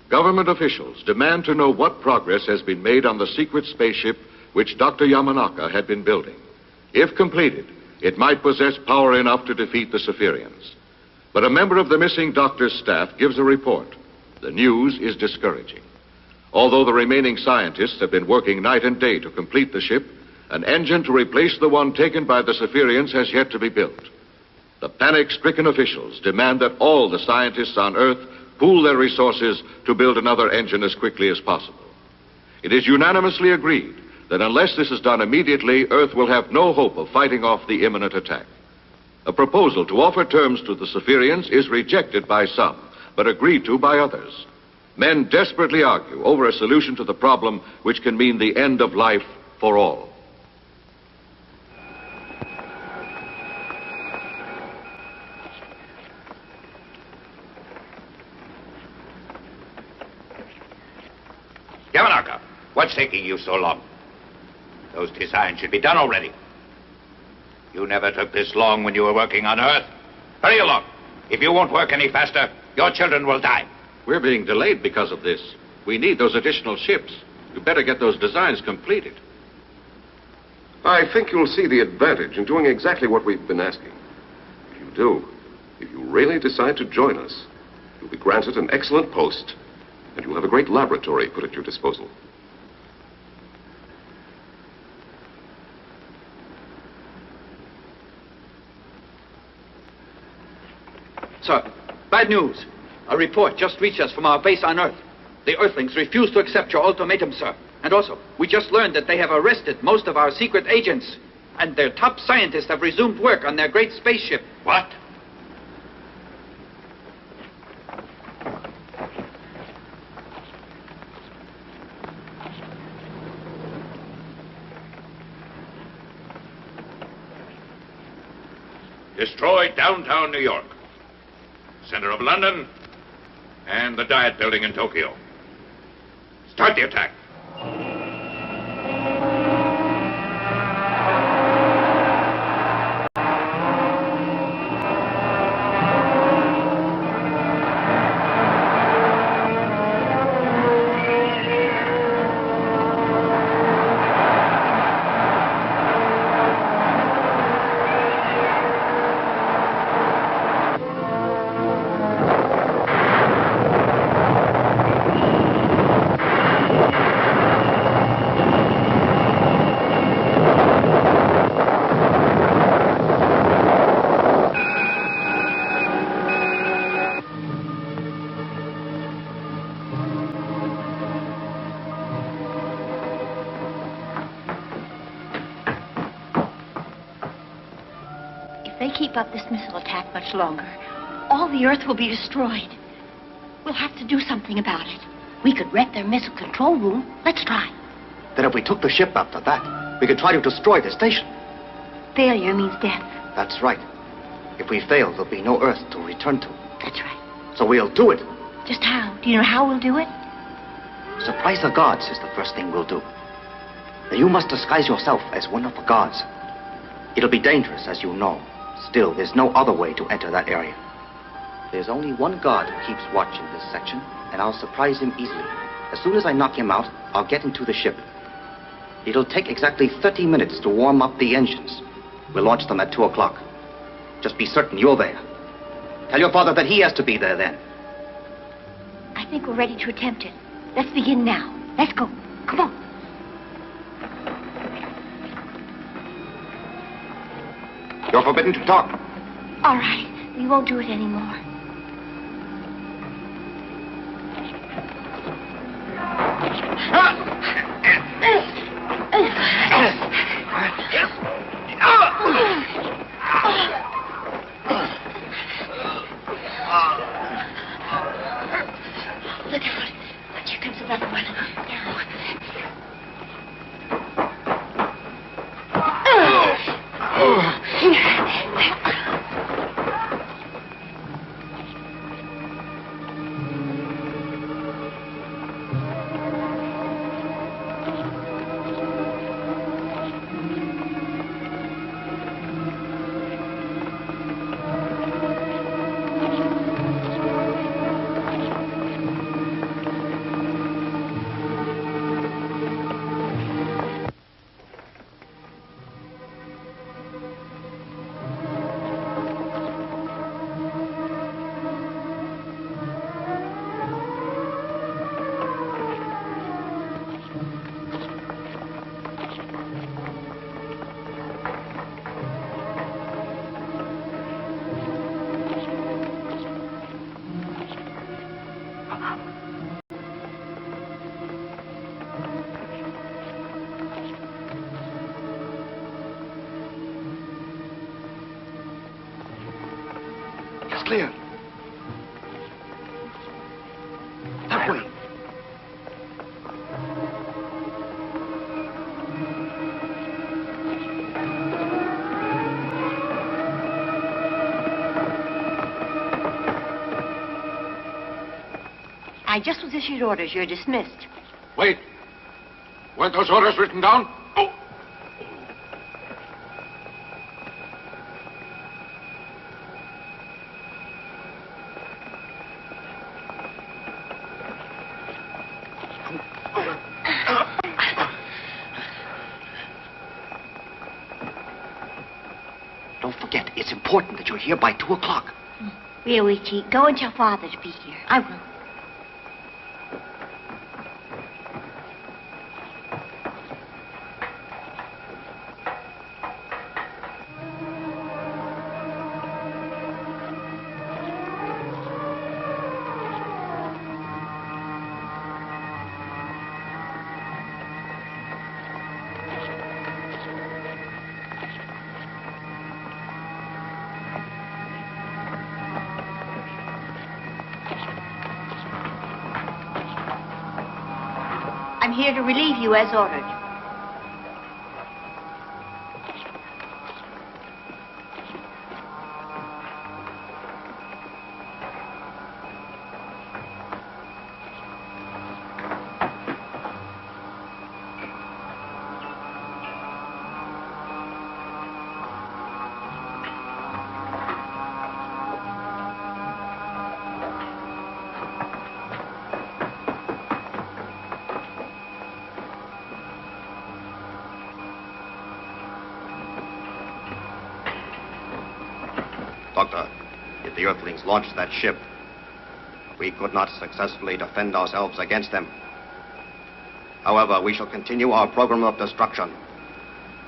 Government officials demand to know what progress has been made on the secret spaceship which Dr. Yamanaka had been building. If completed, it might possess power enough to defeat the Saphirians. But a member of the missing doctor's staff gives a report. The news is discouraging. Although the remaining scientists have been working night and day to complete the ship, an engine to replace the one taken by the Saphirians has yet to be built. The panic-stricken officials demand that all the scientists on Earth pool their resources to build another engine as quickly as possible. It is unanimously agreed that unless this is done immediately, Earth will have no hope of fighting off the imminent attack. A proposal to offer terms to the Saphirians is rejected by some, but agreed to by others. Men desperately argue over a solution to the problem which can mean the end of life for all. Yamanaka, what's taking you so long? Those designs should be done already. You never took this long when you were working on Earth. Hurry along. If you won't work any faster, your children will die. We're being delayed because of this. We need those additional ships. You better get those designs completed. I think you'll see the advantage in doing exactly what we've been asking. If you do, if you really decide to join us, you'll be granted an excellent post, and you'll have a great laboratory put at your disposal. Sir, bad news. A report just reached us from our base on Earth. The Earthlings refuse to accept your ultimatum, sir. And also, we just learned that they have arrested most of our secret agents. And their top scientists have resumed work on their great spaceship. What? Destroy downtown New York, center of London, and the Diet Building in Tokyo. Start the attack. they keep up this missile attack much longer, all the Earth will be destroyed. We'll have to do something about it. We could wreck their missile control room. Let's try. Then if we took the ship after that, we could try to destroy the station. Failure means death. That's right. If we fail, there'll be no Earth to return to. That's right. So we'll do it. Just how? Do you know how we'll do it? Surprise the gods is the first thing we'll do. Now you must disguise yourself as one of the gods. It'll be dangerous, as you know. Still, there's no other way to enter that area. There's only one god who keeps watch in this section, and I'll surprise him easily. As soon as I knock him out, I'll get into the ship. It'll take exactly 30 minutes to warm up the engines. We'll launch them at 2 o'clock. Just be certain you're there. Tell your father that he has to be there then. I think we're ready to attempt it. Let's begin now. Let's go. Come on. You're forbidden to talk. All right. We won't do it anymore. Look out. Here comes another one. Clear. That way. I just was issued orders. You're dismissed. Wait. Weren't those orders written down? Oh. Don't forget, it's important that you're here by 2 o'clock. Really, Chief, go and tell Father to be here. I will. I'm here to relieve you as ordered. Doctor, if the Earthlings launched that ship, we could not successfully defend ourselves against them. However, we shall continue our program of destruction.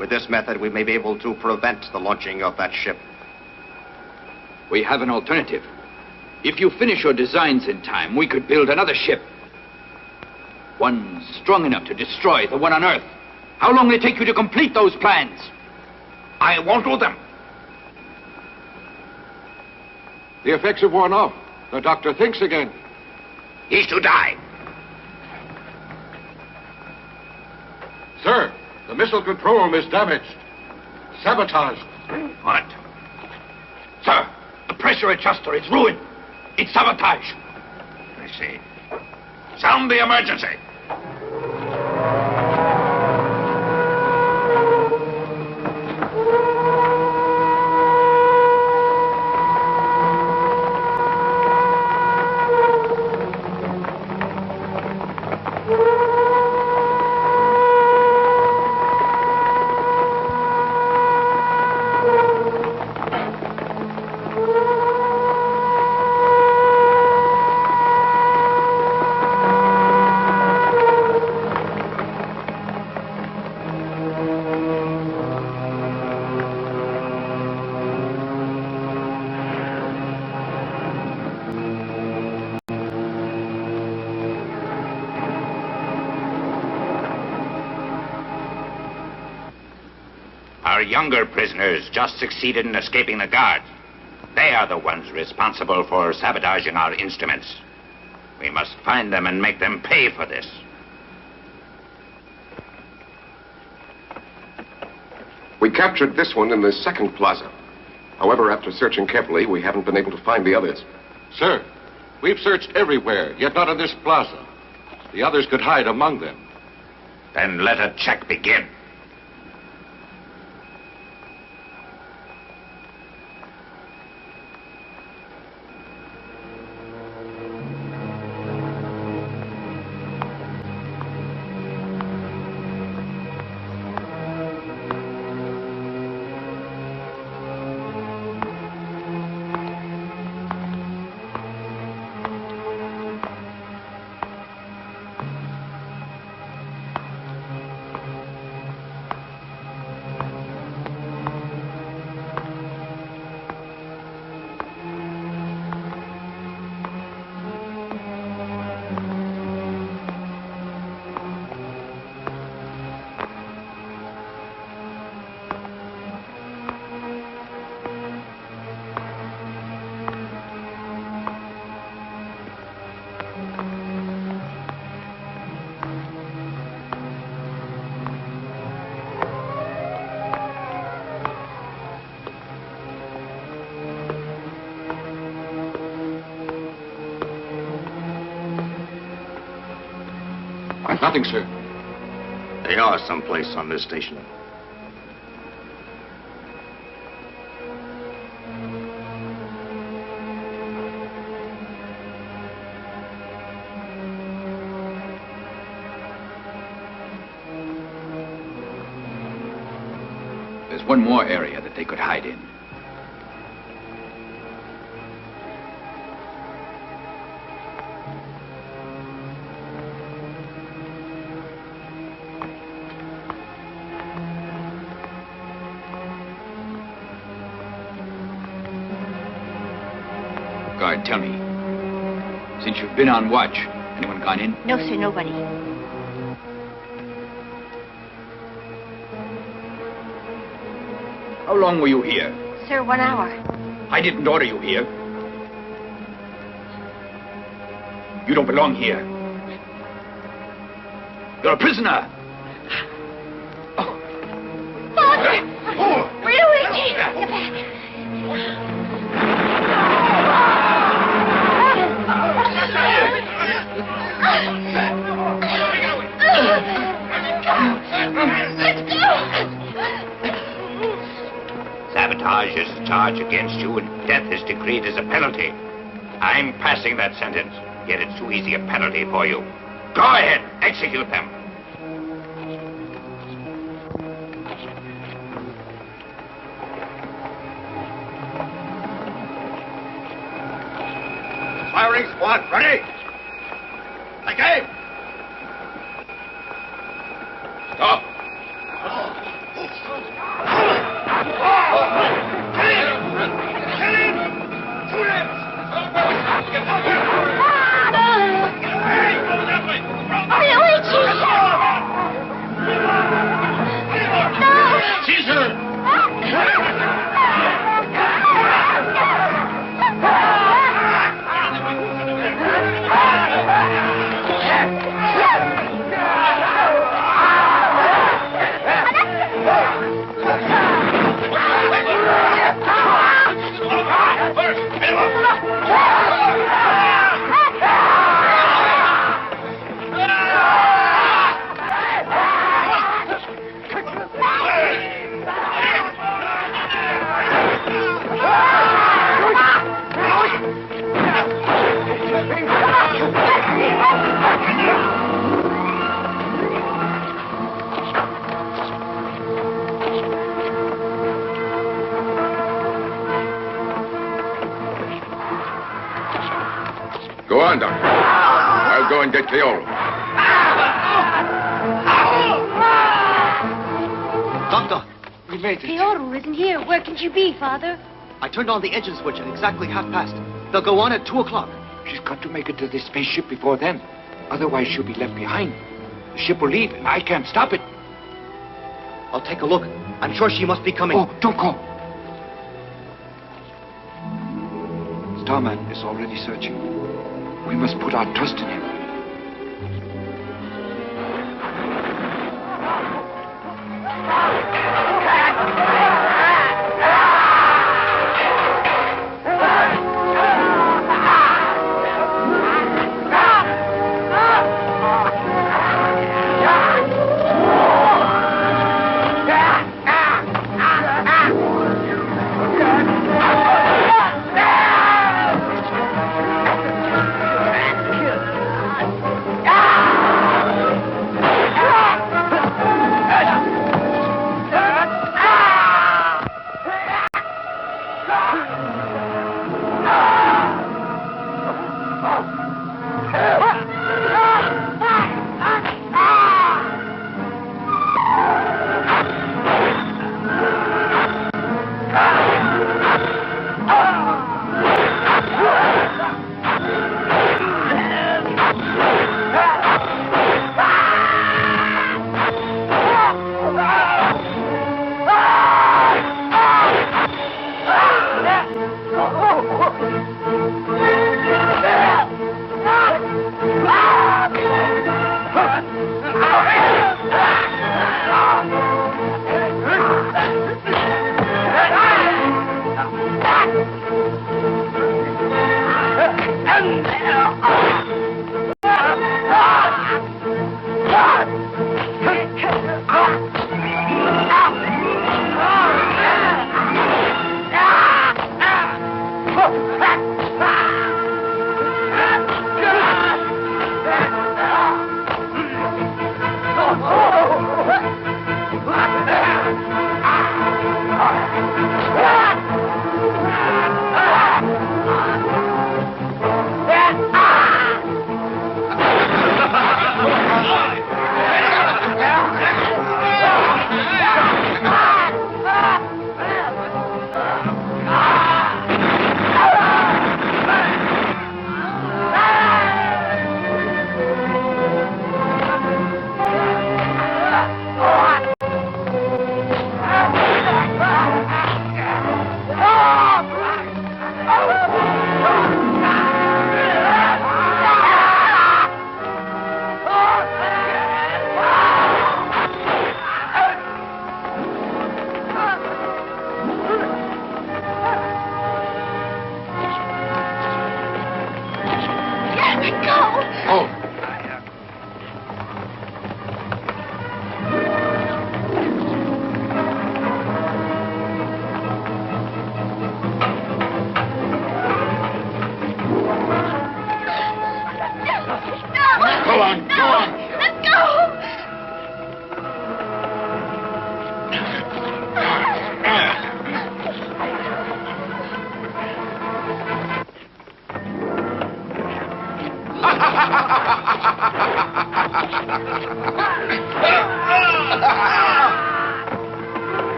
With this method, we may be able to prevent the launching of that ship. We have an alternative. If you finish your designs in time, we could build another ship. One strong enough to destroy the one on Earth. How long will it take you to complete those plans? I won't do them. The effects have worn off. The doctor thinks again. He's to die. Sir, the missile control room is damaged. Sabotaged. What? Sir, the pressure adjuster is ruined. It's sabotage. I see. Sound the emergency. Our younger prisoners just succeeded in escaping the guard. They are the ones responsible for sabotaging our instruments. We must find them and make them pay for this. We captured this one in the second plaza. However, after searching carefully, we haven't been able to find the others. Sir, we've searched everywhere, yet not in this plaza. The others could hide among them. Then let a check begin. Nothing, sir. They are someplace on this station. There's one more area that they could hide in. Guard, tell me. Since you've been on watch, anyone gone in? No, sir, nobody. How long were you here? Sir, 1 hour. I didn't order you here. You don't belong here. You're a prisoner. Father! Luigi! Get back! Let's go! Sabotage is a charge against you, and death is decreed as a penalty. I'm passing that sentence, yet it's too easy a penalty for you. Go ahead, execute them. Firing squad, ready! Okay! Stop. Caesar! Go on, Doctor. I'll go and get Cleolo. Doctor, we made it. Cleoro isn't here. Where can she be, Father? I turned on the engine switch at exactly 1:30. They'll go on at 2 o'clock. She's got to make it to the spaceship before then. Otherwise, she'll be left behind. The ship will leave, and I can't stop it. I'll take a look. I'm sure she must be coming. Oh, don't go. Starman is already searching. We must put our trust in him.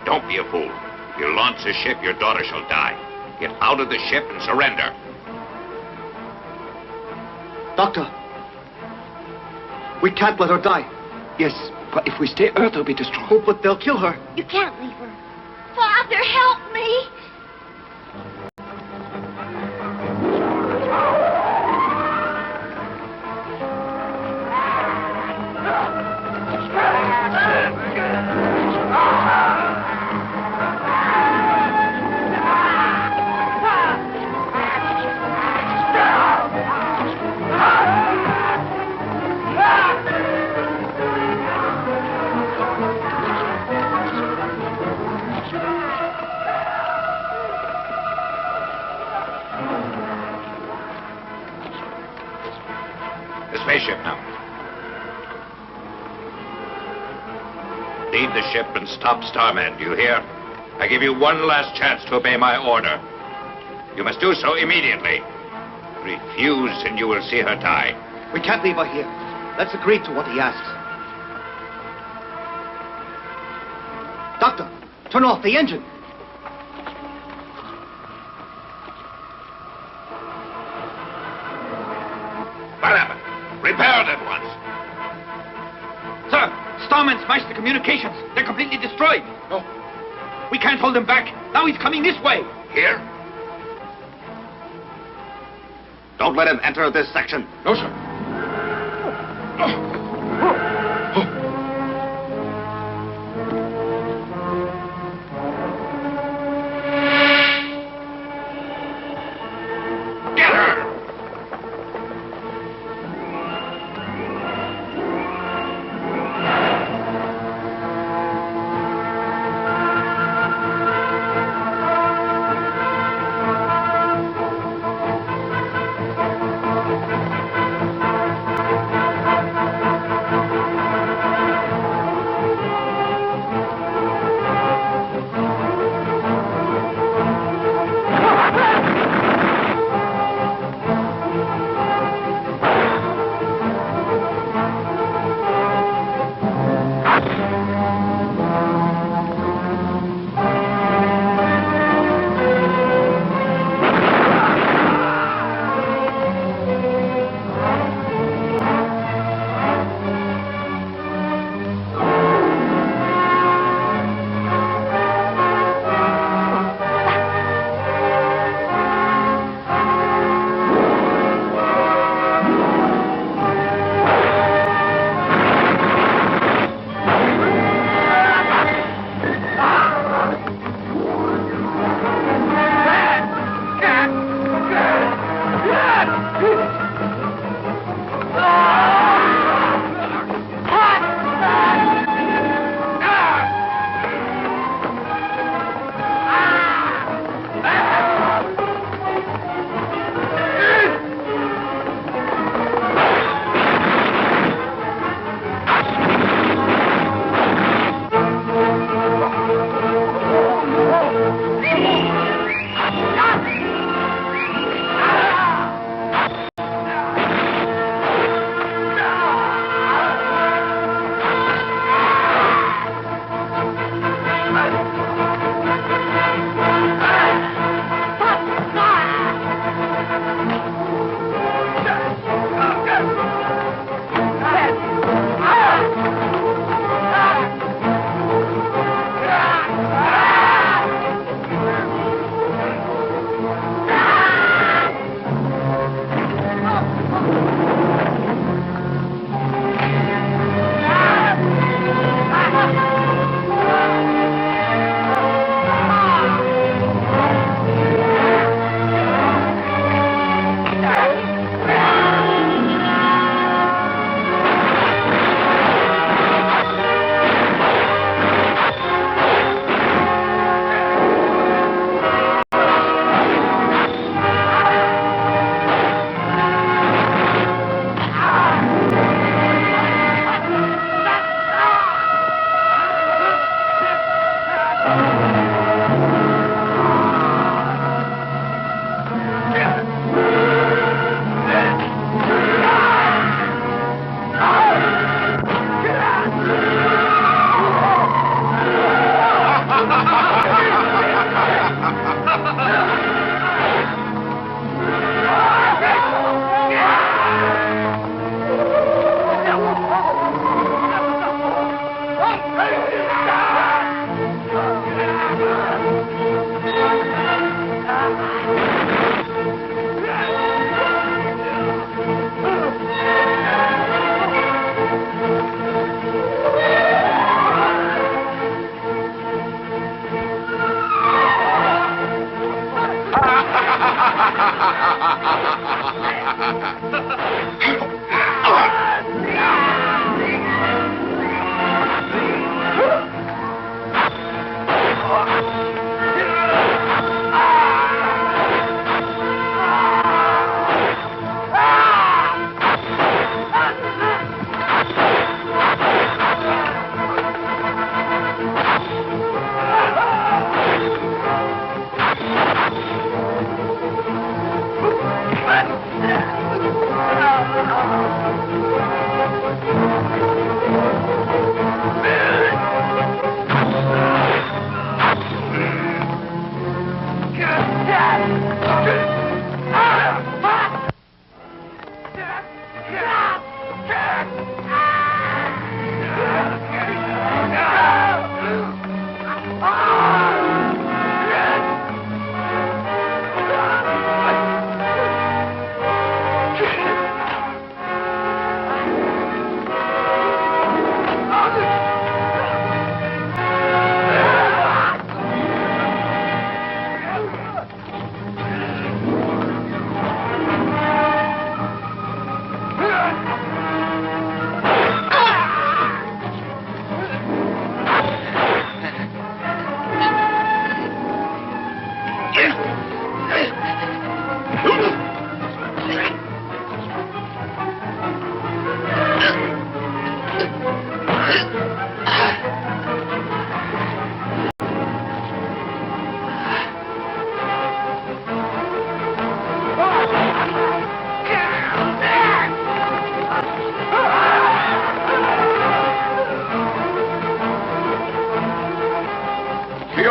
Don't be a fool. If you launch the ship, your daughter shall die. Get out of the ship and surrender. Doctor, we can't let her die. Yes, but if we stay, Earth will be destroyed. Oh, but they'll kill her. You can't leave her. Father, help me. The spaceship now. Leave the ship and stop Starman, do you hear? I give you one last chance to obey my order. You must do so immediately. Refuse and you will see her die. We can't leave her here. Let's agree to what he asks. Doctor, turn off the engine. What happened? Repair it at once. Sir, Starman smashed the communications. They're completely destroyed. Oh. We can't hold him back. Now he's coming this way. Here? Don't let him enter this section. No, sir. Get her!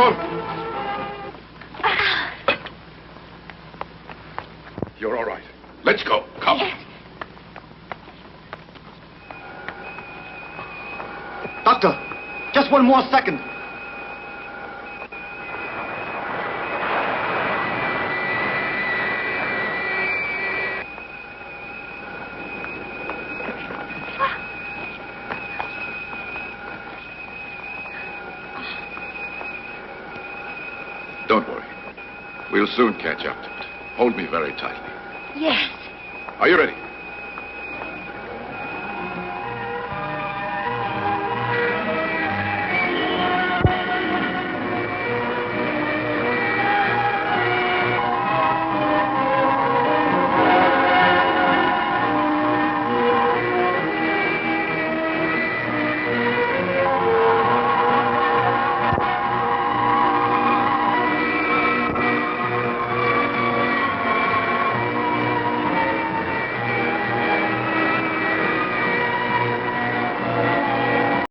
Joan! You're all right. Let's go. Come. Yes. Doctor, just one more second. Don't worry. We'll soon catch up to it. Hold me very tightly. Yes. Are you ready?